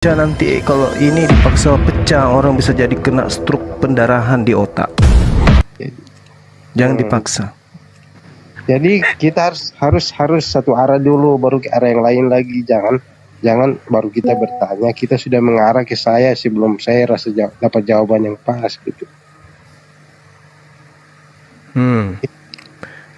Nanti kalau ini dipaksa pecah, orang bisa jadi kena stroke, pendarahan di otak. Jangan dipaksa. Jadi kita harus satu arah dulu, baru ke arah yang lain lagi. Jangan baru kita bertanya, kita sudah mengarah ke saya sebelum saya rasa dapat jawaban yang pas gitu.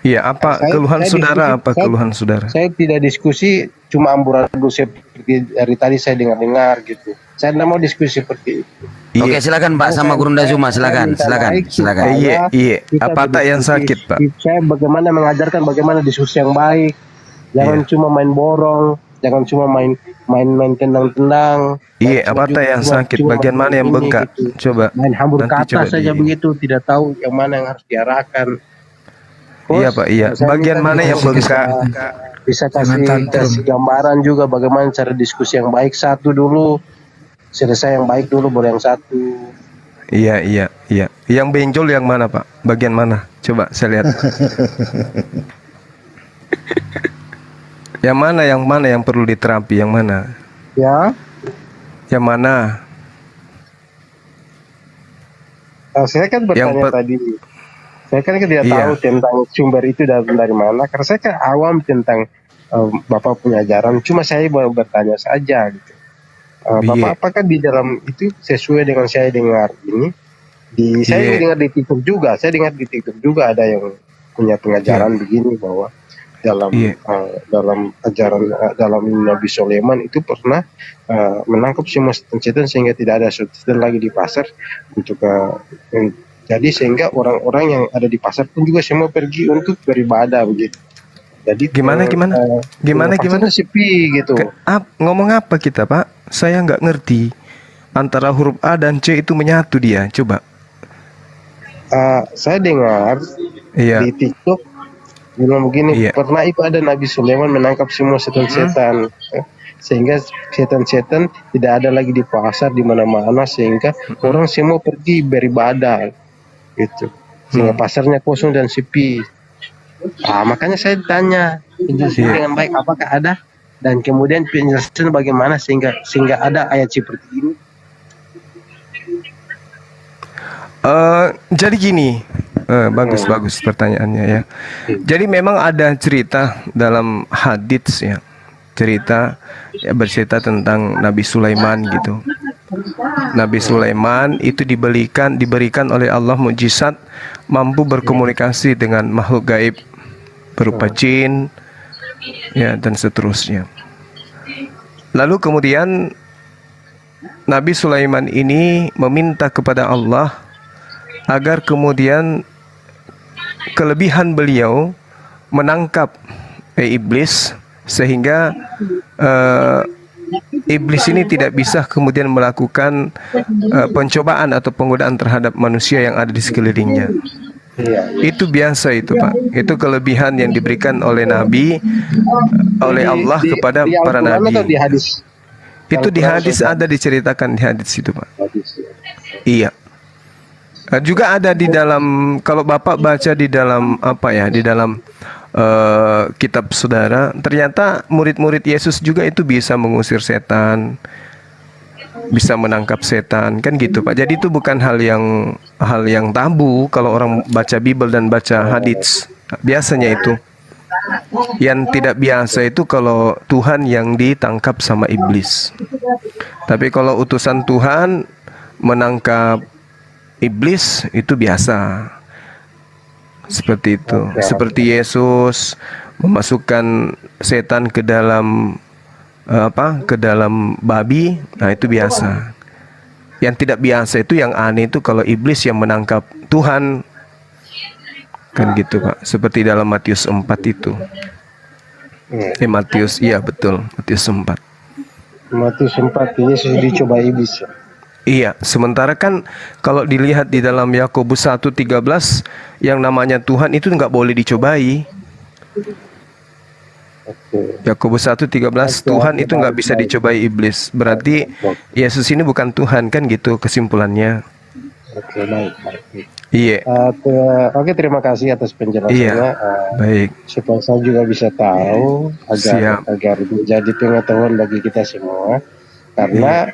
Iya, apa keluhan saudara? Apa keluhan saudara? Saya tidak diskusi, cuma amburadul seperti dari tadi saya dengar gitu. Saya tidak mau diskusi seperti itu. Iya. Oke, silakan Pak sama Gurunda Zuma, silakan. Iya. Apa tak yang sakit, Pak? Saya bagaimana mengajarkan bagaimana diskusi yang baik. Jangan cuma main borong, jangan cuma main tendang-tendang. Iya, apa tak yang sakit? Bagian mana yang bengkak? Gitu. Coba. Main hambur kata saja begitu, tidak tahu yang mana yang harus diarahkan. Iya Pak, iya. Bagian mana yang bengkak? Bisa kasih gambaran juga bagaimana cara diskusi yang baik. Satu dulu, selesai yang baik dulu baru yang satu. Iya. Yang benjol yang mana Pak? Bagian mana? Coba saya lihat. Yang mana yang perlu diterapi? Yang mana? Ya. Yang mana? Saya kan bertanya tadi. Saya kan tidak tahu tentang sumber itu dari mana, karena saya kan awam tentang Bapak punya ajaran. Cuma saya mau bertanya saja gitu. Bapak apakah di dalam itu sesuai dengan saya dengar ini? Saya dengar di TikTok juga. Saya dengar di TikTok juga ada yang punya pengajaran begini bahwa dalam ajaran dalam Nabi Sulaiman itu pernah menangkap semua setan sehingga tidak ada setan lagi di pasar untuk jadi sehingga orang-orang yang ada di pasar pun juga semua pergi untuk beribadah begitu. Jadi gimana sepi gitu. Ngomong apa kita Pak? Saya nggak ngerti. Antara huruf A dan C itu menyatu dia. Coba. Saya dengar di TikTok bilang begini, pernah itu ada Nabi Sulaiman menangkap semua setan-setan. Sehingga setan-setan tidak ada lagi di pasar di mana-mana, sehingga orang semua pergi beribadah gitu, sehingga pasarnya kosong dan sepi. Makanya saya tanya penjelasan dengan baik apakah ada, dan kemudian penjelasan bagaimana sehingga ada ayat seperti ini. Jadi gini, bagus pertanyaannya ya. Jadi memang ada cerita dalam hadits ya, bercerita tentang Nabi Sulaiman gitu. Nabi Sulaiman itu diberikan oleh Allah mukjizat mampu berkomunikasi dengan makhluk gaib berupa jin ya dan seterusnya. Lalu kemudian Nabi Sulaiman ini meminta kepada Allah agar kemudian kelebihan beliau menangkap iblis sehingga iblis ini tidak bisa kemudian melakukan pencobaan atau penggodaan terhadap manusia yang ada di sekelilingnya. Itu biasa itu Pak. Itu kelebihan yang diberikan oleh Nabi, oleh Allah kepada para Nabi. Itu di hadis ada diceritakan di hadis itu Pak. Iya. Juga ada di dalam, kalau Bapak baca di dalam di dalam kitab saudara, ternyata murid-murid Yesus juga itu bisa mengusir setan, bisa menangkap setan, kan gitu Pak. Jadi itu bukan hal yang tabu kalau orang baca Bible dan baca hadits. Biasanya itu. Yang tidak biasa itu kalau Tuhan yang ditangkap sama iblis. Tapi kalau utusan Tuhan menangkap iblis itu biasa. Seperti itu. Seperti Yesus memasukkan setan ke dalam ke dalam babi. Nah, itu biasa. Yang tidak biasa itu, yang aneh itu kalau iblis yang menangkap Tuhan. Kan gitu Pak. Seperti dalam Matius 4 itu. Matius 4. Matius 4 Yesus dicoba iblis. Iya, sementara kan kalau dilihat di dalam Yakobus 1:13 yang namanya Tuhan itu nggak boleh dicobai. Yakobus 1:13 Tuhan itu nggak bisa dicobai iblis. Berarti Yesus ini bukan Tuhan, kan gitu kesimpulannya. Oke, baik. Iya. Oke, terima kasih atas penjelasannya. Iya, baik. Supaya saya juga bisa tahu agar menjadi pengetahuan bagi kita semua. Karena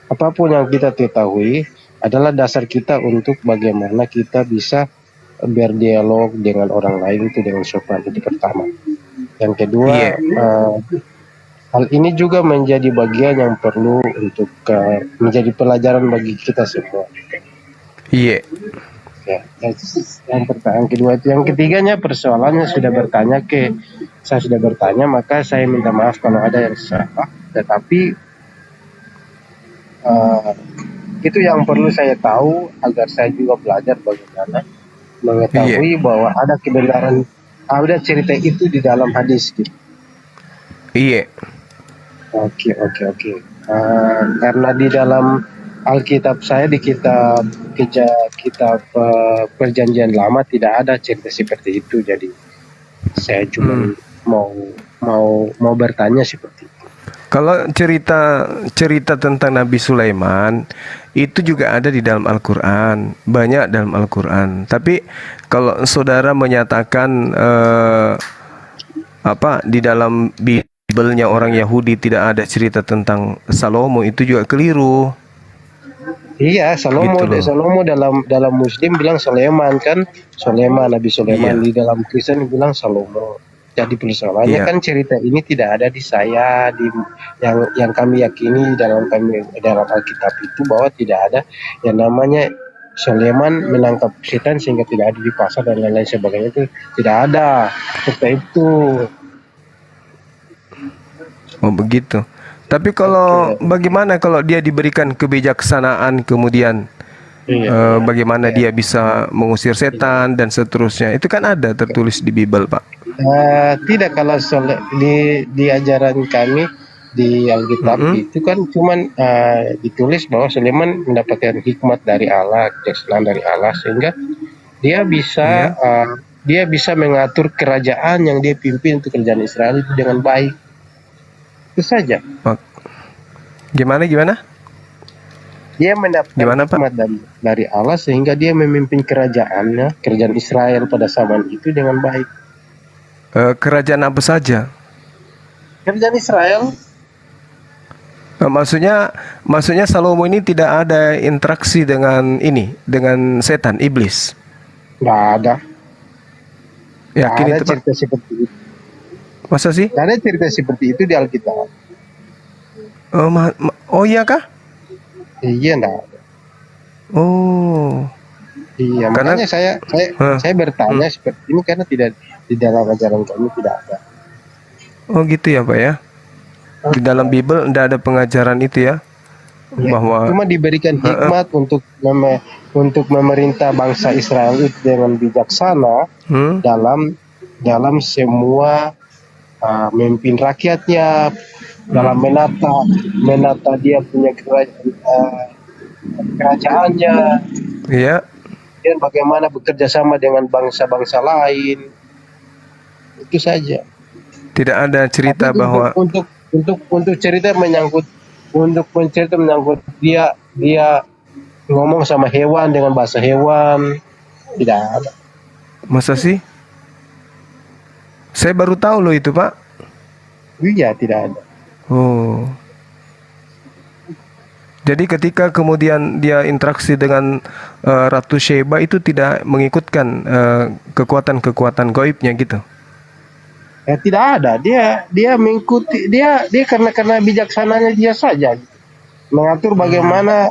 apapun yang kita ketahui adalah dasar kita untuk bagaimana kita bisa berdialog dengan orang lain itu dengan sopan, itu pertama. Yang kedua, Iya. hal ini juga menjadi bagian yang perlu untuk menjadi pelajaran bagi kita semua. Iya. Ya, yang pertama, yang kedua itu, yang ketiganya persoalannya saya sudah bertanya, maka saya minta maaf kalau ada yang salah. Tetapi itu yang perlu saya tahu agar saya juga belajar bagaimana mengetahui bahwa ada kebenaran, ada cerita itu di dalam hadis gitu. Iya. Oke. Karena di dalam Alkitab saya, di kitab Perjanjian Lama tidak ada cerita seperti itu, jadi saya cuma mau bertanya seperti itu. Kalau cerita tentang Nabi Sulaiman itu juga ada di dalam Al-Quran, banyak dalam Al-Quran. Tapi kalau saudara menyatakan di dalam Bible-nya orang Yahudi tidak ada cerita tentang Salomo, itu juga keliru. Iya, Salomo dalam Muslim bilang Sulaiman kan, Nabi Sulaiman. Di dalam Kristen bilang Salomo. Jadi persoalannya kan cerita ini tidak ada di saya, yang kami yakini dalam Alkitab itu bahwa tidak ada yang namanya Sulaiman menangkap setan sehingga tidak ada di pasar dan lain-lain sebagainya, itu tidak ada seperti itu. Oh begitu. Tapi kalau bagaimana kalau dia diberikan kebijaksanaan kemudian bagaimana dia bisa mengusir setan dan seterusnya, itu kan ada tertulis di Bible, Pak. Tidak, kalau di ajaran kami di Alkitab itu kan cuman ditulis bahwa Sulaiman mendapatkan hikmat dari Allah, kebijaksanaan dari Allah, sehingga dia bisa mengatur kerajaan yang dia pimpin untuk kerajaan Israel itu dengan baik. Itu saja. Gimana? Dia mendapatkan hikmat dari Allah sehingga dia memimpin kerajaan Israel pada zaman itu dengan baik. Kerajaan apa saja? Kerajaan Israel. Maksudnya Salomo ini tidak ada interaksi dengan setan, iblis. Nggak ada. Yakin ada itu, Pak? cerita seperti itu. Masa sih? Nggak ada cerita seperti itu di Alkitab. Oh iya kah? Iya, nggak ada. Oh. Iya, makanya saya bertanya seperti ini karena tidak di dalam ajaran kami tidak ada. Oh gitu ya, Pak ya. Di dalam Bible tidak ada pengajaran itu ya. Bahwa cuma diberikan hikmat untuk memerintah bangsa Israel itu dengan bijaksana dalam semua memimpin rakyatnya, dalam menata dia punya kerajaannya. Iya. Dan bagaimana bekerja sama dengan bangsa-bangsa lain. Itu saja. Tidak ada cerita bahwa untuk cerita menyangkut dia ngomong sama hewan dengan bahasa hewan, tidak ada. Masa sih? Saya baru tahu loh itu, Pak. Iya, tidak ada. Oh. Jadi ketika kemudian dia interaksi dengan Ratu Sheba itu tidak mengikutkan kekuatan-kekuatan gaibnya gitu. Tidak ada. Dia mengikuti dia karena bijaksananya dia saja mengatur bagaimana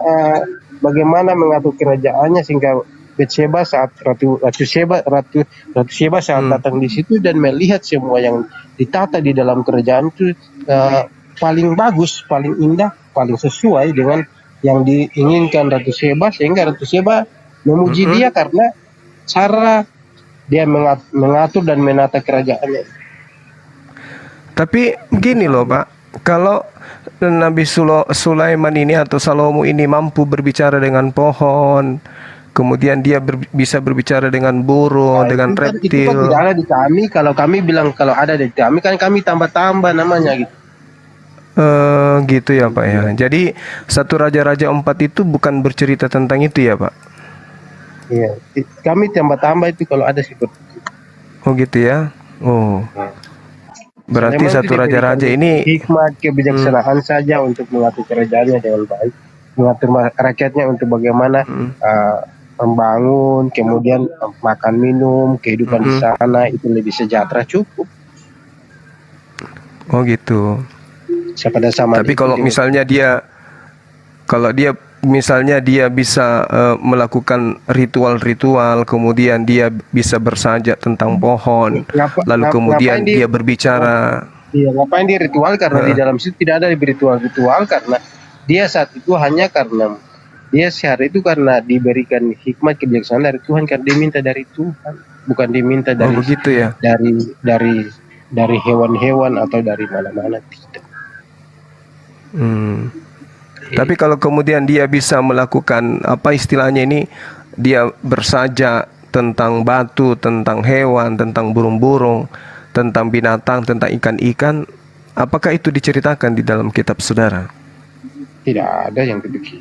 mengatur kerajaannya sehingga Batsheba saat Ratu Sheba saat datang di situ dan melihat semua yang ditata di dalam kerajaan itu paling bagus, paling indah, paling sesuai dengan yang diinginkan Ratu Sheba, sehingga Ratu Sheba memuji dia karena cara dia mengatur dan menata kerajaannya. Tapi begini loh, Pak, kalau Nabi Sulaiman ini atau Salomo ini mampu berbicara dengan pohon, kemudian dia bisa berbicara dengan burung, dengan reptil. Itu kan tidak ada di kami. Kalau kami bilang kalau ada di kami kan kami tambah-tambah namanya gitu. Gitu ya, Pak ya. Jadi satu Raja-Raja 4 itu bukan bercerita tentang itu ya, Pak? Iya, kami tambah-tambah itu kalau ada seperti itu. Oh gitu ya. Oh. Berarti Sulaiman satu itu diberikan raja-raja ini hikmat kebijaksanaan saja untuk mengatur kerajaannya dengan baik, mengatur rakyatnya untuk bagaimana membangun, kemudian makan minum, kehidupan di sana itu lebih sejahtera, cukup. Oh gitu. Pada zaman Tapi itu kalau misalnya dia bisa melakukan ritual-ritual, kemudian dia bisa bersajak tentang pohon, lalu kemudian dia berbicara. Iya, ngapain dia ritual? Karena di dalam situ tidak ada ritual-ritual, karena dia saat itu hanya karena dia sehari itu karena diberikan hikmat kebijaksanaan dari Tuhan, karena diminta dari Tuhan, bukan diminta dari begitu ya? dari hewan-hewan atau dari mana-mana, tidak. Tapi kalau kemudian dia bisa melakukan apa istilahnya ini, dia bersajak tentang batu, tentang hewan, tentang burung-burung, tentang binatang, tentang ikan-ikan, apakah itu diceritakan di dalam kitab saudara? Tidak ada yang begitu.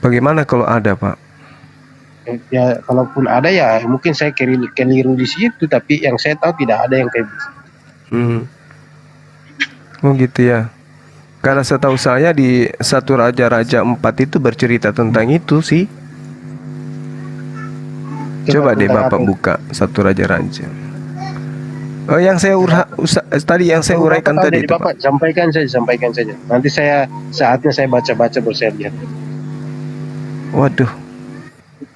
Bagaimana kalau ada, Pak? Ya, kalaupun ada ya mungkin saya keliru di situ, tapi yang saya tahu tidak ada yang kayak gitu. Oh gitu ya. Karena setahu saya di 1 Raja-Raja 4 itu bercerita tentang itu sih. Coba deh Bapak buka 1 Raja-Raja. Oh, yang saya tadi yang saya uraikan tadi itu, Bapak, Pak. sampaikan saja. Nanti saatnya saya baca-baca baru saya lihat. Waduh,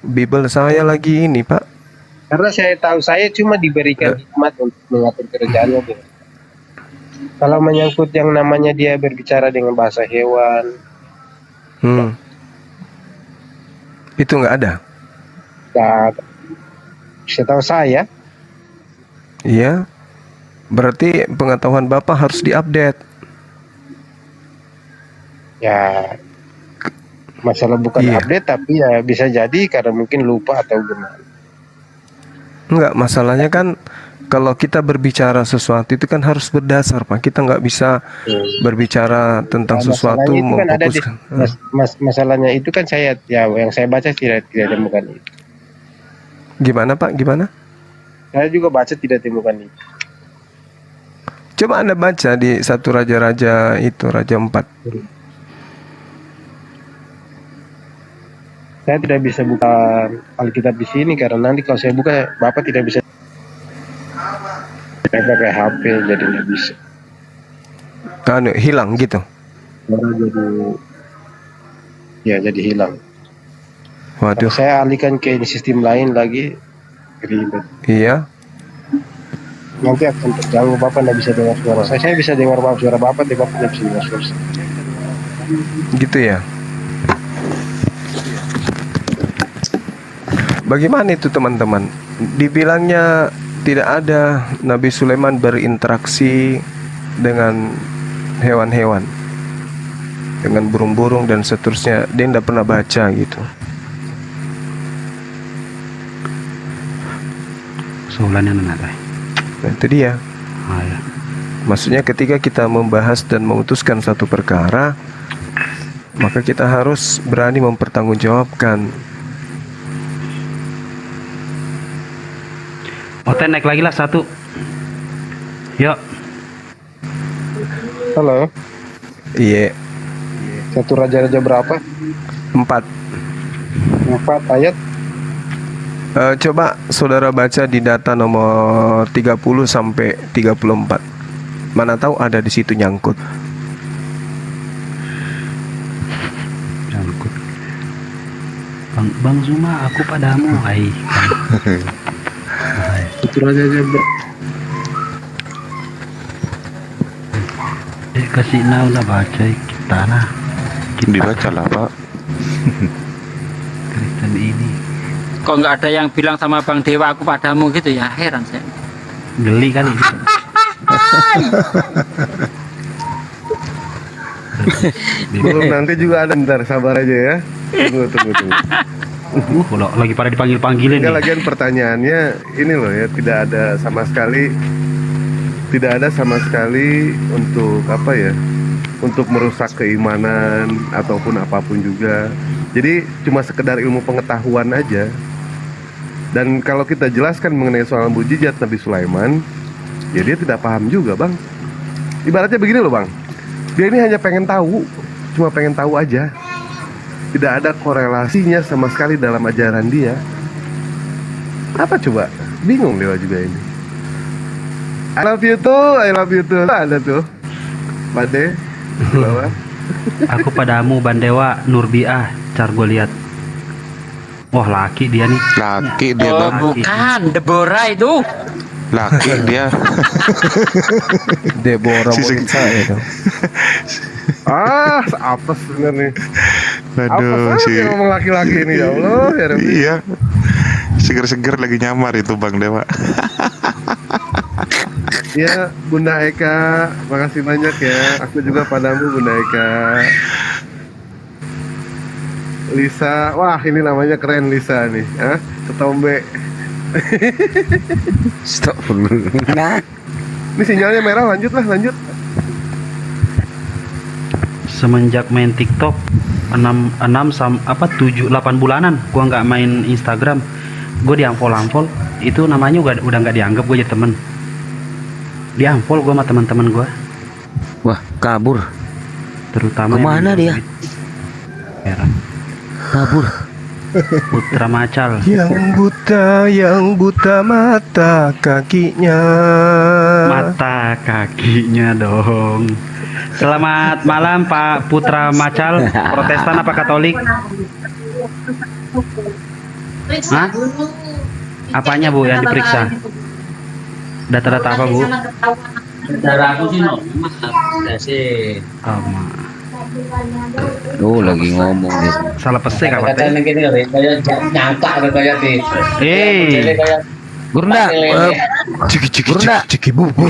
Bible saya lagi ini, Pak. Karena saya tahu saya cuma diberikan hikmat untuk mengatur kerjaannya. Kalau menyangkut yang namanya dia berbicara dengan bahasa hewan, itu nggak ada. Setahu saya. Iya. Berarti pengetahuan Bapak harus diupdate. Ya, masalah bukan update, tapi ya bisa jadi karena mungkin lupa atau gimana. Enggak, masalahnya kan kalau kita berbicara sesuatu itu kan harus berdasar, Pak. Kita nggak bisa berbicara tentang sesuatu memfokuskan. Masalahnya itu kan yang saya baca tidak temukan itu. Gimana, Pak? Gimana? Saya juga baca tidak temukan itu. Coba Anda baca di 1 Raja-Raja itu, Raja 4. Saya tidak bisa buka Alkitab di sini karena nanti kalau saya buka Bapak tidak bisa. Saya pakai HP jadi tidak bisa. Hilang gitu. Jadi hilang. Waduh. Kalau saya alihkan ke sistem lain lagi, ribet. Iya. Nanti akan terganggu, Bapak tidak bisa dengar suara saya. Saya bisa dengar suara Bapak, tapi Bapak tidak bisa dengar suara saya. Gitu ya. Bagaimana itu teman-teman? Dibilangnya tidak ada Nabi Sulaiman berinteraksi dengan hewan-hewan, dengan burung-burung dan seterusnya. Dia tidak pernah baca gitu. Soalannya mana? Nah, itu dia. Ya. Maksudnya ketika kita membahas dan memutuskan satu perkara, maka kita harus berani mempertanggungjawabkan. Oten naik lagi lah 1. Yuk. Halo. Iya. 1 Raja-Raja berapa? 4 ayat. Coba saudara baca di data nomor 30 sampai 34. Mana tahu ada di situ nyangkut. Bang Zuma, aku padamu. Hai. Itu Raja-Raja kasih nau lah baca kita nah. Dibaca lah, Pak. Kristen ini. Kok nggak ada yang bilang sama Bang Dewa aku padamu gitu ya, heran saya. Geli kali. Belum, nanti juga ada, ntar sabar aja ya. Tunggu. Kalau lagi pada dipanggil-panggilin Enggak, nih. lagian pertanyaannya ini loh ya, tidak ada sama sekali untuk apa ya, untuk merusak keimanan ataupun apapun juga. Jadi cuma sekedar ilmu pengetahuan aja. Dan kalau kita jelaskan mengenai soal mukjizat Nabi Sulaiman, ya dia tidak paham juga, Bang. Ibaratnya begini loh, Bang. Dia ini hanya pengen tahu, cuma pengen tahu aja. Tidak ada korelasinya sama sekali dalam ajaran dia. Apa coba? Bingung Dewa juga ini. I love you too. Ada tuh. Bade di bawah. Aku padamu Bandewa Nurbiah, car gue lihat. Wah, laki dia nih. Laki dia Oh, bang, bukan Deborah itu. laki dia. Deborah Si murid saya itu. Apa sebenarnya? Apa Aduh sih si, ngomong laki-laki ini ya Allah ya Rabbi. iya, seger-seger lagi nyamar itu Bang Dewa. Ya Bunda Eka, makasih banyak ya. Aku juga padamu Bunda Eka. Lisa, wah ini namanya keren Lisa nih, Ketombe. Stop. Ini sinyalnya merah, lanjut. Semenjak main TikTok 7 8 bulanan gua nggak main Instagram. Gue diampol itu namanya udah nggak dianggap gue jadi temen. Diampol gue sama teman-teman gue, Wah, kabur. terutama Kemana yang dia? Heran. Kabur. Putra Macal. Yang buta mata kakinya. Mata kakinya dong. Selamat malam Pak Putra Macal. Protestan apa Katolik? Hah? Apanya Bu yang diperiksa? Data-data apa Bu? Darah aku sih normal. Sih. Oh, Oh, lagi ngomong dia. salah pesek apa Kata teh? gini kayak nyangka kayak di. Kayak Gurunda, Ciki bubur.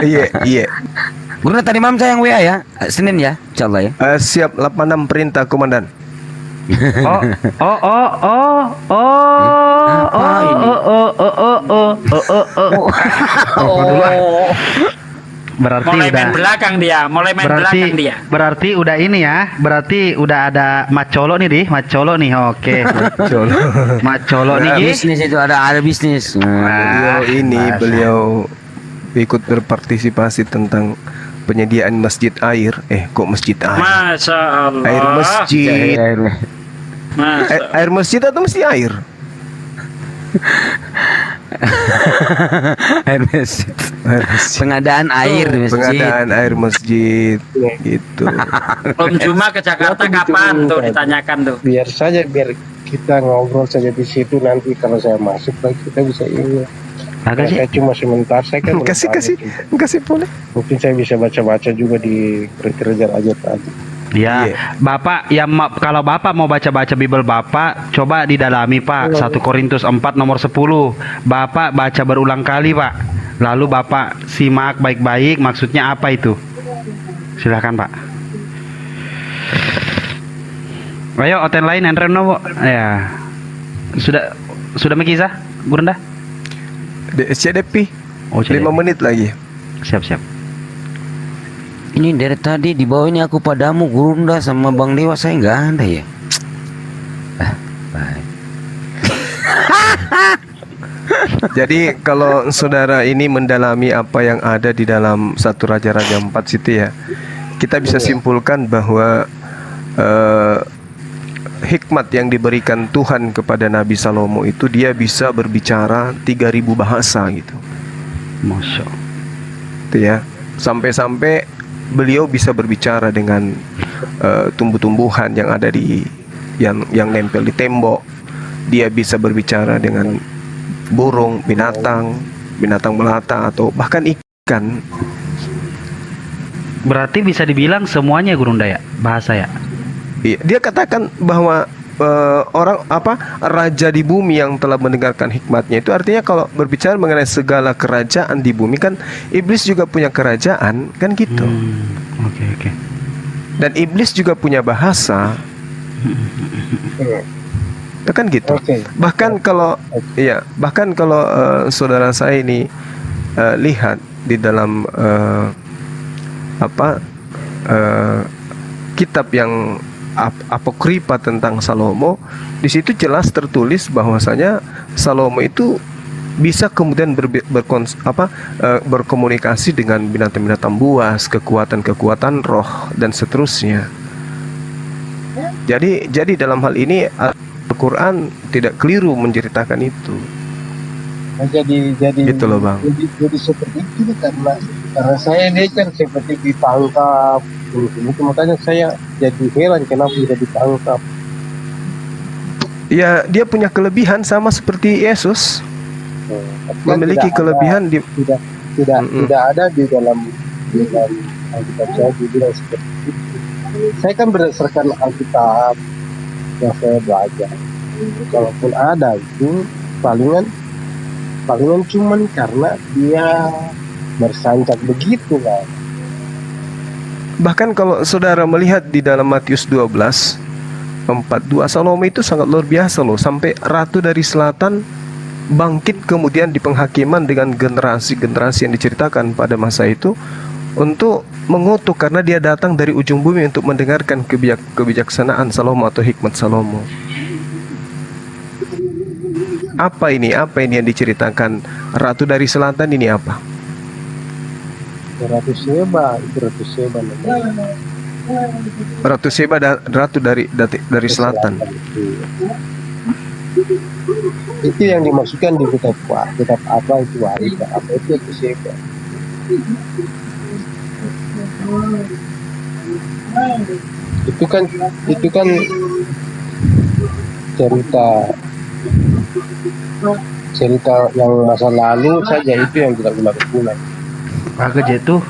Iya. Gurunda tadi malam saya yang WA ya, Senin ya, insyaallah ya. Siap 86 perintah komandan. Berarti mulai udah main belakang dia, belakang dia. berarti udah ini ya, berarti udah ada Macolo nih Macolo nih. Oke. Macolo nih Gi. Bisnis itu ada bisnis. Beliau beliau ikut berpartisipasi tentang penyediaan masjid air. Kok masjid air? Masya Allah. Air masjid. Masya Air masjid atau mesti air? Air masjid. Air masjid. Pengadaan air di masjid. Pengadaan air masjid gitu. Om Juma ke Jakarta kapan tuh ditanyakan tuh. Biar kita ngobrol saja di situ, nanti kalau saya masuk lagi kita bisa ini. Agak sih. Saya cuma sebentar, saya kan belum kasih boleh. mungkin saya bisa baca-baca juga di kerja aja tadi. Ya, Bapak kalau Bapak mau baca-baca Bible Bapak, coba didalami Pak. 1 Korintus 4 nomor 10. Bapak baca berulang kali Pak. Lalu Bapak simak baik-baik maksudnya apa itu. Silakan Pak. Ayo oten lain Andre Novo. Ya. Sudah Megizah? Gurunda? CDP. Oh, 5 menit lagi. Siap. Ini dari tadi di bawah ini aku padamu Gurunda sama Bang Dewa, saya nggak ada ya. Baik. Jadi kalau saudara ini mendalami apa yang ada di dalam 1 Raja-Raja 4 situ ya, kita bisa simpulkan bahwa hikmat yang diberikan Tuhan kepada Nabi Salomo itu dia bisa berbicara 3.000 bahasa gitu. Masya. Itu ya. Sampai-sampai beliau bisa berbicara dengan tumbuh-tumbuhan yang ada yang nempel di tembok. Dia bisa berbicara dengan burung, binatang melata atau bahkan ikan. Berarti bisa dibilang semuanya Gurunda ya, bahasa ya. Iya, dia katakan bahwa raja di bumi yang telah mendengarkan hikmatnya, itu artinya kalau berbicara mengenai segala kerajaan di bumi kan iblis juga punya kerajaan kan gitu. Oke. Dan iblis juga punya bahasa. Itu kan gitu. Bahkan kalau saudara saya ini lihat di dalam kitab yang apokripa tentang Salomo, di situ jelas tertulis bahwasanya Salomo itu bisa kemudian berkomunikasi dengan binatang-binatang buas, kekuatan-kekuatan roh dan seterusnya. Jadi dalam hal ini Al-Quran tidak keliru menceritakan itu. Nah, jadi Gitu loh, Bang. jadi seperti itu karena saya ini kan seperti ditangkap itu, makanya saya jadi heran kenapa tidak ditangkap. Ya, dia punya kelebihan sama seperti Yesus. Tapi kan Memiliki tidak kelebihan di tidak ada di dalam Alkitab saya dibilang seperti itu. Saya kan berdasarkan Alkitab yang saya belajar. Kalaupun ada itu palingan cuman karena dia bersanjak begitu lah. Bahkan kalau saudara melihat di dalam Matius 12:42, Salomo itu sangat luar biasa loh. Sampai ratu dari selatan bangkit kemudian di penghakiman dengan generasi-generasi yang diceritakan pada masa itu untuk mengutuk, karena dia datang dari ujung bumi untuk mendengarkan kebijaksanaan Salomo atau hikmat Salomo. Apa ini yang diceritakan ratu dari selatan ini apa? Ratu Seba namanya. Ratu Seba ratu dari selatan. Itu yang dimasukkan di kitab apa itu Warita, apa itu Ratu Seba. Itu kan cerita yang masa lalu saja, itu yang tidak ulang-ulang. Agak jatuh.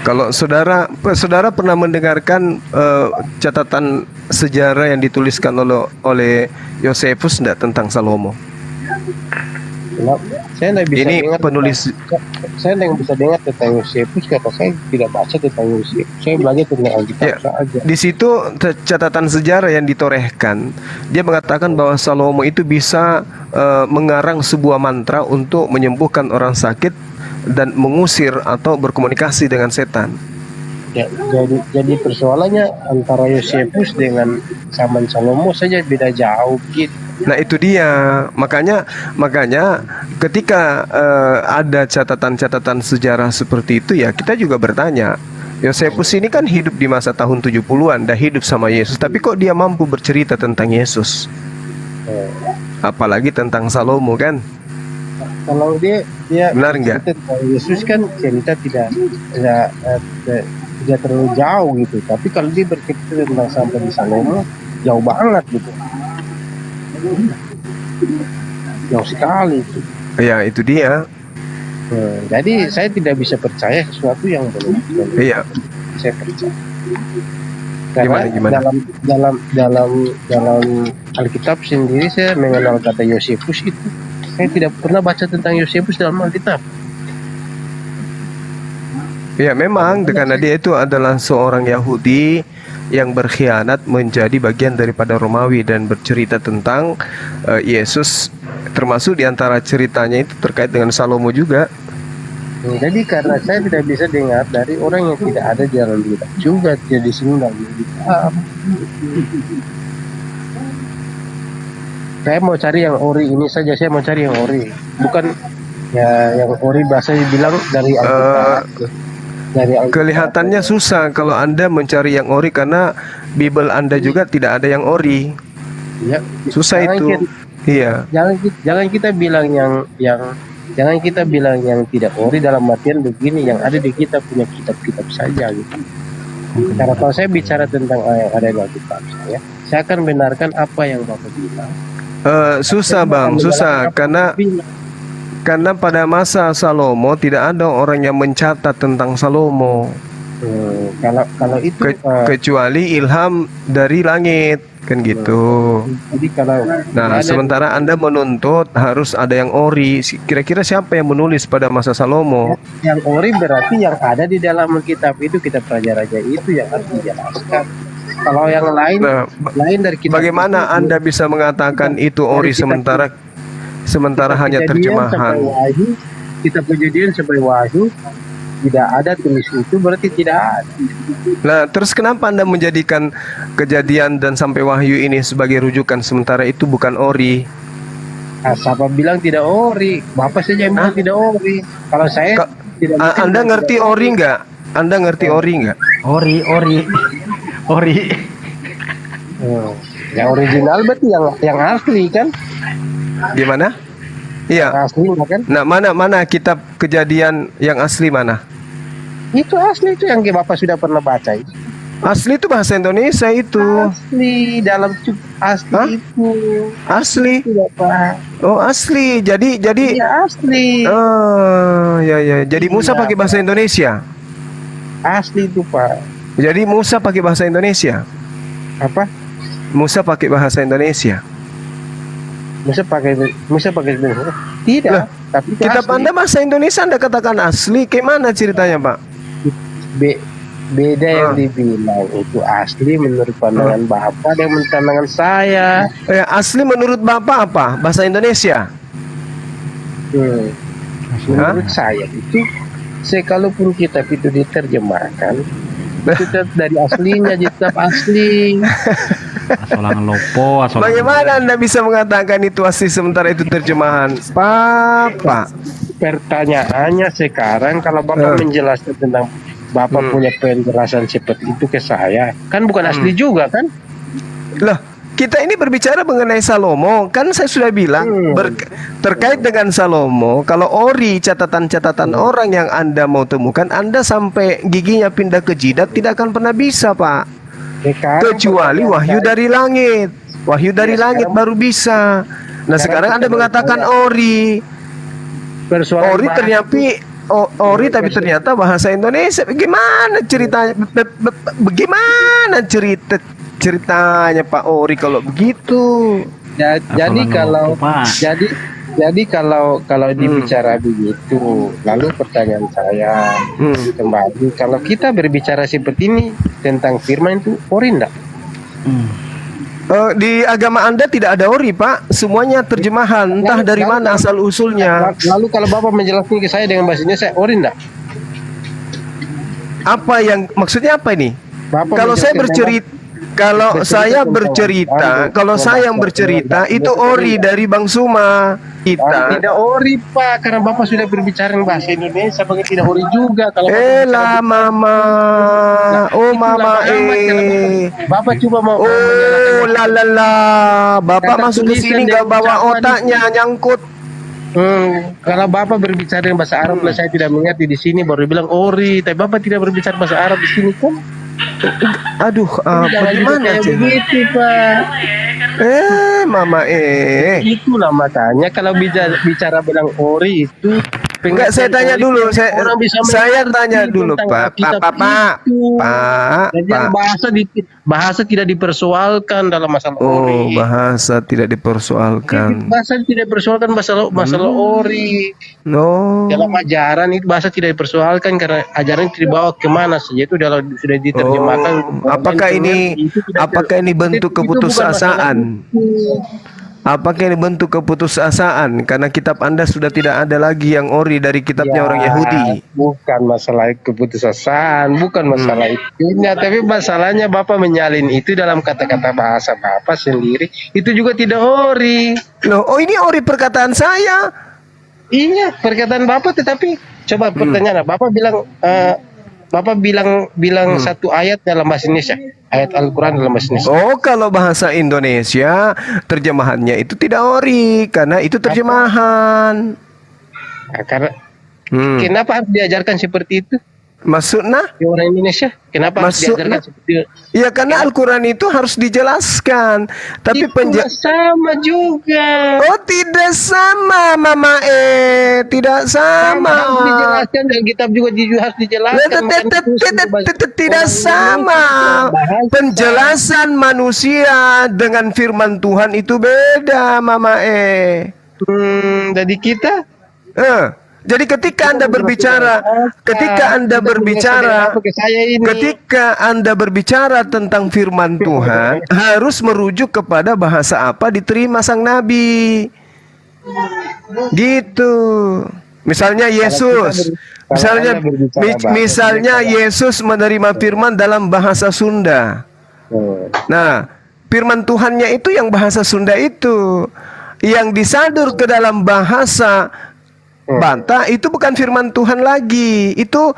Kalau saudara pernah mendengarkan catatan sejarah yang dituliskan oleh Yosefus enggak tentang Salomo? Saya tidak bisa Ini dengar penulis saya tidak bisa dengar tentang Yosefus karena saya tidak baca tentang Yosefus. Saya belajar tentang Alkitab ya, saja. di situ catatan sejarah yang ditorehkan, dia mengatakan bahwa Salomo itu bisa mengarang sebuah mantra untuk menyembuhkan orang sakit dan mengusir atau berkomunikasi dengan setan. Ya, jadi persoalannya antara Yosefus dengan zaman Salomo saja beda jauh gitu. Nah itu dia, makanya ketika ada catatan-catatan sejarah seperti itu, ya kita juga bertanya, Yosefus ini kan hidup di masa tahun 70-an, dah hidup sama Yesus, tapi kok dia mampu bercerita tentang Yesus? Apalagi tentang Salomo kan? Kalau dia Benar nggak? tentang Yesus kan cerita tidak terlalu jauh gitu, tapi kalau dia bercerita tentang sampai di Salomo jauh banget gitu, jauh sekali itu. Ya itu dia. Jadi saya tidak bisa percaya sesuatu yang belum Iya. saya percaya. Karena Gimana? dalam Alkitab sendiri saya mengenal kata Yosefus itu. Saya tidak pernah baca tentang Yosefus dalam Alkitab. Ya memang karena dia itu adalah seorang Yahudi yang berkhianat menjadi bagian daripada Romawi dan bercerita tentang Yesus, termasuk diantara ceritanya itu terkait dengan Salomo juga. Jadi karena saya tidak bisa dengar dari orang yang tidak ada di dalam Alkitab juga, jadi sini dalam Alkitab. Saya mau cari yang ori ini saja, saya mau cari yang ori, bukan ya yang ori bahasa dibilang dari Alkitab. Kelihatannya susah kalau Anda mencari yang ori karena Bible Anda juga tidak ada yang ori. Ya, Susah itu. Iya. Jangan kita bilang jangan kita bilang yang tidak ori dalam artian begini, yang ada di kita punya kitab-kitab saja gitu. Karena kalau saya bicara tentang yang ada di Alkitab saya akan benarkan apa yang Bapak bilang. Susah Bang, susah karena pada masa Salomo tidak ada orang yang mencatat tentang Salomo. Kalau itu Kecuali ilham dari langit kan gitu. Jadi Nah, sementara Anda menuntut harus ada yang ori. Kira-kira siapa yang menulis pada masa Salomo? Yang ori berarti yang ada di dalam Alkitab itu, kitab Raja-Raja itu yang harus dijelaskan. Kalau yang lain lain dari kitab. Bagaimana Anda bisa mengatakan itu ori sementara hanya terjemahan? Kitab Kejadian sampai Wahyu tidak ada tulis itu, berarti tidak ada. Nah, terus kenapa Anda menjadikan Kejadian dan sampai Wahyu ini sebagai rujukan sementara itu bukan ori? Siapa bilang tidak ori? Bapak saja yang bilang tidak ori. Kalau saya Ka- tidak mungkin Anda bilang ngerti tidak ori nggak? Anda ngerti ori nggak? Ori, ori, ori. Hmm. Yang original berarti yang asli kan? Gimana? Iya. Yang asli kan? Nah, mana kitab Kejadian yang asli mana? Itu asli itu yang Bapak sudah pernah baca itu. Asli itu bahasa Indonesia itu. Asli dalam asli Hah? itu. Asli. Itu Bapak. Oh, asli. Jadi Iya asli. ya. Jadi Musa Iya, pakai bahasa Indonesia. Asli itu Pak. Jadi Musa pakai bahasa Indonesia. Apa? Musa pakai bahasa Indonesia. Musa pakai Indonesia? Tidak. Lah, Tapi itu Kitab asli. Anda bahasa Indonesia Anda katakan asli. Kayak mana ceritanya, Pak? Beda yang dibilang itu asli menurut pandangan Bapak dan menurut pandangan saya. Asli menurut Bapak apa? Bahasa Indonesia. Menurut saya itu sekalipun kitab itu diterjemahkan itu tetap dari aslinya tetap asli. Asolangan lopo, asolangan. Bagaimana Anda bisa mengatakan itu asli sementara itu terjemahan? Pak. Pertanyaannya sekarang kalau Bapak menjelaskan tentang Bapak punya penjelasan seperti itu ke saya, kan bukan asli juga kan? Loh, kita ini berbicara mengenai Salomo. Kan saya sudah bilang terkait dengan Salomo, kalau ori catatan-catatan orang yang Anda mau temukan, Anda sampai giginya pindah ke jidat tidak akan pernah bisa, Pak. Sekarang Kecuali wahyu dari langit. Wahyu dari langit baru bisa. Nah, sekarang Anda mengatakan ori. persoalan Ori bahasa- ternyata ori tapi ternyata bahasa Indonesia. Bagaimana ceritanya? Bagaimana ceritanya Pak Ori kalau begitu? jadi Asolangan kalau lopo, Pak. jadi kalau dibicara begitu, lalu pertanyaan saya kembali, kalau kita berbicara seperti ini tentang firman itu ori enggak? Di agama Anda tidak ada ori, Pak. Semuanya terjemahan, entah dari mana asal usulnya. Lalu kalau Bapak menjelaskan ke saya dengan bahasa Indonesia, ori enggak? Apa yang maksudnya apa ini? Bapak Kalau saya menjelaskan bercerita, tentang- kalau saya yang bercerita itu ori dari Bang Suma. Kita tidak ori Pak, karena Bapak sudah berbicara dengan bahasa Indonesia, bagaimana tidak ori juga kalau Bapak bicara lah mama. Oh itu mama lama amat kalau Bapak coba mau Oh menjelaskan. la. Bapak Kata masuk ke tulisan sini yang nggak bawa ucapan otaknya nyangkut. Kalau Bapak berbicara dengan bahasa Arab, lah saya tidak mengerti di sini baru bilang ori, tapi Bapak tidak berbicara bahasa Arab di sini kan? Aduh, bagaimana kayak sih? begitu Pak? Mama Itulah makanya kalau bicara bilang ori itu. Enggak, saya tanya dulu. Orang bisa Saya mengerti tanya dulu, tentang Pak. Alkitab itu. Jadi Pak. bahasa tidak dipersoalkan dalam masalah Oh, ori. bahasa tidak dipersoalkan. Bahasa tidak dipersoalkan masalah ori. No. Dalam ajaran itu bahasa tidak dipersoalkan karena ajaran itu dibawa kemana saja itu sudah diterjemahkan. Apakah ini bentuk Itu bukan masalah keputusasaan? itu. Apakah ini bentuk keputusasaan? Karena kitab Anda sudah tidak ada lagi yang ori dari kitabnya orang Yahudi. Bukan masalah keputusasaan, bukan masalah itunya, tapi masalahnya Bapak menyalin itu dalam kata-kata bahasa Bapak sendiri. Itu juga tidak ori. Loh, ini ori perkataan saya. Iya, perkataan Bapak, tetapi coba pertanyaan, Bapak bilang satu ayat dalam bahasa Indonesia, ayat Al-Quran dalam bahasa Indonesia. Oh, kalau bahasa Indonesia terjemahannya itu tidak ori karena itu terjemahan. Nah, karena kenapa harus diajarkan seperti itu? Maksudnya? Di orang Indonesia, kenapa harus diajarkan seperti itu? Ya karena Al-Quran itu harus dijelaskan. Tapi Itu sama juga. Oh, tidak sama, Mama tidak sama. Harus dijelaskan dan kitab juga harus dijelaskan. Tidak sama. Penjelasan manusia dengan firman Tuhan itu beda, Mama Jadi kita jadi ketika Anda berbicara tentang firman Tuhan harus merujuk kepada bahasa apa diterima sang nabi. Gitu. Misalnya Yesus, misalnya Yesus menerima firman dalam bahasa Sunda. Nah, firman Tuhannya itu yang bahasa Sunda itu. yang disadur ke dalam bahasa bantah itu bukan firman Tuhan lagi. Itu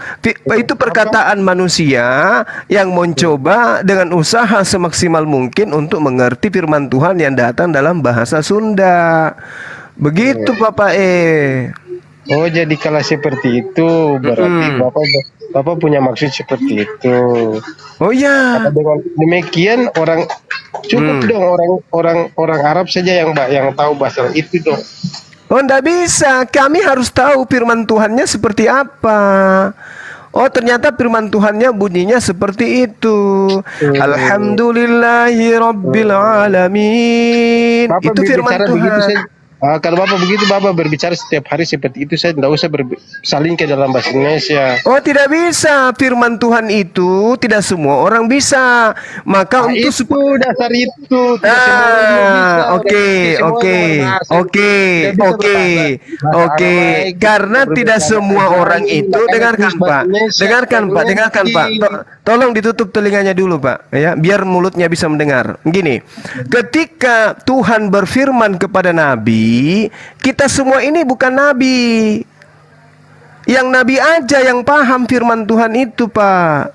perkataan manusia yang mencoba dengan usaha semaksimal mungkin untuk mengerti firman Tuhan yang datang dalam bahasa Sunda. Begitu Bapak Oh, jadi kalau seperti itu berarti Bapak punya maksud seperti itu. Oh ya. Dengan demikian cukup dong orang Arab saja yang tahu bahasa itu dong. Oh, enggak bisa. Kami harus tahu firman Tuhannya seperti apa. Oh, ternyata firman Tuhannya bunyinya seperti itu. Alhamdulillahi Rabbil Alamin. Bapak Itu firman berbicara begitu Tuhan. saja. Kalau Bapak begitu, Bapak berbicara setiap hari seperti itu, saya tidak usah bersalin ke dalam bahasa Indonesia. Oh, tidak bisa. Firman Tuhan itu tidak semua orang bisa. Maka untuk itu dasar itu. Tidak semua orang bisa. Oke. Karena tidak semua orang itu, dengarkan Pak. Tolong ditutup telinganya dulu Pak, ya, biar mulutnya bisa mendengar. Gini, ketika Tuhan berfirman kepada Nabi, kita semua ini bukan nabi. Yang nabi aja yang paham firman Tuhan itu Pak.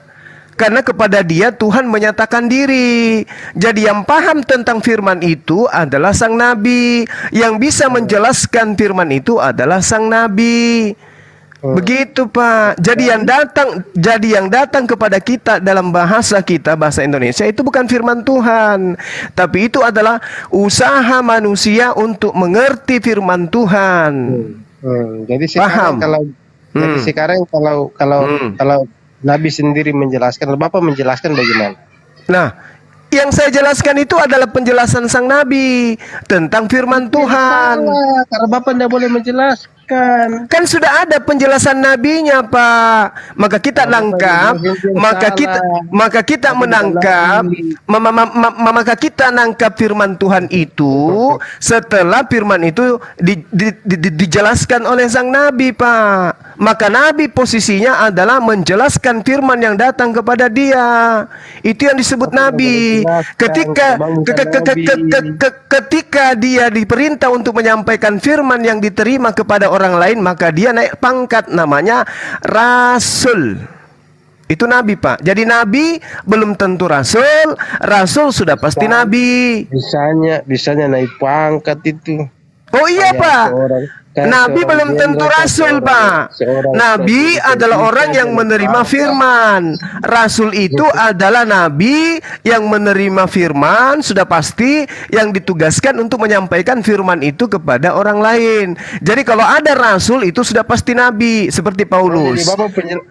Karena kepada dia Tuhan menyatakan diri. Jadi yang paham tentang firman itu adalah sang nabi. Yang bisa menjelaskan firman itu adalah sang nabi. Begitu Pak. Jadi yang datang kepada kita dalam bahasa kita, bahasa Indonesia, itu bukan firman Tuhan, tapi itu adalah usaha manusia untuk mengerti firman Tuhan. Jadi sekarang kalau Nabi sendiri menjelaskan, Bapak menjelaskan bagaimana? Nah, yang saya jelaskan itu adalah penjelasan sang Nabi tentang firman Tuhan. Karena Bapak tidak boleh menjelaskan. Kan sudah ada penjelasan nabinya Pak. Maka kita nangkap, maka kita nangkap firman Tuhan itu setelah firman itu dijelaskan oleh sang nabi Pak. Maka nabi posisinya adalah menjelaskan firman yang datang kepada dia. Itu yang disebut nabi. Ketika dia diperintah untuk menyampaikan firman yang diterima kepada orang lain, maka dia naik pangkat, namanya rasul. Itu nabi Pak. Jadi nabi belum tentu rasul, rasul sudah pasti nabi. Bisanya naik pangkat itu. Oh iya Pak. Nabi belum tentu rasul Pak. Nabi adalah orang yang menerima firman. Rasul itu adalah nabi yang menerima firman, sudah pasti yang ditugaskan untuk menyampaikan firman itu kepada orang lain. Jadi kalau ada rasul itu sudah pasti nabi, seperti Paulus.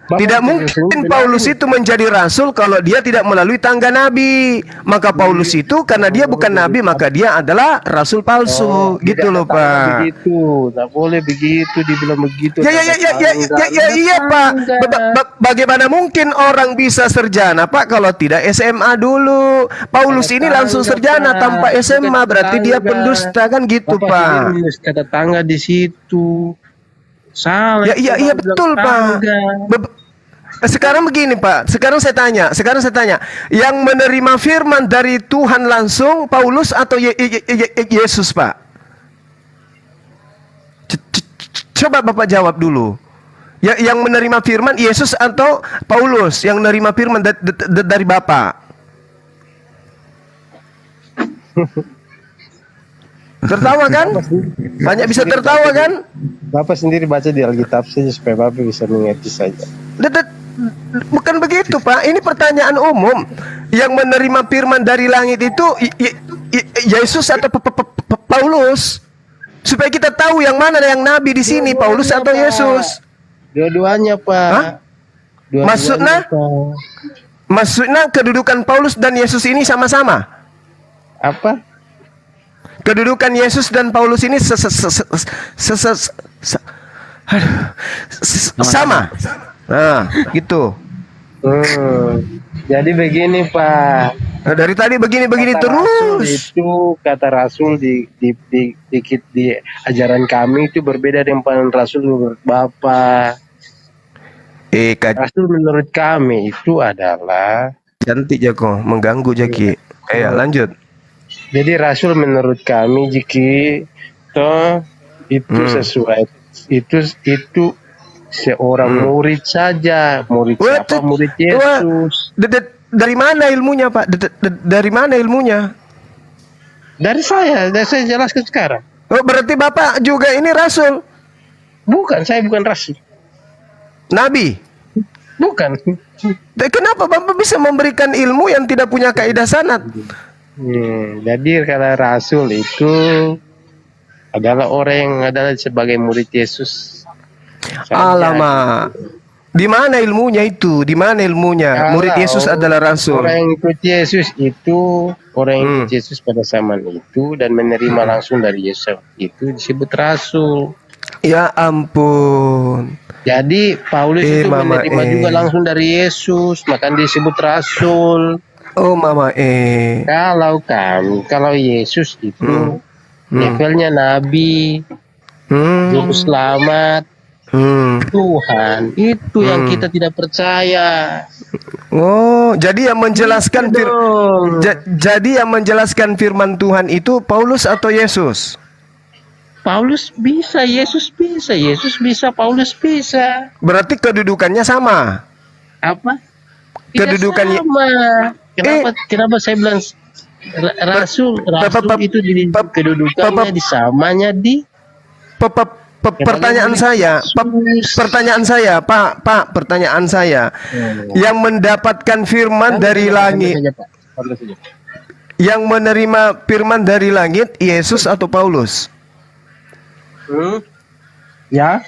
Tidak mungkin Paulus itu menjadi rasul kalau dia tidak melalui tangga nabi. Maka Paulus itu karena dia bukan nabi, maka dia adalah rasul palsu. Gitu loh Pak. Boleh begitu, dibilang begitu. Iya Pak. Bagaimana mungkin orang bisa sarjana Pak kalau tidak SMA dulu? Paulus ini langsung sarjana tanpa SMA, berarti dia pendusta kan gitu Pak. Ada tangga di situ. Salah. Iya betul Pak. Sekarang begini Pak, sekarang saya tanya, yang menerima firman dari Tuhan langsung Paulus atau Yesus Pak? Coba Bapak jawab dulu. Yang menerima firman Yesus atau Paulus yang menerima firman dari Bapak? Tertawa kan? Banyak bisa tertawa kan? Bapak sendiri baca di Alkitab saja supaya Bapak bisa mengerti saja. Bukan begitu Pak, ini pertanyaan umum. Yang menerima firman dari langit itu Yesus atau Paulus? Supaya kita tahu yang mana yang nabi di sini, Paulus atau Yesus. Dua-duanya Pak. Maksudnya kedudukan Paulus dan Yesus ini sama-sama? Apa? Kedudukan Yesus dan Paulus ini sama. Nah, gitu. Jadi begini Pak. Nah, dari tadi begini terus. Kata Rasul di ajaran kami itu berbeda dengan Rasul menurut Bapak. Rasul menurut kami itu adalah cantik Jako, mengganggu Jaki. Lanjut. Jadi Rasul menurut kami Jiki toh itu sesuai itu seorang murid saja, murid siapa? Murid Yesus. Dari mana ilmunya, Pak? Dari mana ilmunya? Dari saya jelaskan sekarang. Oh, berarti Bapak juga ini rasul, Bukan, saya bukan rasul. nabi. Bukan. Kenapa Bapak bisa memberikan ilmu yang tidak punya kaidah sanad? Jadi kalau rasul itu adalah orang yang adalah sebagai murid Yesus. Alamak. Di mana ilmunya itu? Di mana ilmunya? Murid Yesus adalah rasul. Orang yang ikut Yesus itu orang yang ikut Yesus pada zaman itu dan menerima langsung dari Yesus itu disebut rasul. Ya ampun. Jadi Paulus itu menerima juga langsung dari Yesus, maka disebut rasul. Oh mama Kalau Yesus itu levelnya nabi, juru selamat, Tuhan, itu yang kita tidak percaya. Oh, jadi yang menjelaskan jadi yang menjelaskan firman Tuhan itu Paulus atau Yesus? Paulus bisa, Yesus bisa, Paulus bisa. Berarti kedudukannya sama. Apa? Tidak Kedudukannya sama. Kenapa saya bilang rasul itu kedudukannya disamanya di pertanyaan saya, pertanyaan saya, yang mendapatkan firman dari langit, yang menerima firman dari langit, Yesus atau Paulus? Ya,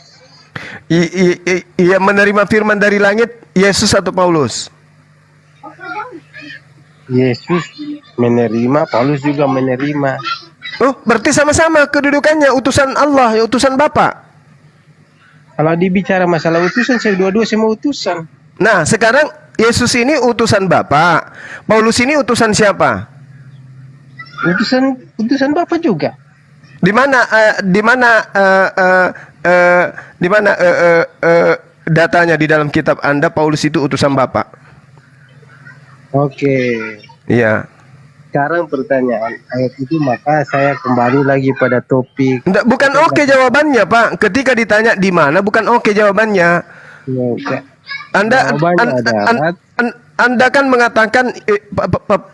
Yang menerima firman dari langit, Yesus atau Paulus? Yesus menerima, Paulus juga menerima. Oh, berarti sama-sama kedudukannya utusan Allah, ya, utusan Bapa. Kalau dibicara masalah utusan, saya dua-dua semua utusan. Nah, sekarang Yesus ini utusan Bapa, Paulus ini utusan siapa? Utusan Bapa juga. Di mana datanya di dalam kitab Anda Paulus itu utusan Bapa? Oke. Iya. Sekarang pertanyaan ayat itu, maka saya kembali lagi pada topik. Bukan oke jawabannya, Pak. Ketika ditanya di mana, bukan oke jawabannya. Anda kan mengatakan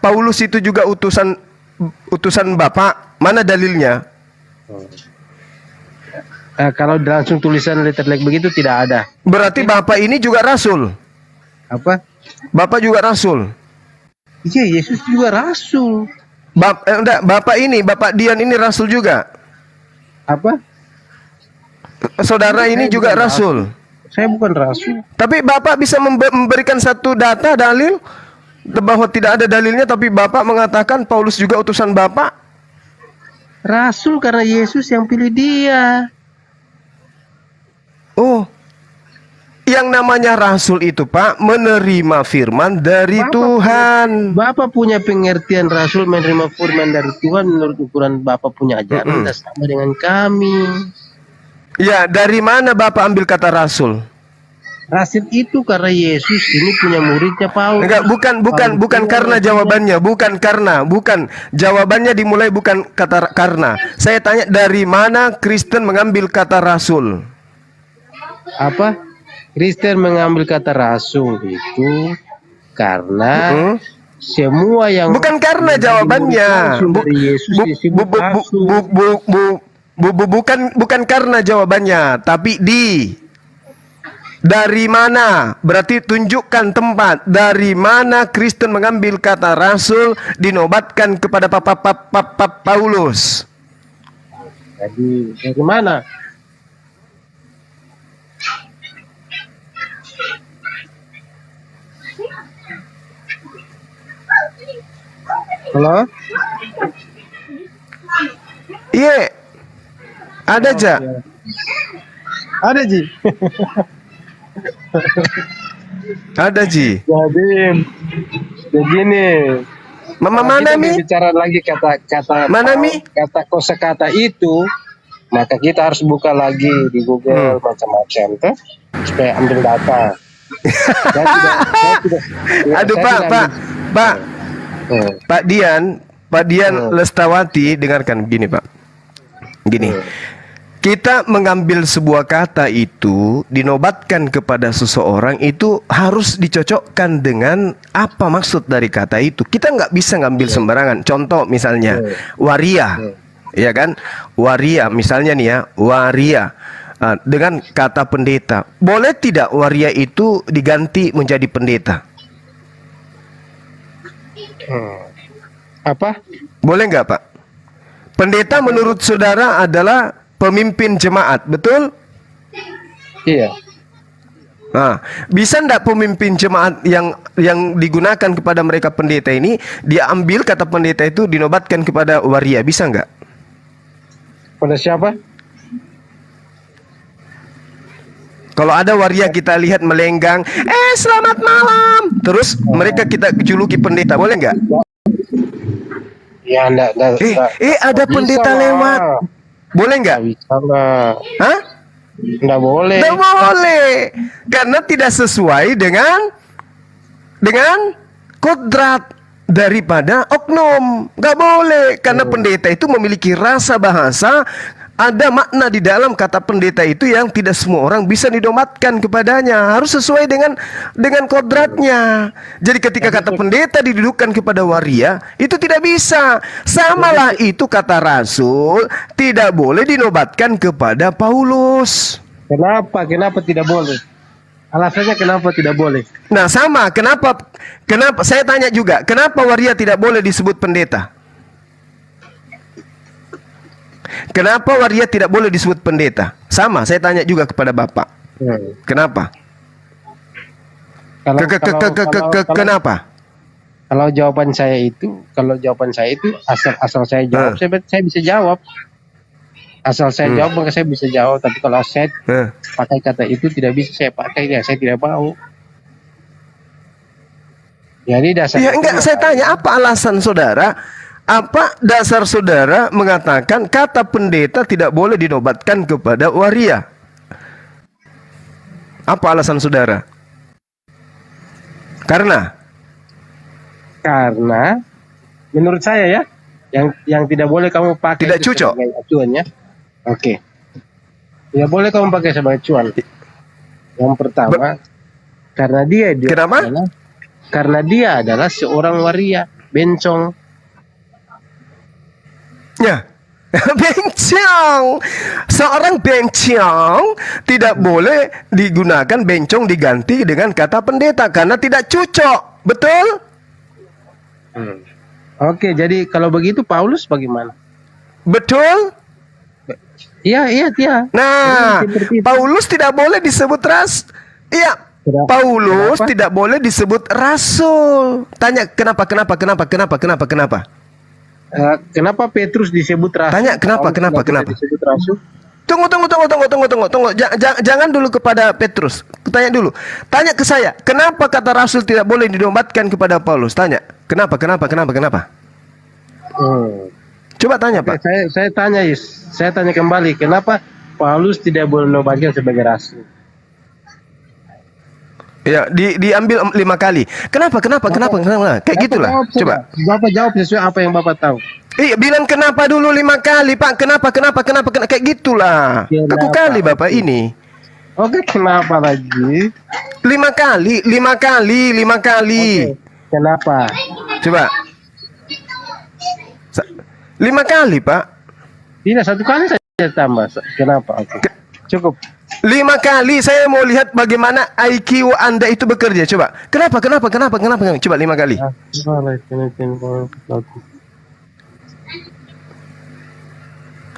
Paulus itu juga utusan Bapak. Mana dalilnya? Kalau langsung tulisan letterlek begitu tidak ada. Berarti Bapak ini juga rasul. Apa? Bapak juga rasul. Iya, Yesus juga rasul. Bapak Dian ini rasul juga. Apa? Saudara ini juga rasul. Saya bukan rasul. Tapi Bapak bisa memberikan satu data dalil bahwa tidak ada dalilnya, tapi Bapak mengatakan Paulus juga utusan Bapak. Rasul karena Yesus yang pilih dia. Oh, yang namanya rasul itu, Pak, menerima firman dari Tuhan. Bapak punya pengertian rasul menerima firman dari Tuhan menurut ukuran Bapak punya ajaran, tidak sama dengan kami. Ya, dari mana Bapak ambil kata rasul? Rasul itu karena Yesus ini punya muridnya Paulus. Enggak, bukan karena jawabannya, bukan jawabannya dimulai bukan kata karena. Saya tanya dari mana Kristen mengambil kata rasul? Apa? Kristen mengambil kata rasul itu karena semua yang bukan karena jawabannya. Bukan karena jawabannya, tapi dari mana? Berarti tunjukkan tempat dari mana Kristen mengambil kata rasul dinobatkan kepada Paulus. Jadi dari mana? Halo? Iya. Ada aja. Ada Ji. Ada Ji. Jadi begini. Mama mana Mi? Bicara lagi kata mana Mi? Kata kosakata itu, maka kita harus buka lagi di Google macam-macam tuh supaya ambil data. Aduh Pak Dian Lestawati, dengarkan begini Pak. Gini, kita mengambil sebuah kata itu dinobatkan kepada seseorang itu harus dicocokkan dengan apa maksud dari kata itu. Kita nggak bisa ngambil sembarangan. Contoh misalnya waria, ya kan? Waria misalnya nih ya, waria dengan kata pendeta. Boleh tidak waria itu diganti menjadi pendeta? Apa? Boleh nggak, Pak? Pendeta menurut saudara adalah pemimpin jemaat, betul? Iya. Nah, bisa ndak pemimpin jemaat yang digunakan kepada mereka pendeta ini, dia ambil kata pendeta itu dinobatkan kepada waria, bisa nggak? Pada siapa? Kalau ada waria kita lihat melenggang, selamat malam, terus mereka kita juluki pendeta, boleh nggak? Ya, enggak. Ada pendeta lewat, boleh nggak? Bisa lah. Hah? Enggak boleh. Tidak boleh, karena tidak sesuai dengan kodrat daripada oknum. Nggak boleh, karena pendeta itu memiliki rasa bahasa. Ada makna di dalam kata pendeta itu yang tidak semua orang bisa dinobatkan kepadanya. Harus sesuai dengan kodratnya. Jadi ketika kata pendeta didudukkan kepada waria, itu tidak bisa. Samalah itu kata rasul tidak boleh dinobatkan kepada Paulus. Kenapa? Kenapa tidak boleh? Alasannya kenapa tidak boleh? Nah sama, kenapa saya tanya juga, kenapa waria tidak boleh disebut pendeta? Kenapa waria tidak boleh disebut pendeta? Sama, saya tanya juga kepada Bapak. Kenapa? Kenapa? Kalau jawaban saya itu asal saya jawab, saya bisa jawab. Asal saya jawab maka saya bisa jawab. Tapi kalau saya pakai kata itu tidak bisa saya pakai, ya saya tidak mau. Jadi dasar. Ya enggak, saya tanya apa alasan saudara? Apa dasar saudara mengatakan kata pendeta tidak boleh dinobatkan kepada waria? Apa alasan saudara? Karena menurut saya ya, yang tidak boleh kamu pakai tidak itu cocok. sebagai acuan ya. Oke. Tidak boleh kamu pakai sebagai acuan. Yang pertama, karena dia Kenapa? karena dia adalah seorang waria, bencong. Ya, bencong. Seorang bencong tidak boleh digunakan bencong diganti dengan kata pendeta karena tidak cocok. Betul? Oke, jadi kalau begitu Paulus bagaimana? Betul? Iya. Nah, Seperti itu. Paulus tidak boleh disebut Iya, Paulus tidak boleh disebut rasul. Tanya kenapa? Kenapa Petrus disebut rasul? Tanya kenapa? Disebut rasul? Tunggu. Jangan dulu kepada Petrus. Tanya dulu. Tanya ke saya. Kenapa kata rasul tidak boleh dinobatkan kepada Paulus? Tanya. Kenapa? Coba tanya, Pak. Saya tanya kembali. Kenapa Paulus tidak boleh dinobatkan sebagai rasul? Ya, diambil 5 kali. Kenapa? Kayak gitulah. Coba. Bapak jawab sesuai apa yang Bapak tahu. Iya, bilang kenapa dulu 5 kali, Pak. Kenapa? Kayak gitulah. Kaku kali Bapak ini. Oke, kenapa lagi? 5 kali. Oke, kenapa? Coba. 5 kali, Pak. Tidak, 1 kali saja tambah. Kenapa? Oke. Cukup. 5 kali. Saya mau lihat bagaimana IQ Anda itu bekerja. Coba. Kenapa? Coba 5 kali.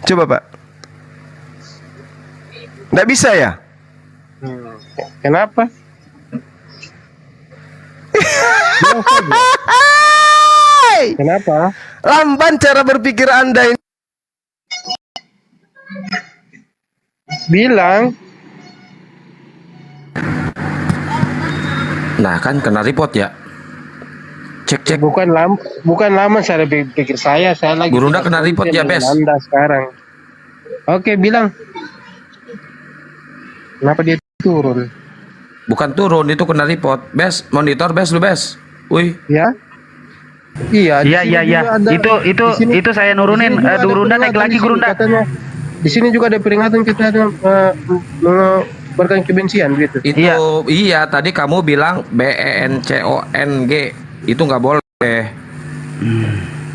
Coba, Pak. Nggak bisa ya? Kenapa? Kenapa? Lamban cara berpikir Anda ini. Bilang. Nah kan kena report ya. Cek. Bukan lama saya pikir saya lagi. Gurunda kena report ya, Bes. Anda sekarang. Oke, bilang. Kenapa dia turun? Bukan turun, itu kena report. Bes, monitor Bes lu Bes. Wih. Ya? Iya. Iya. Itu saya nurunin. Gurunda naik lagi Gurunda. di sini juga ada peringatan kita ada menyebarkan kebencian gitu. Itu iya tadi kamu bilang BENCONG itu nggak boleh.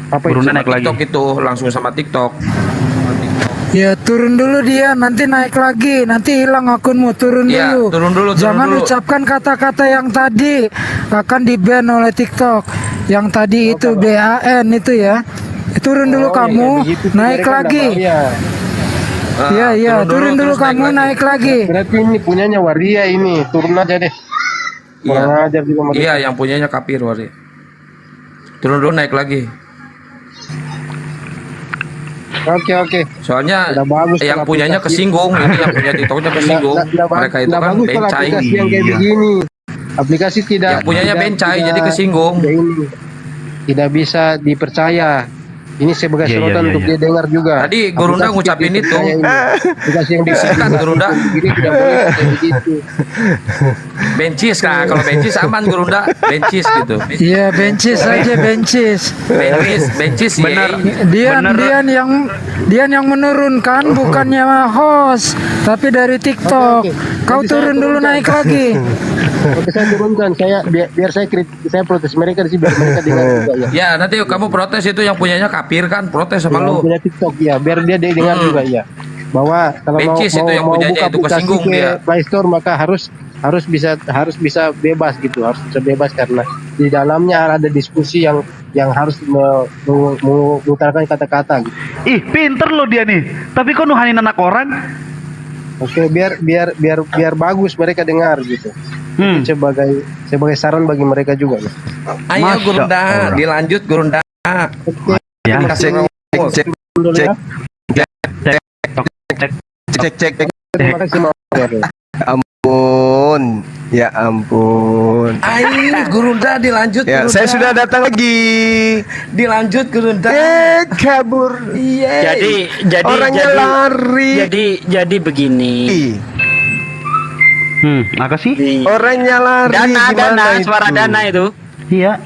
Apa Gurunda itu? naik lagi. TikTok itu langsung sama TikTok. Ya turun dulu dia, nanti naik lagi, nanti hilang akunmu. Turun Iya, dulu. turun dulu, turun Jangan dulu. ucapkan kata-kata yang tadi akan di-ban oleh TikTok. Yang tadi itu BAN itu ya. Turun dulu kamu, begitu naik mereka lagi. nggak mau, ya. Iya, iya, turun dulu terus kamu, naik lagi. Berarti ini punyanya Waria ini, turun aja deh. Iya. Kurang ajar juga mereka. Iya, yang punyanya Kapir Wari. Turun dulu naik lagi. Oke. Soalnya Udah bagus yang kalau punyanya aplikasi. kesinggung, ini yang punya TikToknya kesinggung. Mereka itu Nggak kan bagus kalau bencai. aplikasi yang kayak Iya. begini. Aplikasi tidak. Yang punyanya tidak- bencai, tidak- jadi kesinggung. Tidak ini. Tidak bisa dipercaya. Ini sebagai Iya, sorotan iya, untuk iya. dia dengar juga. Tadi Gurunda Aplikasi ngucapin tidak itu. dipercaya ini. Aplikasi yang Kan Gurunda. begini tidak boleh kayak begitu. Bencis kan, kalau bencis aman Gurunda, bencis gitu. Iya, bencis aja, bencis. Bencis Bener. yeay. Dian yang menurunkan bukannya host, tapi dari TikTok. Oke. Kau Nanti turun saya dulu, turunkan. naik lagi. Oke, saya turunkan. Biar saya protes mereka di sini biar mereka dengar juga ya. Ya nanti kamu protes itu yang punyanya Kapir kan, protes sama Yang lu. punya TikTok ya, biar dia dengar juga ya. Bahwa kalau mau Bencis itu yang punyanya buka itu aplikasi kesinggung ke dia. Play Store maka harus bisa bebas gitu, harus bisa bebas karena di dalamnya ada diskusi yang harus mengutarakan kata-kata gitu. Ih, pinter loh dia nih. Tapi kok nuhanin anak orang? Oke, biar bagus mereka dengar gitu. Sebagai saran bagi mereka juga ya. Ayo Masya Gurunda, Allah. dilanjut Gurunda. Ya. Kasih Cek, Dulu cek. ya. cek. Terima kasih Mas. Ampun, ya ampun. Ayo Gurunda dilanjut. Ya, Gurunda. saya sudah datang lagi. Dilanjut Gurunda. Kabur. Iya. Jadi Orangnya lari. jadi begini. Apa sih? Orangnya lari. Dana Gimana itu? suara dana itu. Iya,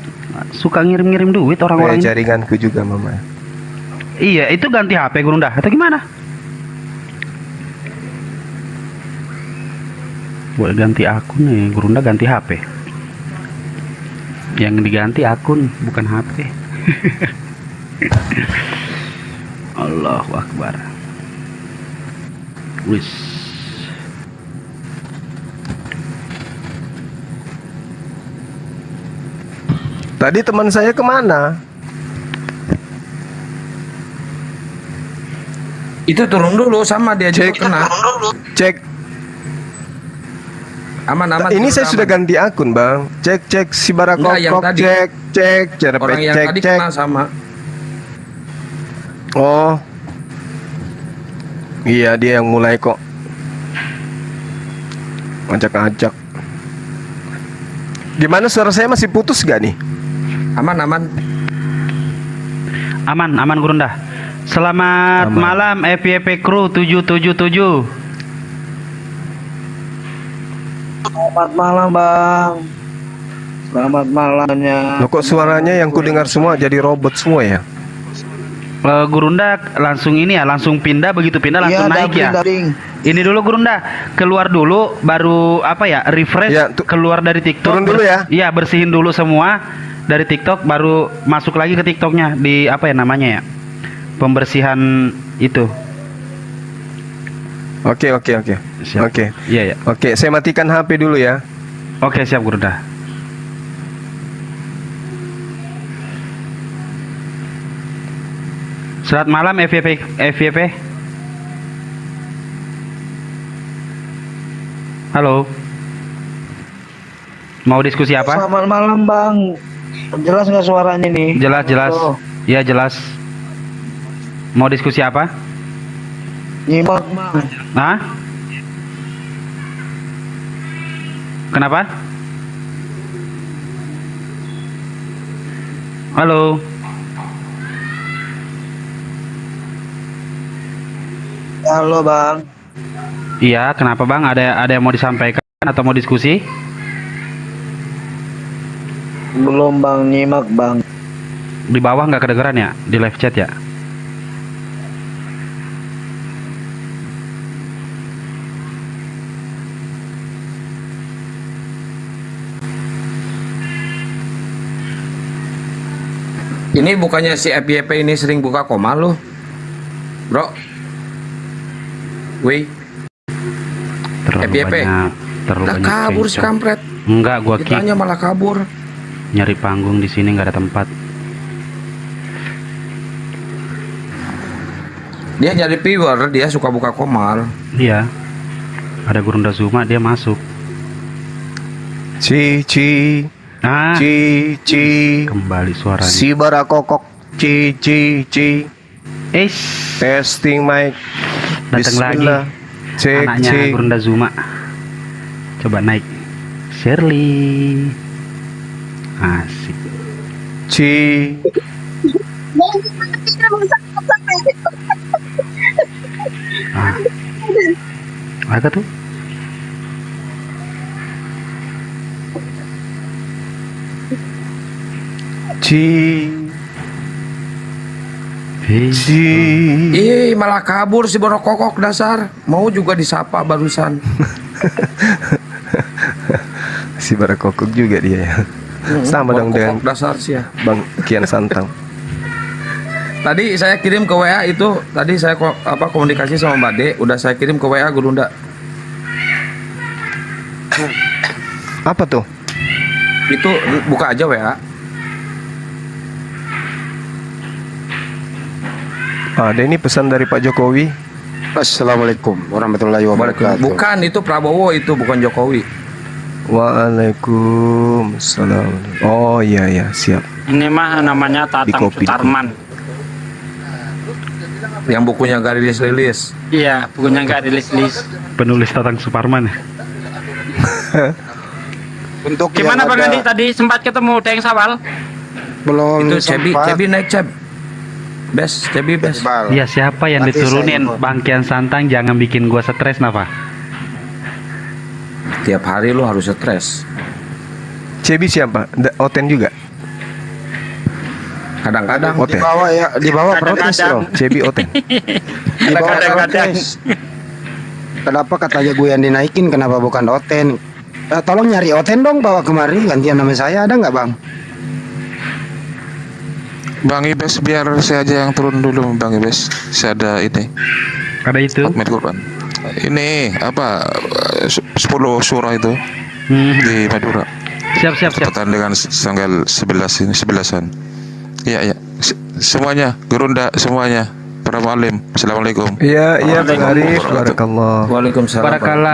suka ngirim-ngirim duit orang-orang ini. Jaringanku juga, Mama. Iya, itu ganti HP Gurunda atau gimana? Buat ganti akun nih, Gurunda ganti HP. Yang diganti akun, bukan HP. Allahu Akbar. Wis. Tadi teman saya kemana? Itu turun dulu sama dia juga Cek. kena. Cek. Aman. Ini turun saya aman. sudah ganti akun, Bang. Cek si Enggak, yang Barakokok, tadi. cek, Orang yang tadi cek. kena sama. Oh. Iya, dia yang mulai kok. Ajak-ajak. Gimana suara saya masih putus gak nih? Aman. Aman Gurunda. Selamat Aman. malam FYP Crew 777. Selamat malam Bang. Selamat malamnya. Loh, kok suaranya yang ku dengar semua jadi robot semua ya? Gurunda langsung ini ya, langsung pindah, begitu pindah langsung naik ya. Ini dulu Gurunda, keluar dulu baru apa ya, refresh, Ya, keluar dari TikTok. turun dulu ya. Iya, bersihin dulu semua dari TikTok baru masuk lagi ke TikToknya di apa ya namanya ya? Pembersihan itu. Oke. Siap. Oke. Iya ya. Oke, saya matikan HP dulu ya. Oke, siap Gurunda. Selamat malam FYP. Halo. Mau diskusi apa? Selamat malam Bang. Jelas nggak suaranya nih? Jelas. Oh, Ya jelas. Mau diskusi apa? nyimak Bang. Hah? Kenapa? Halo. Halo Bang. Iya, kenapa Bang? Ada yang mau disampaikan atau mau diskusi? Belum Bang, nyimak Bang. Di bawah nggak kedengeran ya? Di live chat ya? Ini bukannya si FYP ini sering buka koma lu, bro? Wih, FYP. terlalu Lah banyak kabur si screenshot. kampret. Enggak, gua kick. Ditanya malah kabur. Nyari panggung di sini nggak ada tempat. Dia nyari viewer, dia suka buka komal. Iya. Ada Gurunda Zuma, dia masuk. Ci Ah, ci kembali suaranya. si barakokok ci testing mic. Datang lagi. Bismillah. Cek Anaknya cek. Gurunda Zuma. Coba naik. Shirley. Asik. Ci Ah. Ada tuh. ci Hei. ci. Ih, malah kabur si borokokok dasar. Mau juga disapa barusan. Si barakokok juga dia ya. Sama dong dengan Borokokok dasar sih ya. Bang Kian Santang. Tadi saya kirim ke WA itu, tadi saya komunikasi sama Mbak De, udah saya kirim ke WA Gurunda. Apa tuh? Itu buka aja WA. Ada ini pesan dari Pak Jokowi. Assalamualaikum warahmatullahi wabarakatuh. Bukan, itu Prabowo, itu bukan Jokowi. Waalaikumsalam. Oh iya siap. Ini mah namanya Di Tatang kopi. Sutarman. Yang bukunya gak rilis-rilis. Iya, bukunya nggak rilis-rilis. Penulis Tatang Suparman. Untuk Gimana yang Bang ada- Andi tadi sempat ketemu Deng Sawal? belum Itu Cebi sempat. naik Ceb. Best, Cebi best. Bal. Iya, siapa yang Nanti diturunin? saya ikut. Bang Kian Santang, jangan bikin gua stres napa? Tiap hari lu harus stres. Cebi siapa? Oten juga. Kadang-kadang Oten. Di bawah protes Kadang-kadang. loh. Cebi Oten. Di bawah Kadang-kadang. protes. Kenapa katanya gue yang dinaikin? Kenapa bukan Oten? Tolong nyari Oten dong, bawa kemari gantian nama saya, ada nggak bang? Bang Ibes, biar saya aja yang turun dulu, Bang Ibes. Saya ada ini, Ada itu. Ahmed Kurban. Ini apa? 10 surah itu di Madura. Siap. Tepatan dengan tanggal 11 ini, 11-an. Iya. Semuanya, Gurunda semuanya. Para mualim. Assalamualaikum. Iya Bang Arif. Barakallah. Waalaikumsalam. Barakallah.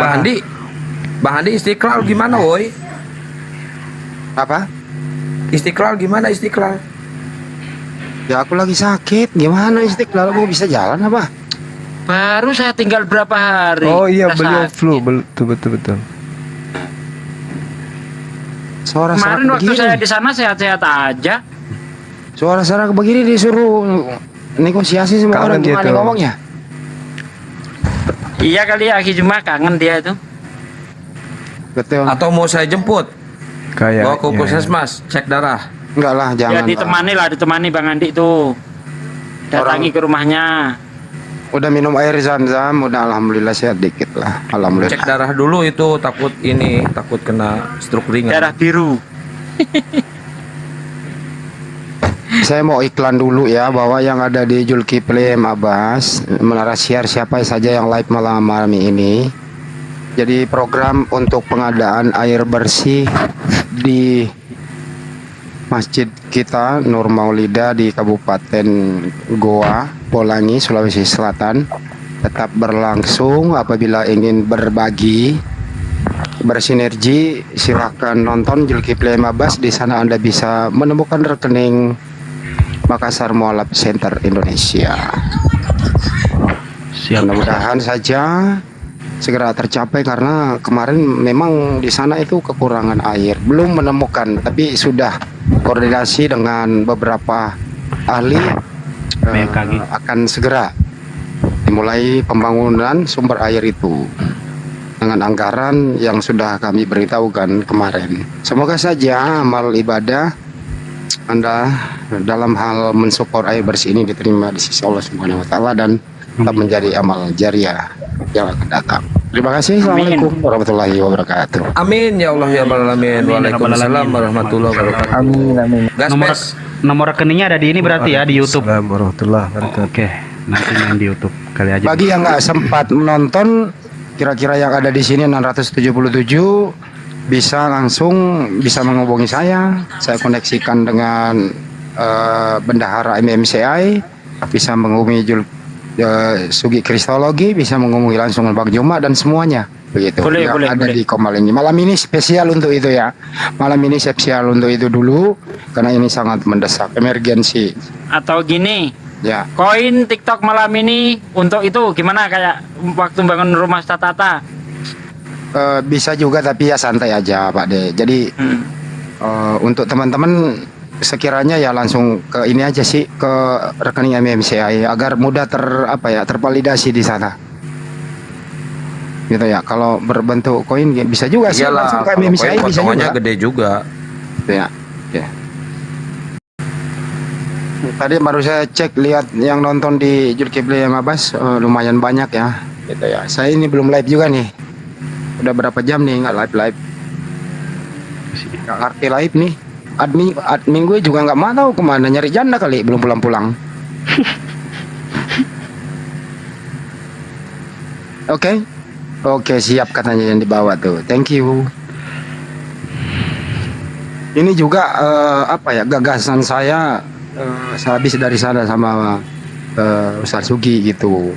Bang Andi Istiqlal gimana woi? Apa? Istiqlal gimana Istiqlal? Ya aku lagi sakit, gimana Istiqlal mau bisa jalan apa? Baru saya tinggal berapa hari. Oh iya Udah beliau sakit. flu. Betul. Suara Kemarin serak waktu begini. saya di sana sehat-sehat aja. Suara serak begini disuruh negosiasi sama Kangen orang dia gimana tuh. ngomongnya? Iya kali ya, cuma kangen dia itu. Betul. Atau mau saya jemput? Kayak. Bawa ke puskesmas, cek darah. Enggak lah, Ya jangan. ditemani Bang Andi tuh. Datangi ke rumahnya. Udah minum air zam-zam, udah alhamdulillah sehat dikit lah. Alhamdulillah. Cek darah dulu itu takut kena stroke ringan. Darah biru. Saya mau iklan dulu ya, bahwa yang ada di Zulkifli Abbas Menara Siar siapa saja yang live malam ini. Jadi program untuk pengadaan air bersih di masjid kita Nur Maulida di Kabupaten Goa, Polangi, Sulawesi Selatan tetap berlangsung. Apabila ingin berbagi, bersinergi, silahkan nonton Zulkifli Abbas. Di sana Anda bisa menemukan rekening Makassar Mualaf Center Indonesia. Siap. Mudah-mudahan saja segera tercapai, karena kemarin memang di sana itu kekurangan air, belum menemukan, tapi sudah koordinasi dengan beberapa ahli, BMKG. akan segera dimulai pembangunan sumber air itu dengan anggaran yang sudah kami beritahukan kemarin. Semoga saja amal ibadah Anda dalam hal mensupport air bersih ini diterima di sisi Allah Subhanahu wa taala dan tetap menjadi amal jariah yang akan datang. Terima kasih. Assalamualaikum warahmatullahi wabarakatuh. Amin ya Allah ya Rabbal alamin. Waalaikumsalam warahmatullahi wabarakatuh. Amin. Gas Nomor Bes. nomor rekeningnya ada di ini berarti ya di YouTube. Assalamualaikum warahmatullahi wabarakatuh. Oke, nanti main di YouTube kali aja. Bagi yang nggak sempat menonton, kira-kira yang ada di sini 677 bisa menghubungi saya. Saya koneksikan dengan bendahara MMCI, bisa menghubungi Sugi Kristologi, bisa menghubungi langsung Bang Juma dan semuanya begitu. Boleh, yang ada boleh. di Komal ini. Malam ini spesial untuk itu ya. Malam ini spesial untuk itu dulu karena ini sangat mendesak, emergensi. Atau gini, Ya. koin TikTok malam ini untuk itu gimana kayak waktu bangun rumah Tata? Bisa juga tapi ya santai aja Pak De. Jadi untuk teman-teman sekiranya ya langsung ke ini aja sih, ke rekening MMCI agar mudah tervalidasi di sana. Gitu ya. Kalau berbentuk koin bisa juga sih langsung ke MMCI, bisa potongannya juga. gede juga. Ya. Ya. Tadi baru saya cek lihat yang nonton di Julkifli Mabas lumayan banyak ya. Gitu ya. Saya ini belum live juga nih. Udah berapa jam nih nggak live. Nggak ngerti live nih. Admin gue juga nggak mau tahu kemana, nyari janda kali, belum pulang-pulang. Oke, siap katanya yang dibawa tuh. Thank you. Ini juga gagasan saya sehabis dari sana sama Ustaz Sugi gitu.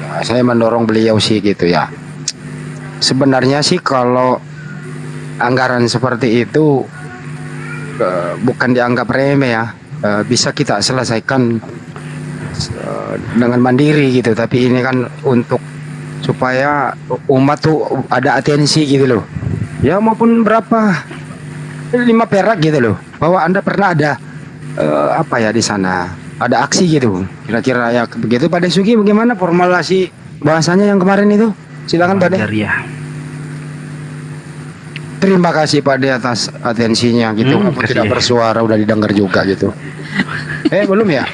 Ya, saya mendorong beliau sih gitu ya. Sebenarnya sih kalau anggaran seperti itu bukan dianggap remeh ya, bisa kita selesaikan dengan mandiri gitu. Tapi ini kan untuk supaya umat tuh ada atensi gitu loh. Ya maupun berapa 5 perak gitu loh, bahwa Anda pernah ada di sana ada aksi gitu. Kira-kira ya begitu. Pak Desuki bagaimana formulasi bahasanya yang kemarin itu? Silakan Pak De. Terima kasih Pak De atas atensinya gitu. Aku tidak bersuara udah didengar juga gitu. Belum ya?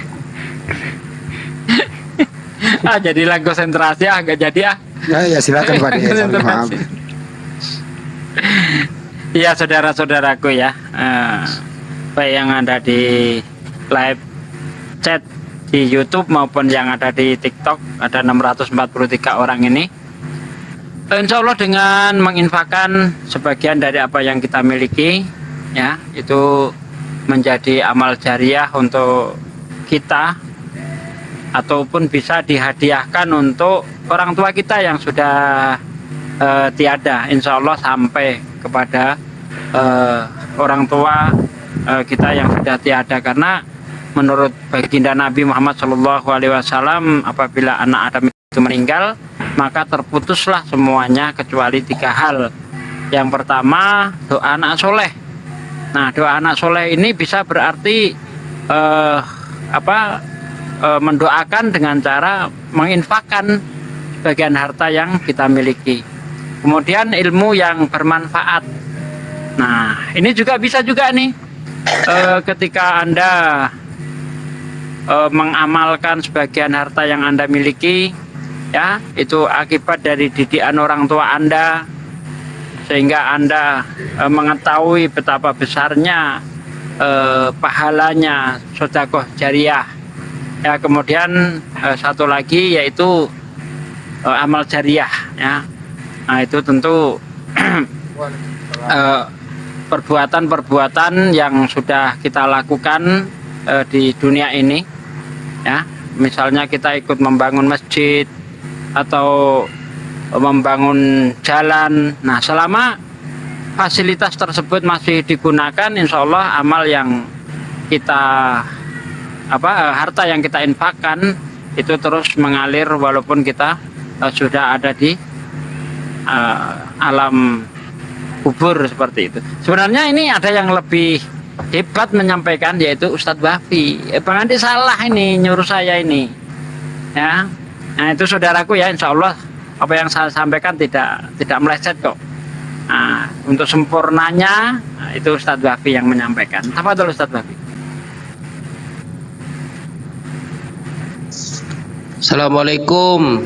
Jadi lagu konsentrasi agak jadi Ya silakan Pak De. Maaf. Iya saudara-saudaraku ya, baik yang ada di live chat di YouTube maupun yang ada di TikTok, ada 643 orang ini. Insya Allah dengan menginfakkan sebagian dari apa yang kita miliki, ya itu menjadi amal jariah untuk kita, ataupun bisa dihadiahkan untuk orang tua kita yang sudah tiada. Insya Allah sampai kepada orang tua kita yang sudah tiada, karena menurut baginda Nabi Muhammad SAW, apabila anak Adam itu meninggal, maka terputuslah semuanya kecuali 3 hal. Yang pertama, doa anak soleh. Nah, doa anak soleh ini bisa berarti mendoakan dengan cara menginfakkan bagian harta yang kita miliki. Kemudian ilmu yang bermanfaat. Nah, ini juga bisa juga nih, ketika Anda mengamalkan sebagian harta yang Anda miliki, ya itu akibat dari didikan orang tua Anda, sehingga Anda mengetahui betapa besarnya pahalanya sedekah jariah. Ya, kemudian satu lagi yaitu amal jariah ya. Nah, itu tentu perbuatan-perbuatan yang sudah kita lakukan di dunia ini ya. Misalnya kita ikut membangun masjid atau membangun jalan. Nah, selama fasilitas tersebut masih digunakan, insya Allah amal yang kita harta yang kita infakkan itu terus mengalir walaupun kita sudah ada di alam kubur seperti itu. Sebenarnya ini ada yang lebih hebat menyampaikan, yaitu Ustadz Bafi. Bang Andi salah ini nyuruh saya ini ya. Nah, itu saudaraku ya, insya Allah apa yang saya sampaikan tidak meleset kok. Nah, untuk sempurnanya itu Ustadz Bafi yang menyampaikan. Apa dulu Ustadz Bafi? Assalamualaikum.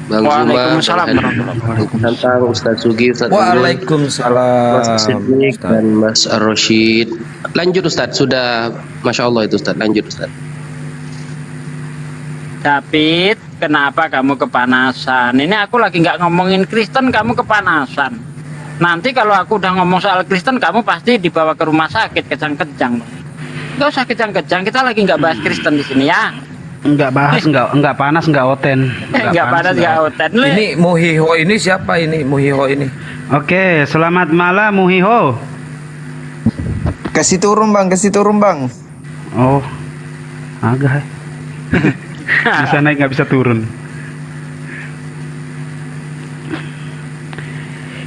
Bang Zuma, Waalaikumsalam Bang warahmatullahi wabarakatuh. Tantang, Ustaz Sugi, Ustaz Gungun, Waalaikumsalam. Mas Siddiq, Ustaz. dan Mas Roshid. Lanjut Ustaz, sudah Masya Allah itu Ustaz, lanjut Ustaz. David, kenapa kamu kepanasan? Ini aku lagi nggak ngomongin Kristen, kamu kepanasan. Nanti kalau aku udah ngomong soal Kristen, kamu pasti dibawa ke rumah sakit kejang-kejang. Nggak usah kejang-kejang, kita lagi nggak bahas Kristen di sini ya. Enggak bahas, enggak panas, enggak oten. Nggak panas, nggak oten. Ini Muhiho ini siapa ini? Muhiho ini. Oke, selamat malam Muhiho. Kasih turun bang. Oh, agak. Bisa naik nggak bisa turun.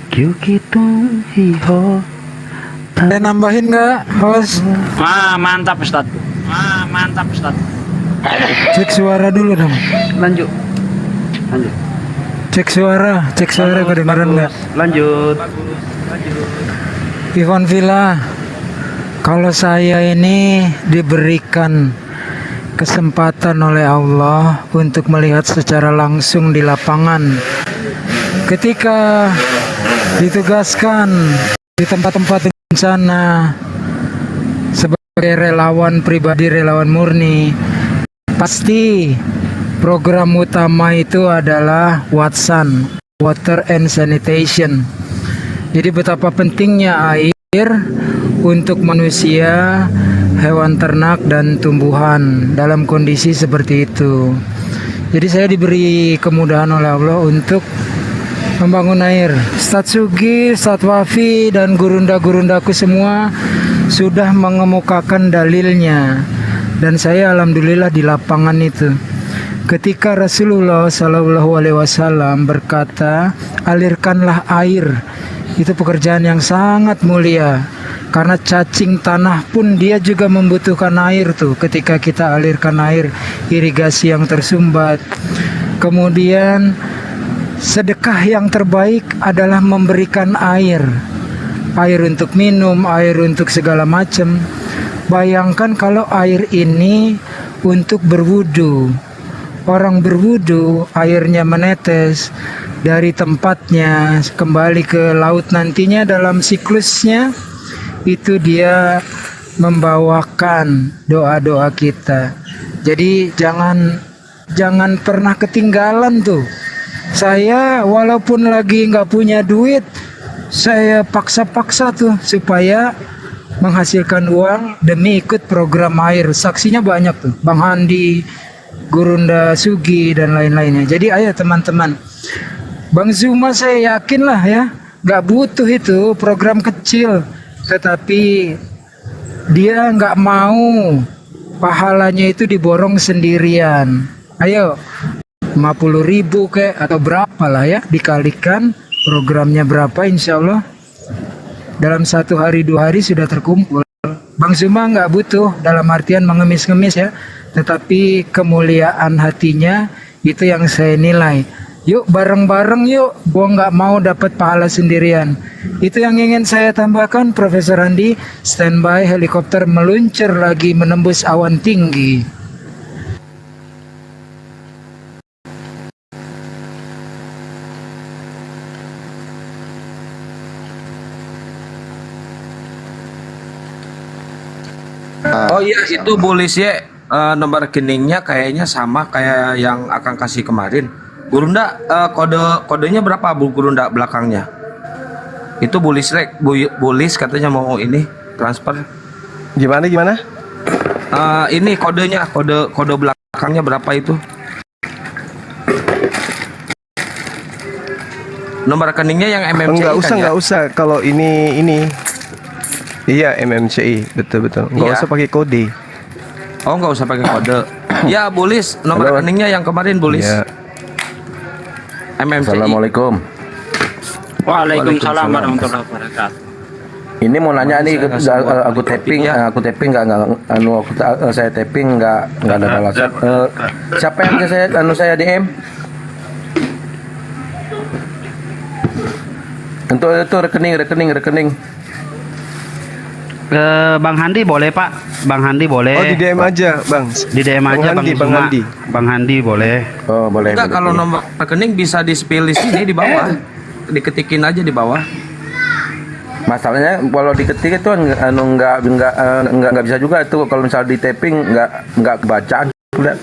Kyukitu hiho. Ada nambahin nggak, host? Mantap Ustaz. Mantap Ustaz. Cek suara dulu dong. Lanjut. Cek suara kedengaran nggak? Lanjut. Ivan Villa, kalau saya ini diberikan kesempatan oleh Allah untuk melihat secara langsung di lapangan, ketika ditugaskan di tempat-tempat bencana sebagai relawan pribadi, relawan murni, pasti program utama itu adalah Watsan, Water and Sanitation. Jadi betapa pentingnya air untuk manusia, hewan ternak dan tumbuhan dalam kondisi seperti itu. Jadi saya diberi kemudahan oleh Allah untuk membangun air. Ustaz Sugi, Ustaz Wafi dan gurunda-gurundaku semua sudah mengemukakan dalilnya. Dan saya alhamdulillah di lapangan itu. Ketika Rasulullah SAW berkata, alirkanlah air. Itu pekerjaan yang sangat mulia. Karena cacing tanah pun dia juga membutuhkan air tuh. Ketika kita alirkan air, irigasi yang tersumbat. Kemudian sedekah yang terbaik adalah memberikan air. Air untuk minum, air untuk segala macam. Bayangkan kalau air ini untuk berwudu. Orang berwudu, airnya menetes dari tempatnya kembali ke laut nantinya dalam siklusnya. Itu dia membawakan doa-doa kita. Jadi jangan pernah ketinggalan tuh. Saya walaupun lagi nggak punya duit, saya paksa-paksa tuh supaya menghasilkan uang demi ikut program air. Saksinya banyak tuh, Bang Handi, Gurunda Sugi dan lain-lainnya. Jadi ayo teman-teman, Bang Zuma saya yakin lah ya, nggak butuh itu program kecil, tetapi dia nggak mau pahalanya itu diborong sendirian. Ayo 50.000 kek atau berapa lah ya, dikalikan programnya berapa, insya Allah dalam 1 hari 2 hari sudah terkumpul. Bang Zuma nggak butuh dalam artian mengemis-ngemis ya, tetapi kemuliaan hatinya itu yang saya nilai. Yuk bareng-bareng yuk, gua nggak mau dapat pahala sendirian. Itu yang ingin saya tambahkan. Profesor Andi, standby, helikopter meluncur lagi menembus awan tinggi. Oh iya, itu Bulis ya, nomor rekeningnya kayaknya sama kayak yang akan kasih kemarin. Gurunda, kodenya berapa Bu Gurunda belakangnya? Itu Bulis Bulis katanya mau ini transfer. Gimana? Ini kodenya, kode belakangnya berapa itu? Nomor rekeningnya yang MMCI Enggak usah. Kalau ini. Iya, MMCI, betul. Enggak usah pakai kode. Oh, enggak usah pakai kode. Ya, Bulis, nomor rekeningnya yang kemarin Bulis. Ya. MMCI. Assalamualaikum. Waalaikumsalam warahmatullahi wabarakatuh. Ini mau nanya nih, aku tapping saya tapping nggak ada balasan. Siapa yang saya DM? Untuk itu rekening. Bang Handi boleh Pak, Bang Handi boleh. Oh, di DM aja, Bang. Di DM aja Bang Handi, Bang Zuma. Handi. Bang Handi boleh. Oh, boleh. Enggak, boleh, kalau boleh. nomor rekening bisa di-spill di sini di bawah. Diketikin aja di bawah. Masalahnya kalau diketik itu nggak bisa juga itu kalau misal di tapping nggak kebacaan udah.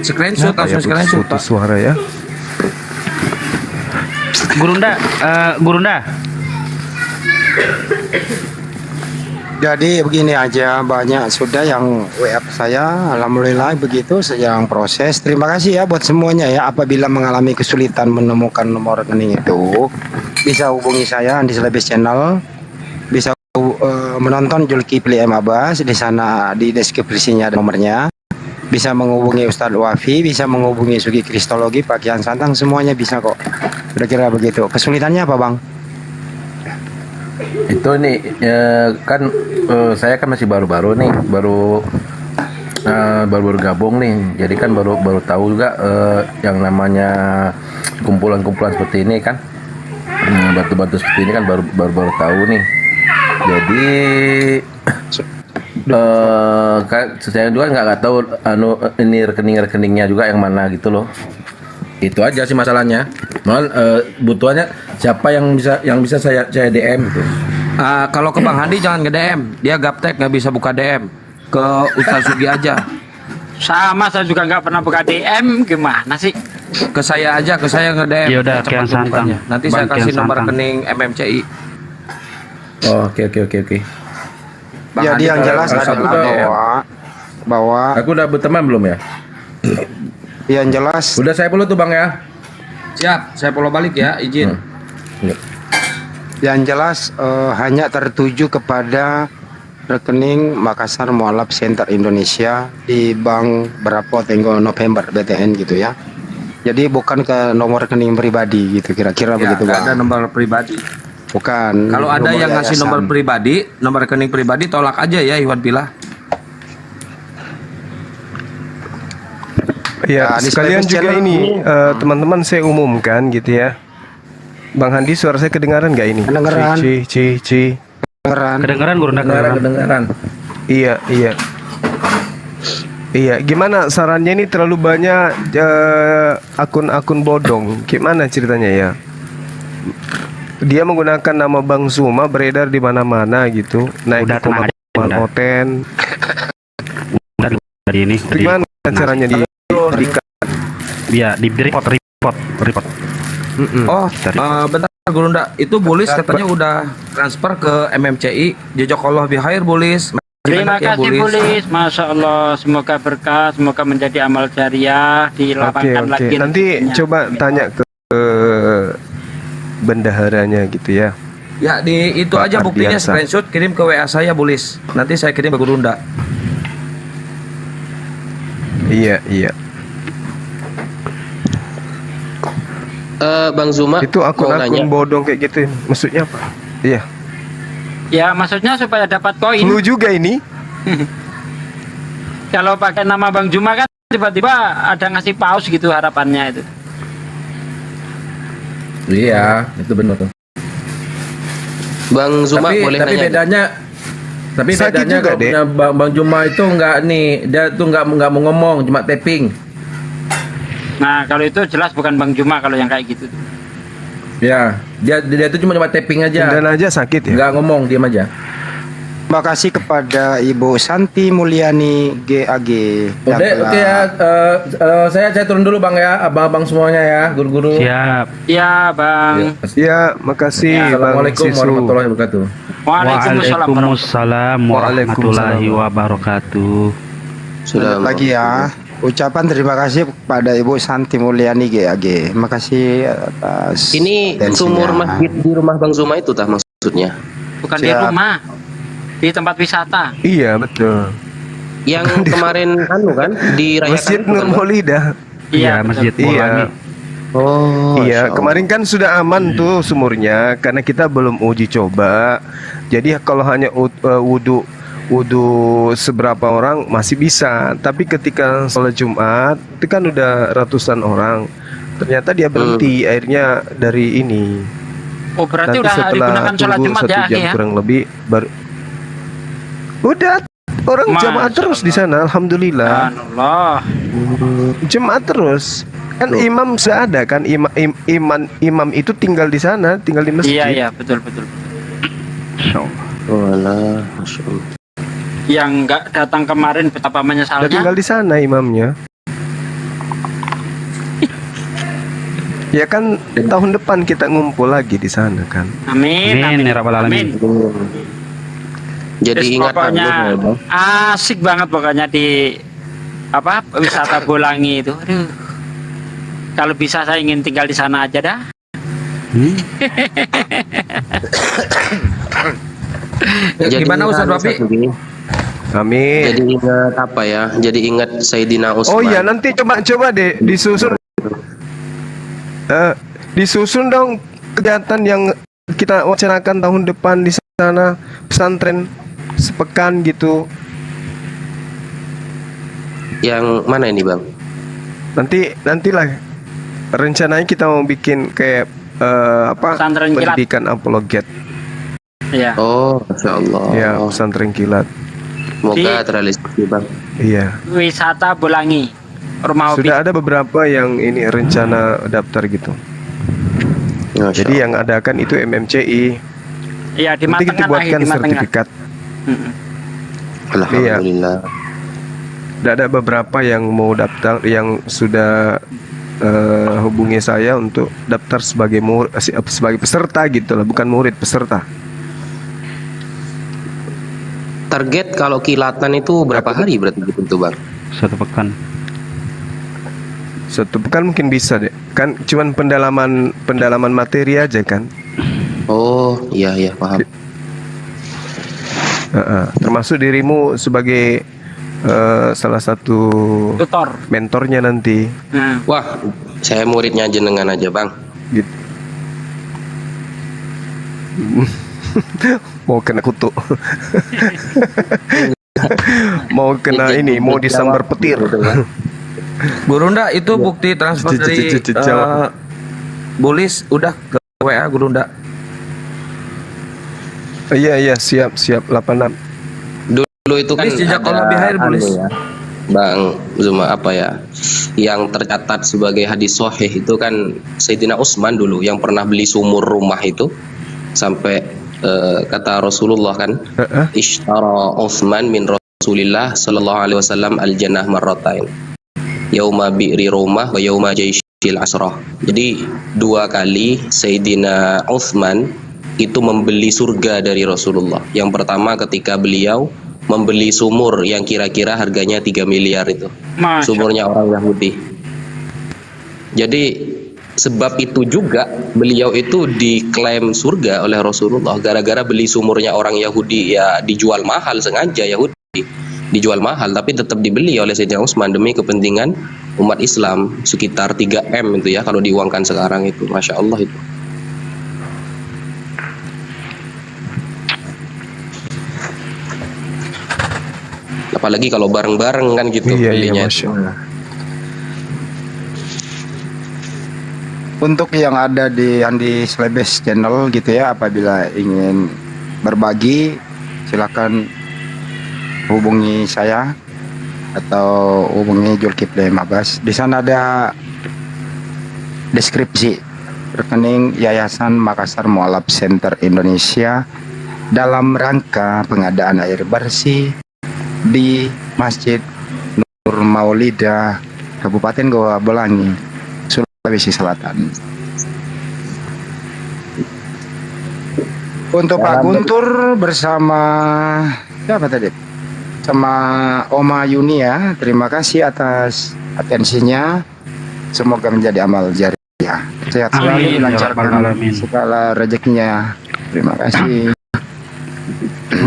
Screenshot langsung Ya, screenshot. putus suara ya. Gurunda. Jadi begini aja, banyak sudah yang WA saya, alhamdulillah begitu sedang proses. Terima kasih ya buat semuanya ya. Apabila mengalami kesulitan menemukan nomor rekening itu, bisa hubungi saya Andi Selebes Channel. Bisa menonton Zulkifli M Abbas, di sana di deskripsinya ada nomornya. Bisa menghubungi Ustadz Wafi, bisa menghubungi Sugi Kristologi, Pak Kian Santang, semuanya bisa kok. Kira-kira begitu. Kesulitannya apa, Bang? Itu nih kan saya kan masih baru-baru nih, baru gabung nih. Jadi kan baru tahu juga yang namanya kumpulan-kumpulan seperti ini kan. Bantu-bantu seperti ini kan baru tahu nih. Jadi saya juga nggak tahu ini rekeningnya juga yang mana gitu loh. Itu aja sih masalahnya. Malah butuhannya siapa yang bisa saya DM gitu. Kalau ke Bang Handi jangan ke DM. Dia gaptek nggak bisa buka DM. Ke Ustaz Sugi aja. Sama, saya juga nggak pernah buka DM, gimana sih? Ke saya aja, ke saya nge-DM. Ya udah, Cepat Kian Santang. bukanya. Nanti Bang saya kasih Kian nomor Santang. rekening MMCI. Oh, oke. Bang Jadi Handi yang kalau jelas satu adalah bahwa Aku udah berteman belum ya? yang jelas Udah saya follow tuh Bang ya. Siap, saya follow balik ya, izin. Yang jelas hanya tertuju kepada rekening Makassar Mualaf Center Indonesia di Bank berapa Tenggo November BTN gitu ya. Jadi bukan ke nomor rekening pribadi gitu kira-kira Ya, begitu nggak Bang. ada nomor pribadi. Bukan. Kalau ada nomor yang ngasih yayasan. nomor pribadi, nomor rekening pribadi tolak aja ya Iwan Pilah. Ya, Nah, di sekalian Slavis juga Channel ini teman-teman saya umumkan gitu ya. Bang Handi, suara saya kedengaran nggak ini? Kedengaran. Ci. Kedengeran Gurunda, Kedengaran. Iya. Gimana sarannya, ini terlalu banyak akun-akun bodong. Gimana ceritanya ya? Dia menggunakan nama Bang Zuma beredar di mana-mana gitu. Naik Udah, ke tenang aja, Kumahan udah. Hotel. Tadi ini. Gimana caranya di Biar di report. Oh, bentar Gurunda, itu Bulis katanya udah transfer ke MMCI. Jazakallah bihair Bulis. Terima Banyak ya, kasih Bulis, Masya Allah, semoga berkah, semoga menjadi amal jariah, dilapangkan lagi. Nanti rezekinya. coba tanya ke bendaharanya gitu ya. Ya di itu Pak aja buktinya, Ardiansa. screenshot kirim ke WA saya Bulis. Nanti saya kirim ke Gurunda. Iya. Bang Zuma Itu mau akun-akun nanya. bodong kayak gitu, maksudnya apa? Iya. Ya maksudnya supaya dapat koin. Flu juga ini. Kalau pakai nama Bang Zuma kan tiba-tiba ada ngasih paus gitu harapannya itu. Iya, itu benar tuh. Bang Zuma boleh tapi nanya. bedanya Sakit juga, kalau Dek. punya Bang Juma itu enggak nih, dia tuh enggak mau ngomong, cuma tapping. Nah kalau itu jelas bukan Bang Zuma kalau yang kayak gitu. Ya, dia itu cuma tapping aja. Dan aja sakit ya. Enggak ngomong, diam aja. Terima kasih kepada Ibu Santi Mulyani GAG. Oke ya, saya turun dulu Bang ya, abang-abang semuanya ya, guru-guru. Siap. Ya Bang. Ya, makasih Bang Assalamualaikum Sisu. warahmatullahi wabarakatuh. Waalaikumsalam. Warahmatullahi wabarakatuh. Sudah Lagi ya. Ucapan terima kasih kepada Ibu Santi Mulyani GAG. Terima kasih atas Ini atensinya. sumur masjid di rumah Bang Zuma itu tah maksudnya? Bukan di Siap. rumah, di tempat wisata. Iya, betul. Yang kemarin anu kan dirayakan Masjid itu Nur kan, Bang? Maulidah. Iya, Masjid Iya. Bolani. Oh, Iya, Masya kemarin kan sudah aman tuh sumurnya karena kita belum uji coba. Jadi kalau hanya wudhu seberapa orang masih bisa, tapi ketika sholat Jumat itu kan udah ratusan orang, ternyata dia berhenti airnya dari ini. Oh berarti Nanti udah setelah digunakan sholat tunggu Jumat 1 ya, jam ya? kurang lebih baru. Udah orang jamaah Masya terus di sana, alhamdulillah. Allah. Jemaat terus. Kan imam seada kan imam itu tinggal di sana, tinggal di masjid. Iya, betul. Walah, Masya Allah. Yang nggak datang kemarin betapa Udah menyesalnya. tinggal di sana imamnya. Ya kan tahun depan kita ngumpul lagi di sana kan. Amin. Amin, ya Rabbal Alamin. Jadi Terus ingat pokoknya Bang. asik banget pokoknya di apa wisata Bolangi itu. Aduh. Kalau bisa saya ingin tinggal di sana aja dah. Gimana Ustaz Wafi? Amin. Jadi ingat apa ya? Jadi ingat Sayyidina Utsman. Oh iya, nanti coba deh disusun dong kegiatan yang kita wacanakan tahun depan di sana, pesantren sepekan gitu. Yang mana ini, Bang? Nantilah rencananya kita mau bikin kayak Pesantren kilat. pendidikan apologet. Iya. Oh, Masya Allah. Ya, pesantren kilat. Semoga terrealisasi, Bang. Iya. Wisata Bolangi. Rumah hobi. Sudah ada beberapa yang ini rencana daftar gitu. Masya Jadi yang adakan itu MMCI. Iya, di Nanti kita Matengan buatkan di Matengan. sertifikat. Alhamdulillah. Sudah ada beberapa yang mau daftar, yang sudah hubungi saya untuk daftar sebagai sebagai peserta gitu lah, bukan murid, peserta. Target kalau kilatan itu berapa hari berarti gitu, Bang? 1 pekan. 1 pekan mungkin bisa deh. Kan cuman pendalaman materi aja kan. Oh, iya paham. Termasuk dirimu sebagai salah satu tutor, mentornya nanti. Wah, saya muridnya jenengan aja, Bang. Gitu. Mau kena kutuk. Mau kena ini, mau disambar petir. Gurunda itu bukti transfer dari Bulis udah ke WA Gurunda. Iya siap 86. Dulu itu kan jejak Allah bihair Bulis. ya, Bang Zuma apa ya? Yang tercatat sebagai hadis sahih itu kan Sayyidina Utsman dulu yang pernah beli sumur rumah itu sampai kata Rasulullah kan, ishtara Utsman min Rasulillah sallallahu alaihi wasallam al-jannah marratain. Yauma bi'ri rumah wa yauma jaisyil asrah. Jadi 2 kali Sayyidina Utsman itu membeli surga dari Rasulullah. Yang pertama ketika beliau membeli sumur yang kira-kira harganya 3 miliar itu. Sumurnya orang Yahudi. Jadi sebab itu juga beliau itu diklaim surga oleh Rasulullah gara-gara beli sumurnya orang Yahudi, ya dijual mahal sengaja Yahudi. Dijual mahal tapi tetap dibeli oleh Sayyidina Utsman demi kepentingan umat Islam, sekitar 3M itu ya kalau diuangkan sekarang itu. Masya Allah itu. Apalagi kalau bareng-bareng kan gitu belinya. Masya Allah. Untuk yang ada di Andi Slebes channel gitu ya, apabila ingin berbagi silakan hubungi saya atau hubungi Julkifli Mabas. Di sana ada deskripsi rekening Yayasan Makassar Mualaf Center Indonesia dalam rangka pengadaan air bersih di Masjid Nur Maulidah Kabupaten Goa Bolangi, Sulawesi Selatan. Untuk Pak Guntur bersama siapa tadi? Sama Oma Yuni ya. Terima kasih atas atensinya. Semoga menjadi amal jariah. Sehat selalu, dilancarkan segala rezekinya. Terima kasih.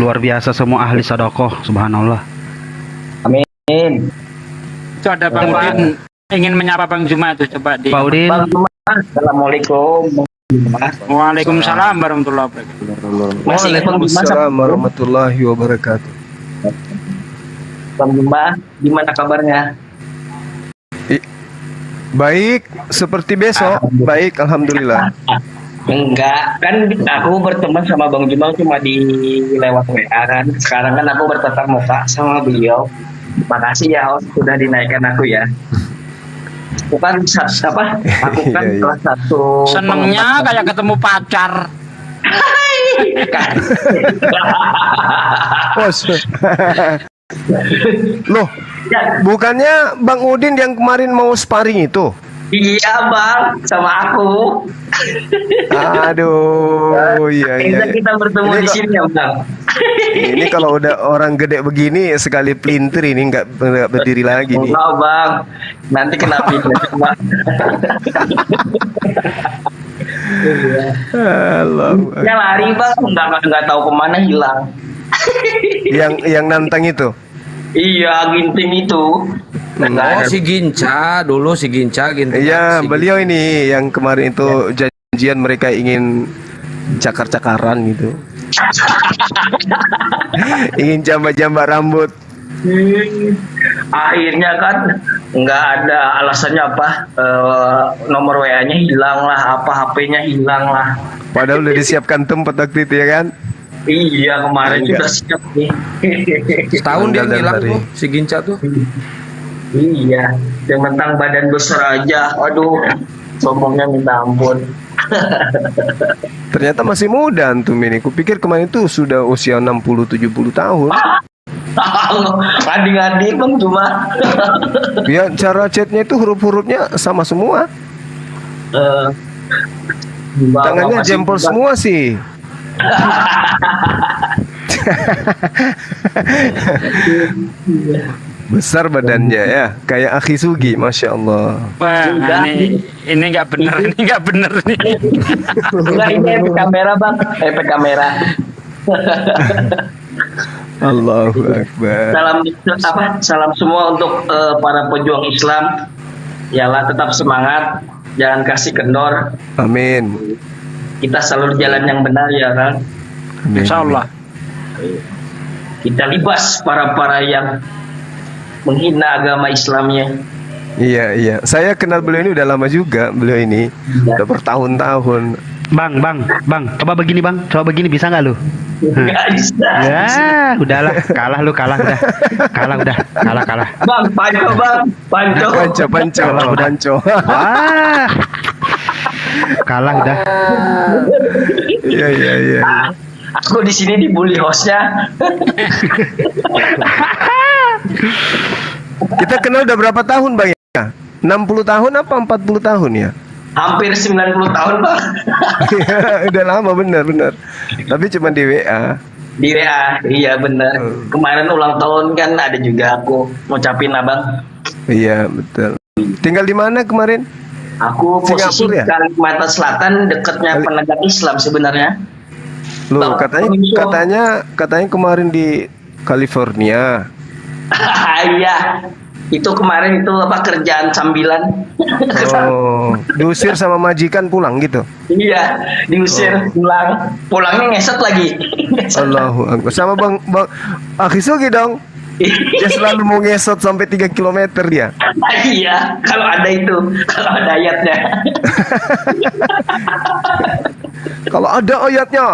Luar biasa semua ahli sedekah, subhanallah. Amin. Itu ada Bang Udin ingin menyapa Bang Juma itu, coba di Pak Udin. Assalamualaikum. Waalaikumsalam warahmatullahi wabarakatuh. Waalaikumsalam warahmatullahi wabarakatuh. Bang Juma, gimana kabarnya? Baik, seperti besok. Baik, alhamdulillah. Enggak, kan aku berteman sama Bang Jumal cuma di lewat WA kan. Sekarang kan aku bertatap muka sama beliau. Makasih ya host sudah dinaikkan aku ya. Bukan apa? Aku kan Iya, iya. salah satu Senengnya penggemar- kayak ketemu pacar. Kan. Bos. Loh, Ya, bukannya Bang Udin yang kemarin mau sparring itu? iya bang, sama aku. Aduh, iya iya. Kita kita bertemu Ini di kok- sini ya bang. Ini kalau udah orang gede begini sekali pelintir ini nggak berdiri lagi nih. Enggak bang, nanti kena pindah bang. Allahu Ya lari bang, nggak tahu kemana hilang. yang nantang itu. Iya, ginting itu. Oh, si Ginca dulu si Ginca Iya, si beliau ini yang kemarin itu janjian mereka ingin cakar-cakaran gitu. Ingin jambak-jambak rambut. Akhirnya kan nggak ada alasannya apa, nomor WA-nya hilang lah, apa HP-nya hilang lah. Padahal udah disiapkan tempat waktu itu ya kan? Iya kemarin Enggak. sudah siap nih. Setahun dia Tanggal dan ngilang hari. tuh si Ginca tuh. Iya, yang tentang badan besar aja, aduh, sombongnya minta ampun. Ternyata masih muda antum ini. Kupikir kemarin itu sudah usia 60-70 tahun. Ngadi-ngadi bang cuma. Ya cara chatnya itu huruf-hurufnya sama semua. Tangannya jempol semua sih. Besar badannya ya, kayak Akhi Sugi, masya Allah. Wah, ini nggak bener, ini nggak bener nih. Enggak, ini efek kamera bang, efek kamera. Allahu Akbar. Salam apa? Salam semua untuk para pejuang Islam. Yalah tetap semangat, jangan kasih kendor. Amin. Kita selalu jalan yang benar ya kan. Amin. Insya Allah. Kita libas para yang menghina agama Islamnya. Iya, iya. Saya kenal beliau ini udah lama juga, beliau ini. Udah bertahun-tahun. Bang, coba begini bisa nggak lu? Nggak bisa. Ya, udahlah, kalah udah. Kalah. Bang, panco. Panco. Wah. Kalah udah. Iya. Aku di sini dibully hostnya. Kita kenal udah berapa tahun, Bang ya? 60 tahun apa 40 tahun ya? Hampir 90 tahun, Bang. Udah lama benar. Tapi cuma di WA. Di WA, iya benar. Kemarin ulang tahun kan ada juga aku ngucapin abang. Iya, betul. Tinggal di mana kemarin? Aku posisi Singapura ya? Kalimantan Selatan dekatnya penegak Islam sebenarnya. Loh, katanya kemarin di California. Iya. Itu kemarin itu apa kerjaan sambilan. Oh, diusir sama majikan pulang gitu. Iya, diusir pulang. Pulangnya ngeset lagi. Allahu Akbar. Sama Bang Akhi Sugi dong. Dia selalu mau ngesot sampai 3 km dia. Iya, kalau ada ayatnya. Kalau ada ayatnya,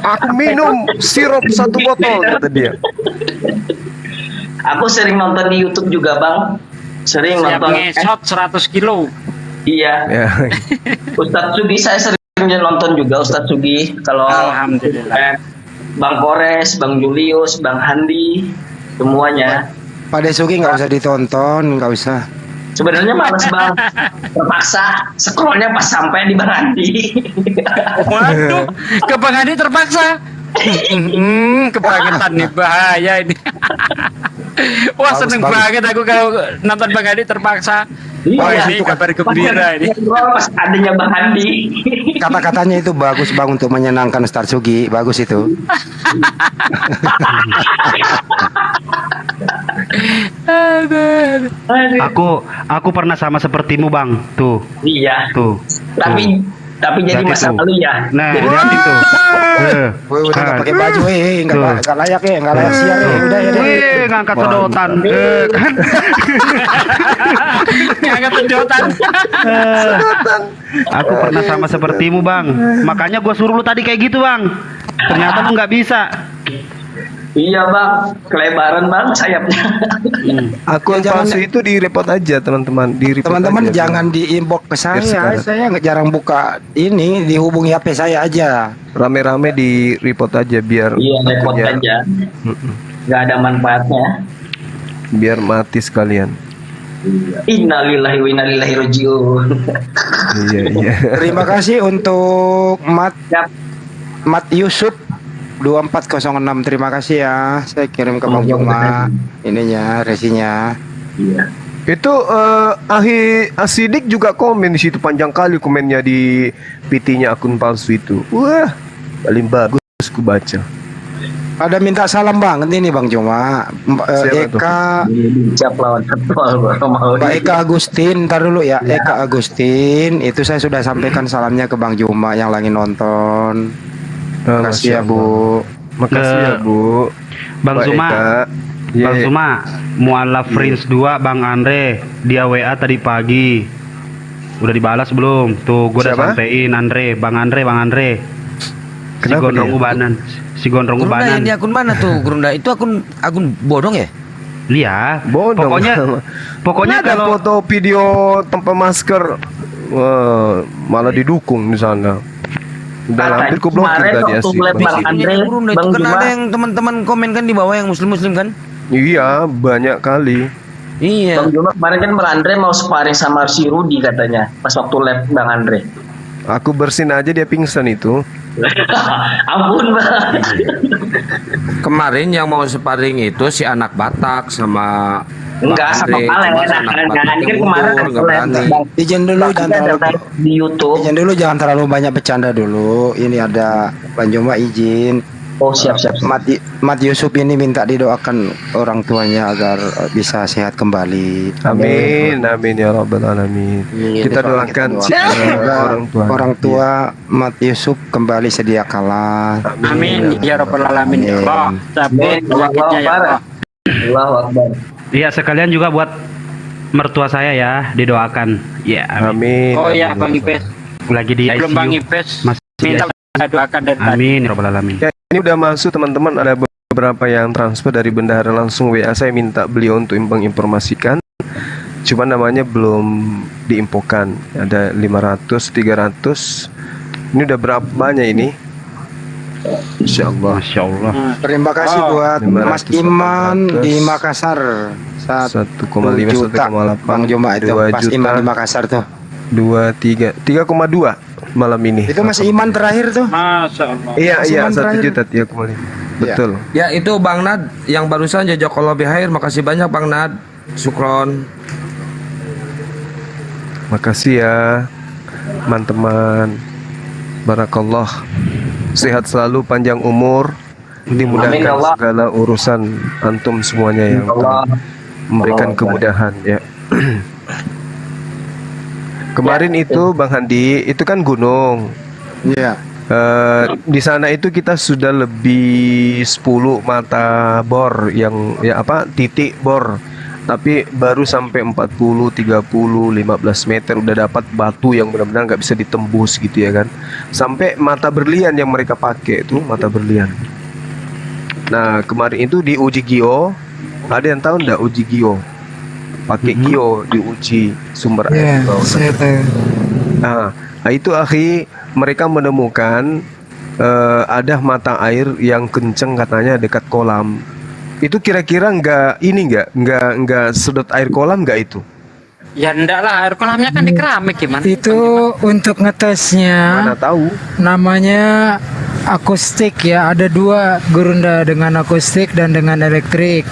aku minum sirup 1 botol kata dia. Aku sering nonton di YouTube juga, Bang. Sering Siap nonton. ngesot 100 kilo. Iya. Ya. Ustadz Sugi saya sering nonton juga Ustadz Sugi. Kalau Alhamdulillah. Bang Kores, Bang Julius, Bang Handi, semuanya. Pak Desuki nggak usah ditonton, nggak usah. Sebenarnya males Bang, terpaksa scrollnya pas sampai di Bang Handi. Waduh, ke Bang Handi terpaksa. Kebangetan nih, bahaya ini. Wah, Bagus, seneng bagus. banget aku kalau nonton Bang Handi terpaksa. Iya, Wah, ini kabar gembira ini. Pas adanya Bang Handi. Kata-katanya itu bagus Bang untuk menyenangkan Ustaz Sugi, bagus itu. Aku pernah sama sepertimu, Bang. Tuh. Iya. Tuh. Tapi jadi Lihat masa itu. lalu ya. Nah, Jadi lihat itu. Woi, udah nggak Kan. pakai baju, nggak layak nggak layak siar, udah ya. Wih, ngangkat sedotan. Kan. Ngangkat sedotan. Aku pernah sama sepertimu bang. Makanya gue suruh lu tadi kayak gitu bang. Ternyata lu nggak bisa. Iya bang, kelebaran bang sayapnya. Akun palsu itu di report aja teman-teman. Teman-teman jangan di inbox ke saya nggak jarang buka ini, dihubungi HP saya aja. Rame-rame di report aja biar Iya repot aja. Nggak ada manfaatnya. biar mati sekalian. Innalillahi wa inna ilaihi rajiun. Iya. Terima kasih untuk Mat Yusuf 2406. Terima kasih ya. Saya kirim ke Bang Juma ininya, resinya. Iya. Itu Ahi Asidik juga komen di situ, panjang kali komennya di PT-nya akun palsu itu. Wah, paling bagus ku baca. Ada minta salam banget ini Bang Juma. Eka Mbak Eka Agustin, ntar dulu ya. Eka Agustin, itu saya sudah sampaikan salamnya ke Bang Juma yang lagi nonton. Makasih ya Bu. Makasih ya Bu. Bang Zuma. Bang Zuma, Mualaf Prince 2 Bang Andre, dia WA tadi pagi. Udah dibalas belum? Tuh gue udah sampein Andre, Bang Andre. Si Gondrong Ubanan. Si Gondrong Gurunda Ubanan. yang di akun mana tuh Gurunda? Itu akun bodong ya? Iya. Bodong. Pokoknya ada kalau foto video tanpa masker, wah, malah didukung di sana. Udah hampir ku blokir tadi asli. Gurunda itu kan ada yang teman-teman komen kan di bawah yang muslim kan? Iya, banyak kali. Iya. Bang Juma kemarin kan Bang Andre mau sparring sama si Rudi katanya pas waktu lab Bang Andre. Aku bersin aja dia pingsan itu. Ampun Bang. Kemarin yang mau sparring itu si anak Batak sama Enggak, sama Palen. Ini kan kemarin Izin dulu jangan terlalu di YouTube. Izin dulu jangan terlalu banyak bercanda dulu. Ini ada Bang Juma izin. Oh siap. Mat Yusuf ini minta didoakan orang tuanya agar bisa sehat kembali. Amin ya rabbal alamin. Kita doakan orang tua Mat Yusuf kembali sedia kala. Amin ya rabbal alamin. Ya Allah. Cabut penyakitnya ya Allah. Allahu Akbar. Iya, sekalian juga buat mertua saya ya, didoakan. Ya, amin. Oh iya, Bang Ipes. Lagi di ICU. Belum Bang Ipes. Masih minta doakan dari tadi. Amin ya rabbal alamin. Ya, ini udah masuk teman-teman, ada beberapa yang transfer dari bendahara langsung WA saya minta beliau untuk menginformasikan. Cuma namanya belum diinfokan. Ada 500, 300. Ini udah berapa banyak ini? Masya Allah. Terima kasih buat Mas Iman di Makassar. 1,5 juta. 1,8 Bang Juma itu Mas Iman di Makassar tuh. 3,2 malam ini. Itu Mas Iman terakhir tuh. Masya Allah. Iya 1 juta 3,5. Betul. Ya itu Bang Nad yang barusan jazakallahu bihair. Makasih banyak Bang Nad. Syukron. Makasih ya teman-teman. Barakallah. Sehat selalu, panjang umur, dimudahkan segala urusan antum semuanya yang memberikan kemudahan ya. Kemarin itu Bang Handi, itu kan gunung. Iya. Di sana itu kita sudah lebih 10 mata bor yang titik bor. Tapi baru sampai 40, 30, 15 meter udah dapat batu yang benar-benar nggak bisa ditembus gitu ya kan. Sampai mata berlian yang mereka pakai itu mata berlian. Nah kemarin itu di uji Gio, ada yang tahu nggak uji Gio? Pakai Gio diuji sumber air. Saya tahu. Nah itu mereka menemukan ada mata air yang kenceng katanya dekat kolam. Itu kira-kira nggak sedot air kolam nggak itu? Ya enggak lah, air kolamnya kan di keramik gimana? Itu untuk ngetesnya. Mana tahu? Namanya akustik ya. Ada 2 Gurunda, dengan akustik dan dengan elektrik.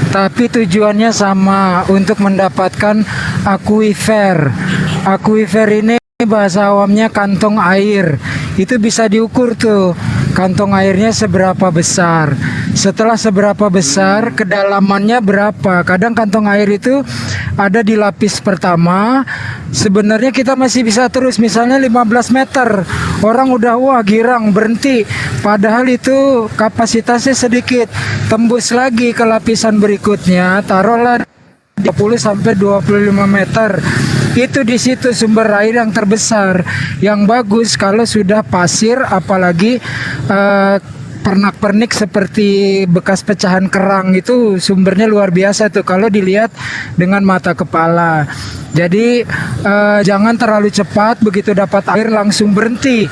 Tapi tujuannya sama, untuk mendapatkan akuifer. Akuifer ini bahasa awamnya kantong air. Itu bisa diukur tuh, kantong airnya seberapa besar. Setelah seberapa besar, kedalamannya berapa. Kadang kantong air itu ada di lapis pertama. Sebenarnya kita masih bisa terus, misalnya 15 meter. Orang udah girang berhenti. Padahal itu kapasitasnya sedikit. Tembus lagi ke lapisan berikutnya, taruhlah 30 sampai 25 meter. Itu di situ sumber air yang terbesar. Yang bagus kalau sudah pasir, apalagi pernak-pernik seperti bekas pecahan kerang, itu sumbernya luar biasa tuh kalau dilihat dengan mata kepala. Jadi jangan terlalu cepat, begitu dapat air langsung berhenti.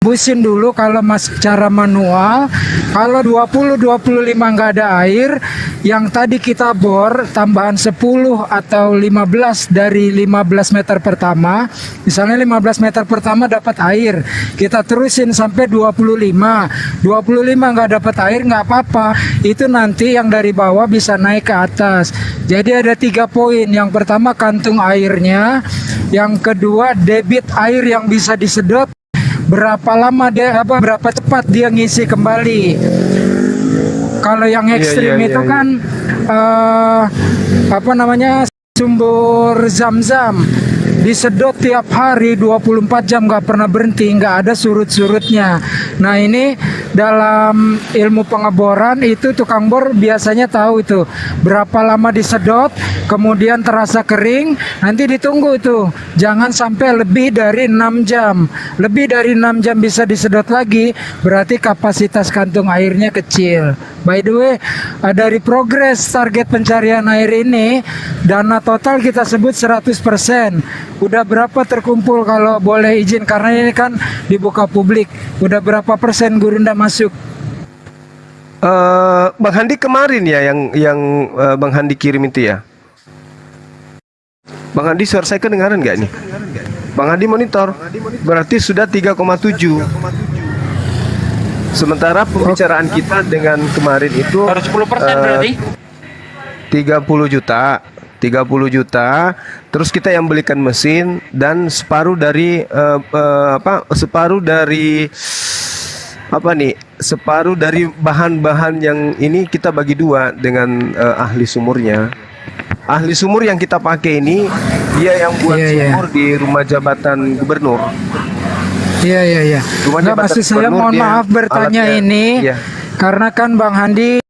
Tembusin dulu kalau cara manual. Kalau 20-25 nggak ada air, yang tadi kita bor tambahan 10 atau 15 dari 15 meter pertama. Misalnya 15 meter pertama dapat air, kita terusin sampai 25. 25 nggak dapat air, nggak apa-apa. Itu nanti yang dari bawah bisa naik ke atas. Jadi ada 3 poin. Yang pertama kantung airnya, yang kedua debit air yang bisa disedot, berapa lama berapa cepat dia ngisi kembali. Kalau yang ekstrim itu kan sumber Zam-Zam disedot tiap hari 24 jam nggak pernah berhenti, nggak ada surut-surutnya. Nah ini dalam ilmu pengeboran itu tukang bor biasanya tahu itu berapa lama disedot, kemudian terasa kering, nanti ditunggu itu jangan sampai lebih dari 6 jam. Lebih dari 6 jam bisa disedot lagi, berarti kapasitas kantung airnya kecil. By the way, dari progres target pencarian air ini, dana total kita sebut 100%. Udah berapa terkumpul kalau boleh izin, karena ini kan dibuka publik. Udah berapa persen Gurunda masuk? Bang Handi kemarin ya yang Bang Handi kirim itu ya. Bang Handi, suara saya kedengaran nggak nih? Bang Handi monitor, berarti sudah 3,7. Sementara pembicaraan kita dengan kemarin itu Baru 10% berarti? 30 juta. 30 juta, terus kita yang belikan mesin dan separuh dari separuh dari bahan-bahan yang ini kita bagi 2 dengan ahli sumurnya. Ahli sumur yang kita pakai ini dia yang buat sumur di rumah jabatan gubernur. Iya. Nah, maksud saya mohon maaf bertanya ini, karena kan Bang Handi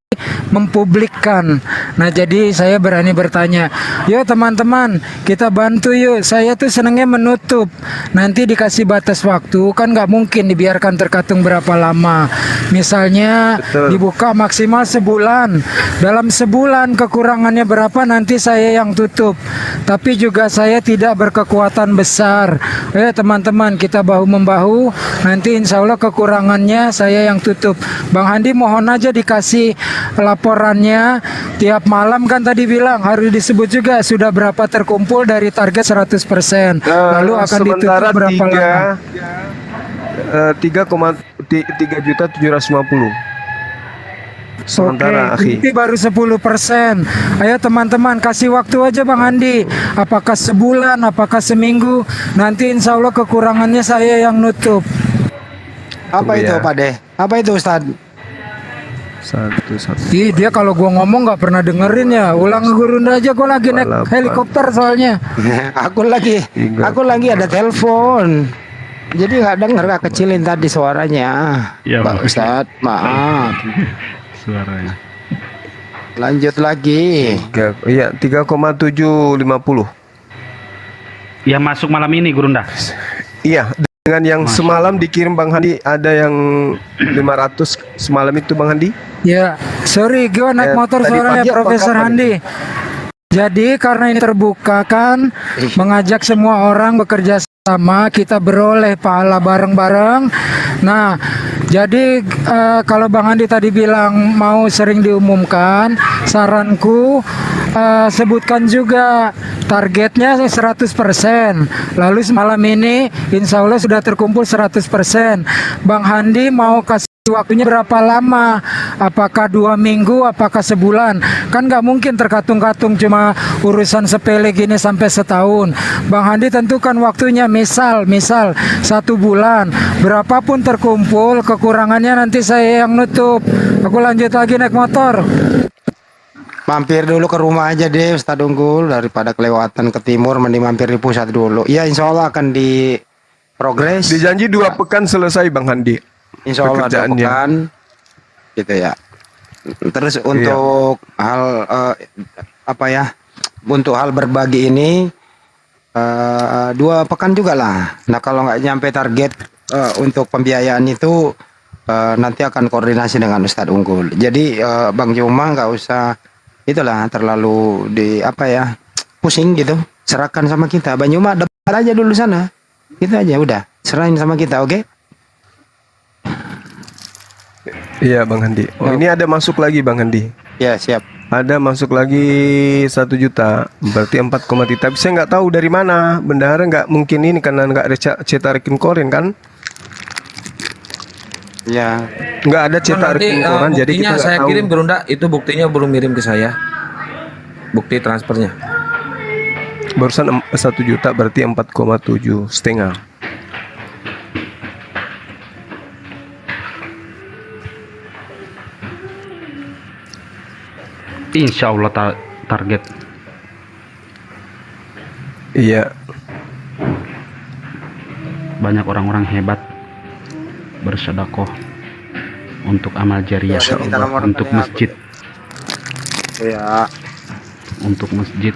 mempublikkan. Nah jadi saya berani bertanya, yuk teman-teman kita bantu yuk. Saya tuh senengnya menutup, nanti dikasih batas waktu, kan nggak mungkin dibiarkan terkatung berapa lama. Misalnya dibuka maksimal sebulan, dalam sebulan kekurangannya berapa nanti saya yang tutup. Tapi juga saya tidak berkekuatan besar. Teman-teman kita bahu membahu, nanti insya Allah kekurangannya saya yang tutup. Bang Handi mohon aja dikasih laporannya tiap malam, kan tadi bilang harus disebut juga sudah berapa terkumpul dari target 100%. Lalu akan ditutup berapa lama? 3,3.750. Sementara Oke, baru 10%. Ayo teman-teman kasih waktu aja Bang Andi. Apakah sebulan, apakah seminggu? Nanti insya Allah kekurangannya saya yang nutup. Apa itu Pak De? Apa itu Ustad? Ih, dia kalau gua ngomong nggak pernah dengerin ya. Ulang Gurunda aja, gua lagi naik helikopter soalnya. aku lagi ada telepon. Jadi nggak denger, gak kecilin tadi suaranya. Ya, Pak Ustad, maaf. Suaranya. Lanjut lagi. 3,750. Yang masuk malam ini Gurunda. Iya, dengan yang semalam dikirim Bang Handi ada yang 500 semalam itu Bang Handi. Ya, sorry, gue naik motor suaranya Profesor Handi. Jadi karena ini terbuka kan, mengajak semua orang bekerja sama, kita beroleh pahala bareng-bareng. Nah, jadi kalau Bang Handi tadi bilang mau sering diumumkan, saranku sebutkan juga targetnya 100%. Lalu semalam ini insya Allah sudah terkumpul 100%. Bang Handi mau kasih waktunya berapa lama? Apakah 2 minggu? Apakah sebulan? Kan nggak mungkin terkatung-katung cuma urusan sepele gini sampai setahun. Bang Handi tentukan waktunya, misal 1 bulan. Berapapun terkumpul, kekurangannya nanti saya yang nutup. Aku lanjut lagi naik motor. Mampir dulu ke rumah aja deh Ustadz Unggul, daripada kelewatan ke timur, mending mampir di pusat dulu. Ya insya Allah akan di progres. Dijanji 2 pekan selesai Bang Handi. Insya Allah 2 pekan gitu ya. Terus untuk hal untuk hal berbagi ini 2 pekan juga lah. Nah kalau nggak nyampe target untuk pembiayaan itu nanti akan koordinasi dengan Ustadz Unggul. Jadi Bang Juma nggak usah itulah terlalu pusing gitu. Serahkan sama kita. Bang Juma dapat aja dulu sana. Gitu aja udah. Serahin sama kita, oke? Iya Bang Handi. Oh ini ada masuk lagi Bang Handi. Ya siap. Ada masuk lagi 1 juta, berarti 4,3. Tapi saya nggak tahu dari mana. Bendahara nggak mungkin ini karena nggak ada cetak rekening koran kan? Ya. Nggak ada cetak Nanti rekening koran, jadi buktinya kita nggak saya tahu. kirim Gerunda, itu buktinya belum kirim ke saya. Bukti transfernya. Barusan 1 juta berarti 4,7 setengah. Insya Allah target. Iya. Banyak orang-orang hebat bersedekah untuk amal jariah, untuk masjid, Ya. untuk masjid.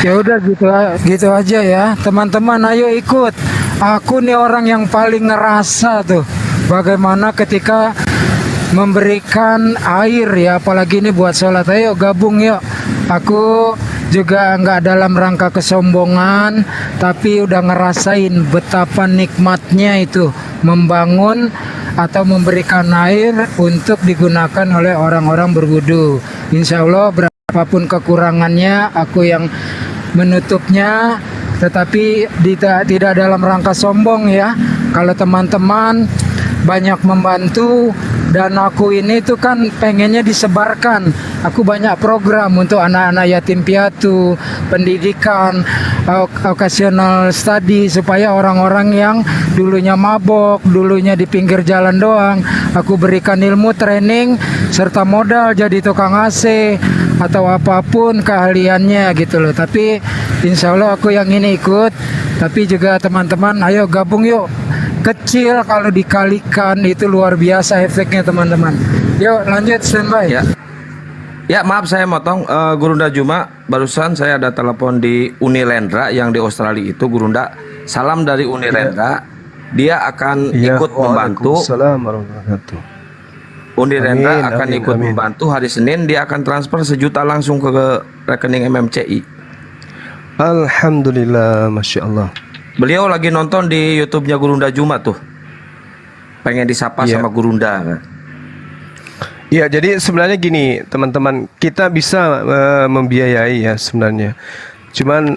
Ya udah gitu aja ya teman-teman, ayo ikut. Aku nih orang yang paling ngerasa tuh bagaimana ketika memberikan air ya, apalagi ini buat sholat. Ayo gabung yuk. Aku juga nggak dalam rangka kesombongan, tapi udah ngerasain betapa nikmatnya itu membangun atau memberikan air untuk digunakan oleh orang-orang berwudu. Insya Allah berapapun kekurangannya, aku yang menutupnya, tetapi tidak dalam rangka sombong ya. Kalau teman-teman banyak membantu dan aku ini tuh kan pengennya disebarkan. Aku banyak program untuk anak-anak yatim piatu, pendidikan, occasional study, supaya orang-orang yang dulunya mabok, dulunya di pinggir jalan doang, aku berikan ilmu, training, serta modal jadi tukang AC atau apapun keahliannya gitu loh. Tapi insya Allah aku yang ini ikut. Tapi juga teman-teman ayo gabung yuk. Kecil kalau dikalikan itu luar biasa efeknya teman-teman. Yuk lanjut standby. Ya maaf saya motong, Gurunda Juma, barusan saya ada telepon di Unilendra yang di Australia itu. Gurunda, salam dari Unilendra. Dia akan ikut membantu. Waalaikumsalam warahmatullahi wabarakatuh. Unilendra Amin, akan amin, ikut amin. membantu hari Senin. Dia akan transfer 1 juta langsung ke rekening MMCI. Alhamdulillah, masya Allah. Beliau lagi nonton di YouTube-nya Gurunda Juma tuh. Pengen disapa Iya. sama Gurunda. Iya, jadi sebenarnya gini, teman-teman, kita bisa membiayai ya sebenarnya. Cuman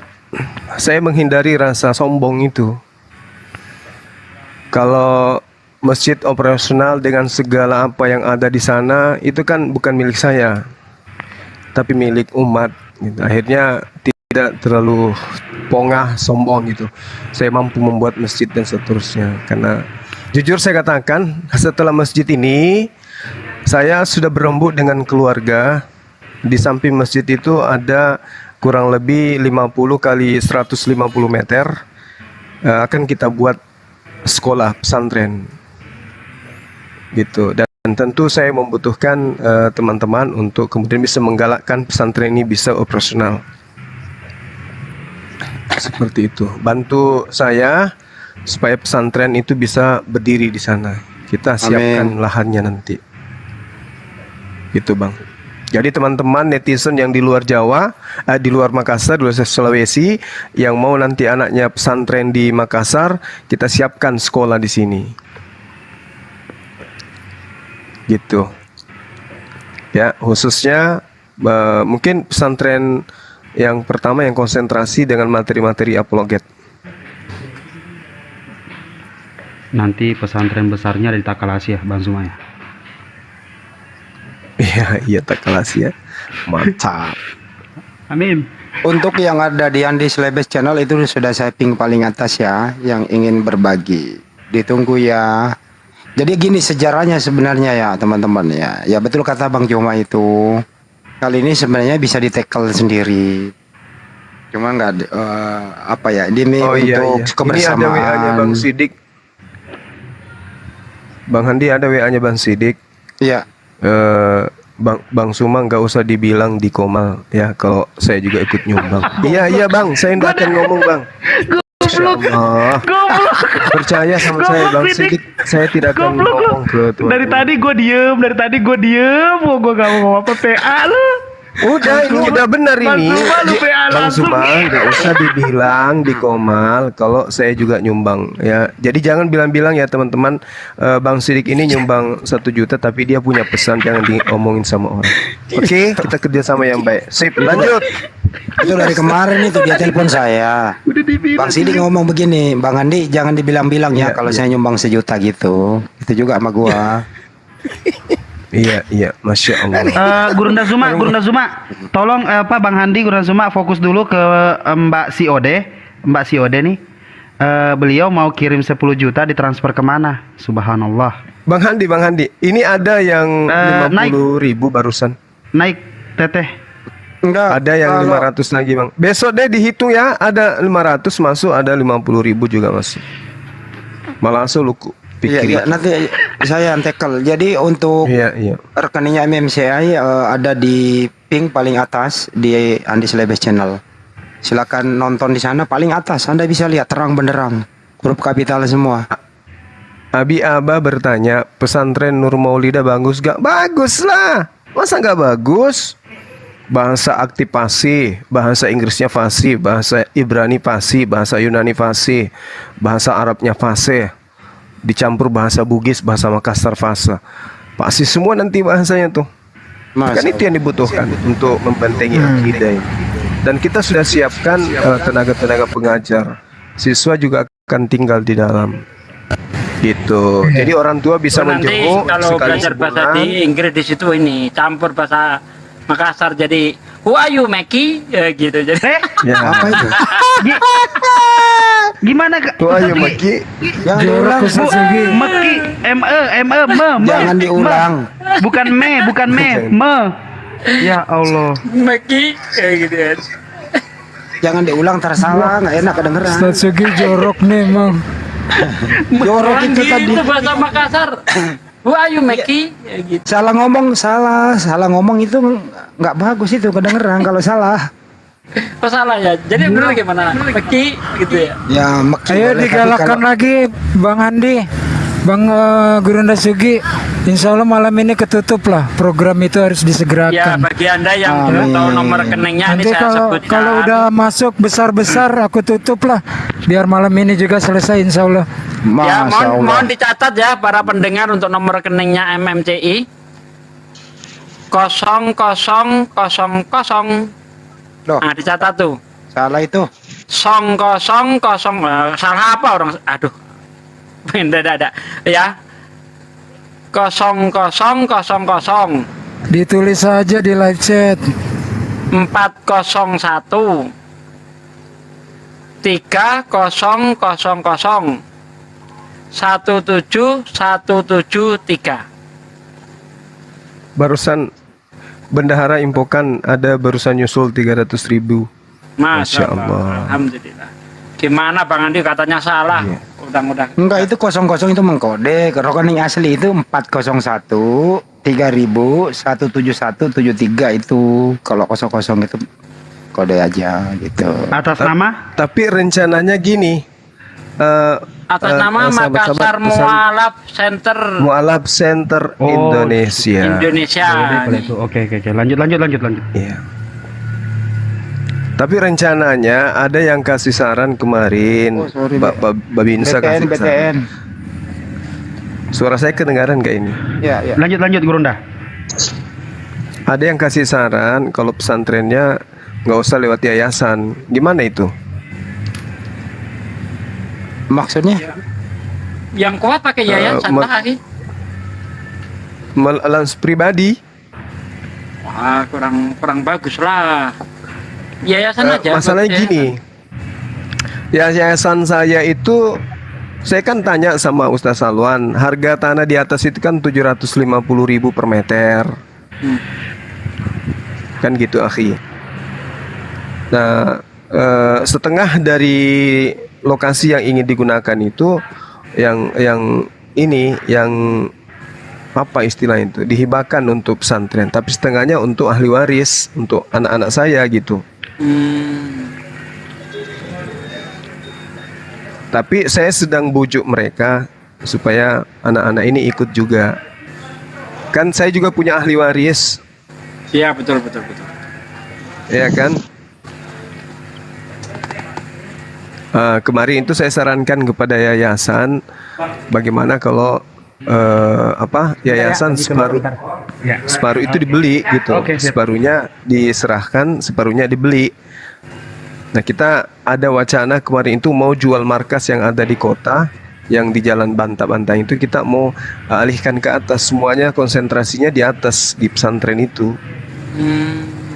saya menghindari rasa sombong itu. Kalau masjid operasional dengan segala apa yang ada di sana, itu kan bukan milik saya, tapi milik umat. Gitu. Akhirnya tidak terlalu pongah, sombong gitu. Saya mampu membuat masjid dan seterusnya. Karena jujur saya katakan, setelah masjid ini, saya sudah berembuk dengan keluarga. Di samping masjid itu ada kurang lebih 50 kali 150 meter. Akan kita buat sekolah pesantren. Gitu. Dan tentu saya membutuhkan teman-teman untuk kemudian bisa menggalakkan pesantren ini bisa operasional. Seperti itu. Bantu saya supaya pesantren itu bisa berdiri di sana. Kita siapkan lahannya nanti. Gitu Bang. Jadi teman-teman netizen yang di luar Jawa, di luar Makassar, di luar Sulawesi, yang mau nanti anaknya pesantren di Makassar, kita siapkan sekolah di sini. Gitu. Ya, khususnya mungkin pesantren yang pertama yang konsentrasi dengan materi-materi apologet. Nanti pesantren besarnya di Takalasi ya, Bang Zuma ya. Iya, Takalasi ya. Mantap. Amin. Untuk yang ada di Andi Slebes channel itu sudah saya ping paling atas ya, yang ingin berbagi. Ditunggu ya. Jadi gini sejarahnya sebenarnya ya teman-teman ya. Ya betul kata Bang Joma itu. Kali ini sebenarnya bisa di-tackle sendiri. Cuma nggak Iya, untuk iya. Ini ada WA-nya kebersamaan. Bang Sidik. Bang Handi ada WA-nya Bang Sidik. Iya. Bang Suma nggak usah dibilang di Komal ya kalau saya juga ikut nyumbang. Iya Bang, saya nggak akan ngomong Bang. Allah. Percaya sama saya Bang Sidik, saya tidak akan ngomong ke Tuhan. Dari tadi gue diem, gue gak mau ngomong apa PA lu. Udah, ini udah benar ini. Bang Suma nggak usah dibilang di Komal kalau saya juga nyumbang ya. Jadi jangan bilang-bilang ya teman-teman, Bang Sidik ini nyumbang 1 juta tapi dia punya pesan, jangan diomongin sama orang. Oke, kita kerja sama yang baik. Sip, lanjut. Itu dari kemarin itu dia telepon saya. Bang Sidik ngomong begini, Bang Andi jangan dibilang-bilang ya kalau saya nyumbang 1 juta gitu. Itu juga sama gua. Iya, Masya Allah. Gurunda Zuma, tolong Bang Handi, Gurunda Zuma fokus dulu ke Mbak Siode nih. Beliau mau kirim 10 juta ditransfer kemana? Subhanallah. Bang Handi, ini ada yang 50.000 barusan. Naik, Teteh. Enggak. Ada yang 500 lagi Bang. Besok deh dihitung ya, ada 500 masuk, ada 50.000 juga masuk. Malah langsung lu pikirin. Iya, nanti saya yang tackle. Jadi untuk rekeningnya MMCI ada di ping paling atas di Andi Slebes Channel. Silakan nonton di sana paling atas. Anda bisa lihat terang benderang huruf kapital semua. Abi Aba bertanya, pesantren Nur Maulida bagus gak? Bagus lah. Masa gak bagus? Bahasa aktif fasih, bahasa Inggrisnya fasih, bahasa Ibrani fasih, bahasa Yunani fasih, bahasa Arabnya fasih, dicampur bahasa Bugis, bahasa Makassar fasa. Pasti semua nanti bahasanya tuh. Kan itu yang dibutuhkan untuk membentengi akidah ini. Dan kita sudah siapkan tenaga-tenaga pengajar. Siswa juga akan tinggal di dalam. Gitu. Jadi orang tua bisa menjenguk kalau belajar bahasa di Inggris di situ ini campur bahasa Makassar jadi who are you Meki gitu jadi. Apa itu? Gimana Kak? Who are you Meki? Jangan diulang. Meki me. Jangan diulang. Bukan me. Ya Allah. Meki gitu ya. Jangan diulang tersalah, nggak enak kedengeran. Ustaz Sugi jorok nih emang. Jorok itu tadi. Itu bahasa Makassar. Who are you Meki? Gitu. Salah ngomong itu nggak bagus itu kedengeran kalau salah. Oh salah ya. Jadi benar gimana? Meki gitu ya. Ya, Meki. Ayo digalakan lagi Bang Andi, Bang Gurunda Sugi. Insya Allah malam ini ketutup lah, program itu harus Ya disegerakan. bagi anda yang belum tahu nomor rekeningnya ini Nanti saya kalau sebutkan. udah masuk besar aku tutup lah, biar malam ini juga selesai Insya Allah. Ya mohon dicatat ya para pendengar untuk nomor rekeningnya MMCI 0000. Loh. Nah dicatat tuh. Salah itu. 000. Salah apa orang? Aduh. Beda. Ya. 0000. Ditulis saja di live chat. 401 3000 17173. Barusan bendahara infokan ada barusan nyusul 300.000. Masya Allah. Alhamdulillah. Gimana Bang Andi katanya salah? Udah. Enggak, itu 00 itu mengkode. Rekening asli itu 401 3000 17173 itu. Kalau 00 itu kode aja gitu. Atas nama? Tapi rencananya gini. Atas nama Makassar Mualaf Center Indonesia. Oke. Lanjut. Iya. Tapi rencananya ada yang kasih saran kemarin, Babinsa kasih saran. Suara saya kedengaran gak ini? Ya. Lanjut Gurunda. Ada yang kasih saran kalau pesantrennya nggak usah lewat yayasan. Gimana itu? Maksudnya? Yang kuat pakai yayasan Lans pribadi. Wah kurang bagus lah. Yayasan aja. Masalahnya gini. Yayasan saya itu, saya kan tanya sama Ustaz Salwan, harga tanah di atas itu kan 750.000 per meter. Kan gitu akhi. Nah, setengah dari lokasi yang ingin digunakan itu yang ini yang apa istilah itu dihibahkan untuk pesantren, tapi setengahnya untuk ahli waris, untuk anak-anak saya gitu. Tapi saya sedang bujuk mereka supaya anak-anak ini ikut juga. Kan saya juga punya ahli waris. Iya, betul betul betul. Ya kan? Kemarin itu saya sarankan kepada yayasan bagaimana kalau yayasan separuh itu dibeli gitu. Separuhnya diserahkan, separuhnya dibeli. Nah, kita ada wacana kemarin itu mau jual markas yang ada di kota, yang di Jalan Banta-Banta itu kita mau alihkan ke atas, semuanya konsentrasinya di atas di pesantren itu.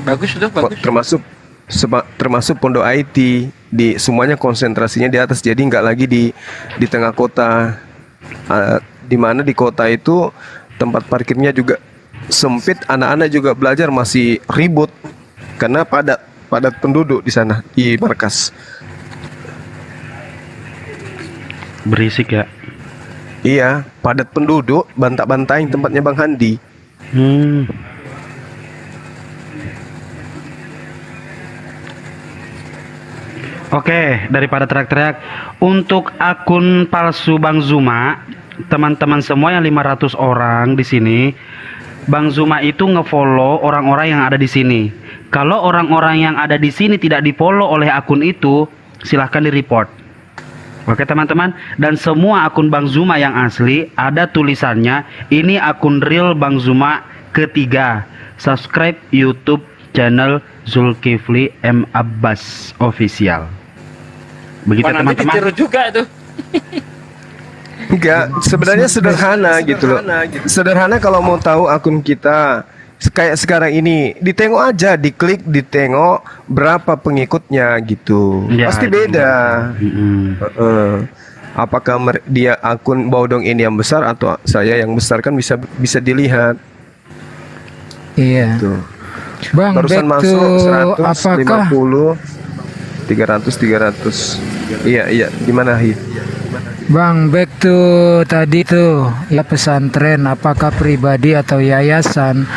Bagus itu, bagus. Termasuk pondok IT, di semuanya konsentrasinya di atas, jadi nggak lagi di tengah kota. Di mana di kota itu tempat parkirnya juga sempit, anak-anak juga belajar masih ribut karena padat penduduk di sana di markas. Berisik ya? Iya, padat penduduk, bantak-bantaing tempatnya Bang Handi. Oke, daripada teriak-teriak, untuk akun palsu Bang Zuma, teman-teman semua yang 500 orang di sini, Bang Zuma itu ngefollow orang-orang yang ada di sini. Kalau orang-orang yang ada di sini tidak di-follow oleh akun itu, silahkan di-report. Oke teman-teman, dan semua akun Bang Zuma yang asli ada tulisannya, ini akun real Bang Zuma ketiga. Subscribe YouTube channel Zulkifli M Abbas Official. Begitu teman-teman. Ditiru juga itu. Enggak, sebenarnya sederhana gitu loh. Sederhana kalau mau tahu akun kita kayak sekarang ini, ditengok aja, diklik, ditengok berapa pengikutnya gitu. Ya, pasti beda. Apakah dia akun Baudong ini yang besar atau saya yang besar, kan bisa dilihat. Iya. Tuh. Bang, barusan back masuk to 150, apakah 300. Iya, gimana Hi? Bang, back to tadi tuh ya, pesantren apakah pribadi atau yayasan?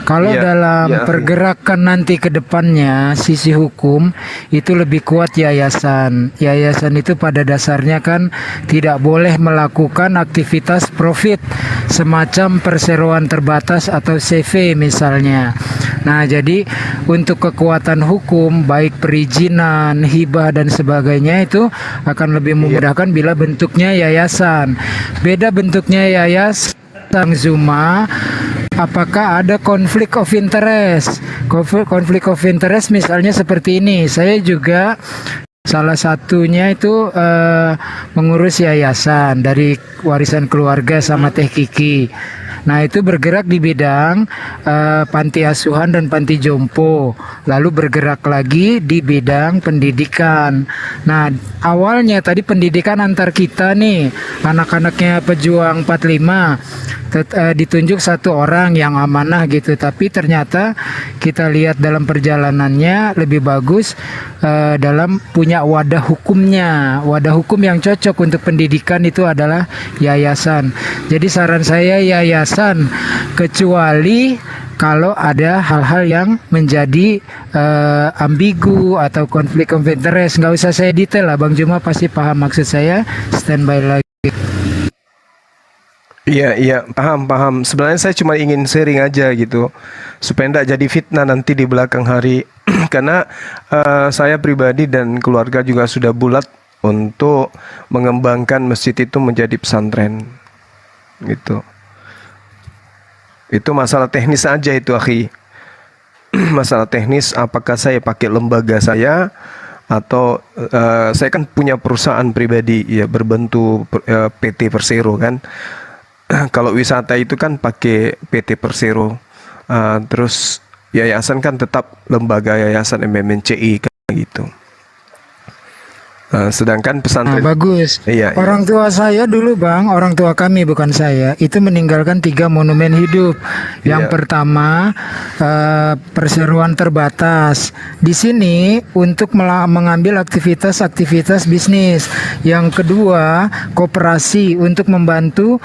Kalau dalam pergerakan nanti ke depannya sisi hukum itu lebih kuat yayasan. Yayasan itu pada dasarnya kan tidak boleh melakukan aktivitas profit semacam perseroan terbatas atau CV misalnya. Nah, jadi untuk kekuatan hukum baik perizinan, hibah dan sebagainya itu akan lebih memudahkan bila bentuknya yayasan. Beda bentuknya yayasan Zuma, apakah ada konflik of interest? Konflik of interest misalnya seperti ini. Saya juga salah satunya itu mengurus yayasan dari warisan keluarga sama Teh Kiki. Nah, itu bergerak di bidang panti asuhan dan panti jompo. Lalu bergerak lagi di bidang pendidikan. Nah, awalnya tadi pendidikan antar kita nih, anak-anaknya pejuang 45 ditunjuk satu orang yang amanah gitu. Tapi ternyata kita lihat dalam perjalanannya lebih bagus dalam punya wadah hukumnya. Wadah hukum yang cocok untuk pendidikan itu adalah yayasan. Jadi saran saya yayasan, kecuali kalau ada hal-hal yang menjadi ambigu atau konflik of interest. Nggak usah saya detail lah, Bang Juma pasti paham maksud saya. Standby lagi. Iya, paham. Sebenarnya saya cuma ingin sharing aja gitu, supaya tidak jadi fitnah nanti di belakang hari. Karena saya pribadi dan keluarga juga sudah bulat untuk mengembangkan masjid itu menjadi pesantren, gitu. Itu masalah teknis aja itu, akhi. Masalah teknis, apakah saya pakai lembaga saya atau saya kan punya perusahaan pribadi ya berbentuk PT Persero kan. Kalau wisata itu kan pakai PT Persero, terus yayasan kan tetap lembaga yayasan MMNCI kan gitu. Sedangkan pesantren bagus. Iya, Orang tua saya dulu bang, orang tua kami bukan saya, itu meninggalkan 3 monumen hidup. Yang Iya. pertama perseroan terbatas. Di sini untuk mengambil aktivitas bisnis. Yang kedua koperasi untuk membantu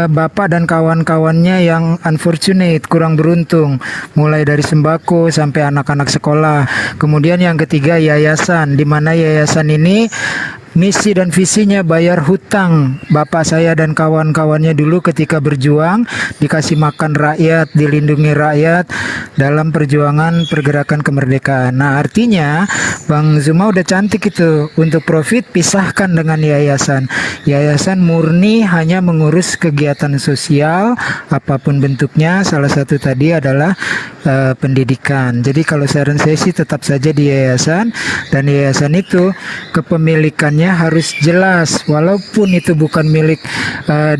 bapak dan kawan-kawannya yang unfortunate, kurang beruntung, mulai dari sembako sampai anak-anak sekolah. Kemudian yang ketiga yayasan, di mana yayasan ini misi dan visinya bayar hutang bapak saya dan kawan-kawannya dulu ketika berjuang, dikasih makan rakyat, dilindungi rakyat dalam perjuangan pergerakan kemerdekaan. Nah artinya Bang Zuma udah cantik itu, untuk profit pisahkan dengan yayasan. Yayasan murni hanya mengurus kegiatan sosial apapun bentuknya, salah satu tadi adalah pendidikan. Jadi kalau saran saya sih tetap saja di yayasan, dan yayasan itu kepemilikannya harus jelas, walaupun itu bukan milik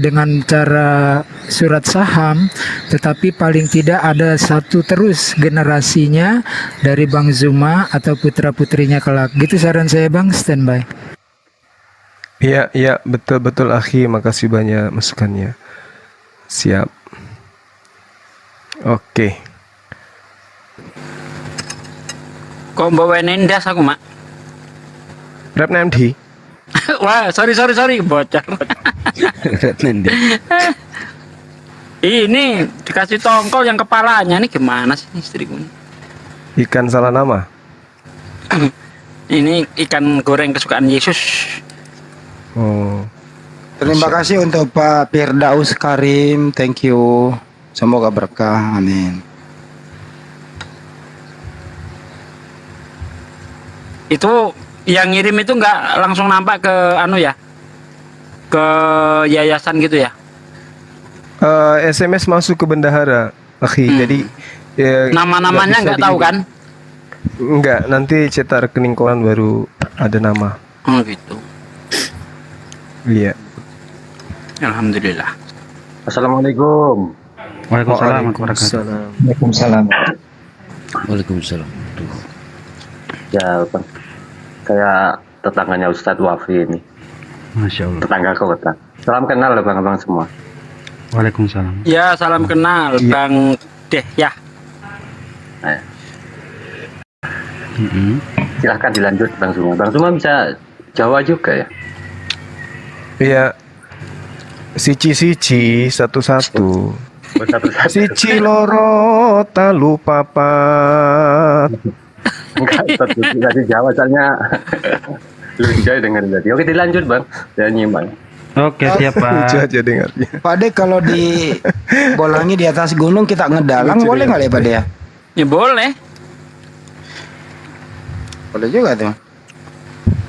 dengan cara surat saham, tetapi paling tidak ada satu terus generasinya dari Bang Zuma atau putra-putrinya kelak. Gitu saran saya Bang, standby. Iya, betul akhi, makasih banyak masukannya. Siap. Oke. Kok bawain das aku, Mak? Rap MD. Wah, sorry, bocor. Ini dikasih tongkol yang kepalanya, ini gimana sih istriku? Ikan salah nama. Ini ikan goreng kesukaan Yesus. Oh. Terima kasih untuk Pak Firdaus Karim, thank you. Semoga berkah, amin. Itu yang ngirim itu nggak langsung nampak ke ke yayasan gitu ya? SMS masuk ke bendahara, akhi. Jadi Nama-namanya nggak tahu kan? Enggak, nanti cetak rekening koran baru ada nama. Oh gitu. Iya. Alhamdulillah. Assalamualaikum. Waalaikumsalam. Waalaikumsalam. Waalaikumsalam. Ya, Bang. Saya tetangganya Ustadz Wafi ini. Masya Allah. Tetangga kota. Salam kenal loh bang-bang semua. Waalaikumsalam. Ya, salam kenal Bang Deh ya. Silahkan dilanjut Bang Zuma. Bang Zuma bisa Jawa juga ya? Iya. Sici satu-satu. Sici loro talu papat. Enggak, tadi Jawa soalnya lebih jauh dengerin tadi. Oke, dilanjut Bang. Saya nyimak. Oke, siap Pak. Lucu aja dengarnya. Pak De, kalau di Bolangi di atas gunung kita ngedalang Lucu boleh nggak ya Pak De ya? Ya boleh. Boleh juga tuh.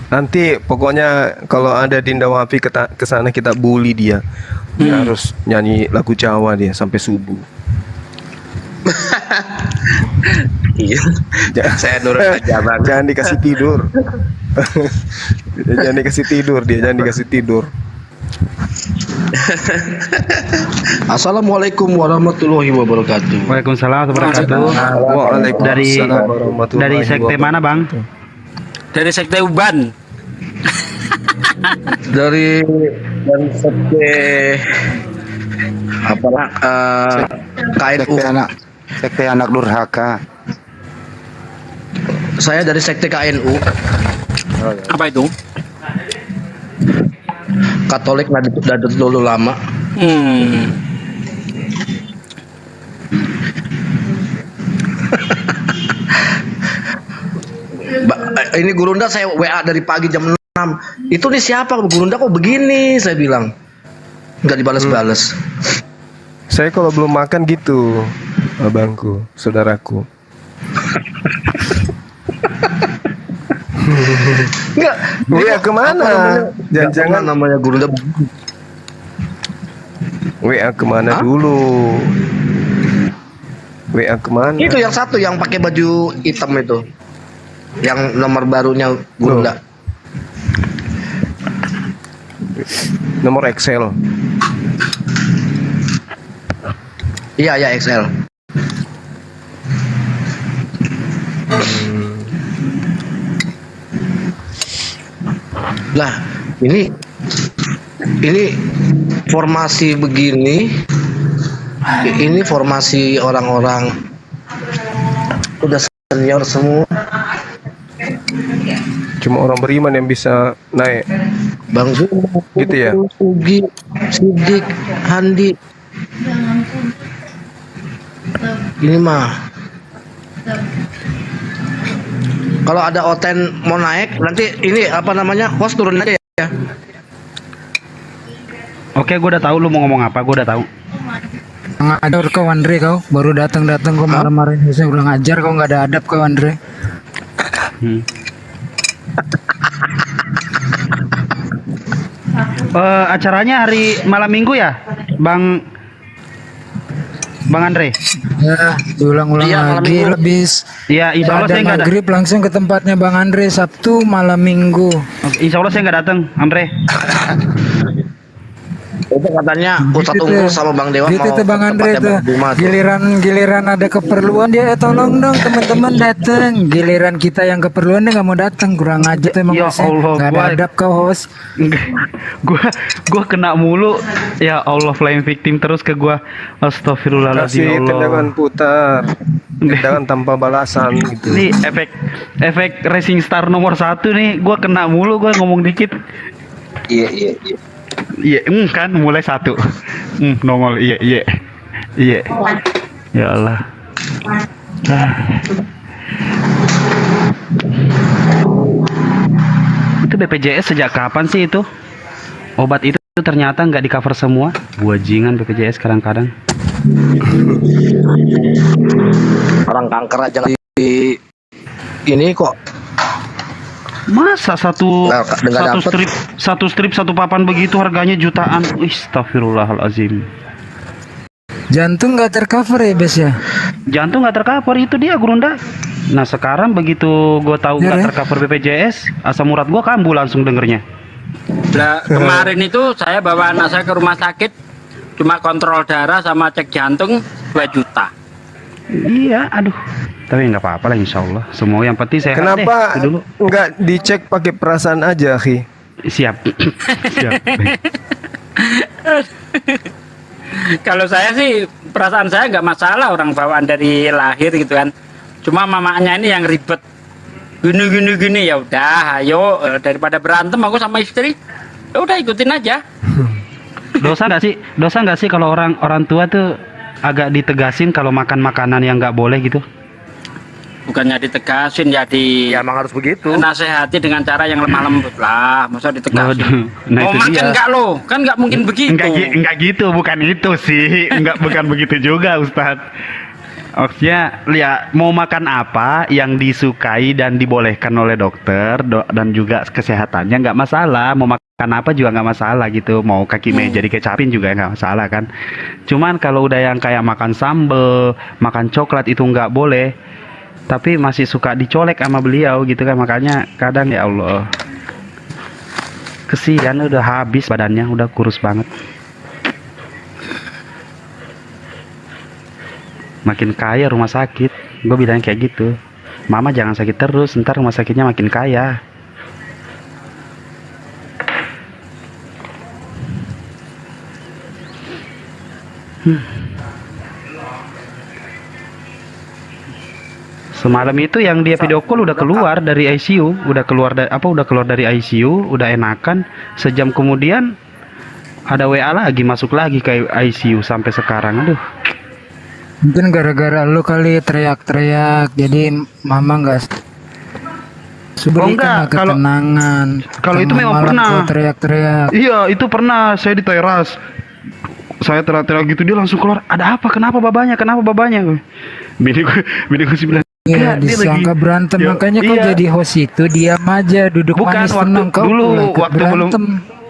Nanti pokoknya kalau ada Dinda Wafi ke sana kita bully dia. Dia harus nyanyi lagu Jawa dia sampai subuh. Iya. Saya nurut aja Bang. Jangan dikasih tidur. Jangan dikasih tidur. Assalamualaikum warahmatullahi wabarakatuh. Waalaikumsalam warahmatullahi wabarakatuh. Dari sekte mana Bang? Dari sekte Uban. Dari sekte apalah KNU. Sekte anak durhaka. Saya dari sekte KNU. Apa itu? Katolik Nahdlatul Ulama. Ini Gurunda saya WA dari pagi jam 6. Itu nih siapa Gurunda kok begini, saya bilang. Nggak dibalas-balas. Saya kalau belum makan gitu, abangku, saudaraku. Enggak, WA kemana? Jangan namanya Gurunda. WA kemana dulu? WA kemana? Itu yang satu yang pakai baju hitam itu. Yang nomor barunya Gurunda. Nomor Excel. Iya, ya XL. Lah, ini formasi begini, ini formasi orang-orang udah senior semua. Cuma orang beriman yang bisa naik. Bang Zul, gitu ya. Sugi, Sidik, Handi. Ini mah. Kalau ada Oten mau naik, nanti ini apa namanya, host turun aja ya. Oke, gue udah tahu lu mau ngomong apa, gue udah tahu. Ngajar kau Andre, kau baru datang kau marah-marahin saya udah ngajar, kau nggak ada adab kau Andre. Acaranya hari malam minggu ya, Bang Andre? Ya, diulang-ulang lagi lebih. Ya, insya Allah saya nggak ada. Maghrib langsung ke tempatnya Bang Andre, Sabtu malam minggu. Insya Allah saya nggak datang, Andre. Itu katanya Ustadz Unggul sama Bang Dewa Gitu mau tuh Bang Andre tuh. Giliran ada keperluan dia tolong dong teman-teman datang. Giliran kita yang keperluan dia nggak mau datang, kurang aja tuh emang. Ya Allah, nggak ada adab kau host. Gua kena mulu. Ya Allah, flying victim terus ke gua. Astagfirullahaladzim. Kasih tendangan putar, tendangan tanpa balasan gitu. Ini efek racing star nomor 1 nih. Gua kena mulu, gua ngomong dikit. Iya. Iya, kan mulai 1. Nongol, iya. Ya Allah. Itu BPJS sejak kapan sih itu? Obat itu ternyata nggak di cover semua. Buajingan BPJS kadang-kadang. Orang kanker aja di ini kok. Masa satu strip satu papan begitu harganya jutaan. Astagfirullahalazim. Jantung nggak tercover ya Bes ya? Jantung nggak tercover, itu dia Gurunda. Nah sekarang begitu gue tahu nggak tercover BPJS, asam urat gue kambuh langsung dengernya. Nah, kemarin itu saya bawa anak saya ke rumah sakit, cuma kontrol darah sama cek jantung 2 juta. Iya, aduh. Tapi nggak apa-apa lah, insya Allah. Semua yang penting sehat. Kenapa deh, dulu nggak dicek pakai perasaan aja, Ki? Siap. Kalau saya sih perasaan saya nggak masalah, orang bawaan dari lahir gitu kan. Cuma mamanya ini yang ribet. Gini ya udah, ayo daripada berantem aku sama istri. Ya udah ikutin aja. Dosa nggak sih kalau orang tua tuh agak ditegasin kalau makan makanan yang nggak boleh gitu? Bukannya ditegasin ya emang harus begitu. Nasihati dengan cara yang lemah lembut lah, masa ditegasin. Nah, mau itu makan dia. enggak lo? Kan nggak mungkin begitu. Enggak gitu, bukan itu sih. Bukan begitu juga, Ustadz. Maksudnya, ya mau makan apa yang disukai dan dibolehkan oleh dokter dan juga kesehatannya nggak masalah. Mau makan apa juga nggak masalah gitu. Mau kaki meja dikecapin juga nggak masalah kan. Cuman kalau udah yang kayak makan sambel, makan coklat itu nggak boleh. Tapi masih suka dicolek sama beliau gitu kan, makanya kadang ya Allah, kesian, udah habis badannya, udah kurus banget. Makin kaya rumah sakit, gue bilang kayak gitu. Mama jangan sakit terus, ntar rumah sakitnya makin kaya. Semalam itu yang dia video call udah keluar dari ICU, udah keluar dari ICU, udah enakan. Sejam kemudian ada WA lagi, masuk lagi ke ICU sampai sekarang. Aduh. Mungkin gara-gara lu kali teriak-teriak, jadi mama nggak enggak, kalau itu memang pernah teriak-teriak. Iya, itu pernah saya di teras. Saya teriak-teriak gitu, dia langsung keluar. Ada apa? Kenapa babanya? Bini gue sih bilang, iya, disangka berantem, makanya kau jadi host itu diam aja, duduk manis tenang. Kau dulu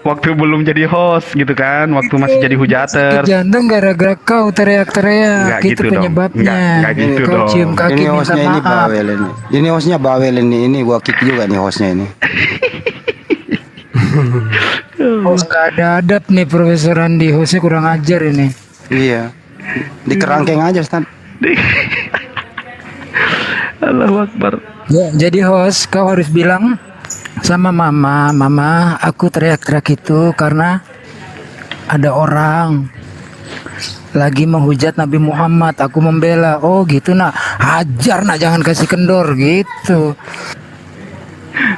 waktu belum jadi host gitu kan, waktu masih jadi hujater. Jantung gara-gara kau teriak-teriak, itu penyebabnya. Enggak gitu kau dong. cium kaki Ini minta hostnya ini maaf. bawel ini. Ini hostnya bawel ini gua kick juga nih hostnya ini. Host gak ada adab nih Profesor Andi, hostnya kurang ajar ini. Iya. Di kerangkeng aja, Stan. Allahu Akbar. Ya, jadi host kau harus bilang sama mama aku teriak-teriak itu karena ada orang lagi menghujat Nabi Muhammad, aku membela. Oh gitu nak, hajar nak, jangan kasih kendor gitu.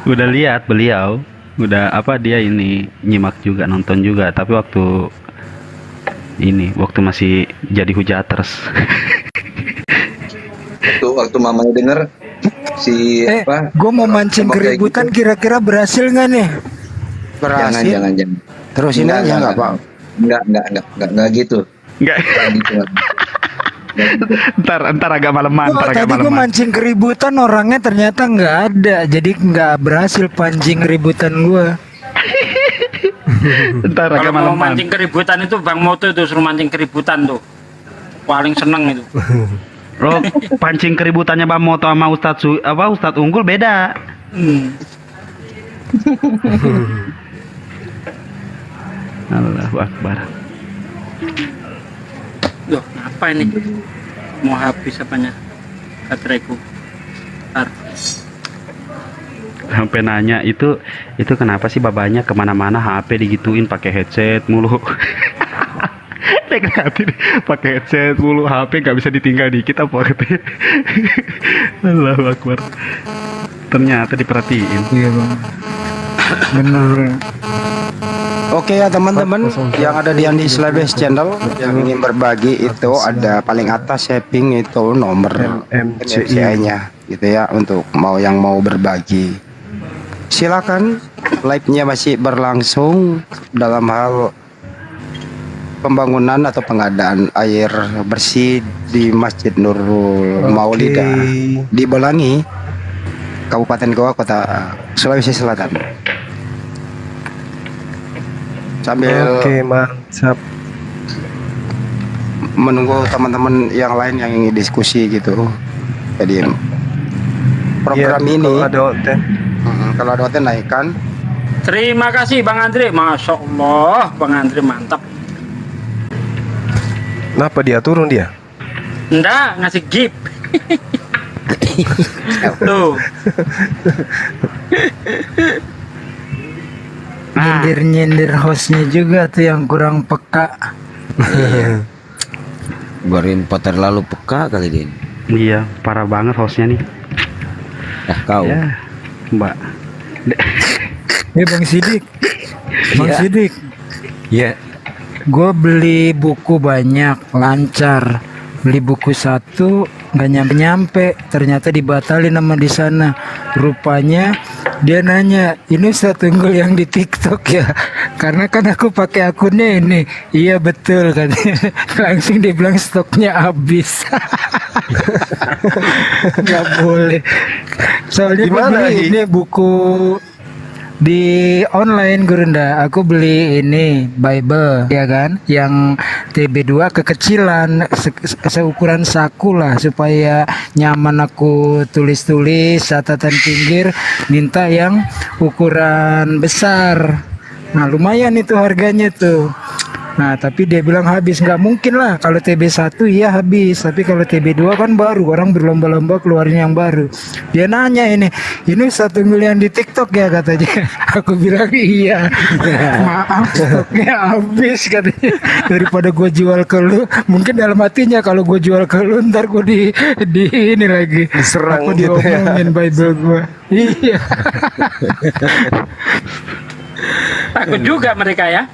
Udah lihat beliau, udah dia ini nyimak juga, nonton juga, tapi waktu masih jadi hujaters. waktu mamanya denger si gue mau mancing keributan, gitu. kira-kira berhasil nggak nih? Berhasil. Jangan. Terusin aja nggak Pak? Enggak gitu. Enggak. Ntar agak maleman. Tadi gue mancing keributan, orangnya ternyata nggak ada, jadi nggak berhasil pancing keributan gue. Ntar agak Kalau mau maleman. mancing keributan itu Bang Moto itu suruh mancing keributan tuh. Paling seneng itu. Lo pancing keributannya Bang Moto sama Ustadz Unggul beda. Allahu Akbar. Loh, apa ini? Mau habis apanya? Bateraiku. Ntar. Sampai nanya itu kenapa sih babanya kemana-mana HP digituin pakai headset mulu. Pakai headset mulu, HP nggak bisa ditinggal dikit apa gitu. Allahu Akbar. Ternyata diperhatiin. Iya bang. Bener. Oke ya teman-teman yang ada di Andi Slabes channel yang ingin berbagi itu ada paling atas saya ping itu nomor MCI-nya gitu ya, untuk yang mau berbagi. Silakan, live-nya masih berlangsung dalam hal pembangunan atau pengadaan air bersih di Masjid Nurul Maulidah di Bolangi, Kabupaten Goa, Kota Sulawesi Selatan. Sambil mantap menunggu teman-teman yang lain yang ingin diskusi gitu. Jadi program ini kalau ada hotel naikkan. Terima kasih Bang Andre, Masya Allah Bang Andre mantap. Kenapa dia turun dia? Nggak, ngasih gift. Tuh. Nyindir hostnya juga tuh yang kurang peka. Baru importer lalu peka kali dia. Iya, parah banget hostnya nih. Kau. Ya, Mbak. Bang Sidik. Bang Iya. Sidik. Iya. Gue beli buku banyak, lancar. Beli buku satu nggak nyampe, ternyata dibatalin sama di sana. Rupanya dia nanya, ini Ustadz Unggul yang di TikTok ya? Karena kan aku pakai akunnya ini. Iya betul katanya. Langsung dia bilang stoknya habis. Nggak boleh. Soalnya gue beli ini buku di online Gurunda, aku beli ini Bible ya kan, yang TB2 kekecilan, seukuran saku lah supaya nyaman aku tulis-tulis, catatan pinggir, minta yang ukuran besar. Nah lumayan itu harganya tuh. Nah tapi dia bilang habis, nggak mungkin lah, kalau TB1 iya habis, tapi kalau TB2 kan baru, orang berlomba-lomba keluarnya yang baru. Dia nanya ini satu miliar di TikTok ya katanya. Aku bilang iya. Maaf stoknya habis katanya. Daripada gue jual ke lu, mungkin dalam hatinya kalau gue jual ke lu ntar gue di ini lagi diserang aku gitu ya. diomongin Bible gue. Iya. Takut juga mereka ya.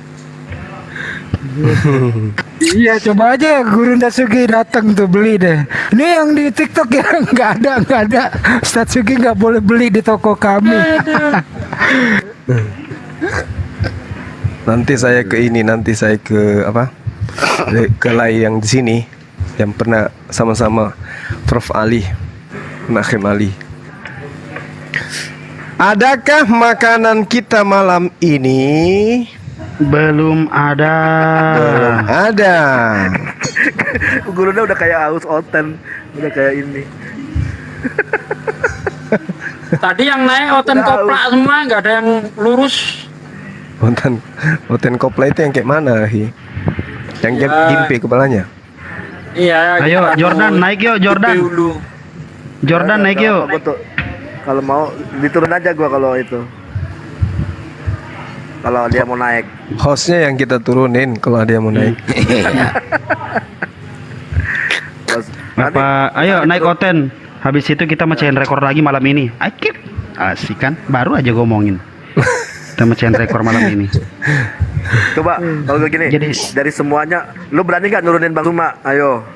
Iya coba aja Gurunda Sugi datang tuh beli deh. Ini yang di TikTok ya nggak ada. Ustadz Sugi nggak boleh beli di toko kami. Nanti saya ke apa? Ke Lai yang di sini yang pernah sama-sama Prof Ali, Nakhim Ali. Adakah makanan kita malam ini? Belum ada. Gurunda udah kayak aus oten, udah kayak ini. Tadi yang naik oten koplak semua, nggak ada yang lurus. Oten kopla itu yang kayak mana Hi? Yang gimpe kepalanya? Iya. Ayo Jordan naik yuk Jordan. Jordan naik yuk. Kalau mau diturun aja gua kalau itu. kalau dia mau naik. Hostnya yang kita turunin kalau dia mau naik. Bapak, ayo naik Oten. Habis itu kita mecahin rekor lagi malam ini. Akip. Asik kan? Baru aja ngomongin. Kita mecahin rekor malam ini. Coba kalau begini, dari semuanya, lu berani nggak nurunin Bang Zuma? Ayo.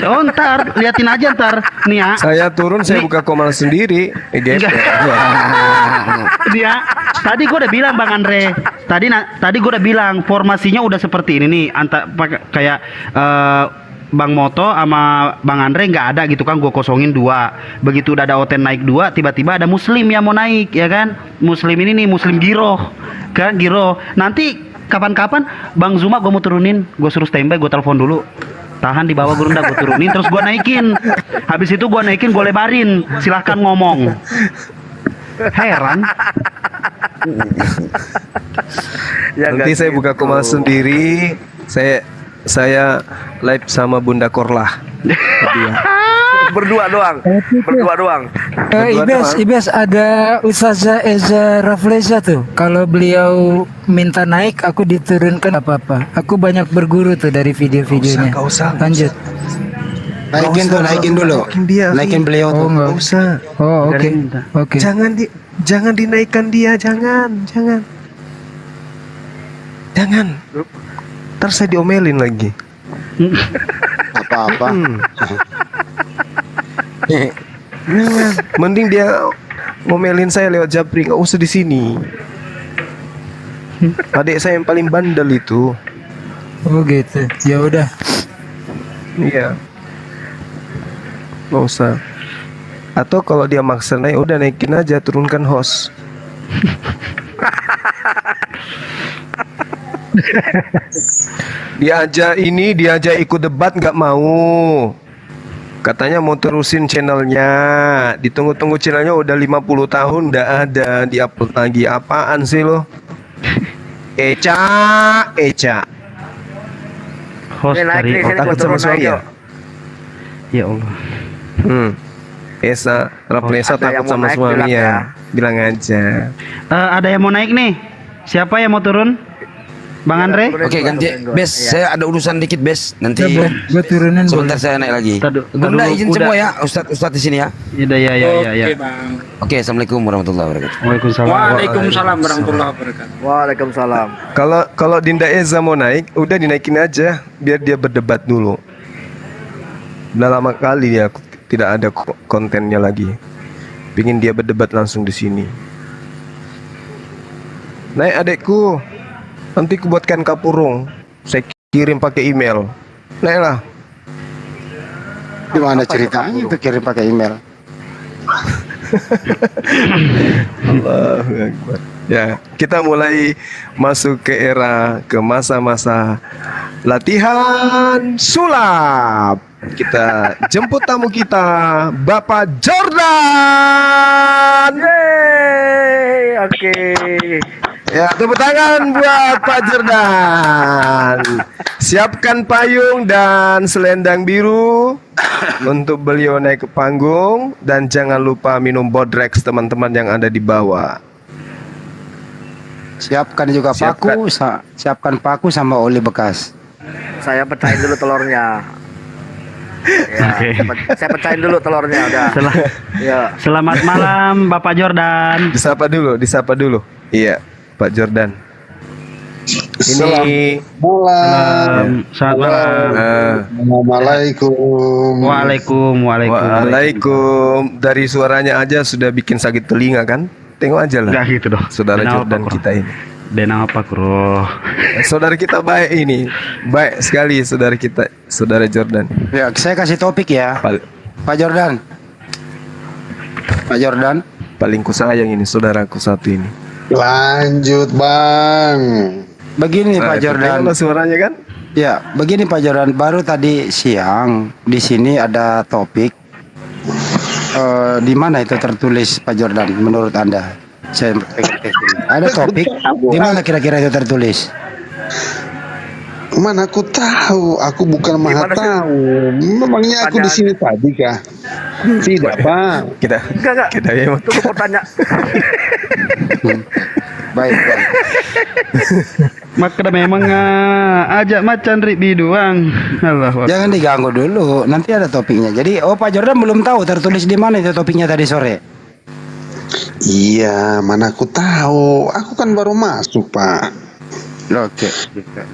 Oh ntar, liatin aja ntar. Nih ya. Saya turun, saya buka komal sendiri. Dia, tadi gue udah bilang Bang Andre. Tadi gue udah bilang formasinya udah seperti ini nih. Kayak Bang Moto sama Bang Andre nggak ada gitu kan, gue kosongin 2. Begitu udah ada Oten naik 2, tiba-tiba ada Muslim yang mau naik, ya kan? Muslim ini nih, Muslim Giroh, kan Giroh. Nanti kapan-kapan Bang Zuma gue mau turunin, gue suruh standby, gue telepon dulu. Tahan di bawah Gurunda, gue turunin, terus gue naikin. Habis itu gue naikin, gue lebarin. Silahkan ngomong. Heran. Nanti saya buka komal sendiri. Saya live sama Bunda Korlah. Berdua doang. Ibes ada Ustazah Eza Rafleza tuh. Kalau beliau minta naik, aku diturunkan apa-apa. Aku banyak berguru tuh dari video-videonya. Lanjut. Naikin dulu. Naikin beliau tuh. Nggak usah. Oh, oke. Jangan dinaikkan dia, jangan. Ntar saya diomelin lagi. Apa-apa. Mending dia ngomelin saya lewat Japri, nggak usah di sini. Adik saya yang paling bandel itu. Oh gitu. Ya udah. Iya. Nggak usah. Atau kalau dia maksa naik, udah naikin aja, turunkan host. Diajak ikut debat nggak mau. Katanya mau terusin channelnya. Ditunggu-tunggu channelnya udah 50 tahun nggak ada, diupload lagi. Apaan sih lo? Eca. Host dari takut sama saya. Ya Allah. Esa, Raplesa takut sama suaminya. Bilang aja. Ada yang mau naik nih? Siapa yang mau turun? Bang Andre? Oke, ganti. Bes, saya ada urusan dikit, Bes. Nanti gue turunin sebentar saya naik lagi. Bunda izin semua ya, Ustadz di sini ya. Ya. Oke, assalamualaikum warahmatullahi wabarakatuh. Waalaikumsalam warahmatullahi wabarakatuh. Waalaikumsalam. Kalau Dinda Eza mau naik, udah dinaikin aja, biar dia berdebat dulu. Udah lama kali ya tidak ada kontennya lagi. Pingin dia berdebat langsung di sini. Naik adekku. Nanti ku buatkan kapurung. Saya kirim pakai email. Naiklah. Gimana ceritanya itu kirim pakai email? Allahu Akbar. Ya, kita mulai masuk ke masa-masa latihan sulap. Kita jemput tamu kita, Bapak Jordan. Yeay, oke. Ya, tepuk tangan buat Pak Jordan. Siapkan payung dan selendang biru untuk beliau naik ke panggung, dan jangan lupa minum Bodrex teman-teman yang ada di bawah. Siapkan juga paku, siapkan paku sama oli bekas. Saya pecahin dulu telurnya. Ya, saya pecahin dulu telurnya udah. Selamat malam Bapak Jordan. Disapa dulu. Iya, Pak Jordan. Ini selamat malam. Waalaikum. Dari suaranya aja sudah bikin sakit telinga kan? Tengok aja lah. Nggak gitu dong. Saudara Jordan kita ini. Dan apa bro? Saudara kita baik ini, baik sekali saudara kita, saudara Jordan. Ya, saya kasih topik ya. Pak Jordan. Paling ku sayang ini saudaraku satu ini. Lanjut Bang. Begini Pak Jordan. Suaranya kan? Ya, begini Pak Jordan. Baru tadi siang di sini ada topik. Di mana itu tertulis Pak Jordan? Menurut Anda? Saya ada topik. Di mana kira-kira itu tertulis? Mana aku tahu, aku bukan maha tahu. Memangnya aku di sini tadi kah? Tidak Pak. Kita ya. Tunggu pertanyaan. Baik. Maka memang ajak macan ribi doang. Allah. Jangan diganggu dulu, nanti ada topiknya. Jadi, Pak Jordan belum tahu tertulis di mana itu topiknya tadi sore. Iya, mana aku tahu. Aku kan baru masuk, Pak. Oke.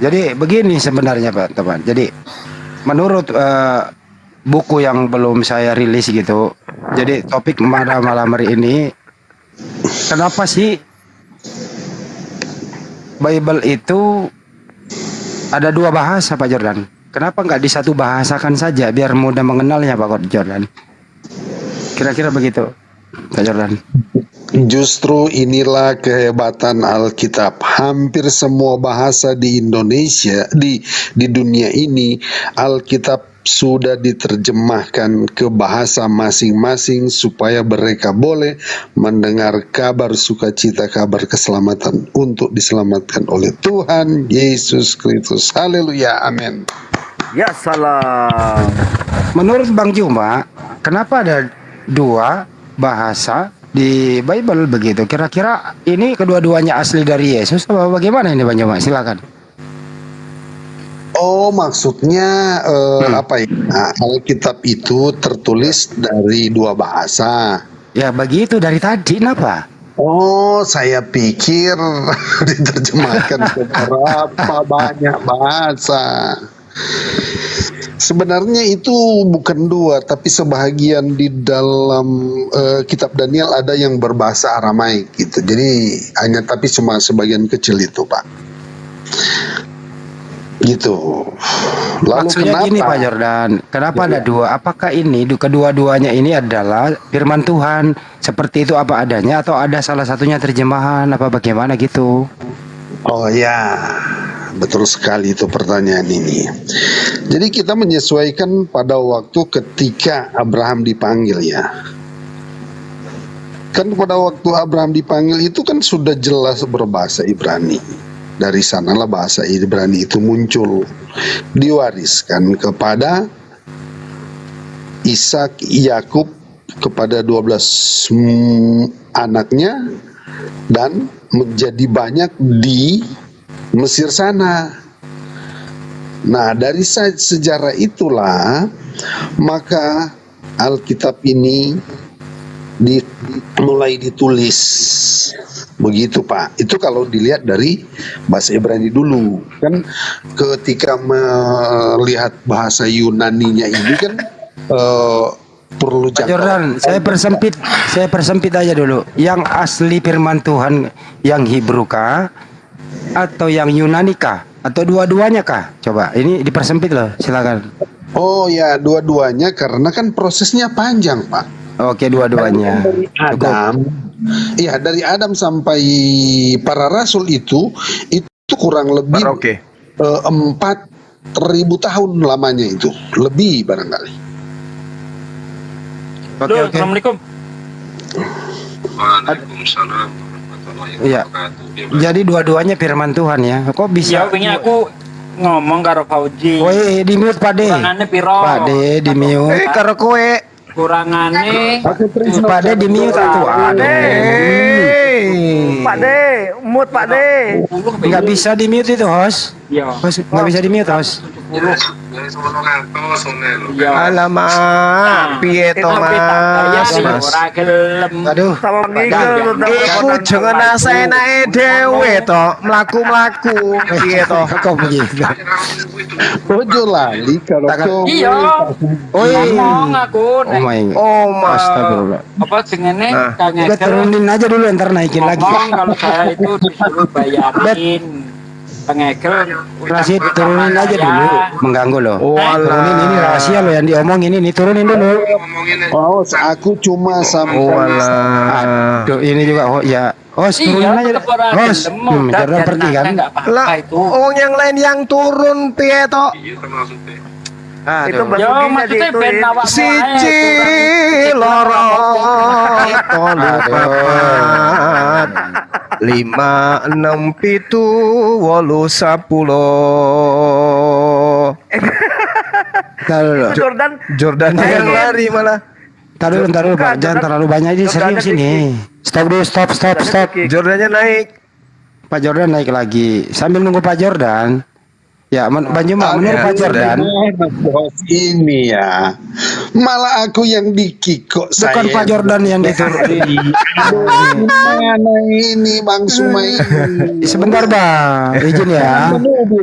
Jadi begini sebenarnya Pak teman. Jadi menurut buku yang belum saya rilis gitu. Jadi topik malam hari ini, kenapa sih Bible itu ada dua bahasa Pak Jordan? Kenapa nggak di satu bahasakan saja biar mudah mengenalnya Pak Jordan? Kira-kira begitu Pak Jordan. Justru inilah kehebatan Alkitab. Hampir semua bahasa di Indonesia, di dunia ini, Alkitab sudah diterjemahkan ke bahasa masing-masing supaya mereka boleh mendengar kabar sukacita, kabar keselamatan untuk diselamatkan oleh Tuhan Yesus Kristus. Haleluya, amin. Ya salam. Menurut Bang Juma, kenapa ada dua bahasa di Bible begitu? Kira-kira ini kedua-duanya asli dari Yesus atau bagaimana ini Bang Juma? Silakan. Oh, maksudnya apa ya? Alkitab itu tertulis dari dua bahasa. Ya begitu dari tadi, kenapa? Oh, saya pikir diterjemahkan ke berapa banyak bahasa. Sebenarnya itu bukan dua, tapi sebahagian di dalam kitab Daniel ada yang berbahasa Aramaik gitu. Jadi hanya tapi cuma sebagian kecil itu, Pak. Gitu. Lalu maksudnya kenapa? gini Pak Jordan, kenapa ada dua? Apakah ini kedua-duanya ini adalah firman Tuhan seperti itu apa adanya, atau ada salah satunya terjemahan apa bagaimana gitu? Oh ya, betul sekali itu pertanyaan ini. Jadi kita menyesuaikan pada waktu ketika Abraham dipanggil ya. Kan pada waktu Abraham dipanggil itu kan sudah jelas berbahasa Ibrani. Dari sanalah bahasa Ibrani itu muncul, diwariskan kepada Ishak, Yakub, kepada 12 anaknya, dan menjadi banyak di Mesir sana. Nah, dari sejarah itulah maka Alkitab ini mulai ditulis. Begitu Pak. Itu kalau dilihat dari bahasa Ibrani dulu. Kan ketika melihat bahasa Yunaninya ini kan perlu Pak Jordan, saya persempit aja dulu. Yang asli firman Tuhan yang Hebrew kah atau yang Yunani kah atau dua-duanya kah? Coba ini dipersempit loh, silakan. Oh ya, dua-duanya karena kan prosesnya panjang Pak. Oke, dua-duanya. Iya, dari Adam sampai para rasul itu kurang lebih 4.000 tahun lamanya itu, lebih barangkali. Oke. Assalamualaikum. Waalaikumsalam. Iya. Jadi dua-duanya firman Tuhan ya. Kok bisa? Ya, pengen aku ngomong karo Fauji. Woi, di mute Pak De. Kurangane piro? Pak De di mute. Karo kowe. Kurangane Pak De di mute atuh. Pak De, mute Pak De. Nggak bisa di mute itu host. Iya. Nggak bisa di mute host. Alamak, piye to Mas? Aduh. Iku jangan asenake dhewe to, mlaku-mlaku piye to? Kok begitu? Ojo lali kalau Iya. Oh iya. Ngomong aku. Oh my. Oh mas. Astagfirullah. Apa jenenge Udah Kang turunin aja dulu, ntar naikin lagi. ngomong kalau saya itu disuruh bayarin pengegel Rasid, turunin aja dulu, mengganggu loh. Turunin ini rahasia loh yang diomongin ini, turunin dulu. Oh, aku cuma sampai. Aduh, ini juga ya. Host, turunin aja. Host, Jordan pergi kan? Lah, yang lain yang turun piye to? Itu Yo, maksudnya ben awak Siji loro telu papat 5 6 7 8 10. Jordan yang lari malah. Ntar dulu Pak, jangan terlalu banyak ini, serius ini. Stop dulu, stop. Jordannya naik. Pak Jordan naik lagi. Sambil nunggu Pak Jordan, ya Bang Juma, menurut Pak Jordan, Bos ini ya, malah aku yang dikikok saya. bukan Pak Jordan yang diturunin. Mana ini Bang Sumai? Sebentar Bang, izin ya.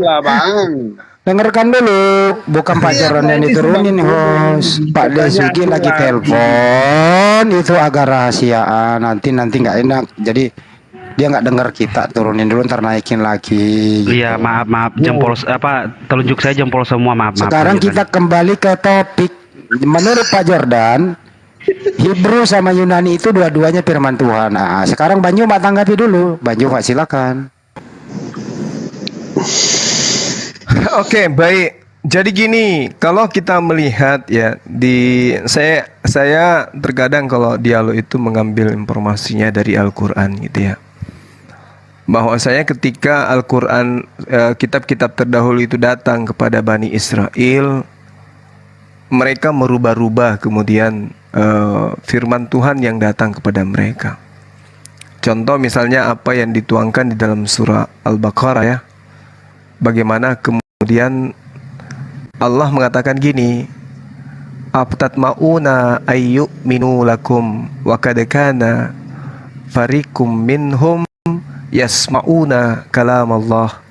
Lah Bang. Dengarkan dulu, bukan Pak Jordan yang diturunin host. Pak Desuki lagi telepon, itu agak rahasiaan. Nanti nggak enak. Jadi dia nggak dengar kita, turunin dulu ntar naikin lagi. Iya, maaf jempol telunjuk saya jempol semua, maaf. Sekarang kita kembali ke topik. Menurut Pak Jordan, Hebrew sama Yunani itu dua-duanya firman Tuhan. Nah, sekarang Banyu Mak tanggapi dulu. Banyu Mak silakan. Oke, baik. Jadi gini, kalau kita melihat ya saya terkadang kalau dialog itu mengambil informasinya dari Al-Qur'an gitu ya. Bahwasanya ketika Al-Qur'an kitab-kitab terdahulu itu datang kepada Bani Israel, mereka merubah-rubah kemudian firman Tuhan yang datang kepada mereka. Contoh misalnya apa yang dituangkan di dalam surah Al-Baqarah ya. Bagaimana kemudian Allah mengatakan gini, "Aftatma'una ayyuminu lakum wa kad kana fariqum minhum yasma'una kalam Allah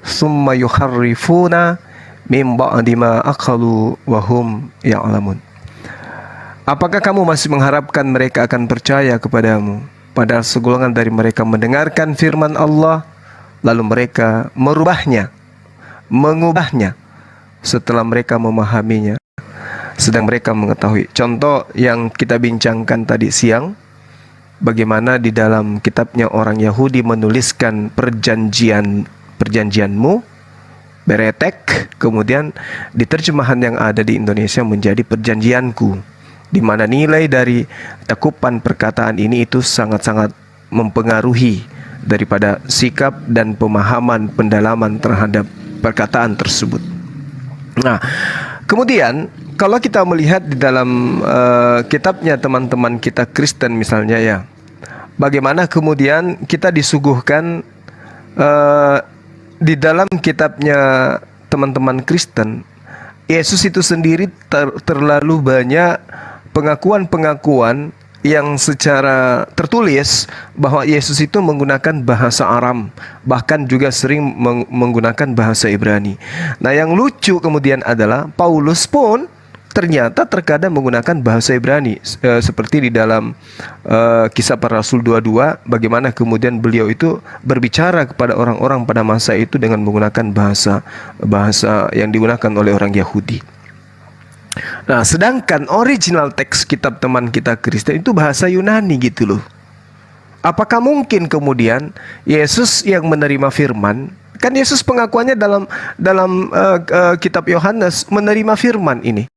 summa yuharrifuna min ba'di ma aqalu wa hum ya'lamun." Apakah kamu masih mengharapkan mereka akan percaya kepadamu, padahal segolongan dari mereka mendengarkan firman Allah lalu mereka mengubahnya setelah mereka memahaminya, sedang mereka mengetahui. Contoh yang kita bincangkan tadi siang, bagaimana di dalam kitabnya orang Yahudi menuliskan perjanjianmu, beretek, kemudian di terjemahan yang ada di Indonesia menjadi perjanjianku, di mana nilai dari cakupan perkataan ini itu sangat-sangat mempengaruhi daripada sikap dan pemahaman pendalaman terhadap perkataan tersebut. Nah, kemudian kalau kita melihat di dalam kitabnya teman-teman kita Kristen misalnya ya, bagaimana kemudian kita disuguhkan di dalam kitabnya teman-teman Kristen, Yesus itu sendiri terlalu banyak pengakuan-pengakuan yang secara tertulis bahwa Yesus itu menggunakan bahasa Aram, bahkan juga sering menggunakan bahasa Ibrani. Nah, yang lucu kemudian adalah Paulus pun ternyata terkadang menggunakan bahasa Ibrani, seperti di dalam Kisah Para Rasul 22, bagaimana kemudian beliau itu berbicara kepada orang-orang pada masa itu dengan menggunakan bahasa yang digunakan oleh orang Yahudi. Nah, sedangkan original teks kitab teman kita Kristen itu bahasa Yunani gitu loh. Apakah mungkin kemudian Yesus yang menerima firman, kan Yesus pengakuannya dalam kitab Yohanes menerima firman ini.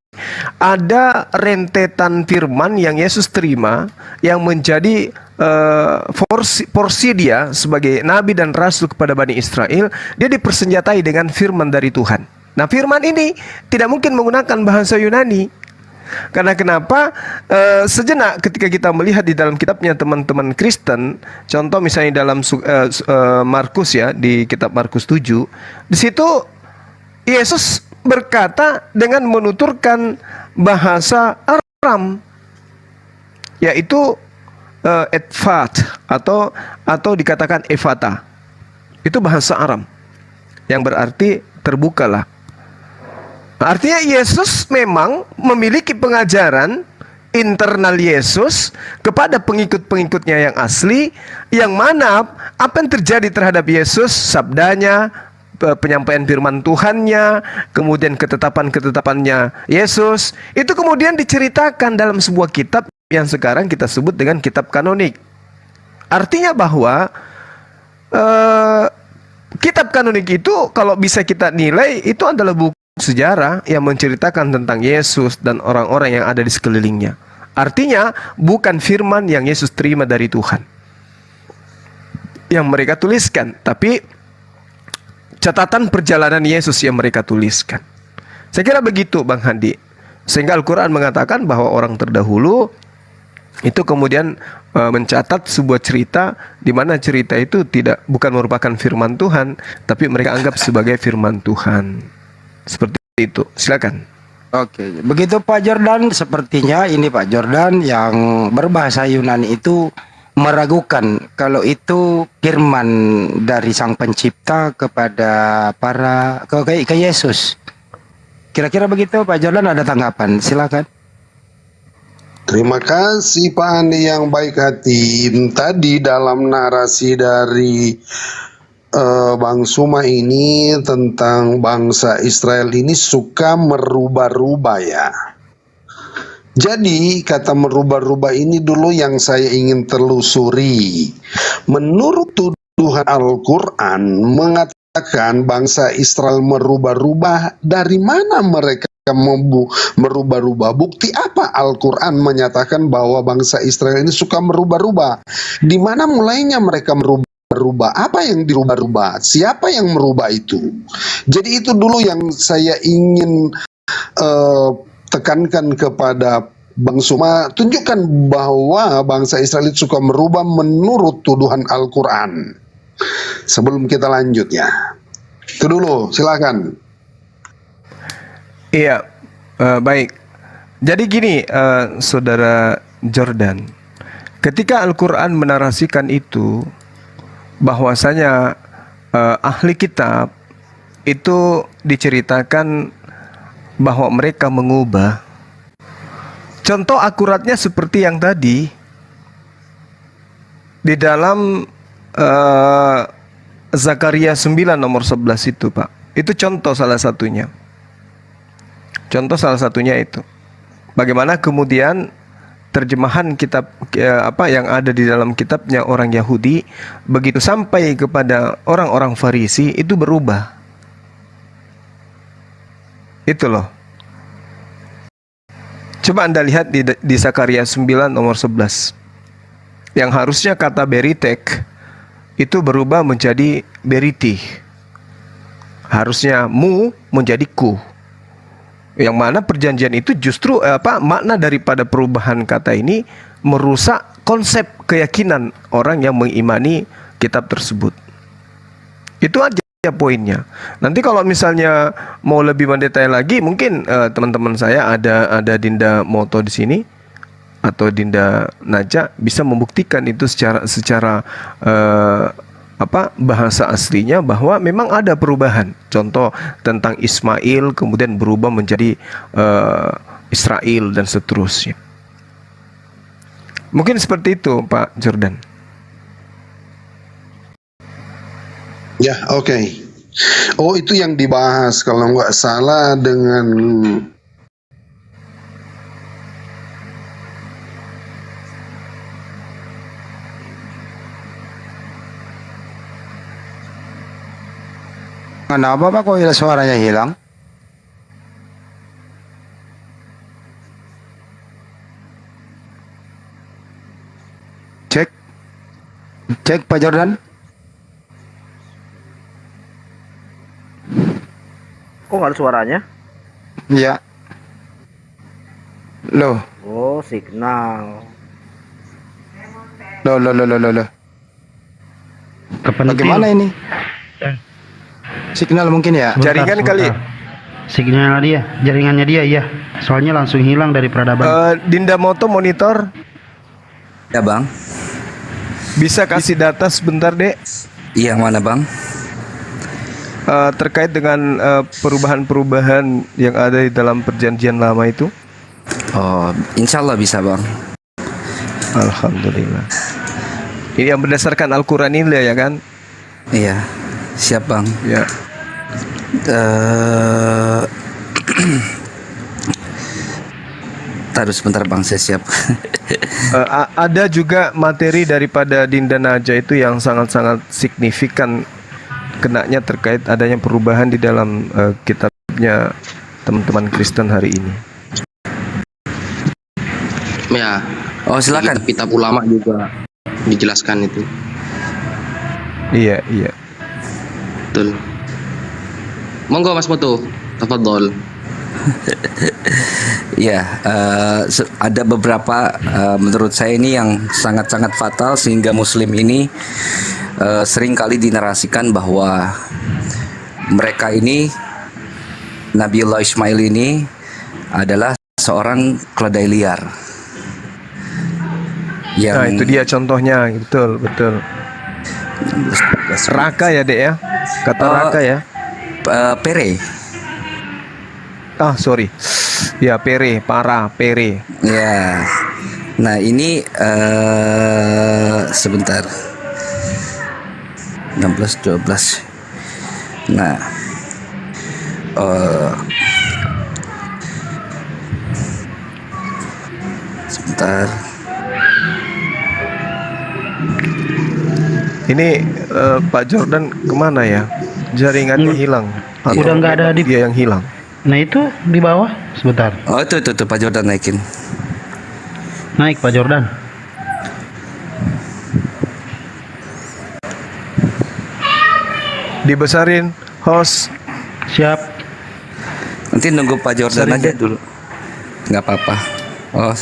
Ada rentetan firman yang Yesus terima yang menjadi porsi dia sebagai nabi dan rasul kepada Bani Israel. Dia dipersenjatai dengan firman dari Tuhan. Nah, firman ini tidak mungkin menggunakan bahasa Yunani. Karena kenapa? Sejenak ketika kita melihat di dalam kitabnya teman-teman Kristen, contoh misalnya dalam Markus ya, di kitab Markus 7, di situ Yesus berkata dengan menuturkan bahasa Aram, yaitu etfat atau dikatakan evata. Itu bahasa Aram yang berarti terbukalah. Artinya Yesus memang memiliki pengajaran internal Yesus kepada pengikut-pengikutnya yang asli, yang mana apa yang terjadi terhadap Yesus, sabdanya, penyampaian firman Tuhannya, kemudian ketetapan-ketetapannya Yesus, itu kemudian diceritakan dalam sebuah kitab yang sekarang kita sebut dengan kitab kanonik. Artinya bahwa kitab kanonik itu kalau bisa kita nilai itu adalah buku sejarah yang menceritakan tentang Yesus dan orang-orang yang ada di sekelilingnya. Artinya bukan firman yang Yesus terima dari Tuhan yang mereka tuliskan, tapi catatan perjalanan Yesus yang mereka tuliskan. Saya kira begitu Bang Handi. Sehingga Al-Quran mengatakan bahwa orang terdahulu itu kemudian mencatat sebuah cerita di mana cerita itu bukan merupakan firman Tuhan, tapi mereka anggap sebagai firman Tuhan. Seperti itu. Silakan. Oke, begitu Pak Jordan, sepertinya ini Pak Jordan yang berbahasa Yunani itu meragukan kalau itu firman dari Sang Pencipta kepada ke Yesus. Kira-kira begitu Pak Jordan, ada tanggapan? Silakan. Terima kasih Pak Andi yang baik hati. Tadi dalam narasi dari Bang Suma ini tentang bangsa Israel ini suka merubah-rubah ya. Jadi kata merubah-rubah ini dulu yang saya ingin telusuri. Menurut tuduhan Al-Quran mengatakan bangsa Israel merubah-rubah, dari mana mereka merubah-rubah? Bukti apa Al-Quran menyatakan bahwa bangsa Israel ini suka merubah-rubah? Di mana mulainya mereka merubah? Apa yang dirubah-rubah? Siapa yang merubah itu? Jadi itu dulu yang saya ingin tekankan kepada Bang Suma. Tunjukkan bahwa bangsa Israel itu suka merubah menurut tuduhan Al-Quran. Sebelum kita lanjut ya. Itu dulu, silakan. Iya, baik. Jadi gini, Saudara Jordan, ketika Al-Quran menarasikan itu, bahwasanya ahli kitab itu diceritakan bahwa mereka mengubah. Contoh akuratnya seperti yang tadi di dalam Zakaria 9 nomor 11 itu Pak. Itu contoh salah satunya. Contoh salah satunya itu. Bagaimana kemudian terjemahan kitab yang ada di dalam kitabnya orang Yahudi begitu sampai kepada orang-orang Farisi itu berubah. Itu loh. Coba Anda lihat di Zakaria 9 nomor 11. Yang harusnya kata beritek itu berubah menjadi beriti. Harusnya mu menjadi ku. Yang mana perjanjian itu justru makna daripada perubahan kata ini merusak konsep keyakinan orang yang mengimani kitab tersebut. Itu aja poinnya. Nanti kalau misalnya mau lebih mendetail lagi, mungkin teman-teman saya ada Dinda Moto di sini atau Dinda Naja bisa membuktikan itu secara bahasa aslinya bahwa memang ada perubahan. Contoh tentang Ismail kemudian berubah menjadi Israel dan seterusnya. Mungkin seperti itu Pak Jordan. Ya, oke. Oh, itu yang dibahas kalau nggak salah dengan Kenapa Pak kok suaranya hilang? Cek Pak Jordan. Kok nggak ada suaranya? Iya. Loh. Oh, signal. Loh. Bagaimana ini? Signal mungkin ya? Jaringan kali. Signal dia, jaringannya dia ya. Soalnya langsung hilang dari peradaban. Dinda Moto monitor. Ya Bang. Bisa kasih data sebentar Dek? Iya, mana Bang? Terkait dengan perubahan-perubahan yang ada di dalam perjanjian lama itu. Oh, insya Allah bisa Bang. Alhamdulillah. Ini yang berdasarkan Al-Quran ini ya kan? Iya, siap Bang. Ya. Taruh sebentar Bang, saya siap. Ada juga materi daripada Dinda Naja itu yang sangat-sangat signifikan kenanya terkait adanya perubahan di dalam kitabnya teman-teman Kristen hari ini. Ya. Oh, silakan. Kitab ulama juga dijelaskan itu. Iya. Betul. Monggo Mas Moto, tafadhol. Ya, ada beberapa menurut saya ini yang sangat-sangat fatal sehingga Muslim ini sering kali dinarasikan bahwa mereka ini, Nabiullah Ismail ini adalah seorang keledai liar. Nah, itu dia contohnya, betul, betul. Raka ya, Dek ya? Kata Raka ya? Pere. Ah, sorry. Ya, Pere, Pere. Ya. Nah, ini sebentar. 16 12. Nah. Sebentar. Ini Pak Jordan kemana ya? Jaringannya hilang. Udah nggak ada di dia yang hilang. Nah itu di bawah sebentar. Oh itu Pak Jordan naikin. Naik Pak Jordan. Dibesarin host. Siap. Nanti nunggu Pak Jordan aja dulu. Nggak apa-apa. Oh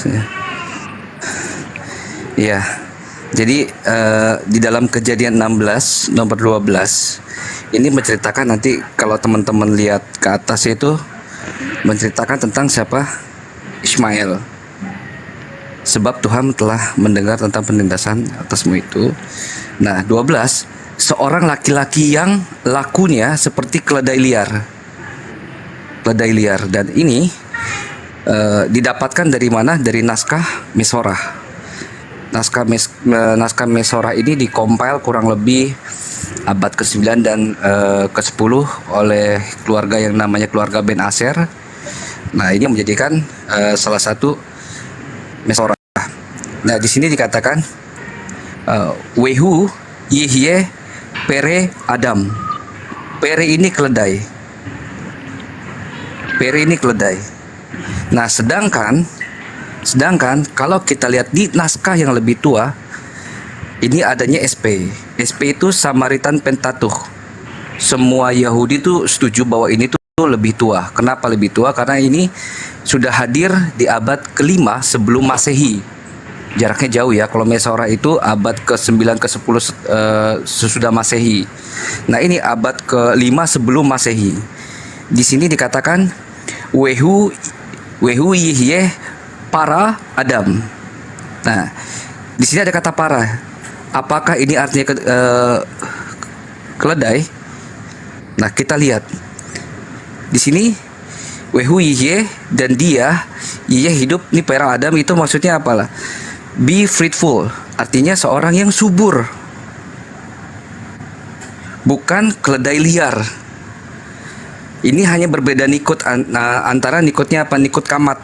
iya. Jadi di dalam Kejadian 16 nomor 12 ini menceritakan, nanti kalau teman-teman lihat ke atas itu menceritakan tentang siapa? Ismail. Sebab Tuhan telah mendengar tentang penindasan atasmu itu. Nah, 12, seorang laki-laki yang lakunya seperti keledai liar. Keledai liar, dan ini didapatkan dari mana? Dari naskah Mesorah. Naskah Mesorah ini dikompil kurang lebih abad ke-9 dan ke-10 oleh keluarga yang namanya keluarga Ben Aser. Nah, ini menjadikan salah satu Mesorah. Nah, di sini dikatakan Wehu Yihye Pere Adam. Pere ini keledai. Pere ini keledai. Nah, sedangkan kalau kita lihat di naskah yang lebih tua, ini adanya SP. SP itu Samaritan Pentateuch. Semua Yahudi itu setuju bahwa ini tuh lebih tua. Kenapa lebih tua? Karena ini sudah hadir di abad ke-5 sebelum Masehi. Jaraknya jauh ya. Kalau Mesorah itu abad ke-9 ke-10 sesudah Masehi. Nah, ini abad ke-5 sebelum Masehi. Di sini dikatakan Wehu Yihye para Adam. Nah, di sini ada kata para. Apakah ini artinya keledai? Nah, kita lihat di sini Wehu Yihye, dan dia Yihye hidup nih para Adam, itu maksudnya apalah? Be fruitful, artinya seorang yang subur, bukan keledai liar. Ini hanya berbeda nikut antara nikutnya apa? Nikut kamat.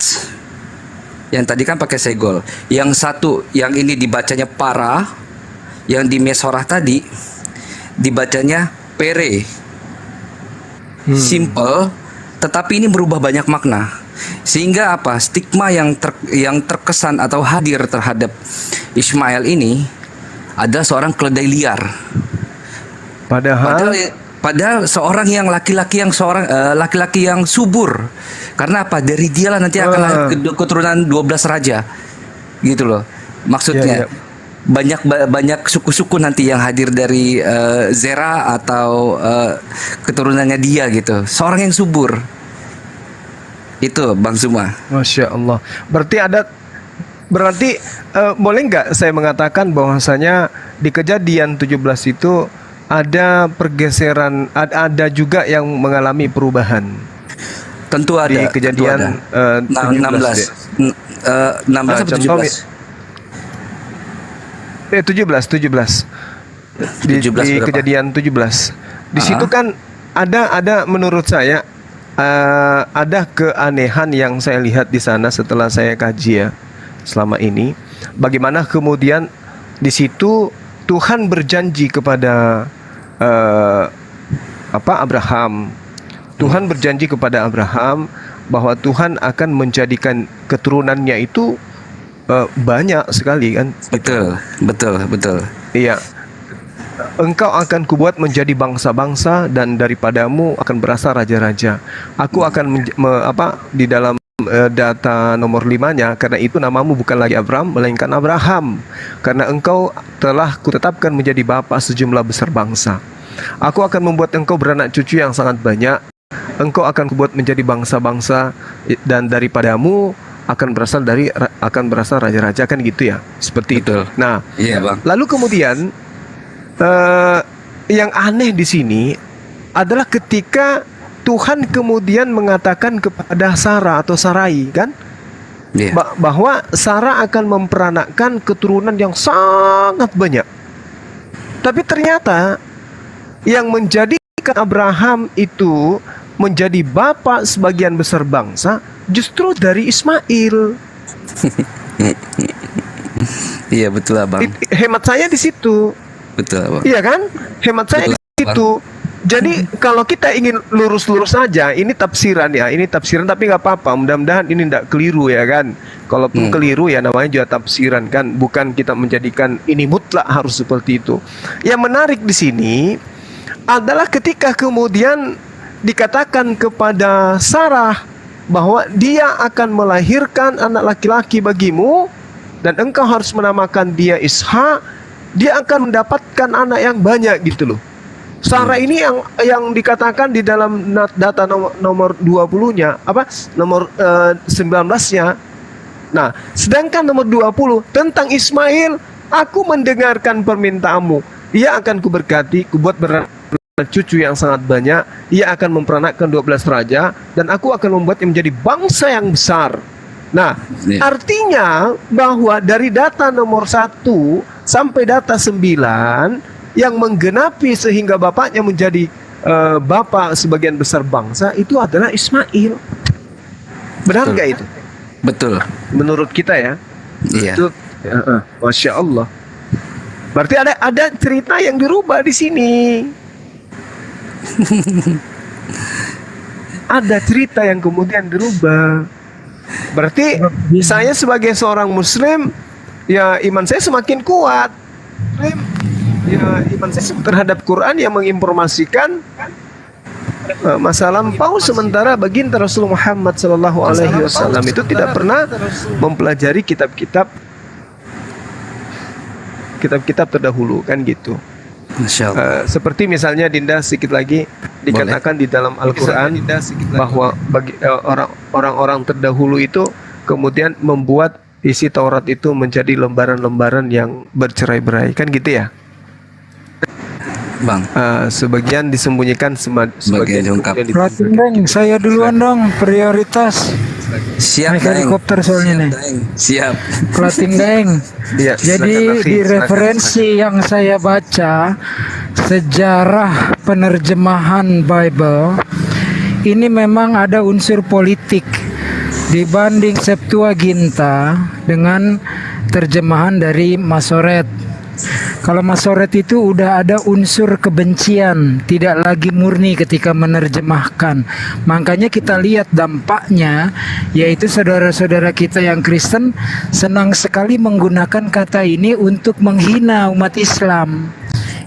Yang tadi kan pakai segol. Yang satu, yang ini dibacanya para, yang di Mesorah tadi dibacanya pere. Simple, tetapi ini berubah banyak makna. Sehingga apa? Stigma yang terkesan atau hadir terhadap Ismail ini adalah seorang keledai liar. Padahal seorang yang laki-laki yang subur. Karena apa? Dari dialah nanti akan lahir keturunan 12 raja. Gitu loh. Maksudnya banyak suku-suku nanti yang hadir dari Zera atau keturunannya dia gitu. Seorang yang subur. Itu Bang Zuma. Masya Allah. Berarti boleh nggak saya mengatakan bahwasanya di Kejadian 17 itu ada pergeseran, ada juga yang mengalami perubahan. Tentu ada. Di Kejadian 16 atau 17? 17. Di Kejadian 17. Di situ kan ada menurut saya ada keanehan yang saya lihat di sana setelah saya kaji ya selama ini. Bagaimana kemudian di situ Tuhan berjanji kepada Abraham. Tuhan berjanji kepada Abraham bahwa Tuhan akan menjadikan keturunannya itu banyak sekali kan. Betul. Iya. Engkau akan kubuat menjadi bangsa-bangsa dan daripadamu akan berasal raja-raja. Aku akan di dalam data nomor 5-nya, karena itu namamu bukan lagi Abram melainkan Abraham, karena engkau telah kutetapkan menjadi bapa sejumlah besar bangsa. Aku akan membuat engkau beranak cucu yang sangat banyak. Engkau akan kubuat menjadi bangsa-bangsa, dan daripadamu akan berasal raja-raja, kan gitu ya, seperti itu. Nah, Iya, Bang. lalu kemudian yang aneh di sini adalah ketika Tuhan kemudian mengatakan kepada Sarah atau Sarai, kan, bahwa Sarah akan memperanakkan keturunan yang sangat banyak. Tapi ternyata yang menjadikan Abraham itu menjadi bapak sebagian besar bangsa justru dari Ismail. Iya, betul, Abang. Hemat saya di situ. Betul, Abang. Iya kan? Hemat saya di situ. Jadi kalau kita ingin lurus-lurus saja, ini tafsiran ya, ini tafsiran, tapi nggak apa-apa. Mudah-mudahan ini tidak keliru ya kan. Kalaupun keliru ya namanya juga tafsiran kan, bukan kita menjadikan ini mutlak harus seperti itu. Yang menarik di sini adalah ketika kemudian dikatakan kepada Sarah bahwa dia akan melahirkan anak laki-laki bagimu dan engkau harus menamakan dia Ishak, dia akan mendapatkan anak yang banyak gitu loh. Sarah ini yang dikatakan di dalam data nomor 20-nya, nomor 19-nya. Nah, sedangkan nomor 20 tentang Ismail, aku mendengarkan permintaanmu. Ia akan kuberkati, kubuat beranak cucu yang sangat banyak. Ia akan memperanakkan 12 raja, dan aku akan membuatnya menjadi bangsa yang besar. Nah, artinya bahwa dari data nomor 1 sampai data 9 yang menggenapi sehingga bapaknya menjadi bapak sebagian besar bangsa itu adalah Ismail. Benar nggak itu? Betul. Menurut kita ya. Iya. Itu, Masya Allah. Berarti ada cerita yang dirubah di sini. Ada cerita yang kemudian dirubah. Berarti saya sebagai seorang Muslim, ya iman saya semakin kuat. Ya iman saya terhadap Quran yang menginformasikan masa lampau, sementara baginda Rasulullah Muhammad SAW itu tidak pernah mempelajari kitab-kitab terdahulu, kan gitu. Masya Allah. Seperti misalnya Dinda sedikit lagi dikatakan di dalam Al-Quran bahwa bagi orang-orang terdahulu itu kemudian membuat isi Taurat itu menjadi lembaran-lembaran yang bercerai-berai, kan gitu ya. Bang, sebagian disembunyikan, sebagian diungkap. Platin Deng, saya duluan dong, prioritas. Siap, naik helikopter soalnya nih. Siap. Platin Deng. Ya, Jadi di referensi yang saya baca, sejarah penerjemahan Bible ini memang ada unsur politik dibanding Septuaginta dengan terjemahan dari Masoret. Kalau Masoret itu udah ada unsur kebencian, tidak lagi murni ketika menerjemahkan. Makanya kita lihat dampaknya, yaitu saudara-saudara kita yang Kristen senang sekali menggunakan kata ini untuk menghina umat Islam.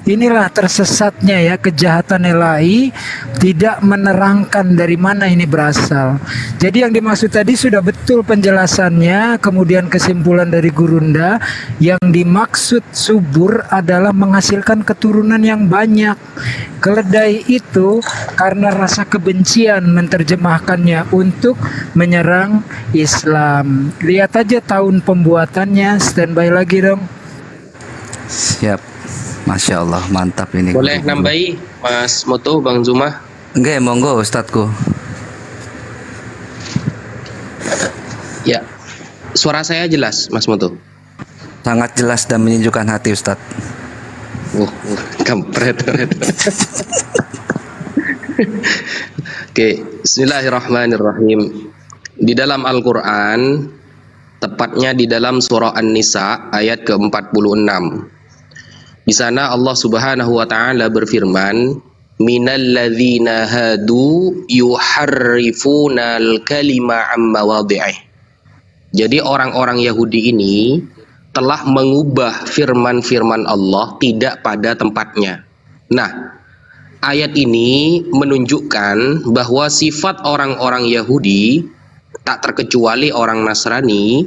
Inilah tersesatnya ya, kejahatan ilahi tidak menerangkan dari mana ini berasal. Jadi yang dimaksud tadi sudah betul penjelasannya. Kemudian kesimpulan dari Gurunda, yang dimaksud subur adalah menghasilkan keturunan yang banyak. Keledai itu karena rasa kebencian menerjemahkannya untuk menyerang Islam. Lihat aja tahun pembuatannya, standby lagi dong. Siap. Masya Allah, mantap ini. Boleh nambahi Mas Moto, Bang Zuma? Enggak, monggo Ustadku. Ya, suara saya jelas Mas Moto? Sangat jelas dan menyejukkan hati Ustadz. Kampret. Oke, bismillahirrahmanirrahim. Di dalam Al-Quran, tepatnya di dalam surah An-Nisa ayat ke-46. Di sana Allah Subhanahu wa taala berfirman, "Minalladzina hadu yuharrifunal kalima amma wadhi'ih." Jadi orang-orang Yahudi ini telah mengubah firman-firman Allah tidak pada tempatnya. Nah, ayat ini menunjukkan bahwa sifat orang-orang Yahudi tak terkecuali orang Nasrani,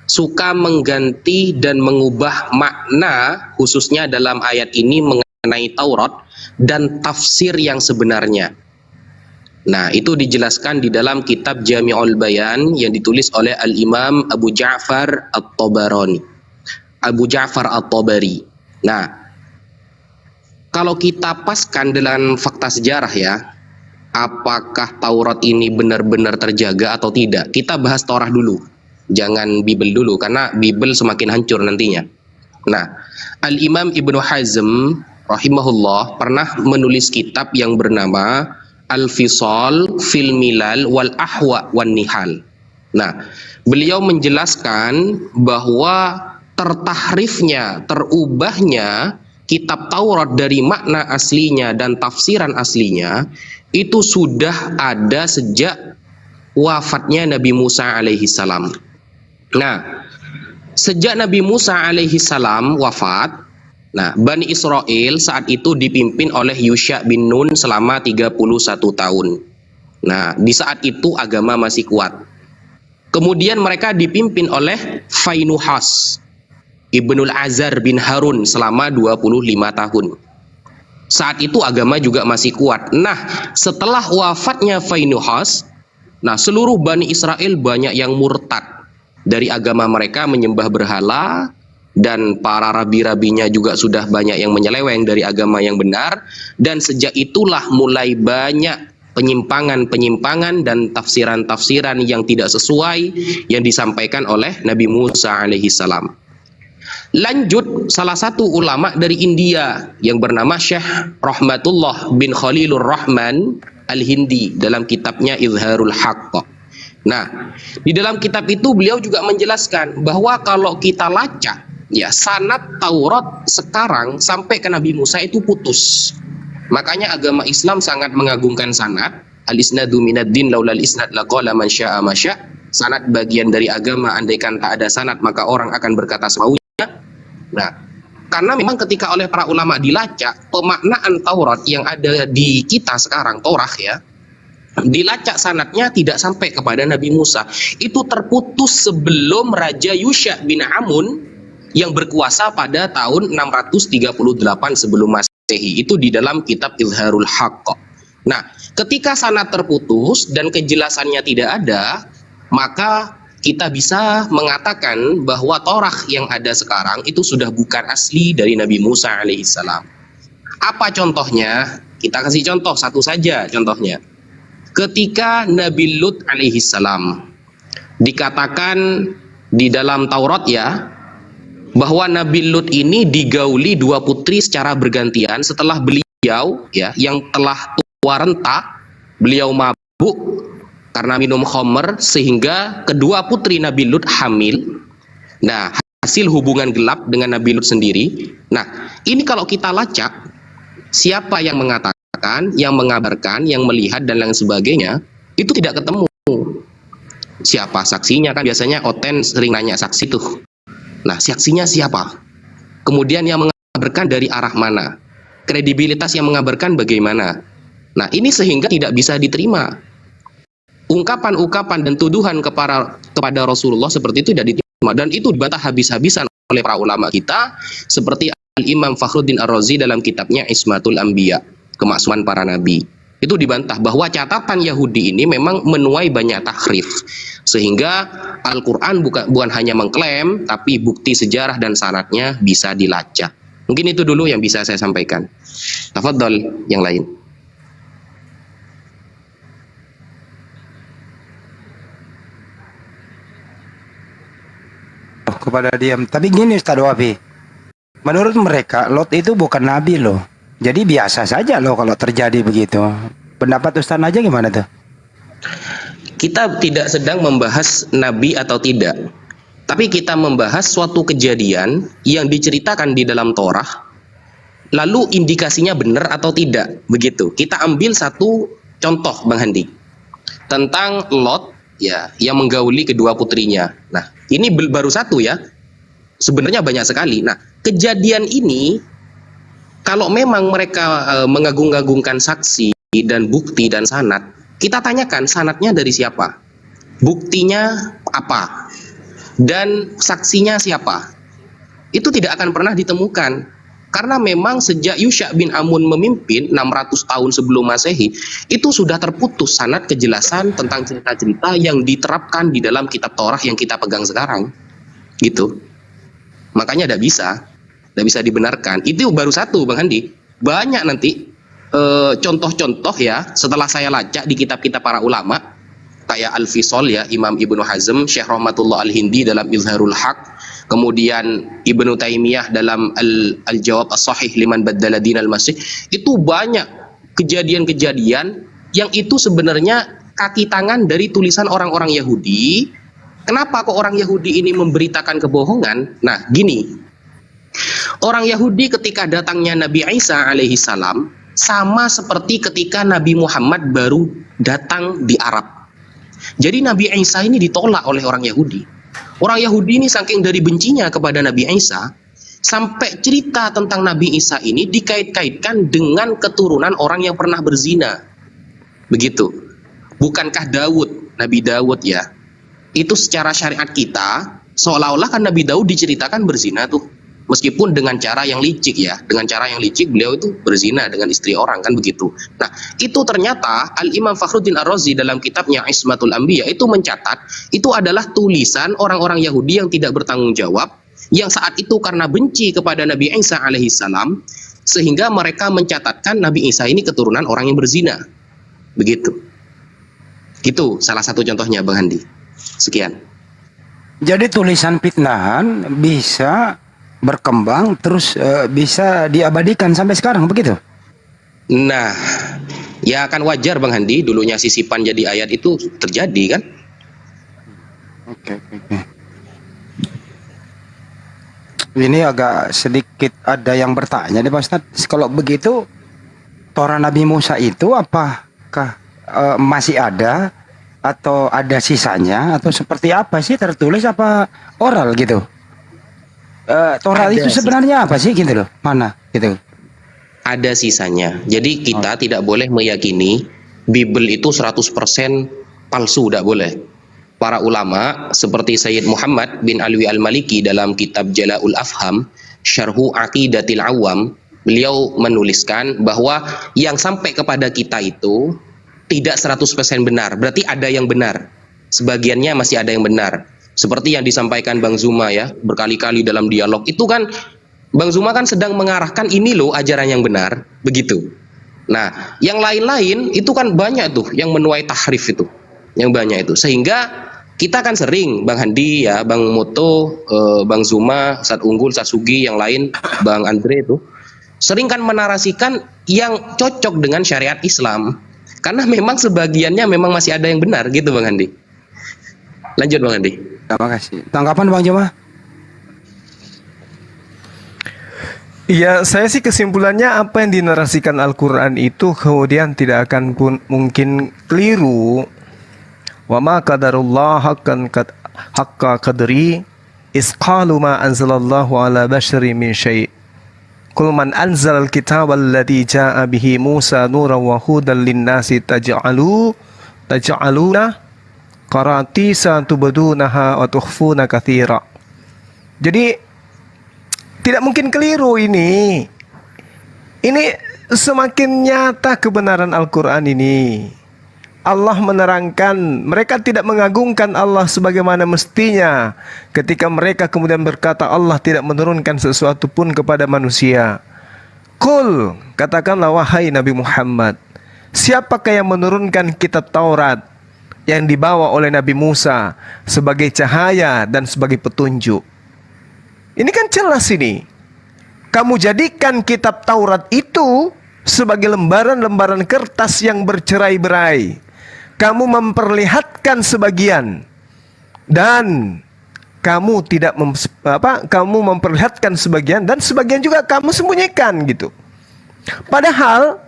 suka mengganti dan mengubah makna khususnya dalam ayat ini mengenai Taurat dan tafsir yang sebenarnya. Nah, itu dijelaskan di dalam kitab Jami'ul Bayan yang ditulis oleh Al-Imam Abu Ja'far At-Tabarani. Abu Ja'far At-Tabari. Nah, kalau kita paskan dengan fakta sejarah ya, apakah Taurat ini benar-benar terjaga atau tidak? Kita bahas Taurat dulu. Jangan Bible dulu, karena Bible semakin hancur nantinya. Nah, Al-Imam Ibnu Hazm rahimahullah pernah menulis kitab yang bernama Al-Fisal fil Milal wal Ahwa wan Nihal. Nah, beliau menjelaskan bahwa tertahrifnya, terubahnya kitab Taurat dari makna aslinya dan tafsiran aslinya itu sudah ada sejak wafatnya Nabi Musa alaihi salam. Nah, sejak Nabi Musa alaihi salam wafat, nah, Bani Israel saat itu dipimpin oleh Yusha bin Nun selama 31 tahun. Nah, di saat itu agama masih kuat. Kemudian mereka dipimpin oleh Fainuhas Ibnul Azar bin Harun selama 25 tahun. Saat itu agama juga masih kuat. Nah, setelah wafatnya Fainuhas, nah, seluruh Bani Israel banyak yang murtad dari agama mereka, menyembah berhala, dan para rabi-rabinya juga sudah banyak yang menyeleweng dari agama yang benar. Dan sejak itulah mulai banyak penyimpangan-penyimpangan dan tafsiran-tafsiran yang tidak sesuai yang disampaikan oleh Nabi Musa alaihi salam. Lanjut, salah satu ulama dari India yang bernama Syekh Rahmatullah bin Khalilur Rahman Al-Hindi dalam kitabnya Izharul Haqq. Nah, di dalam kitab itu beliau juga menjelaskan bahwa kalau kita lacak ya sanad Taurat sekarang sampai ke Nabi Musa itu putus. Makanya agama Islam sangat mengagungkan sanad. Al-isnadu minad din laulal isnad laqala man syaa ma syaa. Sanad bagian dari agama, andaikan tak ada sanad maka orang akan berkata semaunya. Nah, karena memang ketika oleh para ulama dilacak pemaknaan Taurat yang ada di kita sekarang, Torah ya, dilacak sanadnya tidak sampai kepada Nabi Musa. Itu terputus sebelum Raja Yusha bin Amun yang berkuasa pada tahun 638 sebelum Masehi. Itu di dalam kitab Izharul Haqq. Nah, ketika sanad terputus dan kejelasannya tidak ada, maka kita bisa mengatakan bahwa Torah yang ada sekarang itu sudah bukan asli dari Nabi Musa alaihissalam. Apa contohnya? Kita kasih contoh satu saja contohnya. Ketika Nabi Lut alaihissalam, dikatakan di dalam Taurat ya, bahwa Nabi Lut ini digauli dua putri secara bergantian setelah beliau ya, yang telah tua renta, beliau mabuk karena minum khamr sehingga kedua putri Nabi Lut hamil. Nah, hasil hubungan gelap dengan Nabi Lut sendiri. Nah, ini kalau kita lacak, siapa yang mengatakan, yang mengabarkan, yang melihat dan lain sebagainya, itu tidak ketemu. Siapa saksinya? Kan biasanya Oten sering nanya saksi tuh. Nah, saksinya siapa? Kemudian yang mengabarkan dari arah mana? Kredibilitas yang mengabarkan bagaimana? Nah, ini sehingga tidak bisa diterima. Ungkapan-ungkapan dan tuduhan kepada Rasulullah seperti itu tidak diterima, dan itu dibantah habis-habisan oleh para ulama kita seperti Al-Imam Fakhruddin Ar-Razi dalam kitabnya Ismatul Anbiya, kemaksuman para nabi. Itu dibantah bahwa catatan Yahudi ini memang menuai banyak tahrif, sehingga Al-Quran bukan hanya mengklaim, tapi bukti sejarah dan sanadnya bisa dilacak. Mungkin itu dulu yang bisa saya sampaikan. Tafadhol yang lain. Kepada diam. Tapi gini Ustaz Wafi, menurut mereka Lot itu bukan nabi loh. Jadi biasa saja loh kalau terjadi begitu. Pendapat Ustaz aja gimana tuh? Kita tidak sedang membahas nabi atau tidak, tapi kita membahas suatu kejadian yang diceritakan di dalam Torah, lalu indikasinya benar atau tidak, begitu. Kita ambil satu contoh Bang Handi tentang Lot ya, yang menggauli kedua putrinya. Nah, ini baru satu ya, sebenarnya banyak sekali. Nah, kejadian ini kalau memang mereka mengagung-agungkan saksi dan bukti dan sanad, kita tanyakan sanadnya dari siapa. buktinya apa, dan saksinya siapa. Itu tidak akan pernah ditemukan. Karena memang sejak Yusha bin Amun memimpin 600 tahun sebelum Masehi, itu sudah terputus sanad kejelasan tentang cerita-cerita yang diterapkan di dalam kitab Taurat yang kita pegang sekarang. Gitu. Makanya tidak bisa dibenarkan. Itu baru satu, Bang Handi. Banyak nanti contoh-contoh ya, setelah saya lacak di kitab-kitab para ulama, kayak Al-Fisol ya, Imam Ibnu Hazm, Syekh Rahmatullah Al-Hindi dalam Izharul Haq, kemudian Ibnu Taimiyah dalam Al-Jawab As-Sahih liman baddala dinal masih. Itu banyak kejadian-kejadian yang itu sebenarnya kaki tangan dari tulisan orang-orang Yahudi. Kenapa kok orang Yahudi ini memberitakan kebohongan? Nah, gini. Orang Yahudi ketika datangnya Nabi Isa alaihi salam sama seperti ketika Nabi Muhammad baru datang di Arab. Jadi Nabi Isa ini ditolak oleh orang Yahudi. Orang Yahudi ini saking dari bencinya kepada Nabi Isa, sampai cerita tentang Nabi Isa ini dikait-kaitkan dengan keturunan orang yang pernah berzina. Begitu. Bukankah Daud, Nabi Daud ya, itu secara syariat kita, seolah-olah kan Nabi Daud diceritakan berzina tuh. Meskipun dengan cara yang licik ya, dengan cara yang licik beliau itu berzina dengan istri orang, kan begitu. Nah, itu ternyata Al-Imam Fakhruddin Ar-Razi dalam kitabnya Ismatul Anbiya itu mencatat, itu adalah tulisan orang-orang Yahudi yang tidak bertanggung jawab, yang saat itu karena benci kepada Nabi Isa alaihi salam, sehingga mereka mencatatkan Nabi Isa ini keturunan orang yang berzina. Begitu. Itu salah satu contohnya, Bang Handi. Sekian. Jadi tulisan fitnahan bisa berkembang terus bisa diabadikan sampai sekarang begitu? Nah, ya kan wajar Bang Handi, dulunya sisipan jadi ayat itu terjadi kan? Oke. Ini agak sedikit ada yang bertanya nih Pak Ustadz. Kalau begitu Torah Nabi Musa itu apakah masih ada atau ada sisanya atau seperti apa sih, tertulis apa oral gitu? Torah itu sebenarnya apa sih gitu loh? Mana gitu? Ada sisanya. Jadi kita tidak boleh meyakini Bible itu 100% palsu, tidak boleh. Para ulama seperti Sayyid Muhammad bin Alwi Al-Maliki dalam kitab Jala'ul Afham, Syarhu Aqidatil Awam, beliau menuliskan bahwa yang sampai kepada kita itu tidak 100% benar. Berarti ada yang benar. Sebagiannya masih ada yang benar. Seperti yang disampaikan Bang Zuma ya, berkali-kali dalam dialog itu kan Bang Zuma kan sedang mengarahkan ini loh ajaran yang benar, begitu. Nah, yang lain-lain itu kan banyak tuh yang menuai tahrif itu, yang banyak itu. Sehingga kita kan sering Bang Handi ya, Bang Moto, Bang Zuma, Ustadz Unggul, Ustadz Sugi, yang lain, Bang Andre itu sering kan menarasikan yang cocok dengan syariat Islam. Karena memang sebagiannya memang masih ada yang benar gitu Bang Handi. Lanjut Bang Handi. Terima kasih. Tanggapan Bang Joma? Ya, saya sih kesimpulannya apa yang dinarasikan Al-Quran itu kemudian tidak akan pun mungkin keliru. Wa ma qadarullah haqqa qadri isqalu ma anzalallahu ala bashari min syai'. Qul man anzalal kitaba alladhi ja'a bihi Musa nuran wa hudan lin-nasi taj'aluna qaratisa tubdunaha wa tukhfuna katsira. Jadi tidak mungkin keliru ini. Ini semakin nyata kebenaran Al-Quran ini. Allah menerangkan, mereka tidak mengagungkan Allah sebagaimana mestinya ketika mereka kemudian berkata Allah tidak menurunkan sesuatu pun kepada manusia. Qul, katakanlah wahai Nabi Muhammad, siapakah yang menurunkan kitab Taurat yang dibawa oleh Nabi Musa sebagai cahaya dan sebagai petunjuk? Ini kan jelas ini. Kamu jadikan kitab Taurat itu sebagai lembaran-lembaran kertas yang bercerai-berai. Kamu memperlihatkan sebagian dan kamu tidak kamu memperlihatkan sebagian dan sebagian juga kamu sembunyikan gitu. Padahal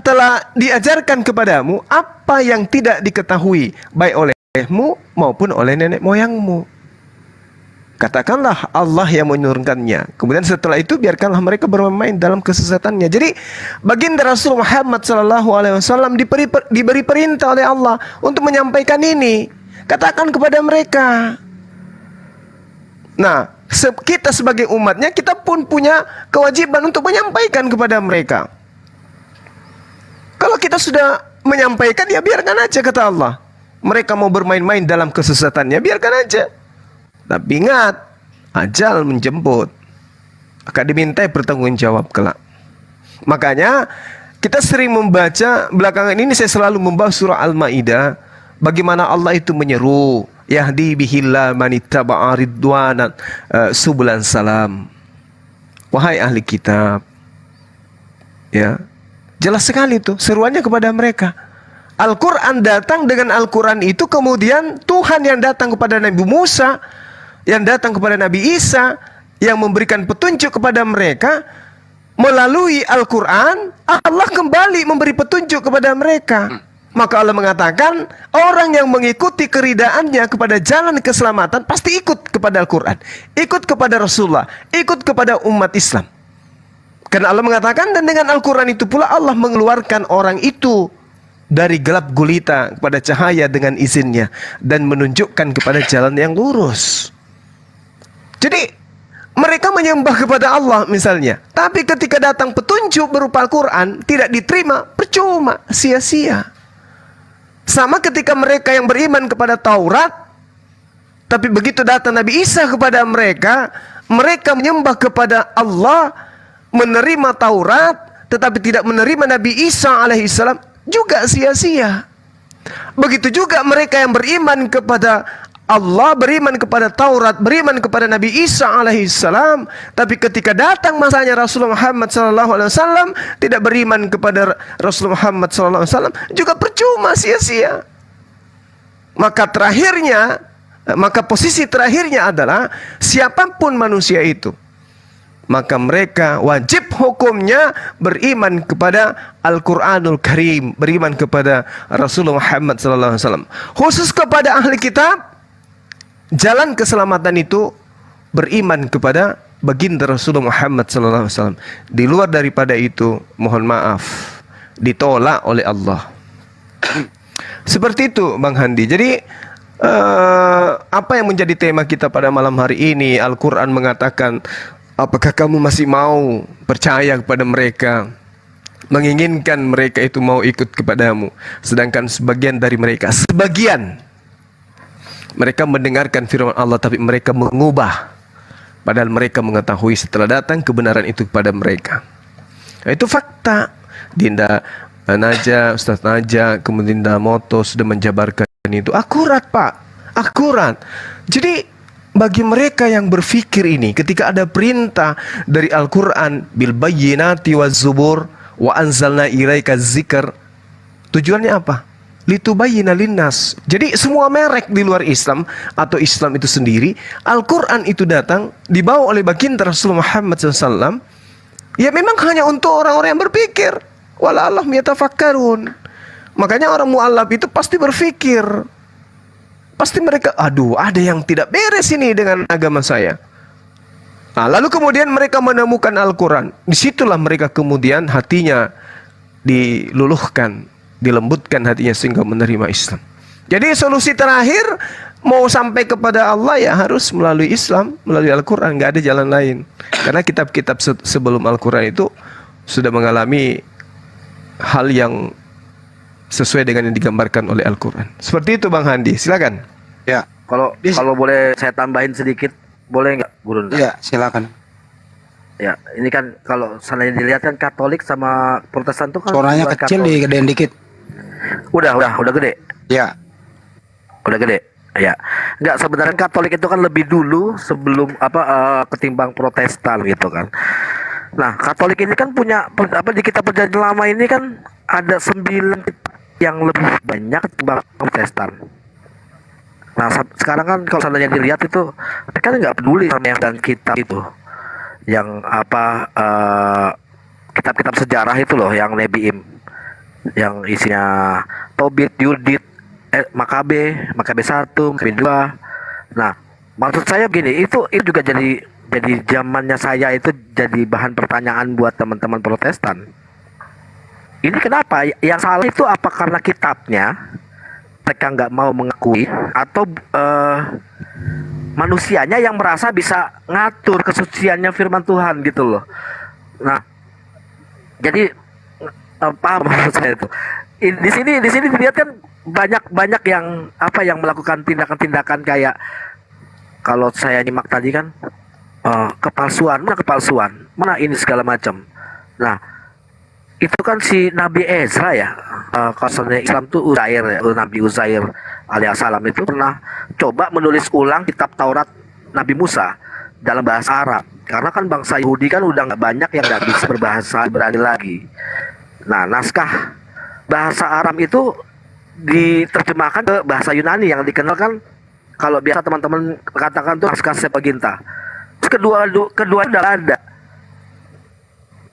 telah diajarkan kepadamu apa yang tidak diketahui baik olehmu maupun oleh nenek moyangmu. Katakanlah Allah yang menurunkannya. Kemudian setelah itu biarkanlah mereka bermain dalam kesesatannya. Jadi baginda Rasul Muhammad SAW diberi perintah oleh Allah untuk menyampaikan ini. katakan kepada mereka. Nah, kita sebagai umatnya, kita pun punya kewajiban untuk menyampaikan kepada mereka. Kalau kita sudah menyampaikan, ya biarkan aja, kata Allah. Mereka mau bermain-main dalam kesesatannya, biarkan aja. Tapi ingat, ajal menjemput, akan dimintai pertanggung jawab kelak. Makanya kita sering membaca, belakangan ini saya selalu membahas surah Al-Maidah, bagaimana Allah itu menyeru, yahdi bihillah manittaba'a ridwanan subulan salam. Wahai ahli kitab, ya, jelas sekali itu seruannya kepada mereka. Al-Quran datang, dengan Al-Quran itu kemudian Tuhan yang datang kepada Nabi Musa, yang datang kepada Nabi Isa, yang memberikan petunjuk kepada mereka. Melalui Al-Quran, Allah kembali memberi petunjuk kepada mereka. Maka Allah mengatakan, orang yang mengikuti keridaannya kepada jalan keselamatan pasti ikut kepada Al-Quran, ikut kepada Rasulullah, ikut kepada umat Islam. Karena Allah mengatakan, dan dengan Al-Quran itu pula Allah mengeluarkan orang itu dari gelap gulita kepada cahaya dengan izinnya, dan menunjukkan kepada jalan yang lurus. Jadi mereka menyembah kepada Allah misalnya, tapi ketika datang petunjuk berupa Al-Quran tidak diterima, percuma, sia-sia. Sama ketika mereka yang beriman kepada Taurat, tapi begitu datang Nabi Isa kepada mereka, mereka menyembah kepada Allah, menerima Taurat, tetapi tidak menerima Nabi Isa alaihissalam, juga sia-sia. Begitu juga mereka yang beriman kepada Allah, beriman kepada Taurat, beriman kepada Nabi Isa alaihissalam, tapi ketika datang masanya Rasulullah Muhammad SAW tidak beriman kepada Rasulullah Muhammad SAW, juga percuma, sia-sia. Maka posisi terakhirnya adalah siapapun manusia itu, maka mereka wajib hukumnya beriman kepada Al-Quranul Karim, beriman kepada Rasulullah Muhammad SAW. Khusus kepada ahli kitab, jalan keselamatan itu beriman kepada baginda Rasulullah Muhammad SAW. Di luar daripada itu, mohon maaf, ditolak oleh Allah. Seperti itu Bang Handi. Jadi apa yang menjadi tema kita pada malam hari ini? Al-Quran mengatakan, apakah kamu masih mau percaya kepada mereka, menginginkan mereka itu mau ikut kepadamu, sedangkan sebagian dari mereka, mereka mendengarkan firman Allah tapi mereka mengubah, padahal mereka mengetahui setelah datang kebenaran itu kepada mereka. Nah, itu fakta. Dinda Naja, Ustaz Naja, kemudian Dinda Moto sudah menjabarkan itu. Akurat Pak, akurat. Jadi bagi mereka yang berfikir ini, ketika ada perintah dari Al-Quran, bil bayyinati waz zubur wa anzalna ilaika dzikr, tujuannya apa? Litubayyina linnas. Jadi semua merek di luar Islam atau Islam itu sendiri, Al-Quran itu datang dibawa oleh baginda Rasulullah Muhammad SAW, ya memang hanya untuk orang-orang yang berpikir. Wala'allahum yatafakkarun. Makanya orang mu'allaf itu pasti berpikir, pasti mereka, aduh, ada yang tidak beres ini dengan agama saya. Nah, lalu kemudian mereka menemukan Al-Quran. Disitulah mereka kemudian hatinya diluluhkan, dilembutkan hatinya sehingga menerima Islam. Jadi solusi terakhir mau sampai kepada Allah ya harus melalui Islam, melalui Al-Quran, nggak ada jalan lain. Karena kitab-kitab sebelum Al-Quran itu sudah mengalami hal yang sesuai dengan yang digambarkan oleh Al-Quran. Seperti itu Bang Handi, silakan. Ya, kalau boleh saya tambahin sedikit, boleh nggak Guru? Ya, silakan. Ya, ini kan kalau seandainya dilihat kan Katolik sama Protestan tuh kan suaranya kecil, digedein dikit. Udah gede. Ya. Udah gede. Ya. Enggak, sebenarnya Katolik itu kan lebih dulu sebelum ketimbang Protestan gitu kan. Nah, Katolik ini kan punya di kitab Perjanjian Lama ini kan ada 9 kitab yang lebih banyak ketimbang Protestan. Nah, sekarang kan kalau seandainya dilihat itu mereka nggak peduli sama yang dan kitab itu. Yang kitab-kitab sejarah itu loh, yang Nebiim, yang isinya Tobit, Yudit, Makabe 1, Makabe 2. Nah, maksud saya begini, itu juga jadi zamannya saya itu jadi bahan pertanyaan buat teman-teman Protestan. Ini kenapa? Yang salah itu apa karena kitabnya, mereka nggak mau mengakui, atau manusianya yang merasa bisa ngatur kesuciannya firman Tuhan gitu loh. Nah, jadi paham maksud saya itu. Di sini dilihat kan banyak yang yang melakukan tindakan-tindakan kayak, kalau saya nyimak tadi kan kepalsuan, mana ini segala macam. Nah, itu kan si Nabi Ezra ya, kasusnya Islam tuh Uzair ya, Nabi Uzair alaihissalam itu pernah coba menulis ulang kitab Taurat Nabi Musa dalam bahasa Arab, karena kan bangsa Yahudi kan udah nggak banyak yang nggak bisa berbahasa Ibrani lagi. Nah, naskah bahasa Arab itu diterjemahkan ke bahasa Yunani yang dikenal kan, kalau biasa teman-teman katakan tuh naskah Septuaginta. Kedua udah ada.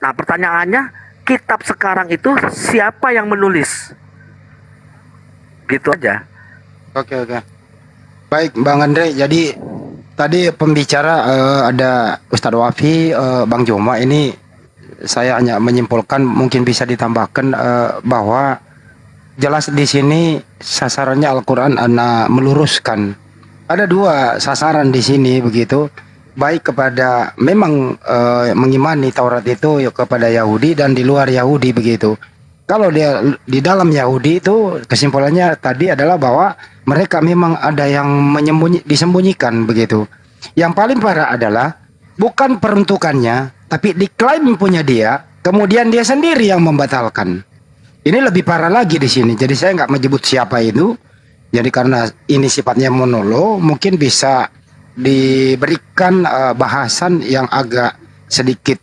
Nah, pertanyaannya, kitab sekarang itu siapa yang menulis? Gitu aja. Oke. Baik, Bang Andre. Jadi tadi pembicara ada Ustadz Wafi, Bang Joma. Ini saya hanya menyimpulkan, mungkin bisa ditambahkan bahwa jelas di sini sasarannya Al-Quran. Ana meluruskan ada dua sasaran di sini begitu, baik kepada memang mengimani Taurat itu ya, kepada Yahudi dan di luar Yahudi begitu. Kalau dia di dalam Yahudi itu, kesimpulannya tadi adalah bahwa mereka memang ada yang disembunyikan begitu. Yang paling parah adalah bukan peruntukannya, tapi diklaim punya dia, kemudian dia sendiri yang membatalkan. Ini lebih parah lagi di sini. Jadi saya nggak menyebut siapa itu. Jadi karena ini sifatnya monolog, mungkin bisa diberikan bahasan yang agak sedikit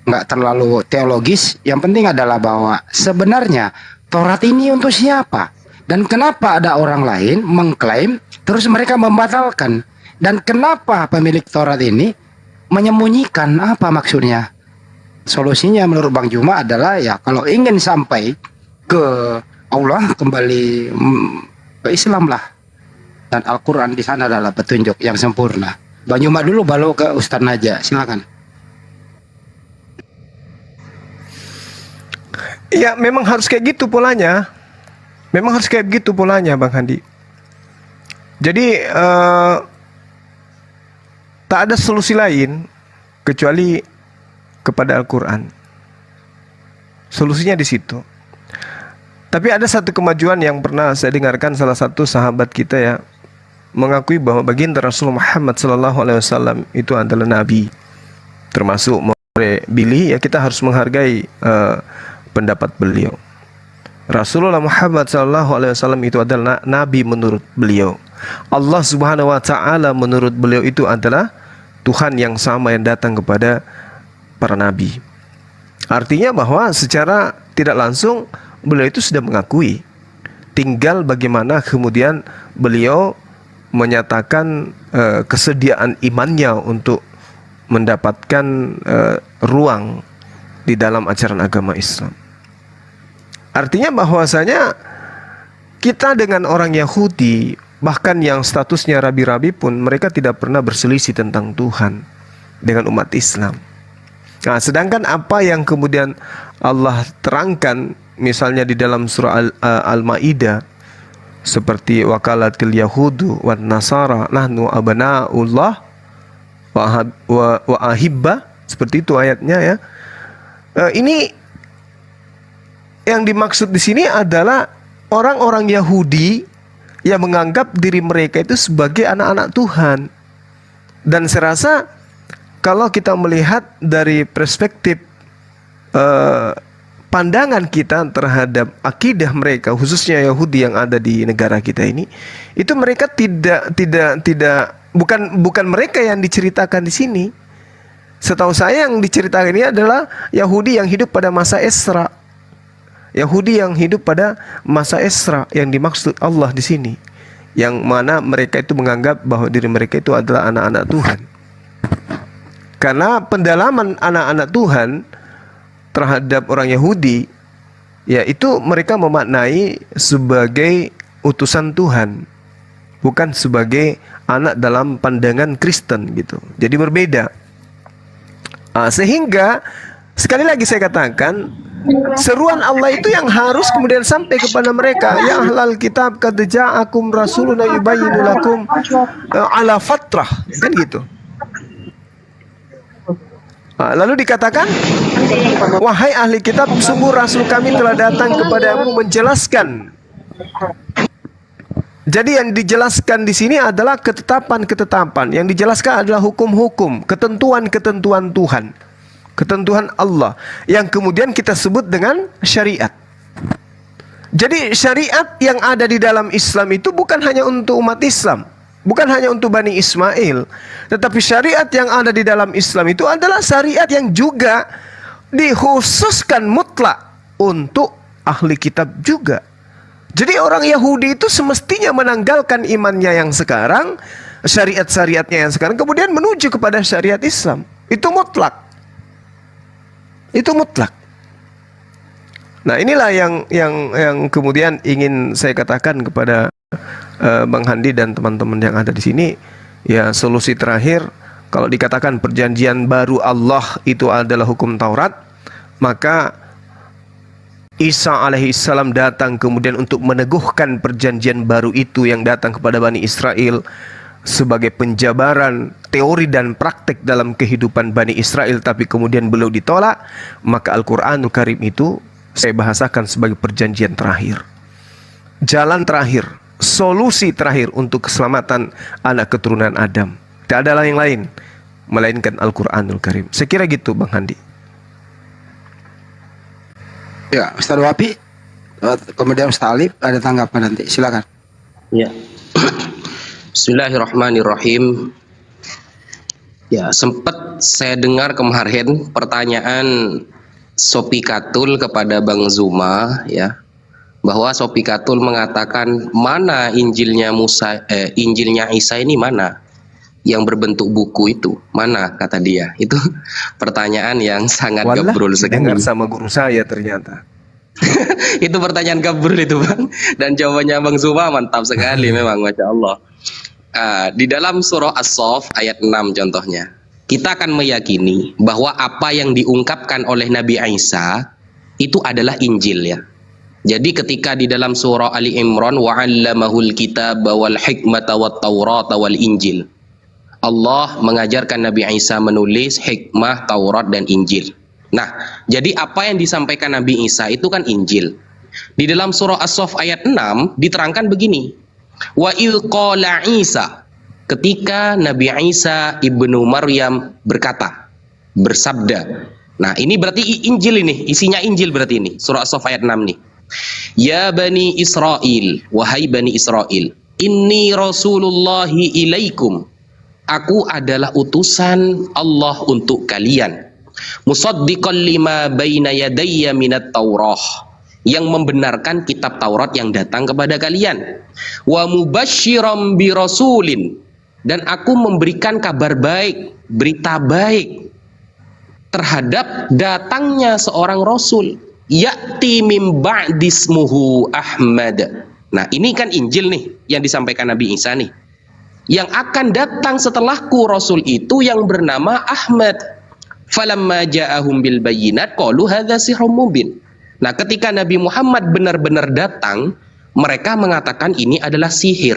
nggak terlalu teologis. Yang penting adalah bahwa sebenarnya Taurat ini untuk siapa, dan kenapa ada orang lain mengklaim terus mereka membatalkan, dan kenapa pemilik Taurat ini menyembunyikan, apa maksudnya? Solusinya menurut Bang Juma adalah ya, kalau ingin sampai ke Allah, kembali ke Islam lah, dan Al-Quran di sana adalah petunjuk yang sempurna. Bang Juma dulu, baru ke Ustadz Naja, silakan. Ya, memang harus kayak gitu polanya. Memang harus kayak gitu polanya, Bang Handi. Jadi tak ada solusi lain kecuali kepada Al-Quran. Solusinya di situ. Tapi ada satu kemajuan yang pernah saya dengarkan salah satu sahabat kita ya, mengakui bahwa baginda Rasulullah Muhammad SAW itu adalah nabi, termasuk Billy. Ya, kita harus menghargai pendapat beliau. Rasulullah Muhammad SAW itu adalah nabi menurut beliau. Allah Subhanahu Wa Taala menurut beliau itu adalah Tuhan yang sama yang datang kepada para nabi. Artinya bahwa secara tidak langsung beliau itu sudah mengakui. Tinggal bagaimana kemudian beliau menyatakan kesediaan imannya untuk mendapatkan ruang di dalam ajaran agama Islam. Artinya bahwasanya kita dengan orang Yahudi, bahkan yang statusnya rabi-rabi pun, mereka tidak pernah berselisih tentang Tuhan dengan umat Islam. Nah, sedangkan apa yang kemudian Allah terangkan, misalnya di dalam surah Al-Ma'idah, seperti wakalatil yahudu wan nasara nahnu abna'ullah wa ahibba, seperti itu ayatnya ya. Ini yang dimaksud di sini adalah orang-orang Yahudi yang menganggap diri mereka itu sebagai anak-anak Tuhan. Dan saya rasa kalau kita melihat dari perspektif pandangan kita terhadap akidah mereka, khususnya Yahudi yang ada di negara kita ini, itu mereka bukan mereka yang diceritakan di sini. Setahu saya yang diceritakan ini adalah Yahudi yang hidup pada masa Esra. Yahudi yang hidup pada masa Esra yang dimaksud Allah di sini, yang mana mereka itu menganggap bahwa diri mereka itu adalah anak-anak Tuhan. Karena pendalaman anak-anak Tuhan terhadap orang Yahudi, yaitu mereka memaknai sebagai utusan Tuhan, bukan sebagai anak dalam pandangan Kristen gitu. Jadi berbeda. Sehingga sekali lagi saya katakan, Seruan Allah itu yang harus kemudian sampai kepada mereka. Ya ahlal kitab qad ja'akum rasuluna yubayyinu lakum ala fatrah, kan gitu. Lalu dikatakan, wahai ahli kitab, sungguh rasul kami telah datang kepadamu menjelaskan. Jadi yang dijelaskan di sini adalah ketetapan-ketetapan. Yang dijelaskan adalah hukum-hukum, ketentuan-ketentuan Tuhan, ketentuan Allah, yang kemudian kita sebut dengan syariat. Jadi syariat yang ada di dalam Islam itu bukan hanya untuk umat Islam, bukan hanya untuk Bani Ismail, tetapi syariat yang ada di dalam Islam itu adalah syariat yang juga dikhususkan mutlak untuk ahli kitab juga. Jadi orang Yahudi itu semestinya menanggalkan imannya yang sekarang, syariat-syariatnya yang sekarang, kemudian menuju kepada syariat Islam. Itu mutlak. Itu mutlak. Nah, inilah yang kemudian ingin saya katakan kepada Bang Handi dan teman-teman yang ada di sini. Ya, solusi terakhir, kalau dikatakan perjanjian baru Allah itu adalah hukum Taurat, maka Isa alaihissalam datang kemudian untuk meneguhkan perjanjian baru itu yang datang kepada Bani Israel sebagai penjabaran teori dan praktek dalam kehidupan Bani Israel, tapi kemudian beliau ditolak. Maka Al-Quranul Karim itu saya bahasakan sebagai perjanjian terakhir, jalan terakhir, solusi terakhir untuk keselamatan anak keturunan Adam. Tidak ada yang lain melainkan Al-Quranul Karim. Saya kira gitu Bang Handi. Ya, Ustaz Wapi, kemudian Ustaz Alif, ada tanggapan nanti, silakan. Ya. Bismillahirrahmanirrahim. Ya, sempat saya dengar kemarin pertanyaan Sopi Katul kepada Bang Zuma, ya, bahwa Sopi Katul mengatakan mana Injilnya Injilnya Isa ini mana? Yang berbentuk buku itu mana, kata dia. Itu pertanyaan yang sangat gabrul sekali. Dengar sama guru saya ternyata. Itu pertanyaan gabrul itu Bang. Dan jawabannya Bang Zuma mantap sekali memang, Masya Allah. Di dalam surah As-Saff ayat 6 contohnya, kita akan meyakini bahwa apa yang diungkapkan oleh Nabi Isa itu adalah Injil, ya. Jadi ketika di dalam surah Ali Imran, wa'allamahul kitaba wal hikmata wat taurata wal injil, Allah mengajarkan Nabi Isa menulis hikmah, Taurat, dan Injil. Nah, jadi apa yang disampaikan Nabi Isa itu kan Injil. Di dalam surah As-Saff ayat 6 diterangkan begini. Wa il qala Isa, ketika Nabi Isa ibnu Maryam berkata, bersabda. Nah, ini berarti Injil ini, isinya Injil berarti ini. Surah As-Saff ayat 6 nih. Ya Bani Israel, wahai Bani Israel, inni Rasulullahi ilaikum, aku adalah utusan Allah untuk kalian. Musaddiqan lima baina yadayya minat Taurah, yang membenarkan kitab Taurat yang datang kepada kalian. Wa mubasysyiran bi rasulin, dan aku memberikan kabar baik, berita baik terhadap datangnya seorang rasul. Ya'ti mim ba'dismuhu Ahmad. Nah, ini kan Injil nih yang disampaikan Nabi Isa nih. Yang akan datang setelahku rasul itu yang bernama Ahmad. Falamma ja'ahum bil bayyinat qalu hadza sihrun mubin. Nah, ketika Nabi Muhammad benar-benar datang, mereka mengatakan ini adalah sihir.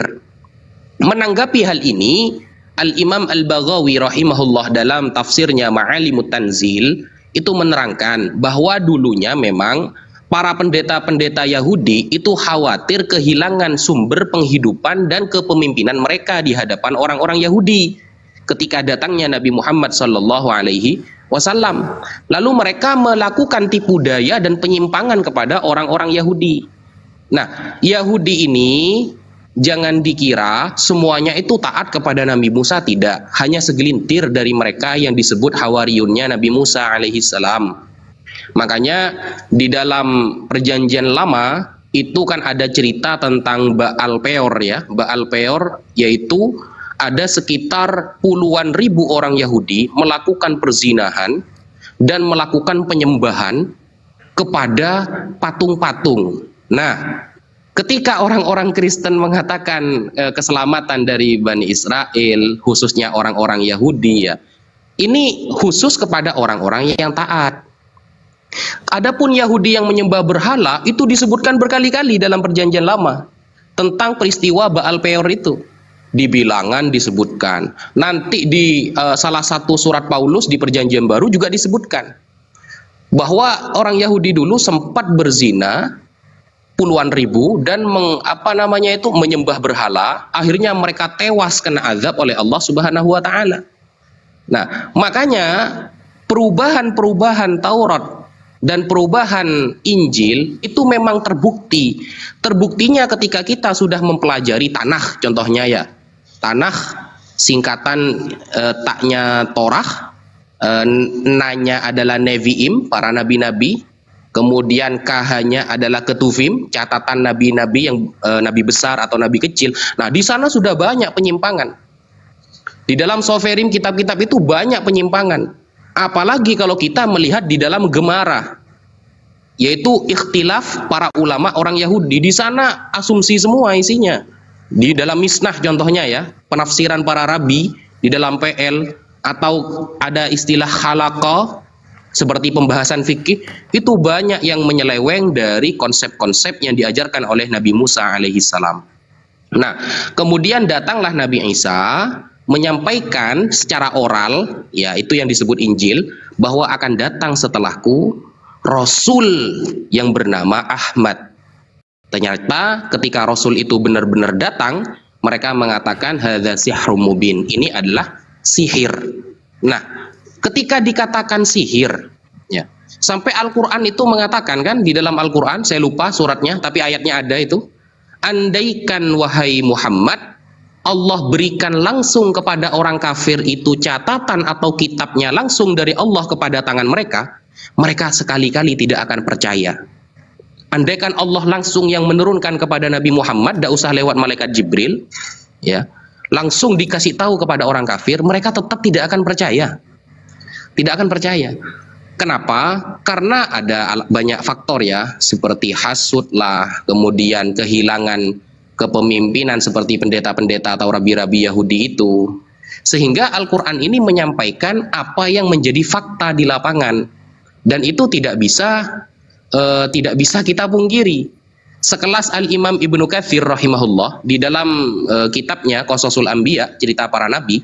Menanggapi hal ini, Al-Imam Al-Baghawi rahimahullah dalam tafsirnya Ma'alimut Tanzil itu menerangkan bahwa dulunya memang para pendeta-pendeta Yahudi itu khawatir kehilangan sumber penghidupan dan kepemimpinan mereka di hadapan orang-orang Yahudi ketika datangnya Nabi Muhammad sallallahu alaihi wasallam. Lalu mereka melakukan tipu daya dan penyimpangan kepada orang-orang Yahudi. Nah, Yahudi ini jangan dikira semuanya itu taat kepada Nabi Musa, tidak. Hanya segelintir dari mereka yang disebut hawariyunnya Nabi Musa alaihi salam. Makanya di dalam perjanjian lama itu kan ada cerita tentang Baal Peor, ya. Baal Peor yaitu ada sekitar puluhan ribu orang Yahudi melakukan perzinahan dan melakukan penyembahan kepada patung-patung. Nah, ketika orang-orang Kristen mengatakan keselamatan dari Bani Israel, khususnya orang-orang Yahudi, ya, ini khusus kepada orang-orang yang taat. Adapun Yahudi yang menyembah berhala itu disebutkan berkali-kali dalam Perjanjian Lama tentang peristiwa Baal Peor itu. Di Bilangan disebutkan, nanti di salah satu surat Paulus di Perjanjian Baru juga disebutkan bahwa orang Yahudi dulu sempat berzina puluhan ribu dan menyembah berhala, akhirnya mereka tewas kena azab oleh Allah Subhanahu wa taala. Nah, makanya perubahan-perubahan Taurat dan perubahan Injil itu memang terbukti. Terbuktinya ketika kita sudah mempelajari Tanakh, contohnya ya. Tanakh singkatan taknya Torah, nanya adalah Nevi'im, para nabi-nabi, kemudian kahanya adalah Ketuvim, catatan nabi-nabi yang nabi besar atau nabi kecil. Nah, di sana sudah banyak penyimpangan. Di dalam Soferim, kitab-kitab itu banyak penyimpangan. Apalagi kalau kita melihat di dalam Gemara, yaitu ikhtilaf para ulama orang Yahudi. Di sana asumsi semua isinya. Di dalam Misnah contohnya ya, penafsiran para rabi di dalam PL, atau ada istilah halaqah seperti pembahasan fikih, itu banyak yang menyeleweng dari konsep-konsep yang diajarkan oleh Nabi Musa alaihi salam. Nah, kemudian datanglah Nabi Isa menyampaikan secara oral, ya itu yang disebut Injil, bahwa akan datang setelahku Rasul yang bernama Ahmad. Ternyata ketika Rasul itu benar-benar datang, mereka mengatakan hadza sihrum mubin, ini adalah sihir. Nah, ketika dikatakan sihir, ya, sampai Al-Quran itu mengatakan kan, di dalam Al-Quran, saya lupa suratnya, tapi ayatnya ada itu, andaikan wahai Muhammad, Allah berikan langsung kepada orang kafir itu catatan atau kitabnya langsung dari Allah kepada tangan mereka, mereka sekali-kali tidak akan percaya. Andaikan Allah langsung yang menurunkan kepada Nabi Muhammad, tidak usah lewat malaikat Jibril, ya, langsung dikasih tahu kepada orang kafir, mereka tetap tidak akan percaya. Tidak akan percaya. Kenapa? Karena ada banyak faktor ya, seperti hasud lah, kemudian kehilangan kepemimpinan seperti pendeta-pendeta atau rabi-rabi Yahudi itu. Sehingga Al-Quran ini menyampaikan apa yang menjadi fakta di lapangan. Dan itu tidak bisa kita pungkiri. Sekelas Al-Imam Ibnu Katsir rahimahullah, di dalam kitabnya Qasasul Anbiya, cerita para nabi,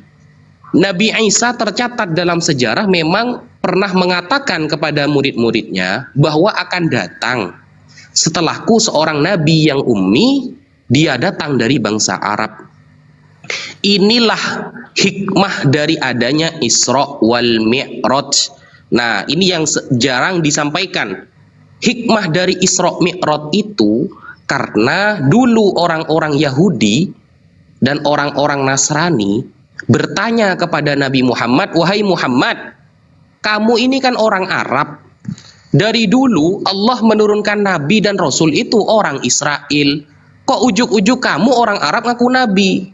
Nabi Isa tercatat dalam sejarah memang pernah mengatakan kepada murid-muridnya bahwa akan datang setelahku seorang nabi yang ummi, dia datang dari bangsa Arab. Inilah hikmah dari adanya Isra wal Mi'raj. Nah, ini yang jarang disampaikan. Hikmah dari Isra Mi'raj itu karena dulu orang-orang Yahudi dan orang-orang Nasrani bertanya kepada Nabi Muhammad, wahai Muhammad, kamu ini kan orang Arab. Dari dulu Allah menurunkan Nabi dan Rasul itu orang Israel. Kok ujuk-ujuk kamu orang Arab ngaku Nabi?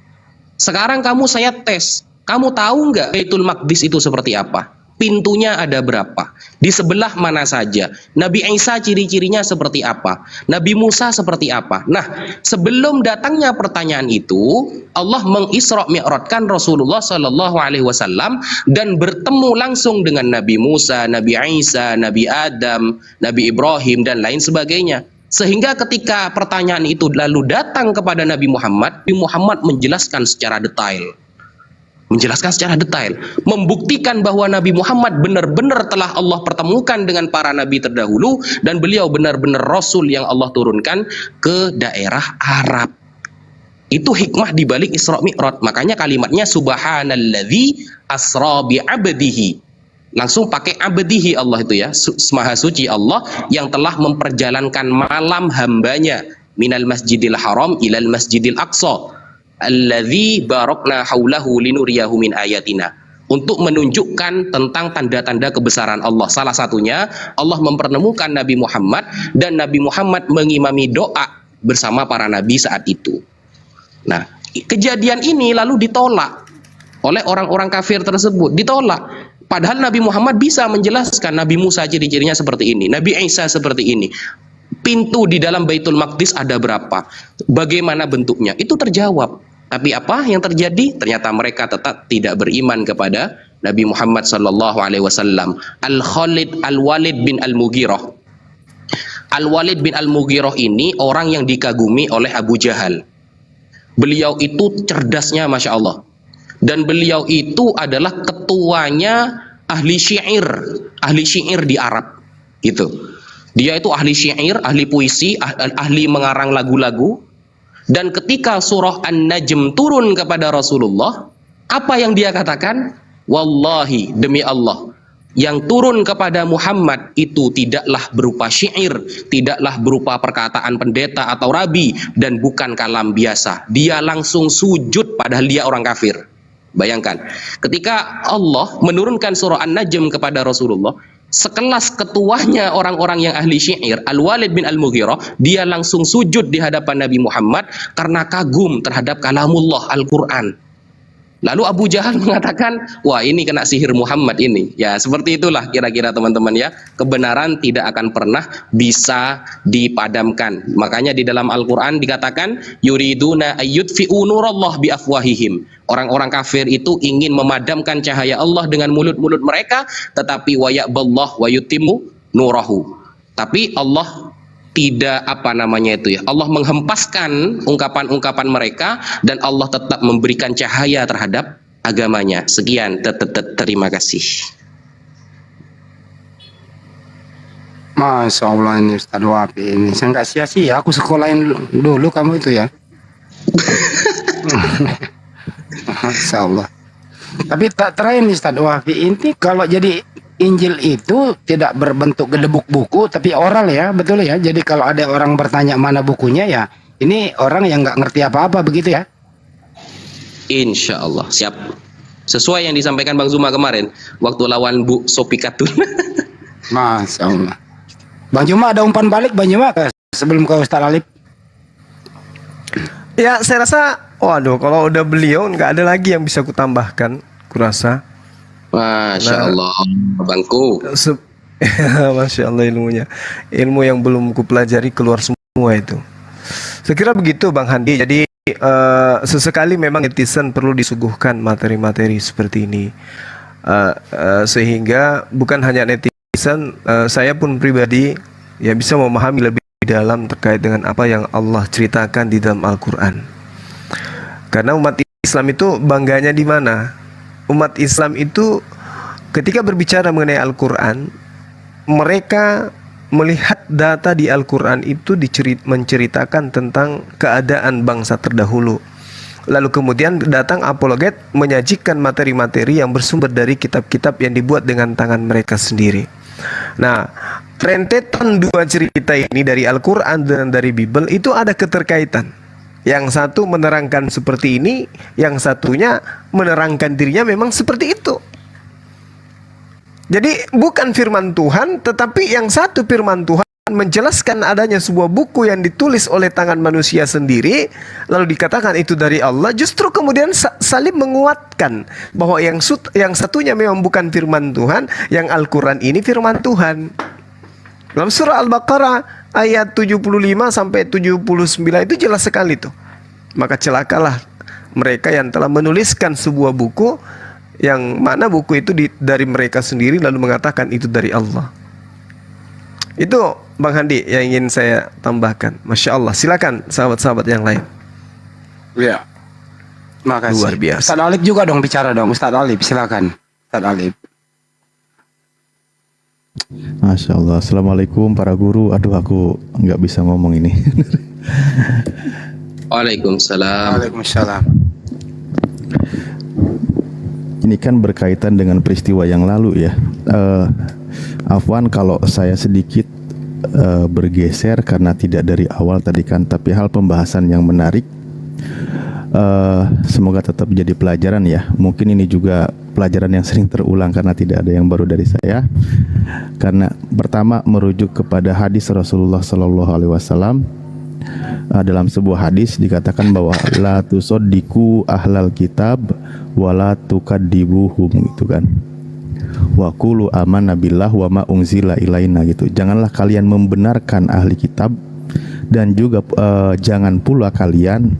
Sekarang kamu saya tes. Kamu tahu nggak Baitul Maqdis itu seperti apa? Pintunya ada berapa? Di sebelah mana saja? Nabi Isa ciri-cirinya seperti apa? Nabi Musa seperti apa? Nah, sebelum datangnya pertanyaan itu, Allah mengisra mi'rajkan Rasulullah Shallallahu Alaihi Wasallam dan bertemu langsung dengan Nabi Musa, Nabi Isa, Nabi Adam, Nabi Ibrahim dan lain sebagainya. Sehingga ketika pertanyaan itu lalu datang kepada Nabi Muhammad menjelaskan secara detail. Membuktikan bahwa Nabi Muhammad benar-benar telah Allah pertemukan dengan para nabi terdahulu dan beliau benar-benar Rasul yang Allah turunkan ke daerah Arab. Itu hikmah di balik Isra Mi'raj. Makanya kalimatnya subhanalladzi asra bi 'abdihi. Langsung pakai abdihi Allah itu ya, maha suci Allah yang telah memperjalankan malam hambanya minal masjidil haram ilal masjidil aqsa alladzi barakna haulahu linuriyahu min ayatina, untuk menunjukkan tentang tanda-tanda kebesaran Allah. Salah satunya Allah mempertemukan Nabi Muhammad dan Nabi Muhammad mengimami doa bersama para nabi saat itu. Nah, kejadian ini lalu ditolak oleh orang-orang kafir tersebut, ditolak. Padahal Nabi Muhammad bisa menjelaskan, Nabi Musa ciri-cirinya seperti ini, Nabi Isa seperti ini. Pintu di dalam Baitul Maqdis ada berapa? Bagaimana bentuknya? Itu terjawab. Tapi apa yang terjadi? Ternyata mereka tetap tidak beriman kepada Nabi Muhammad sallallahu alaihi wasallam, Al-Walid bin Al-Mughirah. Al-Walid bin Al-Mughirah ini orang yang dikagumi oleh Abu Jahal. Beliau itu cerdasnya Masya Allah. Dan beliau itu adalah ketuanya ahli syair di Arab gitu. Dia itu ahli syair, ahli puisi, ahli mengarang lagu-lagu. Dan ketika surah An-Najm turun kepada Rasulullah, apa yang dia katakan? Wallahi, demi Allah, yang turun kepada Muhammad itu tidaklah berupa syair, tidaklah berupa perkataan pendeta atau rabi, dan bukan kalam biasa. Dia langsung sujud padahal dia orang kafir. Bayangkan, ketika Allah menurunkan surah An-Najm kepada Rasulullah, sekelas ketuanya orang-orang yang ahli syair, Al-Walid bin Al-Mughirah, dia langsung sujud di hadapan Nabi Muhammad karena kagum terhadap kalamullah Al-Quran. Lalu Abu Jahal mengatakan, wah ini kena sihir Muhammad ini. Ya seperti itulah kira-kira teman-teman ya. Kebenaran tidak akan pernah bisa dipadamkan. Makanya di dalam Al-Quran dikatakan, yuriduna ayyudfi'u nurallah biafwahihim. Orang-orang kafir itu ingin memadamkan cahaya Allah dengan mulut-mulut mereka, tetapi wa ya'ballah wa yutimmu nurahu. Tapi Allah tidak Allah menghempaskan ungkapan-ungkapan mereka dan Allah tetap memberikan cahaya terhadap agamanya. Sekian, terima kasih. Masya Allah ini Ustaz Wafi ini. Saya nggak sia-sia, aku sekolahin dulu kamu itu ya. Masya Allah. Tapi tak terakhir nih Ustaz Wafi ini, kalau jadi Injil itu tidak berbentuk gedebuk buku tapi oral ya, betul ya. Jadi kalau ada orang bertanya mana bukunya ya, ini orang yang nggak ngerti apa-apa begitu ya. Insya Allah siap. Sesuai yang disampaikan Bang Zuma kemarin waktu lawan Bu Sopi Katun. Masya Allah. Bang Juma ada umpan balik Bang Juma sebelum ke Ustaz Alif. Ya saya rasa, waduh kalau udah beliau nggak ada lagi yang bisa kutambahkan, kurasa. Masya Allah, Bangku. Masya Allah ilmunya. Ilmu yang belum kupelajari keluar semua itu. Saya kira begitu Bang Handi. Jadi sesekali memang netizen perlu disuguhkan materi-materi seperti ini. Sehingga bukan hanya netizen, saya pun pribadi ya bisa memahami lebih dalam terkait dengan apa yang Allah ceritakan di dalam Al-Quran. Karena umat Islam itu bangganya di mana? Umat Islam itu ketika berbicara mengenai Al-Quran, mereka melihat data di Al-Quran itu menceritakan tentang keadaan bangsa terdahulu. Lalu kemudian datang apologet menyajikan materi-materi yang bersumber dari kitab-kitab yang dibuat dengan tangan mereka sendiri. Nah, rentetan dua cerita ini dari Al-Quran dan dari Bible itu ada keterkaitan. Yang satu menerangkan seperti ini, yang satunya menerangkan dirinya memang seperti itu. Jadi bukan firman Tuhan, tetapi yang satu firman Tuhan menjelaskan adanya sebuah buku yang ditulis oleh tangan manusia sendiri, lalu dikatakan itu dari Allah. Justru kemudian saling menguatkan bahwa yang satunya memang bukan firman Tuhan, yang Al-Quran ini firman Tuhan. Dalam surah Al-Baqarah ayat 75 sampai 79 itu jelas sekali tuh. Maka celakalah mereka yang telah menuliskan sebuah buku yang mana buku itu dari mereka sendiri lalu mengatakan itu dari Allah. Itu Bang Handi yang ingin saya tambahkan. Masya Allah. Silakan sahabat-sahabat yang lain. Ya. Makasih. Luar biasa. Ustaz Alif juga dong bicara dong. Ustaz Alif silakan. Ustaz Alif. Masya Allah. Assalamualaikum para guru. Aduh aku nggak bisa ngomong ini. Waalaikumsalam. Waalaikumsalam. Ini kan berkaitan dengan peristiwa yang lalu ya. Afwan kalau saya sedikit bergeser karena tidak dari awal tadi kan, tapi hal pembahasan yang menarik. Semoga tetap jadi pelajaran ya. Mungkin ini juga pelajaran yang sering terulang karena tidak ada yang baru dari saya. Karena pertama merujuk kepada hadis Rasulullah SAW. Dalam sebuah hadis dikatakan bahwa la tusaddiqu ahlal kitab wala tukadzibuhum gitu kan. Wa qulu amanna billah wa ma unzila ilaina gitu. Janganlah kalian membenarkan ahli kitab dan juga jangan pula kalian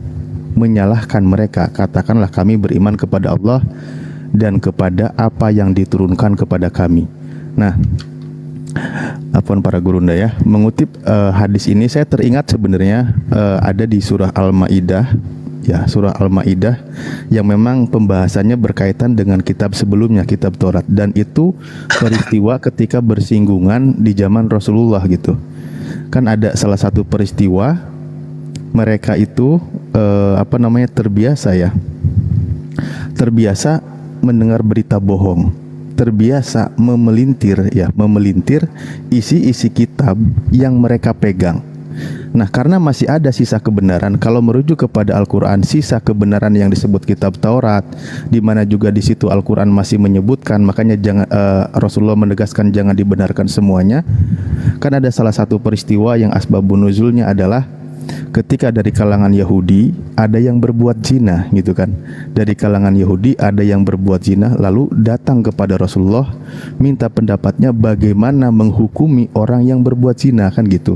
menyalahkan mereka. Katakanlah kami beriman kepada Allah dan kepada apa yang diturunkan kepada kami. Nah, apun para gurunda ya, mengutip hadis ini saya teringat sebenarnya ada di surah Al-Maidah ya, surah Al-Maidah yang memang pembahasannya berkaitan dengan kitab sebelumnya, kitab Taurat, dan itu peristiwa ketika bersinggungan di zaman Rasulullah gitu. Kan ada salah satu peristiwa mereka itu terbiasa mendengar berita bohong, terbiasa memelintir isi-isi kitab yang mereka pegang. Nah, karena masih ada sisa kebenaran, kalau merujuk kepada Al-Quran, sisa kebenaran yang disebut kitab Taurat, di mana juga di situ Al-Quran masih menyebutkan, makanya Rasulullah menegaskan jangan dibenarkan semuanya. Kan ada salah satu peristiwa yang asbabun nuzulnya adalah ketika dari kalangan Yahudi ada yang berbuat zina gitu kan. Dari kalangan Yahudi ada yang berbuat zina, lalu datang kepada Rasulullah minta pendapatnya bagaimana menghukumi orang yang berbuat zina kan gitu.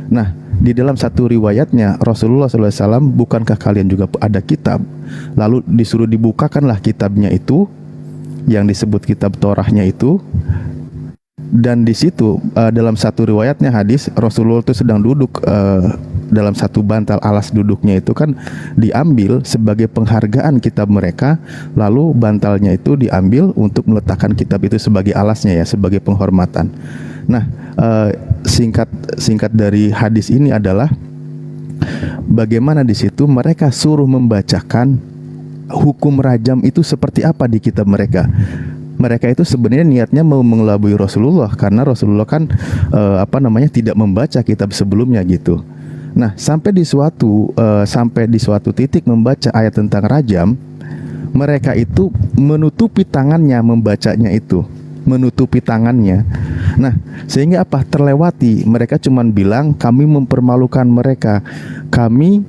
Nah, di dalam satu riwayatnya Rasulullah SAW, bukankah kalian juga ada kitab? Lalu disuruh dibukakanlah kitabnya itu, yang disebut kitab Torahnya itu. Dan di situ dalam satu riwayatnya hadis, Rasulullah itu sedang duduk dalam satu bantal, alas duduknya itu kan diambil sebagai penghargaan kitab mereka, lalu bantalnya itu diambil untuk meletakkan kitab itu sebagai alasnya ya, sebagai penghormatan. Nah, singkat dari hadis ini adalah bagaimana di situ mereka suruh membacakan hukum rajam itu seperti apa di kitab mereka. Mereka itu sebenarnya niatnya mau mengelabui Rasulullah karena Rasulullah kan tidak membaca kitab sebelumnya gitu. Nah, sampai di suatu titik membaca ayat tentang rajam, mereka itu menutupi tangannya membacanya itu, menutupi tangannya. Nah, sehingga apa? Terlewati. Mereka cuman bilang kami mempermalukan mereka, kami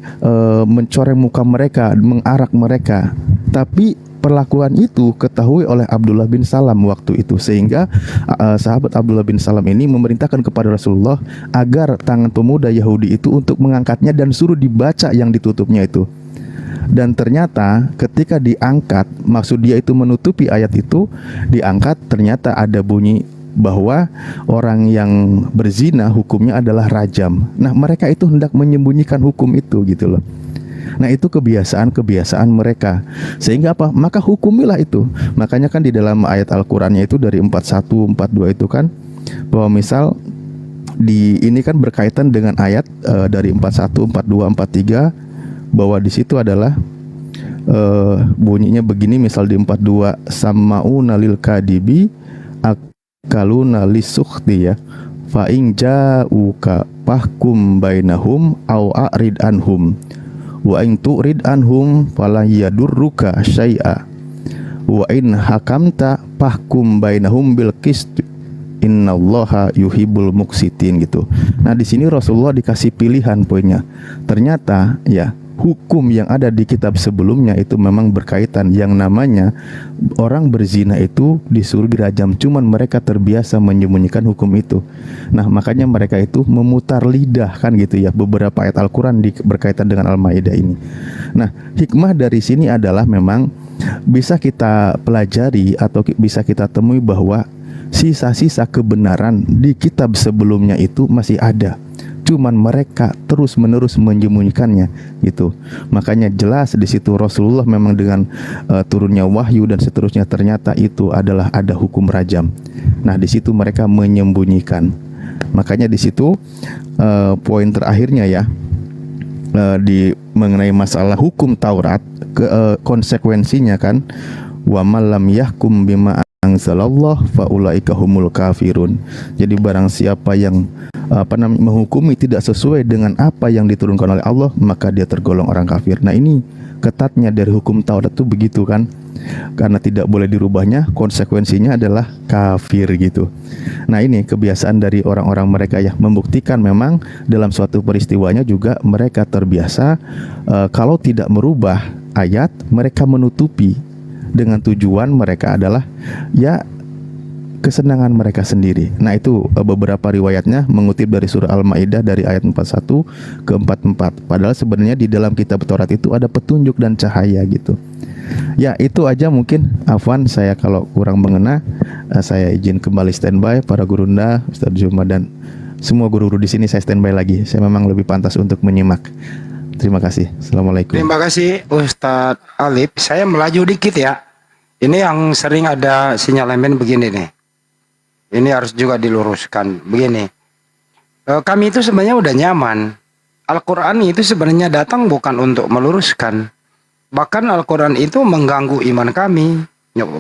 mencoreng muka mereka, mengarak mereka. Tapi perlakuan itu ketahui oleh Abdullah bin Salam waktu itu, sehingga sahabat Abdullah bin Salam ini memerintahkan kepada Rasulullah agar tangan pemuda Yahudi itu untuk mengangkatnya dan suruh dibaca yang ditutupnya itu. Dan ternyata ketika diangkat, maksud dia itu menutupi ayat itu, diangkat, ternyata ada bunyi bahwa orang yang berzina hukumnya adalah rajam. Nah, mereka itu hendak menyembunyikan hukum itu gitu loh. Nah, itu kebiasaan mereka. Sehingga apa? Maka hukumilah itu. Makanya kan di dalam ayat Al-Qur'annya itu dari 41, 42 itu kan, bahwa misal ini kan berkaitan dengan ayat dari 41, 42, 43, bahwa di situ adalah bunyinya begini, misal di 42, sama'una lil kadibi akaluna lisukhti ya, fa in ja'uka fahkum bainahum au a'rid anhum wa in tu'rid anhum fala yadurruka syai'a wa in hakamta fahkum bainahum bil qist innallaha yuhibbul muqsitin gitu. Nah, di sini Rasulullah dikasih pilihan poinnya. Ternyata ya, hukum yang ada di kitab sebelumnya itu memang berkaitan, yang namanya orang berzina itu disuruh dirajam, cuman mereka terbiasa menyembunyikan hukum itu. Nah, makanya mereka itu memutar lidah kan gitu ya, beberapa ayat Al-Quran berkaitan dengan Al-Maidah ini. Nah, hikmah dari sini adalah memang bisa kita pelajari atau bisa kita temui bahwa sisa-sisa kebenaran di kitab sebelumnya itu masih ada, cuman mereka terus-menerus menyembunyikannya gitu. Makanya jelas di situ Rasulullah memang dengan turunnya wahyu dan seterusnya, ternyata itu adalah ada hukum rajam. Nah, di situ mereka menyembunyikan. Makanya di situ poin terakhirnya ya, di mengenai masalah hukum Taurat, konsekuensinya kan, wa man lam yahkum bima anzalallah faulaika humul kafirun. Jadi barang siapa yang menghukumi tidak sesuai dengan apa yang diturunkan oleh Allah, maka dia tergolong orang kafir. Nah, ini ketatnya dari hukum Taurat itu begitu kan, karena tidak boleh dirubahnya, konsekuensinya adalah kafir gitu. Nah, ini kebiasaan dari orang-orang mereka ya, membuktikan memang dalam suatu peristiwanya juga mereka terbiasa kalau tidak merubah ayat, mereka menutupi dengan tujuan mereka adalah ya kesenangan mereka sendiri. Nah, itu beberapa riwayatnya mengutip dari surah Al-Maidah dari ayat 41 ke 44. Padahal sebenarnya di dalam kitab Taurat itu ada petunjuk dan cahaya gitu. Ya itu aja mungkin. Afwan saya kalau kurang mengena, saya izin kembali standby. Para gurunda, Ustadz Juma dan semua guru-guru di sini saya standby lagi. Saya memang lebih pantas untuk menyimak. Terima kasih. Assalamualaikum. Terima kasih Ustadz Alif. Saya melaju dikit ya. Ini yang sering ada sinyalemen begini nih. Ini harus juga diluruskan. Begini. Kami itu sebenarnya udah nyaman. Al-Quran itu sebenarnya datang bukan untuk meluruskan. Bahkan Al-Quran itu mengganggu iman kami.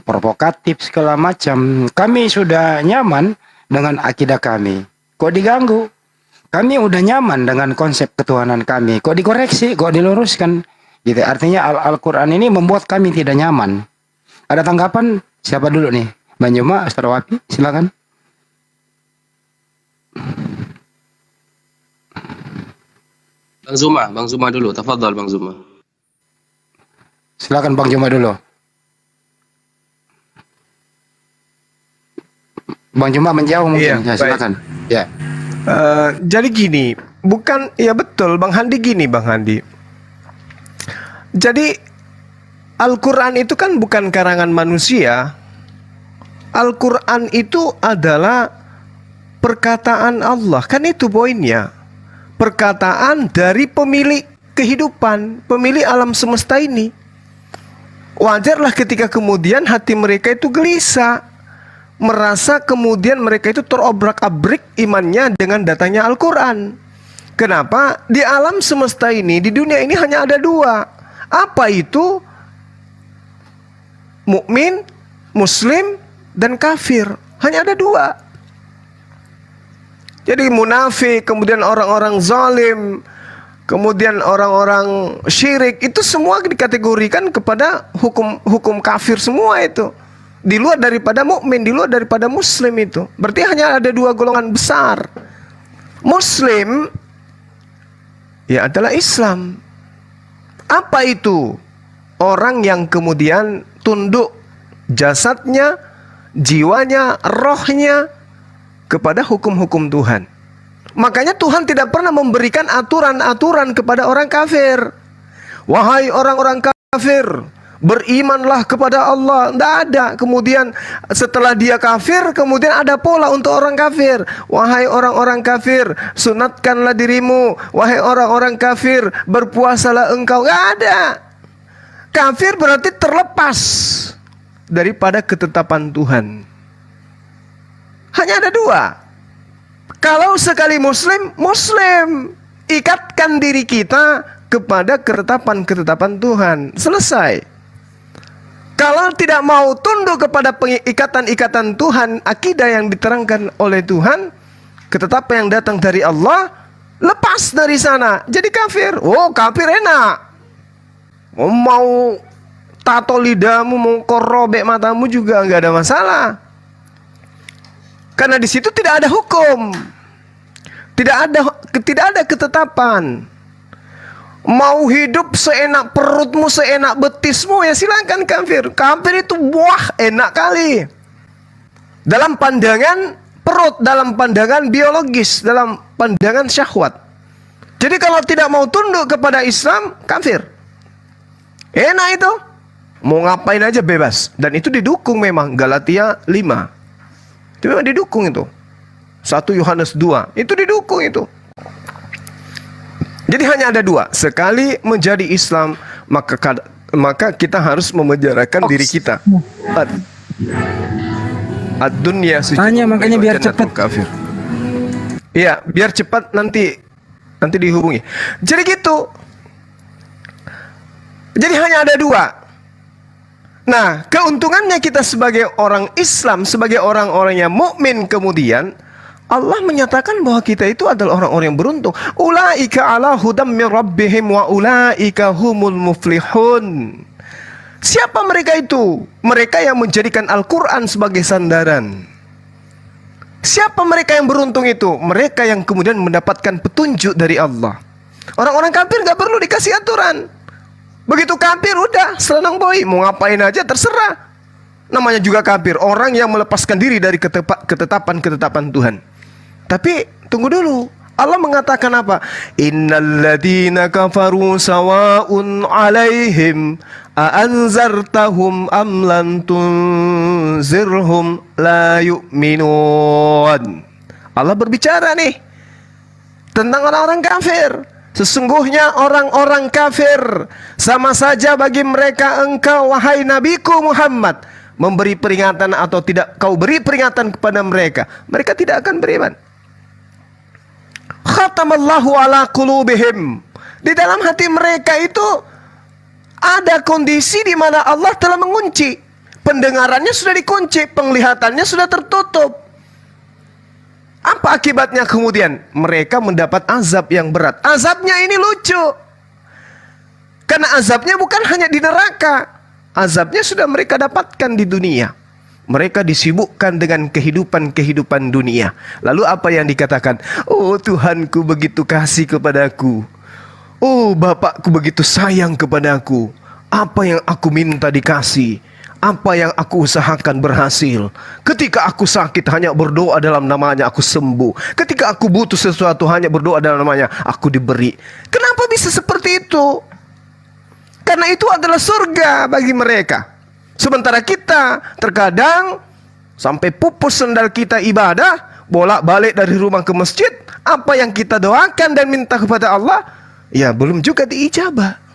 Provokatif segala macam. Kami sudah nyaman dengan akidah kami. Kok diganggu? Kami udah nyaman dengan konsep ketuhanan kami. Kok dikoreksi? Kok diluruskan? Gitu. Artinya Al-Quran ini membuat kami tidak nyaman. Ada tanggapan? Siapa dulu nih? Bang Juma, Ustaz Wafi, silakan. Bang Zuma dulu. Tafadhal Bang Zuma. Silakan Bang Juma dulu. Bang Juma menjauh mungkin. Ya, silakan. Ya. Jadi gini, bukan ya betul Bang Handi gini Bang Handi. Jadi Al-Quran itu kan bukan karangan manusia. Al-Quran itu adalah perkataan Allah. Kan itu poinnya. Perkataan dari pemilik kehidupan, pemilik alam semesta ini. Wajarlah ketika kemudian hati mereka itu gelisah, merasa kemudian mereka itu terobrak-abrik imannya dengan datangnya Al-Quran. Kenapa? Di alam semesta ini, di dunia ini hanya ada dua. Apa itu? Mukmin, Muslim, dan kafir. Hanya ada dua. Jadi munafik, kemudian orang-orang zalim, kemudian orang-orang syirik, itu semua dikategorikan kepada hukum kafir semua itu. Di luar daripada mukmin, di luar daripada muslim itu. Berarti hanya ada dua golongan besar. Muslim ya adalah Islam. Apa itu? Orang yang kemudian tunduk jasadnya, jiwanya, rohnya kepada hukum-hukum Tuhan. Makanya Tuhan tidak pernah memberikan aturan-aturan kepada orang kafir. Wahai orang-orang kafir, berimanlah kepada Allah. Tidak ada. Kemudian setelah dia kafir, kemudian ada pola untuk orang kafir. Wahai orang-orang kafir, sunatkanlah dirimu. Wahai orang-orang kafir, berpuasalah engkau. Tidak ada. Kafir berarti terlepas daripada ketetapan Tuhan. Hanya ada dua. Kalau sekali Muslim, Muslim. Ikatkan diri kita kepada ketetapan-ketetapan Tuhan. Selesai. Kalau tidak mau tunduk kepada ikatan-ikatan Tuhan, akidah yang diterangkan oleh Tuhan, ketetapan yang datang dari Allah, lepas dari sana. Jadi kafir. Oh, kafir enak. Mau tato lidahmu, mau korobek matamu juga nggak ada masalah. Karena di situ tidak ada hukum. Tidak ada ketetapan. Mau hidup seenak perutmu, seenak betismu, ya silakan kafir. Kafir itu wah enak kali. Dalam pandangan perut, dalam pandangan biologis, dalam pandangan syahwat. Jadi kalau tidak mau tunduk kepada Islam, kafir. Enak itu. Mau ngapain aja bebas. Dan itu didukung memang. Galatia 5. Itu memang didukung itu. 1 Yohanes 2. Itu didukung itu. Jadi hanya ada dua. Sekali menjadi Islam, maka kita harus memenjarakan diri kita. Ad-dunya tanya makanya biar cepat. Kafir. Iya, biar cepat nanti dihubungi. Jadi gitu. Jadi hanya ada dua. Nah, keuntungannya kita sebagai orang Islam, sebagai orang-orang yang mukmin kemudian Allah menyatakan bahwa kita itu adalah orang-orang yang beruntung. Ulaika ala hudam min rabbihim wa ulaika humul muflihun. Siapa mereka itu? Mereka yang menjadikan Al-Quran sebagai sandaran. Siapa mereka yang beruntung itu? Mereka yang kemudian mendapatkan petunjuk dari Allah. Orang-orang kafir gak perlu dikasih aturan. Begitu kafir udah senang boy, mau ngapain aja terserah. Namanya juga kafir, orang yang melepaskan diri dari ketetapan-ketetapan Tuhan. Tapi tunggu dulu, Allah mengatakan apa? Innal ladzina kafaru sawa'un 'alaihim A'anzartahum am lan tunzirhum la yu'minun. Allah berbicara nih tentang orang-orang kafir. Sesungguhnya orang-orang kafir sama saja bagi mereka engkau wahai nabiku Muhammad memberi peringatan atau tidak kau beri peringatan kepada mereka, mereka tidak akan beriman. Khatamallahu ala qulubihim. Di dalam hati mereka itu ada kondisi di mana Allah telah mengunci. Pendengarannya sudah dikunci, penglihatannya sudah tertutup. Apa akibatnya kemudian? Mereka mendapat azab yang berat. Azabnya ini lucu. Karena azabnya bukan hanya di neraka. Azabnya sudah mereka dapatkan di dunia. Mereka disibukkan dengan kehidupan-kehidupan dunia. Lalu apa yang dikatakan? Oh Tuhanku begitu kasih kepadaku. Oh Bapakku begitu sayang kepadaku. Apa yang aku minta dikasih. Apa yang aku usahakan berhasil. Ketika aku sakit hanya berdoa dalam namanya aku sembuh. Ketika aku butuh sesuatu hanya berdoa dalam namanya aku diberi. Kenapa bisa seperti itu? Karena itu adalah surga bagi mereka. Sementara kita terkadang sampai pupus sendal kita ibadah, bolak-balik dari rumah ke masjid, apa yang kita doakan dan minta kepada Allah, ya belum juga diijabah.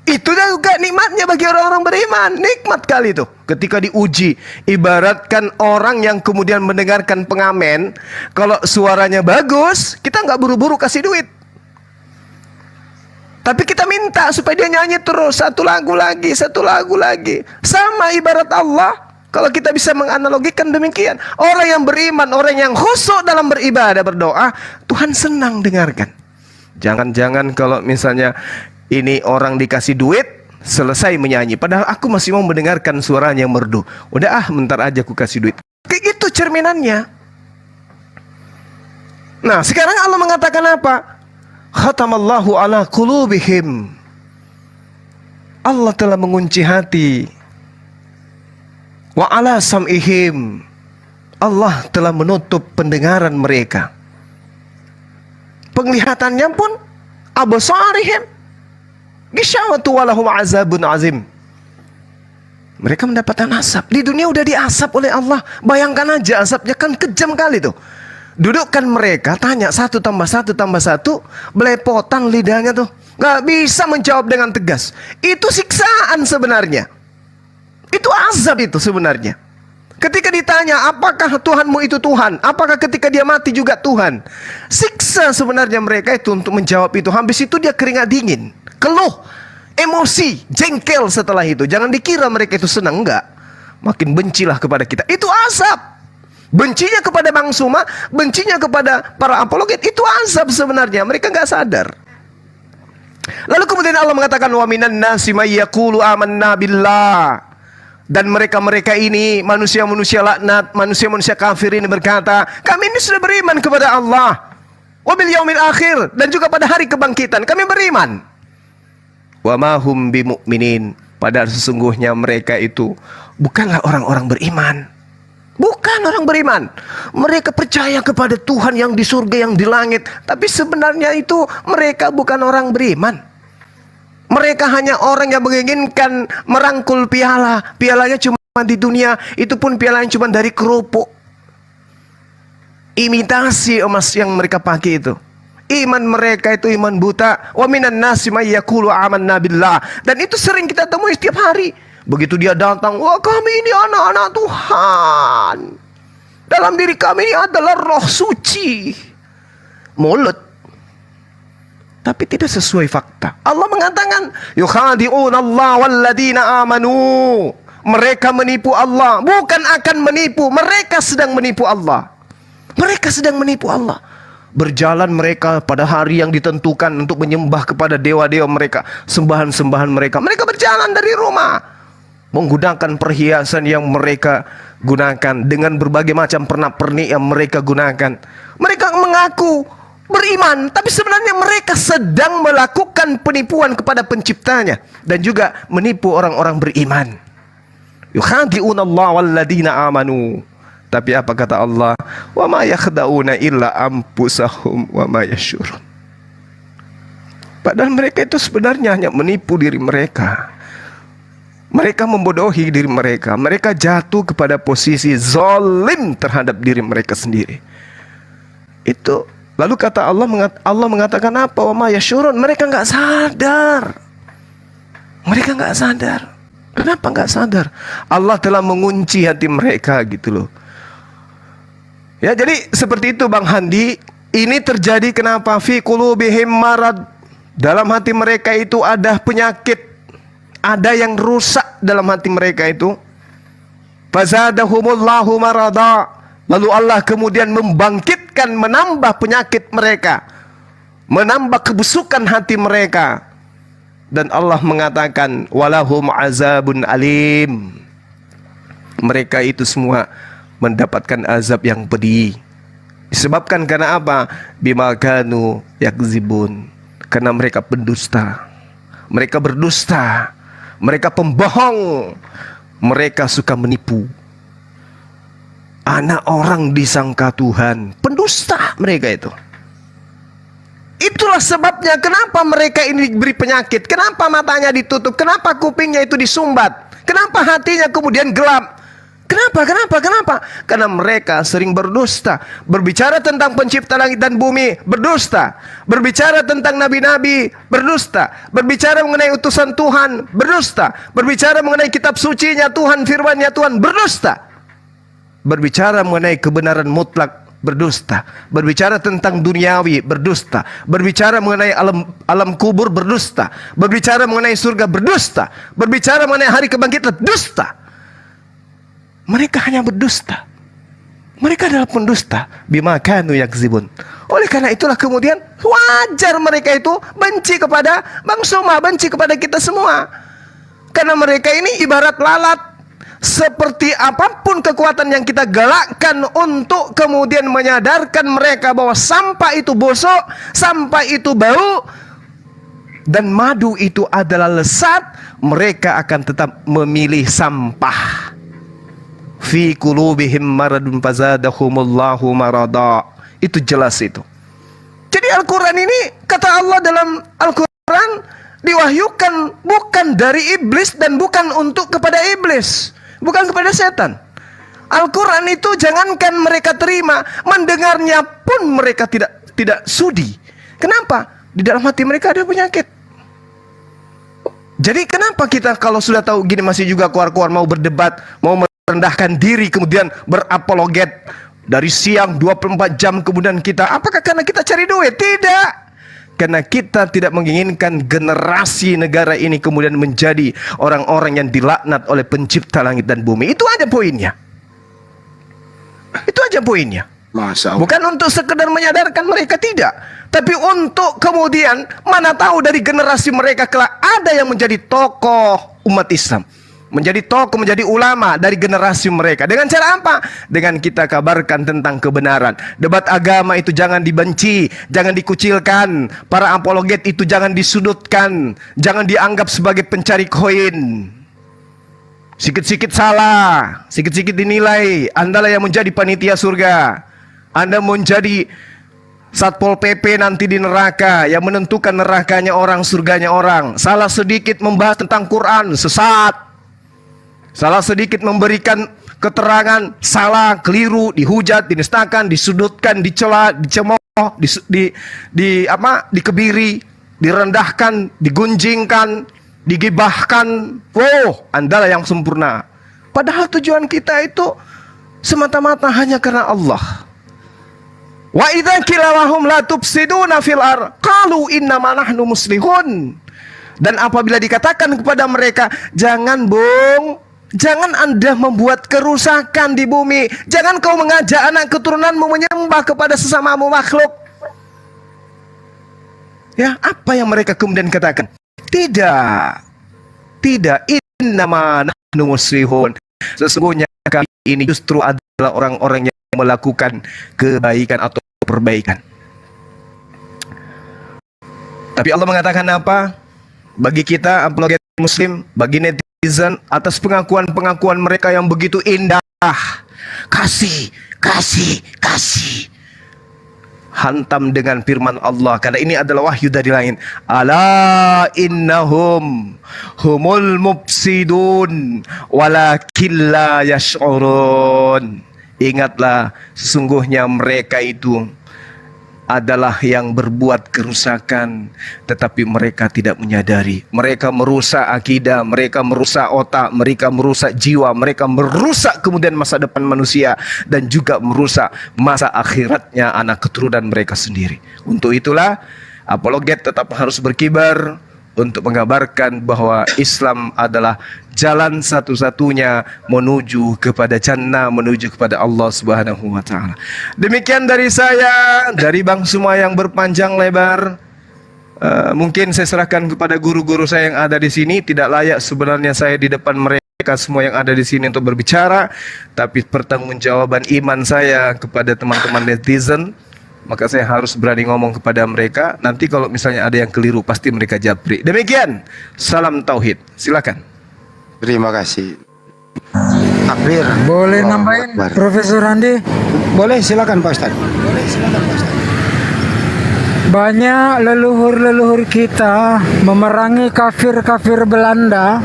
Itu juga nikmatnya bagi orang-orang beriman. Nikmat kali itu ketika diuji. Ibaratkan orang yang kemudian mendengarkan pengamen, kalau suaranya bagus, kita nggak buru-buru kasih duit. Tapi kita minta supaya dia nyanyi terus, satu lagu lagi, satu lagu lagi. Sama ibarat Allah. Kalau kita bisa menganalogikan demikian, orang yang beriman, orang yang khusyuk dalam beribadah, berdoa, Tuhan senang dengarkan. Jangan-jangan kalau misalnya ini orang dikasih duit, selesai menyanyi, padahal aku masih mau mendengarkan suaranya yang merdu. Udah bentar aja aku kasih duit. Kayak gitu cerminannya. Nah sekarang Allah mengatakan apa? Khatamallahu ala qulubihim. Allah telah mengunci hati. Wa ala sam'ihim. Allah telah menutup pendengaran mereka. Penglihatannya pun absarihim ghishawatu walahum azabun azim. Mereka mendapatkan asap. Di dunia udah diasap oleh Allah. Bayangkan aja asapnya kan kejam kali tuh. Dudukkan mereka, tanya 1 tambah 1 tambah 1, belepotan lidahnya tuh. Gak bisa menjawab dengan tegas. Itu siksaan sebenarnya. Itu azab itu sebenarnya. Ketika ditanya, apakah Tuhanmu itu Tuhan? Apakah ketika dia mati juga Tuhan? Siksa sebenarnya mereka itu untuk menjawab itu. Habis itu dia keringat dingin, keluh, emosi, jengkel setelah itu. Jangan dikira mereka itu senang, enggak. Makin bencilah kepada kita. Itu azab. Bencinya kepada Bang Suma, bencinya kepada para apologet, itu azab sebenarnya. Mereka nggak sadar. Lalu kemudian Allah mengatakan wa minan nasi may yaqulu amanna billah. Dan mereka-mereka ini manusia-manusia laknat, manusia-manusia kafir ini berkata, kami ini sudah beriman kepada Allah. Wa bil yaumil akhir, dan juga pada hari kebangkitan kami beriman. Wa ma hum bimu'minin. Padahal sesungguhnya mereka itu bukanlah orang-orang beriman. Bukan orang beriman. Mereka percaya kepada Tuhan yang di surga, yang di langit. Tapi sebenarnya itu mereka bukan orang beriman. Mereka hanya orang yang menginginkan merangkul piala. Pialanya cuma di dunia, itu pun pialanya cuma dari kerupuk. Imitasi emas yang mereka pakai itu. Iman mereka itu iman buta. Wa minan nasi may yaqulu amanna billah. Dan itu sering kita temui setiap hari. Begitu dia datang, wah kami ini anak-anak Tuhan. Dalam diri kami ini adalah roh suci. Mulut. Tapi tidak sesuai fakta. Allah mengatakan, yukhadi'una Allah walladina amanu. Mereka menipu Allah. Bukan akan menipu, mereka sedang menipu Allah. Mereka sedang menipu Allah. Berjalan mereka pada hari yang ditentukan untuk menyembah kepada dewa-dewa mereka, sembahan-sembahan mereka. Mereka berjalan dari rumah, menggunakan perhiasan yang mereka gunakan, dengan berbagai macam pernak-pernik yang mereka gunakan. Mereka mengaku beriman, tapi sebenarnya mereka sedang melakukan penipuan kepada penciptanya dan juga menipu orang-orang beriman. Yukhadi'una Allah walladina amanu. Tapi apa kata Allah? Wa ma yakhda'una illa anfusahum wa ma yashurun. Padahal mereka itu sebenarnya hanya menipu diri mereka. Mereka membodohi diri mereka. Mereka jatuh kepada posisi zalim terhadap diri mereka sendiri. Itu. Lalu kata Allah mengatakan apa? Wa ma yashurun. Mereka nggak sadar. Mereka nggak sadar. Kenapa nggak sadar? Allah telah mengunci hati mereka gitu loh. Ya, jadi seperti itu Bang Handi. Ini terjadi kenapa? Fi qulubihim marad. Dalam hati mereka itu ada penyakit. Ada yang rusak dalam hati mereka itu. Fazadahumullahu marada. Lalu Allah kemudian membangkitkan, menambah penyakit mereka, menambah kebusukan hati mereka. Dan Allah mengatakan walahum azabun alim. Mereka itu semua mendapatkan azab yang pedih. Disebabkan karena apa? Bima kanu yakzibun. Karena mereka pendusta. Mereka berdusta. Mereka pembohong. Mereka suka menipu. Anak orang disangka Tuhan. Pendusta mereka itu. Itulah sebabnya kenapa mereka ini diberi penyakit. Kenapa matanya ditutup. Kenapa kupingnya itu disumbat. Kenapa hatinya kemudian gelap. Kenapa? Karena mereka sering berdusta. Berbicara tentang pencipta langit dan bumi, berdusta. Berbicara tentang nabi-nabi, berdusta. Berbicara mengenai utusan Tuhan, berdusta. Berbicara mengenai kitab sucinya Tuhan, firman-Nya Tuhan, berdusta. Berbicara mengenai kebenaran mutlak, berdusta. Berbicara tentang duniawi, berdusta. Berbicara mengenai alam kubur, berdusta. Berbicara mengenai surga, berdusta. Berbicara mengenai hari kebangkitan, dusta. Mereka hanya berdusta. Mereka adalah pendusta. Bima kanu yakzibun. Oleh karena itulah kemudian wajar mereka itu benci kepada Bang Soma, benci kepada kita semua. Karena mereka ini ibarat lalat. Seperti apapun kekuatan yang kita galakkan untuk kemudian menyadarkan mereka bahwa sampah itu busuk, sampah itu bau, dan madu itu adalah lesat, mereka akan tetap memilih sampah. Fi qulubihim maradun fazadahumullahu marada. Itu jelas itu. Jadi Al-Quran ini, kata Allah dalam Al-Quran, diwahyukan bukan dari iblis dan bukan untuk kepada iblis, bukan kepada setan. Al-Quran itu jangankan mereka terima, mendengarnya pun mereka tidak sudi. Kenapa? Di dalam hati mereka ada penyakit. Jadi kenapa kita kalau sudah tahu gini masih juga keluar-keluar mau berdebat, mau merendahkan diri, kemudian berapologet dari siang 24 jam kemudian kita, apakah karena kita cari duit? Tidak. Karena kita tidak menginginkan generasi negara ini kemudian menjadi orang-orang yang dilaknat oleh pencipta langit dan bumi. Itu aja poinnya. Itu aja poinnya. Bukan untuk sekedar menyadarkan mereka, tidak. Tapi untuk kemudian mana tahu dari generasi mereka kelak ada yang menjadi tokoh umat Islam, menjadi tokoh, menjadi ulama dari generasi mereka. Dengan cara apa? Dengan kita kabarkan tentang kebenaran. Debat agama itu jangan dibenci, jangan dikucilkan. Para apologet itu jangan disudutkan, jangan dianggap sebagai pencari koin. Sikit-sikit salah, sikit-sikit dinilai, Andalah yang menjadi panitia surga. Anda menjadi Satpol PP nanti di neraka, yang menentukan nerakanya orang, surganya orang. Salah sedikit membahas tentang Quran, sesat. Salah sedikit memberikan keterangan, salah, keliru, dihujat, dinistakan, disudutkan, dicela, dicemooh, dikebiri, direndahkan, digunjingkan, digibahkan. Oh, Andalah yang sempurna. Padahal tujuan kita itu semata-mata hanya karena Allah. Wa idza qila lahum la tufsiduna fil ardh qalu innama nahnu muslihun. Dan apabila dikatakan kepada mereka, jangan jangan Anda membuat kerusakan di bumi, jangan kau mengajak anak keturunanmu menyembah kepada sesamamu makhluk. Ya, apa yang mereka kemudian katakan? Tidak, innama nahnu muslihun. Sesungguhnya kami ini justru adalah orang-orang yang melakukan kebaikan atau perbaikan. Tapi Allah mengatakan apa? Bagi kita apologet muslim, bagi netizen, atas pengakuan-pengakuan mereka yang begitu indah, kasih. hantam dengan firman Allah, karena ini adalah wahyu dari langit. Ala innahum humul mufsidun walakin la yash'urun. Ingatlah, sesungguhnya mereka itu adalah yang berbuat kerusakan, tetapi mereka tidak menyadari. Mereka merusak akidah, mereka merusak otak, mereka merusak jiwa, mereka merusak kemudian masa depan manusia, dan juga merusak masa akhiratnya anak keturunan mereka sendiri. Untuk itulah apologet tetap harus berkibar untuk mengabarkan bahwa Islam adalah jalan satu-satunya menuju kepada jannah, menuju kepada Allah Subhanahu wa taala. Demikian dari saya, dari Bang semua yang berpanjang lebar. Mungkin saya serahkan kepada guru-guru saya yang ada di sini. Tidak layak sebenarnya saya di depan mereka semua yang ada di sini untuk berbicara, tapi pertanggungjawaban iman saya kepada teman-teman netizen, maka saya harus berani ngomong kepada mereka. Nanti kalau misalnya ada yang keliru, pasti mereka japri. Demikian, salam tauhid. Silakan. Terima kasih. Takbir. Boleh nambahin, Profesor Andi? Boleh, silakan Pak Ustadz. Banyak leluhur-leluhur kita memerangi kafir-kafir Belanda,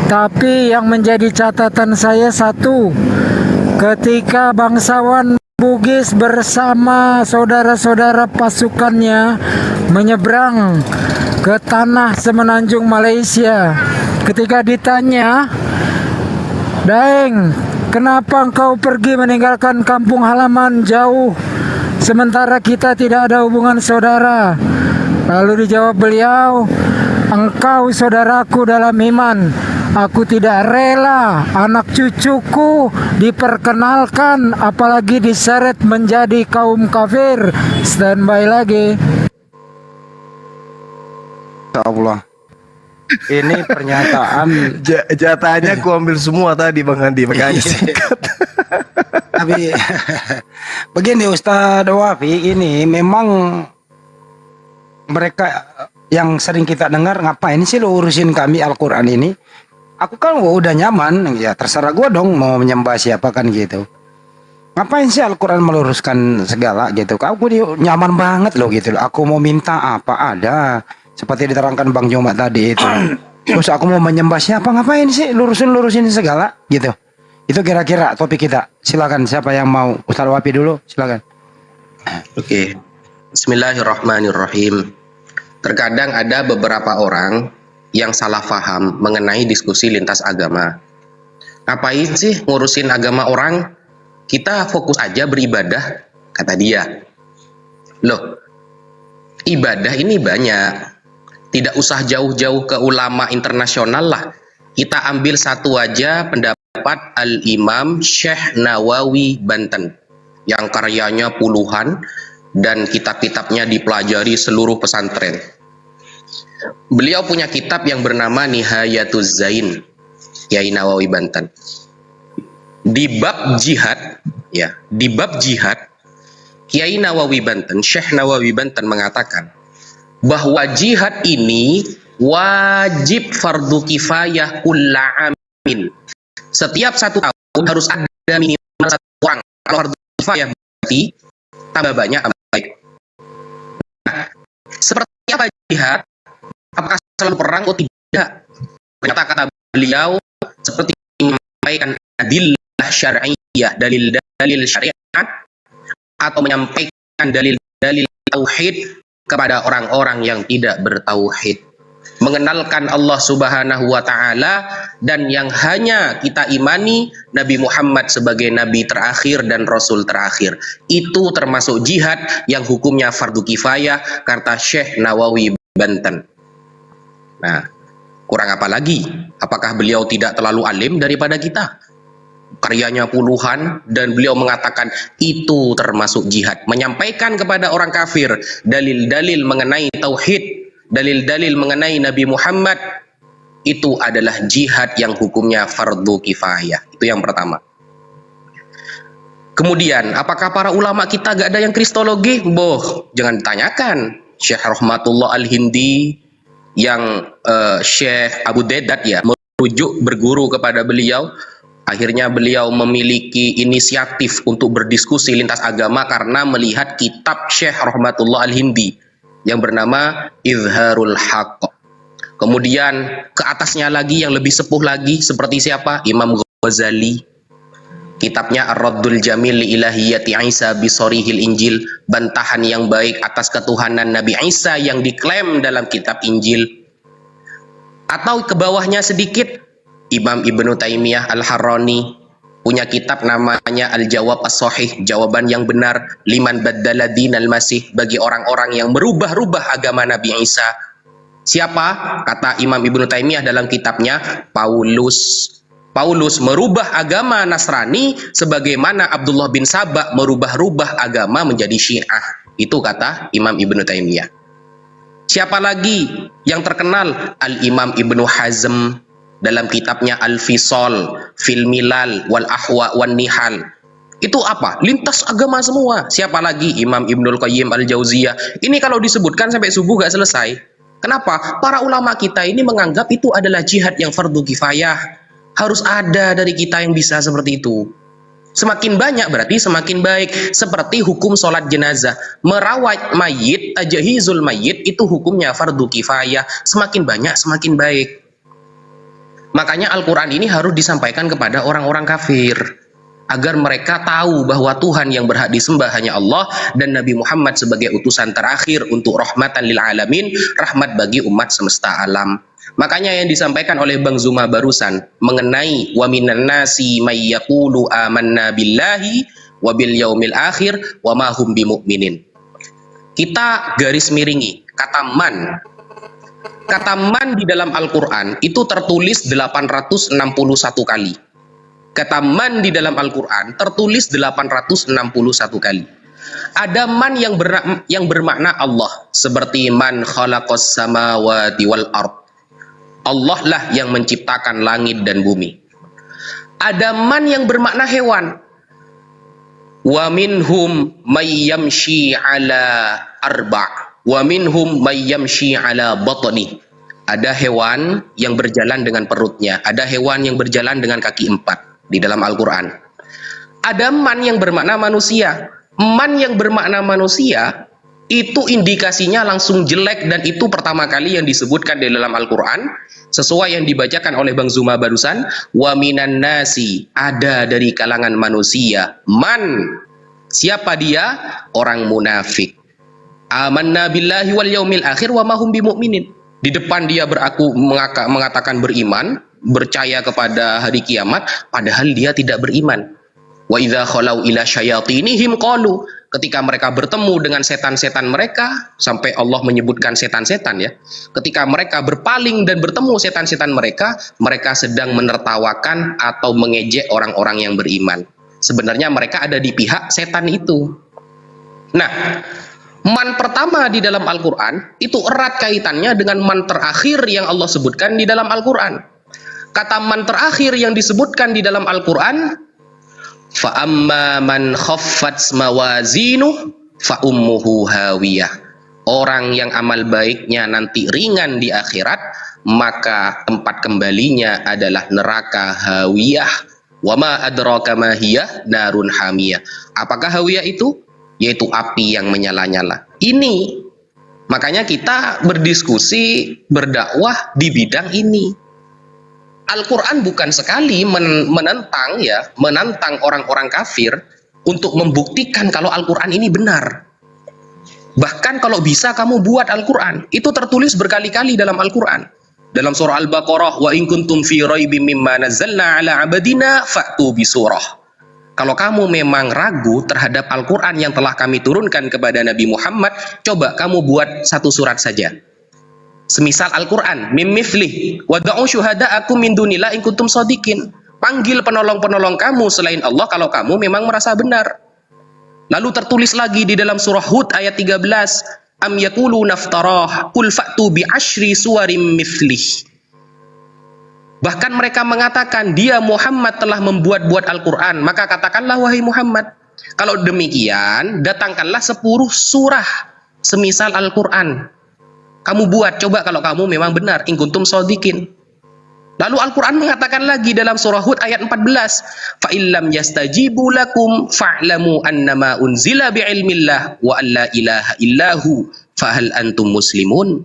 tapi yang menjadi catatan saya satu, ketika bangsawan Bugis bersama saudara-saudara pasukannya menyeberang ke tanah semenanjung Malaysia. Ketika ditanya, "Daeng, kenapa engkau pergi meninggalkan kampung halaman jauh, sementara kita tidak ada hubungan saudara?" Lalu dijawab beliau, "Engkau saudaraku dalam iman. Aku tidak rela anak cucuku diperkenalkan, apalagi diseret menjadi kaum kafir." Standby lagi. Ya Allah, ini pernyataan jatahnya aku ambil semua tadi Bang Andi, makanya singkat. Tapi begini Ustadz Wafi, ini memang mereka yang sering kita dengar, ngapain sih lo urusin kami Al-Quran ini? Aku kan udah nyaman, ya terserah gue dong mau menyembah siapa kan gitu. Ngapain sih Al-Quran meluruskan segala gitu? Aku nyaman banget loh gitu. Aku mau minta apa ada, seperti diterangkan Bang Joma tadi itu. Terus aku mau menyembah siapa? Ngapain sih lurusin segala gitu? Itu kira-kira topik kita. Silakan siapa yang mau? Ustaz Wafi dulu, silakan. Oke. Bismillahirrahmanirrahim. Terkadang ada beberapa orang yang salah paham mengenai diskusi lintas agama. Ngapain sih ngurusin agama orang? Kita fokus aja beribadah, kata dia. Loh, ibadah ini banyak. Tidak usah jauh-jauh ke ulama internasional lah. Kita ambil satu aja pendapat Al-Imam Syekh Nawawi Banten, yang karyanya puluhan dan kitab-kitabnya dipelajari seluruh pesantren. Beliau punya kitab yang bernama Nihayatuz Zain, Kiai Nawawi Banten. Di bab jihad, ya, di bab jihad, Kiai Nawawi Banten, Syekh Nawawi Banten mengatakan bahwa jihad ini wajib fardu kifayah kulla amin. Setiap satu tahun harus ada minimal satu orang. Kalau fardu kifayah berarti tambah banyak tambah baik. Nah, seperti apa jihad? Apakah selalu perang atau tidak? Ternyata kata beliau seperti menyampaikan adillah syar'iyyah, dalil-dalil syariat, atau menyampaikan dalil-dalil tauhid kepada orang-orang yang tidak bertauhid. Mengenalkan Allah Subhanahu wa taala, dan yang hanya kita imani Nabi Muhammad sebagai nabi terakhir dan rasul terakhir. Itu termasuk jihad yang hukumnya fardu kifayah, kata Syekh Nawawi Banten. Nah, kurang apa lagi? Apakah beliau tidak terlalu alim daripada kita? Karyanya puluhan, dan beliau mengatakan itu termasuk jihad. Menyampaikan kepada orang kafir dalil-dalil mengenai tauhid, dalil-dalil mengenai Nabi Muhammad, itu adalah jihad yang hukumnya fardu kifayah. Itu yang pertama. Kemudian, apakah para ulama kita gak ada yang kristologi? Boh, jangan ditanyakan. Syekh Rahmatullah Al-Hindi, yang Syekh Abu Dedat ya merujuk berguru kepada beliau, Akhirnya beliau memiliki inisiatif untuk berdiskusi lintas agama karena melihat kitab Syekh Rahmatullah Al-Hindi yang bernama Izharul Haqq. Kemudian ke atasnya lagi yang lebih sepuh lagi seperti siapa? Imam Ghazali. Kitabnya Ar-Raddul Jamil li Ilahiyati Isa Bisorihil Injil, bantahan yang baik atas ketuhanan Nabi Isa yang diklaim dalam kitab Injil. Atau ke bawahnya sedikit, Imam Ibnu Taimiyah Al-Harrani punya kitab namanya Al-Jawab As-Sahih, jawaban yang benar liman baddala dinal masih, bagi orang-orang yang merubah-rubah agama Nabi Isa. Siapa? Kata Imam Ibnu Taimiyah dalam kitabnya, Paulus merubah agama Nasrani sebagaimana Abdullah bin Sabah merubah-rubah agama menjadi Syiah. Itu kata Imam Ibnu Taimiyah. Siapa lagi yang terkenal? Al-Imam Ibnu Hazm dalam kitabnya Al-Fisal fil Milal wal Ahwa wan Nihal. Itu apa? Lintas agama semua. Siapa lagi? Imam Ibnul Qayyim Al-Jauziyah. Ini kalau disebutkan sampai subuh gak selesai. Kenapa? Para ulama kita ini menganggap itu adalah jihad yang fardu kifayah. Harus ada dari kita yang bisa seperti itu. Semakin banyak berarti semakin baik. Seperti hukum sholat jenazah, merawat mayit, tajhizul mayit, itu hukumnya fardu kifayah. Semakin banyak semakin baik. Makanya Al-Quran ini harus disampaikan kepada orang-orang kafir, agar mereka tahu bahwa Tuhan yang berhak disembah hanya Allah, dan Nabi Muhammad sebagai utusan terakhir untuk rahmatan lil alamin, rahmat bagi umat semesta alam. Makanya yang disampaikan oleh Bang Zuma barusan mengenai wa minan nasi may yaqulu amanna billahi wa bil yaumil akhir wa ma hum bimumin. Kita garis miringi kata man. Kata man di dalam Al-Qur'an itu tertulis 861 kali. Kata man di dalam Al-Qur'an tertulis 861 kali. Ada man yang bermakna Allah, seperti man khalaqas samawati wal ard. Allah lah yang menciptakan langit dan bumi. Ada man yang bermakna hewan. Wa minhum may yamshi ala arba' wa minhum may yamshi ala batni. Ada hewan yang berjalan dengan perutnya, ada hewan yang berjalan dengan kaki 4 di dalam Al-Qur'an. Ada man yang bermakna manusia. Man yang bermakna manusia itu indikasinya langsung jelek, dan itu pertama kali yang disebutkan di dalam Al-Quran sesuai yang dibacakan oleh Bang Zuma barusan. Wa minan nasi, ada dari kalangan manusia, man, siapa dia? Orang munafik. Amanna billahi wal yaumil akhir wa ma hum bimu'minin. Di depan dia mengatakan beriman, percaya kepada hari kiamat, padahal dia tidak beriman. Wa idza khalau ila syayatinihim qalu, ketika mereka bertemu dengan setan-setan mereka, sampai Allah menyebutkan setan-setan ya. Ketika mereka berpaling dan bertemu setan-setan mereka, mereka sedang menertawakan atau mengejek orang-orang yang beriman. Sebenarnya mereka ada di pihak setan itu. Nah, man pertama di dalam Al-Quran itu erat kaitannya dengan man terakhir yang Allah sebutkan di dalam Al-Quran. Kata man terakhir yang disebutkan di dalam Al-Quran, fa amma man khaffat mawazinu fa ummuhu hawiyah. Orang yang amal baiknya nanti ringan di akhirat, maka tempat kembalinya adalah neraka hawiyah. Wa ma adraka ma hiya narun hamiyah. Apakah hawiyah itu? Yaitu api yang menyala-nyala. Ini makanya kita berdiskusi, berdakwah di bidang ini. Al-Quran bukan sekali menantang orang-orang kafir untuk membuktikan kalau Al-Quran ini benar. Bahkan kalau bisa kamu buat Al-Quran, itu tertulis berkali-kali dalam Al-Quran. Dalam surah Al-Baqarah, wa in kuntum fi raibim mimma nazzalna ala abadina fa'tu bi surah. Kalau kamu memang ragu terhadap Al-Quran yang telah kami turunkan kepada Nabi Muhammad, coba kamu buat satu surat saja. Semisal Al-Quran, mim mithlihi wada'u syuhada'akum min dunillah in kuntum shadiqin. Panggil penolong-penolong kamu selain Allah kalau kamu memang merasa benar. Lalu tertulis lagi di dalam surah Hud ayat 13, am yaqulu naftarah qul fa'tu bi asyri suwarim mithlih. Bahkan mereka mengatakan dia Muhammad telah membuat-buat Al-Quran, maka katakanlah wahai Muhammad, kalau demikian datangkanlah 10 surah semisal Al-Quran. Kamu buat, coba kalau kamu memang benar, in kuntum shadiqin. Lalu Al-Quran mengatakan lagi dalam surah Hud ayat 14, fa illam yastajibu lakum fa'lamu annama unzila bi'ilmillah wa alla ilaha illahu fahal antum muslimun.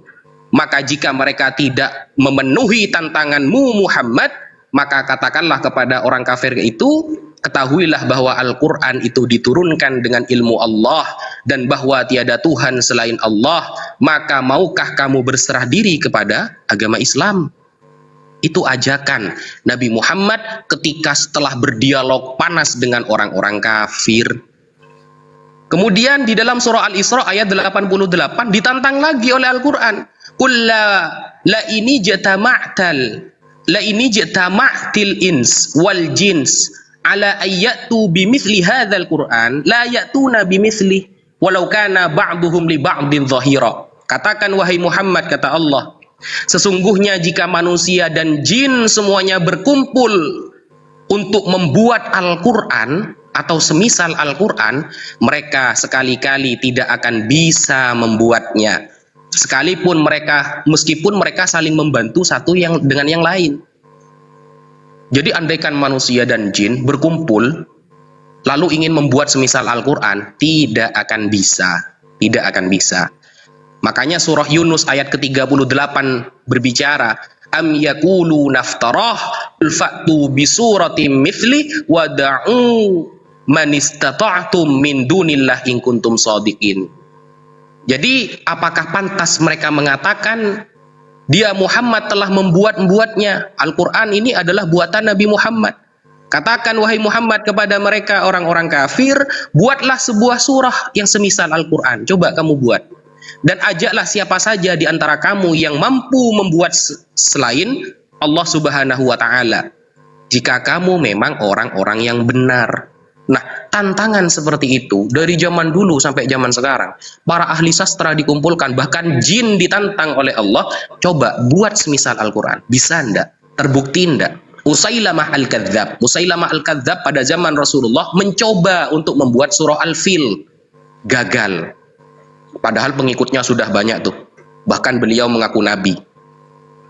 Maka jika mereka tidak memenuhi tantanganmu Muhammad, maka katakanlah kepada orang kafir itu, ketahuilah bahwa Al-Quran itu diturunkan dengan ilmu Allah dan bahwa tiada Tuhan selain Allah, maka maukah kamu berserah diri kepada agama Islam? Itu ajakan Nabi Muhammad ketika setelah berdialog panas dengan orang-orang kafir. Kemudian di dalam surah Al-Isra ayat 88 ditantang lagi oleh Al-Quran. Qul la ini jama'til ins wal jins ala ayyatu bimithli hadzal Qur'an la ya'tuna bimithli walau kana ba'duhum li ba'din dhahira. Katakan wahai Muhammad, kata Allah, sesungguhnya jika manusia dan jin semuanya berkumpul untuk membuat Al-Quran atau semisal Al-Quran, mereka sekali-kali tidak akan bisa membuatnya. Sekalipun meskipun mereka saling membantu satu dengan yang lain. Jadi andaikan manusia dan jin berkumpul lalu ingin membuat semisal Al-Quran, tidak akan bisa. Tidak akan bisa. Makanya surah Yunus ayat ke-38 berbicara, am yakulu naftarah fa'tu bisuratim mithli wada'u man istata'tum min dunillah in kuntum shadiqin. Jadi apakah pantas mereka mengatakan dia Muhammad telah membuatnya? Al-Quran ini adalah buatan Nabi Muhammad. Katakan wahai Muhammad kepada mereka orang-orang kafir, buatlah sebuah surah yang semisal Al-Quran. Coba kamu buat. Dan ajaklah siapa saja di antara kamu yang mampu membuat selain Allah Subhanahu wa Ta'ala, jika kamu memang orang-orang yang benar. Nah, tantangan seperti itu dari zaman dulu sampai zaman sekarang, para ahli sastra dikumpulkan, bahkan jin ditantang oleh Allah, coba buat semisal Al-Quran. Bisa ndak? Terbukti ndak? Musailamah Al-Kadzab pada zaman Rasulullah mencoba untuk membuat surah Al-Fil, gagal. Padahal pengikutnya sudah banyak tuh, bahkan beliau mengaku nabi.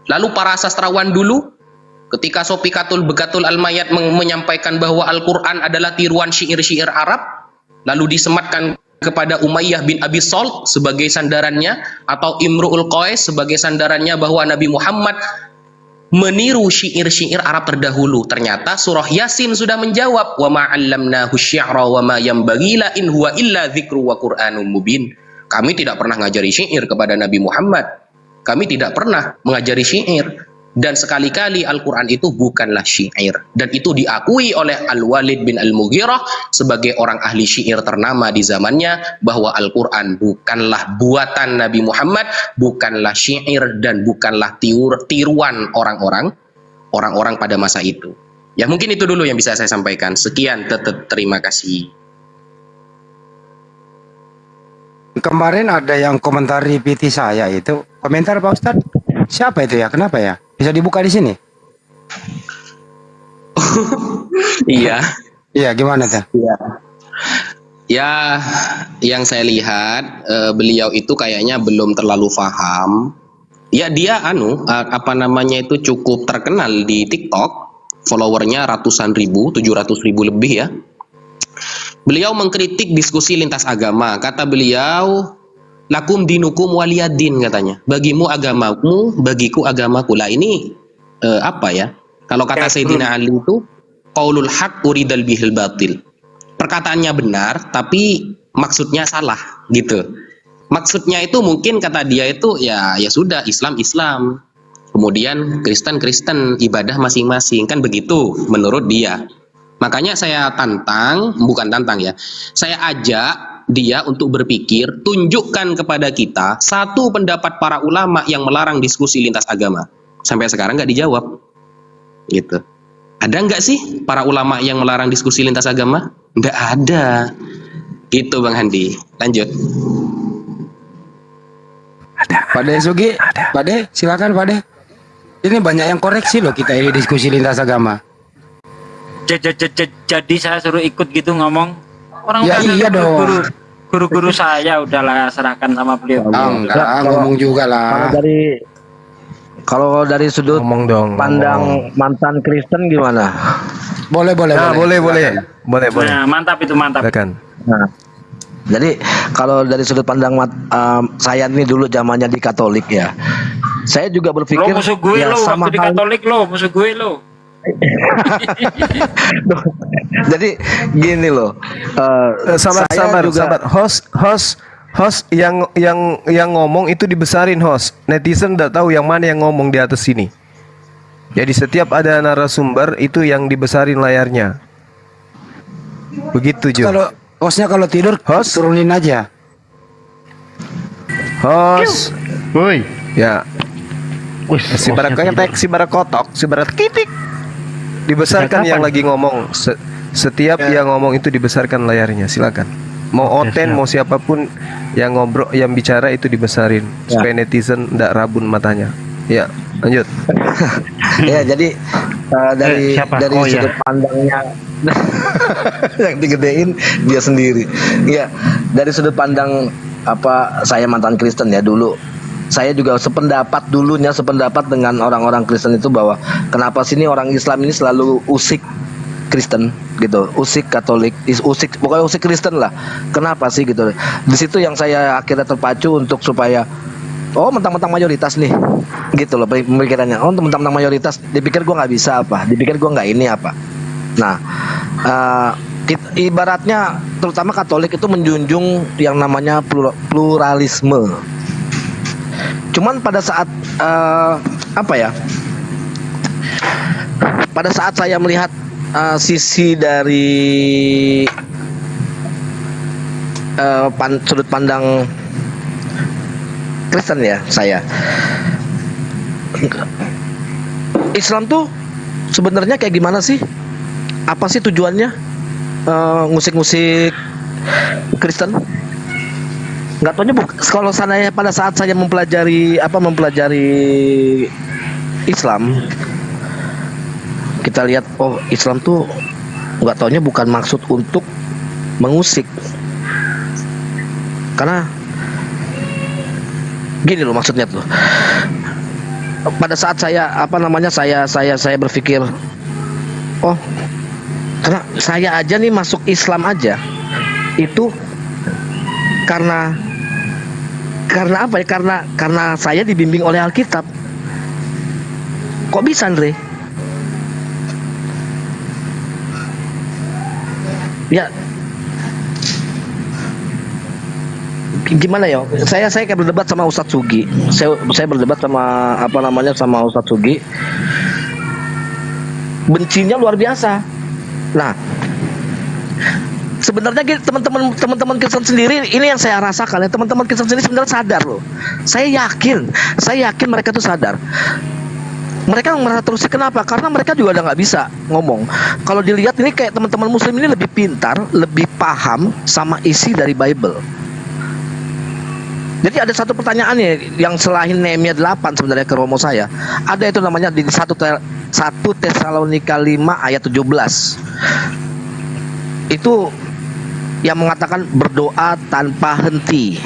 Lalu para sastrawan dulu, ketika Sofikatul Begatul Al-Mayat menyampaikan bahwa Al-Quran adalah tiruan syair-syair Arab, lalu disematkan kepada Umayyah bin Abi Salt sebagai sandarannya, atau Imru'ul Qais sebagai sandarannya bahwa Nabi Muhammad meniru syair-syair Arab terdahulu. Ternyata surah Yasin sudah menjawab, wa ma'allamnahu syi'ra wa ma yanbaghi la in huwa illa dzikru wa qur'anum mubin. Kami tidak pernah ngajari syair kepada Nabi Muhammad. Kami tidak pernah mengajari syair. Dan sekali-kali Al-Quran itu bukanlah syair. Dan itu diakui oleh Al-Walid bin Al-Mughirah sebagai orang ahli syair ternama di zamannya, bahwa Al-Quran bukanlah buatan Nabi Muhammad, bukanlah syair, dan bukanlah tiruan orang-orang pada masa itu. Ya mungkin itu dulu yang bisa saya sampaikan. Sekian, terima kasih. Kemarin ada yang komentari PT saya itu, komentar Pak Ustadz, siapa itu ya? Kenapa ya? Bisa dibuka di sini? Iya. Iya, gimana tuh? Iya. Ya, yang saya lihat beliau itu kayaknya belum terlalu paham. Ya dia itu cukup terkenal di TikTok, followernya ratusan ribu, 700.000 lebih ya. Beliau mengkritik diskusi lintas agama. Kata beliau, lakum dinukum waliyadin, katanya. Bagimu agamamu, bagiku agamaku. Lah ini apa ya? Kalau kata Sayyidina Ali itu, qaulul haq uridal bihil batil. Perkataannya benar, tapi maksudnya salah, gitu. Maksudnya itu mungkin kata dia itu ya sudah, Islam. Kemudian Kristen ibadah masing-masing, kan begitu menurut dia. Makanya saya saya ajak dia untuk berpikir, tunjukkan kepada kita satu pendapat para ulama yang melarang diskusi lintas agama. Sampai sekarang nggak dijawab, gitu. Ada nggak sih para ulama yang melarang diskusi lintas agama? Nggak ada, gitu Bang Handi. Lanjut. Pak De Sugi, Pak De, silakan Pak De. Ini banyak yang koreksi loh kita ini diskusi lintas agama. Jadi saya suruh ikut gitu ngomong. Orang ya iya dong. Guru-guru saya udahlah serahkan sama beliau. Enggak, ngomong juga lah. Kalau dari sudut pandang mantan Kristen gimana? Boleh. Nah, boleh. Nah, mantap itu, mantap. Silakan. Nah, jadi kalau dari sudut pandang saya ini dulu zamannya di Katolik ya, saya juga berpikir Lo musuh gue ya lo, sama waktu di hal. Katolik lo, musuh gue lo. Jadi gini loh, sabar. Host yang ngomong itu dibesarin host. Netizen tidak tahu yang mana yang ngomong di atas sini. Jadi setiap ada narasumber itu yang dibesarin layarnya. Begitu Jo. Kalau hostnya kalau tidur, host turunin aja. Host. Woi. Ya. Si barat ketek, si barat kotok, si barat kitik. Dibesarkan yang lagi ngomong. Setiap yang ngomong itu dibesarkan layarnya. Silakan. Mau Oten, mau siapapun yang ngobrol, yang bicara itu dibesarin supaya netizen tidak rabun matanya. Ya, lanjut. Ya, jadi dari sudut pandangnya yang digedein dia sendiri. Ya, dari sudut pandang saya mantan Kristen ya dulu. Saya juga sependapat dengan orang-orang Kristen itu bahwa kenapa sih ini orang Islam ini selalu usik Kristen gitu, usik Katolik, pokoknya usik Kristen lah. Kenapa sih gitu? Di situ yang saya akhirnya terpacu untuk supaya mentang-mentang mayoritas nih, gitu loh pemikirannya. Mentang-mentang mayoritas, dipikir gue nggak bisa apa, dipikir gue nggak ini apa. Nah, ibaratnya terutama Katolik itu menjunjung yang namanya pluralisme. Cuman pada saat pada saat saya melihat sisi dari sudut pandang Kristen ya, saya Islam tuh sebenarnya kayak gimana sih? Apa sih tujuannya ngusik-ngusik Kristen? Nggak taunya kalau pada saat saya mempelajari Islam, kita lihat Islam tuh nggak taunya bukan maksud untuk mengusik, karena gini loh maksudnya tuh. Pada saat saya saya berpikir karena saya aja nih masuk Islam aja itu karena apa ya, karena saya dibimbing oleh Alkitab. Kok bisa, Andre? Ya gimana ya? Saya kayak berdebat sama Ustadz Sugi. Saya berdebat sama sama Ustadz Sugi. Bencinya luar biasa. Nah, sebenarnya teman-teman Kristen sendiri ini yang saya rasakan ya, teman-teman Kristen sendiri sebenarnya sadar loh. Saya yakin mereka tuh sadar. Mereka merasa terus kenapa? Karena mereka juga udah nggak bisa ngomong. Kalau dilihat ini kayak teman-teman Muslim ini lebih pintar, lebih paham sama isi dari Bible. Jadi ada satu pertanyaan nih yang selain Nehemia 8 sebenarnya ke Romo saya. Ada itu namanya di 1 Tesalonika 5 ayat 17. Itu yang mengatakan berdoa tanpa henti.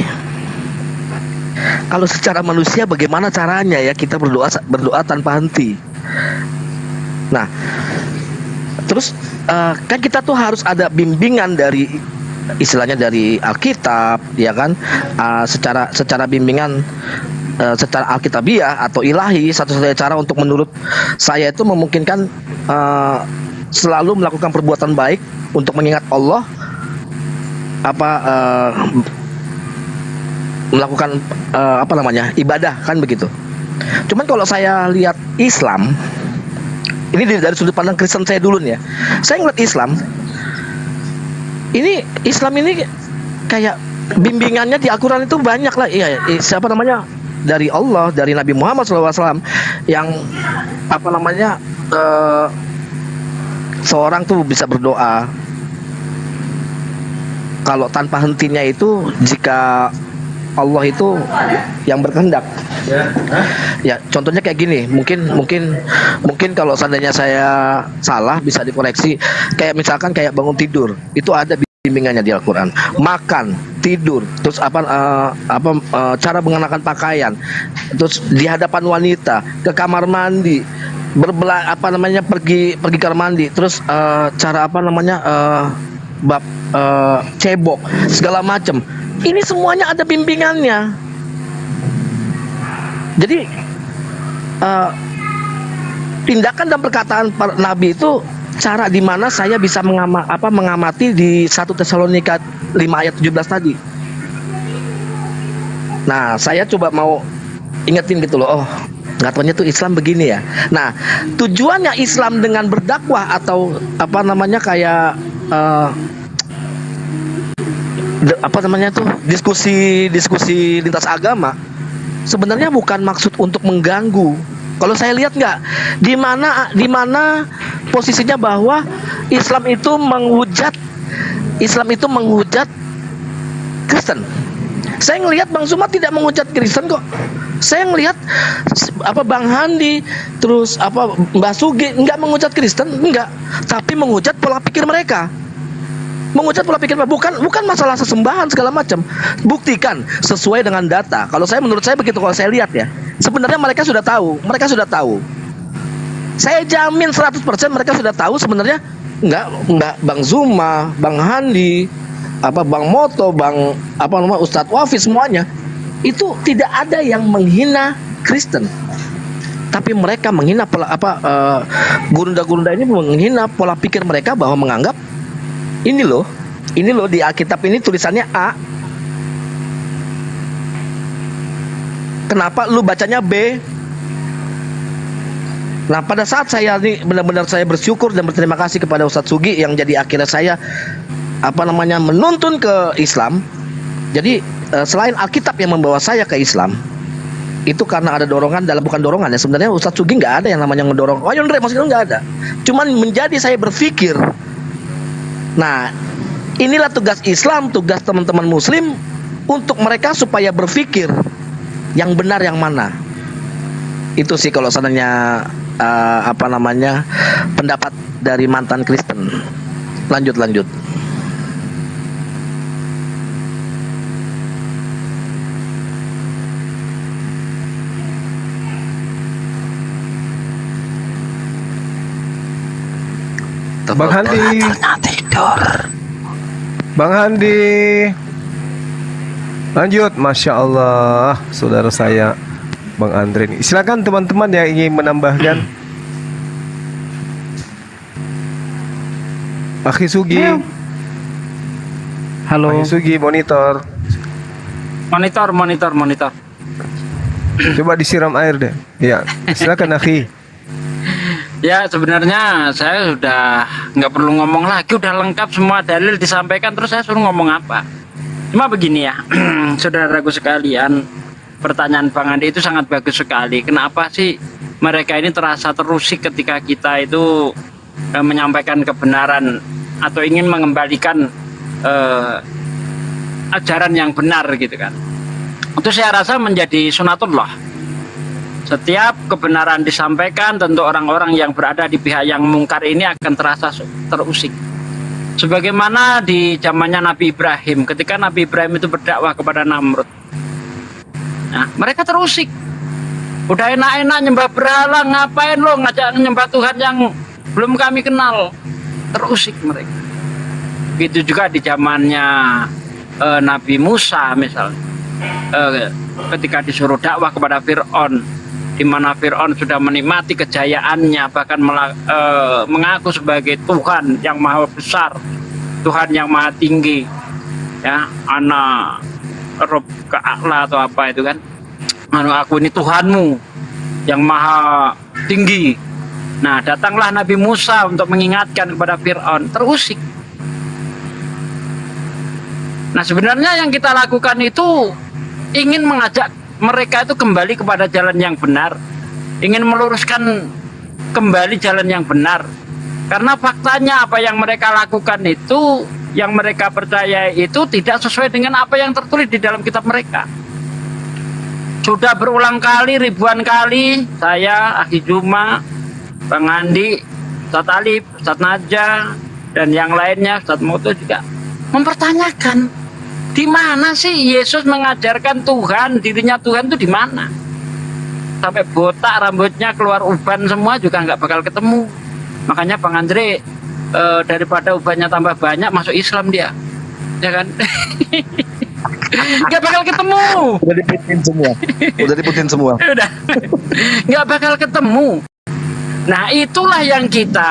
Kalau secara manusia bagaimana caranya ya kita berdoa tanpa henti? Nah, terus kan kita tuh harus ada bimbingan dari istilahnya dari Alkitab, ya kan? Secara bimbingan secara alkitabiah atau ilahi, satu-satunya cara untuk menurut saya itu memungkinkan selalu melakukan perbuatan baik untuk mengingat Allah, melakukan ibadah kan begitu. Cuman kalau saya lihat Islam ini dari sudut pandang Kristen saya dulu nih ya, saya ngeliat Islam ini kayak bimbingannya di Al-Quran itu banyak lah. Dari Allah, dari Nabi Muhammad SAW yang seorang tuh bisa berdoa kalau tanpa hentinya itu jika Allah itu yang berkehendak. Ya, contohnya kayak gini. Mungkin kalau seandainya saya salah bisa dikoreksi. Kayak misalkan kayak bangun tidur, itu ada bimbingannya di Al-Quran. Makan tidur, terus cara mengenakan pakaian, terus di hadapan wanita, ke kamar mandi, pergi kamar mandi, terus cara cebok segala macam. Ini semuanya ada bimbingannya. Jadi tindakan dan perkataan para nabi itu cara di mana saya bisa mengamati di 1 Tesalonika 5 ayat 17 tadi. Nah, saya coba mau ingetin gitu loh. Oh, katanya tuh Islam begini ya. Nah, tujuannya Islam dengan berdakwah atau diskusi lintas agama sebenarnya bukan maksud untuk mengganggu. Kalau saya lihat nggak, di mana posisinya bahwa Islam itu menghujat Kristen. Saya ngelihat Bang Zuma tidak menghujat Kristen kok. Saya ngelihat Bang Handi, terus Mbak Sugi nggak menghujat Kristen, enggak, tapi menghujat pola pikir mereka. Bukan masalah sesembahan segala macam. Buktikan sesuai dengan data. Menurut saya begitu, kalau saya lihat ya. Sebenarnya mereka sudah tahu. Saya jamin 100% mereka sudah tahu sebenarnya enggak Bang Zuma, Bang Handi, Bang Moto, Ustadz Wafi, semuanya itu tidak ada yang menghina Kristen. Tapi mereka menghina gurunda-gurunda ini menghina pola pikir mereka bahwa menganggap ini loh di Alkitab ini tulisannya A. Kenapa lu bacanya B? Nah, pada saat saya ini benar-benar saya bersyukur dan berterima kasih kepada Ustadz Sugi yang jadi akhirnya saya menuntun ke Islam. Jadi selain Alkitab yang membawa saya ke Islam, itu karena ada dorongan bukan dorongan ya, sebenarnya Ustadz Sugi nggak ada yang namanya ngedorong. Oh Yondre, maksudnya nggak ada. Cuman menjadi saya berpikir. Nah, inilah tugas Islam, tugas teman-teman Muslim untuk mereka supaya berpikir yang benar yang mana. Itu sih kalau seandainya pendapat dari mantan Kristen. Lanjut. Bang Handi. Bang Handi. Lanjut, Masya Allah, saudara saya Bang Andre. Silakan teman-teman yang ingin menambahkan. Akhi Sugi. Halo. Akhi Sugi, monitor. Monitor. Coba disiram air deh. Ya, silakan Akhi. Ya, sebenarnya saya sudah nggak perlu ngomong lagi, udah lengkap semua dalil disampaikan, terus saya suruh ngomong apa. Cuma begini ya, saudaraku sekalian, pertanyaan Bang Andi itu sangat bagus sekali. Kenapa sih mereka ini terasa terusik ketika kita itu menyampaikan kebenaran atau ingin mengembalikan ajaran yang benar gitu kan? Itu saya rasa menjadi sunatullah. Setiap kebenaran disampaikan, tentu orang-orang yang berada di pihak yang mungkar ini akan terasa terusik. Sebagaimana di zamannya Nabi Ibrahim, ketika Nabi Ibrahim itu berdakwah kepada Namrud. Nah, mereka terusik. Udah enak-enak nyembah berhala, ngapain lo ngajak nyembah Tuhan yang belum kami kenal? Terusik mereka. Begitu juga di zamannya Nabi Musa misalnya. Ketika disuruh dakwah kepada Fir'aun, di mana Fir'aun sudah menikmati kejayaannya, bahkan mengaku sebagai Tuhan yang maha besar, Tuhan yang maha tinggi, ya, ana Rob Ka'ala atau apa itu kan, aku ini Tuhanmu yang maha tinggi. Nah, datanglah Nabi Musa untuk mengingatkan kepada Fir'aun, terusik. Nah, sebenarnya yang kita lakukan itu ingin mengajak mereka itu kembali kepada jalan yang benar, ingin meluruskan kembali jalan yang benar. Karena faktanya apa yang mereka lakukan itu, yang mereka percaya itu tidak sesuai dengan apa yang tertulis di dalam kitab mereka. Sudah berulang kali, ribuan kali, saya, Akhi Juma, Bang Andi, Ustadz Alif, Ustadz Najah, dan yang lainnya, Ustadz Moto juga mempertanyakan Di mana sih Yesus mengajarkan Tuhan, dirinya Tuhan itu di mana? Sampai botak rambutnya, keluar uban semua juga nggak bakal ketemu. Makanya Bang Andre daripada ubannya tambah banyak masuk Islam dia, ya kan? Nggak bakal ketemu. Udah diputin semua. Udah diputin semua. Udah. Nggak bakal ketemu. Nah, itulah yang kita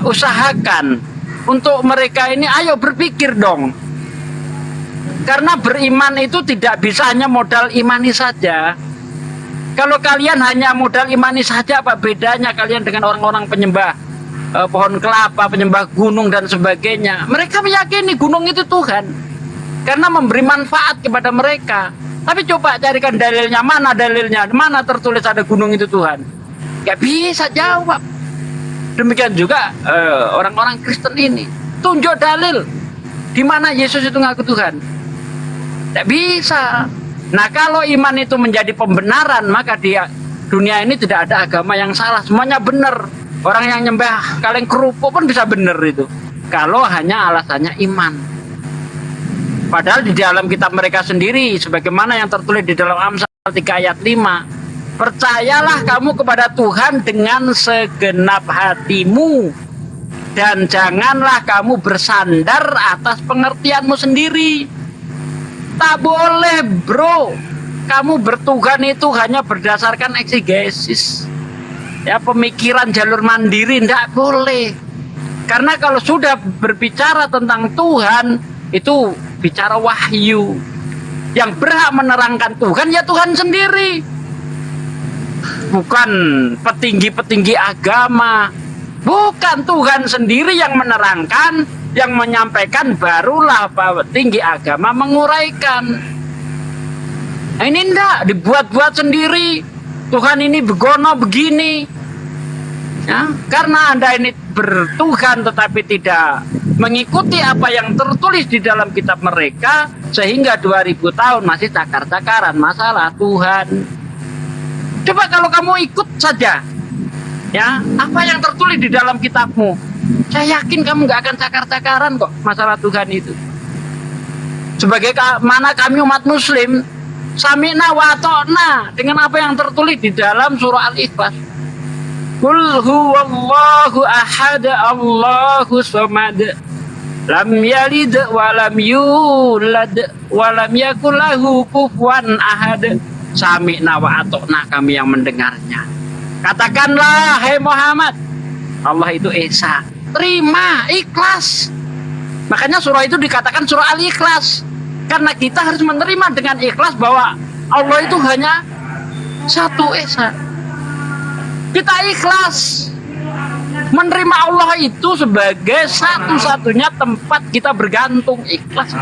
usahakan untuk mereka ini. Ayo berpikir dong. Karena beriman itu tidak bisa hanya modal imani saja. Kalau kalian hanya modal imani saja, apa bedanya kalian dengan orang-orang penyembah pohon kelapa, penyembah gunung dan sebagainya? Mereka meyakini gunung itu Tuhan karena memberi manfaat kepada mereka. Tapi coba carikan dalilnya, mana tertulis ada gunung itu Tuhan? Gak bisa jawab. Demikian juga orang-orang Kristen ini, tunjuk dalil di mana Yesus itu ngaku Tuhan. Gak bisa. Nah, kalau iman itu menjadi pembenaran, maka di dunia ini tidak ada agama yang salah, semuanya benar. Orang yang nyembah kaleng kerupuk pun bisa benar itu, kalau hanya alasannya iman. Padahal di dalam kitab mereka sendiri, sebagaimana yang tertulis di dalam Amsal 3 ayat 5, percayalah kamu kepada Tuhan dengan segenap hatimu, dan janganlah kamu bersandar atas pengertianmu sendiri. Tak boleh bro, kamu bertuhan itu hanya berdasarkan eksegesis, ya, pemikiran jalur mandiri, tidak boleh. Karena kalau sudah berbicara tentang Tuhan, itu bicara wahyu. Yang berhak menerangkan Tuhan ya Tuhan sendiri, bukan petinggi-petinggi agama. Bukan, Tuhan sendiri yang menerangkan, yang menyampaikan, barulah petinggi agama menguraikan. Nah, ini enggak dibuat-buat sendiri. Tuhan ini begono begini, ya, karena Anda ini bertuhan tetapi tidak mengikuti apa yang tertulis di dalam kitab mereka, sehingga 2000 tahun masih cakar-cakaran masalah Tuhan. Coba kalau kamu ikut saja, ya, apa yang tertulis di dalam kitabmu, saya yakin kamu nggak akan cakar-cakaran kok masalah Tuhan itu. Sebagai mana kami umat muslim, sami'na wa ata'na dengan apa yang tertulis di dalam surah Al-Ikhlas. Qul huwallahu ahad, Allahu samad, lam yalid wa lam yulad wa lam yakul lahu kufuwan ahad. Sami'na wa ata'na, kami yang mendengarnya. Katakanlah, hai Muhammad, Allah itu Esa. Terima, ikhlas. Makanya surah itu dikatakan surah Al-Ikhlas, karena kita harus menerima dengan ikhlas bahwa Allah itu hanya satu Esa. Kita ikhlas menerima Allah itu sebagai satu-satunya tempat kita bergantung. Ikhlas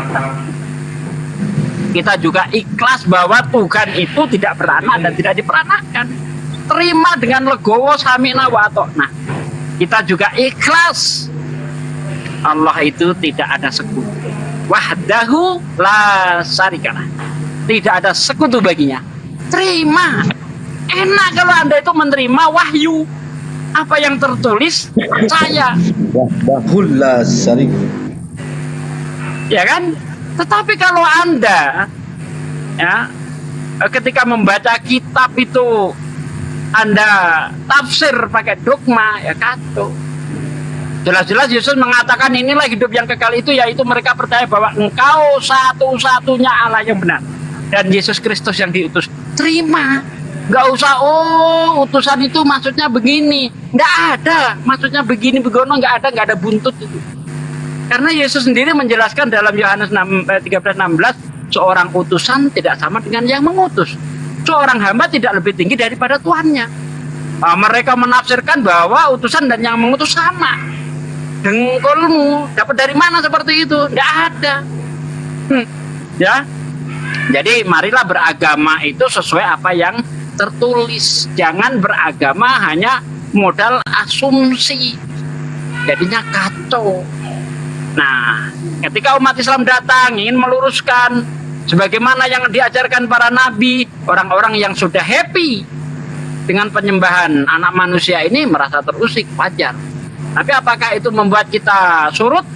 kita juga ikhlas bahwa Tuhan itu tidak beranak dan tidak diperanakan. Terima dengan legowo, sami'na wa ata'na. Kita juga ikhlas Allah itu tidak ada sekutu, wahdahu la syarikalah, tidak ada sekutu baginya. Terima. Enak kalau Anda itu menerima wahyu, apa yang tertulis saya, wahdahu la syarikalah, ya kan? Tetapi kalau Anda, ya, ketika membaca kitab itu Anda tafsir pakai dogma, ya kacau. Jelas-jelas Yesus mengatakan inilah hidup yang kekal itu, yaitu mereka percaya bahwa engkau satu-satunya Allah yang benar dan Yesus Kristus yang diutus. Terima. Nggak usah, oh utusan itu maksudnya begini. Nggak ada maksudnya begini, begono, nggak ada buntut itu. Karena Yesus sendiri menjelaskan dalam Yohanes 13:16, seorang utusan tidak sama dengan yang mengutus. Seorang hamba tidak lebih tinggi daripada tuannya. Nah, mereka menafsirkan bahwa utusan dan yang mengutus sama. Dengkulmu dapat dari mana seperti itu? Tidak ada. Ya. Jadi marilah beragama itu sesuai apa yang tertulis. Jangan beragama hanya modal asumsi. Jadinya kacau. Nah, ketika umat Islam datang ingin meluruskan sebagaimana yang diajarkan para nabi, orang-orang yang sudah happy dengan penyembahan anak manusia ini merasa terusik, wajar. Tapi apakah itu membuat kita surut?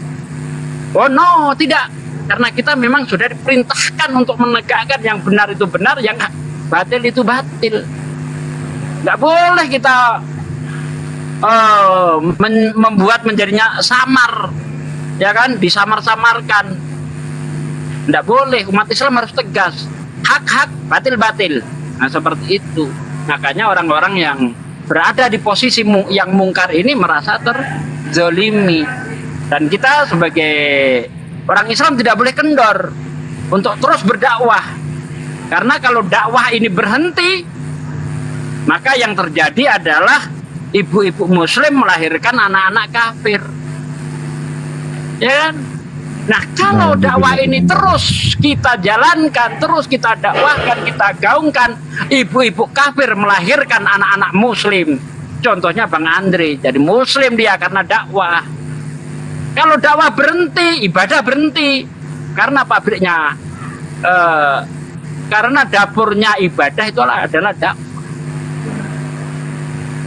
Oh no, tidak. Karena kita memang sudah diperintahkan untuk menegakkan yang benar itu benar, yang batil itu batil. Nggak boleh kita membuat menjadinya samar, ya kan, disamar-samarkan. Nggak boleh, umat Islam harus tegas, hak-hak, batil-batil. Nah seperti itu. Makanya orang-orang yang berada di posisi yang mungkar ini merasa terzolimi. Dan kita sebagai orang Islam tidak boleh kendor untuk terus berdakwah. Karena kalau dakwah ini berhenti, maka yang terjadi adalah ibu-ibu muslim melahirkan anak-anak kafir. Ya kan? Nah, kalau dakwah ini terus kita jalankan, terus kita dakwahkan, kita gaungkan, ibu-ibu kafir melahirkan anak-anak muslim. Contohnya Bang Andre, jadi muslim dia karena dakwah. Kalau dakwah berhenti, ibadah berhenti. Karena pabriknya, karena dapurnya ibadah itu adalah dakwah.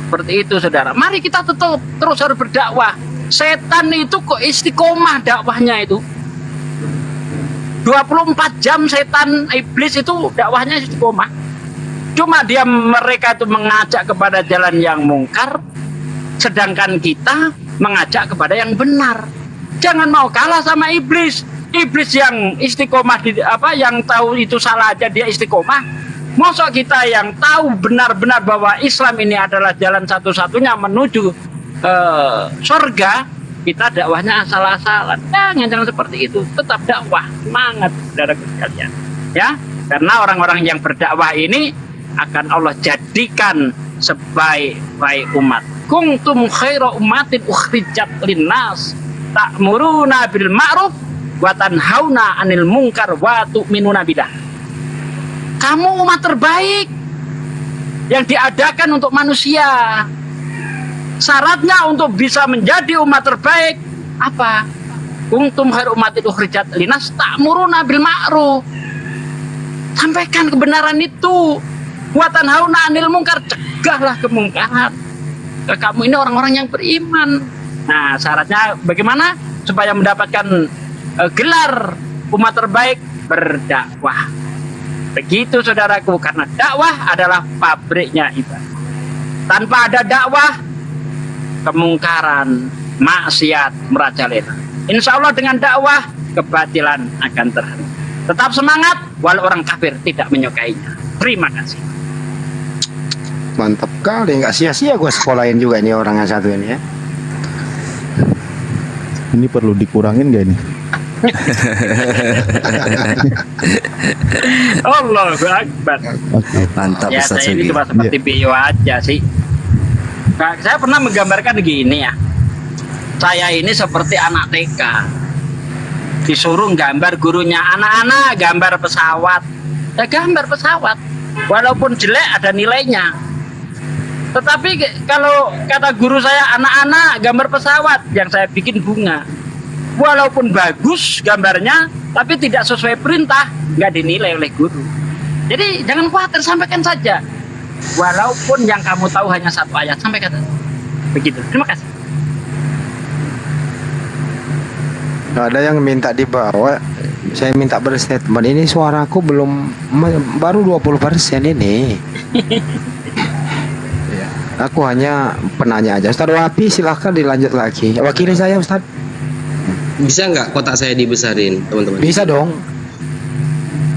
Seperti itu, saudara. Mari kita tetap terus harus berdakwah. Setan itu kok istiqomah dakwahnya itu. 24 jam setan iblis itu dakwahnya istiqomah. Cuma mereka itu mengajak kepada jalan yang mungkar, sedangkan kita mengajak kepada yang benar. Jangan mau kalah sama iblis. Iblis yang istiqomah yang tahu itu salah aja dia istiqomah. Masa kita yang tahu benar-benar bahwa Islam ini adalah jalan satu-satunya menuju surga, kita dakwahnya asal-asalan. Jangan seperti itu. Tetap dakwah, semangat saudaraku sekalian. Ya, karena orang-orang yang berdakwah ini akan Allah jadikan sebaik-baik umat. Kuntum khaira ummatin ukhrijat linnas ta'muruna bil ma'ruf wa tanhauna 'anil munkar wa tu'minuna billah. Kamu umat terbaik yang diadakan untuk manusia. Syaratnya untuk bisa menjadi umat terbaik apa? Kuntum khairu ummatin ukhrijat linnas ta'muruna bil ma'ruf. Sampaikan kebenaran itu. Wa tanhauna 'anil munkar, cegahlah kemungkaran. Kamu ini orang-orang yang beriman. Nah, syaratnya bagaimana supaya mendapatkan gelar umat terbaik? Berdakwah. Begitu saudaraku, karena dakwah adalah pabriknya ibadah. Tanpa ada dakwah, kemungkaran, maksiat merajalela. Insya Allah dengan dakwah, kebatilan akan terhenti. Tetap semangat, walau orang kafir tidak menyukainya. Terima kasih. Mantap kali, nggak sia-sia gue sekolahin juga ini orang yang satu ini ya. Ini perlu dikurangin gak ini? Allahu Akbar. Mantap Ya, Ustaz saya ini Sugi. cuma seperti video aja sih. Nah, saya pernah menggambarkan gini ya. Saya ini seperti anak TK. Disuruh gambar gurunya, anak-anak gambar pesawat. Ya gambar pesawat. Walaupun jelek ada nilainya. Tetapi kalau kata guru saya, anak-anak gambar pesawat, yang saya bikin bunga. Walaupun bagus gambarnya, tapi tidak sesuai perintah, nggak dinilai oleh guru. Jadi jangan khawatir, sampaikan saja. Walaupun yang kamu tahu hanya satu ayat, sampaikan. Begitu. Terima kasih. Ada yang minta dibawa, saya minta berstatement. Ini suaraku baru 20% ini. Aku hanya penanya aja. Ustaz Wapi silahkan dilanjut lagi. Wakili saya Ustaz. Bisa nggak kotak saya dibesarin, teman-teman? Bisa dong.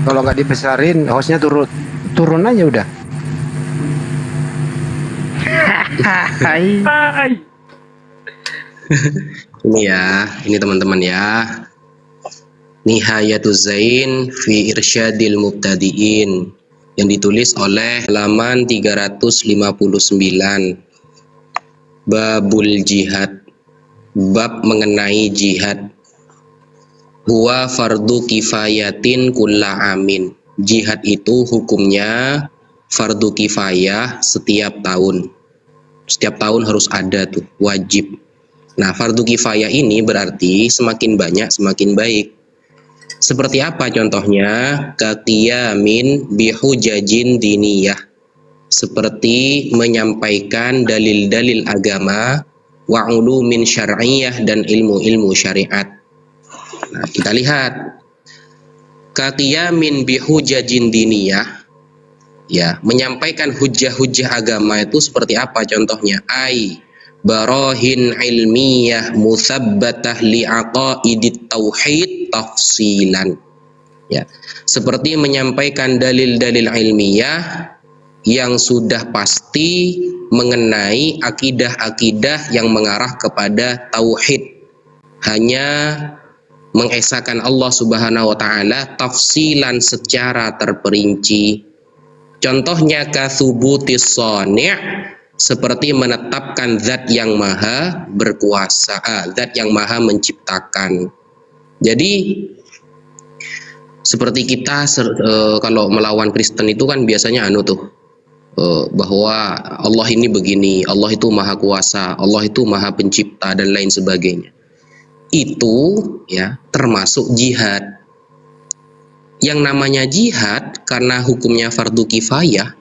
Kalau nggak dibesarin, hostnya turun aja udah. Hai. Ini ya, ini teman-teman ya. Nihayatuz Zain fi Irsyadil Mubtadi'in yang ditulis oleh halaman 359. Babul Jihad, bab mengenai jihad. Huwa fardu kifayatin kulla amin. Jihad itu hukumnya fardu kifayah setiap tahun. Setiap tahun harus ada tuh, wajib. Nah, fardu kifayah ini berarti semakin banyak semakin baik. Seperti apa contohnya? Kaqiyamin bihujajin diniyah. Seperti menyampaikan dalil-dalil agama, wa ulumin syar'iyah dan ilmu-ilmu syariat. Nah, kita lihat kaqiyamin bihujajin diniyah, ya, menyampaikan hujah-hujah agama itu seperti apa contohnya? Barahin ilmiyah musabbatah li'aqaidit tauhid tafsilan, ya, seperti menyampaikan dalil-dalil ilmiah yang sudah pasti mengenai akidah-akidah yang mengarah kepada tauhid, hanya mengesahkan Allah Subhanahu wa taala tafsilan secara terperinci. Contohnya kathubutis shani', seperti menetapkan zat yang maha berkuasa, zat yang maha menciptakan. Jadi seperti kita kalau melawan Kristen itu kan biasanya bahwa Allah ini begini, Allah itu maha kuasa, Allah itu maha pencipta dan lain sebagainya. Itu ya termasuk jihad. Yang namanya jihad karena hukumnya fardu kifayah,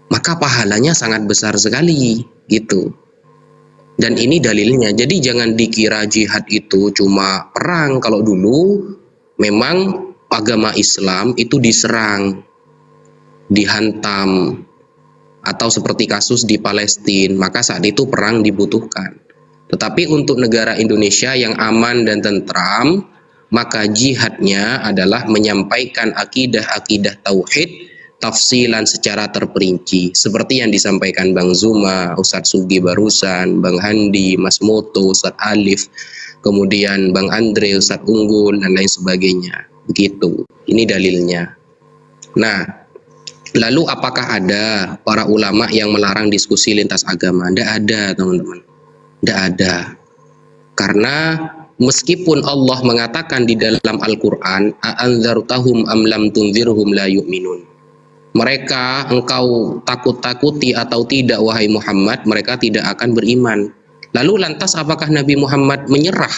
maka pahalanya sangat besar sekali gitu. Dan ini dalilnya. Jadi jangan dikira jihad itu cuma perang. Kalau dulu memang agama Islam itu diserang, dihantam, atau seperti kasus di Palestina, maka saat itu perang dibutuhkan. Tetapi untuk negara Indonesia yang aman dan tentram, maka jihadnya adalah menyampaikan akidah-akidah tauhid tafsilan secara terperinci, seperti yang disampaikan Bang Zuma, Ustadz Sugi barusan, Bang Handi, Mas Moto, Ustadz Alif, kemudian Bang Andre, Ustadz Unggul, dan lain sebagainya. Begitu, ini dalilnya. Nah, lalu apakah ada para ulama yang melarang diskusi lintas agama? Tidak ada, teman-teman. Tidak ada. Karena meskipun Allah mengatakan di dalam Al-Quran, a'anzartahum am lam tunzirhum la yu'minun. Mereka engkau takut-takuti atau tidak wahai Muhammad, mereka tidak akan beriman. Lalu lantas apakah Nabi Muhammad menyerah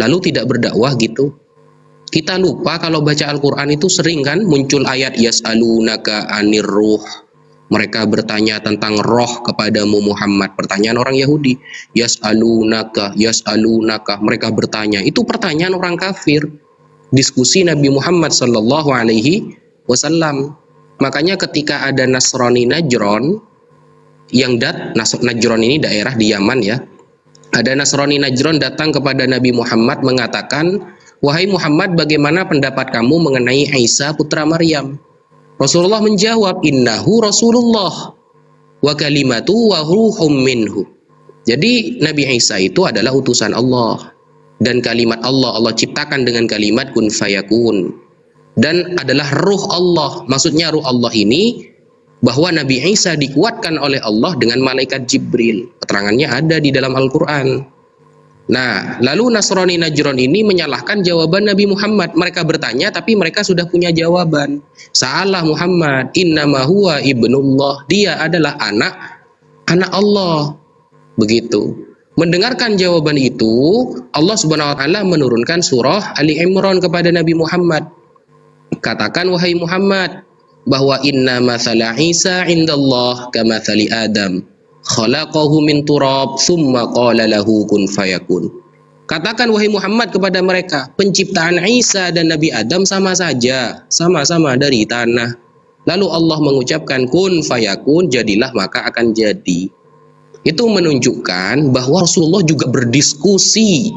lalu tidak berdakwah gitu? Kita lupa kalau baca Al-Quran itu sering kan muncul ayat yas'alunaka anir ruh. Mereka bertanya tentang roh kepadamu Muhammad. Pertanyaan orang Yahudi. Yas'alunaka, yas'alunaka. Mereka bertanya. Itu pertanyaan orang kafir. Diskusi Nabi Muhammad sallallahu alaihi wasallam. Makanya ketika ada Nasrani Najron yang Najron ini daerah di Yaman ya. Ada Nasrani Najron datang kepada Nabi Muhammad mengatakan, "Wahai Muhammad, bagaimana pendapat kamu mengenai Isa putra Maryam?" Rasulullah menjawab, "Innahu Rasulullah wa kalimatu wa ruhum minhu." Jadi Nabi Isa itu adalah utusan Allah dan kalimat Allah. Allah ciptakan dengan kalimat kun fayakun. Dan adalah ruh Allah. Maksudnya ruh Allah ini bahwa Nabi Isa dikuatkan oleh Allah dengan malaikat Jibril. Keterangannya ada di dalam Al-Quran. Nah, lalu Nasrani Najron ini menyalahkan jawaban Nabi Muhammad. Mereka bertanya tapi mereka sudah punya jawaban. Salah Muhammad, innama huwa ibnullah. Dia adalah anak Allah. Begitu. Mendengarkan jawaban itu, Allah Subhanahu wa taala menurunkan surah Ali Imran kepada Nabi Muhammad. Katakan wahai Muhammad bahwa inna mathala Isa indallah kamathali Adam khalaqahu min turab thumma qala lahu kun fayakun. Katakan wahai Muhammad kepada mereka, penciptaan Isa dan Nabi Adam sama saja, sama-sama dari tanah. Lalu Allah mengucapkan kun fayakun, jadilah maka akan jadi. Itu menunjukkan bahwa Rasulullah juga berdiskusi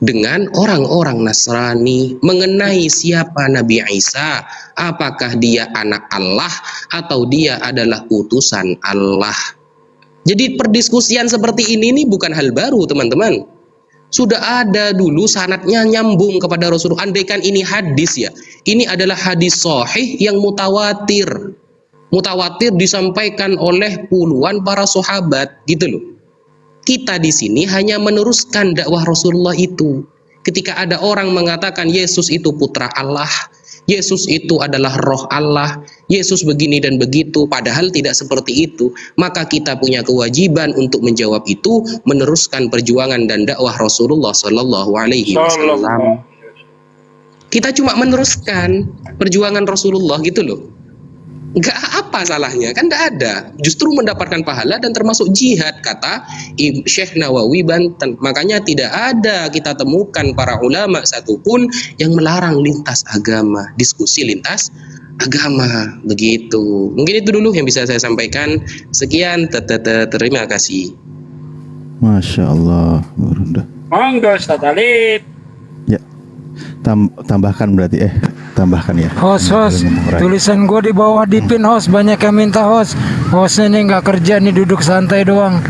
dengan orang-orang Nasrani mengenai siapa Nabi Isa, apakah dia anak Allah atau dia adalah utusan Allah. Jadi perdiskusian seperti ini bukan hal baru teman-teman. Sudah ada dulu sanadnya nyambung kepada Rasulullah. Andaikan ini hadis ya, ini adalah hadis sahih yang mutawatir. Mutawatir disampaikan oleh puluhan para sahabat gitu loh. Kita di sini hanya meneruskan dakwah Rasulullah itu. Ketika ada orang mengatakan Yesus itu putra Allah, Yesus itu adalah roh Allah, Yesus begini dan begitu, padahal tidak seperti itu, maka kita punya kewajiban untuk menjawab itu, meneruskan perjuangan dan dakwah Rasulullah Sallallahu Alaihi Wasallam. Kita cuma meneruskan perjuangan Rasulullah gitu loh. Nggak apa salahnya, kan nggak ada. Justru mendapatkan pahala dan termasuk jihad, kata Syekh Nawawi Banten. Makanya tidak ada kita temukan para ulama satupun yang melarang lintas agama, diskusi lintas agama, begitu. Mungkin itu dulu yang bisa saya sampaikan. Sekian, terima kasih. Masya Allah, Gurunda. Monggo Ustaz Alif. Ya, tambahkan berarti tambahkan ya. Host, tulisan gue di bawah dipin host, banyak yang minta host. Hostnya nih nggak kerja nih, duduk santai doang.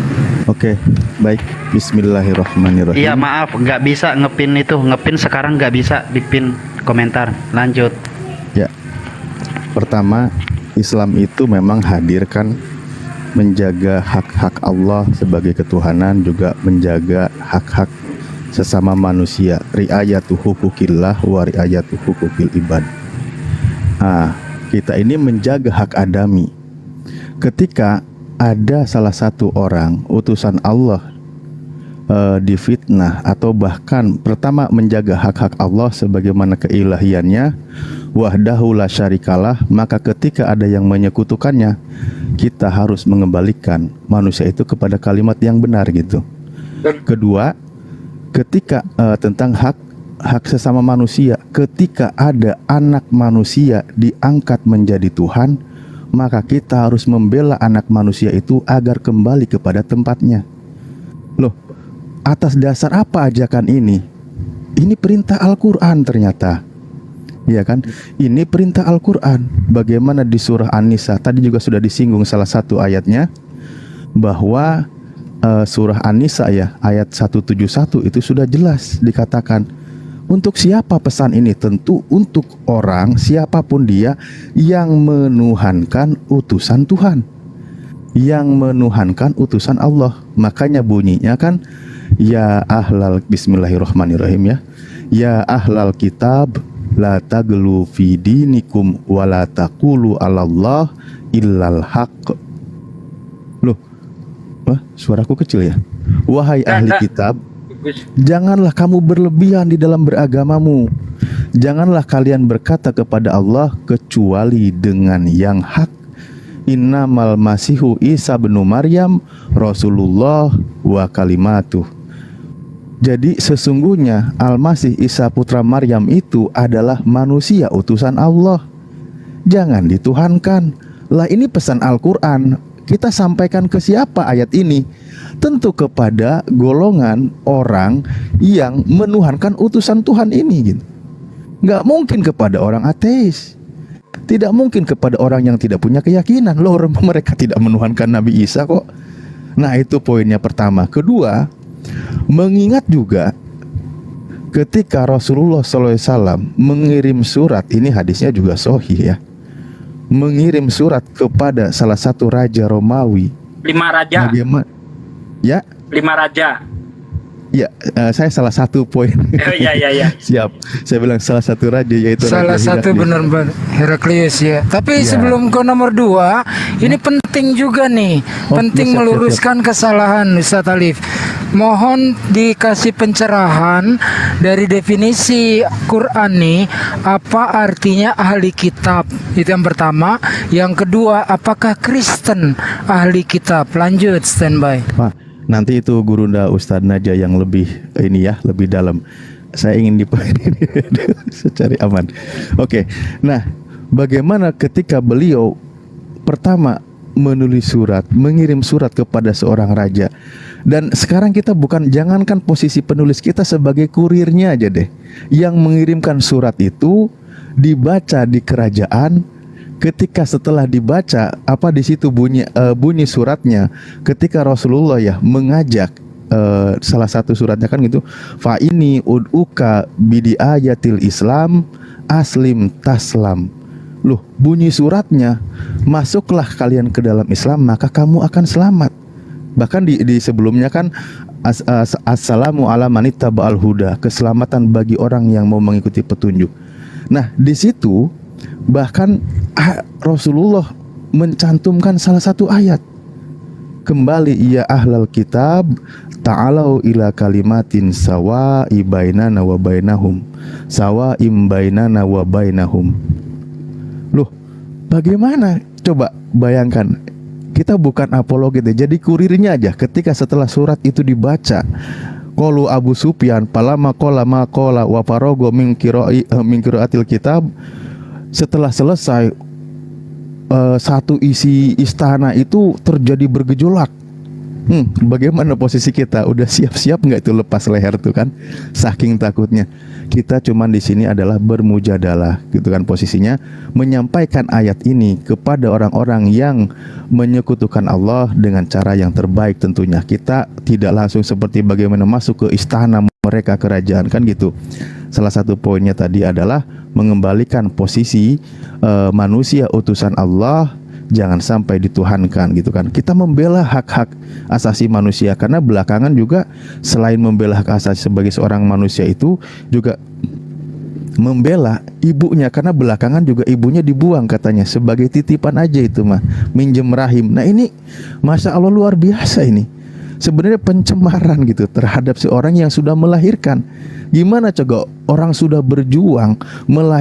Oke, baik. Bismillahirrahmanirrahim. Iya maaf, nggak bisa ngepin itu, ngepin sekarang nggak bisa dipin komentar. Lanjut. Ya, pertama Islam itu memang hadirkan menjaga hak-hak Allah sebagai ketuhanan, juga menjaga hak-hak sesama manusia, riayatu hukukillah wa riayatu hukukil ibad. Kita ini menjaga hak adami. Ketika ada salah satu orang utusan Allah difitnah, atau bahkan pertama menjaga hak-hak Allah sebagaimana keilahiannya, wahdahu la syarikalah, maka ketika ada yang menyekutukannya, kita harus mengembalikan manusia itu kepada kalimat yang benar gitu. Kedua, ketika tentang hak sesama manusia, ketika ada anak manusia diangkat menjadi Tuhan, maka kita harus membela anak manusia itu agar kembali kepada tempatnya. Loh, atas dasar apa ajakan ini? Ini perintah Al-Quran ternyata. Ya kan? Ini perintah Al-Quran. Bagaimana di surah An-Nisa, tadi juga sudah disinggung salah satu ayatnya, bahwa surah An-Nisa ya, ayat 171 itu sudah jelas dikatakan. Untuk siapa pesan ini? Tentu untuk orang siapapun dia yang menuhankan utusan Tuhan, yang menuhankan utusan Allah. Makanya bunyinya kan, ya ahlal, bismillahirrahmanirrahim ya, ya ahlal kitab la taglu fi dinikum wa la taqulu 'alallah illal haqq. Loh, suaraku kecil ya. Wahai ahli kitab, janganlah kamu berlebihan di dalam beragamamu. Janganlah kalian berkata kepada Allah kecuali dengan yang hak. Innamal masihu Isa bin Maryam Rasulullah wa kalimatuh. Jadi sesungguhnya Al-Masih Isa putra Maryam itu adalah manusia utusan Allah. Jangan dituhankan. Lah ini pesan Al-Quran. Kita sampaikan ke siapa ayat ini? Tentu kepada golongan orang yang menuhankan utusan Tuhan ini gitu. Nggak mungkin kepada orang ateis. Tidak mungkin kepada orang yang tidak punya keyakinan. Loh, mereka tidak menuhankan Nabi Isa kok. Nah, itu poinnya pertama. Kedua, mengingat juga ketika Rasulullah SAW mengirim surat, ini hadisnya juga sahih ya, mengirim surat kepada salah satu raja Romawi. 5 raja. Bagaimana? Ya. 5 raja. Ya, saya salah satu poin. Iya. Siap. Saya bilang salah satu raja, yaitu salah Raja satu benar Heraklius ya. Tapi Ya. sebelum ke nomor 2, ini penting juga nih, penting siap, meluruskan kesalahan Ustaz Alif. Mohon dikasih pencerahan dari definisi Quran nih, apa artinya ahli kitab? Itu yang pertama. Yang kedua, apakah Kristen ahli kitab? Lanjut, standby. Pak, nanti itu Gurunda Ustadz Naja yang lebih ini ya, lebih dalam. Saya ingin di poin ini secara aman. Oke. Nah, bagaimana ketika beliau pertama menulis surat, mengirim surat kepada seorang raja. Dan sekarang kita jangankan posisi penulis, kita sebagai kurirnya aja deh, yang mengirimkan surat itu dibaca di kerajaan. Ketika setelah dibaca, di situ bunyi suratnya, ketika Rasulullah ya mengajak, salah satu suratnya kan gitu, fa ini ud'uka bidiayatil Islam aslim taslam. Loh, bunyi suratnya, masuklah kalian ke dalam Islam maka kamu akan selamat. Bahkan di sebelumnya kan assalamu ala manittaba'al huda, keselamatan bagi orang yang mau mengikuti petunjuk. Nah, di situ bahkan Rasulullah mencantumkan salah satu ayat. Kembali, ya ahlal kitab ta'alau ila kalimatin sawa'i bainana wa bainahum sawa'im bainana wa bainahum. Loh, bagaimana coba bayangkan, kita bukan apologet ya, jadi kurirnya aja. Ketika setelah surat itu dibaca, qalu Abu Sufyan palama qala ma qala wa farago min qiraatil kitab, setelah selesai satu isi istana itu terjadi bergejolak. Bagaimana posisi kita? Udah siap-siap nggak itu lepas leher tuh kan? Saking takutnya. Kita cuman di sini adalah bermujadalah, gitu kan posisinya, menyampaikan ayat ini kepada orang-orang yang menyekutukan Allah dengan cara yang terbaik tentunya. Kita tidak langsung seperti bagaimana masuk ke istana mereka, kerajaan kan gitu. Salah satu poinnya tadi adalah mengembalikan posisi manusia utusan Allah, jangan sampai dituhankan gitu kan. Kita membela hak-hak asasi manusia, karena belakangan juga selain membela hak asasi sebagai seorang manusia itu juga membela ibunya, karena belakangan juga ibunya dibuang katanya sebagai titipan aja itu mah, minjem rahim. Nah ini Masya Allah luar biasa ini. Sebenarnya pencemaran gitu terhadap seorang yang sudah melahirkan. Gimana coba orang sudah berjuang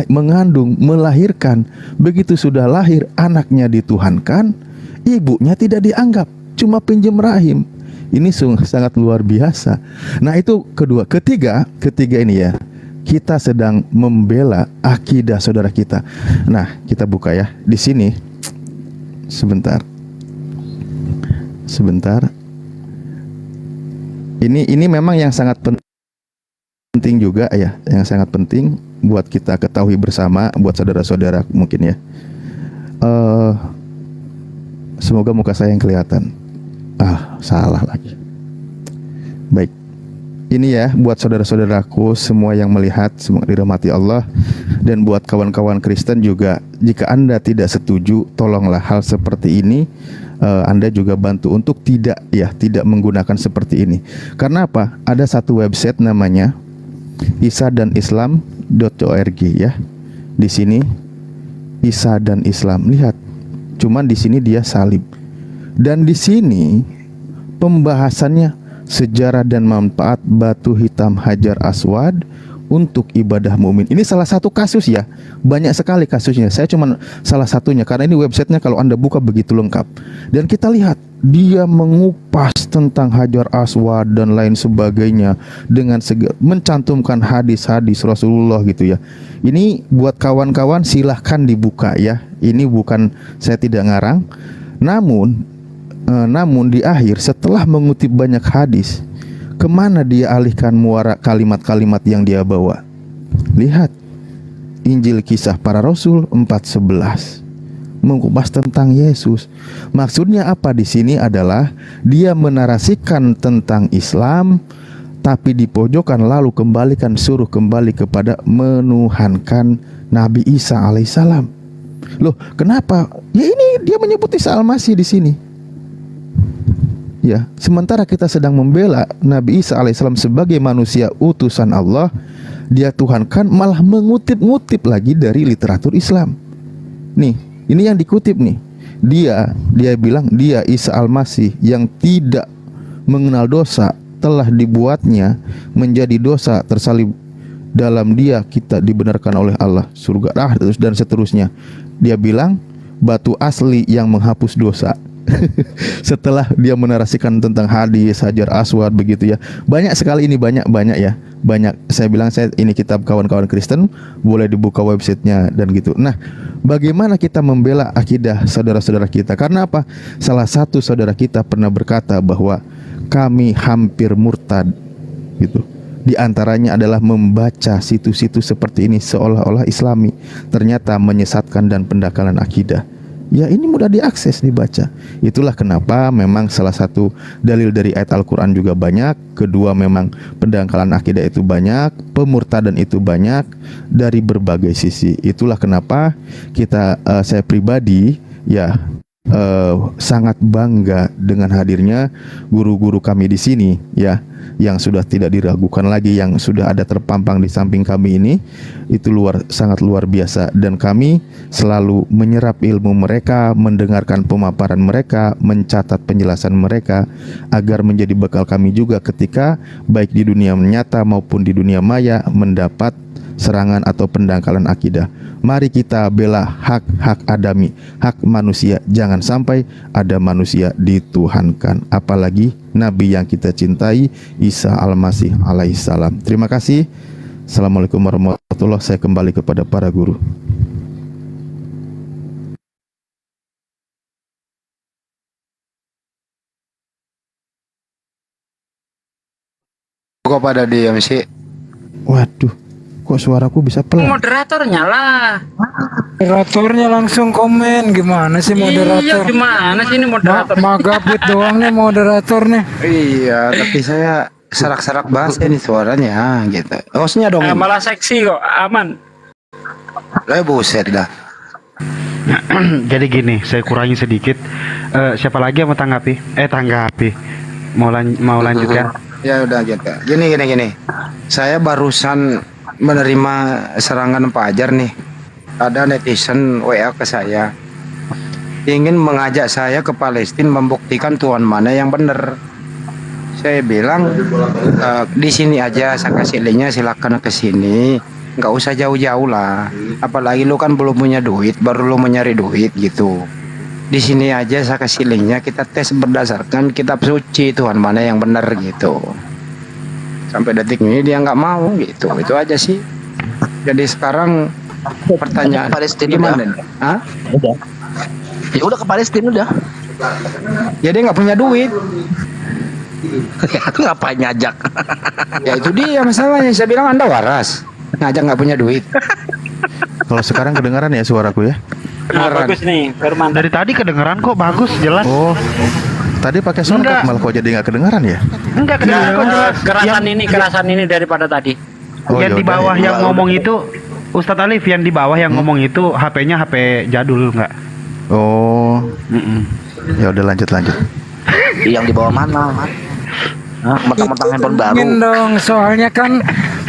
mengandung, melahirkan, begitu sudah lahir anaknya dituhankan, ibunya tidak dianggap, cuma pinjam rahim. Ini sangat luar biasa. Nah itu kedua. Ketiga ini ya, kita sedang membela akidah saudara kita. Nah kita buka ya di sini sebentar. Ini memang yang sangat penting juga ya, yang sangat penting buat kita ketahui bersama, buat saudara-saudara mungkin ya. Semoga muka saya yang kelihatan. Salah lagi. Baik. Ini ya buat saudara-saudaraku semua yang melihat, semoga dirahmati Allah. Dan buat kawan-kawan Kristen juga, jika Anda tidak setuju, tolonglah hal seperti ini Anda juga bantu untuk tidak menggunakan seperti ini. Karena apa? Ada satu website namanya isadanislam.org ya. Di sini Isa dan Islam. Lihat. Cuman di sini dia salib. Dan di sini pembahasannya sejarah dan manfaat batu hitam Hajar Aswad untuk ibadah mukmin. Ini salah satu kasus ya. Banyak sekali kasusnya. Saya cuma salah satunya karena ini websitenya kalau Anda buka begitu lengkap. Dan kita lihat dia mengupas tentang Hajar Aswad dan lain sebagainya dengan mencantumkan hadis-hadis Rasulullah gitu ya. Ini buat kawan-kawan silahkan dibuka ya. Ini bukan, saya tidak ngarang. Namun di akhir setelah mengutip banyak hadis, kemana dia alihkan muara kalimat-kalimat yang dia bawa? Lihat Injil Kisah Para Rasul 4:11 mengupas tentang Yesus. Maksudnya apa di sini adalah dia menarasikan tentang Islam, tapi di pojokan lalu suruh kembali kepada menuhankan Nabi Isa alaihissalam. Loh, kenapa? Ya ini dia menyebut Isa Al-Masih di sini. Ya, sementara kita sedang membela Nabi Isa alaihissalam sebagai manusia utusan Allah, dia tuhankan, malah mengutip-ngutip lagi dari literatur Islam. Nih, ini yang dikutip nih. Dia bilang dia Isa Al-Masih yang tidak mengenal dosa telah dibuatnya menjadi dosa, tersalib dalam dia kita dibenarkan oleh Allah, surga dan seterusnya. Dia bilang batu asli yang menghapus dosa. Setelah dia menarasikan tentang hadis Hajar Aswad begitu ya. Banyak sekali ini, banyak ya. Banyak. Saya bilang ini kitab kawan-kawan Kristen, boleh dibuka websitenya dan gitu. Nah, bagaimana kita membela akidah saudara-saudara kita? Karena apa? Salah satu saudara kita pernah berkata bahwa kami hampir murtad gitu. Di antaranya adalah membaca situs-situs seperti ini seolah-olah Islami, ternyata menyesatkan dan pendangkalan akidah. Ya ini mudah diakses, dibaca. Itulah kenapa memang salah satu dalil dari ayat Al-Quran juga banyak. Kedua memang pendangkalan akidah itu banyak, pemurtadan itu banyak dari berbagai sisi. Itulah kenapa saya pribadi ya sangat bangga dengan hadirnya guru-guru kami di sini ya, yang sudah tidak diragukan lagi, yang sudah ada terpampang di samping kami ini. Itu sangat luar biasa, dan kami selalu menyerap ilmu mereka, mendengarkan pemaparan mereka, mencatat penjelasan mereka agar menjadi bekal kami juga ketika baik di dunia nyata maupun di dunia maya mendapat serangan atau pendangkalan akidah. Mari kita bela hak-hak adami, hak manusia. Jangan sampai ada manusia dituhankan, apalagi Nabi yang kita cintai, Isa Al-Masih alaihissalam. Terima kasih. Assalamualaikum warahmatullahi wabarakatuh. Saya kembali kepada para guru. Kok pada diam sih? Waduh, kok suaraku bisa pelan? Moderatornya lah. Moderatornya langsung komen, gimana sih moderator? Iya, gimana sih ini moderator? Magapit doang nih moderator nih. Iya, tapi saya serak-serak bahasa ini suaranya gitu. Hostnya dong. Malah seksi kok, aman. Buset dah. Jadi gini, saya kurangi sedikit. Siapa lagi yang mau tanggapi? Mau lanjutkan? Ya udah gitu. Gini. Saya barusan menerima serangan Fajar nih. Ada netizen WA ke saya. Ingin mengajak saya ke Palestina membuktikan Tuhan mana yang benar. Saya bilang di sini aja saya kasih linknya, silakan ke sini. Nggak usah jauh-jauh lah. Apalagi lu kan belum punya duit, baru lu mencari duit gitu. Di sini aja saya kasih linknya, kita tes berdasarkan kitab suci Tuhan mana yang benar gitu. Sampai detik ini dia nggak mau gitu. Itu aja sih. Jadi sekarang pertanyaan Palestina gimana? Hah? Udah. Ya udah ke Palestina udah. Jadi nggak punya duit. Ngapain ngajak? Ya itu dia masalahnya. Saya bilang Anda waras, ngajak nggak punya duit. Kalau sekarang kedengaran ya suaraku ya? Bagus nih, Firman. Dari tadi kedengeran kok, bagus, jelas. Oh, tadi pakai soundbox malah kok jadi nggak kedengaran ya? Enggak kedengeran kok, jelas. Kerasan ini daripada tadi. Yang di bawah yang ngomong itu, Ustadz Alif, yang di bawah yang ngomong itu HP-nya HP jadul nggak? Oh, ya udah lanjut. Yang di bawah mana? Mentang-mentang handphone baru. Mungkin dong, soalnya kan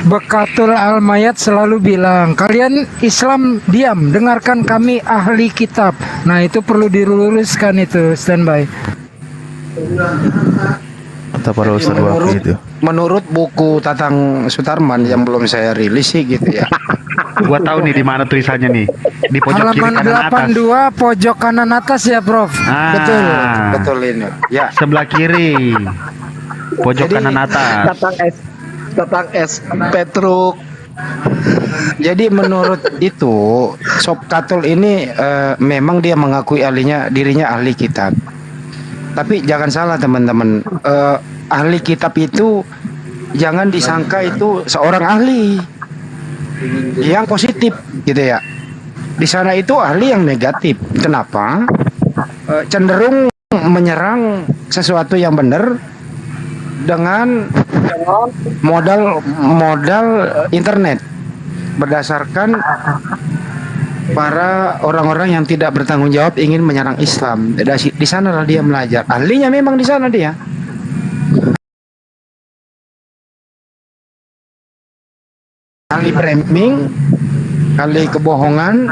Bekatul Al-Mayat selalu bilang, kalian Islam diam, dengarkan kami ahli kitab. Nah itu perlu diluruskan itu, standby. Kata para ustaz waktu itu. Menurut buku Tatang Sutarman yang belum saya rilis sih gitu ya. Gua tahu nih di mana tulisannya nih. Di pojok kiri Halaman kanan atas. 82 pojok kanan atas ya, Prof. Betul ini. Ya. Sebelah kiri. Pojok kanan atas. Tatang S Petruk. Jadi menurut itu Sob Katul ini memang dia mengakui dirinya ahli kitab. Tapi jangan salah teman-teman, ahli kitab itu jangan disangka itu seorang ahli yang positif gitu ya. Di sana itu ahli yang negatif. Kenapa? Cenderung menyerang sesuatu yang benar dengan modal internet berdasarkan para orang-orang yang tidak bertanggung jawab ingin menyerang Islam. Di sana lah dia belajar. Ahlinya memang di sana dia. Ahli framing, ahli kebohongan,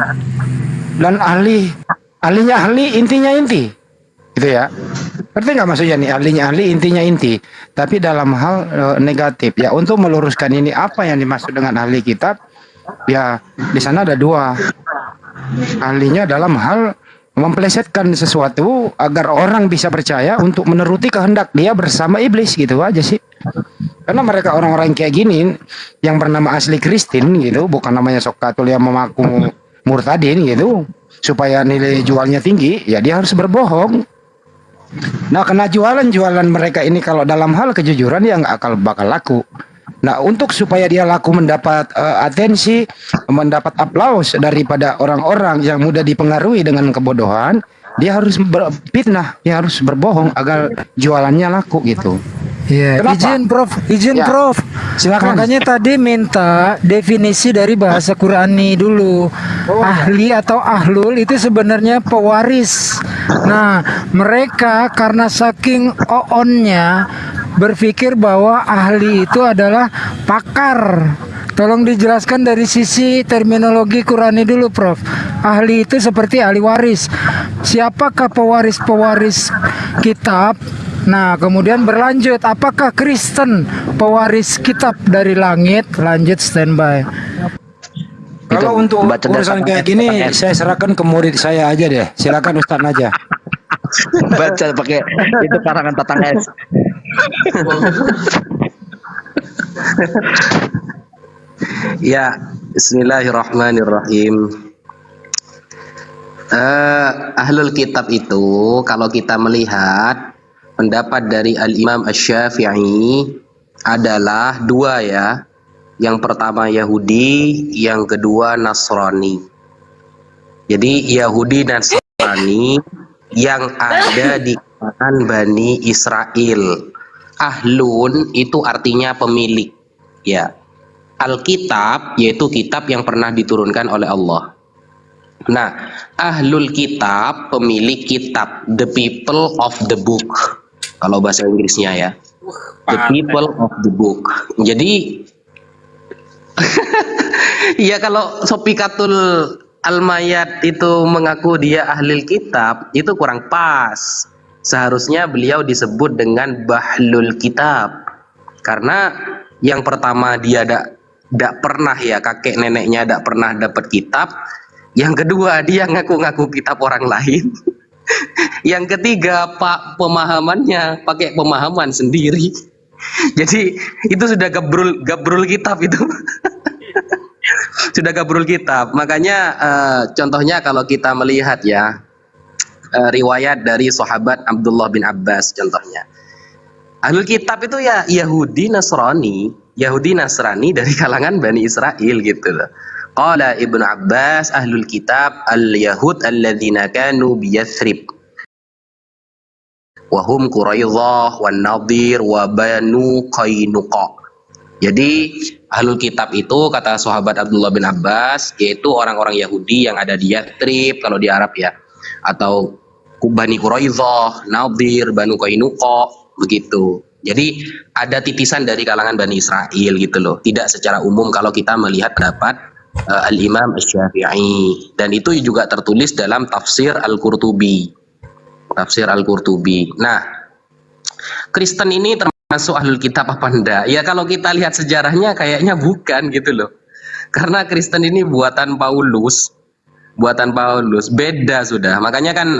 dan ahlinya ahli, intinya inti, gitu ya. Ngerti nggak maksudnya nih? Ahlinya ahli, intinya inti. Tapi dalam hal negatif ya. Untuk meluruskan ini apa yang dimaksud dengan ahli kitab? Ya di sana ada dua. Ahlinya dalam hal memplesetkan sesuatu agar orang bisa percaya untuk menuruti kehendak dia bersama iblis, gitu aja sih. Karena mereka orang-orang kayak gini yang bernama asli Kristen gitu, bukan namanya Sokatul yang memaku murtadin gitu, supaya nilai jualnya tinggi, ya dia harus berbohong. Nah, kena jualan mereka ini kalau dalam hal kejujuran ya nggak bakal laku. Nah, untuk supaya dia laku, mendapat atensi, mendapat aplaus daripada orang-orang yang mudah dipengaruhi dengan kebodohan, dia harus berfitnah, dia harus berbohong agar jualannya laku gitu. Iya, izin Prof. Silakan. Makanya tadi minta definisi dari bahasa Qurani dulu. Ahli atau ahlul itu sebenarnya pewaris. Nah, mereka karena saking oonnya berpikir bahwa ahli itu adalah pakar. Tolong dijelaskan dari sisi terminologi Qurani dulu, Prof. Ahli itu seperti ahli waris. Siapakah pewaris-pewaris kitab? Nah, kemudian berlanjut, apakah Kristen pewaris kitab dari langit? Lanjut, standby. Kalau untuk baca urusan kayak gini, saya serahkan ke murid saya aja deh. Silakan Ustaz aja. baca pakai itu karangan Tatang S. Ya, Bismillahirrahmanirrahim. Ahlul kitab itu kalau kita melihat pendapat dari Al-Imam Asy-Syafi'i adalah dua ya. Yang pertama Yahudi, yang kedua Nasrani. Jadi Yahudi dan Nasrani yang ada di kalangan Bani Israel. Ahlun itu artinya pemilik ya. Alkitab yaitu kitab yang pernah diturunkan oleh Allah. Nah, ahlul kitab pemilik kitab, the people of the book kalau bahasa Inggrisnya ya, the people of the book. Jadi ya kalau Sopikatul Al-Mayat itu mengaku dia ahlul kitab itu kurang pas. Seharusnya beliau disebut dengan bahlul kitab karena yang pertama dia tidak pernah ya, kakek neneknya tidak pernah dapat kitab. Yang kedua dia ngaku-ngaku kitab orang lain. Yang ketiga pemahamannya pakai pemahaman sendiri. Jadi itu sudah gabrul kitab itu. Sudah gabrul kitab. Makanya contohnya kalau kita melihat ya riwayat dari sahabat Abdullah bin Abbas contohnya. Ahlul kitab itu ya Yahudi Nasrani dari kalangan Bani Israel gitu loh. Qala Ibnu Abbas ahlul kitab al-yahud alladzina kanu bi Yathrib wa hum Quraidzah wan Nadir wa Banu Qainuqa. Jadi ahlul kitab itu kata sahabat Abdullah bin Abbas yaitu orang-orang Yahudi yang ada di Yathrib kalau di Arab ya, atau Bani Quraidzah, Nadir, Banu Qainuqa begitu. Jadi ada titisan dari kalangan Bani Israel gitu loh. Tidak secara umum kalau kita melihat pendapat Al-Imam Asy-Syafi'i, dan itu juga tertulis dalam tafsir Al-Qurtubi. Nah, Kristen ini termasuk ahlul kitab apa enggak? Ya kalau kita lihat sejarahnya kayaknya bukan gitu loh. Karena Kristen ini buatan Paulus, beda sudah. Makanya kan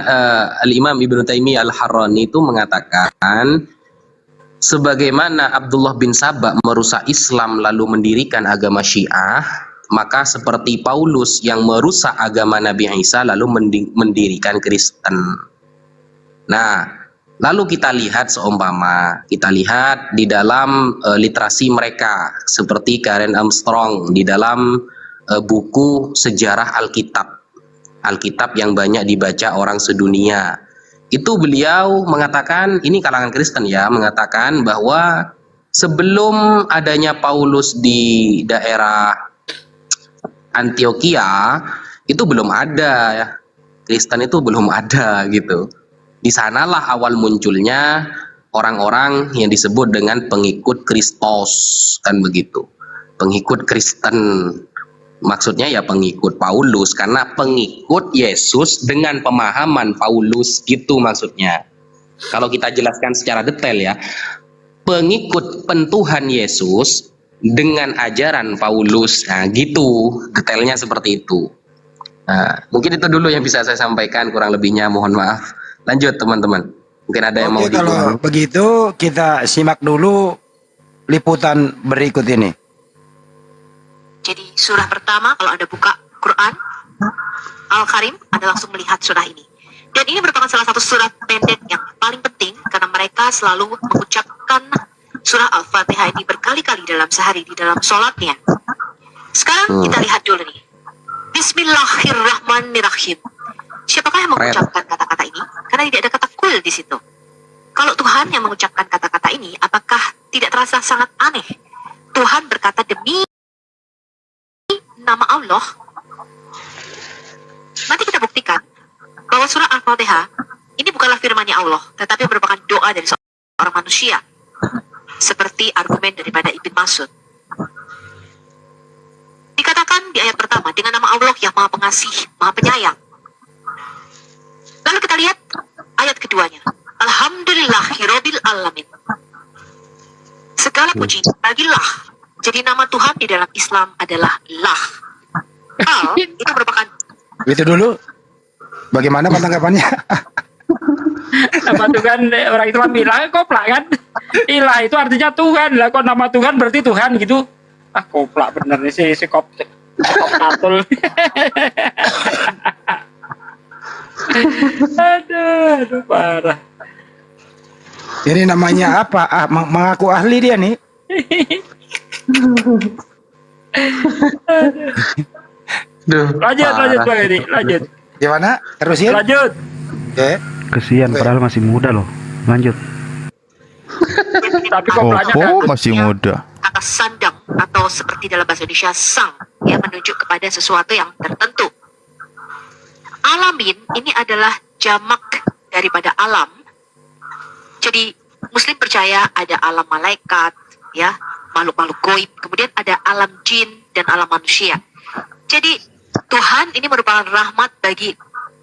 Al-Imam Ibnu Taimiyah Al-Harrani itu mengatakan sebagaimana Abdullah bin Saba merusak Islam lalu mendirikan agama Syiah, maka seperti Paulus yang merusak agama Nabi Isa lalu mendirikan Kristen. Nah, lalu kita lihat kita lihat di dalam literasi mereka seperti Karen Armstrong di dalam buku sejarah Alkitab yang banyak dibaca orang sedunia. Itu beliau mengatakan, ini kalangan Kristen ya, mengatakan bahwa sebelum adanya Paulus di daerah Antioquia itu belum ada ya, Kristen itu belum ada gitu. Di sanalah awal munculnya orang-orang yang disebut dengan pengikut Kristus, kan begitu, pengikut Kristen. Maksudnya ya pengikut Paulus, karena pengikut Yesus dengan pemahaman Paulus gitu maksudnya. Kalau kita jelaskan secara detail ya, pengikut pentuhan Yesus dengan ajaran Paulus, nah gitu detailnya seperti itu. Nah, mungkin itu dulu yang bisa saya sampaikan, kurang lebihnya mohon maaf. Lanjut teman-teman, mungkin ada yang mau kalau begitu kita simak dulu liputan berikut ini. Jadi surah pertama kalau Anda buka Quran Al-Karim, Anda langsung melihat surah ini. Dan ini merupakan salah satu surah pendek yang paling penting karena mereka selalu mengucapkan surah Al-Fatihah ini berkali-kali dalam sehari di dalam sholatnya. Sekarang kita lihat dulu nih. Bismillahirrahmanirrahim. Siapakah yang mengucapkan kata-kata ini? Karena tidak ada kata kul di situ. Kalau Tuhan yang mengucapkan kata-kata ini, apakah tidak terasa sangat aneh? Tuhan berkata demi nama Allah. Nanti kita buktikan bahwa surah Al-Fatihah ini bukanlah firman-Nya Allah, tetapi merupakan doa dari seorang manusia. Seperti argumen daripada Ibn Mas'ud. Dikatakan di ayat pertama dengan nama Allah yang Maha Pengasih, Maha Penyayang. Lalu kita lihat ayat keduanya. Alhamdulillahirabbil alamin. Segala puji bagilah. Jadi nama Tuhan di dalam Islam adalah Lah. Al itu merupakan Itu dulu. Bagaimana tanggapannya? Nama Tuhan orang Islam bilang koplak kan. Ilah itu artinya Tuhan lah. Kok nama Tuhan berarti Tuhan gitu. Ah koplak bener nih si kop katul. aduh parah. Ini namanya apa? Mengaku ahli dia nih. Lanjut Bang Edi, lanjut. Gimana? Terusin. Lanjut. Oke. Kesian padahal masih muda loh. Lanjut. Tapi koplaknya masih muda. kata sandang atau seperti dalam bahasa Indonesia sang, ya, menunjuk kepada sesuatu yang tertentu. Alamin ini adalah jamak daripada alam. Jadi Muslim percaya ada alam malaikat, ya, makhluk-makhluk goib, kemudian ada alam jin dan alam manusia. Jadi Tuhan ini merupakan rahmat bagi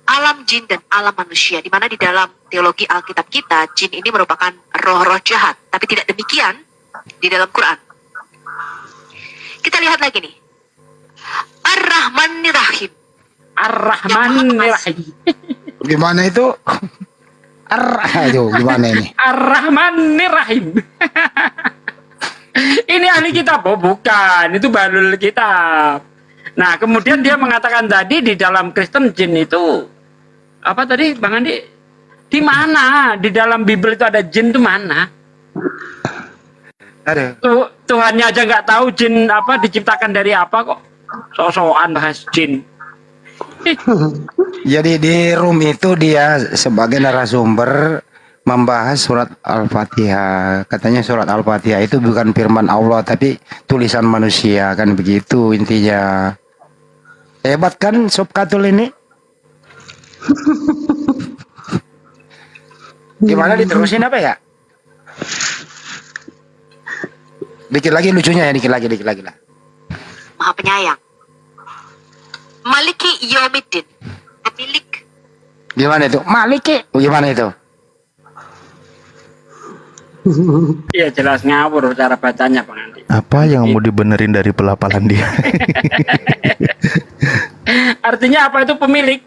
alam jin dan alam manusia, di mana di dalam teologi Alkitab kita, jin ini merupakan roh-roh jahat, tapi tidak demikian di dalam Quran. Kita lihat lagi nih, Ar-Rahmanir Rahim. Ar-Rahmanir Rahim. Gimana itu? Aduh, gimana ini? Ar-Rahmanir Rahim. Ini ahli kitab, oh bukan, itu balul kitab. Nah, kemudian dia mengatakan tadi di dalam Kristen jin itu apa tadi, Bang Andi? Di mana? Di dalam Bible itu ada jin itu mana? Ada. Tuhannya aja nggak tahu jin apa diciptakan dari apa kok. So-soan bahas jin. Jadi di room itu dia sebagai narasumber membahas surat Al-Fatihah. Katanya surat Al-Fatihah itu bukan firman Allah tapi tulisan manusia, kan begitu intinya. Hebat kan Sob Katul ini? Gimana diterusin apa ya? Dikit lagi lucunya ya, dikit lagi lah. Maha penyayang. Maliki Yaumiddin, pemilik. Gimana itu? Maliki. Gimana itu? Iya jelas ngawur cara bacanya Bang Andi. Apa yang mau dibenerin dari pelafalan dia? Artinya apa itu pemilik?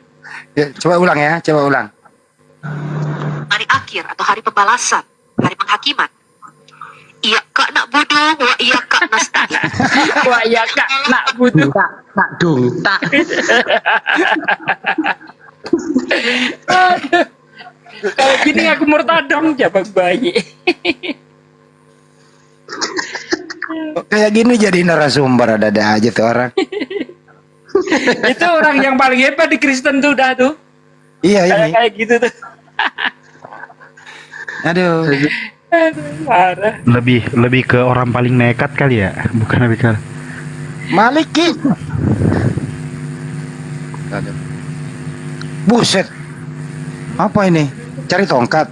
Ya, coba ulang ya, coba ulang. Hari akhir atau hari pembalasan, hari penghakiman. Iya kak nak budu, wa iya kak nasta'in. Wah iya kak nak budu. Tak dong, tak. Aduh. Kalau gini aku murtadong jabang bayi. Kayak gini jadi narasumber ada aja tuh orang. Itu orang yang paling hebat di Kristen tuh udah tuh. Iya ini. Kayak gitu tuh. Aduh. Parah. Lebih ke orang paling nekat kali ya, bukan lebih ke Maliki. Buset. Apa ini? Cari tongkat.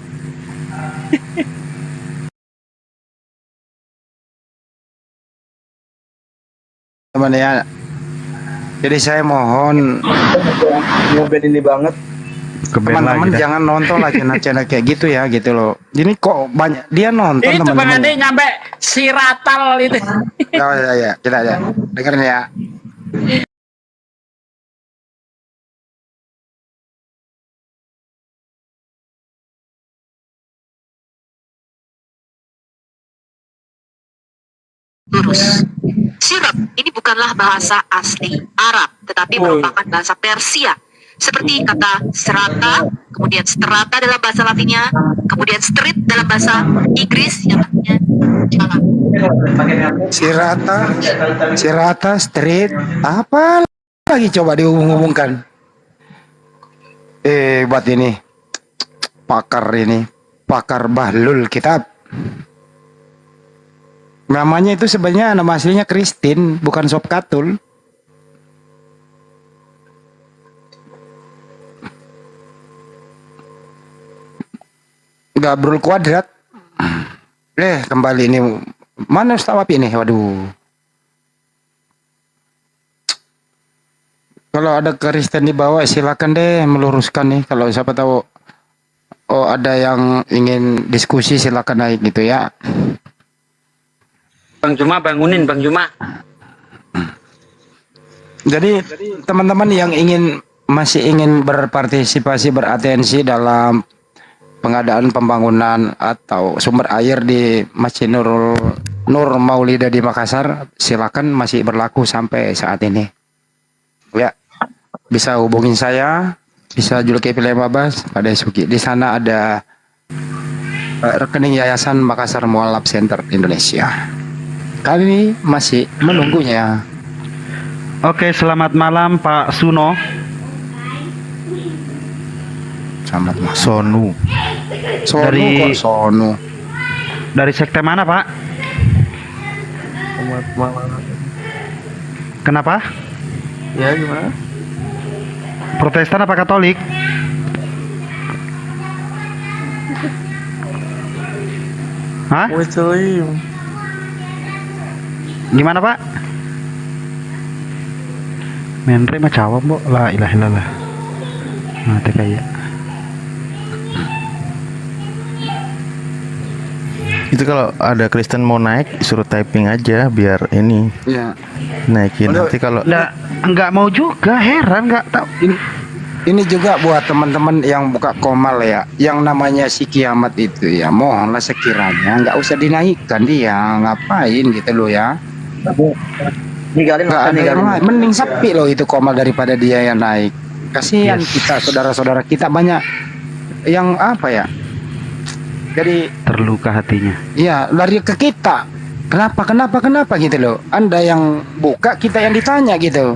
Teman ya. Jadi saya mohon ngobrol ini banget. Teman-teman jangan nonton lah channel-channel kayak gitu ya, gitu loh. Ini kok banyak dia nonton Itu Bang teman-teman. Andi nyampe siratal itu. Ya, kita ya. Dengerin ya. Lurus. Sirat ini bukanlah bahasa asli Arab, tetapi merupakan bahasa Persia. Seperti kata serata, kemudian strata dalam bahasa Latinnya, kemudian street dalam bahasa Inggris yang artinya jalan. Sirata, street, apa lagi coba dihubung-hubungkan? Buat ini, pakar bahlul kitab. Namanya itu sebenarnya nama aslinya Christine, bukan Sob Katul. Gabrul Kuadrat. Kembali ini. Mana Ustaz Wapi nih? Waduh. Kalau ada Kristen di bawah silakan deh meluruskan nih. Kalau siapa tahu ada yang ingin diskusi silakan naik gitu ya. Bang Juma bangunin Bang Juma. Jadi teman-teman yang masih ingin berpartisipasi, beratensi dalam pengadaan pembangunan atau sumber air di Masjid Nur Maulida di Makassar, silakan, masih berlaku sampai saat ini. Ya, bisa hubungin saya, bisa Zulkifli Babas pada Suki. Di sana ada rekening Yayasan Makassar Mualaf Center Indonesia. Kami masih menunggunya. Oke, selamat malam Pak Suno. Selamat malam. Sonu. Sonu. Dari sekte mana, Pak? Selamat malam. Kenapa? Ya gimana? Protestan apa Katolik? Hah? Muslim. Gimana, Pak? Menre mah cawam, Bo. La ilaha illallah. Mati kayak. Itu kalau ada Kristen mau naik, suruh typing aja biar ini. Iya. Naikin. Nanti kalau Nggak mau juga, heran nggak tahu. Ini juga buat teman-teman yang buka komal ya, yang namanya si kiamat itu ya, mohonlah sekiranya nggak usah dinaikkan dia, ngapain gitu loh ya. Ninggalin Nggak ada yang lain. Mending sepi loh itu komal daripada dia yang naik. Kasihan kita, saudara-saudara kita banyak yang apa ya, jadi terluka hatinya. iya, lari ke kita. Kenapa gitu loh. Anda yang buka, kita yang ditanya gitu.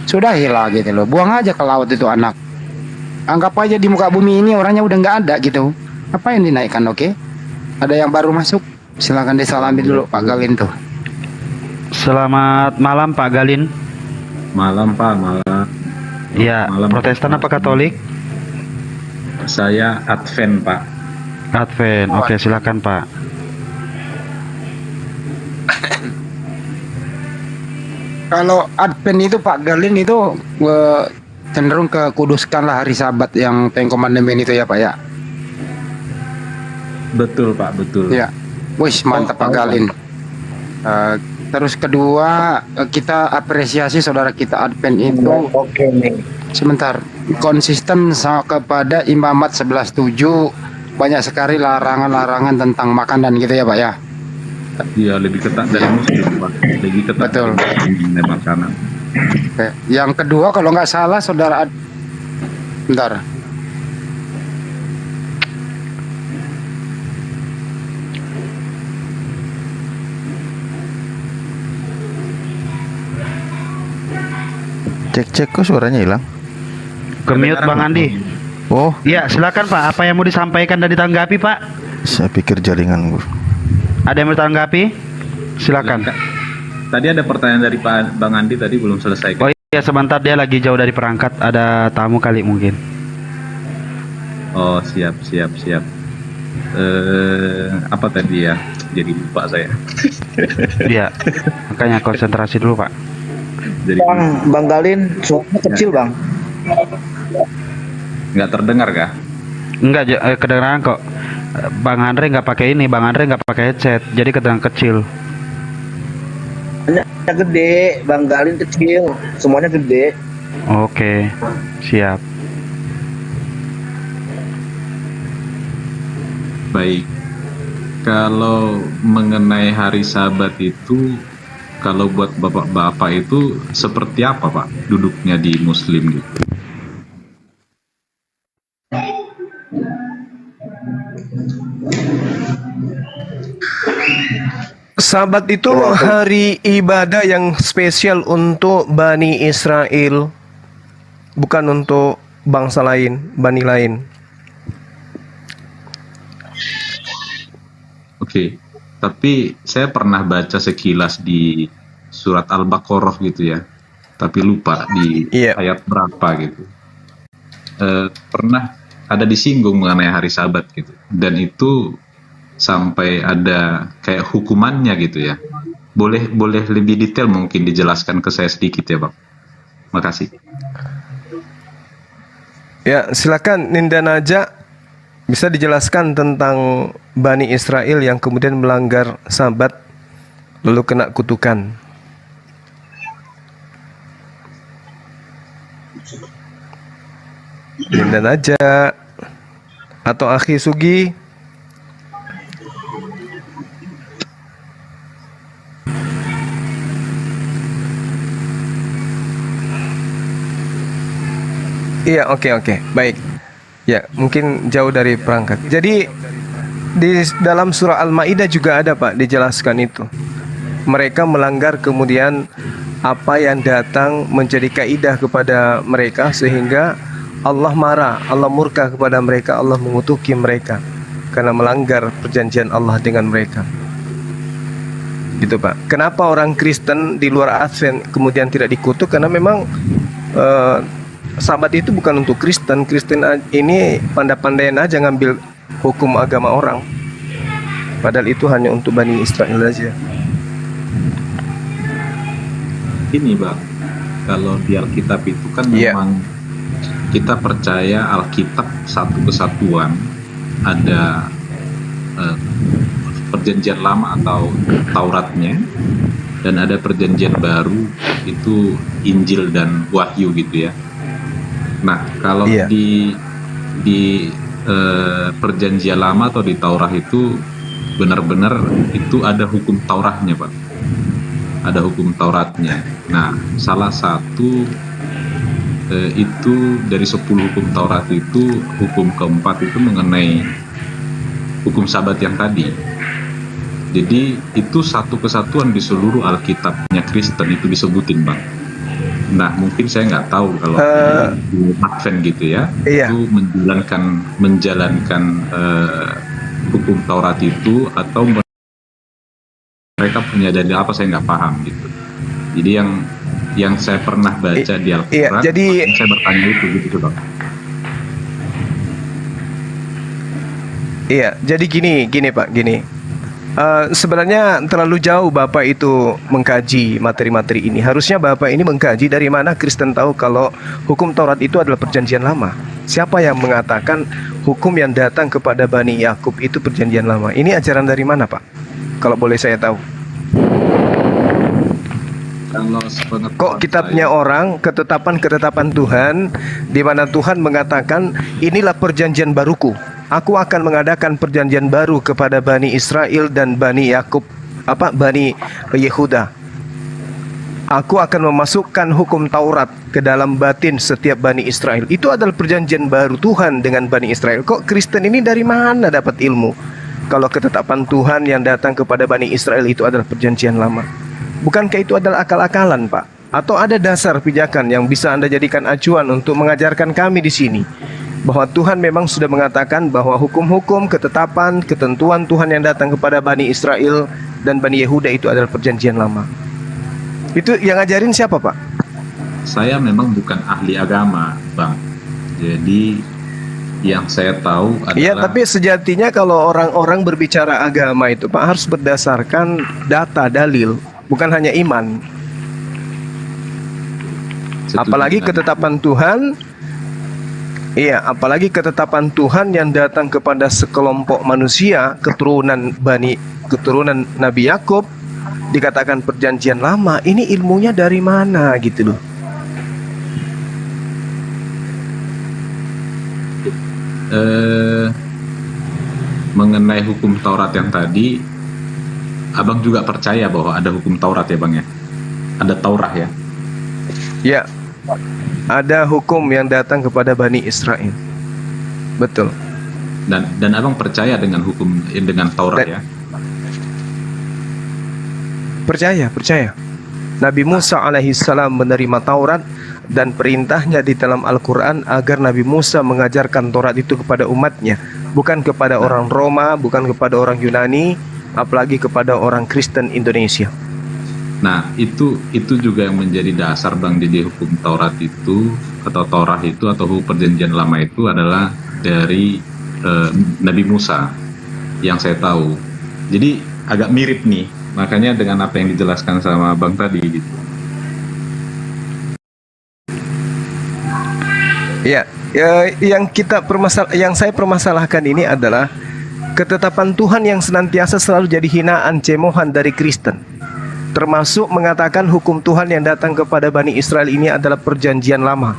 Sudah hilang gitu loh. Buang aja ke laut itu anak. Anggap aja di muka bumi ini orangnya udah nggak ada gitu. Apa yang dinaikkan, oke? Ada yang baru masuk, silakan disalami dulu Pak Galin tuh. Selamat malam Pak Galin. Malam Pak, malam. Iya, Protestan apa Katolik? Saya Advent Pak. Advent, oke silakan Pak. Kalau Advent itu Pak Galin itu cenderung ke kuduskanlah hari Sabat yang Ten Commandment itu ya Pak ya. Betul Pak, betul. Ya, wis mantap Pak Galin. Terus kedua, kita apresiasi saudara kita Advent itu. Oke nih. Sebentar, konsisten kepada imamat 11.7, banyak sekali larangan-larangan tentang makanan gitu ya Pak ya. Iya, lebih ketat dari muslim Pak. Lebih ketat. Betul. Dari makanan. Oke. Yang kedua kalau nggak salah saudara bentar. Cek kok suaranya hilang. Ke-mute Bang Andi. Oh, iya silakan Pak. Apa yang mau disampaikan dan ditanggapi Pak? saya pikir jaringan gue. Ada yang mau ditanggapi? Silakan. Tadi ada pertanyaan dari Pak Bang Andi tadi belum selesai. Oh iya, sebentar, dia lagi jauh dari perangkat. Ada tamu kali mungkin. Oh siap. Apa tadi ya? Jadi lupa saya. Iya. Makanya konsentrasi dulu Pak. Jadi Bang Galin, suaranya kecil Bang. nggak terdengar kah? Enggak, kedengeran kok. Bang Andre nggak pakai ini, Bang Andre nggak pakai headset, jadi kedengeran kecil. Hanya gede, Bang Galin kecil, semuanya gede. Oke, siap. Baik. Kalau mengenai hari Sabat itu, kalau buat bapak-bapak itu seperti apa Pak duduknya di Muslim gitu? Sabat itu hari ibadah yang spesial untuk Bani Israel, bukan untuk bangsa lain, Bani lain. Oke, tapi saya pernah baca sekilas di surat Al-Baqarah gitu ya, tapi lupa di ayat berapa gitu. Pernah ada disinggung mengenai hari Sabat gitu, dan itu sampai ada kayak hukumannya gitu ya. Boleh lebih detail mungkin dijelaskan ke saya sedikit ya Bang. Makasih. Ya, silakan Ninda Naja, bisa dijelaskan tentang Bani Israel yang kemudian melanggar Sabat lalu kena kutukan. Linda Naja atau Akhi Sugi. Iya, oke, baik. Ya, mungkin jauh dari perangkat. Jadi di dalam surah Al-Maidah juga ada, Pak, dijelaskan itu. Mereka melanggar, kemudian apa yang datang menjadi kaidah kepada mereka sehingga Allah marah, Allah murka kepada mereka, Allah mengutuki mereka karena melanggar perjanjian Allah dengan mereka. Gitu, Pak. Kenapa orang Kristen di luar Advent kemudian tidak dikutuk? Karena memang Sabat itu bukan untuk Kristen. Kristen ini pandai-pandaian aja ngambil hukum agama orang. Padahal itu hanya untuk Bani Israel aja. Ini Bang, kalau di Alkitab itu kan memang kita percaya Alkitab satu kesatuan. Ada perjanjian lama atau Tauratnya, dan ada perjanjian baru itu Injil dan Wahyu gitu ya. Nah, kalau di perjanjian lama atau di Taurat itu benar-benar itu ada hukum Tauratnya, Pak. Ada hukum Tauratnya. Nah, salah satu itu dari 10 hukum Taurat itu, hukum keempat itu mengenai hukum Sabat yang tadi. Jadi itu satu kesatuan di seluruh Alkitabnya Kristen itu disebutin, Bang. Nah, mungkin saya nggak tahu kalau di Advent gitu ya, itu menjalankan hukum Taurat itu atau mereka punya dalil apa, saya nggak paham gitu. Jadi yang saya pernah baca di Al-Quran, saya bertanya itu gitu, Bang. Iya, jadi gini Pak, sebenarnya terlalu jauh Bapak itu mengkaji materi-materi ini. Harusnya Bapak ini mengkaji dari mana Kristen tahu kalau hukum Taurat itu adalah perjanjian lama. Siapa yang mengatakan hukum yang datang kepada Bani Yakub itu perjanjian lama? Ini ajaran dari mana, Pak? Kalau boleh saya tahu. Kok kitabnya orang, ketetapan Tuhan, di mana Tuhan mengatakan inilah perjanjian baruku. Aku akan mengadakan perjanjian baru kepada Bani Israel dan Bani Yakub, Bani Yehuda. Aku akan memasukkan hukum Taurat ke dalam batin setiap Bani Israel. Itu adalah perjanjian baru Tuhan dengan Bani Israel. Kok Kristen ini dari mana dapat ilmu kalau ketetapan Tuhan yang datang kepada Bani Israel itu adalah perjanjian lama? Bukankah itu adalah akal-akalan, Pak? Atau ada dasar pijakan yang bisa Anda jadikan acuan untuk mengajarkan kami di sini bahwa Tuhan memang sudah mengatakan bahwa hukum-hukum, ketetapan, ketentuan Tuhan yang datang kepada Bani Israel dan Bani Yehuda itu adalah perjanjian lama? Itu yang ngajarin siapa, Pak? Saya memang bukan ahli agama, Bang. Jadi yang saya tahu adalah... Iya, tapi sejatinya kalau orang-orang berbicara agama itu, Pak, harus berdasarkan data, dalil, bukan hanya iman. Apalagi ketetapan Tuhan. Iya, apalagi ketetapan Tuhan yang datang kepada sekelompok manusia, keturunan Nabi Yakub, dikatakan perjanjian lama. Ini ilmunya dari mana gitu loh? Mengenai hukum Taurat yang tadi, Abang juga percaya bahwa ada hukum Taurat ya, Bang ya? Ada Taurat ya? Ya, ada hukum yang datang kepada Bani Israel. Betul. Dan Abang percaya dengan hukum, dengan Taurat ya? Percaya. Nabi Musa alaihissalam menerima Taurat dan perintahnya di dalam Al-Quran agar Nabi Musa mengajarkan Taurat itu kepada umatnya, bukan kepada orang Roma, bukan kepada orang Yunani, apalagi kepada orang Kristen Indonesia. Nah, itu juga yang menjadi dasar, Bang. Jadi hukum Taurat itu atau Taurat itu atau hukum perjanjian lama itu adalah dari Nabi Musa yang saya tahu. Jadi agak mirip nih, makanya dengan apa yang dijelaskan sama Bang tadi gitu. Ya, yang saya permasalahkan ini adalah ketetapan Tuhan yang senantiasa selalu jadi hinaan, cemohan dari Kristen. termasuk mengatakan hukum Tuhan yang datang kepada Bani Israel ini adalah perjanjian lama.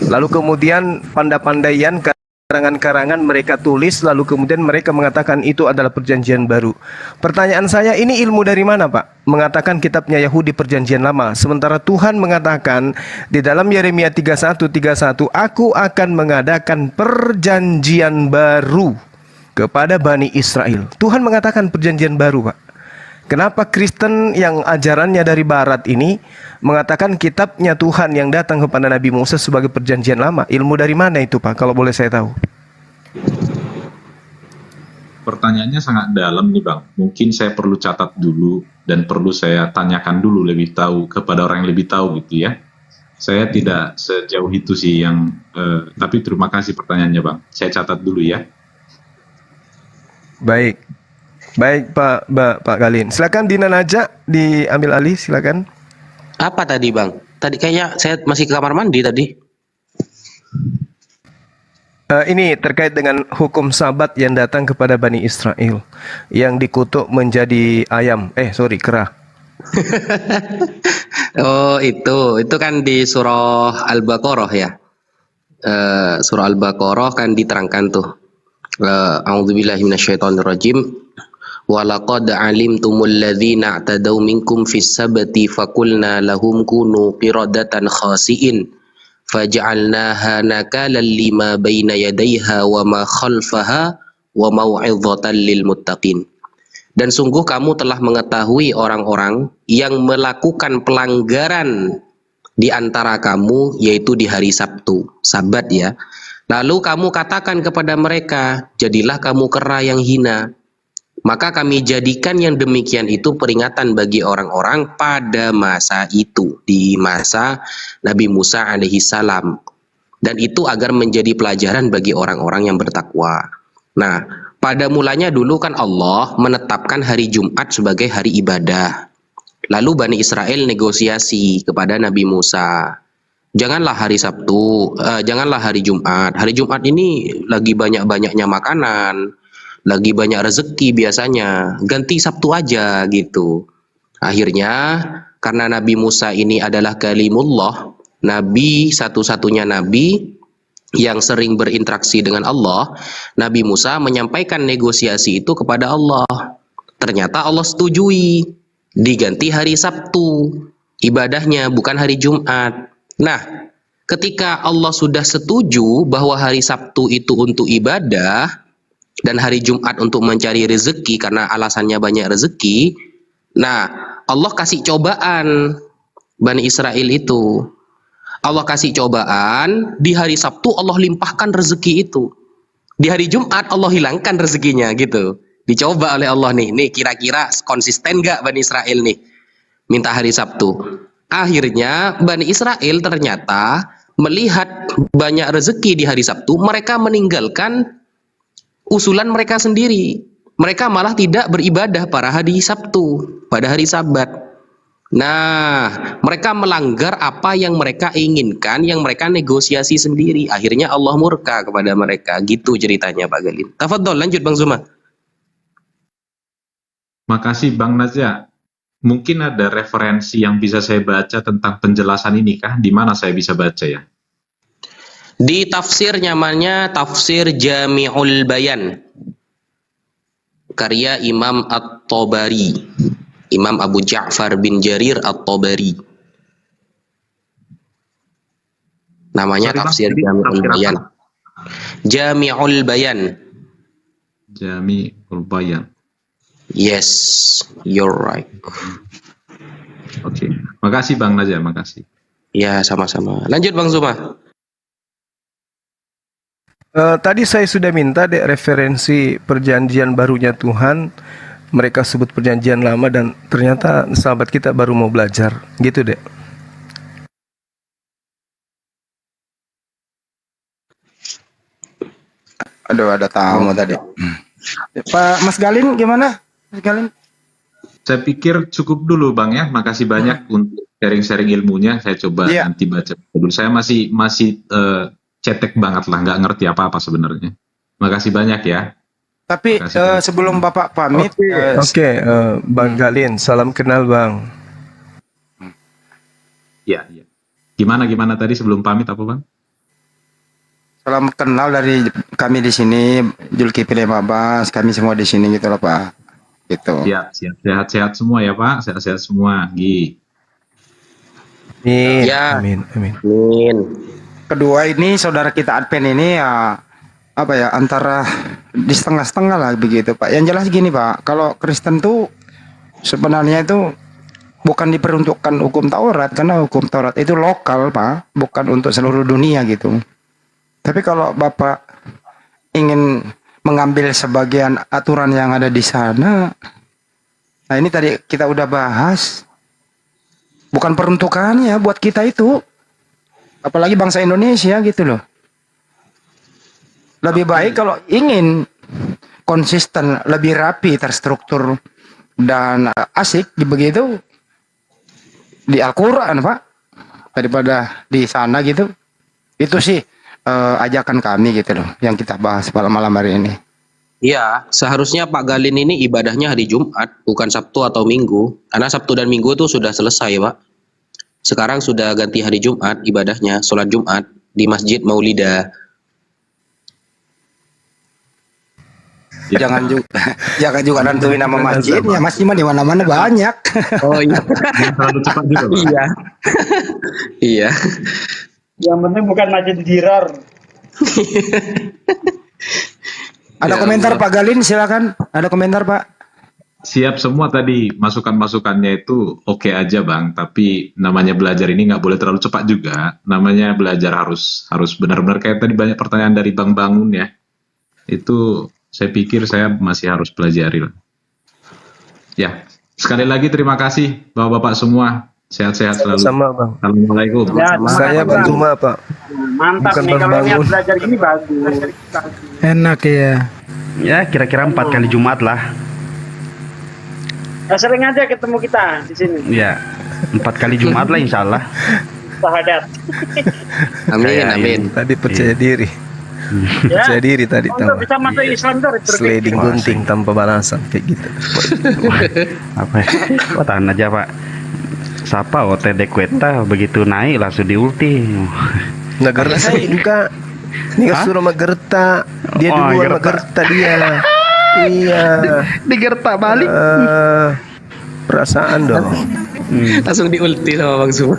Lalu kemudian pandai-pandaian karangan-karangan mereka tulis, lalu kemudian mereka mengatakan itu adalah perjanjian baru. Pertanyaan saya, ini ilmu dari mana, Pak? Mengatakan kitabnya Yahudi perjanjian lama, sementara Tuhan mengatakan di dalam Yeremia 31:31, aku akan mengadakan perjanjian baru kepada Bani Israel. Tuhan mengatakan perjanjian baru, Pak. Kenapa Kristen yang ajarannya dari Barat ini mengatakan kitabnya Tuhan yang datang kepada Nabi Musa sebagai perjanjian lama? Ilmu dari mana itu, Pak? Kalau boleh saya tahu. Pertanyaannya sangat dalam nih Bang. Mungkin saya perlu catat dulu dan perlu saya tanyakan dulu lebih tahu kepada orang yang lebih tahu gitu ya. Saya tidak sejauh itu sih yang, tapi terima kasih pertanyaannya Bang. Saya catat dulu ya. Baik. Baik Pak Galin. Silakan Dina Najak diambil alih, silakan. Apa tadi Bang? Tadi kayaknya saya masih ke kamar mandi tadi. Ini terkait dengan hukum Sabat yang datang kepada Bani Israel yang dikutuk menjadi ayam. Kera. Oh itu kan di surah Al-Baqarah ya. Surah Al-Baqarah kan diterangkan tuh. A'udzubillahi minasyaitonirrajim. Walaqad alimtumul ladzina i'tadaw minkum fis sabti faqulna lahum kunu qiradatan khasiin faj'alnaha nakalan lima baina yadayha wa ma khalfaha wa mau'izatan lil muttaqin. Dan sungguh kamu telah mengetahui orang-orang yang melakukan pelanggaran di antara kamu, yaitu di hari Sabtu, Sabat ya. Lalu kamu katakan kepada mereka, jadilah kamu kera yang hina. Maka kami jadikan yang demikian itu peringatan bagi orang-orang pada masa itu, di masa Nabi Musa alaihi salam. Dan itu agar menjadi pelajaran bagi orang-orang yang bertakwa. Nah, pada mulanya dulu kan Allah menetapkan hari Jumat sebagai hari ibadah. Lalu Bani Israel negosiasi kepada Nabi Musa. Janganlah hari Sabtu, janganlah hari Jumat. Hari Jumat ini lagi banyak-banyaknya makanan, lagi banyak rezeki biasanya, ganti Sabtu aja gitu. Akhirnya karena Nabi Musa ini adalah kalimullah, nabi satu-satunya nabi yang sering berinteraksi dengan Allah, Nabi Musa menyampaikan negosiasi itu kepada Allah. Ternyata Allah setujui, diganti hari Sabtu ibadahnya, bukan hari Jumat. Nah, ketika Allah sudah setuju bahwa hari Sabtu itu untuk ibadah dan hari Jumat untuk mencari rezeki karena alasannya banyak rezeki, nah Allah kasih cobaan Bani Israel itu. Allah kasih cobaan, di hari Sabtu Allah limpahkan rezeki itu. Di hari Jumat Allah hilangkan rezekinya gitu. Dicoba oleh Allah nih kira-kira konsisten gak Bani Israel nih minta hari Sabtu. Akhirnya Bani Israel ternyata melihat banyak rezeki di hari Sabtu, mereka meninggalkan usulan mereka sendiri. Mereka malah tidak beribadah pada hari Sabtu, pada hari Sabat. Nah, mereka melanggar apa yang mereka inginkan, yang mereka negosiasi sendiri. Akhirnya Allah murka kepada mereka. Gitu ceritanya Pak Galin. Tafadhol, lanjut Bang Zuma. Makasih Bang Nazya. Mungkin ada referensi yang bisa saya baca tentang penjelasan ini kah? Di mana saya bisa baca ya? Di tafsir namanya Tafsir Jami'ul Bayan, karya Imam At-Tabari, Imam Abu Ja'far bin Jarir At-Tabari. Namanya Tafsir Jami'ul Bayan. Jami'ul Bayan. Jami'ul Bayan. Yes, you're right. Oke. Makasih Bang Nazya, makasih. Ya, sama-sama. Lanjut Bang Zuma. Tadi saya sudah minta referensi perjanjian barunya Tuhan. Mereka sebut perjanjian lama dan ternyata sahabat kita baru mau belajar. Gitu dek. Aduh, ada tamu tadi. Pak Mas Galin gimana? Mas Galin? Saya pikir cukup dulu Bang ya. Makasih banyak untuk sharing-sharing ilmunya. Saya coba nanti baca dulu. Saya masih cetek banget lah, nggak ngerti apa-apa sebenarnya. Makasih banyak ya. Tapi sebelum Bapak pamit, Oke, Bang Galin, salam kenal Bang. Ya, ya. Gimana tadi sebelum pamit apa Bang? salam kenal dari kami di sini, Zulkifli Mabas, kami semua di sini gitu loh Pak. Gitu. Siap. Sehat-sehat semua ya Pak, sehat-sehat semua. Gi. Amin. Ya. Amin. Kedua ini saudara kita Advent ini ya apa ya antara di setengah-setengah lah begitu Pak. Yang jelas gini Pak, kalau Kristen tuh sebenarnya itu bukan diperuntukkan hukum Taurat karena hukum Taurat itu lokal Pak, bukan untuk seluruh dunia gitu. Tapi kalau Bapak ingin mengambil sebagian aturan yang ada di sana, nah ini tadi kita udah bahas, bukan peruntukannya buat kita itu, apalagi bangsa Indonesia gitu loh. Lebih baik kalau ingin konsisten, lebih rapi, terstruktur dan asik begitu di Al-Quran Pak, daripada di sana gitu. Itu sih ajakan kami gitu loh yang kita bahas malam hari ini. Iya, seharusnya Pak Galin ini ibadahnya hari Jumat, bukan Sabtu atau Minggu. Karena Sabtu dan Minggu itu sudah selesai Pak. Sekarang sudah ganti hari Jumat ibadahnya, sholat Jumat di Masjid Maulida. Jangan juga nentuin nama masjidnya, masjid mah di mana-mana banyak. Oh iya. Terlalu cepat juga Pak. Iya. Iya. Yang penting bukan masjid Dirar. Ada komentar Pak Galin, silakan. Ada komentar Pak. Siap semua tadi masukan-masukannya itu oke aja Bang, tapi namanya belajar ini nggak boleh terlalu cepat juga. Namanya belajar harus benar-benar kayak tadi banyak pertanyaan dari Bang Bangun ya. Itu saya pikir saya masih harus pelajari lah. Ya, sekali lagi terima kasih Bapak-bapak semua. Sehat-sehat selalu. Sama Bang. Assalamualaikum. Ya, Saya Bang Juma Pak. Mantap Bukan nih Bang kalau niat Bangun. belajar gini bagus. Enak ya. Ya kira-kira 4 kali Jumat lah. Ya, sering aja ketemu kita di sini. Ya 4 kali Jumat lah insya Allah. Sahadat. Amin. Tadi percaya diri. Ya. Percaya diri tadi Untuk tahu. bisa masuk Islam tuh harus berpikir. Sliding gunting tanpa balasan kayak gitu. Apa ya? Oh, tahan aja Pak. Sapa OTD Kueta begitu naik langsung diulti. Negara saya juga. Ini suruh Magerta. Dia Oh, duluan Magerta. Magerta dia. Iya. Digerta balik. Perasaan dong. Langsung diulti sama Bang Suma.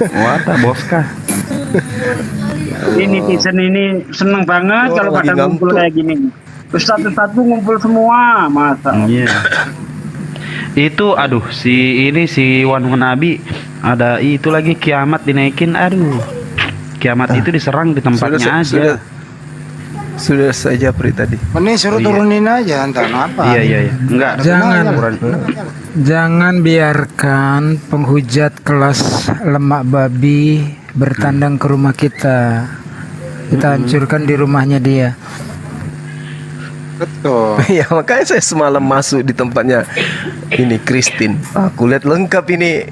Wata boska. Ini netizen ini seneng banget kalau lagi pada ngumpul ngantuk. kayak gini. Ustadz-ustadz tuh ngumpul semua, masa. Iya. Itu aduh si Wan Nabi ada itu lagi kiamat dinaikin, aduh. Kiamat itu diserang di tempatnya aja. Sudah saja Pri tadi. Mending suruh turunin aja entar apa. Iya. Enggak. Jangan biarkan penghujat kelas lemak babi bertandang ke rumah kita. Kita hancurkan di rumahnya dia. Betul. Ya makanya saya semalam masuk di tempatnya ini Christine. Aku lihat lengkap ini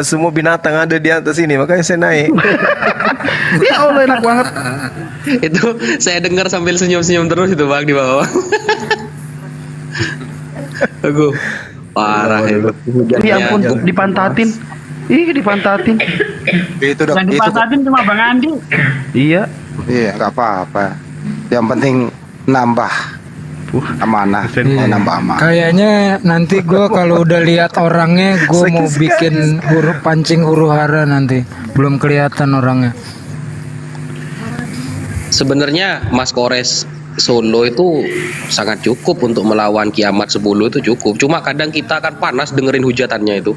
semua binatang ada di atas ini, makanya saya naik. Ya Allah enak banget. Itu saya dengar sambil senyum-senyum terus itu Bang di bawah. Aku parah itu. Ya ampun dipantatin. Dipantatin. Itu Yang dipantatin cuma Bang Andi. Iya. Iya, nggak apa-apa. Yang penting nambah amanah, nambah amanah. Kayaknya nanti gue kalau udah lihat orangnya gue mau bikin pancing huru hara nanti. Belum kelihatan orangnya. Sebenarnya Mas Kores Solo itu sangat cukup untuk melawan kiamat 10 itu cukup. Cuma kadang kita akan panas dengerin hujatannya itu.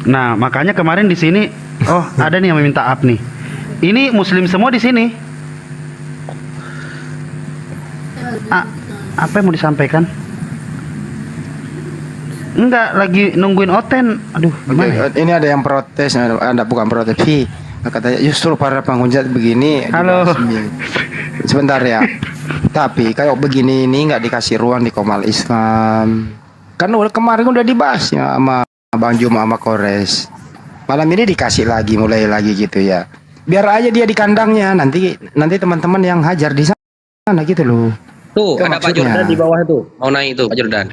Nah, makanya kemarin di sini ada nih yang meminta up nih. Ini muslim semua di sini. Apa yang mau disampaikan? Enggak, lagi nungguin Oten. Aduh, gimana? Ini ada yang protes, ada bukan protes. Katanya justru para penghujat begini. Halo. Sebentar ya. Tapi kayak begini ini nggak dikasih ruang di Komal Islam. Kan kemarin udah dibahas ya sama Bang Juma sama Kores. Malam ini dikasih lagi, mulai lagi gitu ya. biar aja dia di kandangnya, nanti teman-teman yang hajar di sana gitu loh. Tuh, Itu ada Pak maksudnya. Jordan di bawah itu. Mau naik itu Pak Jordan.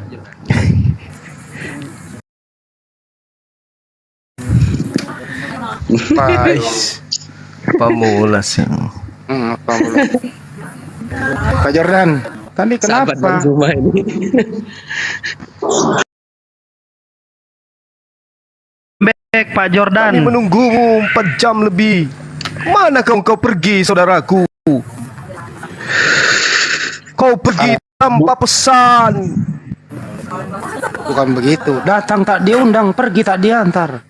Pemula sih. Pemula. Pak Jordan, tapi kenapa? Sahabat Bang Zuma ini. Baik Pak Jordan. Kami menunggumu 4 jam lebih. Mana kau pergi, saudaraku? Kau pergi tanpa pesan. Bukan begitu. Datang tak diundang, pergi tak diantar.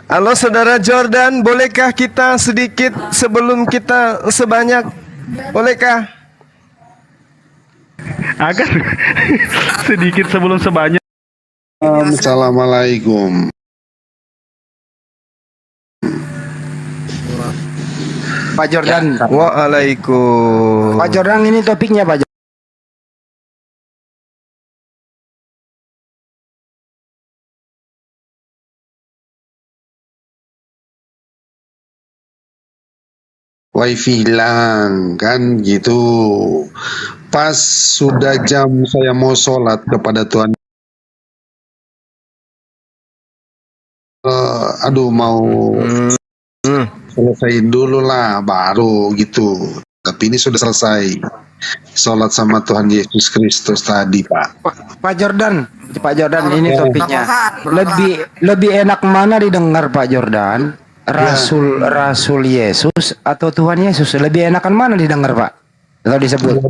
Halo saudara Jordan, bolehkah kita sedikit sebelum kita sebanyak? Bolehkah? Agar sedikit sebelum sebanyak. Assalamualaikum. Pak Jordan. Waalaikum. Pak Jordan, ini topiknya Pak Jordan. Wifi hilang kan gitu. Pas sudah jam saya mau sholat kepada Tuhan. Aduh mau selesaiin dulu lah baru gitu. Tapi ini sudah selesai. Sholat sama Tuhan Yesus Kristus tadi Pak. Pak Jordan, ini topiknya. Lebih enak mana didengar Pak Jordan? Rasul Yesus atau Tuhan Yesus? Lebih enakan mana didengar Pak? Atau disebut?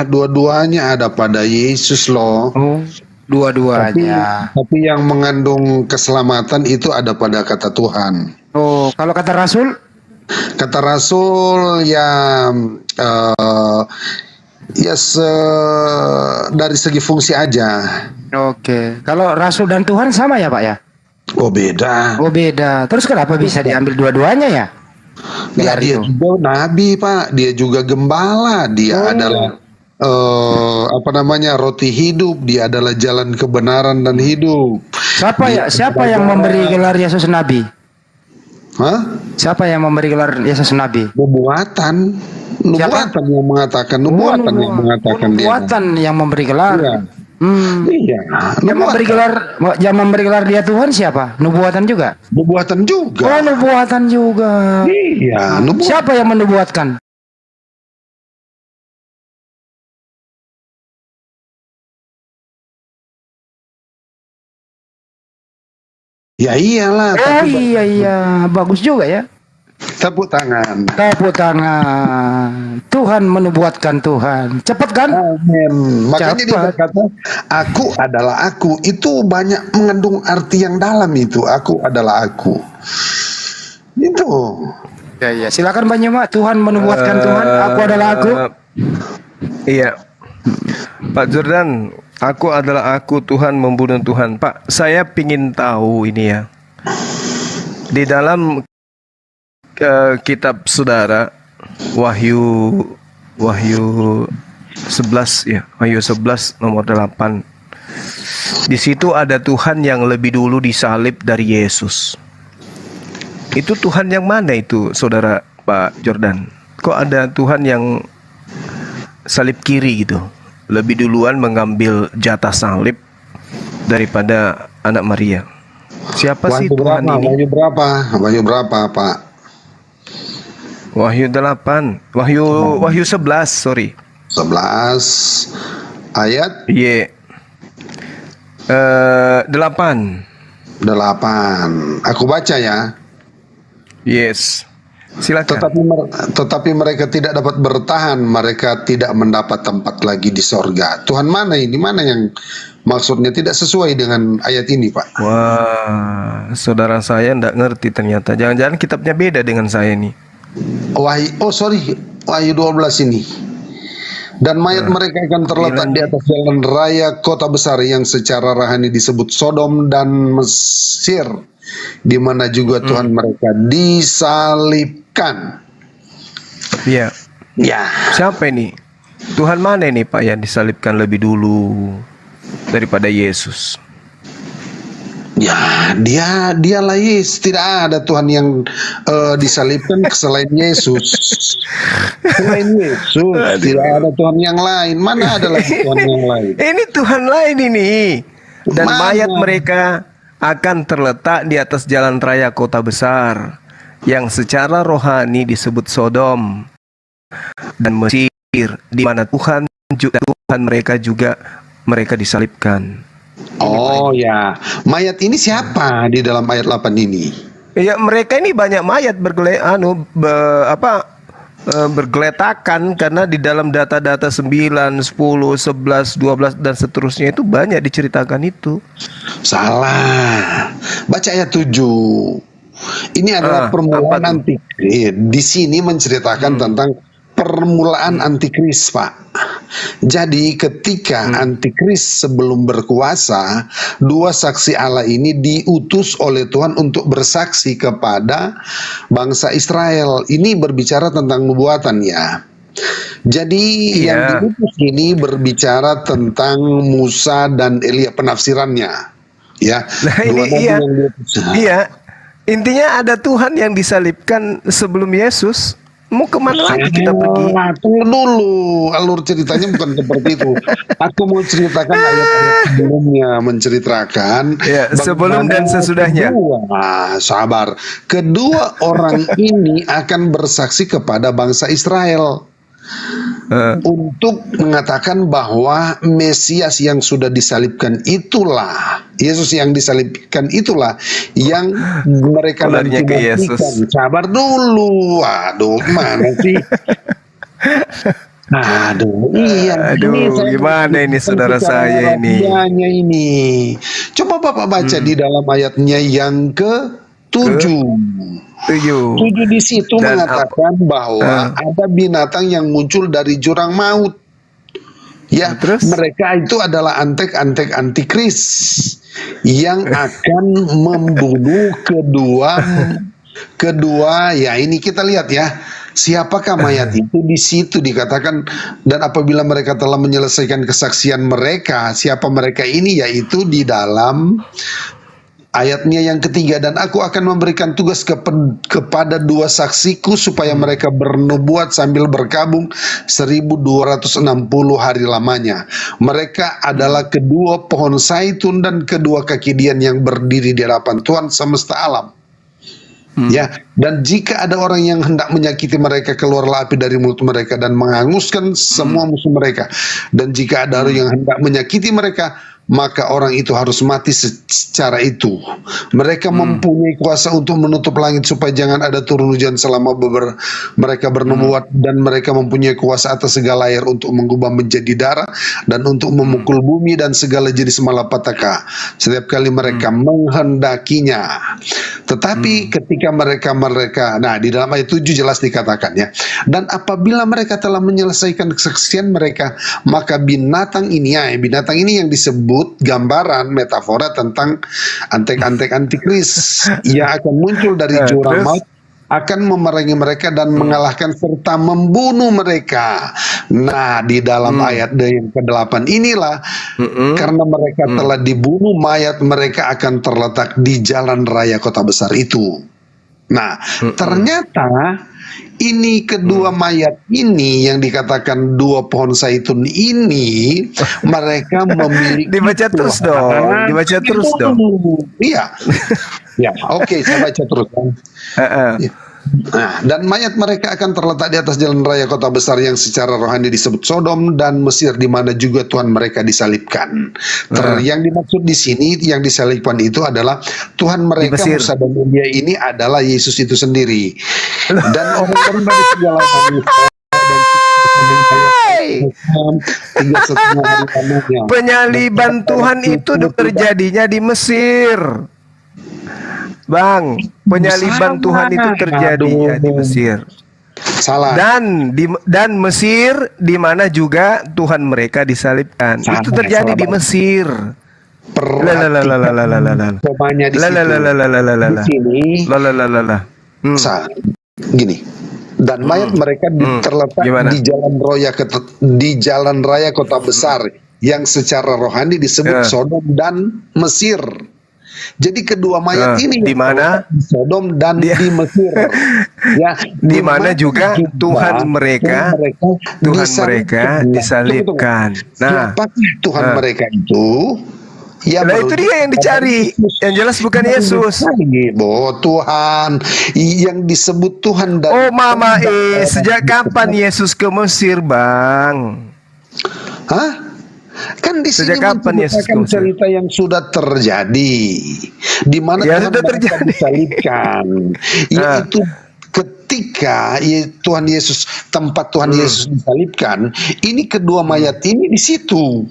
Dua-duanya ada pada Yesus loh. Dua-duanya. Tapi yang mengandung keselamatan itu ada pada kata Tuhan. Oh, kalau kata Rasul? Kata Rasul dari segi fungsi aja. Oke. Kalau Rasul dan Tuhan sama ya Pak ya? Oh beda. Oh beda. Terus kenapa bisa diambil dua-duanya ya? Ya dia juga nabi Pak, dia juga gembala, dia adalah roti hidup, dia adalah jalan kebenaran dan hidup. Siapa yang memberi gelar Yesus nabi? Hah? Siapa yang memberi gelar Yesus nabi? Nubuatan yang mengatakan Nubuatan yang memberi gelar. Iya. Iya. Yang memberi gelar dia Tuhan siapa? Nubuatan juga. Nubuatan juga. Oh, nubuatan juga. Iya. Siapa yang menubuatkan? Ya iyalah. Oh iya, bagus juga ya. Tepuk tangan. Tuhan menubuatkan Tuhan. Cepat kan? Amin. Makanya dia berkata, aku adalah aku. Itu banyak mengandung arti yang dalam itu. Aku adalah aku. Itu. Ya. Silakan Pak Nyema. Tuhan menubuatkan Tuhan. Aku adalah aku. Iya. Pak Jordan, aku adalah aku, Tuhan membunuh Tuhan. Pak, saya pingin tahu ini ya. Di dalam kitab saudara Wahyu 11 ya, Wahyu 11 nomor 8. Di situ ada Tuhan yang lebih dulu disalib dari Yesus. Itu Tuhan yang mana itu, saudara Pak Jordan? Kok ada Tuhan yang salib kiri gitu? Lebih duluan mengambil jatah salib daripada anak Maria. Siapa sih Tuhan ini? Wahyu berapa, Pak? Wahyu 8. Wahyu 11, sorry. 11 ayat 8. Aku baca ya. Yes. Silakan. Tetapi mereka tidak dapat bertahan, mereka tidak mendapat tempat lagi di sorga. Tuhan mana ini? Mana yang maksudnya tidak sesuai dengan ayat ini, Pak? Wah, saudara saya tidak ngerti ternyata. Jangan-jangan kitabnya beda dengan saya nih. Wahyu 12 ini. Dan mayat mereka akan terletak di atas jalan raya kota besar yang secara rohani disebut Sodom dan Mesir, di mana juga Tuhan mereka disalibkan. Iya. Ya. Siapa ini? Tuhan mana ini Pak yang disalibkan lebih dulu daripada Yesus? Ya, dialah Yesus. Tidak ada Tuhan yang disalibkan selain Yesus. Selain Yesus, tidak ada Tuhan yang lain. Mana ada lagi Tuhan yang lain? Ini Tuhan lain ini. Dan mayat mereka akan terletak di atas jalan raya kota besar yang secara rohani disebut Sodom dan Mesir, di mana Tuhan mereka juga mereka disalibkan. Oh ya, mayat ini siapa di dalam ayat 8 ini? Ya, mereka ini banyak mayat bergeletakan karena di dalam data-data 9, 10, 11, 12 dan seterusnya itu banyak diceritakan itu. Salah. Baca ayat 7. Ini adalah permulaan antikris. Di sini menceritakan tentang permulaan antikris, Pak. Jadi ketika antikris sebelum berkuasa, dua saksi Allah ini diutus oleh Tuhan untuk bersaksi kepada bangsa Israel. Ini berbicara tentang nubuatan ya. Jadi yang diutus ini berbicara tentang Musa dan Elia, penafsirannya. Ya. Nah ini iya. Intinya ada Tuhan yang disalibkan sebelum Yesus. Mau kemana lagi kita pergi? Tunggu dulu, alur ceritanya bukan seperti itu. Aku mau ceritakan ayat-ayat sebelumnya, menceritakan sebelum dan sesudahnya. Sabar. Kedua orang ini akan bersaksi kepada bangsa Israel untuk mengatakan bahwa Mesias yang sudah disalibkan itulah, Yesus yang disalibkan itulah yang mereka nantikan. Sabar dulu. Aduh, mana sih? Gimana ini saudara saya ini? Coba Bapak baca di dalam ayatnya yang ke-7. 7 di situ mengatakan bahwa ada binatang yang muncul dari jurang maut. Ya, mereka itu adalah antek-antek antikris yang akan membunuh kedua ya ini kita lihat ya. Siapakah mayat itu? Di situ dikatakan, dan apabila mereka telah menyelesaikan kesaksian mereka, siapa mereka ini? Yaitu di dalam ayatnya yang ketiga, dan aku akan memberikan tugas kepada dua saksiku supaya mereka bernubuat sambil berkabung 1260 hari lamanya. Mereka adalah kedua pohon zaitun dan kedua kaki dian yang berdiri di hadapan Tuhan semesta alam. Ya, dan jika ada orang yang hendak menyakiti mereka, keluarlah api dari mulut mereka dan menghanguskan semua musuh mereka. Dan jika ada orang yang hendak menyakiti mereka, maka orang itu harus mati secara itu. Mereka mempunyai kuasa untuk menutup langit supaya jangan ada turun hujan selama mereka bernubuat, dan mereka mempunyai kuasa atas segala air untuk mengubah menjadi darah dan untuk memukul bumi dan segala jenis malapetaka setiap kali mereka menghendakinya. Tetapi ketika mereka nah di dalam ayat 7 jelas dikatakan ya, dan apabila mereka telah menyelesaikan kesaksian mereka, maka binatang ini yang disebut gambaran metafora tentang antek-antek antikris yang akan muncul dari jurang maut, akan memerangi mereka dan mengalahkan serta membunuh mereka. Nah, di dalam ayat yang ke-8 inilah karena mereka telah dibunuh, mayat mereka akan terletak di jalan raya kota besar itu. Nah, ternyata ini kedua mayat ini yang dikatakan dua pohon zaitun ini, mereka memiliki dibaca terus dong. Iya. Ya, oke, saya baca terus. Nah, dan mayat mereka akan terletak di atas jalan raya kota besar yang secara rohani disebut Sodom dan Mesir, di mana juga Tuhan mereka disalibkan. Yang dimaksud di sini yang disalibkan itu adalah Tuhan mereka, Musa dan Elia ini adalah Yesus itu sendiri. Dan orang-orang dari segala penyaliban Tuhan itu terjadinya di Mesir. Bang, penyaliban Tuhan itu terjadi di Mesir. Salah. Dan Mesir di mana juga Tuhan mereka disalibkan. Itu terjadi di Mesir. Gini. dan mayat mereka terletak di jalan raya kota besar yang secara rohani disebut Sodom dan Mesir. Jadi kedua mayat ini di mana? Di Sodom dan di Mesir. Ya, di mana juga Tuhan mereka disalibkan. Nah, siapa Tuhan mereka itu? Ya, nah itu dia yang dicari. Yang jelas bukan Yesus. Tuhan yang disebut Tuhan. Oh Mama sejak kapan Yesus ke Mesir, Bang? Hah? Kan di sini menceritakan cerita yang sudah terjadi, di mana Tuhan mereka disalibkan, yaitu ketika Tuhan Yesus, tempat Tuhan Yesus disalibkan, ini kedua mayat ini di situ.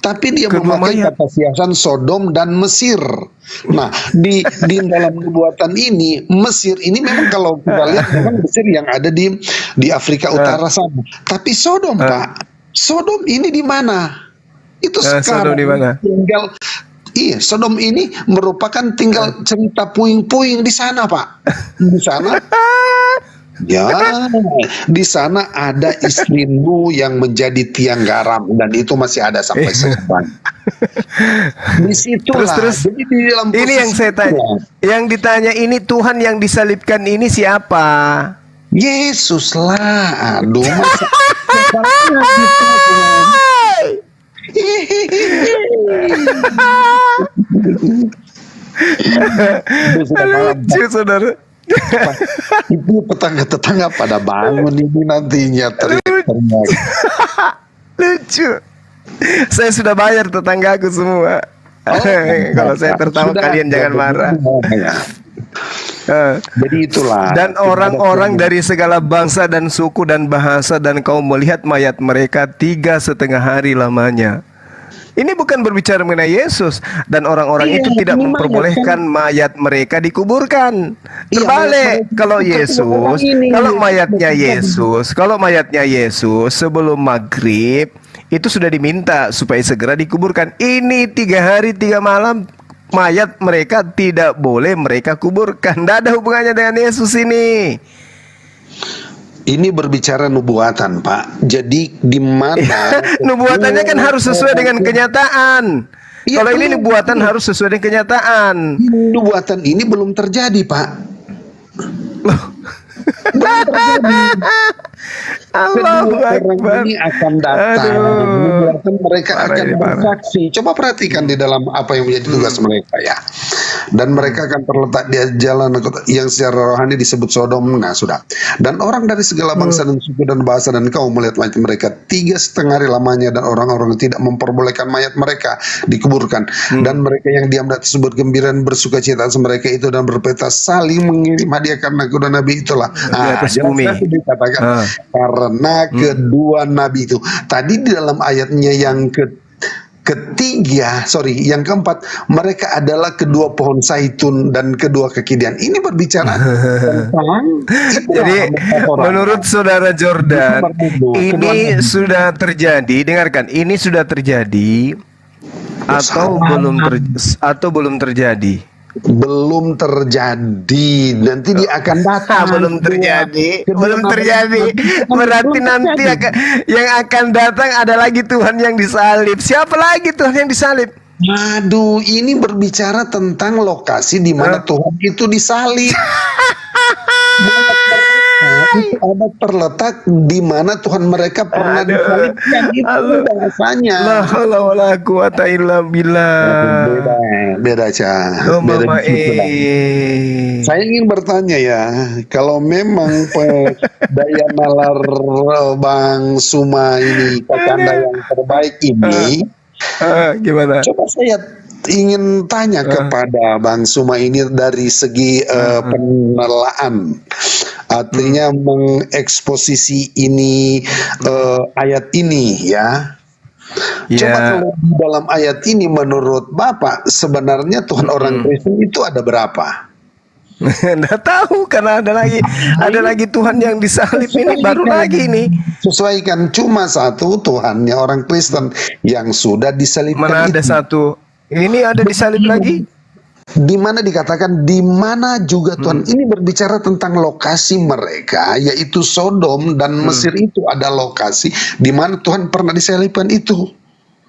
Tapi dia memakai kata siasan Sodom dan Mesir. Nah, di dalam nubuatan ini, Mesir ini memang kalau kita lihat memang Mesir yang ada di Afrika Utara sana. Tapi Sodom, Pak. Sodom ini di mana? Itu sekarang tinggal. Iya, Sodom ini merupakan tinggal cerita puing-puing di sana, Pak. Di sana. Ya, di sana ada istrimu yang menjadi tiang garam dan itu masih ada sampai sekarang. Di situlah. Terus jadi di dalam ini yang saya tanya. Yang ditanya ini Tuhan yang disalibkan ini siapa? Yesus lah. Aduh, masa lucu, saudara. Itu tetangga-tetangga pada bangun ini nantinya teriak-teriak. Lucu. Saya sudah bayar tetanggaku semua. Kalau saya tertawa kalian jangan marah. Jadi itulah. Dan orang-orang dari segala bangsa dan suku dan bahasa dan kaum melihat mayat mereka 3,5 hari lamanya. Ini bukan berbicara mengenai Yesus. Dan orang-orang itu tidak memperbolehkan mayat mereka dikuburkan. Terbalik, kalau Yesus, kalau mayatnya Yesus sebelum maghrib itu sudah diminta supaya segera dikuburkan. Ini 3 hari 3 malam mayat mereka tidak boleh mereka kuburkan. Tidak ada hubungannya dengan Yesus ini. Ini berbicara nubuatan, Pak. Jadi di mana nubuatannya kan harus sesuai dengan kenyataan. Ya, kalau ini nubuatan harus sesuai dengan kenyataan. Nubuatan ini belum terjadi, Pak. Allahu Akbar. Ini akan datang. Nubuatan mereka akan bersaksi. Coba perhatikan di dalam apa yang menjadi tugas mereka ya. Dan mereka akan terletak di jalan yang secara rohani disebut Sodom. Nah sudah. Dan orang dari segala bangsa dan suku dan bahasa dan kaum melihat mayat mereka 3,5 hari lamanya, dan orang-orang tidak memperbolehkan mayat mereka dikuburkan. Dan mereka yang diam tersebut gembira dan bersuka cita mereka itu dan berpesta saling mengirim hadiah karena kedua nabi itulah. Dikatakan karena kedua nabi itu. Tadi di dalam ayatnya yang yang keempat, mereka adalah kedua pohon zaitun dan kedua kekidian. Ini berbicara tentang jadi menurut saudara Jordan ini sudah terjadi. Dengarkan, ini sudah terjadi atau belum terjadi? Belum terjadi, nanti dia akan datang. Belum terjadi. Berarti nanti yang akan datang ada lagi Tuhan yang disalib. Siapa lagi Tuhan yang disalib? Aduh, ini berbicara tentang lokasi di mana Tuhan itu disalib. Itu ada terletak di mana Tuhan mereka pernah disalibkan. Itu bahasanya. La haula wala quwata illa billah. Beda Saya ingin bertanya ya, kalau memang daya nalar Bang Suma ini kakanda yang terbaik ini, gimana? Coba saya ingin tanya kepada Bang Suma ini dari segi penelaan. Artinya mengeksposisi ini ayat ini ya. Coba kalau di dalam ayat ini menurut Bapak sebenarnya Tuhan orang Kristen itu ada berapa? Nggak tahu karena ada lagi Tuhan yang disalib ini baru lagi ini. Sesuaikan cuma satu Tuhannya orang Kristen yang sudah disalibkan. Mana ada satu? Ini ada disalib lagi? di mana dikatakan di mana juga Tuhan ini berbicara tentang lokasi mereka, yaitu Sodom dan Mesir itu ada lokasi di mana Tuhan pernah disalibkan itu.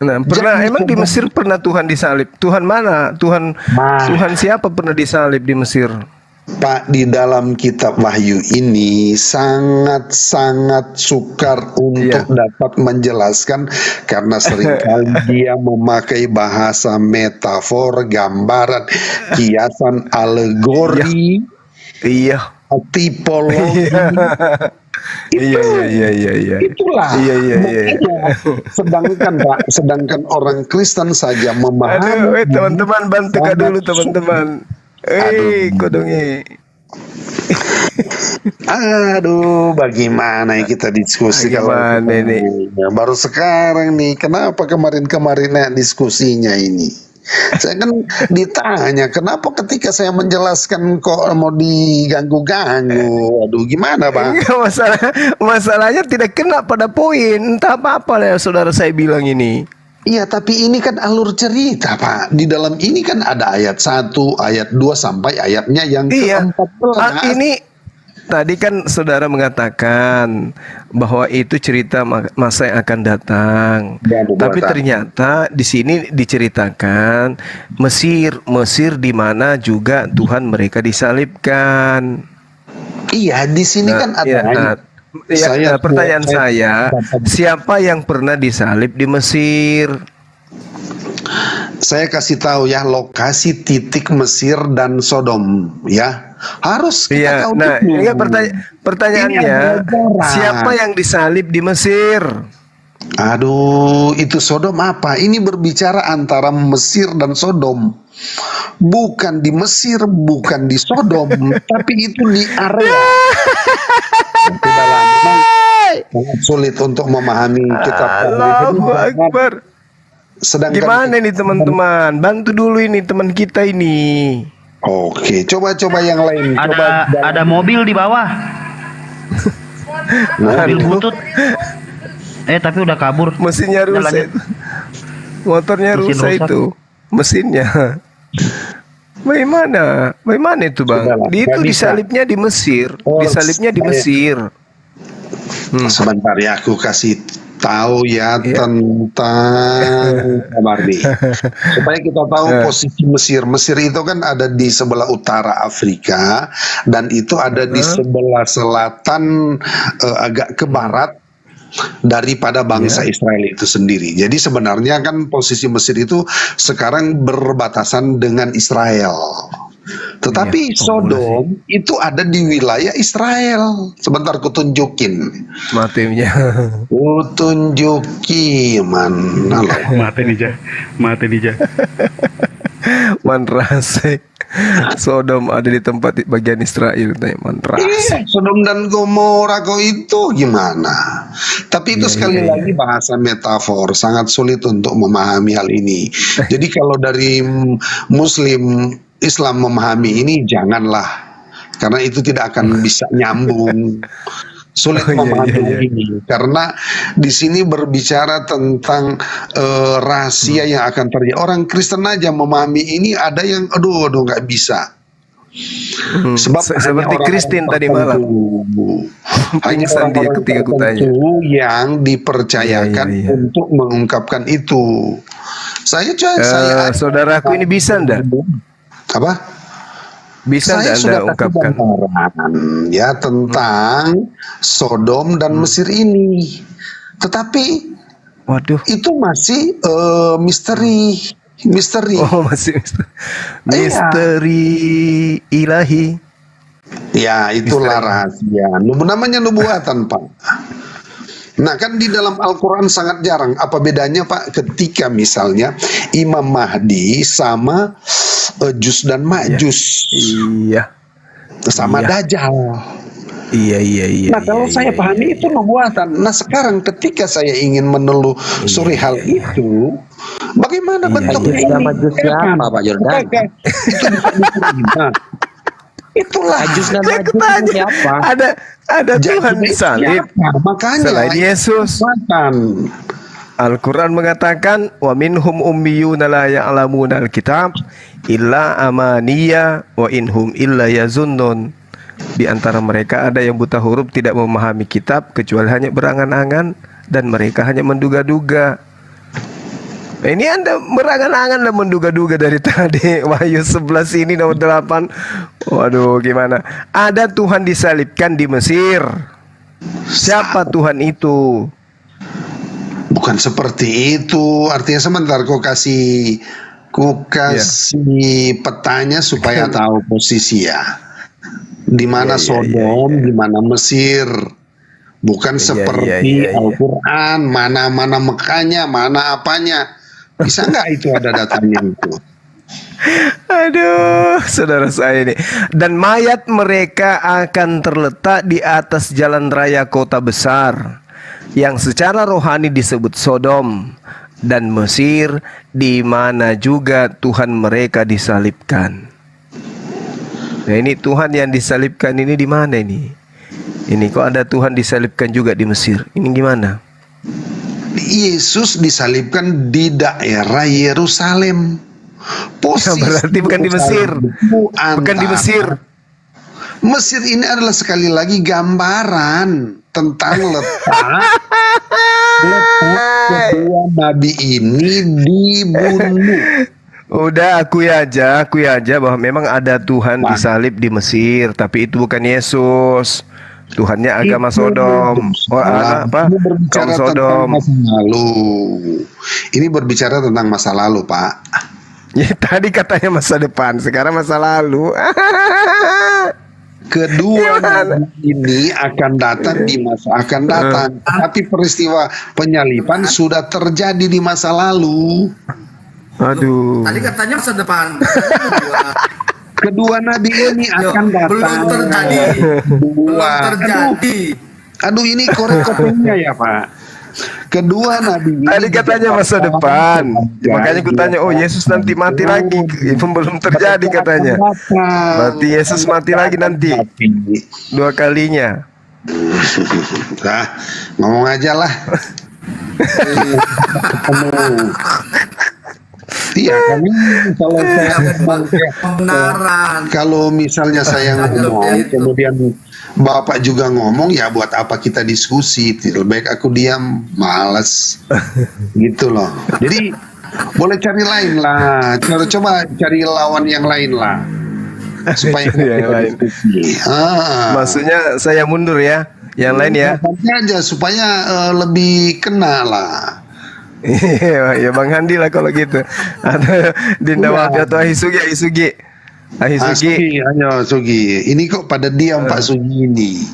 Nah, pernah emang di Mesir pernah Tuhan disalib? Tuhan mana? Tuhan siapa pernah disalib di Mesir? Pak, di dalam kitab Wahyu ini sangat-sangat sukar untuk dapat menjelaskan karena seringkali dia memakai bahasa metafor, gambaran, kiasan, alegori, tipologi. Itulah. Sedangkan orang Kristen saja memahami. Aduh, teman-teman bantu Kak dulu teman-teman. Kodongi. Aduh, bagaimana ya kita diskusi Bagaimana ini? Baru sekarang nih, kenapa kemarin-kemarin diskusinya ini? Saya kan ditanya, kenapa ketika saya menjelaskan kok mau diganggu-ganggu? Aduh, gimana Bang? Masalahnya tidak kena pada poin. Entah apa-apa ya saudara saya bilang ini. Iya, tapi ini kan alur cerita, Pak. Di dalam ini kan ada ayat 1, ayat 2 sampai ayatnya yang ke-14. Ini tadi kan saudara mengatakan bahwa itu cerita masa yang akan datang. Tapi ternyata di sini diceritakan Mesir di mana juga Tuhan mereka disalibkan. Iya, di sini kan ada pertanyaan saya, siapa yang pernah disalib di Mesir? Saya kasih tahu ya, lokasi titik Mesir dan Sodom ya. Harus kita tahu dulu. Pertanyaannya, siapa yang disalib di Mesir? Aduh, itu Sodom apa? Ini berbicara antara Mesir dan Sodom. Bukan di Mesir, bukan di Sodom, tapi itu di area. Sangat sulit untuk memahami kitab. Allahu Akbar. Gimana ini teman-teman? Bantu dulu ini teman kita ini. Oke, coba yang lain. Ada mobil di bawah. Mobil butut. Tapi udah kabur. Mesinnya rusak. Motornya rusak itu. Mesinnya. Bagaimana itu Bang? Itu disalibnya di Mesir. Disalibnya di Mesir. Sebentar ya, aku kasih tahu ya tentang Barbie. Supaya kita tahu posisi Mesir. Mesir itu kan ada di sebelah utara Afrika dan itu ada di sebelah selatan agak ke barat daripada bangsa Israel itu sendiri. Jadi sebenarnya kan posisi Mesir itu sekarang berbatasan dengan Israel. Tetapi Sodom itu ada di wilayah Israel. Sebentar kutunjukin. Matinya. Kutunjukin mana lo? Mati dija. Manrase. Sodom ada di tempat bagian Israel, Manrase. Sodom dan Gomora kok itu gimana? Tapi itu sekali lagi bahasa metafor, sangat sulit untuk memahami hal ini. Jadi kalau dari Muslim Islam memahami ini janganlah, karena itu tidak akan bisa nyambung. Sulit memahami ini karena di sini berbicara tentang rahasia yang akan terjadi. Orang Kristen aja memahami ini ada yang aduh nggak bisa. Sebab seperti Kristen tadi malam. Hanya orang ketika yang dipercayakan untuk mengungkapkan itu. Saudaraku ini bisa ndak? Apa? Bisa saya Anda ungkapkan ya tentang Sodom dan Mesir ini, tetapi itu masih misteri. Oh, masih misteri ilahi. Ya, itulah rahasia. Namanya nubuatan, Pak. Nah, kan di dalam Al-Quran sangat jarang. Apa bedanya, Pak, ketika misalnya Imam Mahdi sama Jus dan Majus. Iya. Sama Dajjal. Iya. Nah, kalau saya pahami itu nubuatan. Nah, sekarang ketika saya ingin menelusuri hal itu, bagaimana bentuknya ini? Majus siapa, Pak Jordan? Itu bisa diterima. Itulah. Ada Tuhan disalib. Makanya selain Yesus. Al-Quran mengatakan wa minhum ummiyuna la ya'lamuna al-kitab illa amaniya wa inhum illa yazunnun. Di antara mereka ada yang buta huruf, tidak memahami kitab kecuali hanya berangan-angan, dan mereka hanya menduga-duga. Nah, ini Anda berangan-angan dan menduga-duga dari tadi. Wahyu 11 ini nomor 8. Waduh, gimana? Ada Tuhan disalibkan di Mesir. Siapa Tuhan itu? Bukan seperti itu. Artinya sebentar, kau kasih petanya supaya tahu posisi ya. Di mana Sodom, di mana Mesir. Bukan seperti Al-Quran, mana Mekahnya, mana apanya. Bisa nggak itu ada datanya itu? Aduh, saudara saya ini. Dan mayat mereka akan terletak di atas jalan raya kota besar, yang secara rohani disebut Sodom dan Mesir, di mana juga Tuhan mereka disalibkan. Nah, ini Tuhan yang disalibkan ini di mana ini? Ini kok ada Tuhan disalibkan juga di Mesir? Ini gimana? Yesus disalibkan di daerah Yerusalem. Posisi berarti bukan di Mesir. Bukan di Mesir. Mesir ini adalah sekali lagi gambaran tentang letak kedua nabi ini dibunuh. Udah akui aja bahwa memang ada Tuhan disalib di Mesir, tapi itu bukan Yesus. Tuhannya agama Sodom. Kaum Sodom. Ini berbicara tentang masa lalu, Pak. Ya, tadi katanya masa depan, sekarang masa lalu. Kedua ini akan datang di masa akan datang, tapi peristiwa penyaliban sudah terjadi di masa lalu. Aduh. Tadi katanya masa depan. Kedua nabi ini akan datang. Belum terjadi. Aduh, ini korek-koreknya ya, Pak. Kedua nabi ini tadi katanya masa depan. Makanya aku tanya, oh Yesus nanti mati lagi. Belum terjadi katanya. Berarti Yesus mati lagi nanti 2 kalinya. Nah, ngomong aja lah. Iya, kami kalau saya kalau misalnya saya ngomong, kemudian Bapak juga ngomong, ya buat apa kita diskusi? Lebih baik aku diam, malas, gitu loh. Jadi boleh cari lain lah, coba cari lawan yang lain lah, supaya yang lain. Maksudnya saya mundur ya, yang lain ya. Aja supaya lebih kena lah. Iya, ya Bang Handi lah kalau gitu. Ada Dinda Wafi atau Ahisugi. Hanya Sugi. Ini kok pada diam Pak Sugi ini.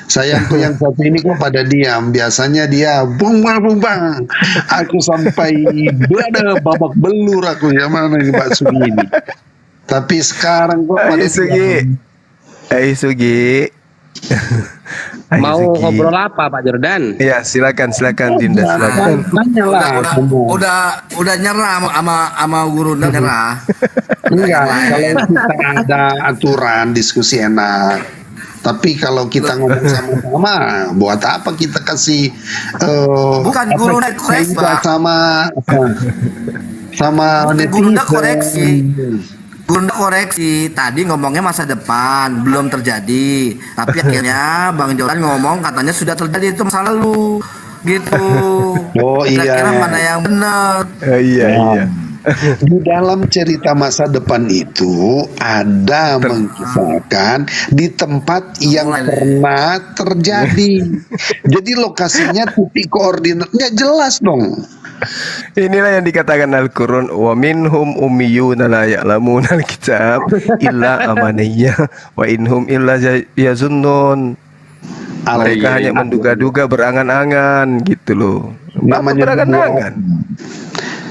Sayangku yang satu ini kok pada diam. Biasanya dia bang. Aku sampai ada babak belur aku, yang mana ini Pak Sugi ini. Tapi sekarang kok pada Ahisugi. Mau ngobrol apa Pak Jordan? Ya silakan Dinda, silakan. Udah nyerah sama guru, udah nyerah. Enggak, kalau kita ada aturan diskusi enak. Tapi kalau kita ngomong sama-sama, buat apa kita kasih bukan guru naik koreksi, Pak. sama guru koreksi, tadi ngomongnya masa depan, belum terjadi. Tapi akhirnya Bang Jordan ngomong katanya sudah terjadi, itu masa lalu. Gitu. Oh iya. Kira-kira mana yang benar? Iya. Di dalam cerita masa depan itu ada mengisahkan di tempat yang pernah terjadi. Jadi lokasinya, titik koordinatnya jelas dong. Inilah yang dikatakan Al-Quran, wa minhum ummiyuna la ya'lamuna al-kitab illa amaniyya wa inhum illa yazunnun. Mereka hanya menduga-duga, berangan-angan gitu loh. Namanya berangan-angan.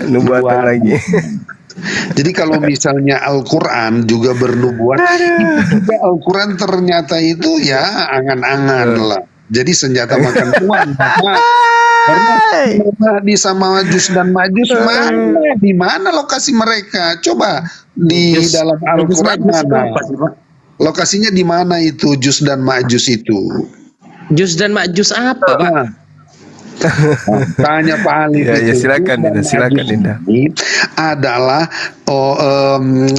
Nubuatan lagi. Jadi kalau misalnya Al-Quran juga bernubuat, itu juga Al-Quran ternyata itu ya angan-angan lah. Jadi senjata makan tuan. Karena di sama Majus dan Majus mana? Di mana lokasi mereka? Coba di dalam Al-Quran mana? Lokasinya di mana itu Jus dan Majus itu? Jus dan Majus apa, Pak? Tanya Pak Ali. Ya, ya silakan Dinda, silakan Dinda. Ini adalah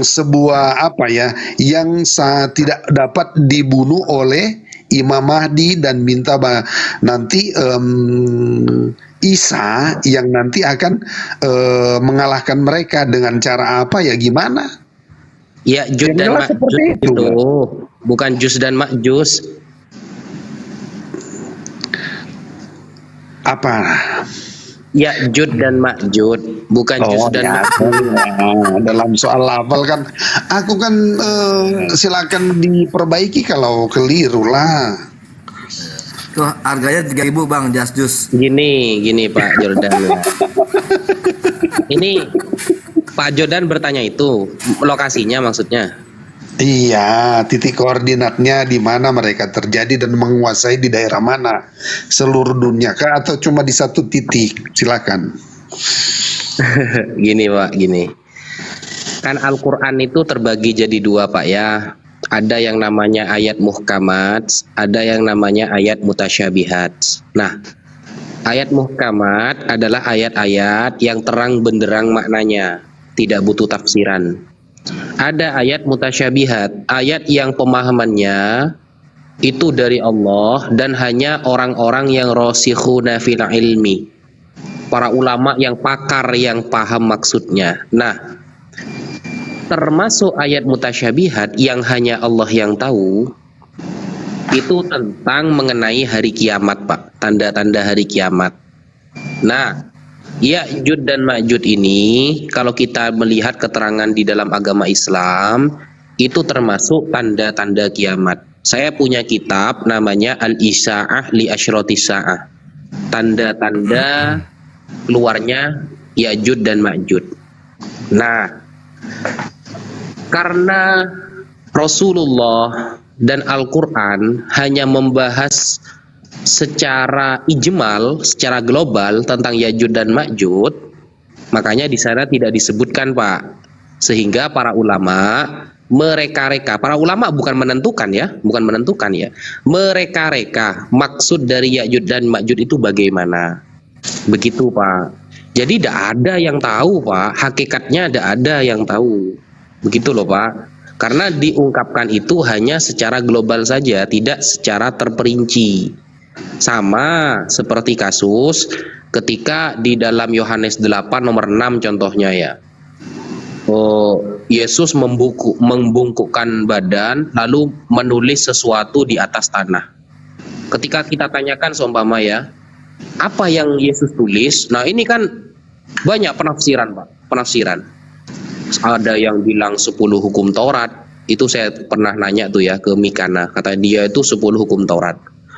sebuah apa ya yang tidak dapat dibunuh oleh Imam Mahdi dan minta nanti Isa yang nanti akan mengalahkan mereka dengan cara apa ya gimana? Ya, Jud dan Ma'jud itu bukan Jus dan Ma'jus. Apa? Ya, Jud dan Ma'jud, bukan Jus dan Ma'jud. Dalam soal lafal kan, aku kan silakan diperbaiki kalau keliru lah. Tuh harganya 3.000 Bang, Just Jus. Gini Pak Jordan. Ini Pak Jordan bertanya itu lokasinya maksudnya. Iya, titik koordinatnya di mana mereka terjadi dan menguasai di daerah mana? Seluruh dunia kah atau cuma di satu titik? Silakan. Gini Pak, gini. Kan Al-Qur'an itu terbagi jadi dua Pak ya. Ada yang namanya ayat muhkamat, ada yang namanya ayat mutasyabihat. Nah, ayat muhkamat adalah ayat-ayat yang terang benderang maknanya, tidak butuh tafsiran. Ada ayat mutasyabihat, ayat yang pemahamannya itu dari Allah dan hanya orang-orang yang rasikhuna fil ilmi, para ulama yang pakar yang paham maksudnya. Nah, termasuk ayat mutasyabihat yang hanya Allah yang tahu itu tentang mengenai hari kiamat Pak, tanda-tanda hari kiamat. Nah, Ya'jud dan Ma'jud ini kalau kita melihat keterangan di dalam agama Islam itu termasuk tanda-tanda kiamat. Saya punya kitab namanya Al-Isa'ah li Asyratis Sa'ah. Tanda-tanda keluarnya Ya'jud dan Ma'jud. Nah, karena Rasulullah dan Al-Qur'an hanya membahas secara ijmal, secara global tentang Ya'jud dan Ma'jud, makanya di sana tidak disebutkan Pak. Sehingga para ulama mereka-reka, para ulama bukan menentukan ya, mereka-reka maksud dari Ya'jud dan Ma'jud itu bagaimana. Begitu Pak. Jadi tidak ada yang tahu Pak, hakikatnya tidak ada yang tahu. Begitu loh Pak. Karena diungkapkan itu hanya secara global saja, tidak secara terperinci. Sama seperti kasus ketika di dalam Yohanes 8 nomor 6 contohnya ya. Yesus membungkukkan badan lalu menulis sesuatu di atas tanah. Ketika kita tanyakan seumpama ya, apa yang Yesus tulis? Nah, ini kan banyak penafsiran, Pak. Penafsiran. Ada yang bilang 10 hukum Taurat. Itu saya pernah nanya tuh ya ke Mikana, kata dia itu 10 hukum Taurat.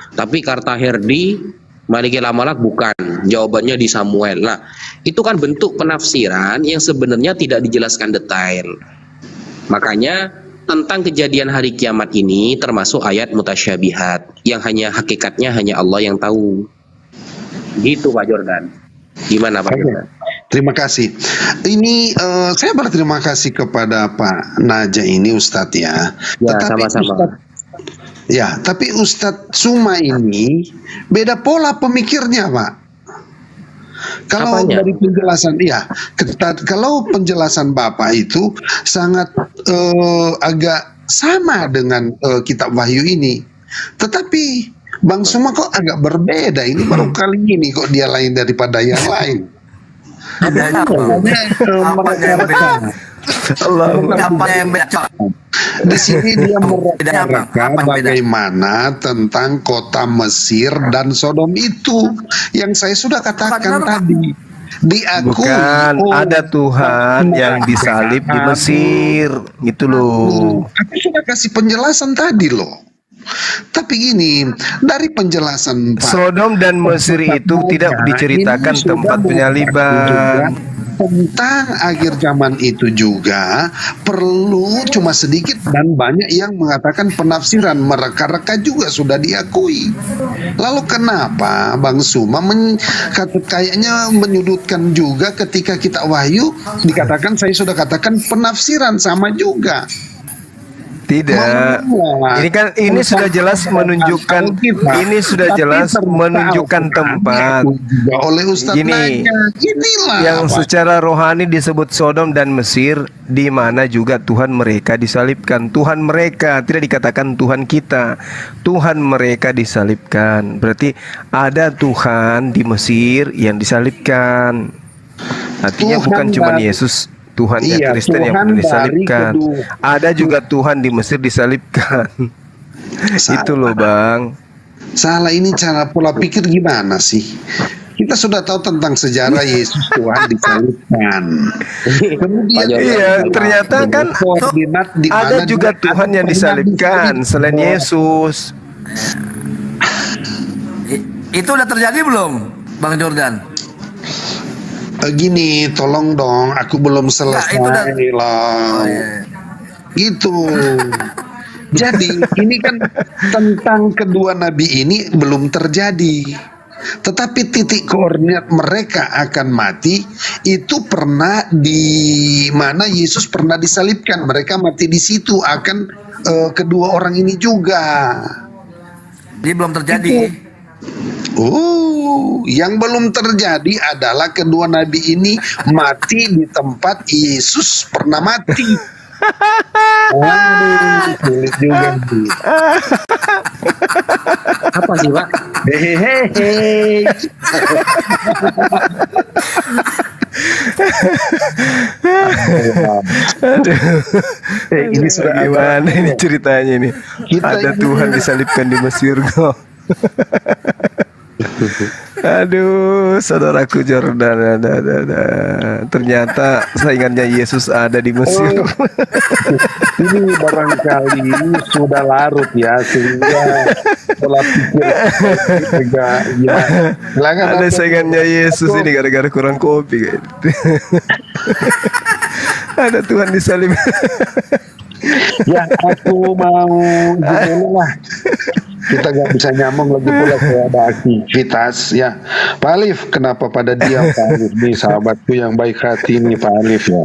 Tapi kata Herdi Maliki Lamalak bukan, jawabannya di Samuel. Nah, itu kan bentuk penafsiran yang sebenarnya tidak dijelaskan detail. Makanya tentang kejadian hari kiamat ini termasuk ayat mutasyabihat yang hanya hakikatnya hanya Allah yang tahu. Gitu Pak Jordan. Gimana Pak Jordan? Terima kasih. Ini saya berterima kasih kepada Pak Naja ini Ustadz ya. Ya, sama-sama. Ya, tapi Ustadz Suma ini beda pola pemikirnya, Pak. Kalau Apanya? dari penjelasan, ya, kalau penjelasan Bapak itu sangat agak sama dengan kitab Wahyu ini. Tetapi Bang Suma kok agak berbeda. Ini baru kali ini kok dia lain daripada yang lain. Di sini dia mereka bagaimana tentang kota Mesir dan Sodom itu yang saya sudah katakan tadi. Diakui ada Tuhan yang disalib di Mesir, gitu loh. Aku sudah kasih penjelasan tadi loh. Tapi gini, dari penjelasan Pak, Sodom dan Mesir itu tidak diceritakan tempat penyaliban. Tentang akhir zaman itu juga perlu cuma sedikit dan banyak yang mengatakan penafsiran mereka-reka juga sudah diakui. Lalu kenapa Bang Suma kayaknya menyudutkan juga ketika kita Wahyu dikatakan saya sudah katakan penafsiran sama juga. Tidak. Ini kan sudah jelas menunjukkan tempat. Oleh Ustaz Gini, yang secara rohani disebut Sodom dan Mesir, di mana juga Tuhan mereka disalibkan. Tuhan mereka, tidak dikatakan Tuhan kita. Tuhan mereka disalibkan. Berarti ada Tuhan di Mesir yang disalibkan. Artinya bukan cuma Yesus Tuhannya Kristen yang pernah disalibkan. Ada juga Tuhan di Mesir disalibkan. Itu loh Bang. Salah, ini cara pola pikir gimana sih? Kita sudah tahu tentang sejarah Yesus Tuhan disalibkan. Kemudian ternyata kan ada juga Tuhan yang disalibkan selain Yesus. Itu udah terjadi belum, Bang Jordan? Gini, tolong dong, aku belum selesai lah. Gitu. Jadi ini kan tentang kedua nabi ini belum terjadi. Tetapi titik koordinat mereka akan mati itu pernah di mana Yesus pernah disalibkan. Mereka mati di situ akan kedua orang ini juga. Jadi belum terjadi. Yang belum terjadi adalah kedua nabi ini mati di tempat Yesus pernah mati. Sulit juga sih. Apa sih, Pak? Hehehe. Ini sudah gimana ini ceritanya ini? Ada Tuhan disalibkan di Mesir kok. Aduh, saudaraku Jordan, ternyata saingannya Yesus ada di Mesir. Ini barangkali sudah larut ya, sehingga pola pikir juga ya. Ada saingannya Yesus ini gara-gara kurang kopi kayak gitu. Ada Tuhan disalib. Ya, aku mau gimana lah. Kita nggak bisa nyambung lagi pula kalau ada aktivitas ya. Pak Alif, kenapa pada diam Pak Alif? Nih sahabatku yang baik hati nih Pak Alif ya.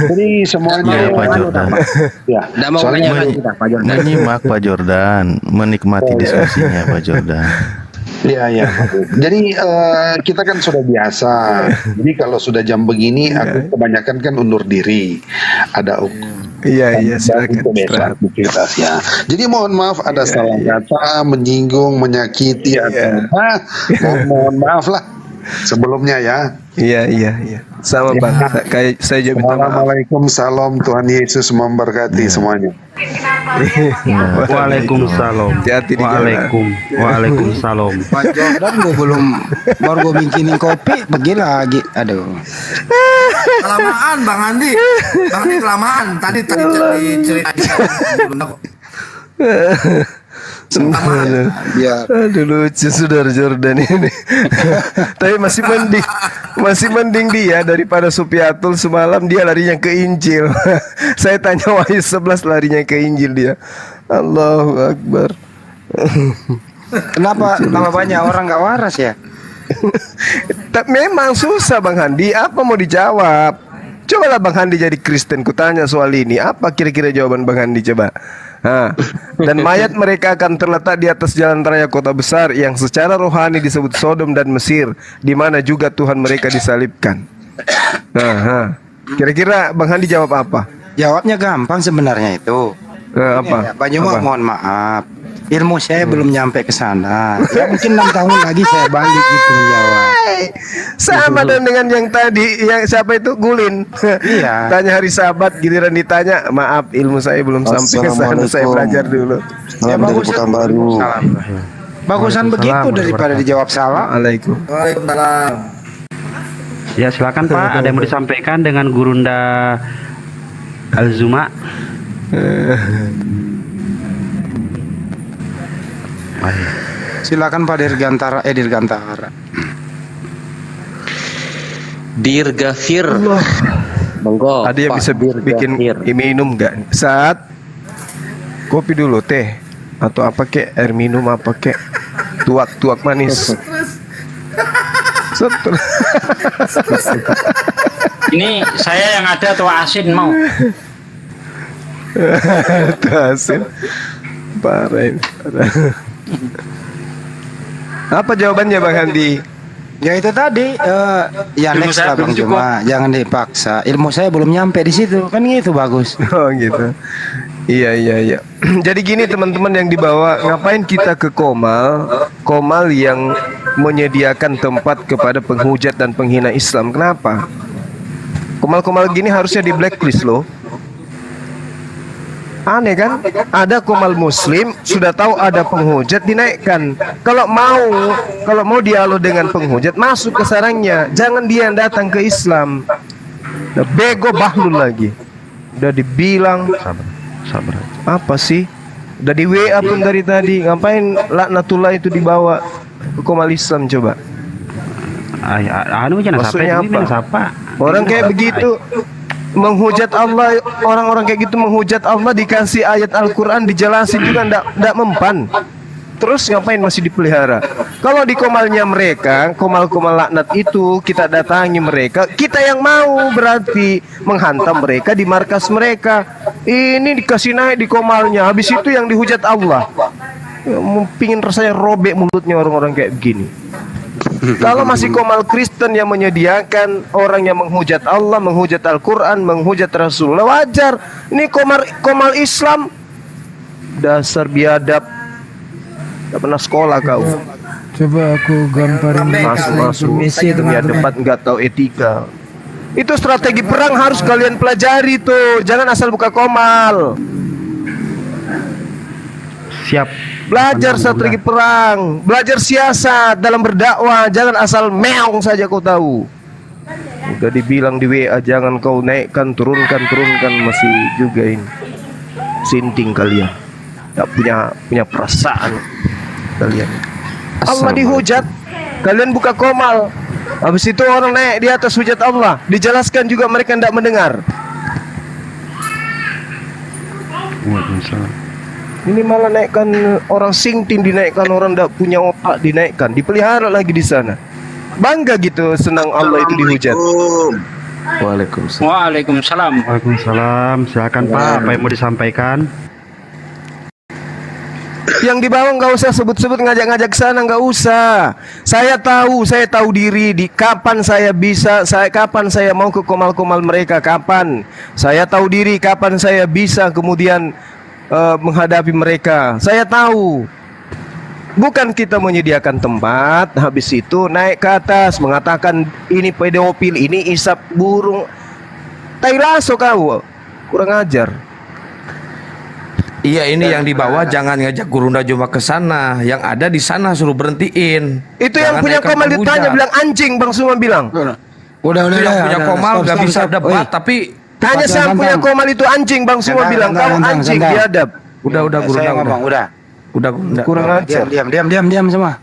Jadi semuanya Pak Jordan. Ya, soalnya menyimak Pak Jordan, menikmati diskusinya Pak Jordan. Iya. Jadi kita kan sudah biasa. Jadi kalau sudah jam begini, aku kebanyakan kan undur diri. Ada Iya, silakan. Aktivitas ya. Jadi mohon maaf ada salah kata, menyinggung, menyakiti atau mohon maaf lah sebelumnya ya. Iya. Sama Bang. Kayak saya juga minta maaf. Assalamualaikum, salam, Tuhan Yesus memberkati semuanya. Waalaikumsalam. Waalaikumsalam. Pak Jordan baru gue bikinin kopi, pergi lagi. Aduh. Kelamaan Bang Andi. Bang Andi kelamaan. Tadi cerita Aduh lucu saudara Jordan ini. Tapi masih mending dia daripada Supiatul semalam dia larinya ke Injil. Saya tanya Wahyu 11 larinya ke Injil dia. Allahu Akbar. Kenapa banyak orang nggak waras ya? Memang susah Bang Handi. Apa mau dijawab? Cobalah Bang Handi jadi Kristen. Kutanya soal ini. Apa kira-kira jawaban Bang Handi coba? Dan mayat mereka akan terletak di atas jalan raya kota besar yang secara rohani disebut Sodom dan Mesir, di mana juga Tuhan mereka disalibkan. Kira-kira Bang Handi jawab apa? Jawabnya gampang sebenarnya itu. Apa? Pak Juma, mohon maaf, ilmu saya belum nyampe ke sana. Ya, mungkin 6 tahun lagi saya balik gitu menjawab. Sama dengan yang tadi, yang siapa itu Gulin. Iya. Tanya hari Sabat, giliran ditanya, maaf ilmu saya belum sampai ke sana, saya belajar dulu. Ya, bagusan begitu daripada dijawab salah. Waalaikumsalam. Ya silakan Pak, ada yang mau disampaikan dengan Gurunda Al-Zuma. Silakan Pak Dirgantara. Dirgafir. Monggo. Ada yang bisa bikin minum nggak? Saat kopi dulu, teh atau apa kek, air minum apa kek, tuak manis. Ini saya yang ada tua asin mau. Itu hasil parah ini, parah. Apa jawabannya Bang Handi? Ya itu tadi ya Ilmu next saya lah Bang belum cukup. Juma, jangan dipaksa. Ilmu saya belum nyampe di situ. Kan gitu bagus. Oh gitu. Iya. Jadi gini teman-teman yang dibawa, ngapain kita ke Komal? Komal yang menyediakan tempat kepada penghujat dan penghina Islam. Kenapa? Komal-komal gini harusnya di blacklist loh. Aneh kan? Ada komal muslim, sudah tahu ada penghujat, dinaikkan. Kalau mau dialog dengan penghujat, masuk ke sarangnya. Jangan dia yang datang ke Islam. Udah bego bahlul lagi. Udah dibilang Sabar. apa sih? Udah di WA pun dari tadi. Ngapain laknatullah itu dibawa ke komal Islam coba? Anu jangan Maksudnya apa? Orang kayak begitu menghujat Allah, orang-orang kayak gitu menghujat Allah, dikasih ayat Al-Quran dijelasin juga ndak mempan. Terus ngapain masih dipelihara? Kalau di komalnya mereka, komal-komal laknat itu kita datangi mereka, kita yang mau berarti menghantam mereka di markas mereka. Ini dikasih naik di komalnya, habis itu yang dihujat Allah. Ya, pingin rasanya robek mulutnya orang-orang kayak begini. Kalau masih komal Kristen yang menyediakan orang yang menghujat Allah, menghujat Al-Quran, menghujat Rasulullah, wajar. Ini komal Islam, dasar biadab, gak pernah sekolah kau. Coba aku gambarin Masuk misi dunia teman-teman. debat nggak tahu etika. Itu strategi perang harus kalian pelajari tuh. Jangan asal buka komal. Siap. Belajar strategi perang, belajar siasat dalam berdakwah. Jangan asal meong saja kau tahu. Udah dibilang di WA jangan kau naikkan, turunkan, masih juga ini. Sinting kalian. Gak punya perasaan kalian. Allah dihujat, kalian buka komal. Habis itu orang naik di atas hujat Allah, dijelaskan juga mereka tidak mendengar. Ini malah naikkan orang singting, dinaikkan orang tidak punya otak, dinaikkan, dipelihara lagi di sana. Bangga gitu, senang Allah itu dihujat. Waalaikumsalam. Waalaikumsalam. Silakan Pak, apa yang mau disampaikan? Yang di bawah nggak usah sebut-sebut, ngajak-ngajak sana nggak usah. Saya tahu diri di kapan saya bisa, kapan saya mau ke komal-komal mereka, kapan. Saya tahu diri kapan saya bisa kemudian menghadapi mereka. Saya tahu. Bukan kita menyediakan tempat, habis itu naik ke atas mengatakan ini pedofil, ini isap burung. Tai lasso kau. Kurang ajar. Iya, ini yang di bawah jangan ngajak Gurunda Juma ke sana. Yang ada di sana suruh berhentiin. Itu yang punya komal ditanya bilang anjing, Bang Suma bilang. Udah yang punya komal nggak bisa debat, tapi tanya siapa punya komal itu anjing, Bang Suma bilang kamu anjing, biadab. Udah Gurunda udah. Kurang ajar. Diam semua.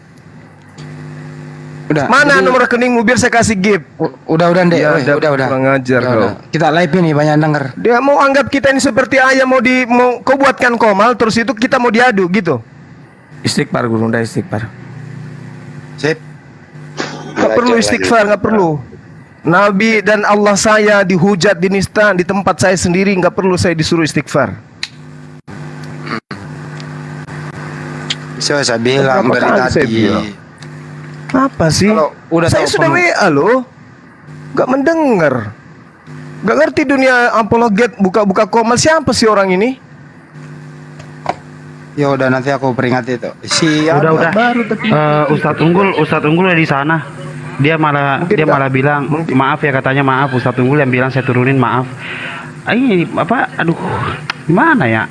Udah. Mana nomor rekeningmu biar saya kasih gift. Udah Ndek. Biadab, Udah. kurang ajar kau. Kita live ini banyak denger. Dia mau anggap kita ini seperti ayam, mau kau buatkan komal terus itu kita mau diadu gitu. Istighfar Gurunda, istighfar. Sip. Gak perlu istighfar, gak perlu. Nabi dan Allah saya dihujat, dinista di tempat saya sendiri, gak perlu saya disuruh istighfar. Saya bilang dari tadi. Apa sih? Udah saya tahu sudah WA loh, gak mendengar, gak ngerti dunia apologet, buka-buka komal. Siapa sih orang ini? Ya udah, nanti aku peringati itu. Udah. Ustadz Unggul ada di sana. Dia malah bilang maaf ya, katanya maaf. Ustadz Unggul yang bilang saya turunin, maaf. Ini apa? Aduh, gimana ya?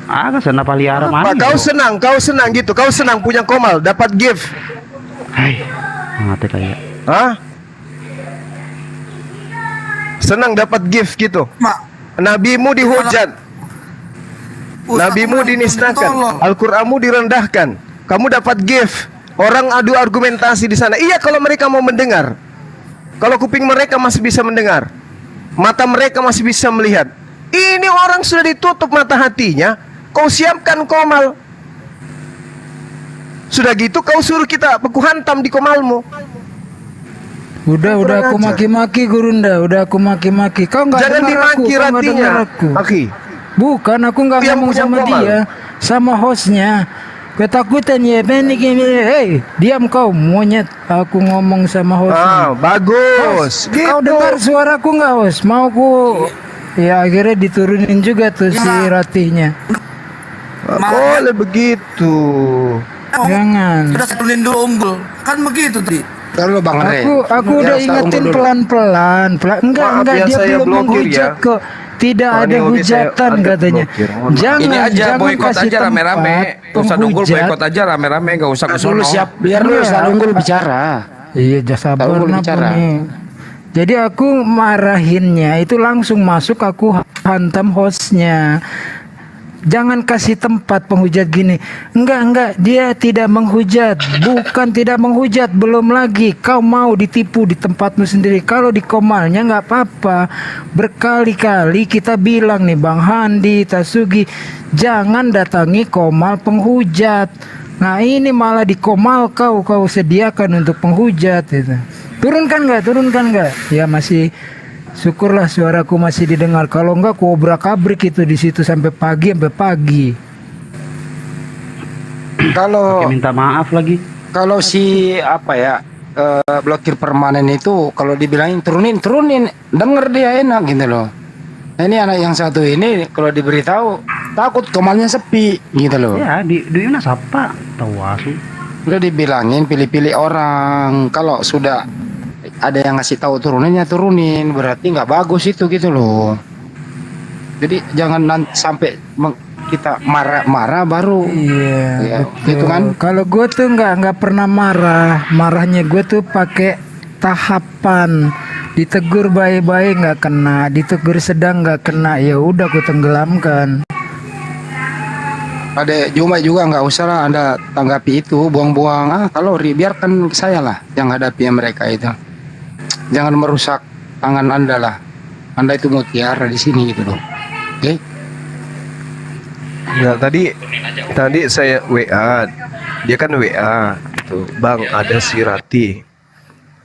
Agak sana paliara mana? Kau senang gitu. Kau senang punya komal, dapat gift. Hai, mati kayak. Hah? Senang dapat gift gitu. Nabimu dihujat. Nabimu dinistakan. Al-Qur'anmu direndahkan. Kamu dapat gift. Orang adu argumentasi di sana. Iya, kalau mereka mau mendengar. Kalau kuping mereka masih bisa mendengar, mata mereka masih bisa melihat. Ini orang sudah ditutup mata hatinya. Kau siapkan komal. Sudah gitu kau suruh kita beku hantam di komalmu. Udah aku maki-maki Gurunda, udah aku maki-maki. Kau nggak Jangan dengar dimaki kau nggak ratinya, dengar aku. Aki. Bukan, aku nggak Yang ngomong punya sama Komal. dia, sama hostnya. Ketakutan ya, Benik ini. Hei, diam kau monyet. Aku ngomong sama hostnya. Bagus. Host, kau dengar suaraku nggak, host? Mau ku? Ya akhirnya diturunin juga tuh si ratinya. Boleh begitu. Jangan. Udah turunin dulu unggul. Kan begitu tadi. Kalau Bang Andre. Aku udah ingetin pelan-pelan. Enggak, ya, dia saya belum blokir menghujat ya. kok. Tidak Oh, ada ini hobi saya hujatan agak katanya. blokir. Jangan, Ini aja jangan boykot kasih aja rame-rame. tempat Ustaz Unggul penghujat. boykot aja rame-rame, gak usah ke Dulu sono. siap, biar dulu Ustaz Unggul bicara. Iya, sabar Unggul napa bicara. nih. Jadi aku marahinnya itu langsung masuk, aku hantam hostnya. Jangan kasih tempat penghujat gini. Enggak, dia tidak menghujat. Bukan tidak menghujat, belum lagi. Kau mau ditipu di tempatmu sendiri. Kalau di Komalnya nggak apa-apa. Berkali-kali kita bilang nih Bang Handi, Tasugi, jangan datangi Komal penghujat. Nah ini malah di Komal kau sediakan untuk penghujat itu. Turunkan nggak? Ya masih. Syukurlah suaraku masih didengar. Kalau enggak ku obrak-abrik itu di situ sampai pagi. Kalau minta maaf lagi. Kalau si blokir permanen itu kalau dibilangin turunin, denger dia enak gitu loh. Nah, ini anak yang satu ini kalau diberitahu takut Komalnya sepi gitu loh. Ya, di mana siapa? Tahu aku. Udah dibilangin pilih-pilih orang. Kalau sudah ada yang ngasih tahu turunin, berarti nggak bagus itu gitu loh. Jadi jangan sampai kita marah baru. Iya, ya, betul. gitu kan. Kalau gue tuh nggak pernah marahnya gue tuh pakai tahapan. Ditegur baik-baik nggak kena, ditegur sedang nggak kena, ya udah gue tenggelamkan. Ada Juma juga nggak usah lah Anda tanggapi itu, buang-buang kalori, biarkan saya lah yang hadapi mereka itu. Jangan merusak tangan Anda lah. Anda itu mutiara di sini gitu loh. Oke? Nah, tadi saya WA. Dia kan WA tuh, Bang, ada si Rati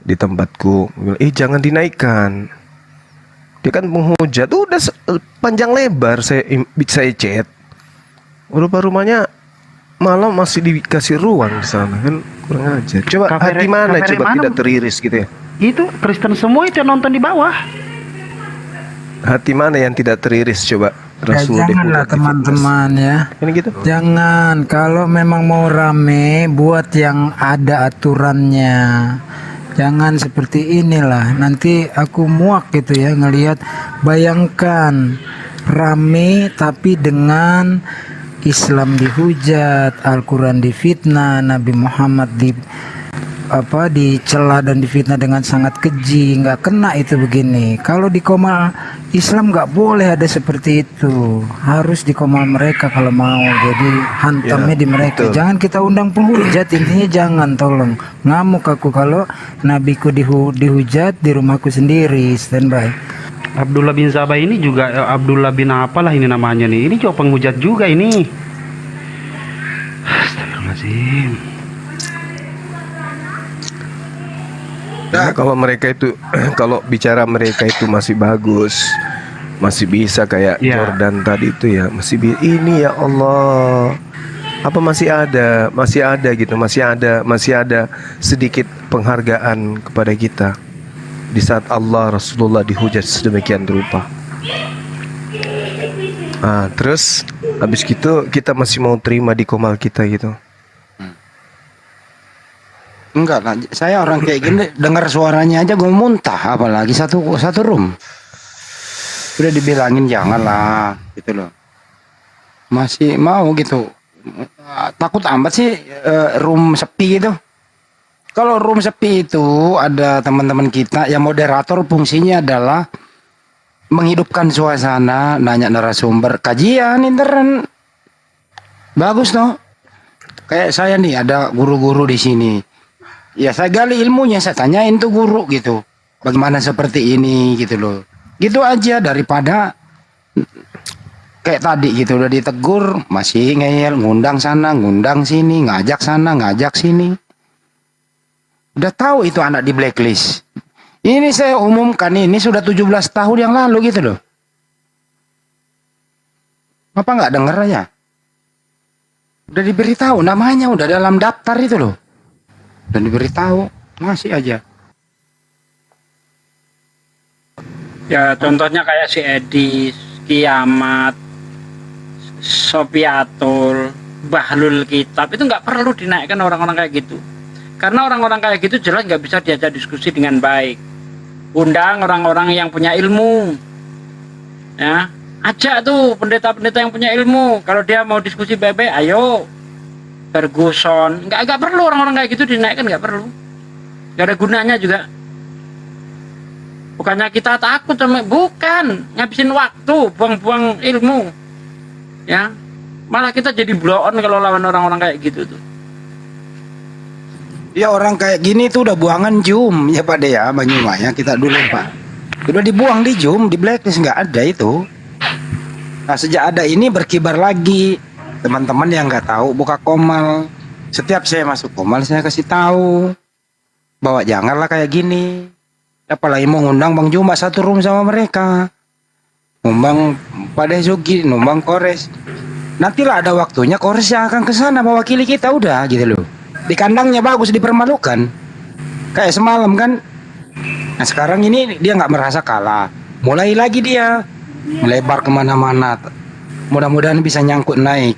di tempatku. Jangan dinaikkan. Dia kan menghujat. Udah panjang lebar saya chat. Rumahnya malam masih dikasih ruang di sana kan, kurang aja. Coba hati mana coba tidak teriris gitu ya. Itu Kristen semua itu yang nonton di bawah. Hati mana yang tidak teriris coba Rasul. Janganlah teman-teman ya. Ini gitu. Jangan, kalau memang mau rame buat yang ada aturannya. Jangan seperti inilah. Nanti aku muak gitu ya ngelihat. Bayangkan rame tapi dengan Islam dihujat, Al-Quran difitnah, Nabi Muhammad dicela dan difitnah dengan sangat keji. Nggak kena itu begini. Kalau di Komal Islam nggak boleh ada seperti itu. Harus di Komal mereka kalau mau. Jadi hantamnya di mereka. Betul. Jangan kita undang penghujat. Intinya jangan, tolong. Ngamuk aku kalau nabiku dihujat di rumahku sendiri. Standby. Abdullah bin Zabah ini juga Abdullah bin apalah ini namanya nih. Ini juga penghujat juga ini. Astagfirullahaladzim. Nah, kalau mereka itu kalau bicara mereka itu masih bagus, masih bisa kayak Jordan tadi itu ya, ini ya Allah, apa masih ada gitu, masih ada sedikit penghargaan kepada kita di saat Allah Rasulullah dihujat sedemikian rupa. Terus habis gitu kita masih mau terima di Komal kita gitu. Enggak lah, saya orang kayak gini dengar suaranya aja gue muntah, apalagi satu room. Udah dibilangin janganlah gitu loh. Masih mau gitu. Takut amat sih room sepi gitu. Kalau room sepi itu ada teman-teman kita yang moderator fungsinya adalah menghidupkan suasana, nanya narasumber, kajian intern. Bagus toh. Kayak saya nih ada guru-guru di sini. Ya saya gali ilmunya, saya tanyain tuh guru gitu. Bagaimana seperti ini gitu loh. Gitu aja daripada kayak tadi gitu udah ditegur masih ngeyel, ngundang sana, ngundang sini, ngajak sana, ngajak sini. Udah tahu itu anak di blacklist. Ini saya umumkan ini sudah 17 tahun yang lalu gitu loh. Apa nggak denger aja? Udah diberitahu namanya, udah dalam daftar itu loh. Udah diberitahu, masih aja. Ya contohnya kayak si Edis, Kiamat, Sopiatul, Bahlul Kitab, itu nggak perlu dinaikkan orang-orang kayak gitu. Karena orang-orang kayak gitu jelas nggak bisa diajak diskusi dengan baik. Undang orang-orang yang punya ilmu, ya, ajak tuh pendeta-pendeta yang punya ilmu. Kalau dia mau diskusi baik-baik, ayo. Ferguson, nggak perlu orang-orang kayak gitu dinaikkan, nggak perlu. Nggak ada gunanya juga. Bukannya kita takut sama, bukan ngabisin waktu, buang-buang ilmu, ya. Malah kita jadi blow on kalau lawan orang-orang kayak gitu tuh. Ya orang kayak gini tuh udah buangan Jum ya Pak De ya, Bang Yuma ya, kita dulu Pak. Udah dibuang di Jum, di blacklist, nggak ada itu. Nah sejak ada ini berkibar lagi. Teman-teman yang nggak tahu buka Komal. Setiap saya masuk Komal saya kasih tahu bahwa janganlah kayak gini. Apalagi mau ngundang Bang Juma satu room sama mereka. Ngundang Pak De Sugi, ngundang Kores. Nantilah ada waktunya Kores yang akan ke sana mewakili kita, udah gitu loh. Di kandangnya bagus, dipermalukan. Kayak semalam kan. Nah sekarang ini dia nggak merasa kalah. Mulai lagi dia melebar kemana-mana. Mudah-mudahan bisa nyangkut naik.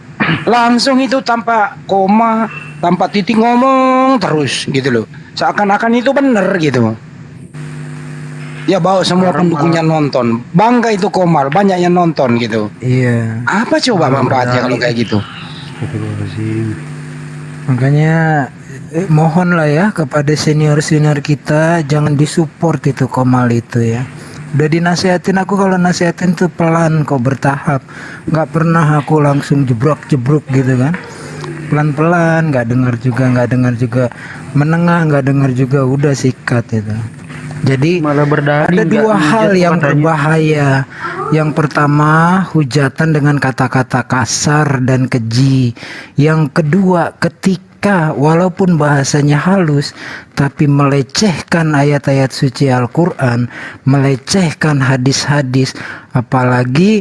Langsung itu tanpa koma, tanpa titik ngomong terus gitu loh. Seakan-akan itu bener gitu. Ya bawa semua pendukungnya nonton. Bangga itu Komal, banyak yang nonton gitu. Iya. Apa coba manfaatnya kalau kayak gitu? Makanya mohonlah ya kepada senior-senior kita, jangan disupport itu Komal itu ya. Udah dinasehatin, aku kalau nasehatin tuh pelan kok, bertahap. Nggak pernah aku langsung jebrok-jebrok gitu kan. Pelan-pelan, nggak dengar juga. Menengah nggak dengar juga, udah sikat itu. Jadi ada dua hal yang berbahaya. Yang pertama, hujatan dengan kata-kata kasar dan keji. Yang kedua, ketika walaupun bahasanya halus tapi melecehkan ayat-ayat suci Al-Quran, melecehkan hadis-hadis, apalagi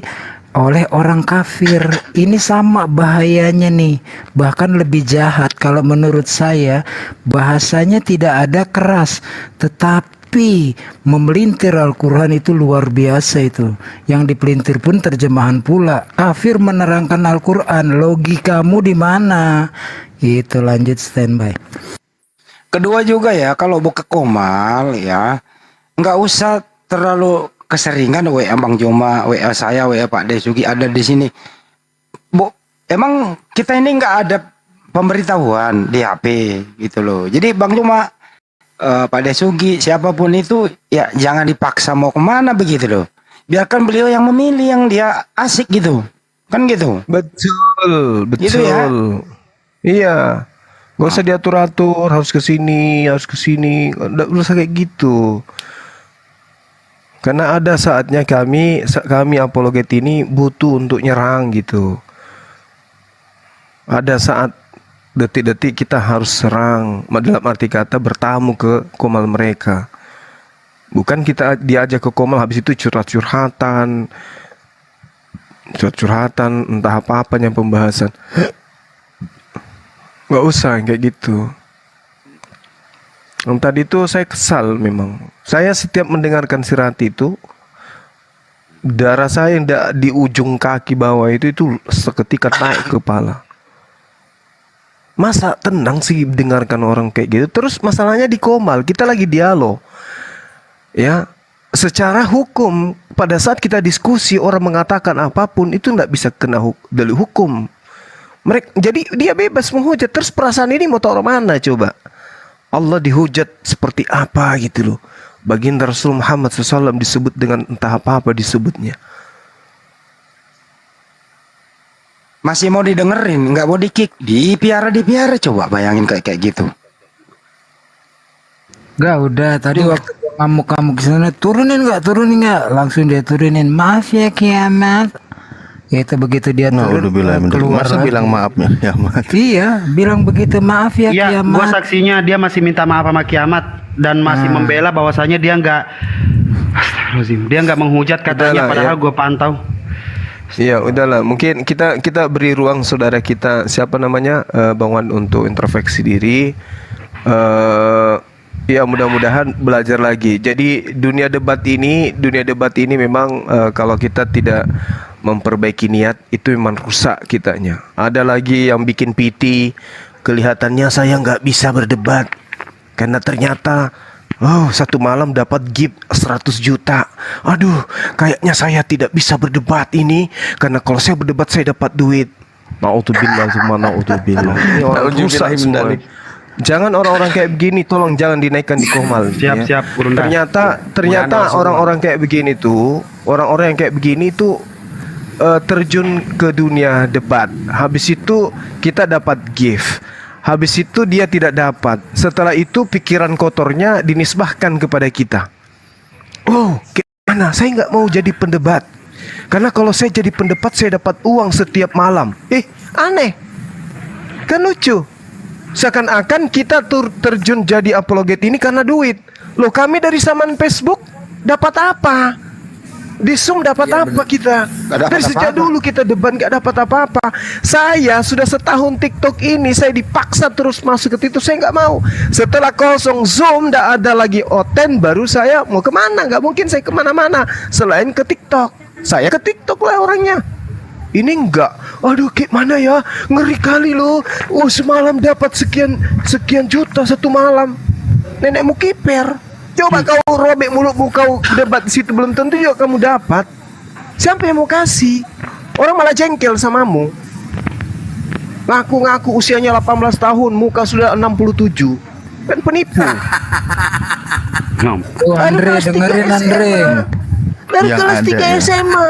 oleh orang kafir. Ini sama bahayanya nih, bahkan lebih jahat. Kalau menurut saya bahasanya tidak ada keras, tetapi memelintir Al-Quran itu luar biasa itu. Yang dipelintir pun terjemahan pula. Kafir menerangkan Al-Quran, logikamu di mana? Itu lanjut standby. Kedua juga ya, kalau buka Komal ya, nggak usah terlalu keseringan WA Bang Joma, WA saya, WA Pak De Sugi ada di sini. Emang kita ini nggak ada pemberitahuan di HP gitu loh. Jadi Bang Joma, Pak De Sugi, siapapun itu ya jangan dipaksa mau kemana begitu loh. Biarkan beliau yang memilih yang dia asik gitu, kan gitu. Betul. Gitu ya? Iya. Gak usah diatur-atur, harus ke sini, nggak usah kayak gitu. Karena ada saatnya kami apologet ini butuh untuk nyerang gitu. Ada saat detik-detik kita harus serang, dalam arti kata bertamu ke Komal mereka. Bukan kita diajak ke Komal habis itu curhat-curhatan, entah apa-apanya pembahasan. Nggak usah kayak gitu. Tadi itu saya kesal memang. Saya setiap mendengarkan Sirati itu, darah saya yang di ujung kaki bawah itu seketika naik kepala. Masa tenang sih dengarkan orang kayak gitu. Terus masalahnya di Komal kita lagi dialog, ya. Secara hukum pada saat kita diskusi orang mengatakan apapun itu nggak bisa kena delik hukum. Jadi dia bebas menghujat. Terus perasaan ini mau taruh mana coba? Allah dihujat seperti apa gitu loh. Baginda Rasul Muhammad SAW disebut dengan entah apa disebutnya. Masih mau didengerin, nggak mau di-kick, dipiara coba bayangin kayak gitu. Gak udah tadi waktu ngamuk-ngamuk kesana, turunin nggak, langsung dia turunin. Maaf ya Kiamat. Ya itu begitu dia turun keluar. Masa bilang maafnya Kiamat? Iya, bilang begitu, maaf ya Iya, Kiamat. gua saksinya dia masih minta maaf sama Kiamat. dan masih membela bahwasanya dia nggak, astagfirullahaladzim, dia nggak menghujat katanya, Udahlah, padahal ya. gue pantau. Ya udahlah, mungkin kita beri ruang saudara kita siapa namanya Bang Wan untuk introspeksi diri. Ya mudah-mudahan belajar lagi. Jadi dunia debat ini memang kalau kita tidak memperbaiki niat itu memang rusak kitanya. Ada lagi yang bikin PT, kelihatannya saya nggak bisa berdebat karena ternyata satu malam dapat gift 100 juta. Aduh, kayaknya saya tidak bisa berdebat ini karena kalau saya berdebat saya dapat duit. Na'udzubillah summa na'udzubillah. Ini orang rusak semua. Jangan orang-orang kayak begini tolong jangan dinaikkan di komal. Siap, Guru Nda. Ternyata orang-orang kayak begini tuh, orang-orang yang kayak begini tuh terjun ke dunia debat. Habis itu kita dapat gift. Habis itu dia tidak dapat. Setelah itu pikiran kotornya dinisbahkan kepada kita. Oh, gimana? Saya nggak mau jadi pendebat. Karena kalau saya jadi pendebat saya dapat uang setiap malam. Aneh. Kan lucu. Seakan-akan kita terjun jadi apologet ini karena duit. Loh, kami dari zaman Facebook dapat apa? Di Zoom dapat apa kita? Dari sejak dulu kita debat nggak dapat apa-apa. Saya sudah setahun TikTok ini saya dipaksa terus masuk ke TikTok, saya nggak mau. Setelah kosong Zoom nggak ada lagi Oten, baru saya mau kemana? Nggak mungkin saya kemana-mana selain ke TikTok. Saya ke TikTok lah orangnya. Ini enggak. Aduh, gimana ya? Ngeri kali loh. Semalam dapat sekian juta satu malam. Nenekmu kiper. Coba kau robek mulutmu, kau debat di situ belum tentu juga kamu dapat. Siapa yang mau kasih? Orang malah jengkel samamu. Ngaku-ngaku usianya 18 tahun, muka sudah 67. Kan penipu. Andre, dengerin Andre. Dari Yang kelas ada 3 ya. SMA.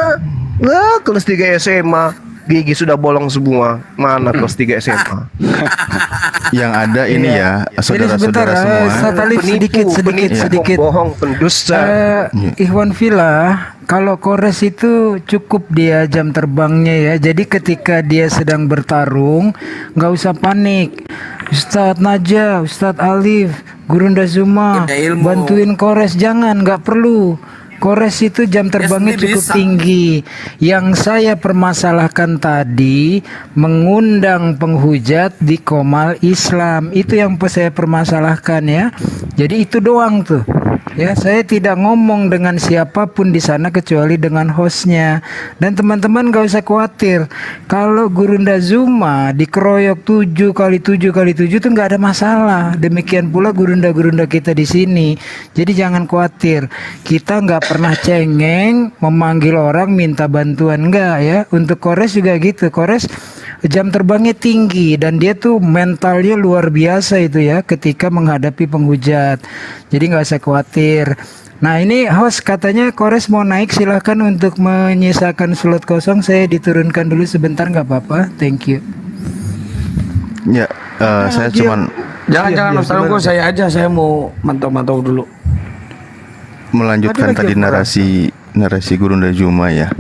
Wah, kelas 3 SMA. Gigi sudah bolong semua. Mana kelas 3 SMA? Yang ada ini ya, saudara-saudara semua. sedikit. Bohong, pendusta. Ikhwan Villa, kalau Kores itu cukup dia jam terbangnya ya. Jadi ketika dia sedang bertarung, nggak usah panik. Ustadz Najah, Ustadz Alif, Guru Nda Zuma, bantuin Kores, jangan, nggak perlu. Kores itu jam terbangnya cukup tinggi. Yang saya permasalahkan tadi mengundang penghujat di Komal Islam. Itu yang saya permasalahkan ya. Jadi itu doang tuh. Ya, saya tidak ngomong dengan siapapun di sana kecuali dengan hostnya. Dan teman-teman gak usah khawatir. Kalau Guru Nda Zuma dikeroyok 7x7x7 itu nggak ada masalah. Demikian pula Guru Nda kita di sini. Jadi jangan khawatir. Kita nggak pernah cengeng memanggil orang minta bantuan, enggak ya. Untuk Kores juga gitu. Kores jam terbangnya tinggi dan dia tuh mentalnya luar biasa itu ya ketika menghadapi penghujat. Jadi nggak usah khawatir. Nah ini host katanya Kores mau naik, silahkan untuk menyisakan slot kosong. Saya diturunkan dulu sebentar, nggak apa-apa. Thank you. Ya, saya cuman Jangan Ustaz Hugo, saya aja, saya mau mantau-mantau dulu. Melanjutkan tadi narasi Guru Nda Zuma ya.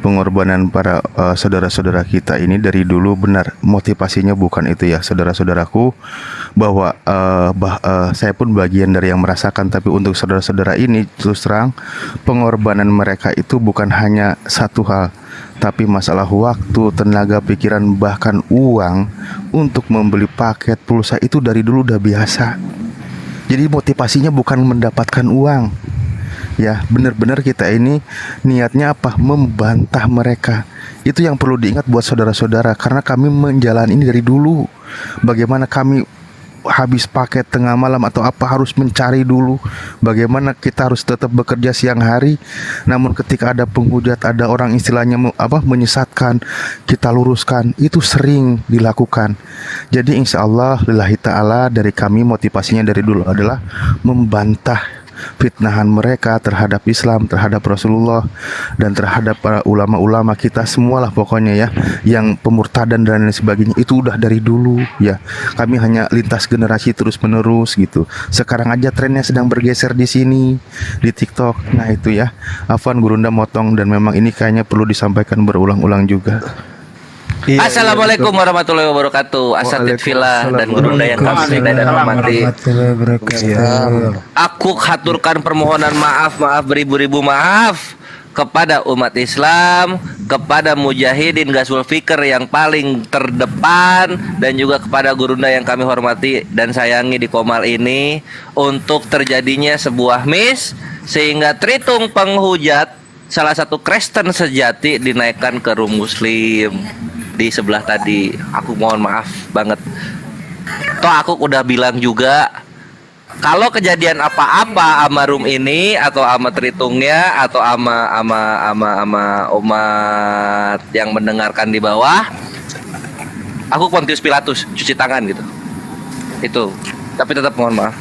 Pengorbanan para saudara-saudara kita ini dari dulu benar motivasinya bukan itu ya, saudara-saudaraku, bahwa saya pun bagian dari yang merasakan. Tapi untuk saudara-saudara ini terus terang pengorbanan mereka itu bukan hanya satu hal, tapi masalah waktu, tenaga, pikiran, bahkan uang untuk membeli paket pulsa itu dari dulu udah biasa. Jadi motivasinya bukan mendapatkan uang. Ya, benar-benar kita ini niatnya apa? Membantah mereka. Itu yang perlu diingat buat saudara-saudara, karena kami menjalani ini dari dulu. Bagaimana kami habis paket tengah malam atau apa harus mencari dulu. Bagaimana kita harus tetap bekerja siang hari. Namun ketika ada penghujat, ada orang istilahnya menyesatkan, kita luruskan. Itu sering dilakukan. Jadi insya Allah lillahi ta'ala dari kami motivasinya dari dulu adalah membantah fitnahan mereka terhadap Islam, terhadap Rasulullah, dan terhadap para ulama-ulama kita semualah pokoknya ya, yang pemurtadan dan lain sebagainya. Itu udah dari dulu ya. Kami hanya lintas generasi terus menerus gitu. Sekarang aja trennya sedang bergeser di sini di TikTok. Nah itu ya, Afwan Guru Nda motong, dan memang ini kayaknya perlu disampaikan berulang-ulang juga. Iya, Assalamualaikum warahmatullahi wabarakatuh. Asatid Villa dan Gurunda yang kami cintai dan hormati. Aku haturkan permohonan maaf beribu-ribu maaf kepada umat Islam, kepada mujahidin Ghazwul Fikr yang paling terdepan, dan juga kepada Gurunda yang kami hormati dan sayangi di Komal ini, untuk terjadinya sebuah miss sehingga Tritung Penghujat, salah satu Kristen sejati, dinaikkan ke room Muslim di sebelah tadi. Aku mohon maaf banget. Toh aku udah bilang juga, kalau kejadian apa-apa sama room ini atau sama Tritungnya atau ama umat yang mendengarkan di bawah, aku Pontius Pilatus, cuci tangan gitu. Itu. Tapi tetap mohon maaf.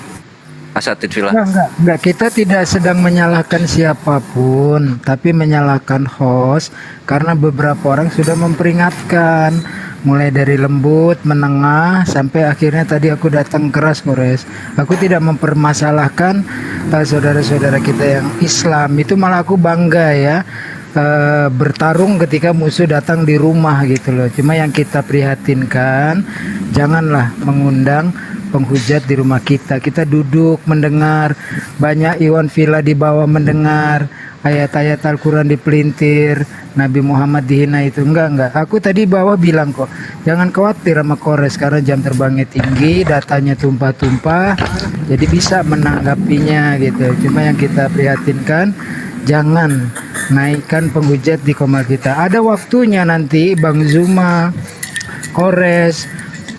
Asatid Villa. Enggak, kita tidak sedang menyalahkan siapapun, tapi menyalahkan host karena beberapa orang sudah memperingatkan, mulai dari lembut, menengah, sampai akhirnya tadi aku datang keras, Kores. Aku tidak mempermasalahkan saudara-saudara kita yang Islam, itu malah aku bangga ya. Bertarung ketika musuh datang di rumah gitu loh. Cuma yang kita prihatinkan, janganlah mengundang penghujat di rumah kita. Kita duduk mendengar, banyak Iwan Villa di bawah mendengar ayat-ayat Al-Quran dipelintir, Nabi Muhammad dihina itu. Enggak. Aku tadi bawah bilang kok, jangan khawatir sama Kores karena jam terbangnya tinggi, datanya tumpah-tumpah, jadi bisa menanggapinya gitu. Cuma yang kita prihatinkan, jangan naikkan penghujat di Komal kita. Ada waktunya nanti Bang Zuma, Kores,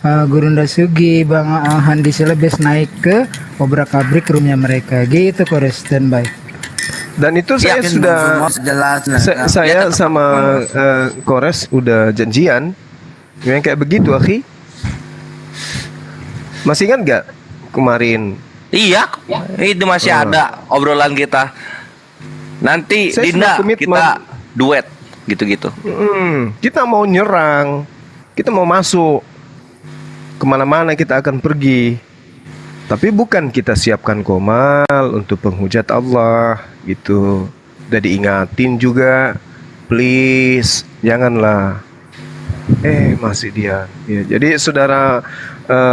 Gurunda Sugi, Bang Handi Selebes naik ke Obrak Abrik roomnya mereka gitu. Kores, standby. Dan itu saya sudah saya sama Kores udah janjian yang kayak begitu, akhi. Masih ingat gak kemarin? Iya, itu masih ada obrolan kita. Nanti Saya Dinda sudah kita duet gitu-gitu. Kita mau nyerang, kita mau masuk kemana-mana, kita akan pergi. Tapi bukan kita siapkan Komal untuk penghujat Allah gitu. Udah diingatin juga, please janganlah. Masih dia. Ya, jadi saudara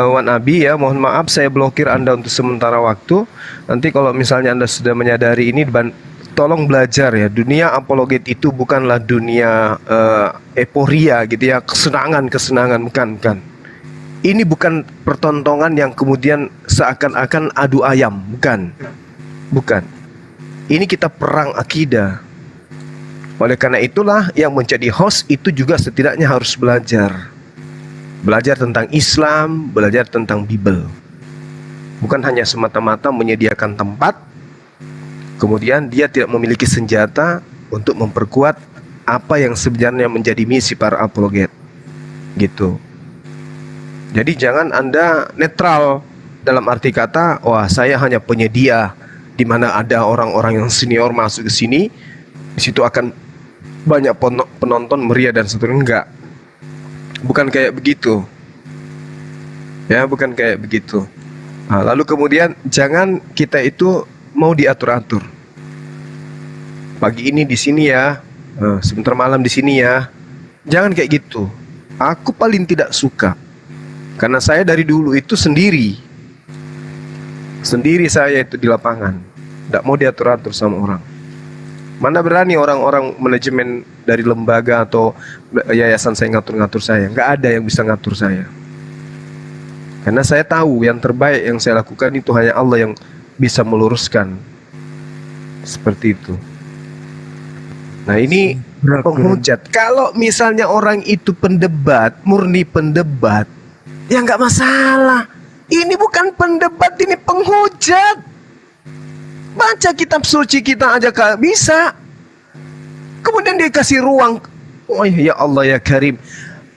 Wan Abi ya, mohon maaf saya blokir Anda untuk sementara waktu. Nanti kalau misalnya Anda sudah menyadari ini, tolong belajar ya. Dunia apologet itu bukanlah dunia euforia gitu ya, kesenangan bukan. Ini bukan pertontonan yang kemudian seakan-akan adu ayam, bukan. Ini kita perang akidah. Oleh karena itulah yang menjadi host itu juga setidaknya harus belajar tentang Islam, belajar tentang Bible. Bukan hanya semata-mata menyediakan tempat, kemudian dia tidak memiliki senjata untuk memperkuat apa yang sebenarnya menjadi misi para apologet, gitu. Jadi jangan Anda netral dalam arti kata, wah saya hanya penyedia, di mana ada orang-orang yang senior masuk ke sini, di situ akan banyak penonton meriah dan seterusnya. Enggak, bukan kayak begitu. Ya, bukan kayak begitu. Nah, lalu kemudian jangan kita itu mau diatur-atur. Pagi ini di sini ya, sebentar malam di sini ya. Jangan kayak gitu. Aku paling tidak suka. Karena saya dari dulu itu sendiri saya itu di lapangan, tidak mau diatur-atur sama orang. Mana berani orang-orang manajemen dari lembaga atau yayasan saya ngatur-ngatur saya. Nggak ada yang bisa ngatur saya. Karena saya tahu yang terbaik yang saya lakukan itu hanya Allah yang bisa meluruskan. Seperti itu. Nah ini penghujat. Kalau misalnya orang itu pendebat, murni pendebat, ya nggak masalah. Ini bukan pendebat, ini penghujat. Baca kitab suci kita aja gak bisa. Kemudian dikasih ruang. Oh ya Allah ya Karim.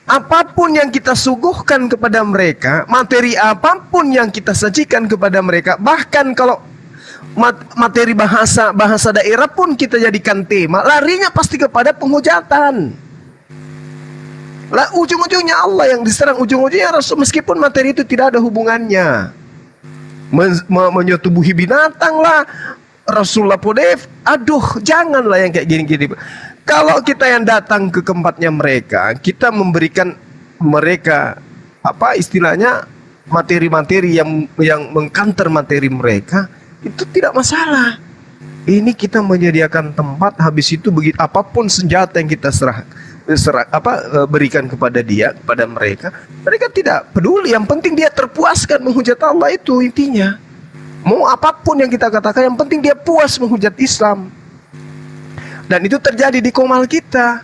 Apapun yang kita suguhkan kepada mereka, materi apapun yang kita sajikan kepada mereka, bahkan kalau materi bahasa daerah pun kita jadikan tema, larinya pasti kepada penghujatan. Lah ujung-ujungnya Allah yang diserang, ujung-ujungnya Rasul, meskipun materi itu tidak ada hubungannya. Menyetubuhi binatang lah, Rasulullah Podef, aduh janganlah yang kayak gini-gini. Kalau kita yang datang ke tempatnya mereka, kita memberikan mereka apa istilahnya materi-materi yang mengkanter materi mereka, itu tidak masalah. Ini kita menyediakan tempat, habis itu begitu apapun senjata yang kita berikan kepada mereka tidak peduli. Yang penting dia terpuaskan menghujat Allah, itu intinya. Mau apapun yang kita katakan, yang penting dia puas menghujat Islam. Dan itu terjadi di komal kita.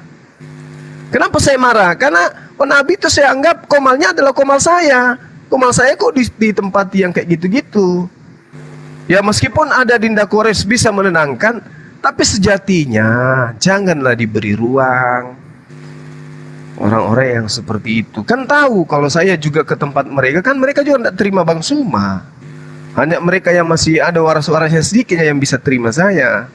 Kenapa saya marah? Karena Nabi itu saya anggap komalnya adalah komal saya. Komal saya kok di tempat yang kayak gitu-gitu. Ya meskipun ada Dinda Kores bisa menenangkan, tapi sejatinya janganlah diberi ruang. Orang-orang yang seperti itu kan tahu kalau saya juga ke tempat mereka, kan mereka juga tidak terima Bang Suma. Hanya mereka yang masih ada waras-warasnya sedikitnya yang bisa terima saya.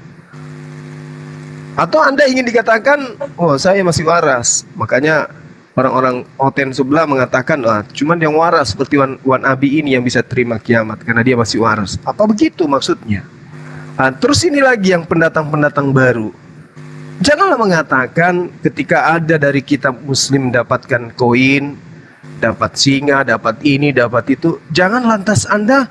Atau Anda ingin dikatakan, oh saya masih waras, makanya orang-orang Oten sebelah mengatakan, cuman yang waras seperti Wan Abi ini yang bisa terima kiamat karena dia masih waras. Apa begitu maksudnya? Terus ini lagi yang pendatang-pendatang baru. Janganlah mengatakan ketika ada dari kitab Muslim mendapatkan koin, dapat singa, dapat ini, dapat itu, jangan lantas Anda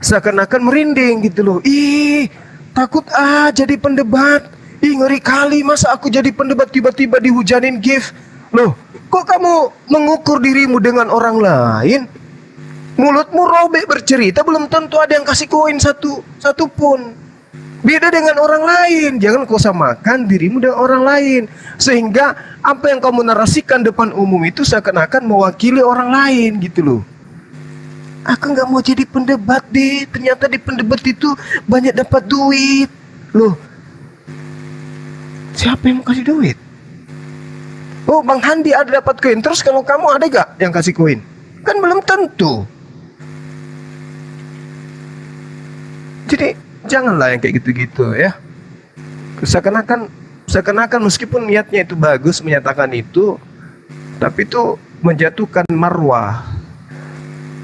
seakan-akan merinding gitu loh. Ih, takut jadi pendebat. Ih, ngeri kali, masa aku jadi pendebat tiba-tiba dihujanin gift. Loh, kok kamu mengukur dirimu dengan orang lain? Mulutmu robek bercerita, belum tentu ada yang kasih koin satu pun. Beda dengan orang lain. Jangan kau samakan dirimu dengan orang lain, sehingga apa yang kamu narasikan depan umum itu seakan-akan mewakili orang lain gitu loh. Aku nggak mau jadi pendebat deh. Ternyata di pendebat itu banyak dapat duit. Loh, siapa yang mau kasih duit? Oh, Bang Handi ada dapat koin. Terus kalau kamu ada gak yang kasih koin? Kan belum tentu. Jadi janganlah yang kayak gitu-gitu ya. Seakan-akan meskipun niatnya itu bagus menyatakan itu, tapi itu menjatuhkan marwah.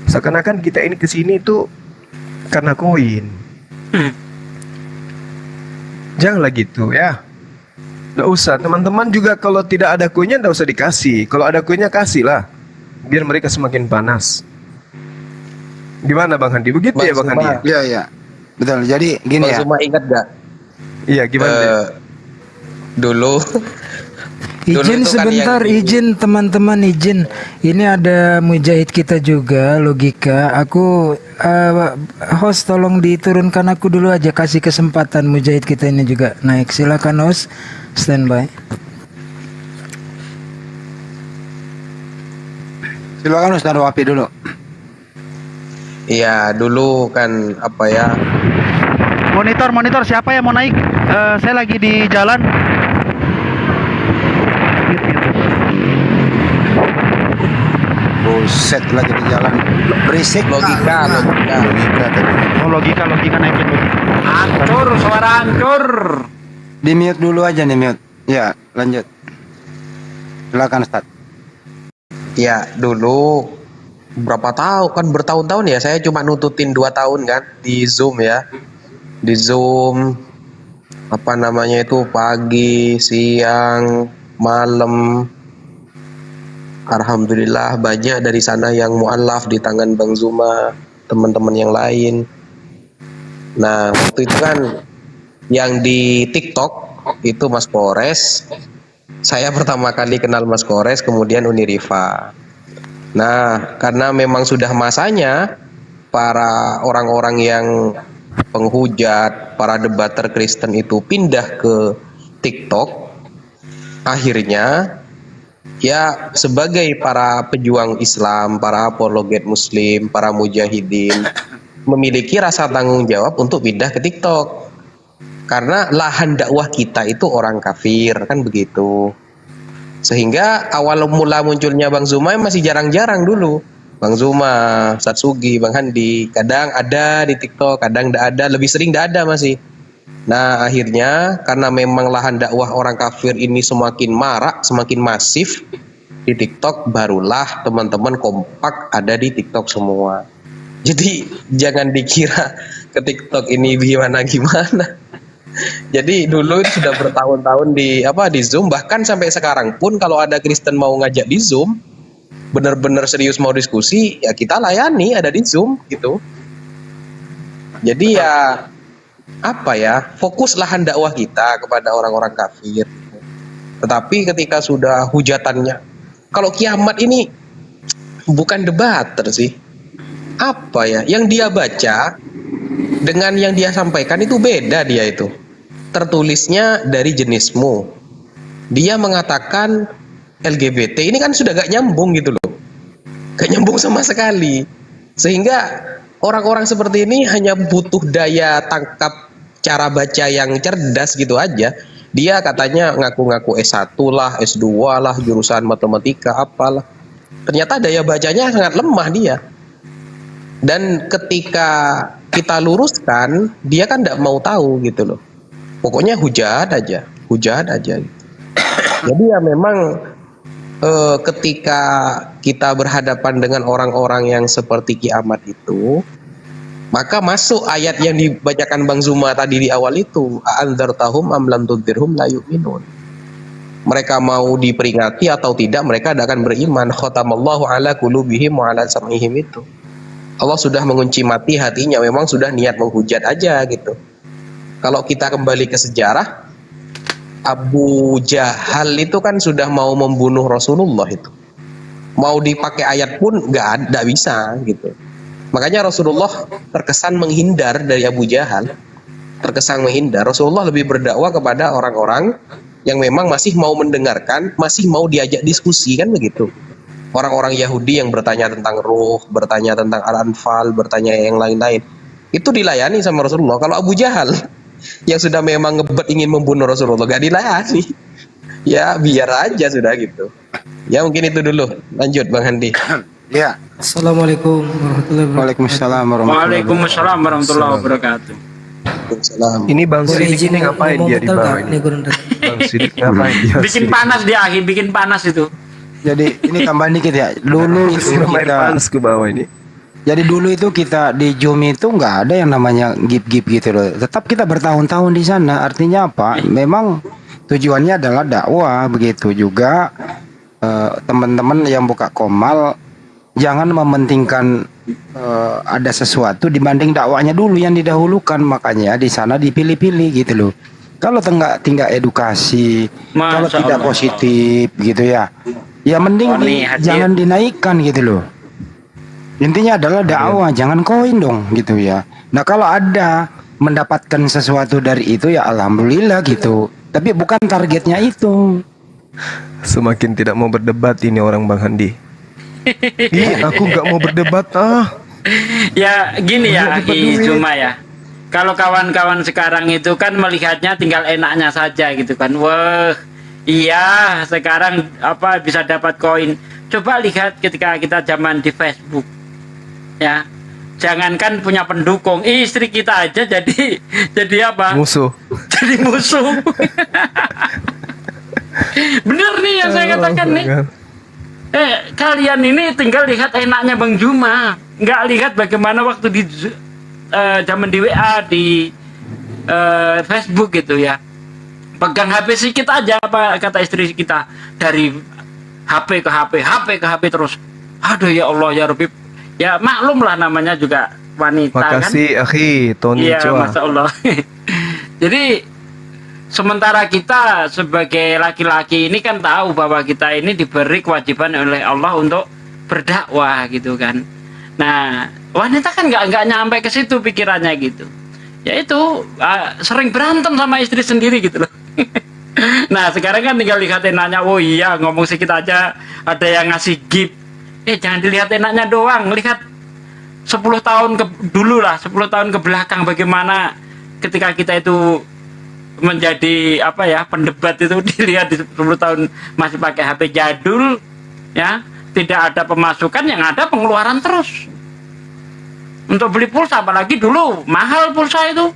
Seakan-akan kita ini kesini itu karena koin. Janganlah gitu ya. Nggak usah, teman-teman juga kalau tidak ada koinnya nggak usah dikasih. Kalau ada koinnya kasihlah, biar mereka semakin panas. Gimana Bang Handi? Begitu ya Bang Handi? Iya, iya. Betul. Jadi gini Bang ya. Suma ingat gak? Iya, gimana? Dulu Izin sebentar, izin teman-teman, izin. Ini ada mujahid kita juga, Logika. Aku host tolong diturunkan aku dulu aja, kasih kesempatan mujahid kita ini juga naik. Silakan host, standby. Silakan Ustaz Wafi dulu. Iya, dulu kan apa ya? Monitor siapa yang mau naik? Saya lagi di jalan. Buset, lagi di jalan. Berisik. Logika tadi. Oh, logika naikin logika. Hancur, suara hancur. Di mute dulu aja nih, mute. Ya, lanjut. Silakan Ustaz. Ya, dulu berapa tahun kan, bertahun-tahun ya, saya cuma nututin 2 tahun kan di Zoom ya. Di Zoom apa namanya itu, pagi, siang, malam. Alhamdulillah banyak dari sana yang mualaf di tangan Bang Zuma, teman-teman yang lain. Nah, waktu itu kan yang di TikTok itu Mas Kores. Saya pertama kali kenal Mas Kores, kemudian Unirifa. Nah, karena memang sudah masanya para orang-orang yang penghujat, para debater Kristen itu pindah ke TikTok, akhirnya ya sebagai para pejuang Islam, para apologet Muslim, para mujahidin memiliki rasa tanggung jawab untuk pindah ke TikTok. Karena lahan dakwah kita itu orang kafir, kan begitu. Sehingga awal mula munculnya Bang Zuma masih jarang-jarang dulu. Bang Zuma, Ustaz Sugi, Bang Handi, kadang ada di TikTok, kadang tidak ada, lebih sering tidak ada masih. Nah, akhirnya karena memang lahan dakwah orang kafir ini semakin marak, semakin masif di TikTok, barulah teman-teman kompak ada di TikTok semua. Jadi jangan dikira ke TikTok ini gimana-gimana. Jadi dulu itu sudah bertahun-tahun di Zoom, bahkan sampai sekarang pun kalau ada Kristen mau ngajak di Zoom, benar-benar serius mau diskusi, ya kita layani ada di Zoom gitu. Jadi ya fokuslah dakwah kita kepada orang-orang kafir. Tetapi ketika sudah hujatannya, kalau kiamat ini bukan debater sih. Yang dia baca dengan yang dia sampaikan itu beda dia itu. Tertulisnya dari jenismu. Dia mengatakan LGBT, ini kan sudah gak nyambung gitu loh. Gak nyambung sama sekali. Sehingga orang-orang seperti ini hanya butuh daya tangkap cara baca yang cerdas gitu aja. Dia katanya ngaku-ngaku S1 lah, S2 lah, jurusan matematika apalah. Ternyata daya bacanya sangat lemah dia. Dan ketika kita luruskan, dia kan tidak mau tahu gitu loh. Pokoknya hujat aja gitu. Jadi ya memang ketika kita berhadapan dengan orang-orang yang seperti kiamat itu, maka masuk ayat yang dibacakan Bang Zuma tadi di awal itu, a'andzartahum am lam tundzirhum la yu'minun. Mereka mau diperingati atau tidak, mereka tidak akan beriman. Khatamallahu ala qulubihim wa ala sam'ihim itu. Allah sudah mengunci mati hatinya, memang sudah niat menghujat aja gitu. Kalau kita kembali ke sejarah, Abu Jahal itu kan sudah mau membunuh Rasulullah itu. Mau dipakai ayat pun nggak bisa gitu. Makanya Rasulullah terkesan menghindar dari Abu Jahal. Terkesan menghindar. Rasulullah lebih berdakwah kepada orang-orang yang memang masih mau mendengarkan, masih mau diajak diskusi, kan begitu. Orang-orang Yahudi yang bertanya tentang ruh, bertanya tentang Al-Anfal, bertanya yang lain-lain, itu dilayani sama Rasulullah. Kalau Abu Jahal yang sudah memang ngebet ingin membunuh Rasulullah, gak dilayani. Ya biar aja sudah gitu. Ya mungkin itu dulu. Lanjut Bang Handi. Ya. Assalamualaikum warahmatullahi wabarakatuh. Waalaikumsalam warahmatullahi wabarakatuh. Ini Bang Sidik ini ngapain dia di bawah ini? Bang Sidik ngapain dia? Bikin panas dia, bikin panas itu. Jadi ini tambahan dikit ya. Dulu itu kita panas ke bawah ini. Jadi dulu itu kita di Zoom itu nggak ada yang namanya gip-gip gitu loh. Tetap kita bertahun-tahun di sana. Artinya apa? Memang tujuannya adalah dakwah. Begitu juga teman-teman yang buka Komal, jangan mementingkan ada sesuatu dibanding dakwahnya dulu yang didahulukan. Makanya di sana dipilih-pilih gitu loh. Kalau tinggal edukasi, kalau tidak positif gitu ya, ya mending jangan dinaikkan gitu loh. Intinya adalah dakwah, jangan koin dong gitu ya. Nah kalau ada mendapatkan sesuatu dari itu ya alhamdulillah gitu. Tapi bukan targetnya itu. Semakin tidak mau berdebat ini orang Bang Handi. Aku nggak mau berdebat Ya gini ya, cuma ya. Kalau kawan-kawan sekarang itu kan melihatnya tinggal enaknya saja gitu kan. Wah, iya sekarang bisa dapat koin. Coba lihat ketika kita zaman di Facebook. Ya. Jangankan punya pendukung, istri kita aja jadi apa? Musuh. Jadi musuh. Bener nih yang saya katakan nih. Kalian ini tinggal lihat enaknya Bang Juma, nggak lihat bagaimana waktu di zaman di WA di Facebook gitu ya. Pegang HP sedikit aja, apa kata istri kita, dari HP ke HP, HP ke HP terus. Aduh ya Allah ya Rabbi. Ya maklum lah namanya juga wanita. Makasih kan? akhi Tony Iya, Chua. Masya Allah. Jadi sementara kita sebagai laki-laki ini kan tahu bahwa kita ini diberi kewajiban oleh Allah untuk berdakwah gitu kan. Nah wanita kan nggak nyampe ke situ pikirannya gitu. Ya itu sering berantem sama istri sendiri gitu loh. Nah sekarang kan tinggal lihat enaknya. Oh iya ngomong sedikit aja ada yang ngasih gift. Jangan dilihat enaknya doang, lihat 10 tahun dulu lah, 10 tahun ke belakang bagaimana ketika kita itu menjadi pendebat itu, dilihat di 10 tahun masih pakai HP jadul ya, tidak ada pemasukan, yang ada pengeluaran terus untuk beli pulsa, apalagi dulu mahal pulsa itu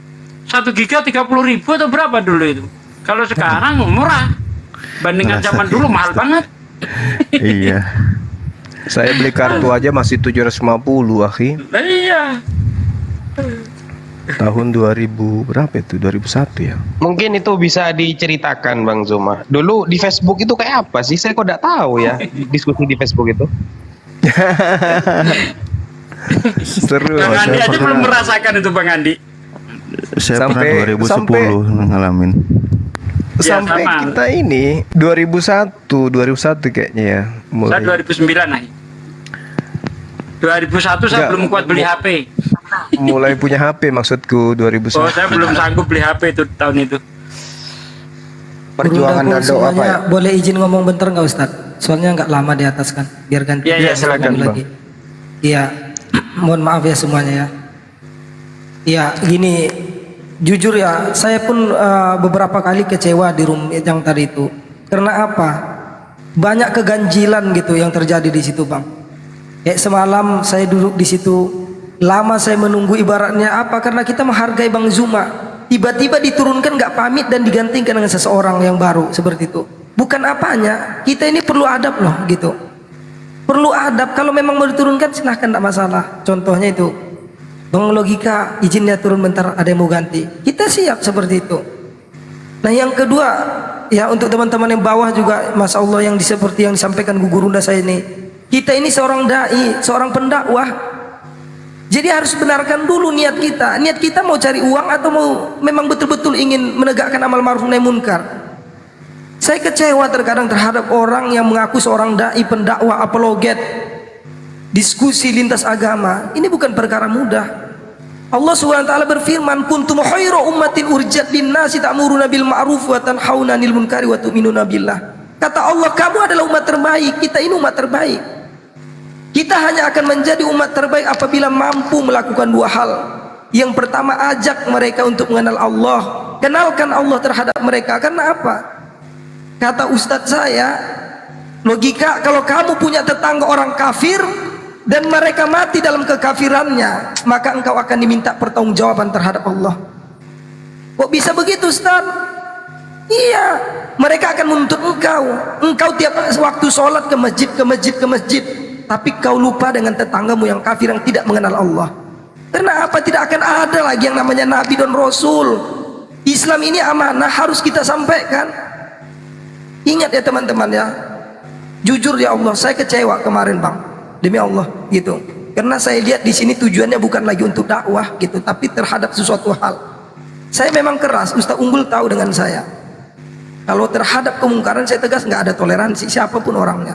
1 giga 30.000 atau berapa dulu itu. Kalau sekarang murah bandingkan zaman dulu mahal banget. Iya. Saya beli kartu aja masih 750 akhi. Iya. Tahun 2000 berapa itu? 2001 ya. Mungkin itu bisa diceritakan Bang Zuma. Dulu di Facebook itu kayak apa sih? Saya kok nggak tahu ya diskusi di Facebook itu. Seru. Bang Andi aja belum merasakan itu Bang Andi. Saya Sampai- pernah 2010 ngalamin. Sampai sama. kita ini 2001 kayaknya ya. Saya 2009 nih. 2001 saya Enggak, belum kuat beli HP. mulai punya HP maksudku 2001. Oh, saya belum sanggup beli HP itu tahun itu. Perjuangan dan doa Pak ya. Boleh izin ngomong bentar nggak Ustadz? Soalnya nggak lama di atas kan. Biar ganti. Iya, silakan, Bang. lagi. Iya, mohon maaf ya semuanya ya. Iya, gini, jujur ya, saya pun beberapa kali kecewa di room yang tadi itu. Karena apa? Banyak keganjilan gitu yang terjadi di situ, Bang. Kayak semalam saya duduk di situ, lama saya menunggu, ibaratnya apa? Karena kita menghargai Bang Zuma. Tiba-tiba diturunkan nggak pamit dan digantikan dengan seseorang yang baru seperti itu. Bukan apanya, kita ini perlu adab loh gitu. Perlu adab. Kalau memang mau diturunkan silahkan, tidak masalah. Contohnya itu, Bang Logika izinnya turun bentar, ada yang mau ganti. Kita siap seperti itu. Nah yang kedua, ya untuk teman-teman yang bawah juga, Masya Allah yang seperti yang disampaikan gugurunda saya ini. Kita ini seorang dai, seorang pendakwah. Jadi harus benarkan dulu niat kita. Niat kita mau cari uang atau mau memang betul-betul ingin menegakkan amal ma'ruf nahi munkar. Saya kecewa terkadang terhadap orang yang mengaku seorang dai, pendakwah, apologet, diskusi lintas agama. Ini bukan perkara mudah. Allah SWT berfirman, kuntum khairu ummatin urjat linnasi ta'muruna bil ma'ruf wa tanhauna 'anil munkari wa tu'minuna billah. Kata Allah, kamu adalah umat terbaik. Kita ini umat terbaik. Kita hanya akan menjadi umat terbaik apabila mampu melakukan dua hal. Yang pertama, ajak mereka untuk mengenal Allah. Kenalkan Allah terhadap mereka. Karena apa? Kata ustadz saya, Logika, kalau kamu punya tetangga orang kafir dan mereka mati dalam kekafirannya, maka engkau akan diminta pertanggungjawaban terhadap Allah. Kok bisa begitu, Ustaz? Iya, mereka akan menuntut engkau. Engkau tiap waktu sholat ke masjid, ke masjid, ke masjid, tapi kau lupa dengan tetanggamu yang kafir yang tidak mengenal Allah. Karena apa? Tidak akan ada lagi yang namanya Nabi dan Rasul. Islam ini amanah, harus kita sampaikan. Ingat ya teman-teman ya. Jujur ya Allah, saya kecewa kemarin Bang. Demi Allah gitu. Karena saya lihat di sini tujuannya bukan lagi untuk dakwah gitu, tapi terhadap sesuatu hal. Saya memang keras, Ustaz Unggul tahu dengan saya. Kalau terhadap kemungkaran saya tegas, nggak ada toleransi siapapun orangnya.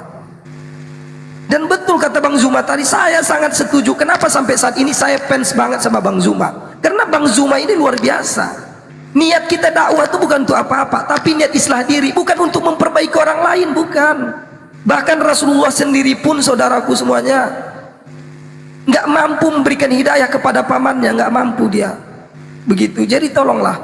Dan betul kata Bang Zuma tadi, saya sangat setuju. Kenapa sampai saat ini saya fans banget sama Bang Zuma? Karena Bang Zuma ini luar biasa. Niat kita dakwah itu bukan untuk apa-apa, tapi niat islah diri, bukan untuk memperbaiki orang lain, bukan. Bahkan Rasulullah sendiri pun, saudaraku semuanya, nggak mampu memberikan hidayah kepada pamannya, nggak mampu dia. Begitu. Jadi tolonglah,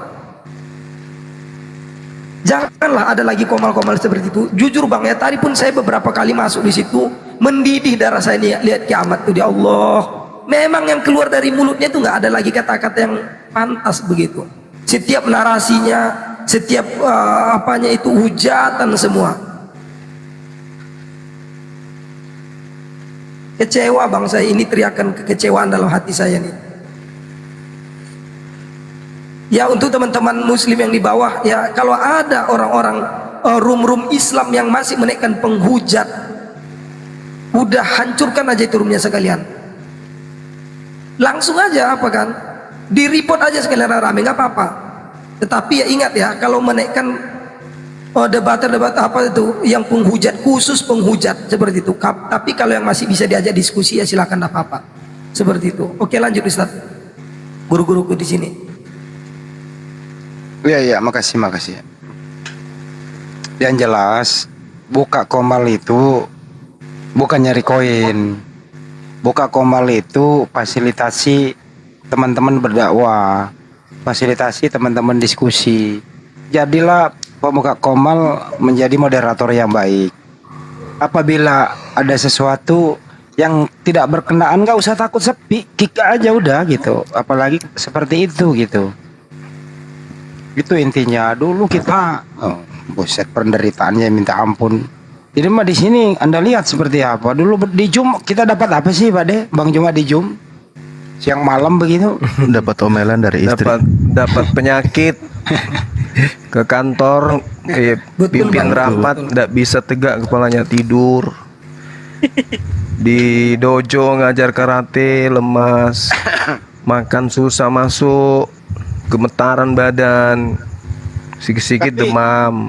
janganlah ada lagi komal-komal seperti itu. Jujur Bang ya, tadi pun saya beberapa kali masuk di situ, mendidih darah saya lihat kiamat tuh, ya Allah. Memang yang keluar dari mulutnya itu nggak ada lagi kata-kata yang pantas begitu. Setiap narasinya, setiap apanya itu hujatan semua. Kecewa Bang saya, ini teriakan kekecewaan dalam hati saya nih. Ya untuk teman-teman muslim yang di bawah ya, kalau ada orang-orang room-room Islam yang masih menaikkan penghujat, udah hancurkan aja itu roomnya sekalian. Langsung aja apa kan, di report aja sekalian rame, nggak apa-apa. Tetapi ya ingat ya, kalau menaikkan debat apa itu yang penghujat, khusus penghujat seperti itu. Tapi kalau yang masih bisa diajak diskusi ya silakan, nggak apa-apa. Seperti itu. Oke lanjut Ustaz. Guru-guruku di sini. Iya, makasih. Yang jelas, buka komal itu bukan nyari koin. Buka komal itu fasilitasi teman-teman berdakwah, fasilitasi teman-teman diskusi. Jadilah pemuka komal menjadi moderator yang baik. Apabila ada sesuatu yang tidak berkenaan, nggak usah takut sepi, kick aja udah gitu. Apalagi seperti itu gitu. Itu intinya. Dulu kita buset, penderitaannya minta ampun. Jadi mah di sini Anda lihat seperti apa. Dulu di Jum kita dapat apa sih Pak De? Bang Juma di Jum siang malam begitu. Dapat omelan dari istri. Dapat penyakit. Ke kantor, pimpin rapat, tidak bisa tegak kepalanya, tidur. Di dojo ngajar karate, lemas. Makan susah masuk, gemetaran badan, sikit-sikit demam.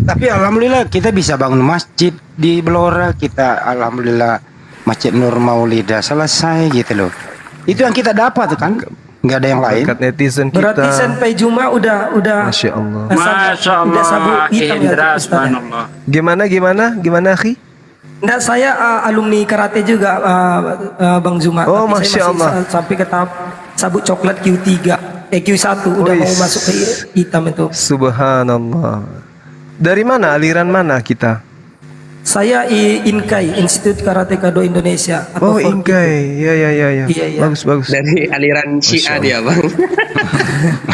Tapi alhamdulillah kita bisa bangun masjid di Blora, kita alhamdulillah Masjid Nur Maulidah selesai gitu loh. Itu yang kita dapat kan, nggak ada yang lain. Berkat netizen kita. Berarti sampai Juma udah Masya Allah. Masya udah sabuk Allah, hitam ya, Indra, Ustaz, ya? subhanallah. Gimana, akhi? Nggak, saya alumni karate juga, Bang Zuma. Oh, Tapi Masya saya masih Allah. sampai ke tahap sabuk coklat Q3, Q1 udah mau masuk ke hitam itu. Subhanallah. Dari mana, aliran mana kita? Saya Inkai, Institut Karate Kado Indonesia. Oh, Inkai. Ya. Iya. Bagus. Dari aliran Syiah dia, Bang.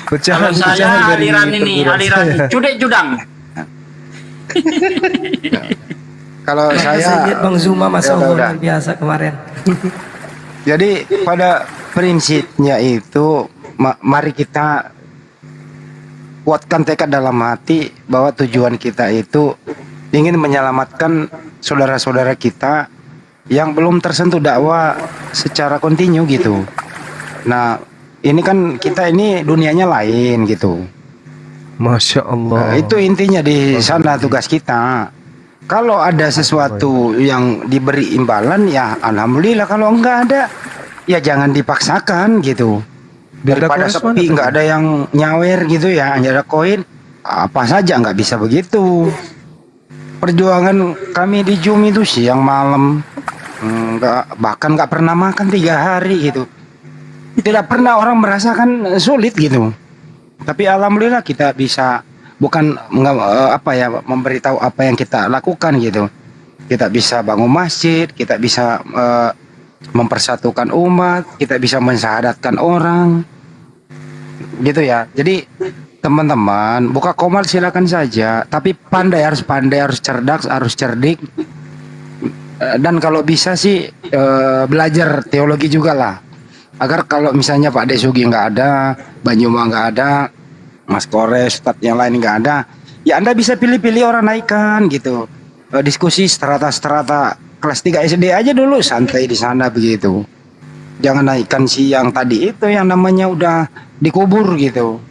Pecahan Kalau saya dari aliran ini, perguruan aliran saya. cudek judang. Kalau Saya lihat Bang Zuma, Masya Allah, udah. luar biasa kemarin. Jadi pada prinsipnya itu mari kita kuatkan tekad dalam hati bahwa tujuan kita itu ingin menyelamatkan saudara-saudara kita yang belum tersentuh dakwah secara kontinu gitu. Nah, ini kan kita ini dunianya lain gitu. Masya Allah. Nah, itu intinya di sana tugas kita. Kalau ada sesuatu yang diberi imbalan ya alhamdulillah, kalau enggak ada ya jangan dipaksakan gitu. Daripada sepi nggak ada yang nyawer gitu ya, hanya ada koin, apa saja nggak bisa begitu. Perjuangan kami di Jum itu siang malam, bahkan nggak pernah makan 3 hari gitu. Tidak pernah orang merasakan sulit gitu. Tapi alhamdulillah kita bisa memberitahu apa yang kita lakukan gitu. Kita bisa bangun masjid, kita bisa mempersatukan umat, kita bisa mensyahadatkan orang, gitu ya. Jadi teman-teman buka komal silakan saja, tapi pandai, harus cerdas, harus cerdik, dan kalau bisa sih belajar teologi juga lah. Agar kalau misalnya Pak Desugi nggak ada, Banyuma nggak ada, Mas Kores, Ustadz yang lain nggak ada, ya Anda bisa pilih-pilih orang naikkan gitu. Diskusi strata-strata kelas 3 SD aja dulu, santai di sana begitu. Jangan naikkan si yang tadi itu yang namanya udah dikubur gitu.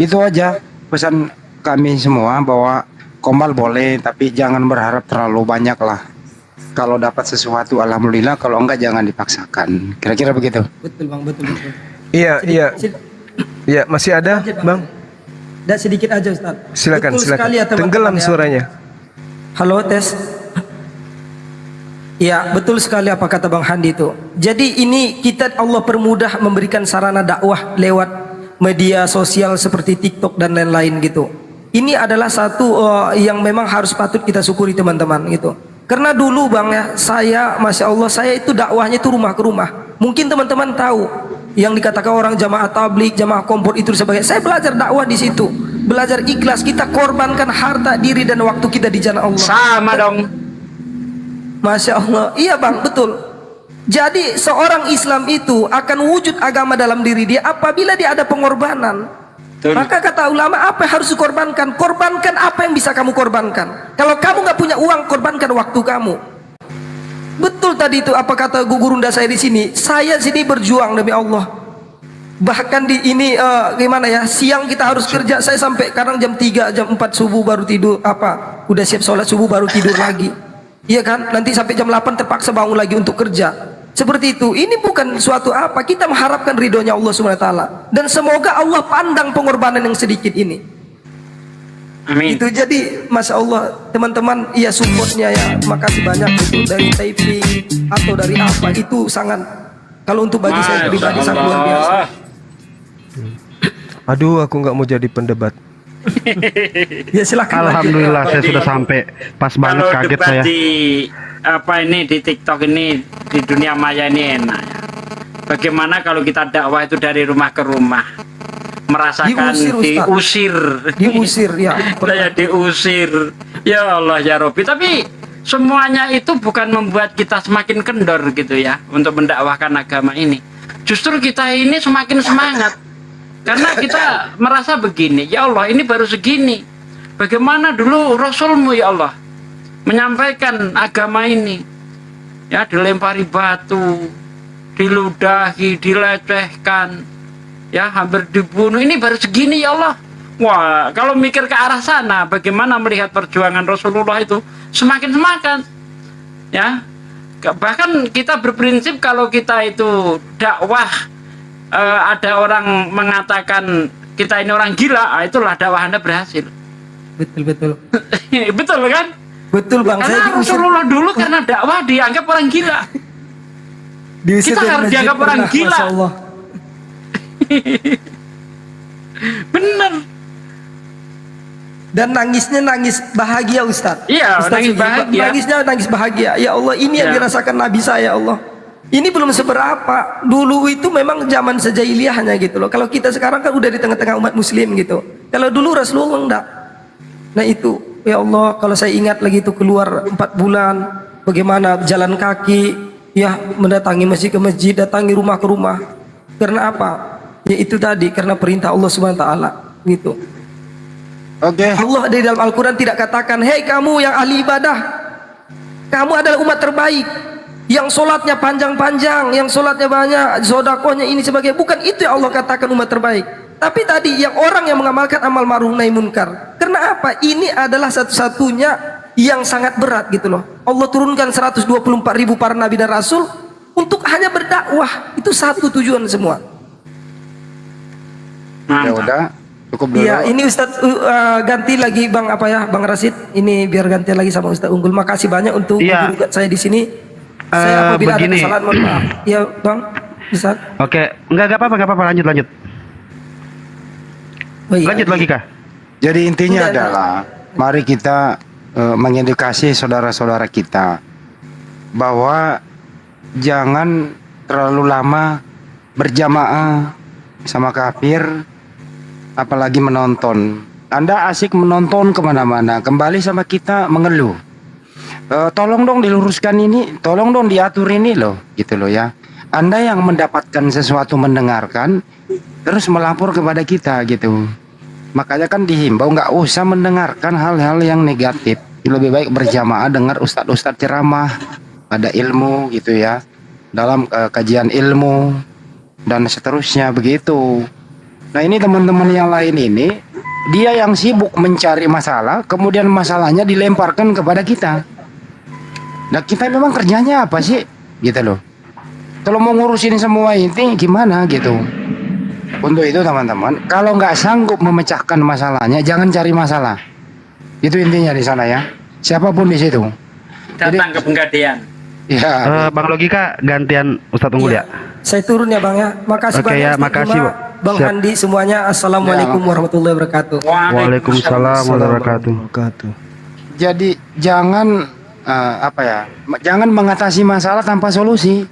Itu aja pesan kami semua, bahwa komal boleh tapi jangan berharap terlalu banyak lah. Kalau dapat sesuatu alhamdulillah, kalau enggak jangan dipaksakan. Kira-kira begitu. Betul Bang, betul. Iya. Ya, masih ada, Bang? Dan sedikit aja Ustaz. Silakan. Sekali ya, teman-teman, Tenggelam ya. suaranya. Halo, tes. Ya, betul sekali apa kata Bang Handi itu. Jadi ini kita Allah permudah memberikan sarana dakwah lewat media sosial seperti TikTok dan lain-lain gitu. Ini adalah satu yang memang harus patut kita syukuri teman-teman gitu. Karena dulu Bang ya, saya Masya Allah, saya itu dakwahnya itu rumah ke rumah. Mungkin teman-teman tahu yang dikatakan orang jamaah tabligh, jamaah kompor itu sebagai, saya belajar dakwah di situ. Belajar ikhlas, kita korbankan harta, diri dan waktu kita di jalan Allah. Sama dong. Masya Allah, iya Bang, betul. Jadi seorang Islam itu akan wujud agama dalam diri dia apabila dia ada pengorbanan. Maka kata ulama, apa yang harus dikorbankan? Korbankan apa yang bisa kamu korbankan. Kalau kamu nggak punya uang, korbankan waktu kamu. Betul tadi itu apa kata gurunda saya di sini. Saya sini berjuang demi Allah. Bahkan di ini gimana ya, siang kita harus kerja. Saya sampai kadang jam 3, jam 4 subuh baru tidur, udah siap sholat subuh baru tidur lagi. Iya kan? Nanti sampai jam 8 terpaksa bangun lagi untuk kerja. Seperti itu. Ini bukan suatu apa. Kita mengharapkan ridhonya Allah SWT. Dan semoga Allah pandang pengorbanan yang sedikit ini. Amin. Itu jadi Masya Allah teman-teman, iya supportnya ya. Makasih banyak itu dari typing atau dari apa. Itu sangat, kalau untuk bagi saya pribadi sangat luar biasa. Aduh, aku nggak mau jadi pendebat. Ya silakan. Alhamdulillah saya sudah sampai. Pas banget, Kalau kaget debat saya. di di TikTok ini, di dunia maya ini enak ya. Bagaimana kalau kita dakwah itu dari rumah ke rumah, merasakan diusir ya. Diusir. Ya Allah ya Robbi. Tapi semuanya itu bukan membuat kita semakin kendor gitu ya untuk mendakwahkan agama ini. justru kita ini semakin semangat. Karena kita merasa begini, ya Allah ini baru segini. Bagaimana dulu Rasulmu ya Allah menyampaikan agama ini, ya dilempari batu, diludahi, dilecehkan, ya hampir dibunuh. Ini baru segini ya Allah. Wah, kalau mikir ke arah sana, bagaimana melihat perjuangan Rasulullah itu semakin semangat, ya. Bahkan kita berprinsip kalau kita itu dakwah, ada orang mengatakan kita ini orang gila, itulah dakwah Anda berhasil. Betul. Betul kan? Betul Bang. Karena Rasulullah dulu karena dakwah dianggap orang gila. Kita harus dianggap orang gila. Bener. Dan nangisnya nangis bahagia Ustaz. Iya, nangis bahagia. Nangisnya nangis bahagia. Ya Allah, ini yang dirasakan Nabi saya, Allah. Ini belum seberapa. Dulu itu memang zaman sejailiyahnya gitu loh. Kalau kita sekarang kan udah di tengah-tengah umat muslim gitu. Kalau dulu Rasulullah enggak. Nah itu, ya Allah, kalau saya ingat lagi itu keluar 4 bulan, bagaimana jalan kaki, ya mendatangi masjid ke masjid, datangi rumah ke rumah. Karena apa? Ya itu tadi, karena perintah Allah SWT gitu. Allah di dalam Al-Quran tidak katakan, hei kamu yang ahli ibadah, kamu adalah umat terbaik, yang sholatnya panjang-panjang, yang sholatnya banyak, sodakohnya ini sebagai. Bukan itu yang Allah katakan umat terbaik. Tapi tadi yang orang yang mengamalkan amal ma'ruf nahi munkar. Karena apa? Ini adalah satu-satunya yang sangat berat gitu loh. Allah turunkan 124.000 para nabi dan rasul untuk hanya berdakwah. Itu satu tujuan semua. Ya udah, cukup dulu. Iya, ini Ustadz ganti lagi Bang Bang Rasid. Ini biar ganti lagi sama Ustadz Unggul. Makasih banyak untuk menggugat saya di sini. Saya apabila ada kesalahan mohon maaf. Ya Bang, Ustadz. Oke, enggak apa-apa, lanjut. Oh, iya. Lanjut lagi Kak. Jadi intinya adalah mari kita mengedukasi saudara-saudara kita bahwa jangan terlalu lama berjamaah sama kafir, apalagi menonton. Anda asik menonton kemana-mana, kembali sama kita mengeluh. Tolong dong diluruskan ini, tolong dong diatur ini loh, gitu loh ya. Anda yang mendapatkan sesuatu mendengarkan, terus melapor kepada kita gitu. Makanya kan dihimbau nggak usah mendengarkan hal-hal yang negatif. Lebih baik berjamaah dengar ustadz-ustadz ceramah, ada ilmu gitu ya, dalam kajian ilmu dan seterusnya begitu. Nah ini teman-teman yang lain ini, dia yang sibuk mencari masalah, kemudian masalahnya dilemparkan kepada kita. Nah kita memang kerjanya apa sih, gitu loh. Kalau mau ngurusin semua ini gimana gitu. Untuk itu teman-teman, kalau nggak sanggup memecahkan masalahnya, jangan cari masalah. Itu intinya di sana ya. Siapapun di situ. Datang ke penggadean. Ya. Bang Logika gantian Ustadz Unggul ya. Saya turun ya Bang ya. Makasih banyak. Ya, makasih Bang Handi semuanya. Assalamualaikum warahmatullahi wabarakatuh. Waalaikumsalam warahmatullahi wabarakatuh. Jadi jangan jangan mengatasi masalah tanpa solusi.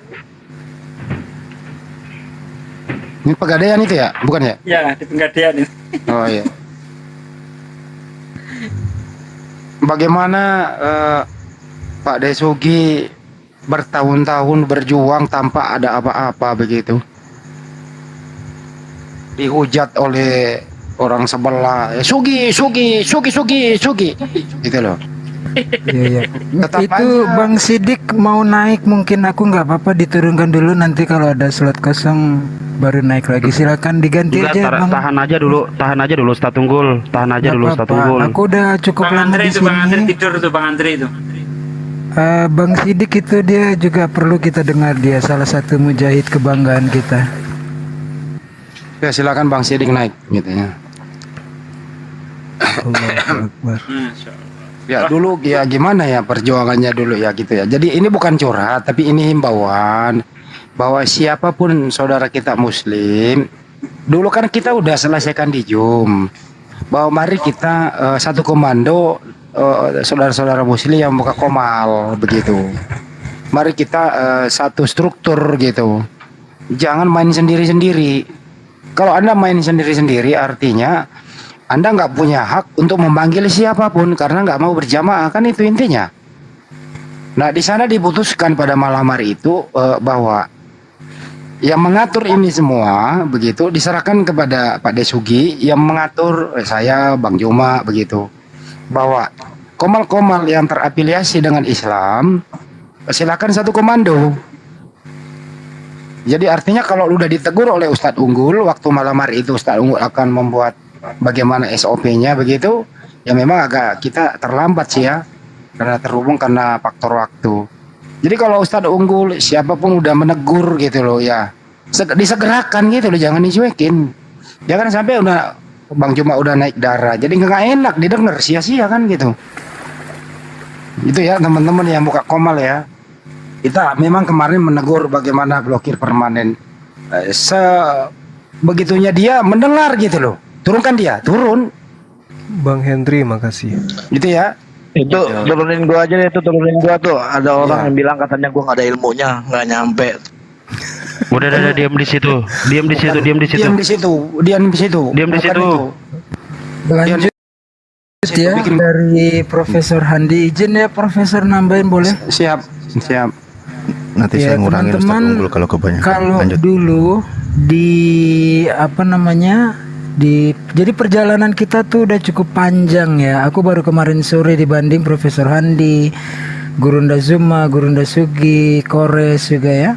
Ini pegadaian itu ya, bukan ya? Ya, di penggadean ini. Oh iya. Bagaimana Pak Desugi bertahun-tahun berjuang tanpa ada apa-apa begitu? Dihujat oleh orang sebelah, Sugi, gitu loh. Iya. Itu Bang Sidik mau naik, mungkin aku nggak apa-apa diturunkan dulu, nanti kalau ada slot kosong baru naik lagi. Silakan diganti aja Bang. Tahan aja dulu Ustadz Unggul. Tahan aja dulu Ustadz Unggul. Aku udah cukup lama di sini. Bang Andri tidur tuh Bang Andri itu. Bang Sidik itu dia juga perlu kita dengar, dia salah satu mujahid kebanggaan kita. Ya silakan Bang Sidik naik gitu ya. Allahu Akbar. Ya dulu ya gimana ya perjuangannya dulu ya gitu ya. Jadi ini bukan curhat tapi ini himbauan bahwa siapapun saudara kita muslim, dulu kan kita udah selesaikan di Jum bahwa mari kita satu komando saudara-saudara muslim yang buka komal begitu. Mari kita satu struktur gitu. Jangan main sendiri-sendiri. Kalau Anda main sendiri-sendiri artinya Anda nggak punya hak untuk memanggil siapapun karena nggak mau berjamaah, kan itu intinya. Nah di sana diputuskan pada malam hari itu bahwa yang mengatur ini semua begitu diserahkan kepada Pak Desugi yang mengatur saya Bang Juma begitu, bahwa komal-komal yang terafiliasi dengan Islam silakan satu komando. Jadi artinya kalau udah ditegur oleh Ustadz Unggul waktu malam hari itu, Ustadz Unggul akan membuat bagaimana SOP-nya begitu, ya memang agak kita terlambat sih ya, karena terhubung karena faktor waktu. Jadi kalau Ustadz Unggul siapapun udah menegur gitu loh ya, disegerakan gitu loh, jangan dicuekin. Jangan sampai udah Bang Juma udah naik darah, jadi nggak enak didengar, sia-sia kan gitu. Itu ya teman-teman yang buka komal ya. Kita memang kemarin menegur bagaimana blokir permanen. Sebegitunya dia mendengar gitu loh. Turunkan dia, turun. Bang Hendri, makasih. Gitu ya. Itu turunin gua aja deh, itu turunin gua tuh. Ada orang yang bilang katanya gua nggak ada ilmunya, nggak nyampe. Udah diam di situ. Diam di situ. Diam di situ. Lanjut ya dari Profesor Handi. Izin ya Profesor nambahin boleh? Siap. Nanti Ya, saya ngurangin Ustaz teman-teman, Unggul kalau kebanyakan. Kalau Lanjut. dulu jadi perjalanan kita tuh udah cukup panjang ya. Aku baru kemarin sore dibanding Profesor Handi, Gurunda Zuma, Gurunda Sugi, Kores juga ya.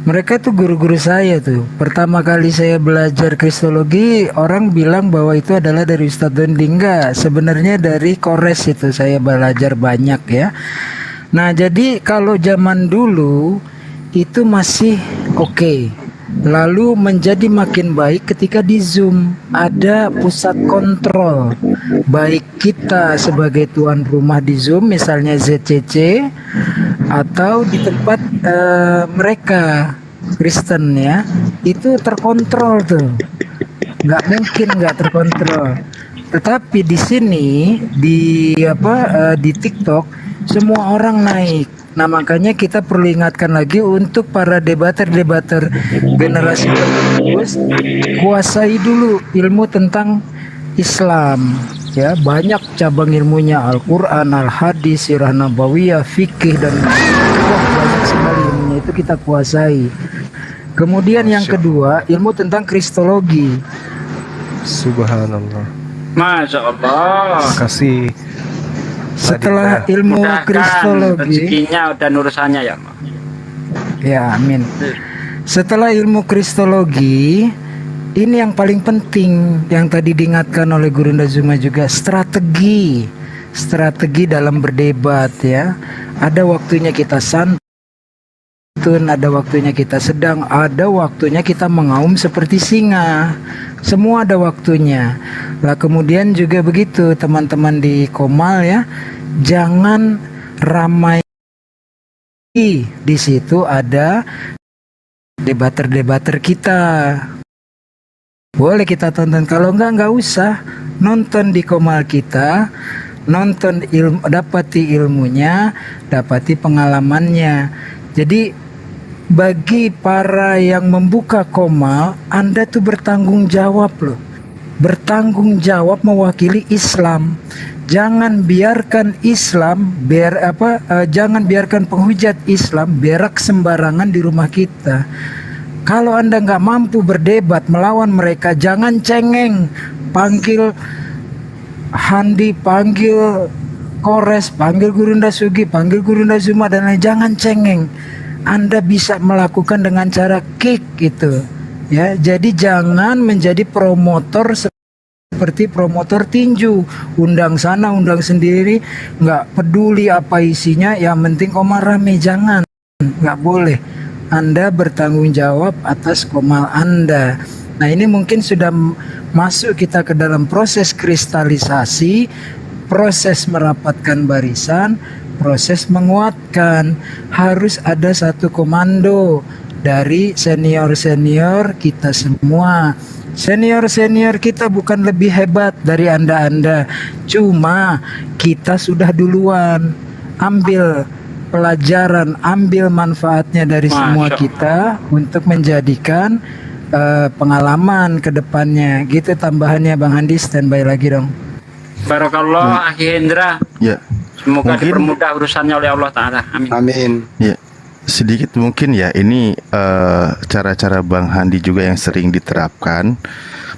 Mereka tuh guru-guru saya tuh. Pertama kali saya belajar kristologi, orang bilang bahwa itu adalah dari Ustadz Dondi. Enggak, sebenarnya dari Kores itu saya belajar banyak ya. Nah, jadi kalau zaman dulu itu masih oke. Lalu menjadi makin baik ketika di Zoom ada pusat kontrol. Baik kita sebagai tuan rumah di Zoom, misalnya ZCC, atau di tempat mereka Kristen ya, itu terkontrol tuh. Nggak mungkin nggak terkontrol. Tetapi di sini di TikTok semua orang naik. Nah makanya kita perlu ingatkan lagi untuk para debater-debater generasi penerus, kuasai dulu ilmu tentang Islam ya, banyak cabang ilmunya, Al-Quran, Al-Hadis, Sirah Nabawiyah, Fikih, dan banyak sekali ilmunya, itu kita kuasai. Kemudian yang kedua, ilmu tentang kristologi. Subhanallah. Masya Allah. Kasih. Setelah ilmu kristologi, rezekinya dan urusannya ya. Ya, amin. Setelah ilmu kristologi, ini yang paling penting yang tadi diingatkan oleh Gurunda Zuma juga, strategi dalam berdebat ya. Ada waktunya kita santun, ada waktunya kita sedang, ada waktunya kita mengaum seperti singa. Semua ada waktunya. Lah kemudian juga begitu teman-teman di Komal ya, jangan ramai. Di situ ada debater-debater kita. Boleh kita tonton, kalau nggak usah nonton di Komal kita, nonton dapati ilmunya, dapati pengalamannya. Jadi bagi para yang membuka Komal, Anda tuh bertanggung jawab loh. Bertanggung jawab mewakili Islam. Jangan biarkan jangan biarkan penghujat Islam berak sembarangan di rumah kita. Kalau Anda nggak mampu berdebat melawan mereka, jangan cengeng. Panggil Handi, panggil Kores, panggil Gurunda Sugi, panggil Gurunda Zuma, dan lain. Jangan cengeng. Anda bisa melakukan dengan cara kick gitu ya. Jadi jangan menjadi promotor seperti promotor tinju, undang sana undang sendiri, nggak peduli apa isinya, yang penting Komal rame. Jangan, nggak boleh. Anda bertanggung jawab atas Komal Anda. Nah ini mungkin sudah masuk kita ke dalam proses kristalisasi, proses merapatkan barisan, proses menguatkan. Harus ada satu komando dari senior-senior kita semua. Senior-senior kita bukan lebih hebat dari Anda-Anda, cuma kita sudah duluan ambil pelajaran, ambil manfaatnya dari semua kita untuk menjadikan pengalaman ke depannya. Gitu tambahannya Bang Handi, standby lagi dong. Barakallah, Akhi Hendra. Ya. Semoga dipermudah urusannya oleh Allah Ta'ala. Amin. Amin. Ya. sedikit mungkin ya, ini cara-cara Bang Handi juga yang sering diterapkan.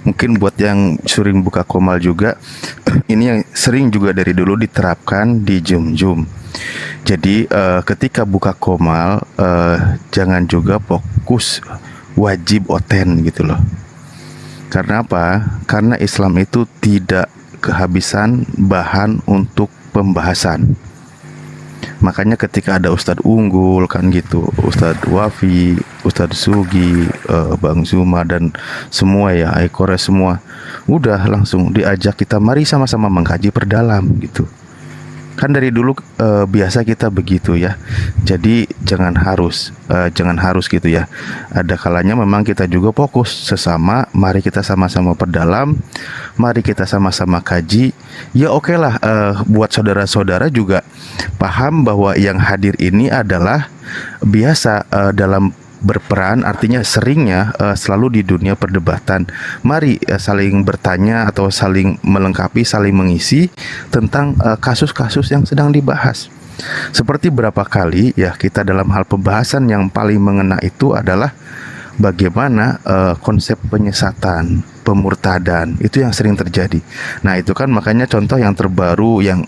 Mungkin buat yang sering buka komal juga, ini yang sering juga dari dulu diterapkan di Jum-Jum. Jadi ketika buka komal, jangan juga fokus wajib oten gitu loh. Karena apa? Karena Islam itu tidak kehabisan bahan untuk pembahasan. Makanya ketika ada Ustadz Unggul kan gitu, Ustadz Wafi, Ustadz Sugi, Bang Zuma dan semua ya, Aikore semua, udah langsung diajak kita mari sama-sama mengkaji perdalam gitu. Kan dari dulu biasa kita begitu ya. Jadi jangan harus gitu ya. Ada kalanya memang kita juga fokus sesama, mari kita sama-sama perdalam, mari kita sama-sama kaji. Ya oke lah, buat saudara-saudara juga paham bahwa yang hadir ini adalah biasa dalam berperan, artinya seringnya selalu di dunia perdebatan. Mari saling bertanya atau saling melengkapi, saling mengisi tentang kasus-kasus yang sedang dibahas. Seperti berapa kali ya kita dalam hal pembahasan yang paling mengena itu adalah bagaimana konsep penyesatan, pemurtadan, itu yang sering terjadi. Nah itu kan makanya contoh yang terbaru yang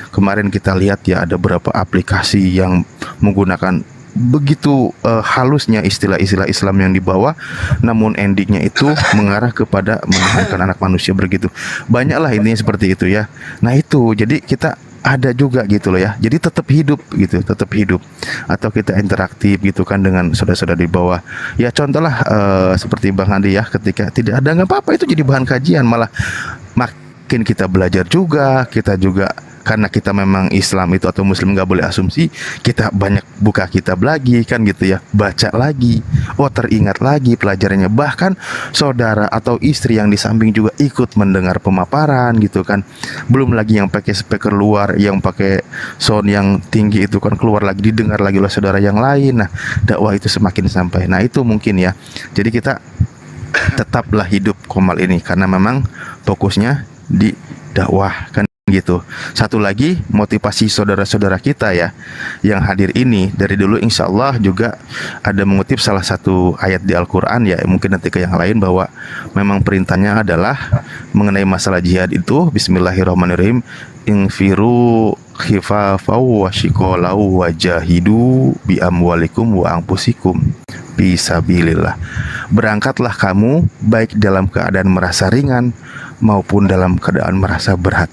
kemarin kita lihat ya, ada beberapa aplikasi yang menggunakan begitu halusnya istilah-istilah Islam yang dibawa, namun endingnya itu mengarah kepada menuhankan anak manusia begitu. Banyaklah intinya seperti itu ya. Nah itu, jadi kita ada juga gitu loh ya. Jadi tetap hidup gitu, tetap hidup. Atau kita interaktif gitu kan dengan saudara-saudara di bawah. Ya contohlah seperti Bang Handi ya, ketika tidak ada nggak apa-apa, itu jadi bahan kajian, malah makin kita belajar juga, kita juga. Karena kita memang Islam itu atau Muslim nggak boleh asumsi, kita banyak buka kitab lagi kan gitu ya, baca lagi, oh teringat lagi pelajarannya. Bahkan saudara atau istri yang di samping juga ikut mendengar pemaparan gitu kan. Belum lagi yang pakai speaker luar, yang pakai sound yang tinggi itu kan keluar lagi, didengar lagi oleh saudara yang lain. Nah dakwah itu semakin sampai. Nah itu mungkin ya. Jadi kita tetaplah hidup komal ini karena memang fokusnya di dakwah kan gitu. Satu lagi motivasi saudara-saudara kita ya yang hadir ini dari dulu, insya Allah juga ada mengutip salah satu ayat di Al-Quran ya, mungkin nanti ke yang lain, bahwa memang perintahnya adalah mengenai masalah jihad itu bismillahirrahmanirrahim, infiru khifafau wa shikolau wa jahidu bi amwalikum wa anfusikum fisabilillah. Berangkatlah kamu baik dalam keadaan merasa ringan maupun dalam keadaan merasa berat,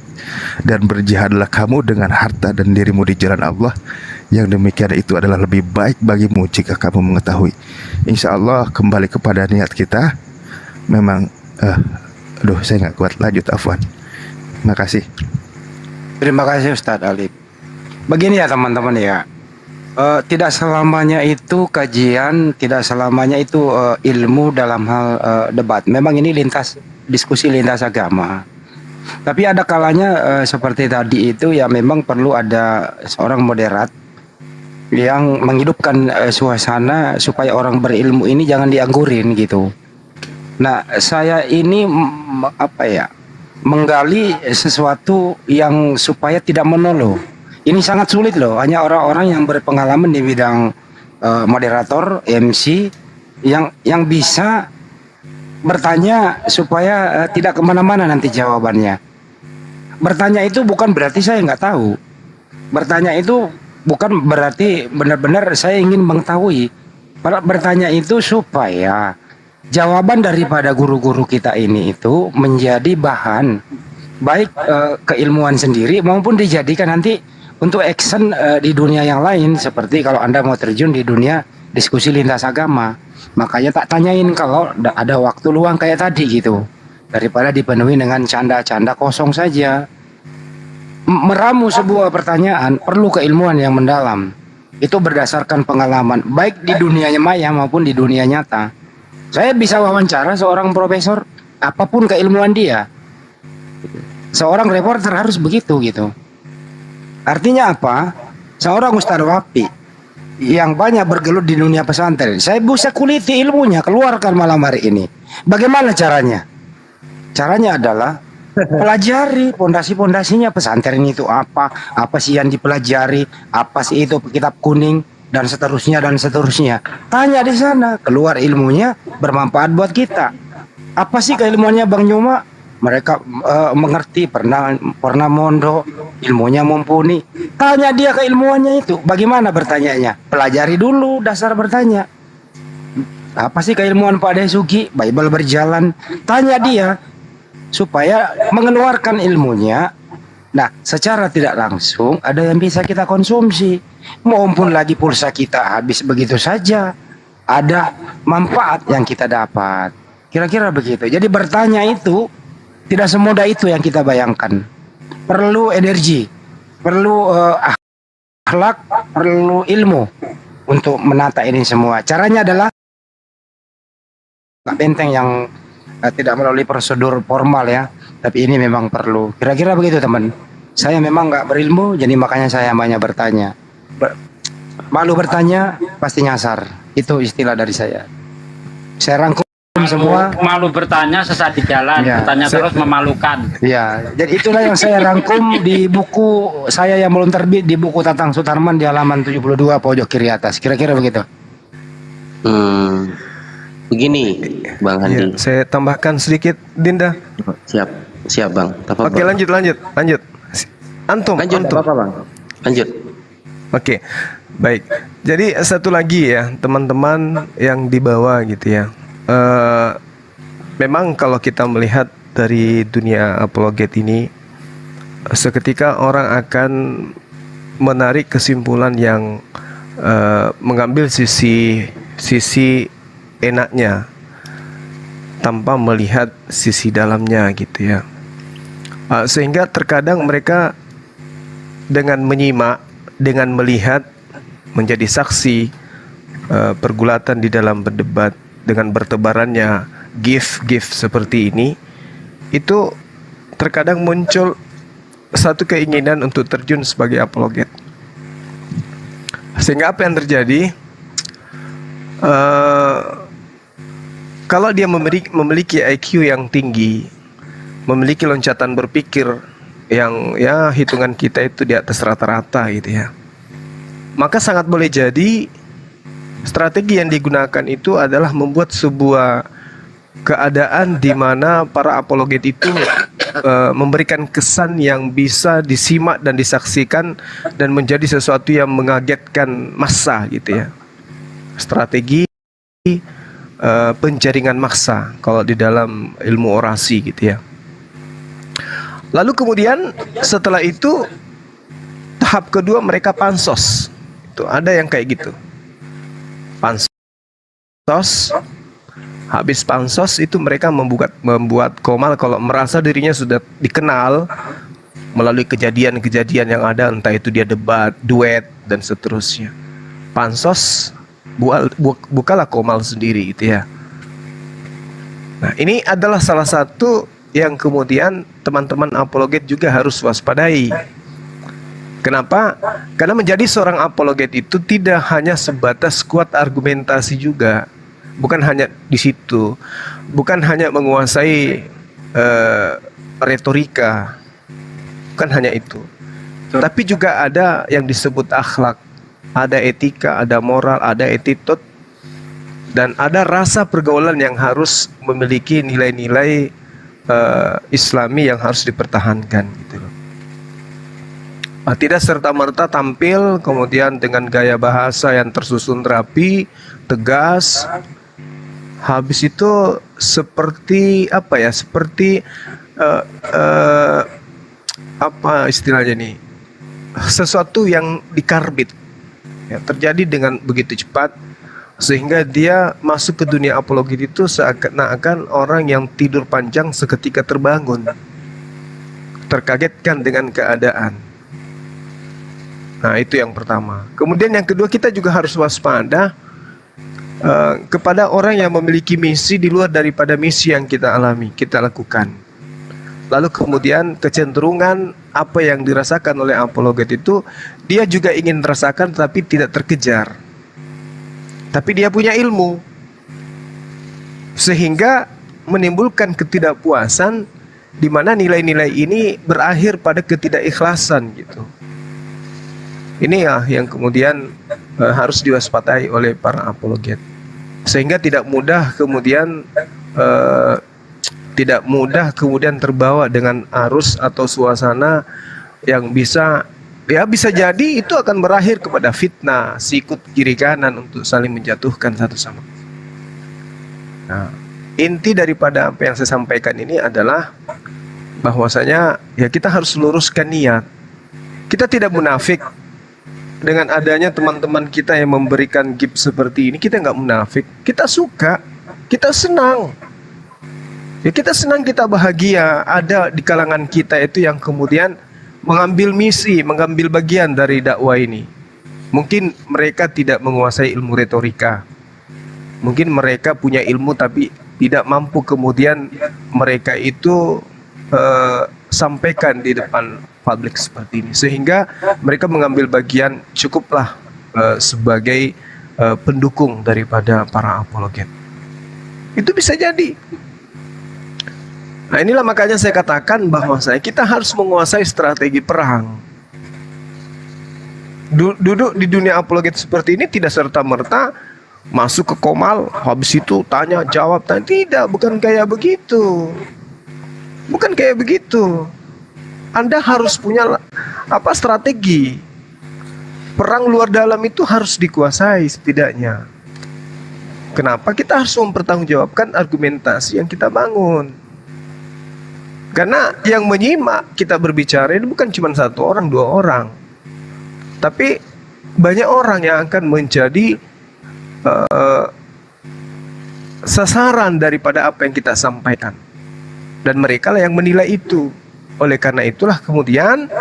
dan berjihadlah kamu dengan harta dan dirimu di jalan Allah. Yang demikian itu adalah lebih baik bagimu jika kamu mengetahui. Insya Allah kembali kepada niat kita. Memang saya nggak kuat, lanjut afwan. Terima kasih. Terima kasih Ustadz Alif. Begini ya teman-teman ya, tidak selamanya itu kajian, tidak selamanya itu ilmu dalam hal debat. Memang ini diskusi lintas agama. Tapi ada kalanya seperti tadi itu ya, memang perlu ada seorang moderat yang menghidupkan suasana supaya orang berilmu ini jangan dianggurin gitu. Nah saya ini menggali sesuatu yang supaya tidak monolog. Ini sangat sulit loh, hanya orang-orang yang berpengalaman di bidang moderator, MC yang bisa bertanya supaya tidak kemana-mana nanti jawabannya. Bertanya itu bukan berarti saya nggak tahu. Bertanya itu bukan berarti benar-benar saya ingin mengetahui. Bertanya itu supaya jawaban daripada guru-guru kita ini itu menjadi bahan baik keilmuan sendiri maupun dijadikan nanti untuk action di dunia yang lain. Seperti kalau Anda mau terjun di dunia diskusi lintas agama, makanya tak tanyain kalau ada waktu luang kayak tadi gitu, daripada dipenuhi dengan canda-canda kosong saja. Meramu sebuah pertanyaan perlu keilmuan yang mendalam. Itu berdasarkan pengalaman baik di dunia maya maupun di dunia nyata. Saya bisa wawancara seorang profesor, apapun keilmuan dia. Seorang reporter harus begitu gitu. Artinya apa? Seorang Ustadz Wafi yang banyak bergelut di dunia pesantren, saya bisa kuliti ilmunya, keluarkan malam hari ini. Bagaimana caranya? Caranya adalah pelajari pondasi-pondasinya pesantren itu apa sih yang dipelajari, apa sih itu kitab kuning, dan seterusnya dan seterusnya. Tanya di sana, keluar ilmunya bermanfaat buat kita. Apa sih keilmuannya Bang Nyoma? Mereka mengerti, pernah mondok, ilmunya mumpuni. Tanya dia keilmuannya itu, bagaimana bertanyanya? Pelajari dulu dasar bertanya. Apa sih keilmuan Pak Desuki? Bible berjalan. Tanya dia supaya mengeluarkan ilmunya. Nah, secara tidak langsung ada yang bisa kita konsumsi. Maupun lagi pulsa kita habis begitu saja, ada manfaat yang kita dapat. Kira-kira begitu. Jadi bertanya itu tidak semudah itu yang kita bayangkan. Perlu energi, perlu akhlak, perlu ilmu untuk menata ini semua. Caranya adalah benteng yang tidak melalui prosedur formal ya, tapi ini memang perlu. Kira-kira begitu teman. Saya memang nggak berilmu, jadi makanya saya banyak bertanya. Malu bertanya, pasti nyasar. Itu istilah dari saya. Saya rangkum semua. Malu bertanya sesat di jalan, Ya. bertanya terus memalukan. Ya, jadi itulah yang saya rangkum di buku saya yang belum terbit, di buku Tatang Sutarman di halaman 72 pojok kiri atas. Kira-kira begitu. Begini, Bang Handi. Saya tambahkan sedikit, Dinda. Siap Bang. Oke, lanjut. Antum. Apa Bang? Lanjut. Oke, baik. Jadi satu lagi ya, teman-teman yang di bawah gitu ya. Memang kalau kita melihat dari dunia apologet ini, seketika orang akan menarik kesimpulan yang mengambil sisi enaknya tanpa melihat sisi dalamnya gitu ya. Sehingga terkadang mereka dengan menyimak, dengan melihat, menjadi saksi pergulatan di dalam berdebat, dengan bertebarannya gift seperti ini, itu terkadang muncul satu keinginan untuk terjun sebagai apologet. Sehingga apa yang terjadi? Kalau dia memiliki IQ yang tinggi, memiliki loncatan berpikir yang ya hitungan kita itu di atas rata-rata gitu ya, maka sangat boleh jadi strategi yang digunakan itu adalah membuat sebuah keadaan di mana para apologet itu memberikan kesan yang bisa disimak dan disaksikan dan menjadi sesuatu yang mengagetkan massa gitu ya. Strategi penjaringan massa kalau di dalam ilmu orasi gitu ya. Lalu kemudian setelah itu tahap kedua mereka pansos. Itu ada yang kayak gitu. Pansos, habis pansos itu mereka membuat komal kalau merasa dirinya sudah dikenal melalui kejadian-kejadian yang ada, entah itu dia debat, duet dan seterusnya. Pansos bukalah komal sendiri gitu ya. Nah, ini adalah salah satu yang kemudian teman-teman apologet juga harus waspadai. Kenapa? Karena menjadi seorang apologet itu tidak hanya sebatas kuat argumentasi juga, bukan hanya di situ, bukan hanya menguasai retorika, bukan hanya itu, tapi juga ada yang disebut akhlak, ada etika, ada moral, ada attitude, dan ada rasa pergaulan yang harus memiliki nilai-nilai Islami yang harus dipertahankan gitu loh. Tidak serta-merta tampil kemudian dengan gaya bahasa yang tersusun rapi, tegas, habis itu seperti apa ya? Seperti apa istilahnya nih? Sesuatu yang dikarbit ya, terjadi dengan begitu cepat sehingga dia masuk ke dunia apologet itu seakan-akan orang yang tidur panjang seketika terbangun, terkagetkan dengan keadaan. Nah, itu yang pertama. Kemudian yang kedua, kita juga harus waspada kepada orang yang memiliki misi di luar daripada misi yang kita alami, kita lakukan. Lalu kemudian kecenderungan apa yang dirasakan oleh apologet itu dia juga ingin merasakan tapi tidak terkejar. Tapi dia punya ilmu sehingga menimbulkan ketidakpuasan di mana nilai-nilai ini berakhir pada ketidakikhlasan gitu. Ini ya yang kemudian harus diwaspadai oleh para apologet, sehingga tidak mudah kemudian terbawa dengan arus atau suasana yang bisa jadi itu akan berakhir kepada fitnah, sikut kiri kanan untuk saling menjatuhkan satu sama lain. Nah, inti daripada apa yang saya sampaikan ini adalah bahwasanya ya kita harus luruskan niat. Kita tidak munafik. Dengan adanya teman-teman kita yang memberikan gift seperti ini, kita nggak munafik. Kita suka, kita senang. Ya kita senang, kita bahagia. Ada di kalangan kita itu yang kemudian mengambil misi, mengambil bagian dari dakwah ini. Mungkin mereka tidak menguasai ilmu retorika. Mungkin mereka punya ilmu tapi tidak mampu kemudian mereka itu sampaikan di depan publik seperti ini, sehingga mereka mengambil bagian cukuplah sebagai pendukung daripada para apologet. Itu bisa jadi. Nah, inilah makanya saya katakan bahwa kita harus menguasai strategi perang. Duduk di dunia apologet seperti ini tidak serta-merta masuk ke komal, habis itu tanya jawab, tidak, bukan kayak begitu. Bukan kayak begitu. Anda harus punya strategi. Perang luar dalam itu harus dikuasai setidaknya. Kenapa? Kita harus mempertanggungjawabkan argumentasi yang kita bangun. Karena yang menyimak kita berbicara ini bukan cuma satu orang, dua orang, tapi banyak orang yang akan menjadi sasaran daripada apa yang kita sampaikan. Dan mereka lah yang menilai itu. Oleh karena itulah kemudian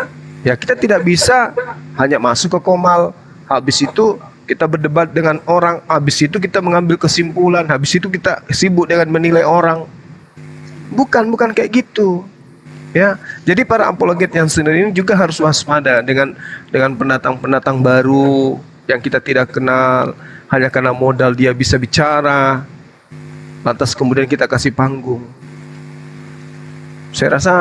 ya kita tidak bisa hanya masuk ke komal, habis itu kita berdebat dengan orang, habis itu kita mengambil kesimpulan, habis itu kita sibuk dengan menilai orang. Bukan kayak gitu. Ya, jadi para apologet yang sendiri ini juga harus waspada dengan pendatang-pendatang baru yang kita tidak kenal, hanya karena modal dia bisa bicara, lantas kemudian kita kasih panggung. Saya rasa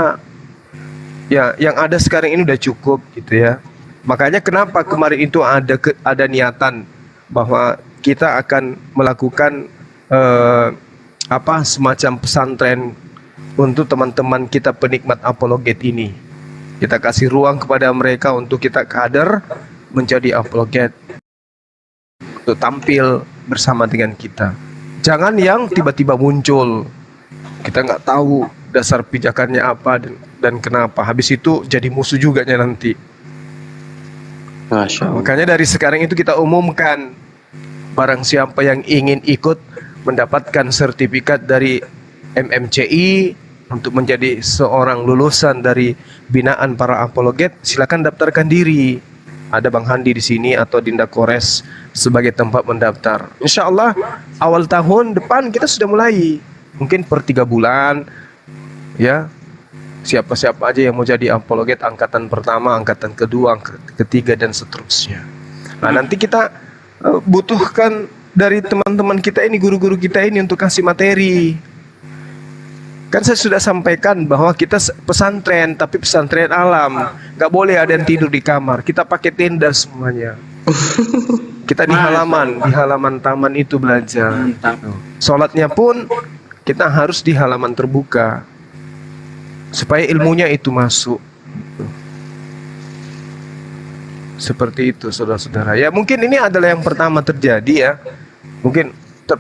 ya yang ada sekarang ini udah cukup gitu ya. Makanya kenapa kemarin itu ada niatan bahwa kita akan melakukan semacam pesantren untuk teman-teman kita penikmat apologet ini. Kita kasih ruang kepada mereka untuk kita kader menjadi apologet, untuk tampil bersama dengan kita. Jangan yang tiba-tiba muncul, kita nggak tahu dasar pijakannya apa dan kenapa, habis itu jadi musuh juga nanti. Makanya dari sekarang itu kita umumkan, barang siapa yang ingin ikut mendapatkan sertifikat dari MMCI untuk menjadi seorang lulusan dari binaan para apologet, silakan daftarkan diri. Ada Bang Handi di sini atau Dinda Kores sebagai tempat mendaftar. Insya Allah awal tahun depan kita sudah mulai, mungkin per 3 bulan. Ya, siapa-siapa aja yang mau jadi apologet angkatan pertama, angkatan kedua, angkatan ketiga dan seterusnya. Nah, nanti kita butuhkan dari teman-teman kita ini, guru-guru kita ini untuk kasih materi. Kan saya sudah sampaikan bahwa kita pesantren, tapi pesantren alam. Gak boleh ada yang tidur di kamar. Kita pakai tenda semuanya. Kita di halaman taman itu belajar. Sholatnya pun kita harus di halaman terbuka, supaya ilmunya itu masuk. Seperti itu saudara-saudara. Ya mungkin ini adalah yang pertama terjadi ya. Mungkin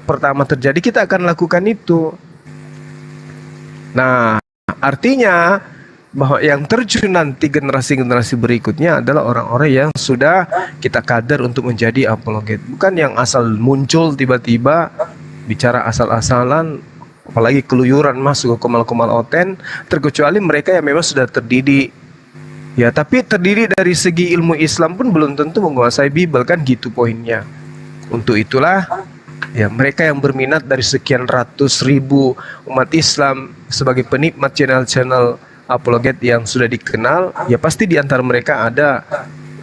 pertama terjadi kita akan lakukan itu. Nah, artinya bahwa yang terjun nanti generasi-generasi berikutnya adalah orang-orang yang sudah kita kader untuk menjadi apologet. Bukan yang asal muncul tiba-tiba bicara asal-asalan, apalagi keluyuran masuk ke komal-komal oten, terkecuali mereka yang memang sudah terdidik. Ya, tapi terdiri dari segi ilmu Islam pun belum tentu menguasai Bible, kan gitu poinnya. Untuk itulah ya mereka yang berminat dari sekian ratus ribu umat Islam sebagai penikmat channel-channel apologet yang sudah dikenal, ya pasti di antara mereka ada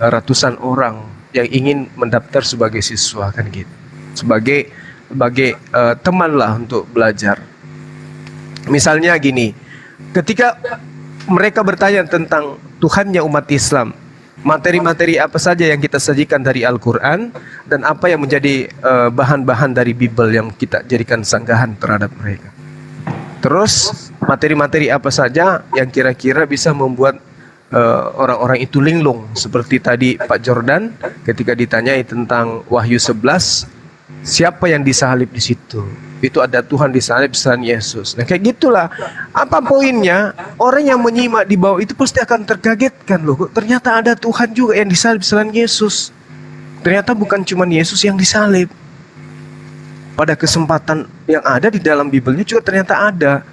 ratusan orang yang ingin mendaftar sebagai siswa, kan gitu. Sebagai teman lah untuk belajar. Misalnya gini, ketika mereka bertanya tentang Tuhannya umat Islam, materi-materi apa saja yang kita sajikan dari Al-Quran dan apa yang menjadi bahan-bahan dari Bible yang kita jadikan sanggahan terhadap mereka. Terus materi-materi apa saja yang kira-kira bisa membuat orang-orang itu linglung, seperti tadi Pak Jordan ketika ditanyai tentang Wahyu 11, siapa yang disalib di situ? Itu ada Tuhan disalib selain Yesus. Nah kayak gitulah. Apa poinnya? Orang yang menyimak di bawah itu pasti akan terkagetkan loh. Ternyata ada Tuhan juga yang disalib selain Yesus. Ternyata bukan cuma Yesus yang disalib. Pada kesempatan yang ada di dalam Bibelnya juga ternyata ada.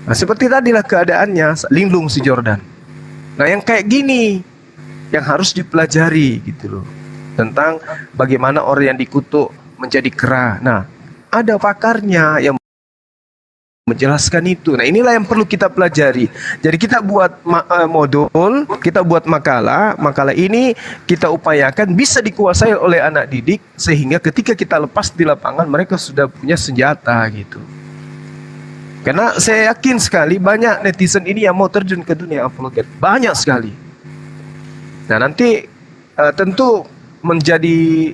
Nah seperti tadilah keadaannya, linglung si Jordan. Nah yang kayak gini yang harus dipelajari gitu loh. Tentang bagaimana orang yang dikutuk menjadi kera. Nah ada pakarnya yang menjelaskan itu. Nah inilah yang perlu kita pelajari. Jadi kita buat modul, kita buat makalah ini kita upayakan bisa dikuasai oleh anak didik, sehingga ketika kita lepas di lapangan mereka sudah punya senjata gitu. Karena saya yakin sekali banyak netizen ini yang mau terjun ke dunia apologet, banyak sekali. Nah nanti tentu menjadi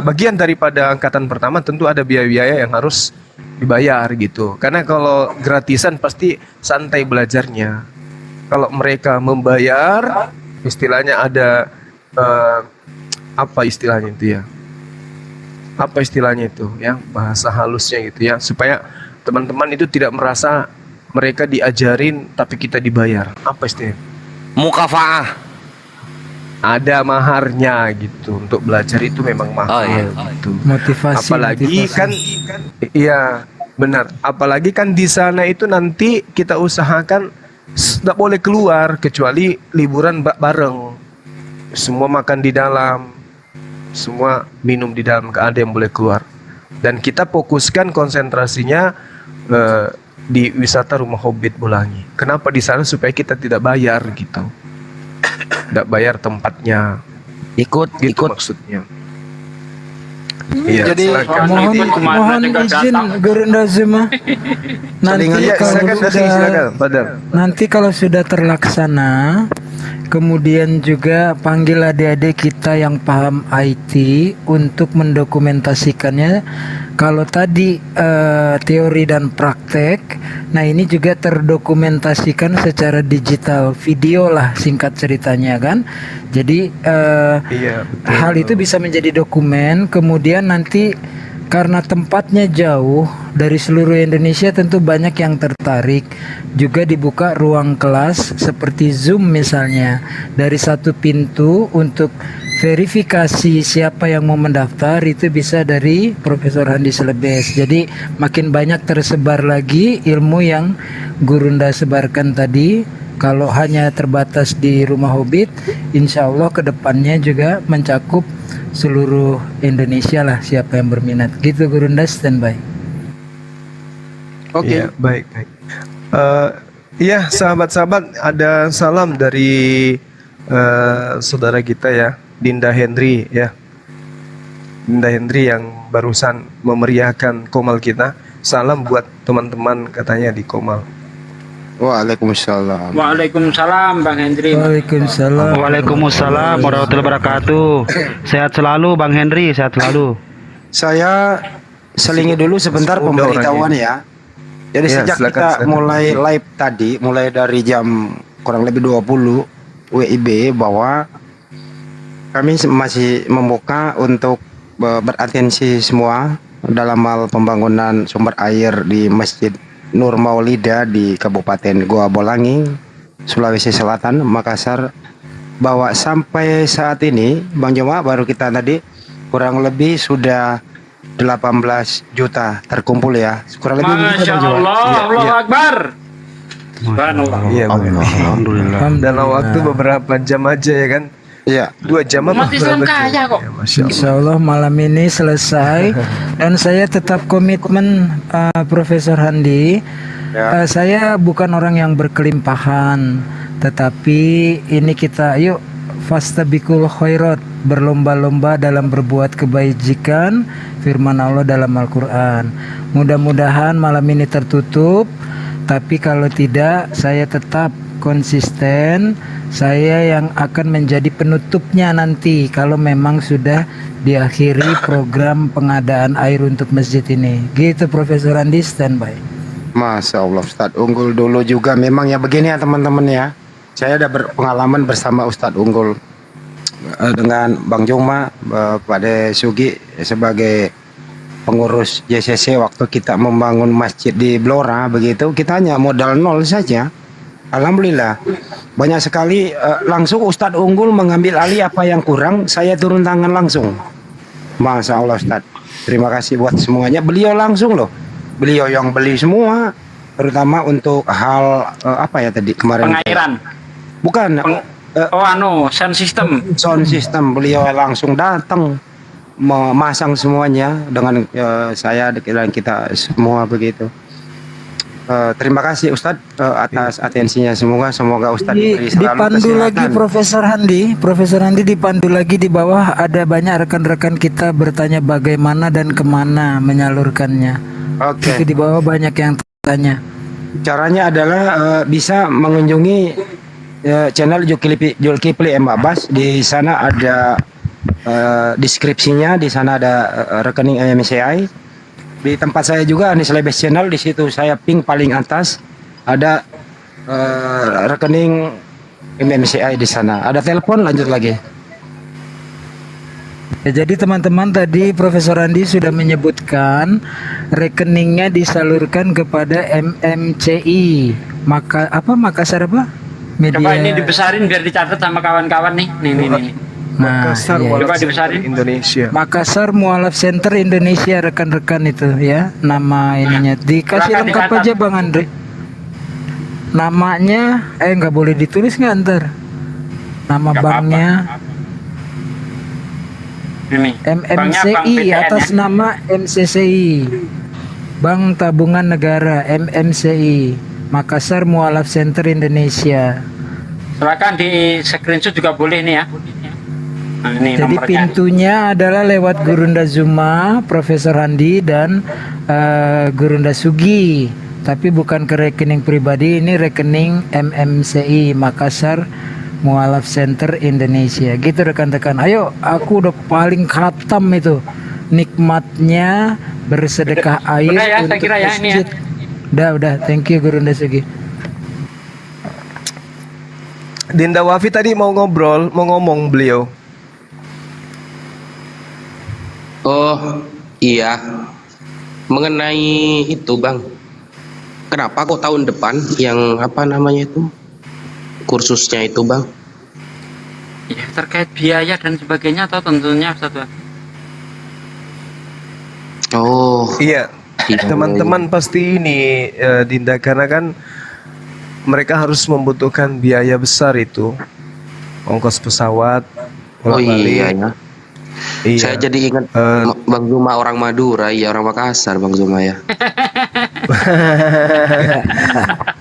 bagian daripada angkatan pertama, tentu ada biaya-biaya yang harus dibayar gitu. Karena kalau gratisan pasti santai belajarnya. Kalau mereka membayar, istilahnya ada apa istilahnya itu ya? Apa istilahnya itu ya? Bahasa halusnya gitu ya, supaya teman-teman itu tidak merasa mereka diajarin tapi kita dibayar. Apa istilahnya? Mukafaah. Ada maharnya gitu. Untuk belajar itu memang mahal gitu. Motivasi. Apalagi kan iya benar. Apalagi kan di sana itu nanti kita usahakan tidak boleh keluar kecuali liburan bareng. Semua makan di dalam, semua minum di dalam, gak ada yang boleh keluar. Dan kita fokuskan konsentrasinya di wisata Rumah Hobbit Bolangi. Kenapa di sana? Supaya kita tidak bayar gitu. Tidak bayar tempatnya. Ikut maksudnya. Iya, jadi mohon izin Gurunda Zuma. Nanti kalau sudah terlaksana, kemudian juga panggil adik-adik kita yang paham IT untuk mendokumentasikannya. Kalau tadi teori dan praktek, nah ini juga terdokumentasikan secara digital, video lah singkat ceritanya kan. Jadi hal itu bisa menjadi dokumen. Kemudian nanti karena tempatnya jauh dari seluruh Indonesia, tentu banyak yang tertarik. Juga dibuka ruang kelas seperti Zoom misalnya, dari satu pintu untuk verifikasi siapa yang mau mendaftar itu bisa dari Profesor Handi Selebes. Jadi makin banyak tersebar lagi ilmu yang Gurunda sebarkan tadi. Kalau hanya terbatas di Rumah Hobbit, insya Allah kedepannya juga mencakup seluruh Indonesia lah siapa yang berminat. Gitu Gurunda, standby. Oke, ya, baik. Iya sahabat-sahabat, ada salam dari saudara kita ya, Dinda Hendri ya. Dinda Hendri yang barusan memeriahkan Komal kita. Salam buat teman-teman katanya di Komal. Waalaikumsalam. Waalaikumsalam Bang Hendri. Waalaikumsalam. Waalaikumsalam warahmatullahi wabarakatuh. Sehat selalu Bang Hendri, sehat selalu. Saya selingi dulu sebentar pemberitahuan ya. Jadi Ya, sejak silakan, kita silakan. mulai live tadi, mulai dari jam kurang lebih 20 WIB, bahwa kami masih membuka untuk beratensi semua dalam hal pembangunan sumber air di Masjid Nur Maulida di Kabupaten Goa Bolangi, Sulawesi Selatan, Makassar. Bahwa sampai saat ini Bang Joma, baru kita tadi kurang lebih sudah 18 juta terkumpul ya. Kurang lebih begitu, Masya Bang Joma. Allah, Iya, Allahu iya. Akbar. Subhanallah. Iya, Alhamdulillah. dalam waktu beberapa jam aja ya kan. Iya. 2 jam apa Umat Islam berapa jam? kaya kok. Ya, Masya Allah. Insya Allah malam ini selesai. Dan saya tetap komitmen Profesor Handi. Saya bukan orang yang berkelimpahan, tetapi ini kita yuk fastabiqul khairat, berlomba-lomba dalam berbuat kebajikan, firman Allah dalam Al-Quran. Mudah-mudahan malam ini tertutup. Tapi kalau tidak, saya tetap konsisten, saya yang akan menjadi penutupnya nanti kalau memang sudah diakhiri program pengadaan air untuk masjid ini. Gitu Profesor Andi, standby. Masya Allah, Ustadz Unggul dulu juga memang ya begini ya teman-teman ya. Saya ada berpengalaman bersama Ustadz Unggul dengan Bang Juma, Pak De Sugi sebagai pengurus JCC waktu kita membangun masjid di Blora begitu. Kita hanya modal nol saja. Alhamdulillah banyak sekali langsung Ustadz Unggul mengambil alih apa yang kurang, saya turun tangan langsung. Masya Allah Ustadz, terima kasih buat semuanya. Beliau langsung loh, beliau yang beli semua, terutama untuk hal apa ya tadi kemarin? Pengairan. Bukan. Sound system. Sound system, beliau langsung datang memasang semuanya dengan saya dan kita semua begitu. Terima kasih Ustadz atas atensinya, semoga Ustadz diberi selalu dipandu kesehatan. lagi Profesor Handi dipandu lagi di bawah, ada banyak rekan-rekan kita bertanya bagaimana dan kemana menyalurkannya. Oke. Itu di bawah banyak yang tanya. Caranya adalah bisa mengunjungi channel Julkipli M. Abbas. Di sana ada deskripsinya, di sana ada rekening MMCI. Di tempat saya juga Anies Lebes Channel, di situ saya ping paling atas ada rekening MMCI di sana. Ada telepon, lanjut lagi. Ya, jadi teman-teman tadi Profesor Andi sudah menyebutkan rekeningnya disalurkan kepada MMCI. Makassar apa? Media. Coba ini dibesarin biar dicatat sama kawan-kawan nih. Nih. Makassar iya. Mualaf Coba Center dibesarin. Indonesia. Makassar Mualaf Center Indonesia, rekan-rekan itu ya, nama ininya. Dikasih Silakan lengkap dicatat. aja Bang Andre. Namanya nggak boleh ditulis nggak ntar? Nama Nggak banknya Ini. Banknya Bank MMCI BTN, atas ya. nama MCCI, Bank Tabungan Negara MMCI, Makassar Mualaf Center Indonesia. Silakan di screenshot juga boleh nih ya. Nah, ini Jadi nomornya. pintunya adalah lewat Gurunda Zuma, Profesor Handi dan Gurunda Sugi. Tapi bukan ke rekening pribadi, ini rekening MMCI Makassar Mualaf Center Indonesia. Gitu rekan-rekan. Ayo, aku udah paling khatam itu nikmatnya bersedekah air Udah ya, saya untuk kira ya, ini ya. masjid. Udah, thank you Gurunda Sugi. Dinda Wafi tadi mau ngomong beliau. Oh iya, mengenai itu Bang, kenapa kok tahun depan yang apa namanya itu kursusnya itu Bang? Ya, terkait biaya dan sebagainya atau tentunya satu. Oh iya, teman-teman pasti ini Dinda, karena kan mereka harus membutuhkan biaya besar itu, ongkos pesawat, Oh bolak-balik. iya ya. Iya. Saya jadi ingat Bang Zuma orang Madura, ya orang Makassar Bang Zuma ya.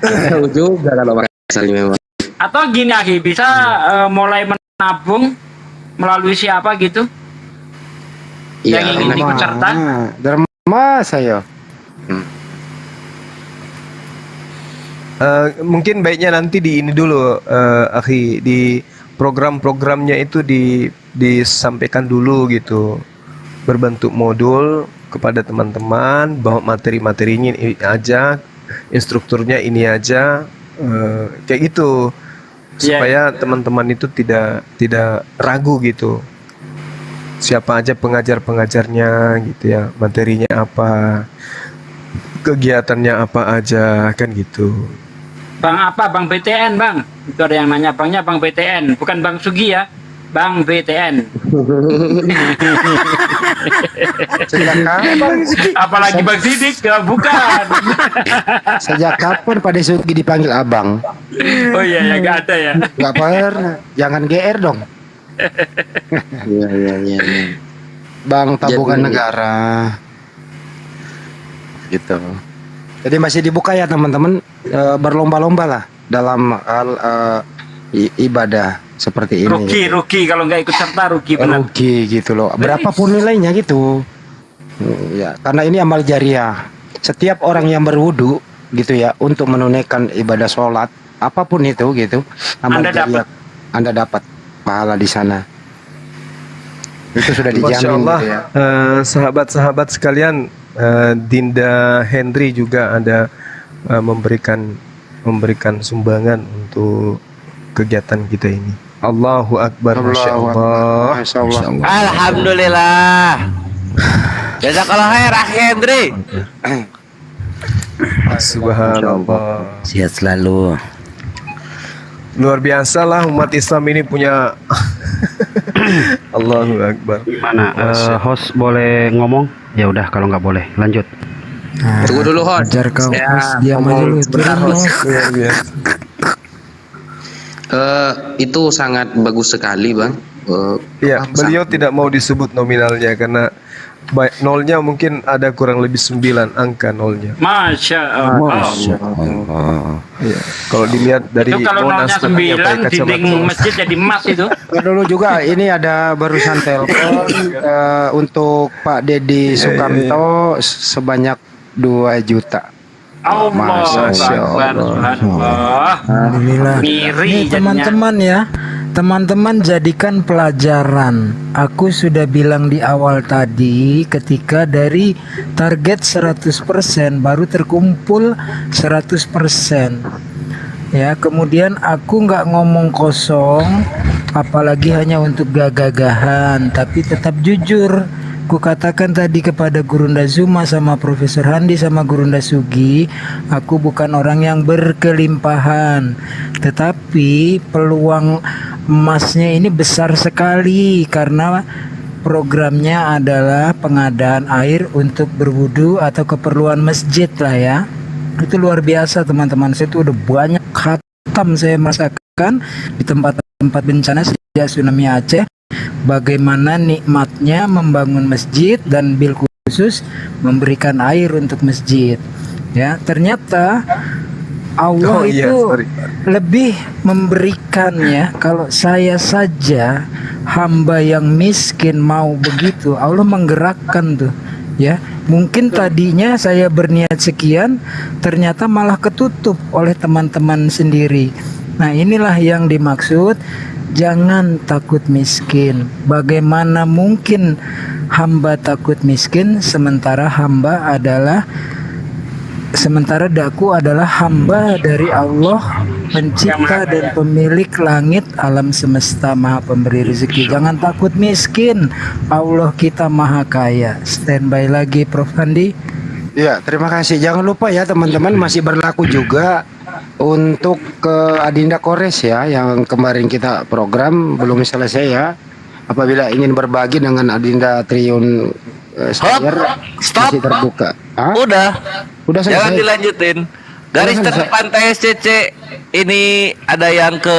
Tahu juga kalau Makassar memang. Atau gini Aki, bisa mulai menabung melalui siapa gitu? Iya, Yang ingin ikut serta? Derma saya. Mungkin baiknya nanti di ini dulu, Akhi, di program-programnya itu disampaikan dulu gitu, berbentuk modul kepada teman-teman, bahwa materi-materinya ini aja, instrukturnya ini aja, kayak gitu, supaya teman-teman itu tidak ragu gitu, siapa aja pengajar-pengajarnya gitu ya, materinya apa, kegiatannya apa aja, kan gitu. Bang apa? Bang BTN Bang. Itu ada yang nanya banknya Bang BTN, bukan Bang Sugi ya. Bang BTN. Apalagi Bang Sidik, ya, bukan. Sejak kapan Pak Desugi dipanggil abang? Oh iya ya, nggak ada ya. Nggak pernah, jangan GR dong. Iya. Bang Tabungan Jadi- Negara. Gitu. Jadi masih dibuka ya teman-teman, berlomba-lomba lah dalam hal ibadah seperti ini. Rugi kalau nggak ikut serta, rugi benar. Rugi gitu loh. Berapapun nilainya gitu. Ya, karena ini amal jariah. Setiap orang yang berwudu gitu ya untuk menunaikan ibadah sholat apapun itu gitu, amal Anda jariah, Anda dapat pahala di sana. Itu sudah Masya dijamin Allah, gitu ya. sahabat-sahabat sekalian, Dinda Henry juga ada memberikan sumbangan untuk kegiatan kita ini. Allahu Akbar, Masya Allah. Masya Allah. Alhamdulillah. Jazakallah khair Akhi Hendri. Subhanallah. Sehat selalu. Luar biasa lah umat Islam ini punya. Allahu Akbar. Gimana? Host boleh ngomong? Ya udah, kalau nggak boleh lanjut. Tunggu dulu, Hon. Ajar kau Ya, host, diam aja lu. bentar, Terus, Host. Luar biasa. Itu sangat bagus sekali, Bang. Iya, beliau tidak mau disebut nominalnya karena nolnya mungkin ada kurang lebih 9 angka nolnya. Masya Allah. Iya. Kalau dilihat dari Itu kalau Monas nolnya sampai 9, dinding masjid jadi emas itu. Dulu juga ini ada barusan telepon untuk Pak Dedi Sukamto sebanyak 2 juta. Allah Akbar, subhanallah. Alhamdulillah. Ngiri Nih jadinya. teman-teman ya, teman-teman jadikan pelajaran. Aku sudah bilang di awal tadi, ketika dari target 100% baru terkumpul 100%. Ya, kemudian aku nggak ngomong kosong, apalagi hanya untuk gagah-gagahan, tapi tetap jujur. Ku katakan tadi kepada Gurunda Zuma sama Profesor Handi sama Gurunda Sugi, aku bukan orang yang berkelimpahan, tetapi peluang emasnya ini besar sekali karena programnya adalah pengadaan air untuk berwudu atau keperluan masjid lah ya. Itu luar biasa teman-teman. Saya itu udah banyak khatam saya merasakan di tempat-tempat bencana sejak tsunami Aceh. Bagaimana nikmatnya membangun masjid dan bil khusus memberikan air untuk masjid. Ya, ternyata Allah itu lebih memberikan ya. Kalau saya saja hamba yang miskin mau begitu, Allah menggerakkan tuh. Ya, mungkin tadinya saya berniat sekian, ternyata malah ketutup oleh teman-teman sendiri. Nah, inilah yang dimaksud. Jangan takut miskin. Bagaimana mungkin hamba takut miskin sementara daku adalah hamba dari Allah, pencipta dan pemilik langit alam semesta, maha pemberi rezeki. Jangan takut miskin. Allah kita maha kaya. Standby lagi Prof Handi. Ya, terima kasih. Jangan lupa ya teman-teman, masih berlaku juga untuk ke Adinda Kores ya, yang kemarin kita program belum selesai ya. Apabila ingin berbagi dengan Adinda Triyun Slayer, masih terbuka. Hah? Udah selesai. Jangan dilanjutin. Garis terdepan TSCC ini ada yang ke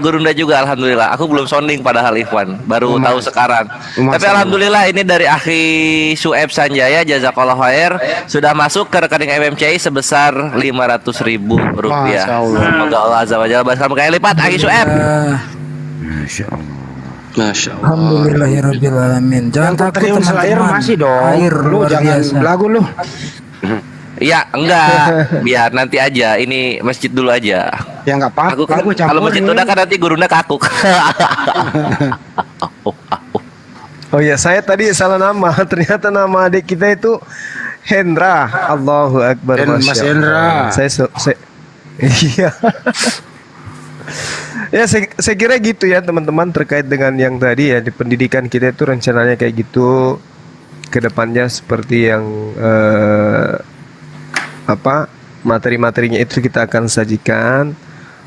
Gurunda juga, alhamdulillah. Aku belum sounding padahal Ikhwan, baru tahu sekarang. Tapi alhamdulillah ini dari Akhi Sueb Sanjaya, jazakallah khair, sudah masuk ke rekening MMCI sebesar Rp500.000. Masya Allah. Semoga Allah azza wa jalla balas kamu kali lipat Akhi Sueb. Masya Allah. Masya Allah. Alhamdulillahirabbil alamin. Jangan takut Triyun Slayer teman-teman. masih dong. Air Lu luar jangan biasa. belagu lu. Ya enggak, biar nanti aja. Ini masjid dulu aja. Ya enggak apa-apa. Aku kan, kalau masjid udah kan nanti Gurunda kakuk. Oh ya, saya tadi salah nama. Ternyata nama adik kita itu Hendra. Allahu Akbar. Mas Hendra. Saya iya. Ya, saya kira gitu ya teman-teman, terkait dengan yang tadi ya, di pendidikan kita itu rencananya kayak gitu. Kedepannya seperti yang materi-materinya itu kita akan sajikan,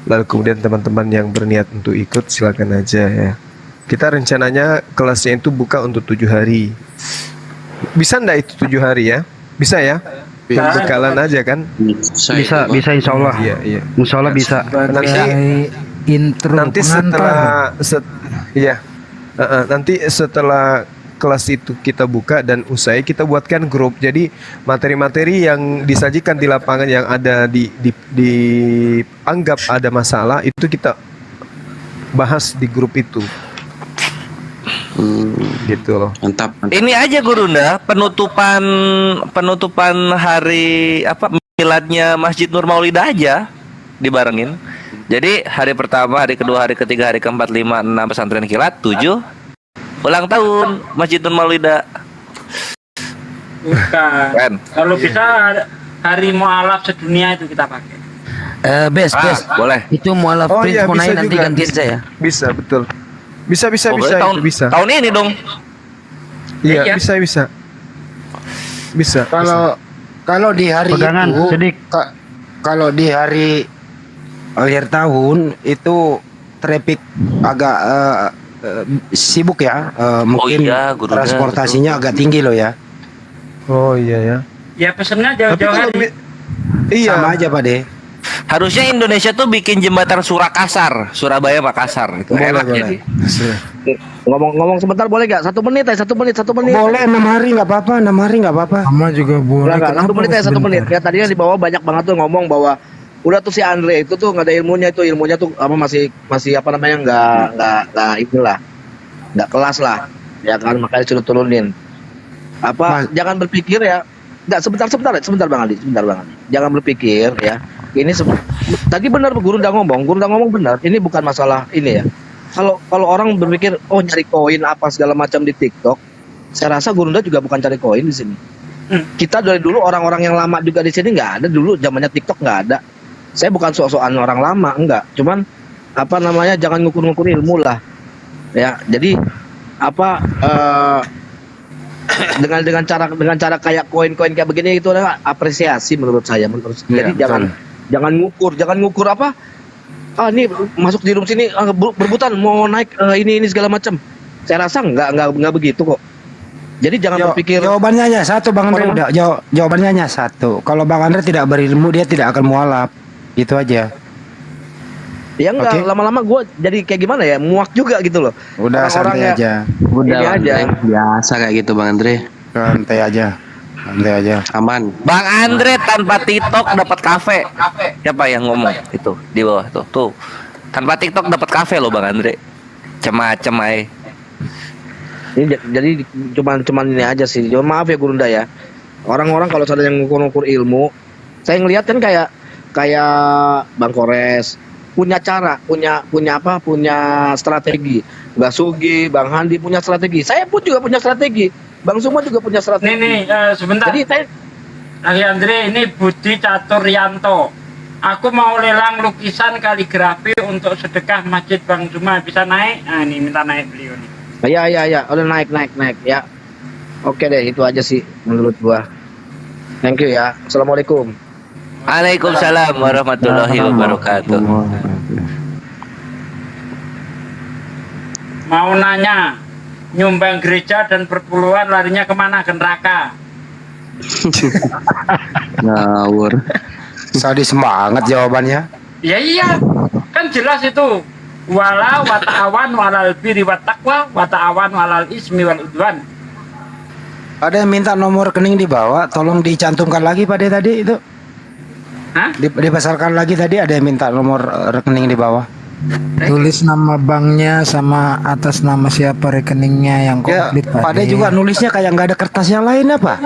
lalu kemudian teman-teman yang berniat untuk ikut silakan aja ya. Kita rencananya kelasnya itu buka untuk 7 hari. Bisa enggak itu 7 hari ya? Bisa ya? Bekalan aja kan? Bisa insya Allah. Iya. Insya Allah bisa. Nanti setelah kelas itu kita buka dan usai, kita buatkan grup. Jadi materi-materi yang disajikan di lapangan yang ada dianggap ada masalah itu kita bahas di grup itu. Gitu loh. Mantap. Ini aja Gurunda, penutupan hari miladnya Masjid Nur Maulidah aja dibarengin. Jadi hari pertama, hari kedua, hari ketiga, hari keempat, 5, 6 pesantren kilat, 7 ulang tahun Masjid Nun Maulida. Bukan. Kan? Kalau bisa hari mualaf sedunia itu kita pakai. Boleh. Itu mualaf Oh Prince iya, Monai bisa nanti juga. gantiin saya. Bisa, betul. Bisa tahun, itu bisa. Tahun ini dong. Iya, bisa. Bisa. Kalau di hari Pegangan, itu, Sidik. kalau di hari akhir tahun itu traffic agak sibuk ya. Mungkin iya, Guru Dah, transportasinya agak tinggi loh ya. Oh iya ya. Ya pesennya jauh-jauh hari. Iya. Sama aja Pak De. Harusnya Indonesia tuh bikin jembatan Surakasar, Surabaya Makassar. Itu enak jadi. Ngomong sebentar boleh gak? 1 menit aja, 1 menit. Boleh 6 hari nggak apa-apa, 6 hari nggak apa-apa. Sama juga boleh. Enggak, 1 menit aja, 1 menit. Ya tadi kan di bawah banyak banget tuh ngomong bahwa udah tuh si Andre itu tuh nggak ada ilmunya tuh apa masih apa namanya nggak inilah, nggak kelas lah, ya kan, makanya suruh turunin. Jangan berpikir ya. Nggak, sebentar Bang Andi. Jangan berpikir ya. Ini tadi benar Guru udah ngomong benar. Ini bukan masalah ini ya. Kalau orang berpikir nyari koin apa segala macam di TikTok, saya rasa Gurunda juga bukan cari koin di sini. Kita dari dulu orang-orang yang lama juga di sini nggak ada, dulu zamannya TikTok nggak ada. Saya bukan sok-sokan orang lama, enggak. Cuman apa namanya, jangan ngukur-ngukur ilmu lah. Ya, jadi apa dengan cara kayak koin-koin kayak begini itu adalah apresiasi menurut saya. Jadi jangan ngukur apa? Ini masuk di room sini berebutan mau naik ini segala macam. Saya rasa nggak begitu kok. Jadi jangan berpikir. Jawabannya hanya satu Bang Andre, udah jawabannya hanya satu. Kalau Bang Andre tidak berilmu, dia tidak akan mualaf. Itu aja. Ya enggak, lama-lama gue jadi kayak gimana ya, muak juga gitu loh. Udah santai aja. Udah aja. Biasa kayak gitu Bang Andre. Santai aja. Aman. Bang Andre tanpa TikTok dapat kafe. Siapa yang ngomong itu di bawah tuh. Tanpa TikTok dapat kafe loh Bang Andre. Macem-macem ay. Ini jadi cuman ini aja sih. Maaf ya Gurunda ya. Orang-orang kalau ada yang ngukur-ngukur ilmu, saya ngelihat kan kayak Bang Kores punya cara, punya strategi. Mbak Sugi, Bang Handi punya strategi. Saya pun juga punya strategi. Bang Suma juga punya strategi. Nih, sebentar. Jadi Andre, ini Budi Caturyanto. Aku mau lelang lukisan kaligrafi untuk sedekah Masjid Bang Suma, bisa naik? Nah, ini minta naik beliau nih. Ya, udah naik ya. Oke deh, itu aja sih menurut gua. Thank you ya. Assalamualaikum. Waalaikumsalam warahmatullahi wabarakatuh. Mau nanya, nyumbang gereja dan perpuluhan larinya kemana? Ke neraka. Ngawur. Sadis semangat jawabannya. Ya iya, kan jelas itu. Wala wa ta'awan walal birri wat taqwa wa ta'awan walal ismi wal udwan. Ada yang minta nomor rekening di bawah, tolong dicantumkan lagi Pak De tadi itu. Hah? Dibesarkan lagi tadi, ada yang minta nomor rekening di bawah. Tulis nama banknya sama atas nama siapa rekeningnya yang komplit Pak De juga nulisnya kayak nggak ada kertas yang lain apa?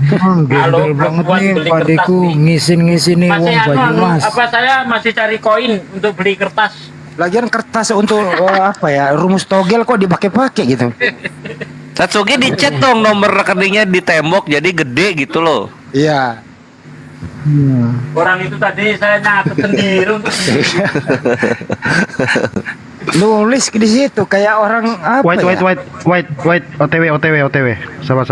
Gembel banget nih Pak Deku ngisin-ngisini uang Banyumas. Apa saya masih cari koin untuk beli kertas? Lagian kertas untuk apa ya, rumus togel kok dipakai-pakai gitu. Satsuki dicat dong nomor rekeningnya di tembok jadi gede gitu loh. Iya. Orang itu tadi saya nyatet sendiri untuk nulis di situ kayak orang apa Wait, OTW. Sabar.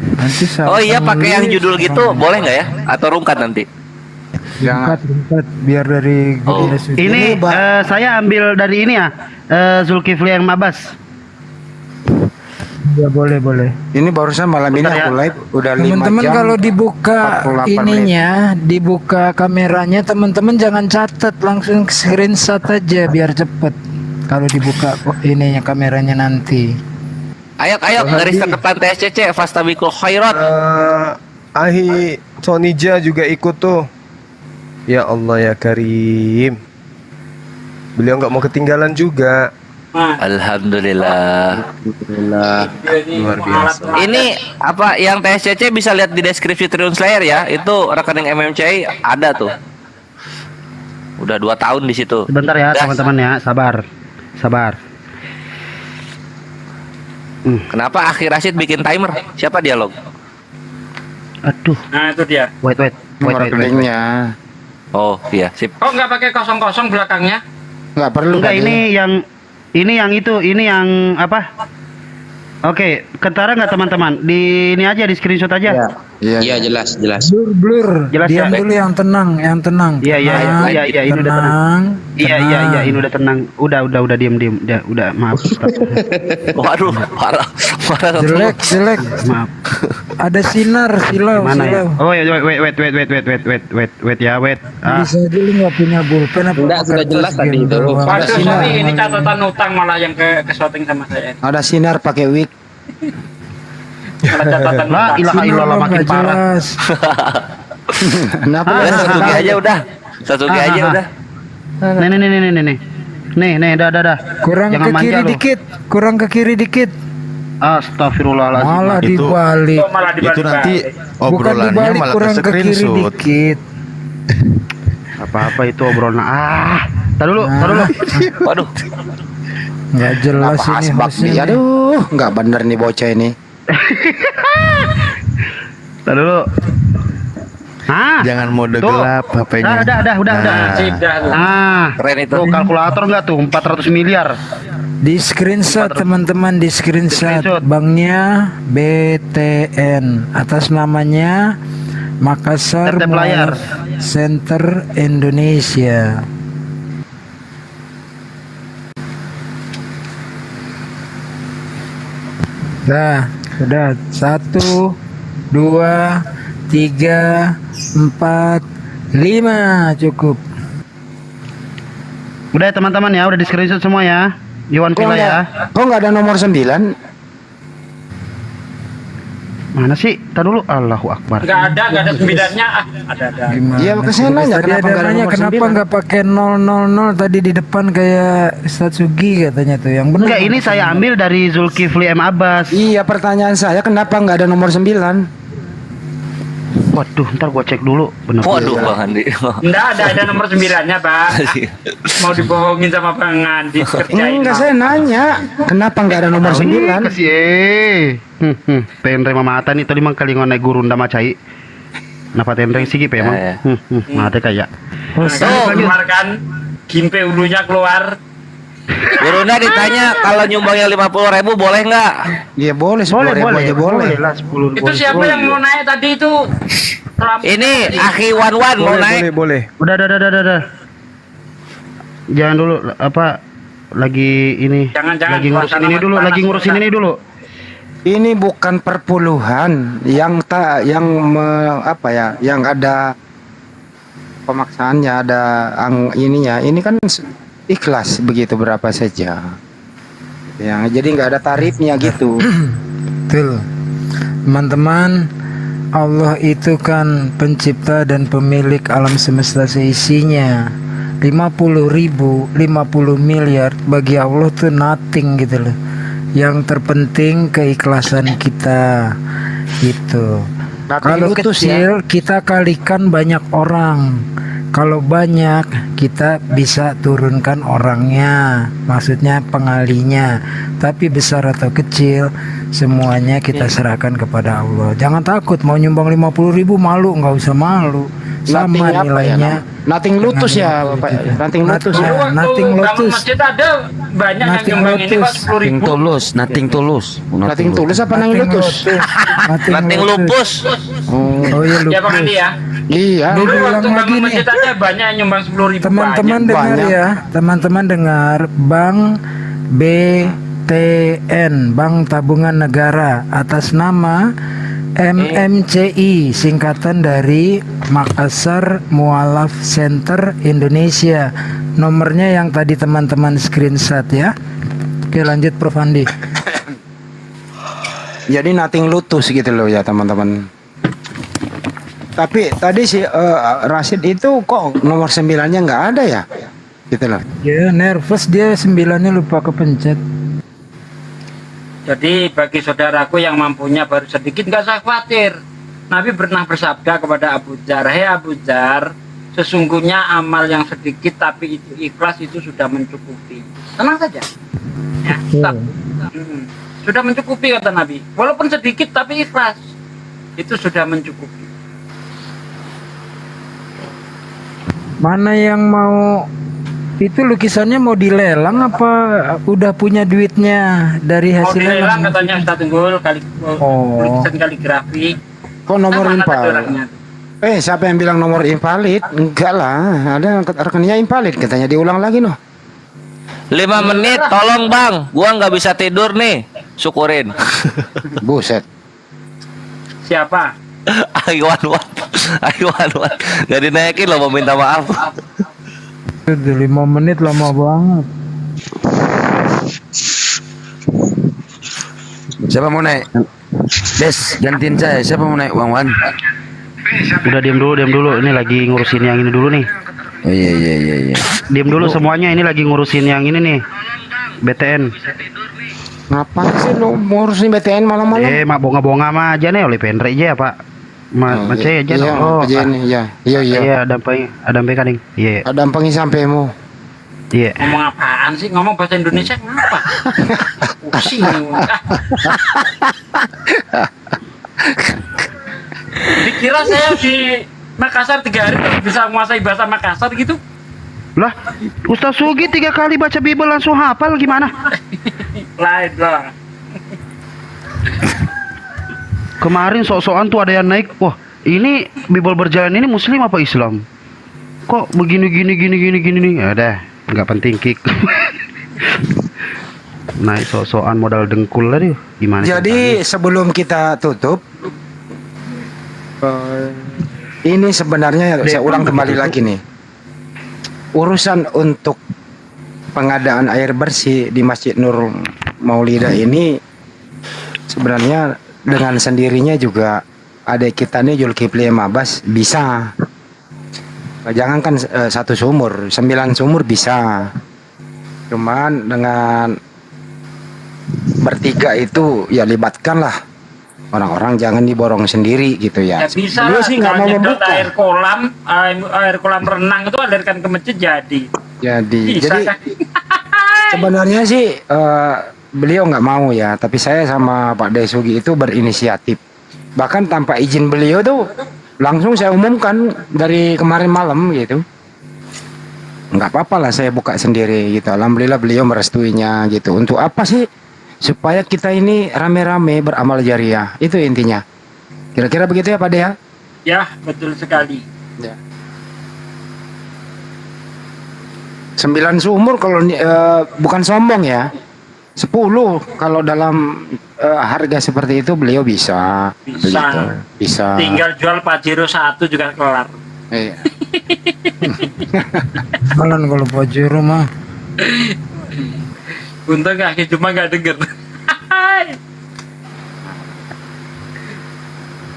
Nanti Oh iya, pakai yang judul gitu boleh nggak ya? Atau rungkat nanti? Rungkat biar dari Ini saya ambil dari ini ya, Zulkifli yang Mabas. Ya boleh. Ini barusan malam ini aku live udah 5 jam. Teman-teman kalau dibuka ininya, dibuka kameranya, teman-teman jangan catat, langsung screenshot aja biar cepet. Kalau dibuka ininya kameranya nanti. Ayo garis terdepan TSCC Fastabikul Khairat. Ahi Sonija juga ikut tuh. Ya Allah ya Karim. Beliau nggak mau ketinggalan juga. Alhamdulillah. Luar biasa. Ini apa yang TSCC bisa lihat di deskripsi Triun Slayer ya. Itu rekening MMCI ada tuh. Udah 2 tahun di situ. Sebentar ya teman-teman ya, sabar. Kenapa Akhi Rashid bikin timer? Siapa dialog? Aduh. Nah itu dia. Wait. rekeningnya. Oh iya, sip. Kok nggak pakai kosong-kosong belakangnya? Nggak perlu. Enggak, ini yang apa? Oke, ketara nggak teman-teman? Di ini aja, di screenshot aja. Iya jelas. Blur. Jelas Diam ya? dulu yang tenang. Iya, ini udah tenang. Iya, ini udah tenang. Udah diam. Udah, maaf. Waduh, parah. Jelek. Maaf. Ada silau. Mana ya? Oh, wait ya. Bisa aja lu nggak punya pulpen apa? Enggak, sudah jelas tadi itu. Waduh, sorry, ini catatan utang malah yang ke shooting sama saya. Ada sinar pakai wig. Malah catatan La utang. ilaha illallah, makin parah. Kenapa? Sasuke aja udah. Sasuke aja udah. Nih, dah. Kurang Jangan ke manja kiri lu. dikit. Kurang ke kiri dikit. Astagfirullahaladzim. Malah Itu- dibalik. Oh, malah Itu nanti Bukan obrolannya dibalik, malah kurang ke ke kiri screenshot. dikit. Apa itu obrolan? Tar dulu. Waduh. Nggak jelas Apa ini asbak hostnya. nih? Aduh, nggak bener nih bocah ini. Tar dulu. Jangan mode Tuh. gelap HP-nya. Udah. Nah. Keren itu. Tuh, kalkulator nggak tuh? 400 miliar. Di screenshot teman-teman, di screenshot banknya BTN, atas namanya Makassar Tetep layar. Mualaf Center Indonesia. Nah, sudah 1, 2, 3, 4, 5 cukup. Udah ya teman-teman ya, udah di screenshot semua ya. Iwan Kok Pila ya. nggak ada nomor 9? Mana sih? Tar dulu. Allahu Akbar. Nggak ada sembilannya. Ada. Gimana? Iya, kesana nanya Tadi kenapa ada nggak ada nanya nomor kenapa 9? nggak pakai 000 tadi di depan kayak Ustadz Sugi katanya tuh yang benar. Enggak, ini saya ambil dari Zulkifli M. Abbas. Iya, pertanyaan saya kenapa nggak ada nomor 9? Waduh, ntar gua cek dulu. Bener. Waduh, Bang Andi. Nggak ada nomor 9-nya, Pak. Mau dibohongin sama Bang Andi. Kerjain. Enggak, saya nanya kenapa nggak ada nomor 9? Kasih tenre mamata nih tadi mang kali ngonai guru nda macai. Napa tenre sigi pe emang? Mate kayak. Keluar kan, gimpe ulunya keluar. Guruna ditanya kalau nyumbangnya 50.000 boleh nggak? Iya boleh, 10.000 aja boleh. lah 10. Itu siapa yang mau naik tadi itu? Ini Akhi Wan mau naik. Boleh. Udah. Jangan dulu apa lagi ini. Jangan, lagi ngurusin suasana ini dulu, panas lagi ngurusin sudah. ini dulu. Ini bukan perpuluhan yang yang ada pemaksaannya, ada ininya. Ini kan ikhlas begitu berapa saja. Ya, jadi nggak ada tarifnya gitu. Betul. Teman-teman, Allah itu kan pencipta dan pemilik alam semesta seisinya. 50.000, 50 miliar bagi Allah tuh nothing gitu loh. Yang terpenting keikhlasan kita gitu. Kalau kecil kita kalikan banyak orang. Kalau banyak kita bisa turunkan orangnya, maksudnya pengalinya. Tapi besar atau kecil semuanya kita serahkan kepada Allah. Jangan takut mau nyumbang 50.000 malu, nggak usah malu. Sama nilainya. Nothing lutus ya, Bapak. Nothing lutus ya. Nothing Bangun lotus. masjid ada banyak yang Nothing nyumbang ini Pak lotus. 10.000. Nothing tulus. Nothing tulus apa nang lutus? Nothing lupus. Oh iya Ya Bang lupus. Andi ya. Iya. Dulu Diulang waktu lagi bangun nih. masjid ada banyak yang nyumbang 10.000. Teman-teman dengar banyak. ya, teman-teman dengar Bank BTN, Bank Tabungan Negara, atas nama MMCI, singkatan dari Makassar Mualaf Center Indonesia. Nomornya yang tadi teman-teman screenshot ya. Oke, lanjut Prof Andi. Jadi nothing lutus gitu loh ya teman-teman. Tapi tadi si Rashid itu kok nomor 9-nya nggak ada ya? Gitu loh. Ya nervous dia, 9-nya lupa kepencet. Jadi bagi saudaraku yang mampunya baru sedikit nggak usah khawatir. Nabi pernah bersabda kepada Abu Dzar, "Hei Abu Dzar, sesungguhnya amal yang sedikit tapi itu ikhlas itu sudah mencukupi. Tenang saja. Ya, stop. Sudah mencukupi kata Nabi. Walaupun sedikit tapi ikhlas. Itu sudah mencukupi. Mana yang mau itu lukisannya mau dilelang apa udah punya duitnya dari Mau hasil dilelang lelang? katanya Ustaz Tunggul lukisan kaligrafi. Kok nomor Mana invalid? orangnya? Siapa yang bilang nomor invalid? Enggak lah, ada rekeningnya invalid katanya, diulang lagi noh. 5 menit, tolong bang, gua nggak bisa tidur nih, syukurin. Buset. Siapa? Aiwan, gak dinaikin loh, mau minta maaf. 5 menit lama banget. Siapa mau naik? Des, gantiin saya. Siapa mau naik, Bang Wan? Udah diam dulu. Ini lagi ngurusin yang ini dulu nih. Oh iya. Diam dulu semuanya. Ini lagi ngurusin yang ini nih. BTN. Ngapain sih lu ngurusin BTN malam-malam? Mak bonga-bonga mah aja nih oleh Penre aja Pak. Macet aja. Iya, Iya, ada apa kan? Iya. Ada ampangi sampaimu. Iya. Ngomong apaan sih? Ngomong bahasa Indonesia ngapa? Pusing. Dikira saya di Makassar 3 hari bisa menguasai bahasa Makassar gitu? Lah, Ustaz Sugi 3 kali baca Bible langsung hafal gimana? Lain lah. Kemarin sok-sokan tuh ada yang naik. Wah, ini Bible berjalan ini Muslim apa Islam? Kok begini nih? Ada, nggak penting kick. Naik sok-sokan modal dengkul tadi. Gimana? Jadi sebelum kita tutup, ini sebenarnya saya ulang kembali lagi nih. Urusan untuk pengadaan air bersih di Masjid Nur Maulidah ini sebenarnya dengan sendirinya juga ada kita nih Zulkifli Mabas bisa. Jangankan 1 sumur, 9 sumur bisa. Cuman dengan bertiga itu ya libatkanlah orang-orang, jangan diborong sendiri gitu ya. Ya bisa Beliau lah, sih nggak mau nyedot membuka. air kolam renang itu alirkan ke masjid jadi. Bisa Jadi kan? sebenarnya sih beliau nggak mau ya, tapi saya sama Pak Desugi itu berinisiatif. Bahkan tanpa izin beliau tuh langsung saya umumkan dari kemarin malam gitu. Nggak apa-apa lah saya buka sendiri gitu. Alhamdulillah beliau merestuinya gitu. Untuk apa sih? Supaya kita ini rame-rame beramal jariah. Itu intinya. Kira-kira begitu ya Pak De ya? Ya, betul sekali. Ya. 9 sumur kalau bukan sombong ya. 10 kalau dalam harga seperti itu beliau bisa. Bisa. Begitu. Bisa. Tinggal jual Pajero 1 juga kelar. Iya. Jalan kalau Pajero mah. Untung kaki cuma nggak denger.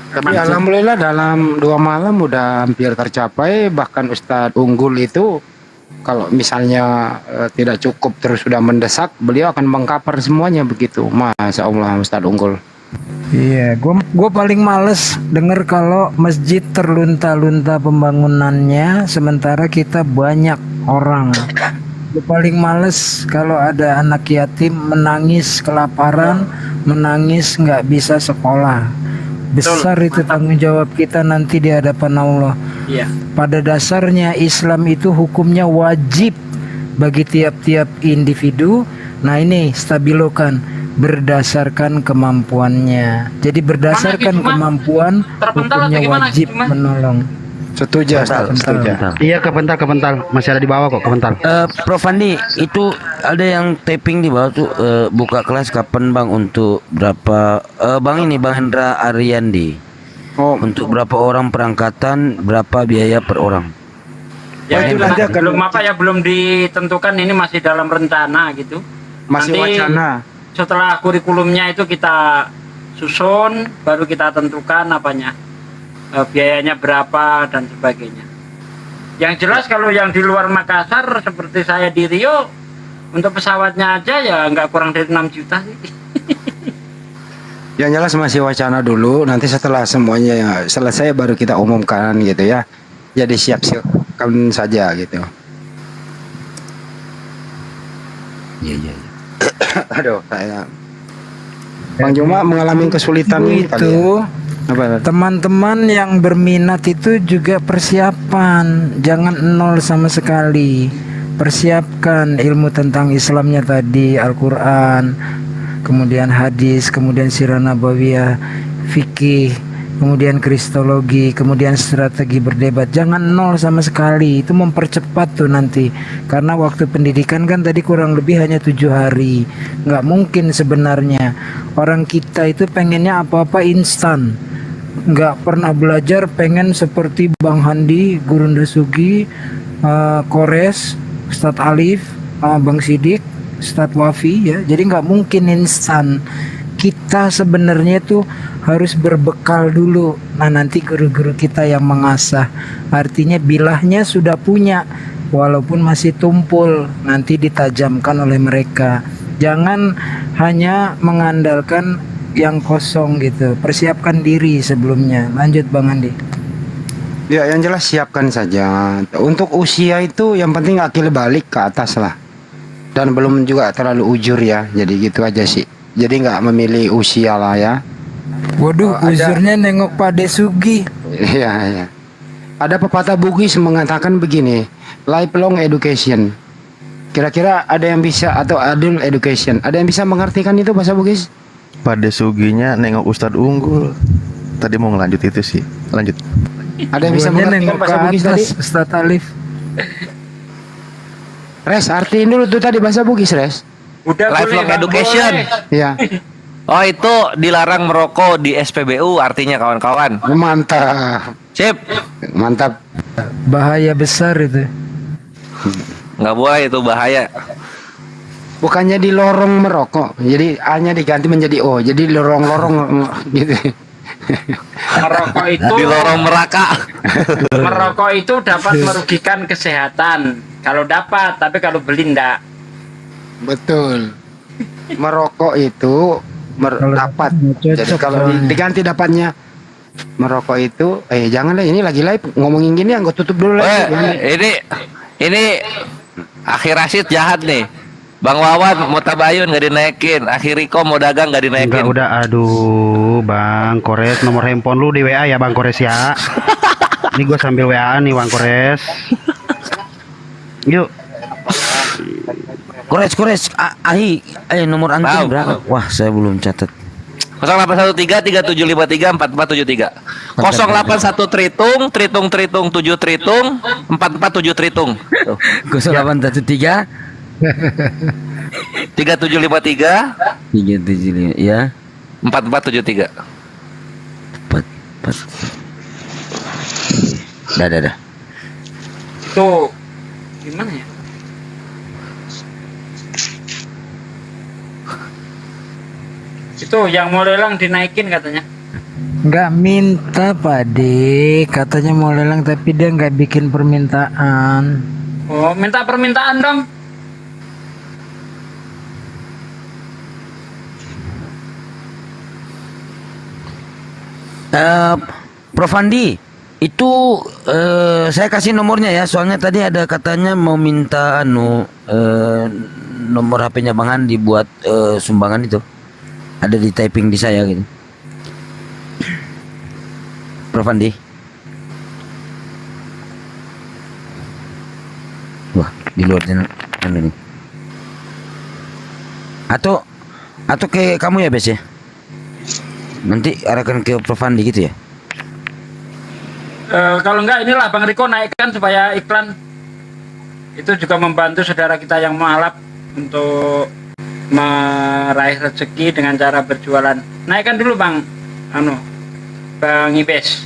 Tapi alhamdulillah dalam 2 malam udah hampir tercapai. Bahkan Ustadz Unggul itu kalau misalnya tidak cukup terus sudah mendesak, beliau akan mengcover semuanya begitu. Masya Allah Ustadz Unggul. Iya, gua paling males denger kalau masjid terlunta-lunta pembangunannya sementara kita banyak orang. Gua paling males kalau ada anak yatim menangis kelaparan, menangis nggak bisa sekolah. Besar itu tanggung jawab kita nanti di hadapan Allah. Iya. Pada dasarnya Islam itu hukumnya wajib bagi tiap-tiap individu. Nah ini stabilokan berdasarkan kemampuannya. Jadi berdasarkan kemampuan hukumnya wajib menolong. Setuju, setuju. Iya, kepental. Masih ada di bawah kok, kepental. Prof Andi, itu ada yang taping di bawah tuh, buka kelas kapan Bang, untuk berapa Bang Hendra Ariandi. Untuk berapa orang perangkatan, berapa biaya per orang? Ya itu nanti belum ditentukan, ini masih dalam rencana gitu. Masih nanti, wacana. Setelah kurikulumnya itu kita susun, baru kita tentukan biayanya berapa dan sebagainya. Yang jelas kalau yang di luar Makassar seperti saya di Rio, untuk pesawatnya aja ya nggak kurang dari 6 juta sih. Yang jelas masih wacana dulu, nanti setelah semuanya selesai baru kita umumkan gitu ya. Jadi siap-siap. siapkan saja gitu. Iya. Aduh, saya Bang Juma mengalami kesulitan ini kali Itu ya. teman-teman yang berminat itu juga persiapan, jangan nol sama sekali. Persiapkan ilmu tentang Islamnya tadi, Al-Quran, kemudian hadis, kemudian sirah nabawiyah, fikih, kemudian kristologi, kemudian strategi berdebat. Jangan nol sama sekali, itu mempercepat tuh nanti. Karena waktu pendidikan kan tadi kurang lebih hanya 7 hari. Nggak mungkin sebenarnya. Orang kita itu pengennya apa-apa instan. Nggak pernah belajar, pengen seperti Bang Handi, Gurunda Sugi, Kores, Ustadz Alif, Bang Sidik, Ustadz Wafi ya. Jadi nggak mungkin instan. Kita sebenarnya tuh harus berbekal dulu. Nah nanti guru-guru kita yang mengasah. Artinya bilahnya sudah punya, walaupun masih tumpul, nanti ditajamkan oleh mereka. Jangan hanya mengandalkan yang kosong gitu. Persiapkan diri sebelumnya. Lanjut Bang Andi. Ya yang jelas siapkan saja. Untuk usia itu yang penting akil balik ke atas lah. Dan belum juga terlalu ujur ya. Jadi gitu aja sih. Jadi nggak memilih usia lah ya. Waduh, uzurnya nengok Pak Desugi. Iya. Ada pepatah Bugis mengatakan begini, lifelong education. Kira-kira ada yang bisa, atau adult education, ada yang bisa mengartikan itu bahasa Bugis? Pada suginya nengok Ustadz Unggul. Tadi mau ngelanjut itu sih. Lanjut. Ada yang bisa mengartikan bahasa Bugis tadi? Ustadz Alif. Res, artiin dulu tuh tadi bahasa Bugis, Res. Udah Lifelong education. Iya. Oh itu dilarang merokok di SPBU artinya kawan-kawan. Mantap. Sip. Mantap. Bahaya besar itu. Nggak boleh itu bahaya. Bukannya di lorong merokok, jadi A-nya diganti menjadi O, jadi lorong-lorong gitu. Merokok itu Di lorong meraka. merokok itu dapat merugikan kesehatan. Kalau dapat, tapi kalau beli enggak. Betul. Merokok itu dapat. Jadi kalau diganti dapatnya merokok itu, janganlah ini lagi live ngomongin gini, aku tutup dulu lagi. Ini akhir Rasid jahat nih. Bang Wawan mau tabayun nggak dinaikin, akhir Riko mau dagang nggak dinaikin. Enggak, udah, aduh, Bang Kores, nomor handphone lu di WA ya, Bang Kores ya. Ini gue sambil WA nih, Bang Kores. Yuk. Kores, nomor antum berapa? Wah, saya belum catat. 0813 3753 4473. 081 tritung 7 tritung 447 tritung. 0813 3753 375 ya. 4473. Dah. Itu gimana ya? Itu yang mau lelang dinaikin katanya. Nggak minta Pak De, katanya mau lelang tapi dia nggak bikin permintaan. Oh, minta permintaan dong. Prof Andi, itu saya kasih nomornya ya, soalnya tadi ada katanya mau minta nomor HP-nya Bang Andi buat sumbangan itu. Ada di typing di saya gitu. Prof Andi. Wah, di luar sana ini. Atau ke kamu ya, Bes ya? Nanti arahkan ke Prof Andi gitu ya. Kalau enggak, inilah Bang Riko naikkan supaya iklan itu juga membantu saudara kita yang malap untuk meraih rezeki dengan cara berjualan. Naikkan dulu Bang Bang Ibes.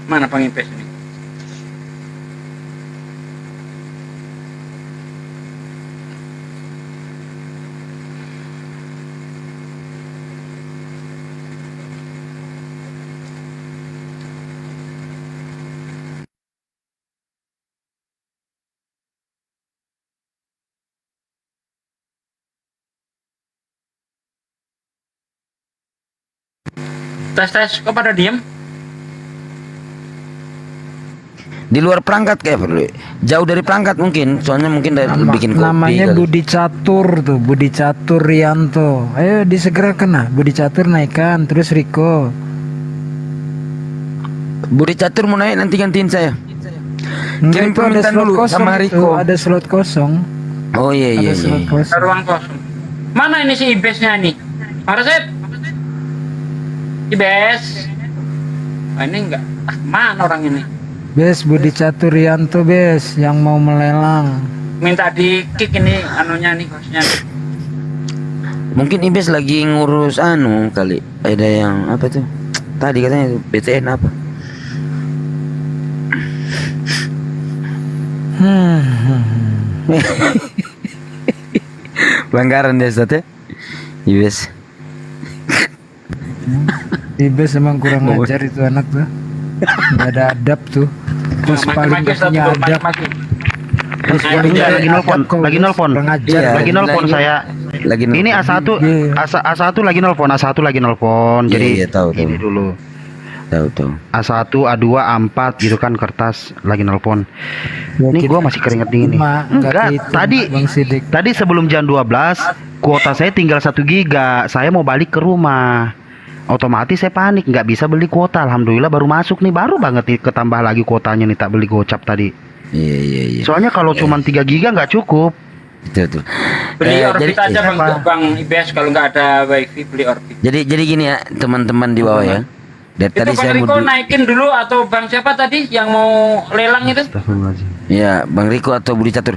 Mana Bang Ibes ini? Tes, kok pada diem? Di luar perangkat kayak perlu. Jauh dari perangkat mungkin, soalnya mungkin dari bikin kopi. Namanya kali. Budi Catur tuh, Budi Catur Rianto. Ayo disegerakan nah, Budi Catur naikkan, terus Riko. Budi Catur mau naik nanti gantiin saya. Kirim Kirim permintaan dulu sama itu, Riko. ada slot kosong. Oh iya iya. Ada slot iya. kosong. Ruang kosong. Mana ini si Ibesnya nih? Parasit. Ibes. Ini enggak. Mana orang ini? Bes Budi Catur Rianto bes yang mau melelang. Minta di kick ini anunya nih hostnya. Mungkin Ibes lagi ngurus anu kali. Ada yang apa tuh? Tadi katanya BTN apa? Pelanggaran dia Ustaz ya? Ibes. Ibes emang kurang ajar itu anak tuh. Nggak ada adab tuh. Terus paling gak punya adab. Lagi nelpon. Iya, Lagi nelpon saya. Lagi Ini A1 lagi nelpon. Jadi iya, tahu. ini dulu. Tahu. A1, A2, A4 gitu kan kertas lagi nelpon. Ini gua masih keringet dingin nih. Enggak, tadi sebelum jam 12 kuota saya tinggal 1 giga. Saya mau balik ke rumah. Otomatis saya panik, nggak bisa beli kuota. Alhamdulillah baru masuk nih, baru banget nih ketambah lagi kuotanya nih, tak beli gocap tadi. Iya. Soalnya kalau cuma 3 giga nggak cukup. Betul. Beli Orbit aja bang Ibes kalau nggak ada wifi beli Orbit. Jadi gini ya teman-teman di bawah ya. Dari Itu tadi Bang saya Riko naikin dulu atau Bang siapa tadi yang mau lelang itu? Ya, Bang Riko atau Budi Catur.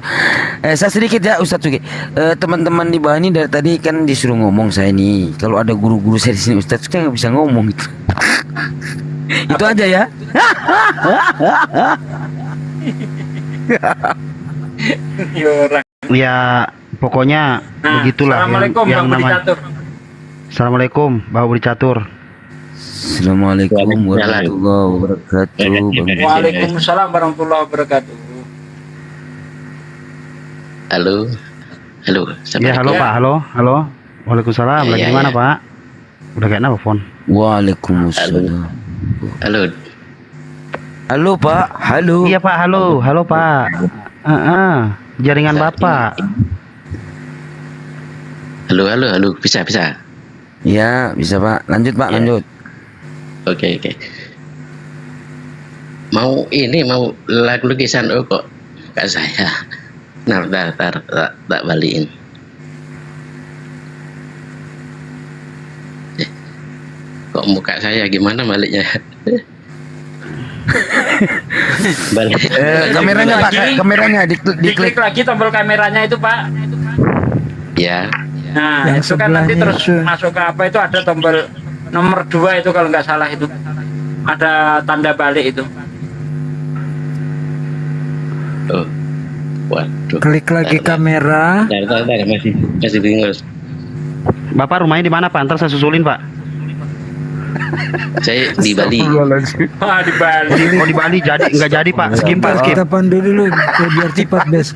Saya sedikit ya Ustadz Sugi. Teman-teman di bawah ini dari tadi kan disuruh ngomong saya nih. Kalau ada guru-guru saya di sini Ustadz Sugi nggak bisa ngomong gitu. Itu aja ya. Ya pokoknya begitulah Assalamualaikum yang Bang Budi namanya. Catur. Assalamualaikum Bang Budi Catur. Assalamualaikum warahmatullahi wabarakatuh. Waalaikumsalam warahmatullahi wabarakatuh. Halo. Ya halo Pak, halo. Waalaikumsalam. Lagi mana Pak? Udah kayak nelfon. Waalaikumsalam. Halo Pak, halo. Iya Pak, halo Pak. Jaringan Bapak. Halo. Bisa. Ya, bisa Pak. Lanjut Pak, lanjut. Oke. Mau lagu lukisan kok Kak saya. Nah, tak balikin. Kok muka saya gimana baliknya? Balik. Kameranya Pak, kameranya diklik lagi tombol kameranya itu Pak. Ya. Nah, Yang itu kan nanti sebelahnya terus masuk ke apa itu ada tombol nomor 2 itu kalau nggak salah itu. Ada tanda balik itu. Oh. Waduh. Klik lagi kamera. Masih bingung. Bapak rumahnya di mana Pak? Ntar saya susulin Pak. Saya di Bali. Di Bali. Oh di Bali nggak jadi Pak. Skip Pak. Kita pandu dulu biar cepat bes.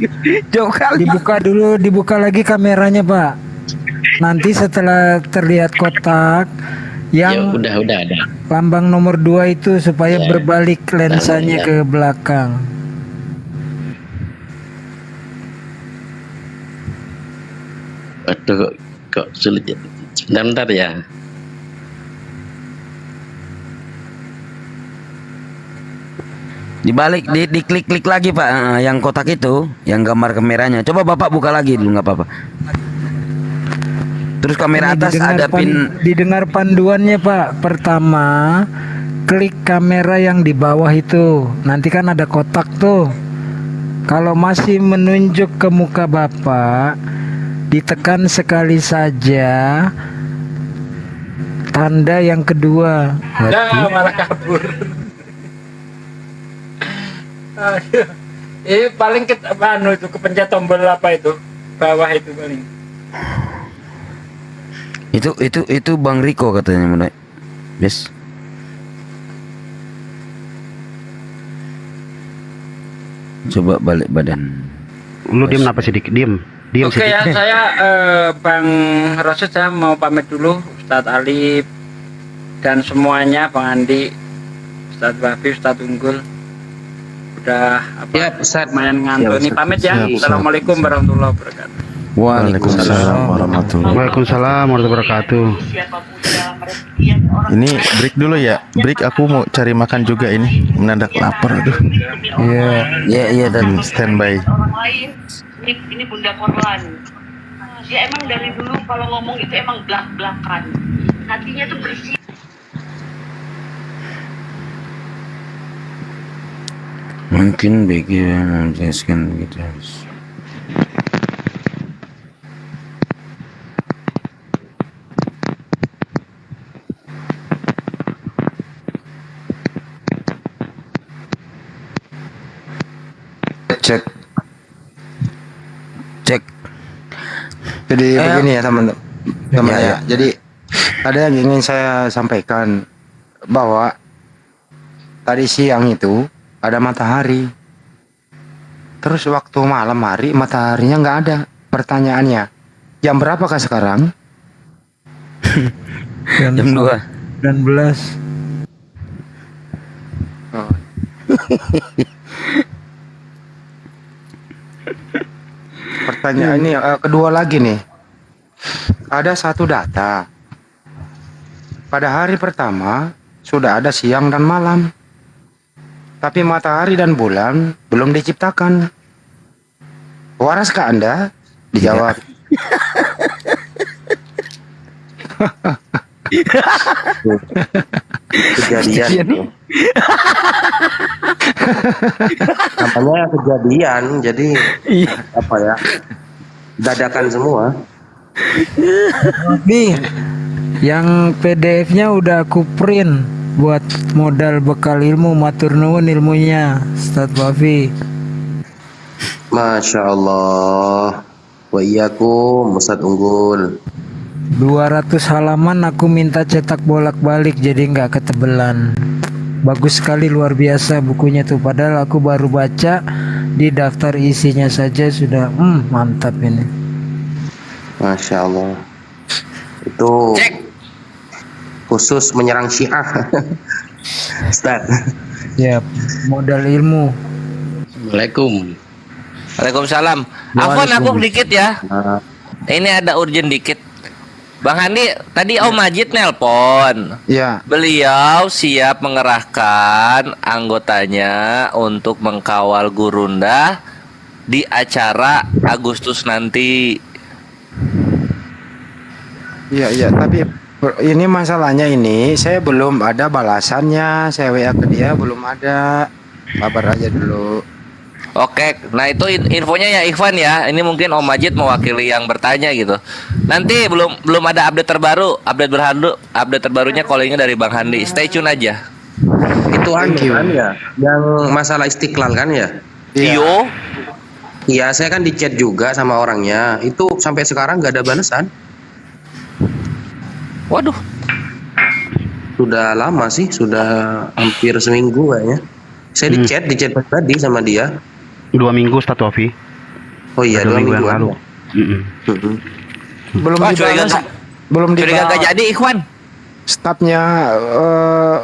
Dibuka lagi kameranya Pak. Nanti setelah terlihat kotak yang udah ada. Lambang nomor 2 itu supaya berbalik lensanya ke belakang. Waduh, kok sulit ya. Bentar ya. Dibalik, diklik lagi Pak, yang kotak itu, yang gambar kameranya. Coba Bapak buka lagi dulu, nggak apa-apa. Terus kamera atas ada pin. Didengar panduannya Pak. Pertama, klik kamera yang di bawah itu. Nanti kan ada kotak tuh. Kalau masih menunjuk ke muka Bapak, ditekan sekali saja tanda yang kedua. Malah kabur. Paling itu kepencet tombol apa itu bawah itu paling. Itu Bang Riko katanya mulai. Yes. Coba balik badan. Lu diem apa sih diem? Oke ya, saya Bang Rosid saya mau pamit dulu. Ustadz Alif dan semuanya, Bang Andi, Ustadz Wafi, Ustadz Unggul. Udah apa? Lumayan ngantuk. Ini pamit ya. Siap, Assalamualaikum warahmatullahi wabarakatuh. Waalaikumsalam warahmatullahi Waalaikumsalam warahmatullahi wabarakatuh. Ini break dulu ya. Break, aku mau cari makan juga ini. Mendadak lapar, aduh. Iya dan standby. Orang lain ini Bunda Korlan. Dia emang dari dulu kalau ngomong itu emang belak-belakan. Hatinya tuh bersih. Mungkin bagi yang menjelaskan begitu. Cek. Jadi Eh, begini ya teman-teman ya. Jadi ada yang ingin saya sampaikan bahwa tadi siang itu ada matahari. Terus waktu malam hari mataharinya nggak ada. Pertanyaannya, jam berapakah sekarang? Jam 2. 19. Oh. Pertanyaan ini kedua lagi nih. Ada satu data. Pada hari pertama sudah ada siang dan malam. Tapi matahari dan bulan belum diciptakan. Waraskah Anda? Dijawab. Kejadian namanya kejadian, jadi apa ya, dadakan semua. Nih, yang PDF-nya udah aku print buat modal bekal ilmu. Matur nuwun ilmunya, Ustadz Wafi. Masya Allah. Wa iyyakum Ustadz Unggul. 200 halaman aku minta cetak bolak-balik jadi nggak ketebelan. Bagus sekali, luar biasa bukunya tuh. Padahal aku baru baca di daftar isinya saja sudah mantap ini. Masya Allah. Itu khusus menyerang Syiah. Ustaz. Ya, modal ilmu. Assalamualaikum. Waalaikumsalam. Afwan aku dikit ya. Ini ada urgent dikit. Bang Handi, tadi Om Majid nelpon. Ya. Beliau siap mengerahkan anggotanya untuk mengkawal Gurunda di acara Agustus nanti. Iya, tapi ini masalahnya ini saya belum ada balasannya. Saya WA ke dia belum ada. Kabar aja dulu. Oke, nah itu infonya ya Ikhwan ya. Ini mungkin Om Majid mewakili yang bertanya gitu. Nanti belum ada update terbaru, update terbarunya callingnya dari Bang Handi. Stay tune aja. Itu kan ya, yang masalah Istiqlal kan ya? Iyo. Iya, saya kan di chat juga sama orangnya. Itu sampai sekarang nggak ada balasan. Waduh. Sudah lama sih, sudah hampir seminggu kayaknya. Saya di chat tadi sama dia. 2 minggu Ustadz Wafi. Oh iya, 2 minggu yang lalu. Belum dibalas. Belum dibalas. Gak jadi Ikhwan. Stafnya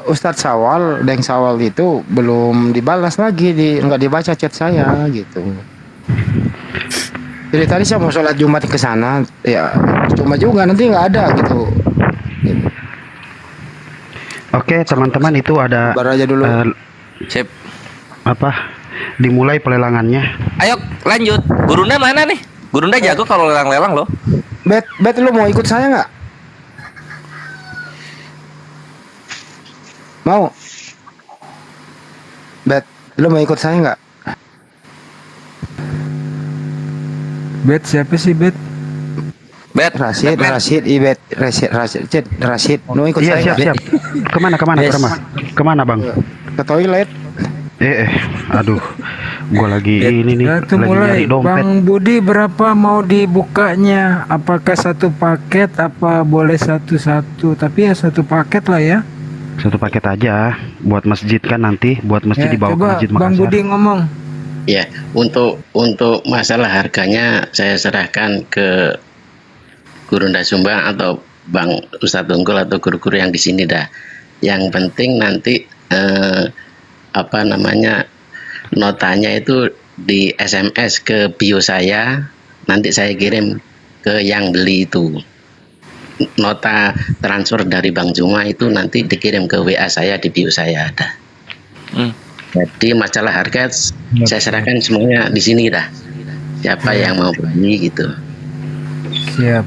Ustadz Sawal, Deng Sawal itu belum dibalas lagi, nggak dibaca chat saya gitu. Jadi tadi saya mau sholat Jumat ke sana, ya cuma juga nanti nggak ada gitu. Oke teman-teman, itu ada. Baru aja dulu. Sip. Apa? Dimulai pelelangannya. Ayo lanjut. Gurunda mana nih? Gurunda jago kalau lelang-lelang loh. Bet lu mau ikut saya nggak? Mau? Bet, lu mau ikut saya nggak? Bet siapa sih Bet? Bet Rashid, Ibet, Rashid. Mau ikut Iya, saya? siap. Kemana Bang? Ke toilet. Aduh, gua lagi ini nih, Itu lagi mulai nyari dompet. Bang Budi berapa mau dibukanya? Apakah satu paket apa boleh satu-satu? Tapi ya satu paket lah ya. Satu paket aja buat masjid kan nanti, buat masjid dibawa ke Coba masjid Bang Makassar. Budi ngomong. Ya, untuk masalah harganya saya serahkan ke Gurunda Sumbang atau Bang Ustadz Unggul atau guru-guru yang di sini dah. Yang penting nanti notanya itu di SMS ke bio saya, nanti saya kirim ke yang beli itu. Nota transfer dari Bang Juma itu nanti dikirim ke WA saya, di bio saya ada. Jadi masalah harga saya serahkan semuanya di sini dah. Siapa yang mau beli gitu. Siap.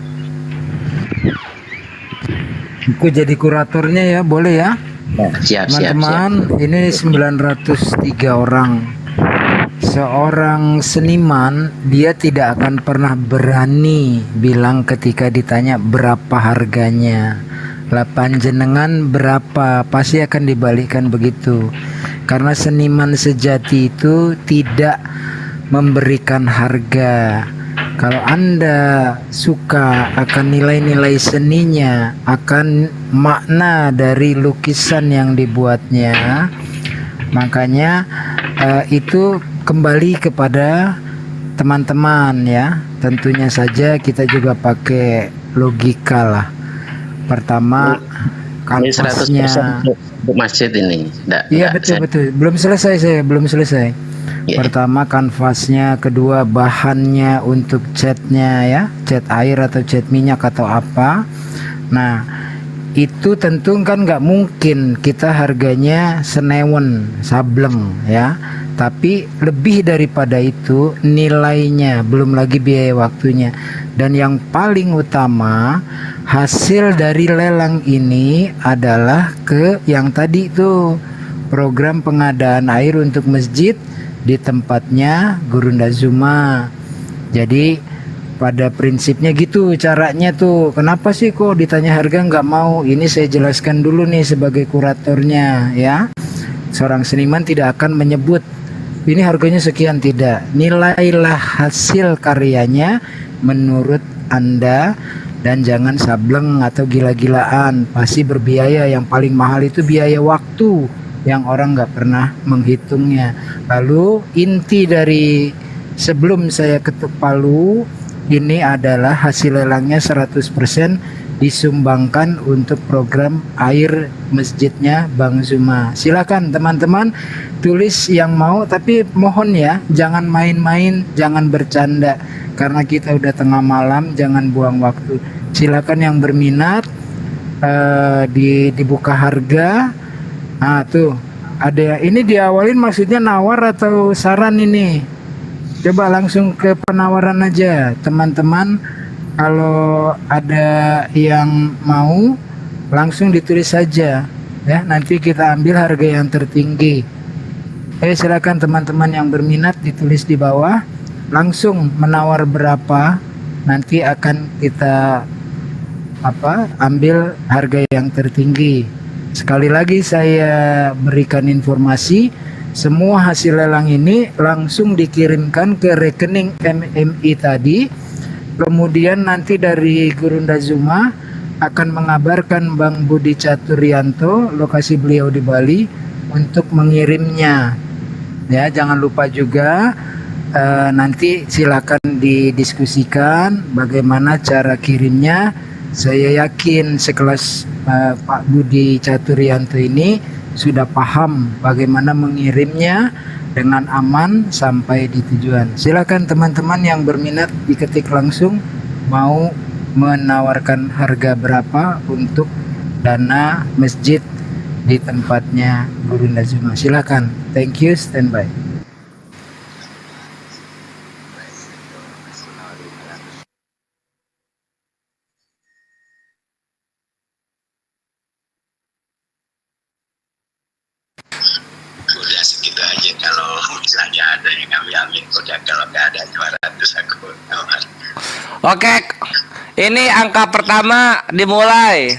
Aku jadi kuratornya ya, boleh ya? Siap, Teman-teman, ini 903 orang. Seorang seniman, dia tidak akan pernah berani bilang ketika ditanya berapa harganya. Lah panjenengan berapa, pasti akan dibalikkan begitu. Karena seniman sejati itu tidak memberikan harga. Kalau Anda suka akan nilai-nilai seninya, akan makna dari lukisan yang dibuatnya, makanya itu kembali kepada teman-teman ya. Tentunya saja kita juga pakai logika lah. Pertama, kanvasnya. Untuk masjid ini. Iya betul. Belum selesai. Pertama kanvasnya, kedua bahannya untuk catnya ya, cat air atau cat minyak atau apa. Nah itu tentu kan nggak mungkin kita harganya senewen sableng ya, tapi lebih daripada itu nilainya, belum lagi biaya waktunya. Dan yang paling utama, hasil dari lelang ini adalah ke yang tadi itu, program pengadaan air untuk masjid di tempatnya Gurunda Zuma. Jadi pada prinsipnya gitu caranya tuh. Kenapa sih kok ditanya harga nggak mau? Ini saya jelaskan dulu nih sebagai kuratornya ya. Seorang seniman tidak akan menyebut ini harganya sekian, tidak. Nilailah hasil karyanya menurut Anda dan jangan sableng atau gila-gilaan. Pasti berbiaya. Yang paling mahal itu biaya waktu yang orang nggak pernah menghitungnya. Lalu inti dari sebelum saya ketuk palu ini adalah hasil lelangnya 100% disumbangkan untuk program air masjidnya Bang Zuma. Silakan teman-teman tulis yang mau, tapi mohon ya jangan main-main, jangan bercanda karena kita udah tengah malam, jangan buang waktu. Silakan yang berminat dibuka harga. Nah tuh ada, ini diawalin maksudnya nawar atau saran ini? Coba langsung ke penawaran aja teman-teman. Kalau ada yang mau langsung ditulis saja ya, nanti kita ambil harga yang tertinggi. Silakan teman-teman yang berminat ditulis di bawah, langsung menawar berapa, nanti akan kita ambil harga yang tertinggi. Sekali lagi saya berikan informasi, semua hasil lelang ini langsung dikirimkan ke rekening MMI tadi. Kemudian nanti dari Gurunda Zuma akan mengabarkan Bang Budi Caturyanto, lokasi beliau di Bali, untuk mengirimnya. Ya, jangan lupa juga nanti silakan didiskusikan bagaimana cara kirimnya. Saya yakin sekelas Pak Budi Caturyanto ini sudah paham bagaimana mengirimnya dengan aman sampai di tujuan. Silakan teman-teman yang berminat diketik langsung mau menawarkan harga berapa untuk dana masjid di tempatnya Gurunda Zuma. Silakan. Thank you, standby. Udah segitu aja, kalau misalnya ada yang ngambil udah, kalau nggak ada 200 aku nawar. Oke, ini angka pertama dimulai.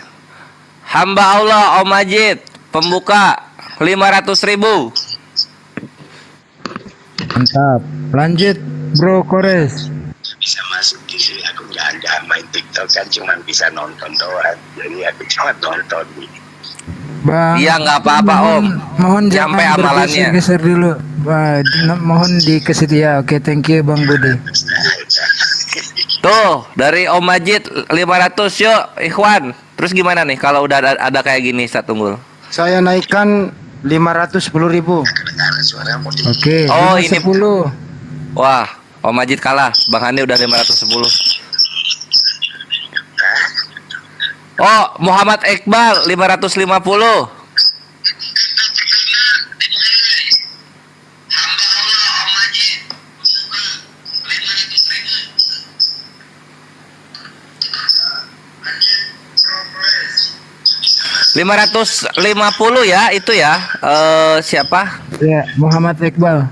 Hamba Allah Om Majid, pembuka 500.000. Mantap. Lanjut Bro Kores. Bisa masuk di sini, aku nggak main TikTok kan, cuma bisa nonton doang, jadi aku cuma nonton nih. Bang, iya nggak apa-apa Om. Mohon sampai jangan amalannya. bergeser dulu. Mohon dikesit ya. Oke, thank you Bang Budi. Tuh dari Om Majid 500 yuk Ikhwan. Terus gimana nih kalau udah ada kayak gini Ustaz Tunggul? Saya naikkan 510.000. Oke, Oh, ini 10. wah, Om Majid kalah. Bang Handi udah 510. Oh, Muhammad Iqbal 550. $550 ya, itu ya. Siapa? Ya, Muhammad Iqbal.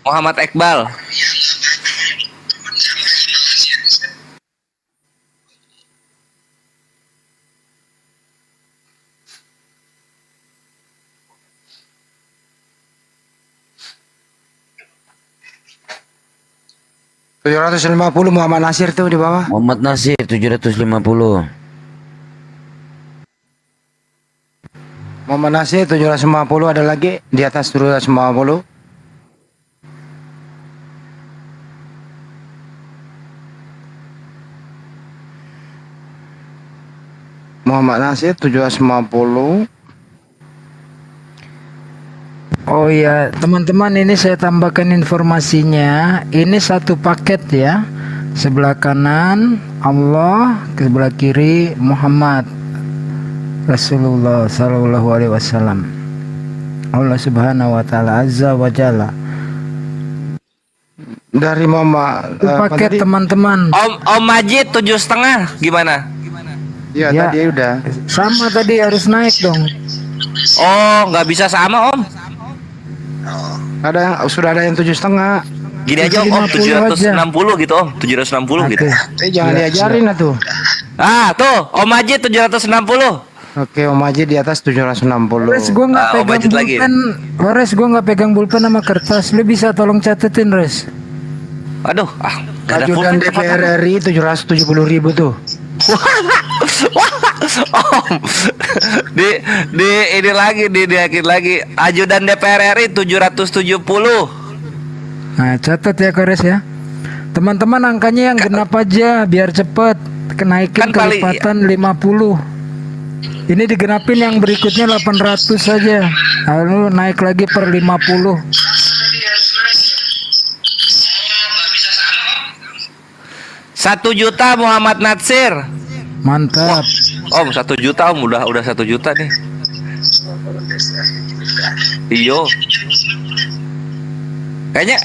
Muhammad Iqbal. $750 Muhammad Nasir tuh di bawah. Muhammad Nasir 750. Muhammad Nasir 750, ada lagi di atas 750. Muhammad Nasir 750. Oh ya, teman-teman, ini saya tambahkan informasinya. Ini satu paket ya. Sebelah kanan Allah, ke sebelah kiri Muhammad Rasulullah Sallallahu Alaihi Wasallam. Allah Subhanahu Wa Taala Azza wa Jalla. Dari Muhammad Paket teman-teman. Om Majid 7,5 gimana? Ya, tadi udah. Sama tadi, harus naik dong. Oh, nggak bisa sama Om. Ada yang sudah ada yang 7,5. Gini aja Om, 760 gitu Om, 760 gitu. Jangan diajarin atuh. Ah, tuh Om Majid 760. Oke, Om Majid di atas 760. Res, gue nggak pegang pulpen. Res, gue nggak pegang pulpen sama kertas. Lu bisa tolong catetin, Res? Aduh, nggak ada Ajudan pulpen. DPR RI 770.000 tuh. Om, di ini lagi, dinaikin lagi. Ajudan DPR RI 770. Nah, catat ya, Kores ya. Teman-teman, angkanya yang genap aja biar cepet. Kenaikin kelipatan 50. Ini digenapin, yang berikutnya 800 saja. Lalu naik lagi per 50. $1 juta Muhammad Natsir. Mantap. Om, 1 juta Om, udah 1 juta nih. Iyo. Kayaknya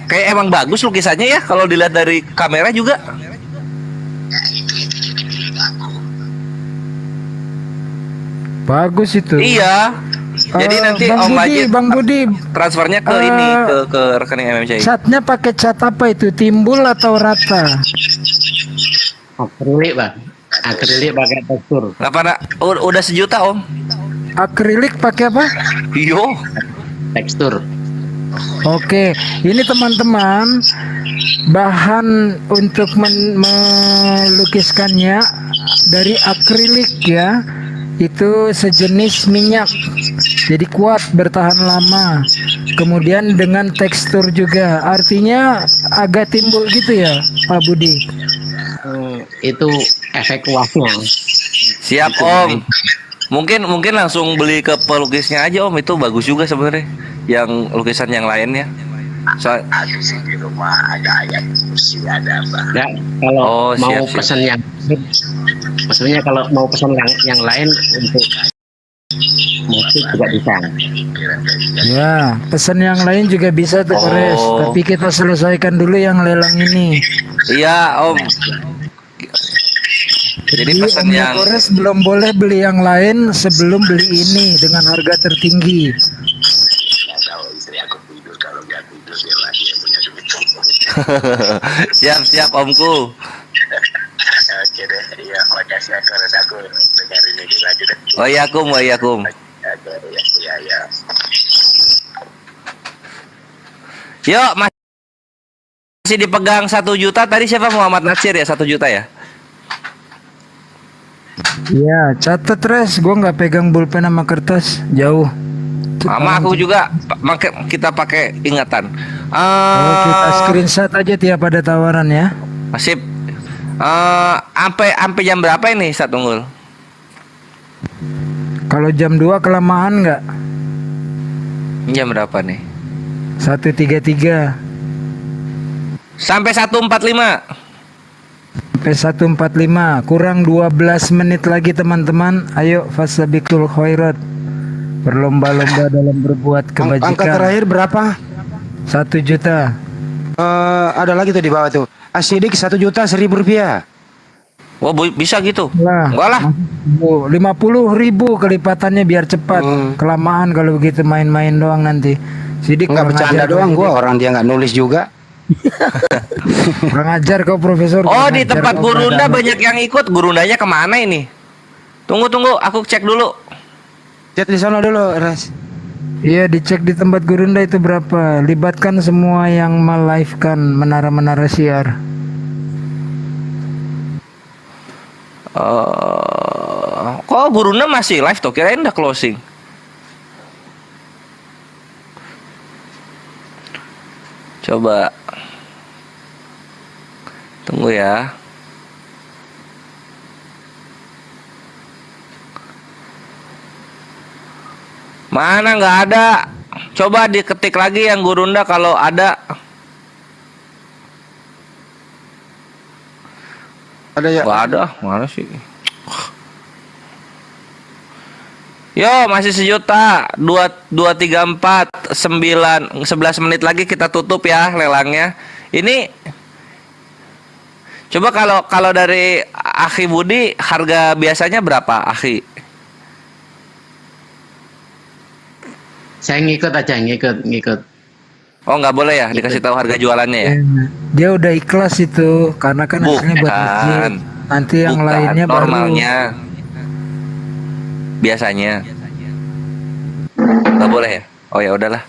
kayak emang bagus lukisannya ya kalau dilihat dari kamera juga. Bagus itu. Iya. Jadi nanti Om Majid Bang Budi transfernya ke ini ke rekening MMCI. Catnya pakai cat apa itu? Timbul atau rata? Akrilik Bang. Akrilik pakai tekstur. Udah 1 juta Om. Akrilik pakai apa? Iyo. Tekstur. Oke, ini teman-teman, bahan untuk melukiskannya dari akrilik ya. Itu sejenis minyak, jadi kuat, bertahan lama. Kemudian dengan tekstur juga, artinya agak timbul gitu ya, Pak Budi. Itu efek wafnya. Siap Om. Mungkin langsung beli ke pelukisnya aja Om, itu bagus juga sebenarnya. Yang lukisan yang lainnya. Aku sih di rumah ada ayat kursi ada Pak. Nah, kalau mau siap. pesan yang maksudnya kalau mau pesan yang lain untuk musik juga bisa. Ya, pesan yang lain juga bisa tuh, Kores. Tapi kita selesaikan dulu yang lelang ini. Iya Om. Jadi pesan Om yang Kores belum boleh beli yang lain sebelum beli ini dengan harga tertinggi. Siap Omku. Oke deh, iya makasih ya Kores, aku dengerin ini lagi deh. Waalaikumsalam. Iya. Yuk, masih dipegang 1 juta. Tadi siapa? Muhammad Natsir ya, 1 juta ya? Ya, catat Res. Gua nggak pegang pulpen sama kertas, jauh. Sama aku juga. Kita pakai ingatan. Kita screenshot aja tiap ada tawaran ya. Masih. Sampai jam berapa ini Ustaz Unggul? Kalau jam 2 kelamaan nggak? Jam berapa nih? 133 sampai 145. sampai 145, kurang 12 menit lagi teman-teman. Ayo fasabiqul khairat, berlomba-lomba dalam berbuat kebajikan. Angka terakhir berapa? 1 juta. Ada lagi tuh di bawah tuh. Asidik 1.100.000 rupiah. Wah, bisa gitu? Lah, enggak lah. 50.000 kelipatannya biar cepat. Kelamaan kalau begitu main-main doang nanti. Sidik Enggak bercanda doang gua, orang dia nggak nulis juga. Kurang ajar kau profesor. Oh, di tempat Gurunda banyak yang ikut. Gurundanya kemana ini? Tunggu, aku cek dulu. Chat di sana dulu, Ras. Iya, dicek di tempat Gurunda itu berapa. Libatkan semua yang melive-kan menara-menara siar. Kok Gurunda masih live tuh? Kirain udah closing. Coba tunggu ya. Mana nggak ada? Coba diketik lagi yang Gurunda kalau ada. Ada ya? Nggak ada, mana sih? Yo, masih 1.000.000. 2, 3, 4, 9, 11 menit lagi kita tutup ya lelangnya. Ini coba kalau dari Akhi Budi harga biasanya berapa, Akhi? Saya ngikut aja, ngikut. Oh, nggak boleh ya dikasih tahu harga jualannya ya? Dia udah ikhlas itu karena kan hasilnya buat masjid. Nanti yang lainnya normalnya. Biasanya nggak boleh ya? Oh ya udahlah.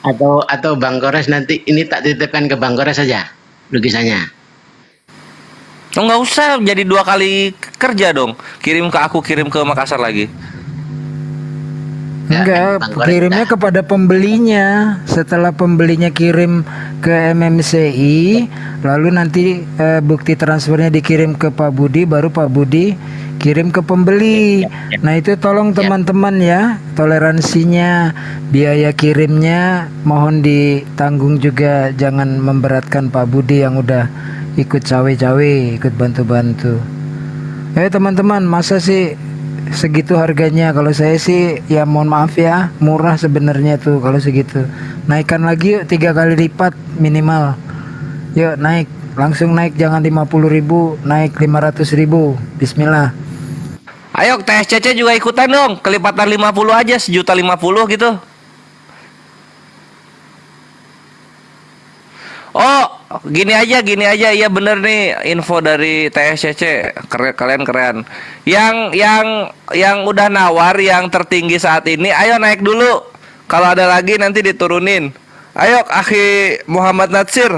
Atau Bang Gores nanti ini tak titipkan ke Bang Gores saja lukisannya. Oh, nggak usah jadi 2 kali kerja dong. Kirim ke aku, kirim ke Makassar lagi. Enggak, kirimnya kepada pembelinya. Setelah pembelinya kirim ke MMCI, lalu nanti bukti transfernya dikirim ke Pak Budi, baru Pak Budi kirim ke pembeli. Nah itu tolong teman-teman ya, toleransinya, biaya kirimnya mohon ditanggung juga, jangan memberatkan Pak Budi yang udah ikut cawe-cawe, ikut bantu-bantu. Teman-teman, masa sih segitu harganya? Kalau saya sih ya mohon maaf ya, murah sebenarnya tuh kalau segitu. Naikkan lagi yuk 3 kali lipat minimal. Yuk naik, langsung naik, jangan 50.000, naik 500.000. Bismillah. Ayo TSCC juga ikutan dong, kelipatan 50 aja, 1.050.000 gitu. Oh, gini aja, iya bener nih info dari TSCC, kalian keren. Yang udah nawar, yang tertinggi saat ini, ayo naik dulu. Kalau ada lagi nanti diturunin. Ayo, Akhi Muhammad Natsir.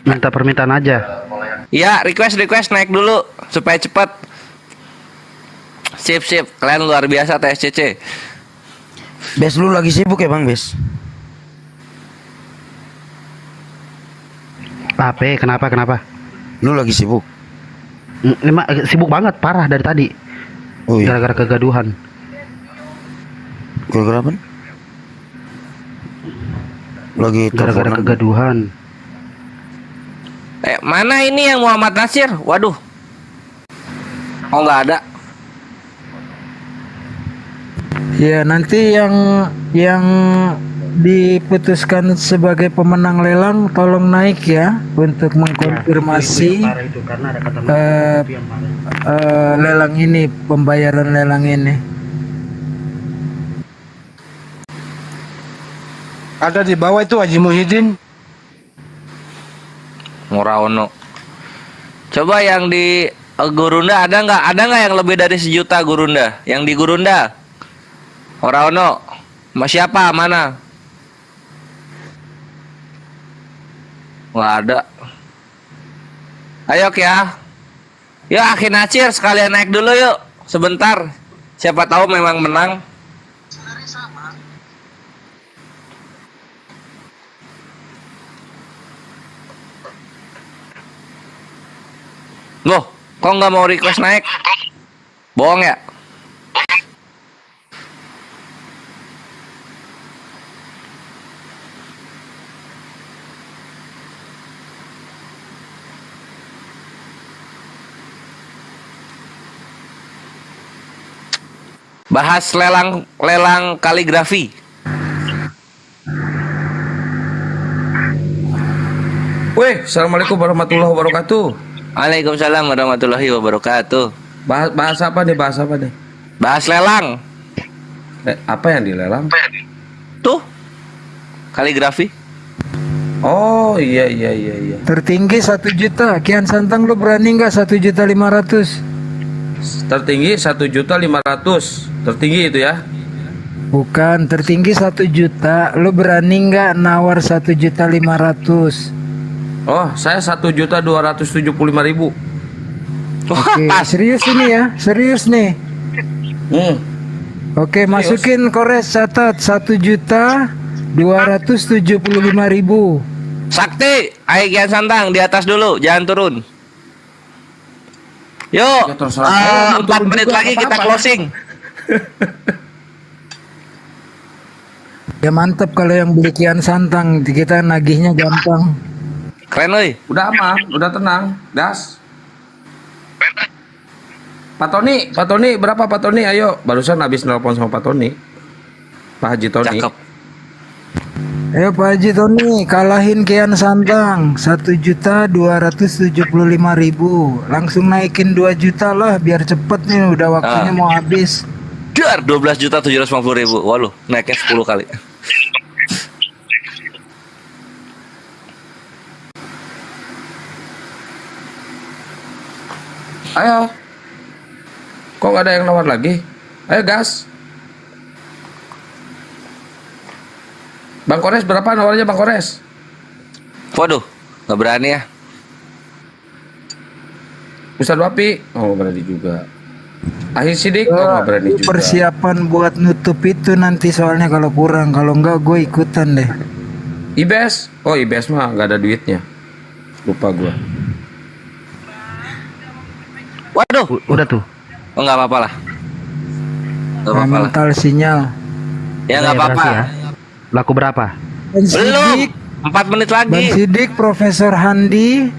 Minta permintaan aja. Ya, request naik dulu supaya cepat. Sip, kalian luar biasa TSCC. Bes, lu lagi sibuk ya Bang Bes? Apa? Kenapa? Lu lagi sibuk? Sibuk banget, parah dari tadi. Oh iya. Gara-gara kegaduhan. Gara-gara apa? Lagi gara-gara kegaduhan. Mana ini yang Muhammad Nasir? Waduh. Oh, nggak ada. Ya nanti yang diputuskan sebagai pemenang lelang tolong naik ya untuk mengkonfirmasi lelang ini, pembayaran lelang ini. Ada di bawah itu Haji Muhyiddin. Muraono. Coba yang di Gurunda ada nggak yang lebih dari 1 juta Gurunda? Yang di Gurunda? Muraono. Siapa? Mana? Nggak ada. Ayo ya. Yuk Akhi Nacir sekalian naik dulu yuk. Sebentar. Siapa tahu memang menang. Loh, Kok nggak mau request naik? Bohong ya? Bahas lelang kaligrafi. Weh, assalamualaikum warahmatullahi wabarakatuh. Waalaikumsalam warahmatullahi wabarakatuh. Bahas apa nih? Bahas apa nih? Bahas lelang. Apa yang dilelang? Tuh, kaligrafi. Oh iya. Tertinggi 1 juta. Kian Santang lu berani nggak 1.500.000? Tertinggi 1.500.000. Tertinggi itu ya? Bukan, tertinggi 1 juta. Lu berani nggak nawar 1.500.000? Oh, saya 1.275.000. Oke, serius ini ya, serius nih. Oke, masukin Kores, catat 1.275.000. Sakti, ayo Kian Santang di atas dulu, jangan turun. Yuk, 4 menit lagi kita closing. Ya mantep kalau yang beli Kian Santang, kita nagihnya gampang. Keren euy. Udah aman, udah tenang. Gas. Pak Tony berapa Pak Tony? Ayo, barusan habis nelpon sama Pak Tony. Pak Haji Tony. Cakep. Ayo Pak Haji Tony, kalahin Kian Santang 1.275.000. Langsung naikin 2 juta lah biar cepet nih, udah waktunya mau habis. Dar 12.750.000. Waduh, naiknya 10 kali. Ayo. Kok nggak ada yang nawar lagi? Ayo gas. Bang Kores berapa nawarnya Bang Kores? Waduh, nggak berani ya. Ustadz Wapi, oh berani juga. Ahli Sidik, oh nggak berani juga. Persiapan buat nutup itu nanti soalnya kalau kurang, kalau enggak gue ikutan deh. IBS, oh IBS mah nggak ada duitnya. Lupa gue. Waduh, udah tuh. Oh nggak apa-apa lah. Nggak apa-apa lah. Mental sinyal. Ya nggak apa-apa. Ya. Laku berapa? Belum. 4 menit Bang lagi. Sidik, Profesor Handi,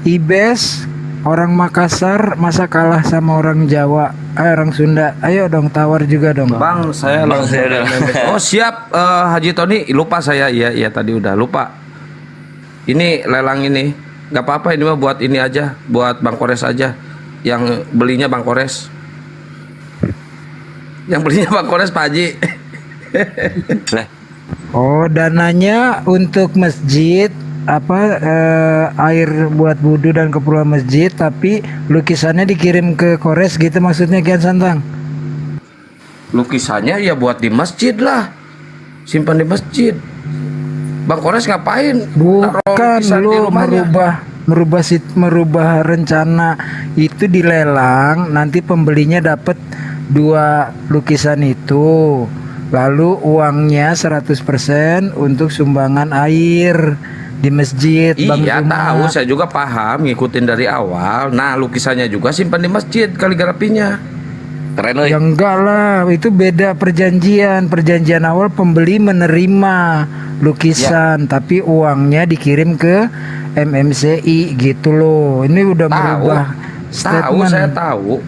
Ibes, orang Makassar, masa kalah sama orang Jawa, orang Sunda. Ayo dong tawar juga dong. Bang, saya langsung. Oh siap, Haji Tony. Lupa saya, iya tadi udah lupa. Ini lelang ini, nggak apa-apa ini mah buat ini aja, buat Bang Kores aja. Yang belinya Bang Kores. Yang belinya Bang Kores Pak Haji. Oh, dananya untuk masjid air buat wudu dan keperluan masjid, tapi lukisannya dikirim ke Kores gitu maksudnya Kian Santang. Lukisannya ya buat di masjid lah, simpan di masjid. Bang Kores ngapain? Bukan lu merubah rencana itu dilelang, nanti pembelinya dapat 2 lukisan itu. Lalu uangnya 100% untuk sumbangan air di masjid. Iya tahu, saya juga paham, ngikutin dari awal. Nah lukisannya juga simpan di masjid, kaligrafinya. Keren Ya enggak lah, itu beda perjanjian. Perjanjian awal pembeli menerima lukisan, tapi uangnya dikirim ke MMCI gitu loh. Ini udah merubah statement. Tahu, saya tahu.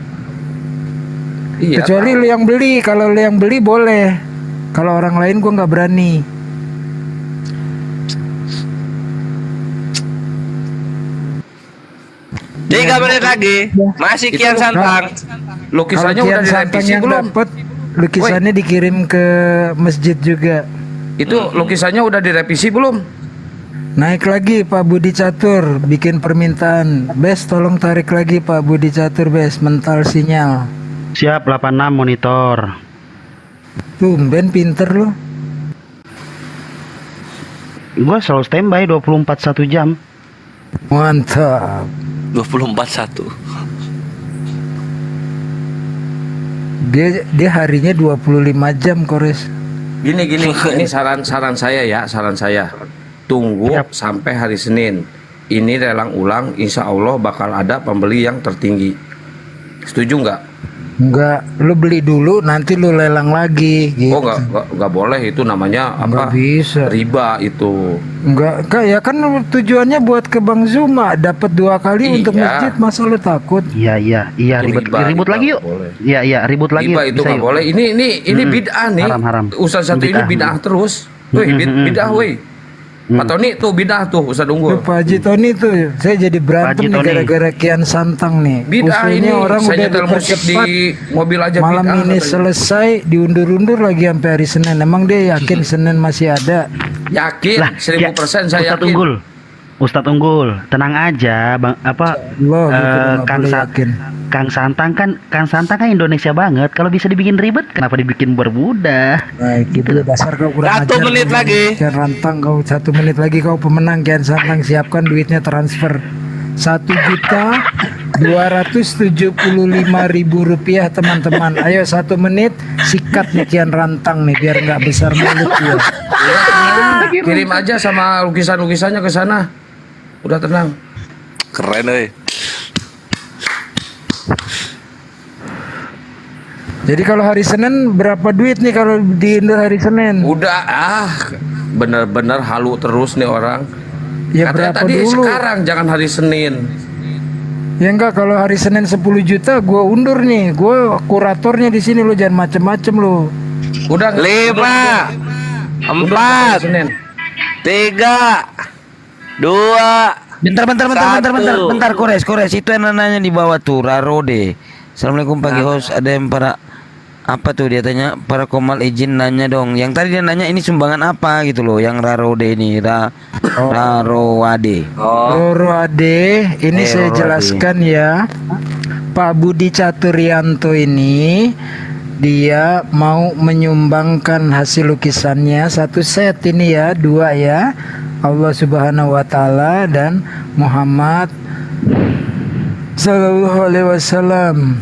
Iya, kecuali lu yang beli, kalau lu yang beli boleh. Kalau orang lain gua nggak berani. Tiga menit lagi. Masih Kian Santang. Lukisannya Kalau udah Kian Santang direvisi yang belum? dapet, lukisannya dikirim ke masjid juga. Itu lukisannya udah direvisi belum? Naik lagi Pak Budi Catur, bikin permintaan. Bes tolong tarik lagi Pak Budi Catur, Bes, mental sinyal. Siap, 86 monitor. Tumben pinter lu. Gua selalu standby 24 1 jam. Mantap. 24/1. Dia harinya 25 jam Kores. Gini ini saran saya ya, saran saya. Tunggu sampai hari Senin. ini lelang ulang, insya Allah bakal ada pembeli yang tertinggi. Setuju nggak? Enggak, lu beli dulu nanti lu lelang lagi gitu. Oh nggak boleh, itu namanya apa? Nggak bisa. Riba itu. Enggak, ya kan tujuannya buat ke Bang Zuma, dapat 2 kali Iya. untuk masjid, masa lu takut? Iya Itu ribut lagi yuk. Iya ribut lagi. Riba itu Bisa nggak yuk. boleh. Ini bid'ah nih. Haram. Ustaz satu ini bid'ah terus. Wih, bid'ah wih. Pak Tony tuh bid'ah tuh, Ustaz Unggul. Pak Haji Tony tuh, saya jadi berantem nih gara-gara Kian Santang nih. Bid'ah Usulnya ini, orang saya udah nyetel musik di dipercepat. mobil aja Malam bid'ah ini katanya. selesai, diundur-undur lagi sampai hari Senin. Emang dia yakin Senin masih ada? Yakin, 1000% saya Ustadz yakin. Ustadz Unggul, tenang aja, Bang. Kang Santang kan Indonesia banget. Kalau bisa dibikin ribet, kenapa dibikin bermudah? Baik, gitu dasar kau kurang 1 menit kau. lagi. Kian Rantang kau 1 menit lagi kau pemenang. Kian Santang siapkan duitnya transfer 1.275.000 rupiah teman-teman. Ayo 1 menit sikat nih Kian Rantang nih biar nggak besar mulut ya. Kirim aja sama lukisan-lukisannya ke sana. Udah tenang. Keren euy. Jadi kalau hari Senin berapa duit nih kalau diundur hari Senin? Udah bener-bener halu terus nih orang. Ya Katanya berapa tadi dulu? sekarang jangan hari Senin. Ya enggak, kalau hari Senin 10 juta gua undur nih. Gua kuratornya di sini, lo jangan macem-macem lo. Udah 5 4 3 2 Bentar, Kores, itu yang nanya di bawah tuh, Rarode. Assalamualaikum pagi host, ada yang para apa tuh dia tanya, para komal izin nanya dong. Yang tadi dia nanya ini sumbangan apa gitu loh, yang Rarode ini, Rarowade. Rorowade, ini saya Rorowade. jelaskan ya. Pak Budi Caturyanto ini dia mau menyumbangkan hasil lukisannya 1 set ini ya, 2 ya. Allah Subhanahu wa taala dan Muhammad sallallahu alaihi wasallam.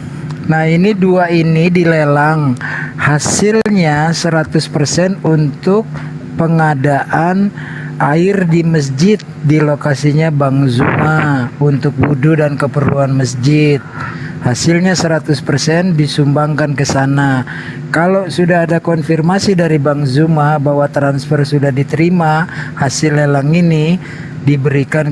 Nah, ini 2 ini dilelang. Hasilnya 100% untuk pengadaan air di masjid di lokasinya Bang Zuma untuk wudhu dan keperluan masjid. Hasilnya 100% disumbangkan ke sana. Kalau sudah ada konfirmasi dari Bang Zuma bahwa transfer sudah diterima, hasil lelang ini diberikan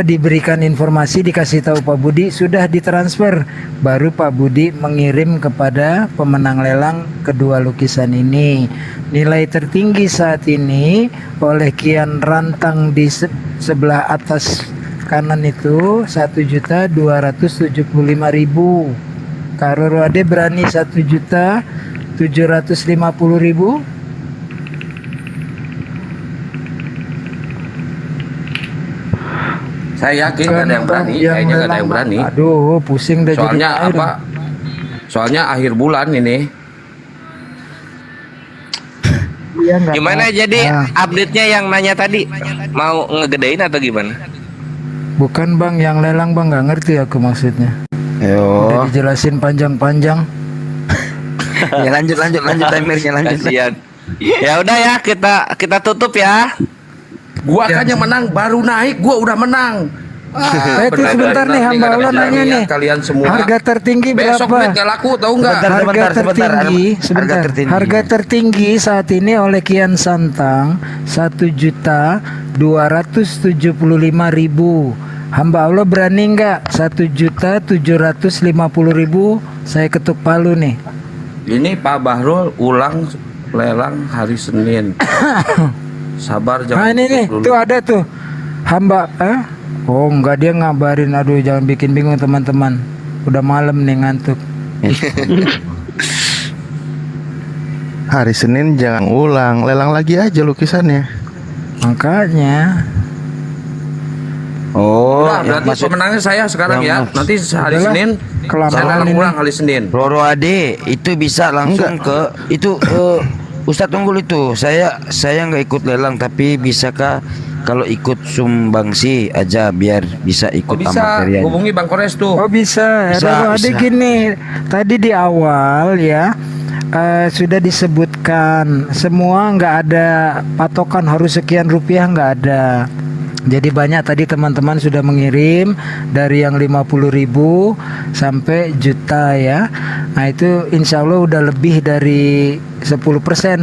diberikan informasi, dikasih tahu Pak Budi sudah ditransfer, baru Pak Budi mengirim kepada pemenang lelang kedua lukisan ini. Nilai tertinggi saat ini oleh Kian Rantang di sebelah atas kanan itu 1.275.000. Karo Rode berani 1.750.000. Saya yakin gak ada yang berani, kayaknya gak ada yang berani. Aduh, pusing dah jadi. Soalnya apa? Soalnya akhir bulan ini. Gimana jadi update-nya yang nanya tadi? Mau ngegedein atau gimana? Bukan Bang, yang lelang Bang, nggak ngerti aku maksudnya. Udah dijelasin panjang-panjang. Ya lanjut timernya lanjut. Kasian. Ya udah ya, kita tutup ya. Gua kan yang menang, baru naik gua udah menang. Itu sebentar nih, hamba Allah nanya nih. Kalian semua. Harga tertinggi berapa? Besok duit gak laku, tahu nggak? Harga tertinggi saat ini oleh Kian Santang 1.275.000. Hamba Allah berani nggak 1.750.000? Saya ketuk palu nih. Ini Pak Bahrul ulang lelang hari Senin. Sabar jangan. Nah ini nih, tuh ada tuh hamba. Oh enggak, dia ngabarin. Aduh, jangan bikin bingung teman-teman. Udah malam nih, ngantuk. Hari Senin jangan ulang, lelang lagi aja lukisannya. Makanya. Nah, berarti pemenangnya saya sekarang ya. Nanti hari Senin saya lelang ulang hari Senin. Rorowade itu bisa langsung ke itu Ustadz Unggul itu. Saya nggak ikut lelang, tapi bisakah kalau ikut sumbangsi aja biar bisa ikut Bisa, hubungi Bang Kores tuh. Oh bisa. Ada gini, tadi di awal ya sudah disebutkan semua, nggak ada patokan harus sekian rupiah, nggak ada. Jadi banyak tadi teman-teman sudah mengirim dari yang 50.000 sampai juta ya. Nah itu insya Allah udah lebih dari 10%.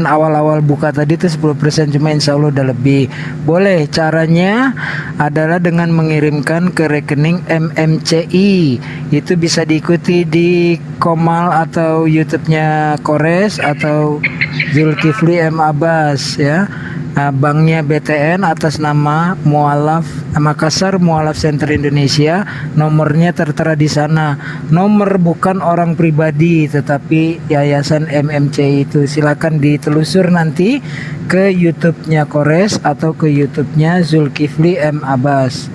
Awal-awal buka tadi itu 10%, cuma insya Allah udah lebih. Boleh, caranya adalah dengan mengirimkan ke rekening MMCI. Itu bisa diikuti di Komal atau YouTube-nya Kores atau Zulkifli M. Abbas ya. Nah, banknya BTN atas nama Mualaf Makassar Mualaf Center Indonesia. Nomornya tertera di sana. Nomor bukan orang pribadi tetapi Yayasan MMCI itu. Silakan ditelusur nanti ke YouTube-nya Kores atau ke YouTube-nya Zulkifli M. Abbas.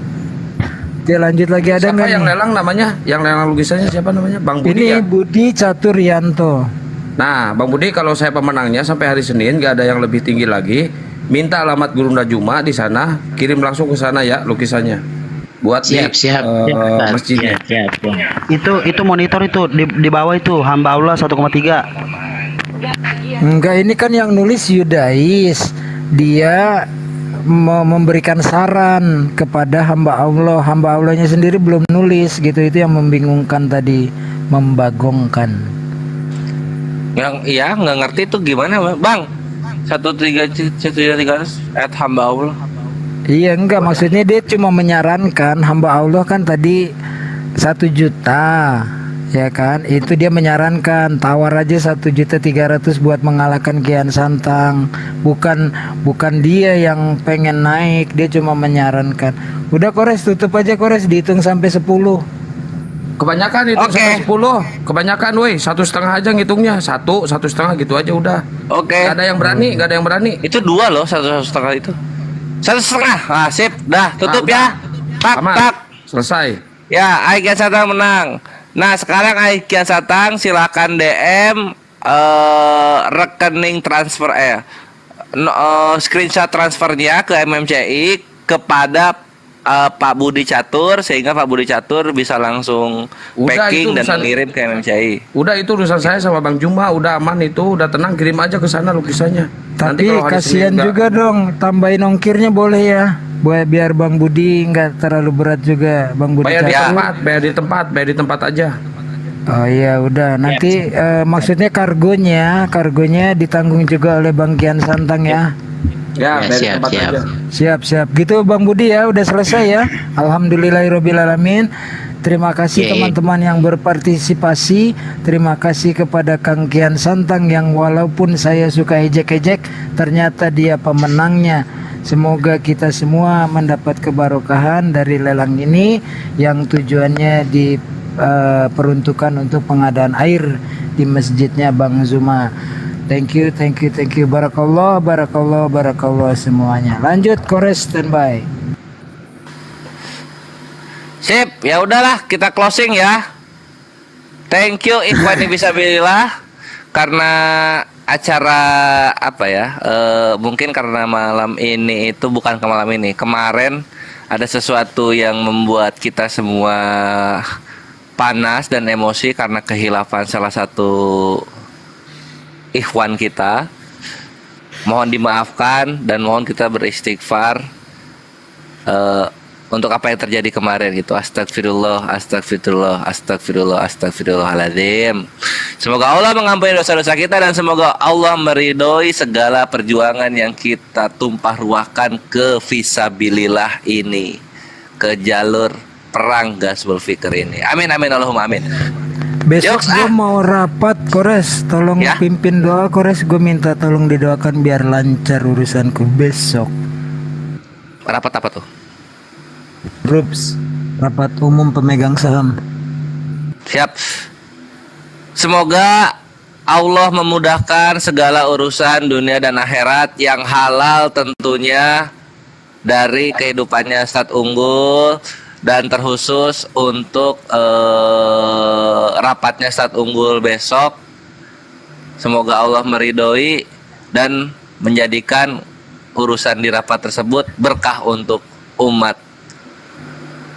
Oke, lanjut lagi, ada nggak Siapa yang nih? lelang namanya? Yang lelang lukisannya siapa namanya? Bang Budi Ini ya? Budi Caturyanto. Nah, Bang Budi, kalau saya pemenangnya sampai hari Senin nggak ada yang lebih tinggi lagi, minta alamat Gurunda Juma di sana, kirim langsung ke sana ya lukisannya. Buat masjidnya. Itu monitor itu di bawah itu hamba Allah 1,3. Enggak, ini kan yang nulis Yudais. Dia mau memberikan saran kepada hamba Allah. Hamba Allahnya sendiri belum nulis gitu. Itu yang membingungkan tadi, membagongkan. Yang iya nggak ngerti itu gimana bang? 133 hamba Allah. Iya, enggak, maksudnya dia cuma menyarankan. Hamba Allah kan tadi 1 juta ya kan, itu dia menyarankan tawar aja 1.300.000 buat mengalahkan Kian Santang. Bukan dia yang pengen naik, dia cuma menyarankan. Udah Kores, tutup aja Kores, dihitung sampai 10. Kebanyakan itu sampai 10. Kebanyakan woi, 1,5 aja ngitungnya. 1,5 gitu aja udah. Oke. Gak ada yang berani, gak ada yang berani. Itu 2 loh, 1,5 itu. 1,5. Ah, sip. Dah, tutup ya. Tak, Aman. tak. Selesai. Ya, Aikian Satang menang. Nah, sekarang Aikian Satang silakan DM rekening transfer screenshot transfernya ke MMCI kepada Pak Budi Catur, sehingga Pak Budi Catur bisa langsung packing dan mengirim ke MMCI. Udah, itu urusan saya sama Bang Juma, udah aman itu, udah tenang, kirim aja ke sana lukisannya. Tapi kasihan juga dong, tambahin ongkirnya boleh ya, biar Bang Budi nggak terlalu berat juga. Bang Budi bayar Catur. bayar di tempat aja. Oh iya, udah nanti maksudnya kargonya ditanggung juga oleh Bang Kian Santang ya. Ya, bayar di tempat aja. Siap gitu Bang Budi ya, udah selesai ya. Alhamdulillahirobbilalamin. Terima kasih teman-teman yang berpartisipasi. Terima kasih kepada Kang Kian Santang yang walaupun saya suka ejek-ejek, ternyata dia pemenangnya. Semoga kita semua mendapat kebarokahan dari lelang ini yang tujuannya diperuntukkan untuk pengadaan air di masjidnya Bang Zuma. Thank you. Barakallah semuanya. Lanjut Kores, standby. Sip, ya udahlah kita closing ya. Thank you Ikhwani Fisabilillah karena acara apa ya? Mungkin karena malam ini itu bukan ke malam ini. Kemarin ada sesuatu yang membuat kita semua panas dan emosi karena kehilafan salah satu ikhwan kita. Mohon dimaafkan dan mohon kita beristighfar untuk apa yang terjadi kemarin gitu. Astagfirullahaladzim. Semoga Allah mengampuni dosa-dosa kita dan semoga Allah meridhoi segala perjuangan yang kita tumpah ruahkan ke fisabilillah ini, ke jalur perang Gasbul Fikr ini. Amin Allahumma amin. Besok gue mau rapat Kores, tolong pimpin doa Kores, gue minta tolong didoakan biar lancar urusanku besok. Rapat apa tuh? Rups, rapat umum pemegang saham. Siap. Semoga Allah memudahkan segala urusan dunia dan akhirat yang halal tentunya dari kehidupannya Ustadz Unggul, dan terkhusus untuk rapatnya Ustadz Unggul besok. Semoga Allah meridhoi dan menjadikan urusan di rapat tersebut berkah untuk umat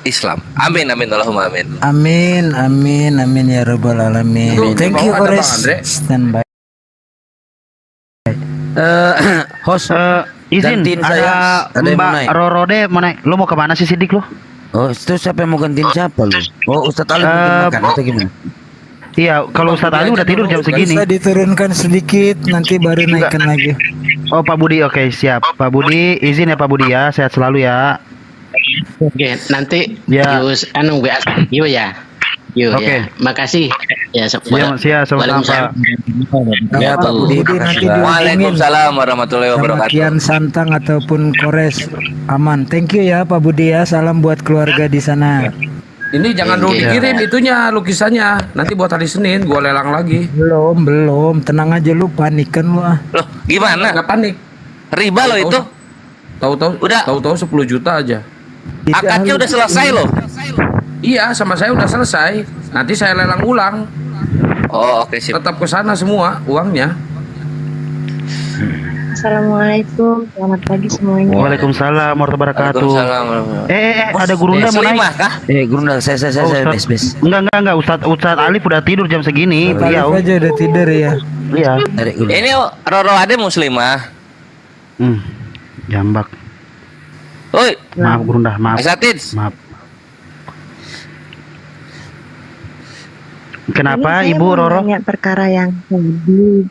Islam. Amin Allahumma amin. Amin ya rabbal alamin. Thank you Kores. Standby. Host, Izin, Gantiin ada ada yang mau Mbak naik. Rorode mau naik. Lu mau kemana sih Sidik lu? Oh, itu siapa yang mau gantiin siapa lu? Oh, Ustadz Ali mungkin makan atau gimana? Iya, kalau Ustadz Ali udah tidur jam segini. Bisa diturunkan sedikit, nanti baru naikkan lagi. Oh Pak Budi, oke siap. Pak Budi, izin ya Pak Budi ya, sehat selalu ya. Oke, nanti Ya. Yus WA yo ya. Yo Oke. ya. Makasih. Ya, Siap, sama-sama. Ya, Pak Budi, nanti makasih. Waalaikumsalam warahmatullahi sama wabarakatuh. Kian Santang ataupun Kores aman. Thank you ya Pak Budi ya. Salam buat keluarga di sana. Ini jangan dulu dikirim itunya lukisannya. Nanti buat hari Senin gua lelang lagi. Belum. Tenang aja lu, panikan lu ah. Loh, gimana? Nggak panik. Riba loh itu. Tahu-tahu 10 juta aja. Akadnya udah selesai loh. Iya, sama saya udah selesai. Nanti saya lelang ulang. Oh, oke sip. Tetap ke sana semua uangnya. Assalamualaikum, selamat pagi semuanya. Waalaikumsalam warahmatullahi wabarakatuh. Waalaikumsalam. Ada Gurunda mau naik. Gurunda, saya, bes. Enggak, Ustadz Alif udah tidur jam segini. Beliau Alif aja udah tidur ya. Iya. Ini Roro Ade muslimah. Jambak. Oi. Maaf Gurunda, maaf. Asatid. Maaf. Kenapa Ini saya Ibu mau Roro? nanya perkara yang tadi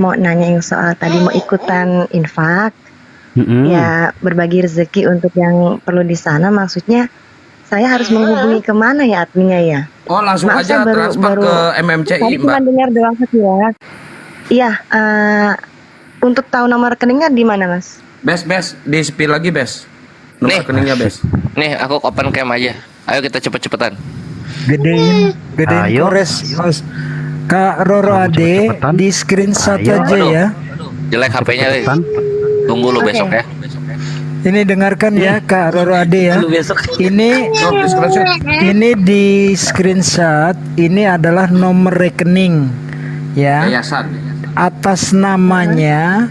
mau nanya yang soal tadi mau ikutan infak, ya berbagi rezeki untuk yang perlu di sana. Maksudnya saya harus menghubungi kemana ya adminnya ya? Oh, langsung Maaf, aja saya transfer ke MMCI, Tadi cuma Mbak. dengar doang ya. Iya, untuk tahu nomor rekeningnya di mana Mas? Bes, di spill lagi, Bes. Nomor rekeningnya, Bes. Nih, aku open cam aja. Ayo kita cepet-cepetan. Gedein Ayo. Kores. Kak Roro Ade di screenshot aja Aduh. ya. Jelek HP-nya. Tunggu lu besok ya. Ini dengarkan ya Kak Roro Ade ya. Ini di screenshot ini adalah nomor rekening ya. Yayasan. Atas namanya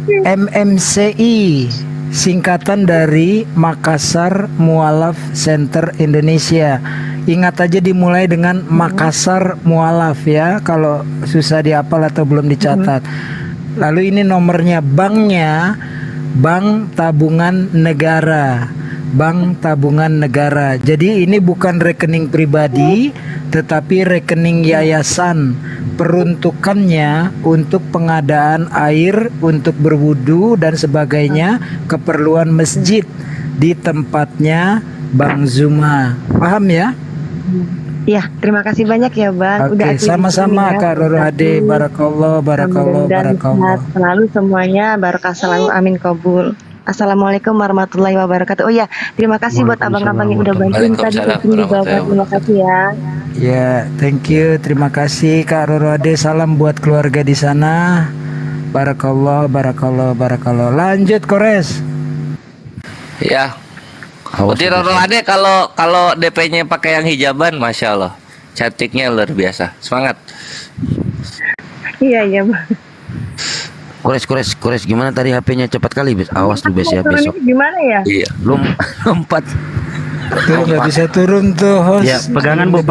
MMCI, singkatan dari Makassar Mualaf Center Indonesia. Ingat aja dimulai dengan Makassar Mualaf ya, kalau susah dihafal atau belum dicatat. Lalu ini nomornya, banknya Bank Tabungan Negara. Bank Tabungan Negara. Jadi ini bukan rekening pribadi, tetapi rekening yayasan. Peruntukannya untuk pengadaan air, untuk berwudu dan sebagainya, keperluan masjid di tempatnya Bang Zuma. Paham ya? Iya, terima kasih banyak ya Bang. Oke, Udah aktif di sama-sama sini ya. Kak Roro Ade. Barakallah, barakallah, Mudah-mudahan barakallah. sehat selalu semuanya, barokah selalu, amin kabul. Assalamualaikum warahmatullahi wabarakatuh. Oh ya, terima kasih buat abang-abang yang udah bantuin tadi di bawah. Terima kasih ya. Ya, thank you. Terima kasih Kak Roro Ade. Salam buat keluarga di sana. Barakallah, barakallah, barakallah. Lanjut Kores. Ya. Putri Roro Ade kalau DP-nya pakai yang hijaban, masya Allah, cantiknya luar biasa. Semangat. Iya Bang. Kores, gimana tadi HP-nya cepat kali, Bes? Awas lu, Bes ya, besok. Gimana ya? Iya. Lompat. Tuh nggak bisa turun tuh host. Ya, pegangan Bu,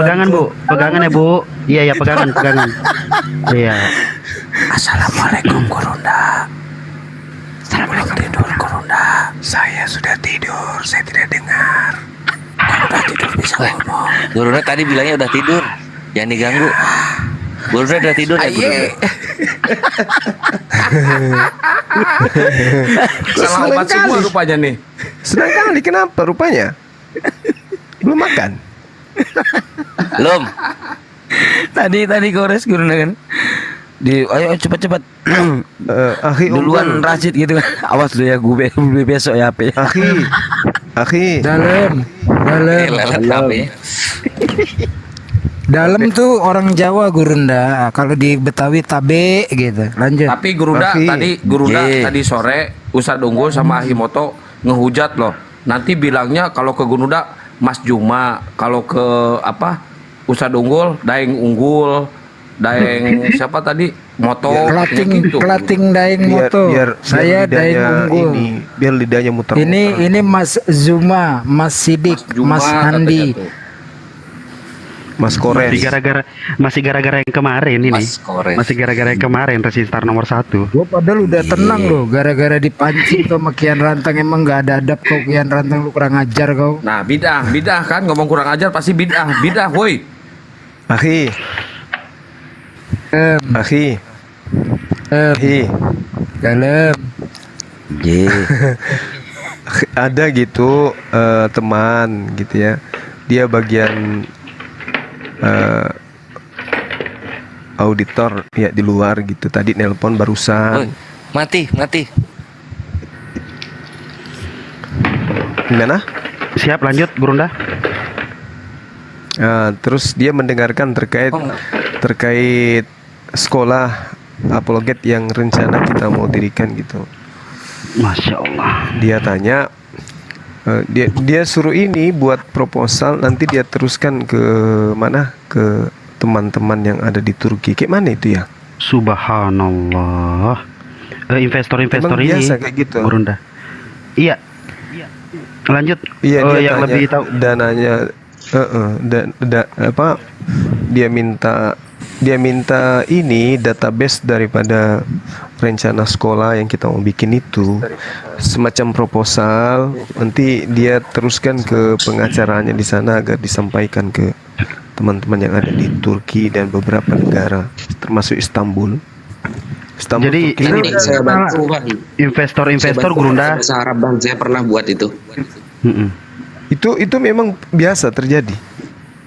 pegangan ya Bu. Iya, pegangan. Iya. Assalamualaikum Gurunda. Assalamualaikum tidur Gurunda. Saya sudah tidur, saya tidak dengar. Udah tidur bisa ngomong. Gurunda tadi bilangnya udah tidur, jangan diganggu. Gurunda udah tidur ya Gurunda. Salah obat semua rupanya nih. Senang kali, kenapa rupanya? Belum makan? Belum. Tadi Kores Gurunda kan. Ayo cepat. Akhi duluan Rashid gitu kan. Awas lu ya, gue besok ya HP. Akhi. Dalam. Dalam tuh orang Jawa Gurunda. Kalau di Betawi tabe gitu. Lanjut. Tapi Gurunda tadi sore Ustadz Unggul sama Ahimoto ngehujat loh. Nanti bilangnya kalau ke Gurunda Mas Juma, kalau ke Ustadz Unggul Daeng Unggul, Daeng siapa tadi? Moto Kelating Daeng Moto. Saya Daeng Unggul. Biar lidahnya muter. Ini Mas Zuma, Mas Sidik, Mas Handi. Mas Kores. Masih gara-gara yang kemarin ini. Mas Kores. Masih gara-gara yang kemarin Resistar nomor 1. Gue padahal udah tenang loh, gara-gara dipancing sama Kian Rantang. Emang nggak ada adab kau Kian Rantang, lu kurang ajar kau. Nah, bidah kan, ngomong kurang ajar pasti bidah, woi. Akhi. Dalam. Ada gitu teman gitu ya. Dia bagian auditor ya di luar gitu. Tadi nelpon barusan. Mati. Gimana? Siap, lanjut Gurunda. Terus dia mendengarkan terkait sekolah apologet yang rencana kita mau dirikan gitu. Masya Allah. Dia tanya, dia suruh ini buat proposal, nanti dia teruskan ke mana, ke teman-teman yang ada di Turki. Kayak mana itu ya? Subhanallah. Investor-investor ini biasa kayak gitu. Gurunda. Iya. Lanjut. Iya, dia yang tanya lebih tahu dananya. Dia minta ini database daripada rencana sekolah yang kita mau bikin itu, semacam proposal. Nanti dia teruskan ke pengacaranya di sana agar disampaikan ke teman-teman yang ada di Turki dan beberapa negara termasuk Istanbul. Jadi Turki. ini Saya bantu Bang. investor Gurunda. Bahasa Arab Bang, saya pernah buat itu. Itu memang biasa terjadi.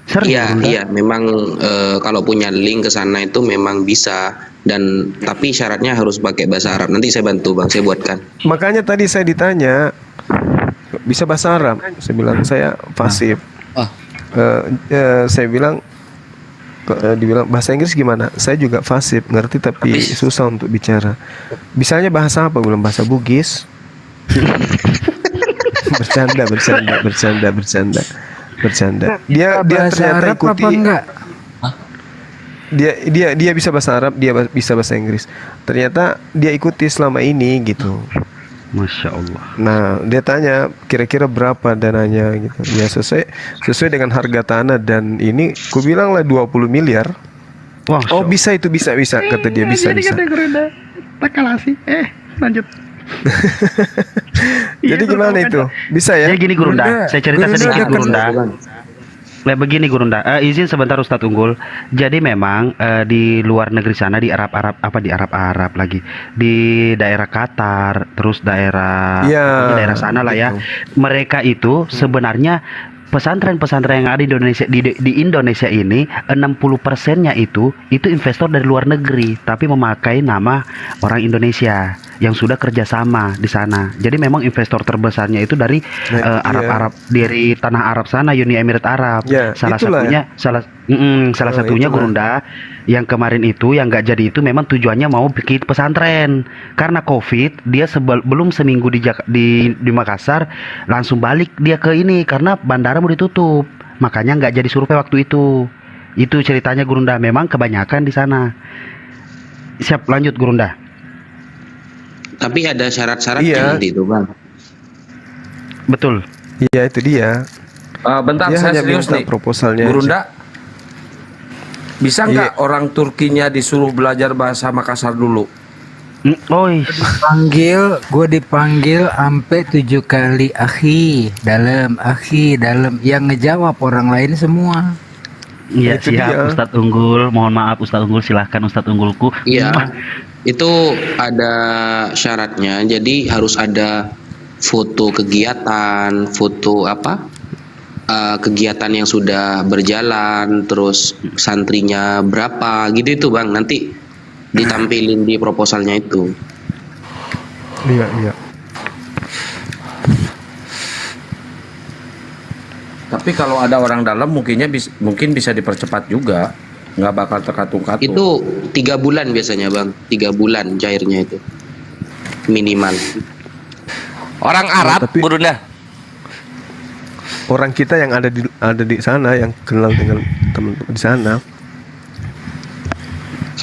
Iya, memang kalau punya link ke sana itu memang bisa, dan tapi syaratnya harus pakai bahasa Arab. Nanti saya bantu Bang, saya buatkan. Makanya tadi saya ditanya bisa bahasa Arab. Saya bilang saya fasih. Saya bilang dibilang bahasa Inggris gimana? Saya juga fasih, ngerti tapi susah untuk bicara. Bisanya bahasa apa? Belum bahasa Bugis. bercanda. Dia ternyata Arab ikuti. apa enggak? Dia bisa bahasa Arab, dia bisa bahasa Inggris. Ternyata dia ikuti selama ini gitu. Masya Allah. Nah, dia tanya kira-kira berapa dananya gitu. Ya sesuai dengan harga tanah, dan ini ku bilang lah 20 miliar. Wah, oh bisa kata dia bisa. Lanjut. Jadi gimana itu? Bisa ya? Jadi gini Gurunda, saya cerita sedikit Gurunda. Begini Gurunda, izin sebentar Ustadz Unggul. Jadi memang di luar negeri sana, di Arab lagi, di daerah Qatar, terus daerah sana lah ya. Mereka itu sebenarnya pesantren-pesantren yang ada di Indonesia ini 60%-nya itu investor dari luar negeri, tapi memakai nama orang Indonesia yang sudah kerjasama di sana. Jadi memang investor terbesarnya itu dari Arab dari tanah Arab sana, Uni Emirat Arab. Salah satunya Gurunda yang kemarin itu yang nggak jadi itu memang tujuannya mau bikin pesantren. Karena COVID dia belum seminggu di Makassar langsung balik dia ke ini karena bandara mau ditutup. Makanya nggak jadi survei waktu itu. Itu ceritanya Gurunda, memang kebanyakan di sana. Siap, lanjut Gurunda. Tapi ada syarat-syaratnya nanti itu Bang. Betul. Iya, itu dia. Bentar, dia saya hanya serius minta nih. Proposalnya Gurunda, bisa nggak orang Turkinya disuruh belajar bahasa Makassar dulu? Gue dipanggil sampai 7 kali akhi dalam. Yang ngejawab orang lain semua. Iya, siap Ustadz Unggul. Mohon maaf Ustadz Unggul, silahkan Ustadz Unggulku. Iya. Itu ada syaratnya. Jadi harus ada foto kegiatan, foto kegiatan yang sudah berjalan, terus santrinya berapa, gitu itu Bang. Nanti ditampilin di proposalnya itu. Iya. Tapi kalau ada orang dalam mungkin bisa dipercepat juga, nggak bakal terkatung-katung. Itu 3 bulan biasanya Bang, 3 bulan cairnya itu minimal. Orang Arab, Gurunda. Orang kita yang ada di sana, yang kenal dengan teman-teman di sana.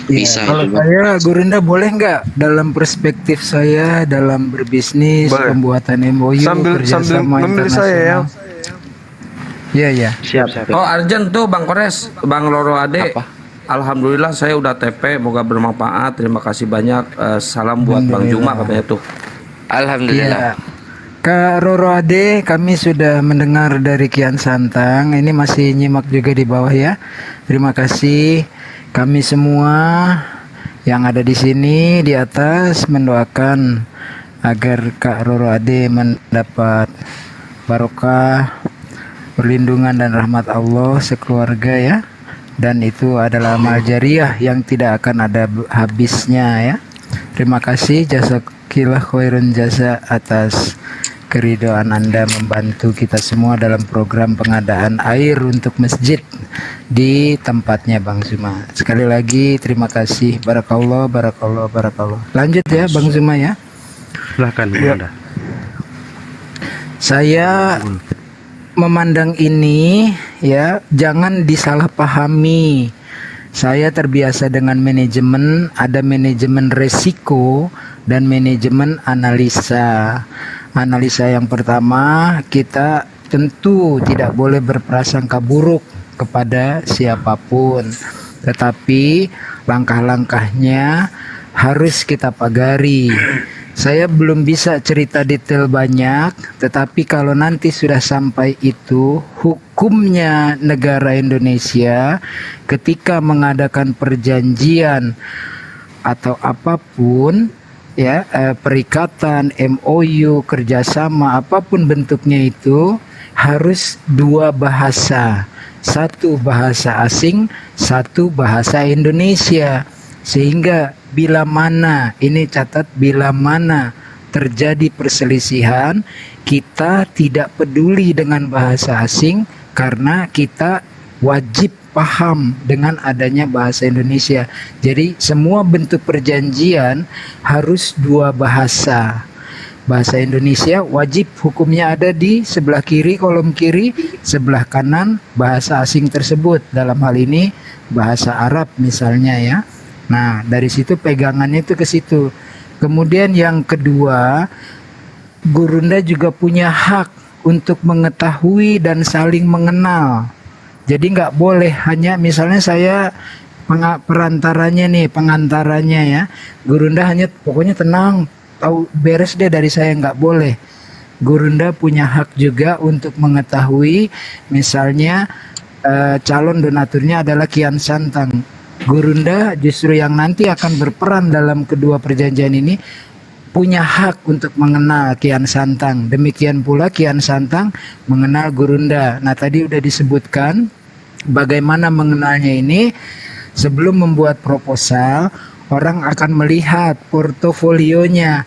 Bisa Kalau itu, saya Gurunda boleh nggak dalam perspektif saya dalam berbisnis, boleh. pembuatan MOU, Sambil kerjasama memilih saya ya. Iya, iya. Siap. Oh Arjen tuh Bang Kores, Bang Roro Ade. Alhamdulillah saya udah TP, moga bermanfaat. Terima kasih banyak. Salam buat Bang Juma katanya tuh. Alhamdulillah. Iya. Kak Roro Ade, kami sudah mendengar dari Kian Santang. Ini masih nyimak juga di bawah ya. Terima kasih. Kami semua yang ada di sini di atas mendoakan agar Kak Roro Ade mendapat barokah, perlindungan dan rahmat Allah sekeluarga ya. Dan itu adalah amal jariah yang tidak akan ada habisnya ya. Terima kasih jazakillah khairan jasa atas keridhaan Anda membantu kita semua dalam program pengadaan air untuk masjid di tempatnya Bang Zuma. Sekali lagi terima kasih. Barakallah, barakallah, barakallah. Lanjut ya Bang Zuma ya. Silahkan Bunda. Saya memandang ini ya, jangan disalahpahami. Saya terbiasa dengan manajemen, ada manajemen resiko dan manajemen analisa. Analisa yang pertama, kita tentu tidak boleh berprasangka buruk kepada siapapun, tetapi langkah-langkahnya harus kita pagari. Saya belum bisa cerita detail banyak, tetapi kalau nanti sudah sampai itu, hukumnya negara Indonesia ketika mengadakan perjanjian atau apapun ya, perikatan, MOU, kerjasama, apapun bentuknya itu harus dua bahasa, satu bahasa asing, satu bahasa Indonesia, sehingga bila mana, ini catat, bila mana terjadi perselisihan, kita tidak peduli dengan bahasa asing karena kita wajib paham dengan adanya bahasa Indonesia. Jadi semua bentuk perjanjian harus dua bahasa. Bahasa Indonesia wajib hukumnya ada di sebelah kiri, kolom kiri, sebelah kanan bahasa asing tersebut. Dalam hal ini bahasa Arab misalnya ya. Nah, dari situ pegangannya itu ke situ. Kemudian yang kedua, Gurunda juga punya hak untuk mengetahui dan saling mengenal. Jadi nggak boleh hanya misalnya saya perantaranya nih, pengantaranya ya. Gurunda hanya pokoknya tenang, tahu beres deh dari saya, nggak boleh. Gurunda punya hak juga untuk mengetahui misalnya calon donaturnya adalah Kian Santang. Gurunda justru yang nanti akan berperan dalam kedua perjanjian ini punya hak untuk mengenal Kian Santang. Demikian pula Kian Santang mengenal Gurunda. Nah, tadi udah disebutkan bagaimana mengenalnya ini. Sebelum membuat proposal, orang akan melihat portofolionya.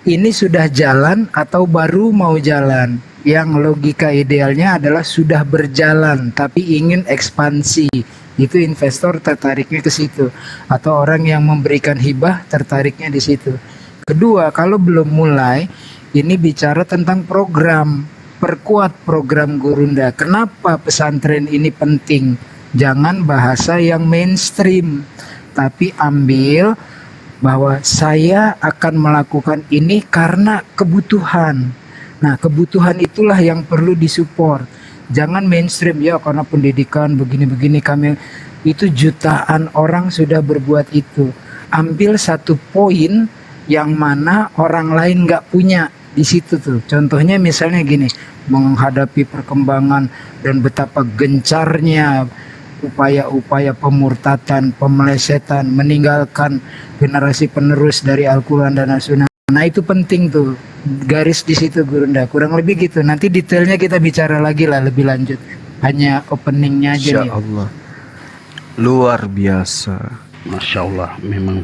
Ini sudah jalan atau baru mau jalan. Yang logika idealnya adalah sudah berjalan tapi ingin ekspansi. Itu investor tertariknya ke situ, atau orang yang memberikan hibah tertariknya di situ. Kedua, kalau belum mulai, ini bicara tentang program, perkuat program Gurunda. Kenapa pesantren ini penting? Jangan bahasa yang mainstream, tapi ambil bahwa saya akan melakukan ini karena kebutuhan. Nah, kebutuhan itulah yang perlu disupport. Jangan mainstream ya karena pendidikan begini-begini, kami itu jutaan orang sudah berbuat itu. Ambil satu poin yang mana orang lain nggak punya di situ tuh. Contohnya misalnya gini, menghadapi perkembangan dan betapa gencarnya upaya-upaya pemurtatan, pemelesetan, meninggalkan generasi penerus dari Al-Quran dan As-Sunnah. Nah itu penting tuh, garis di situ Gurunda, kurang lebih gitu. Nanti detailnya kita bicara lagi lah lebih lanjut. Hanya openingnya aja nih. Masya Allah, luar biasa. Masya Allah, memang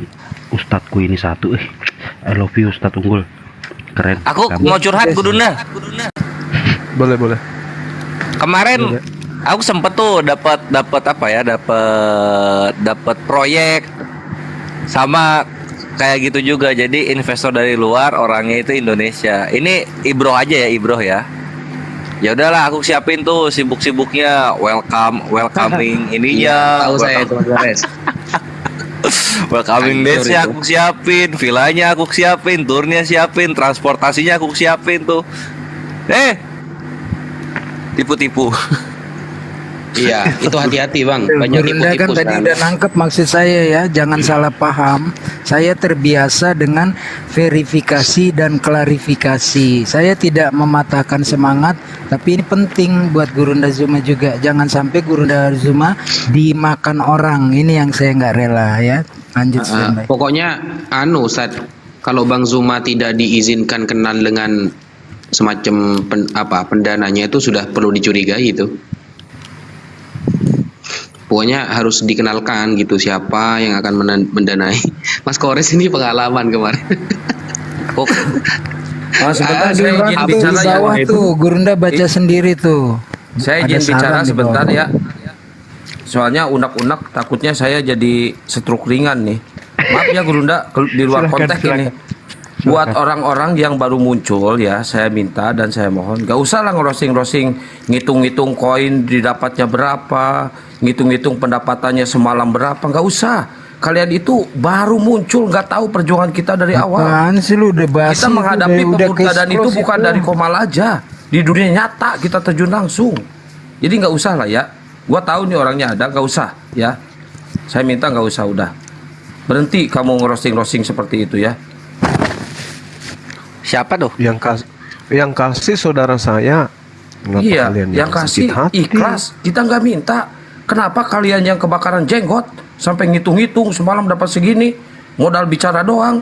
ustadzku ini satu. I love you Ustadz Unggul, keren. Aku mau curhat Gurunda. Boleh, boleh. Kemarin aku sempet tuh dapat apa ya, dapat proyek sama kayak gitu juga. Jadi investor dari luar, orangnya itu Indonesia. Ini ibroh aja ya, ibroh ya. Ya udahlah, aku siapin tuh sibuk-sibuknya, welcoming ininya. Tahu saya itu beres. Welcoming dance-nya aku siapin, villanya aku siapin, turnya siapin, transportasinya aku siapin tuh. Tipu-tipu. Iya, itu hati-hati bang. Banyak Gurunda kan tipu-tipu tadi sekarang. udah nangkep maksud saya ya, jangan salah paham. Saya terbiasa dengan verifikasi dan klarifikasi. Saya tidak mematahkan semangat, tapi ini penting buat Gurunda Zuma juga. Jangan sampai Gurunda Zuma dimakan orang. Ini yang saya nggak rela ya. Lanjut standby. Pokoknya Ustaz, kalau Bang Zuma tidak diizinkan kenal dengan semacam pendananya itu sudah perlu dicurigai itu. Pokoknya harus dikenalkan gitu siapa yang akan mendanai. Mas Kores ini pengalaman kemarin. Sebentar saya izin Di bicara ya. bawah tuh Gurunda baca sendiri tuh. Saya Ada izin bicara saran di sebentar bawah. ya. Soalnya unek-unek takutnya saya jadi stroke ringan nih. Maaf ya Gurunda di luar Silakan, konteks ini. Buat orang-orang yang baru muncul ya, saya minta dan saya mohon gak usah lah ngerosing-rosing, ngitung-ngitung koin didapatnya berapa, ngitung-ngitung pendapatannya semalam berapa, gak usah. Kalian itu baru muncul, gak tahu perjuangan kita dari awal. Apaan sih lu udah basi Kita menghadapi tuh, udah pemurtadan itu case bukan close dari itu. Komal aja, di dunia nyata kita terjun langsung. Jadi nggak usah lah ya. Gua tahu nih orangnya ada, nggak usah ya. Saya minta nggak usah udah. Berhenti kamu ngerosting-rosting seperti itu ya. Siapa tuh? Yang kasih saudara saya. Kenapa Iya, kalian yang kasih sakit hati? ikhlas. Kita nggak minta. Kenapa kalian yang kebakaran jenggot sampai ngitung-ngitung semalam dapat segini, modal bicara doang.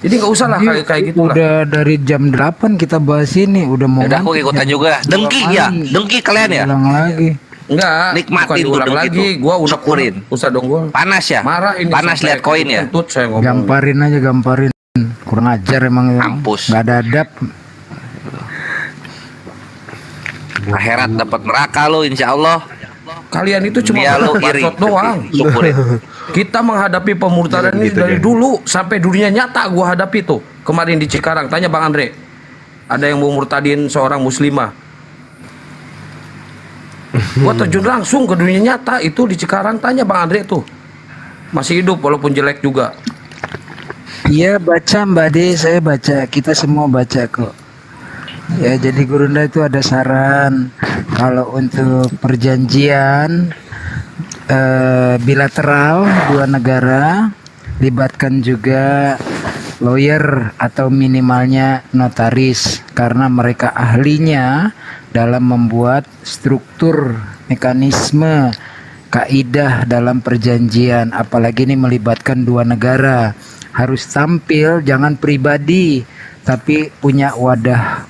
Jadi nggak usah lah kayak gitu lah. Udah dari jam 8 kita bahas ini, udah mau Udah aku ngantuk ikutan jam juga. Dengki ya, dengki kalian ya. Ulang lagi. Enggak, Nikmatin bukan tuh diulang dengki lagi. tuh. Gua udah Syukurin. Ustaz Donggol. Panas ya? Marah ini. Panas sampai lihat koin ya? kentut saya ngomong. Gamparin aja, gamparin. Kurang ajar emang. Mampus. Nggak ada adab. Akhirat dapat neraka lo insya Allah. Kalian itu cuma Dia lo iri. bacot doang. Syukurin. Kita menghadapi pemurtadan ini dari dulu sampai dunia nyata gua hadapi tuh. Kemarin di Cikarang, tanya Bang Andre. Ada yang mau murtadin seorang muslimah. Gua terjun langsung ke dunia nyata itu di Cikarang, tanya Bang Andre tuh. Masih hidup walaupun jelek juga. Iya baca Mbak De, saya baca. Kita semua baca kok. Ya jadi Gurunda itu ada saran. Kalau untuk perjanjian bilateral dua negara, libatkan juga lawyer atau minimalnya notaris karena mereka ahlinya dalam membuat struktur mekanisme kaidah dalam perjanjian, apalagi ini melibatkan dua negara. Harus tampil jangan pribadi tapi punya wadah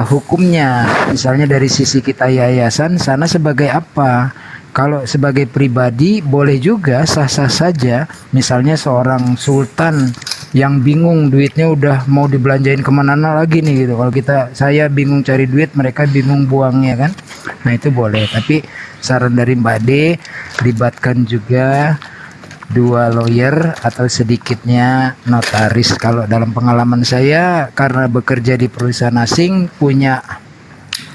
hukumnya. Misalnya dari sisi kita yayasan sana sebagai apa? Kalau sebagai pribadi boleh juga sah-sah saja. Misalnya seorang sultan yang bingung duitnya udah mau dibelanjain kemana lagi nih gitu. Kalau saya bingung cari duit, mereka bingung buangnya kan. Nah itu boleh. Tapi saran dari Mbak De, libatkan juga dua lawyer atau sedikitnya notaris. Kalau dalam pengalaman saya karena bekerja di perusahaan asing punya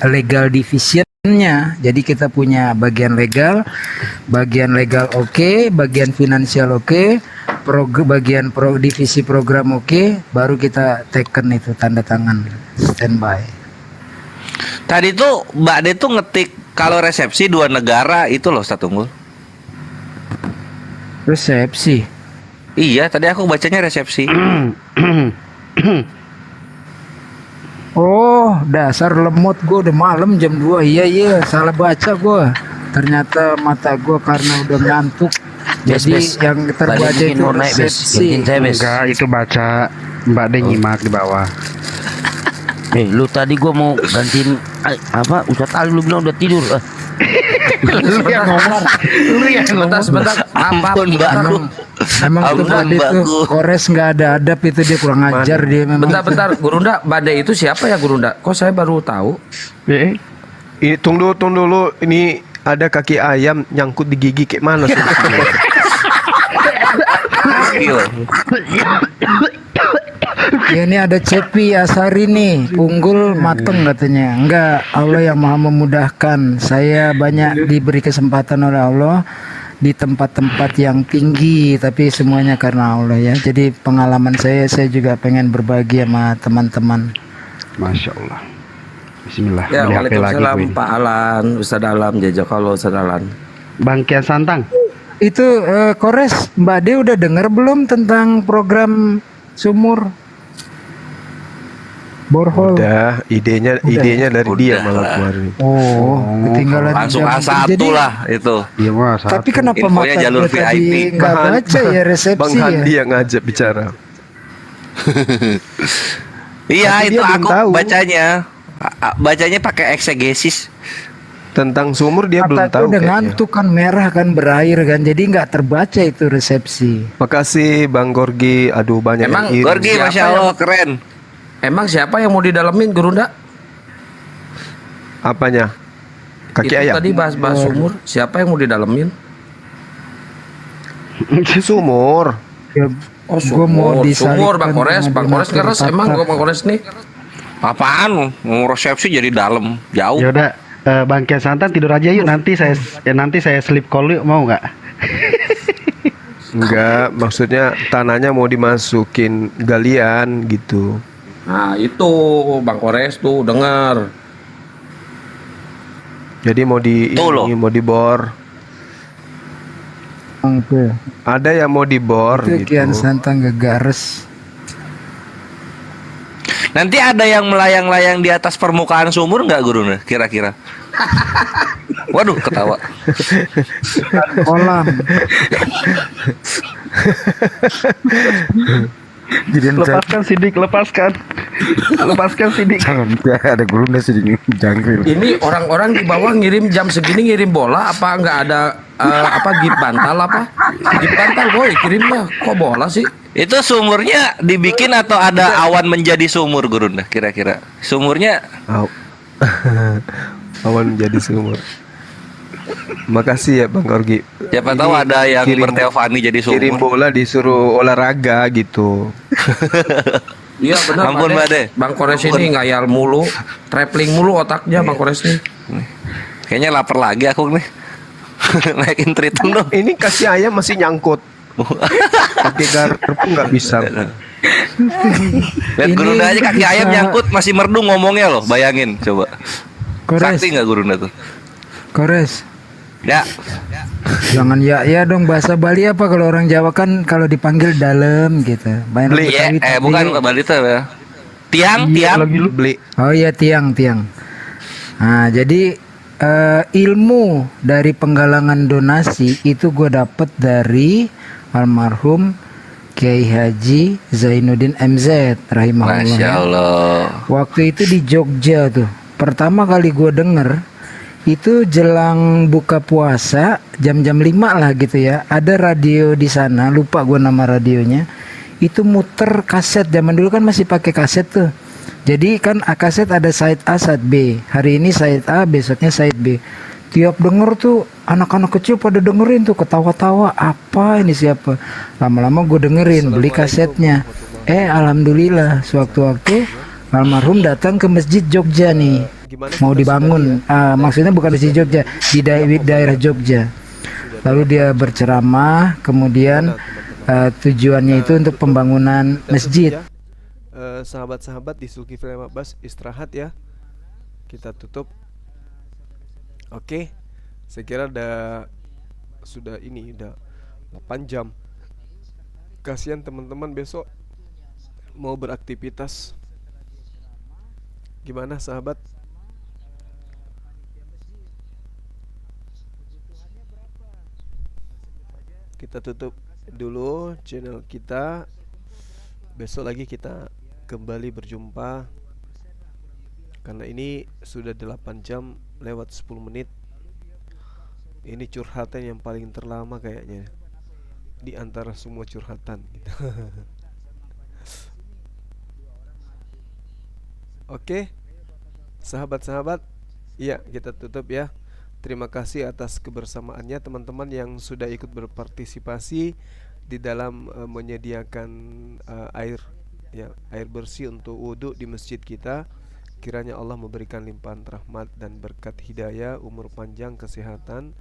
legal divisionnya, jadi kita punya bagian legal oke, bagian finansial oke, bagian divisi program oke, baru kita teken itu tanda tangan standby. Tadi tuh Mbak De tuh ngetik kalau resepsi dua negara itu loh, Ustaz Tunggul. Resepsi. Iya, tadi aku bacanya resepsi. Oh, dasar lemot gue udah malam jam 2. Iya, salah baca gue. Ternyata mata gue karena udah ngantuk. Jadi yang terbaca itu resepsi. Enggak, itu baca Mbak De nyimak di bawah. Lu tadi gua mau gantiin apa Ustadz Ali lu bilang udah tidur. Lu yang ngomong. Sebentar. Ampun Mbakku. Emang tuh Bade tuh Kores nggak ada adab itu, dia kurang ajar dia memang. Bentar, Gurunda, Bade itu siapa ya Gurunda? Kok saya baru tahu? Ini tunggu dulu. Ini ada kaki ayam nyangkut di gigi kayak mana sih? Ya ini ada Cepi Asari nih, unggul mateng katanya. Enggak, Allah yang maha memudahkan. Saya banyak diberi kesempatan oleh Allah di tempat-tempat yang tinggi, tapi semuanya karena Allah ya. Jadi pengalaman saya juga pengen berbagi sama teman-teman. Masya Allah. Bismillah. Ya, beli HP lagi Waalaikumsalam gue ini. Pak Alan, Ustaz Alam, Jazakallah Ustaz Alan. Bang Kian Santang. Itu Kores, Mbak De udah dengar belum tentang program sumur borehole? Udah, idenya dari dia malah kemarin. Oh, ketinggalan Langsung jam. A1 Jadi, lah itu. Iya Mas. tapi kenapa Infonya mata jalur gue tadi VIP. nggak baca ya resepsi Bang ya? Handi yang ngajak bicara. Iya, Tapi itu dia belum aku tahu. bacanya pakai eksegesis. Tentang sumur dia belum Mata tahu gue udah kayaknya. ngantuk kan, merah kan, berair kan, jadi nggak terbaca itu resepsi. Makasih Bang Gorgi. Aduh banyak Emang yang iri. Gorgi, Siapa masya yang- Allah keren. Emang siapa yang mau didalemin Gurunda? Apanya? Kaki Itu ayam. tadi bahas-bahas sumur. Siapa yang mau didalemin? Sumur. Ya, Oh, gue mau sumur Bang disalibkan Kores, sama Bang Kores donatur keras emang tatap. Bang Kores nih. Apaan? Mau resepsi jadi dalam, jauh. Ya udah, Bang Kian Santang tidur aja yuk, nanti saya sleep call yuk, mau nggak? Enggak, maksudnya tanahnya mau dimasukin galian gitu. Nah, itu Bang Kores tuh dengar. Jadi mau Tuh loh. mau dibor. Oke. Ada yang mau dibor Itu gitu. Kian Santang gegares. Nanti ada yang melayang-layang di atas permukaan sumur nggak Guruna? Kira-kira? Waduh, ketawa. Kolam. Lepaskan Sidik, lepaskan. Lepaskan Sidik. Ada gurunda sih jangkrik. Ini orang-orang di bawah ngirim jam segini ngirim bola apa nggak ada apa gip bantal apa? Gip bantal boy kirimnya kok bola sih? Itu sumurnya dibikin atau ada awan menjadi sumur Guruna? Kira-kira sumurnya Awan menjadi sumur. Makasih ya Bang Gorgi. siapa Ini tahu ada yang berteofani jadi Kirim sumur. bola disuruh olahraga gitu. Iya benar. Ampun, Pak Pak De. Bang Kores ini ngayal mulu, traveling mulu otaknya Bang Kores nih. Kayaknya lapar lagi aku nih. Naikin triton dong. Ini kasih ayam masih nyangkut. Pakai garpu nggak bisa. Lihat Ini Gurunda aja kaki bisa- ayam nyangkut masih merdu ngomongnya loh. Bayangin coba. Kores, Sakti nggak Gurunda tuh? Kores. Ya. Jangan ya dong, bahasa Bali apa kalau orang Jawa kan kalau dipanggil dalam gitu. Banyak Beli ya? Betawi tadi. Bukan balita ya. Tiang, Iya, tiang. Beli. Oh iya, tiang. Nah, jadi ilmu dari penggalangan donasi itu gue dapet dari almarhum Kiai Haji Zainuddin MZ rahimahullah. Masya Allah. Waktu itu di Jogja tuh. Pertama kali gue denger itu jelang buka puasa jam-jam 5 lah gitu ya. Ada radio di sana, lupa gue nama radionya. Itu muter kaset, zaman dulu kan masih pakai kaset tuh. Jadi kan kaset ada side A, side B. Hari ini side A, besoknya side B. Tiap denger tuh anak-anak kecil pada dengerin tuh ketawa-tawa, apa ini siapa. Lama-lama gue dengerin, beli kasetnya. Alhamdulillah sewaktu-waktu almarhum datang ke masjid Jogja nih, mau dibangun. Maksudnya bukan masjid Jogja, di daerah Jogja. Lalu dia berceramah, kemudian tujuannya itu untuk pembangunan masjid. Sahabat-sahabat di Zulkifli Abbas istirahat ya. Kita tutup. Oke. Saya kira sudah 8 jam. Kasihan teman-teman besok mau beraktivitas. Gimana sahabat? Kita tutup dulu channel kita. Besok lagi kita kembali berjumpa. Karena ini sudah 8 jam lewat 10 menit. Ini curhatan yang paling terlama kayaknya di antara semua curhatan gitu. Oke, sahabat-sahabat, ya kita tutup ya. Terima kasih atas kebersamaannya teman-teman yang sudah ikut berpartisipasi di dalam menyediakan air bersih untuk wudhu di masjid kita. Kiranya Allah memberikan limpahan rahmat dan berkat hidayah, umur panjang, kesehatan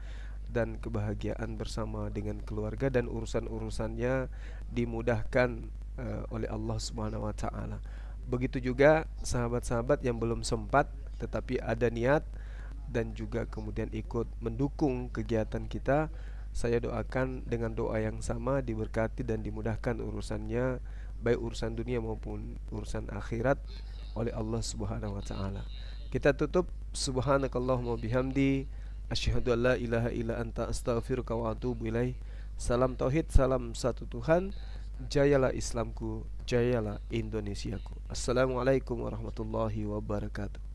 dan kebahagiaan bersama dengan keluarga, dan urusan-urusannya dimudahkan oleh Allah Subhanahu wa taala. Begitu juga sahabat-sahabat yang belum sempat tetapi ada niat dan juga kemudian ikut mendukung kegiatan kita, saya doakan dengan doa yang sama diberkati dan dimudahkan urusannya, baik urusan dunia maupun urusan akhirat oleh Allah Subhanahu wa taala. Kita tutup, subhanakallahumma bihamdi asyhadu an la ilaha illa anta astaghfiruka wa atubu ilaih. Salam tauhid, salam satu Tuhan. Jayalah Islamku, jayalah Indonesiaku. Assalamualaikum warahmatullahi wabarakatuh.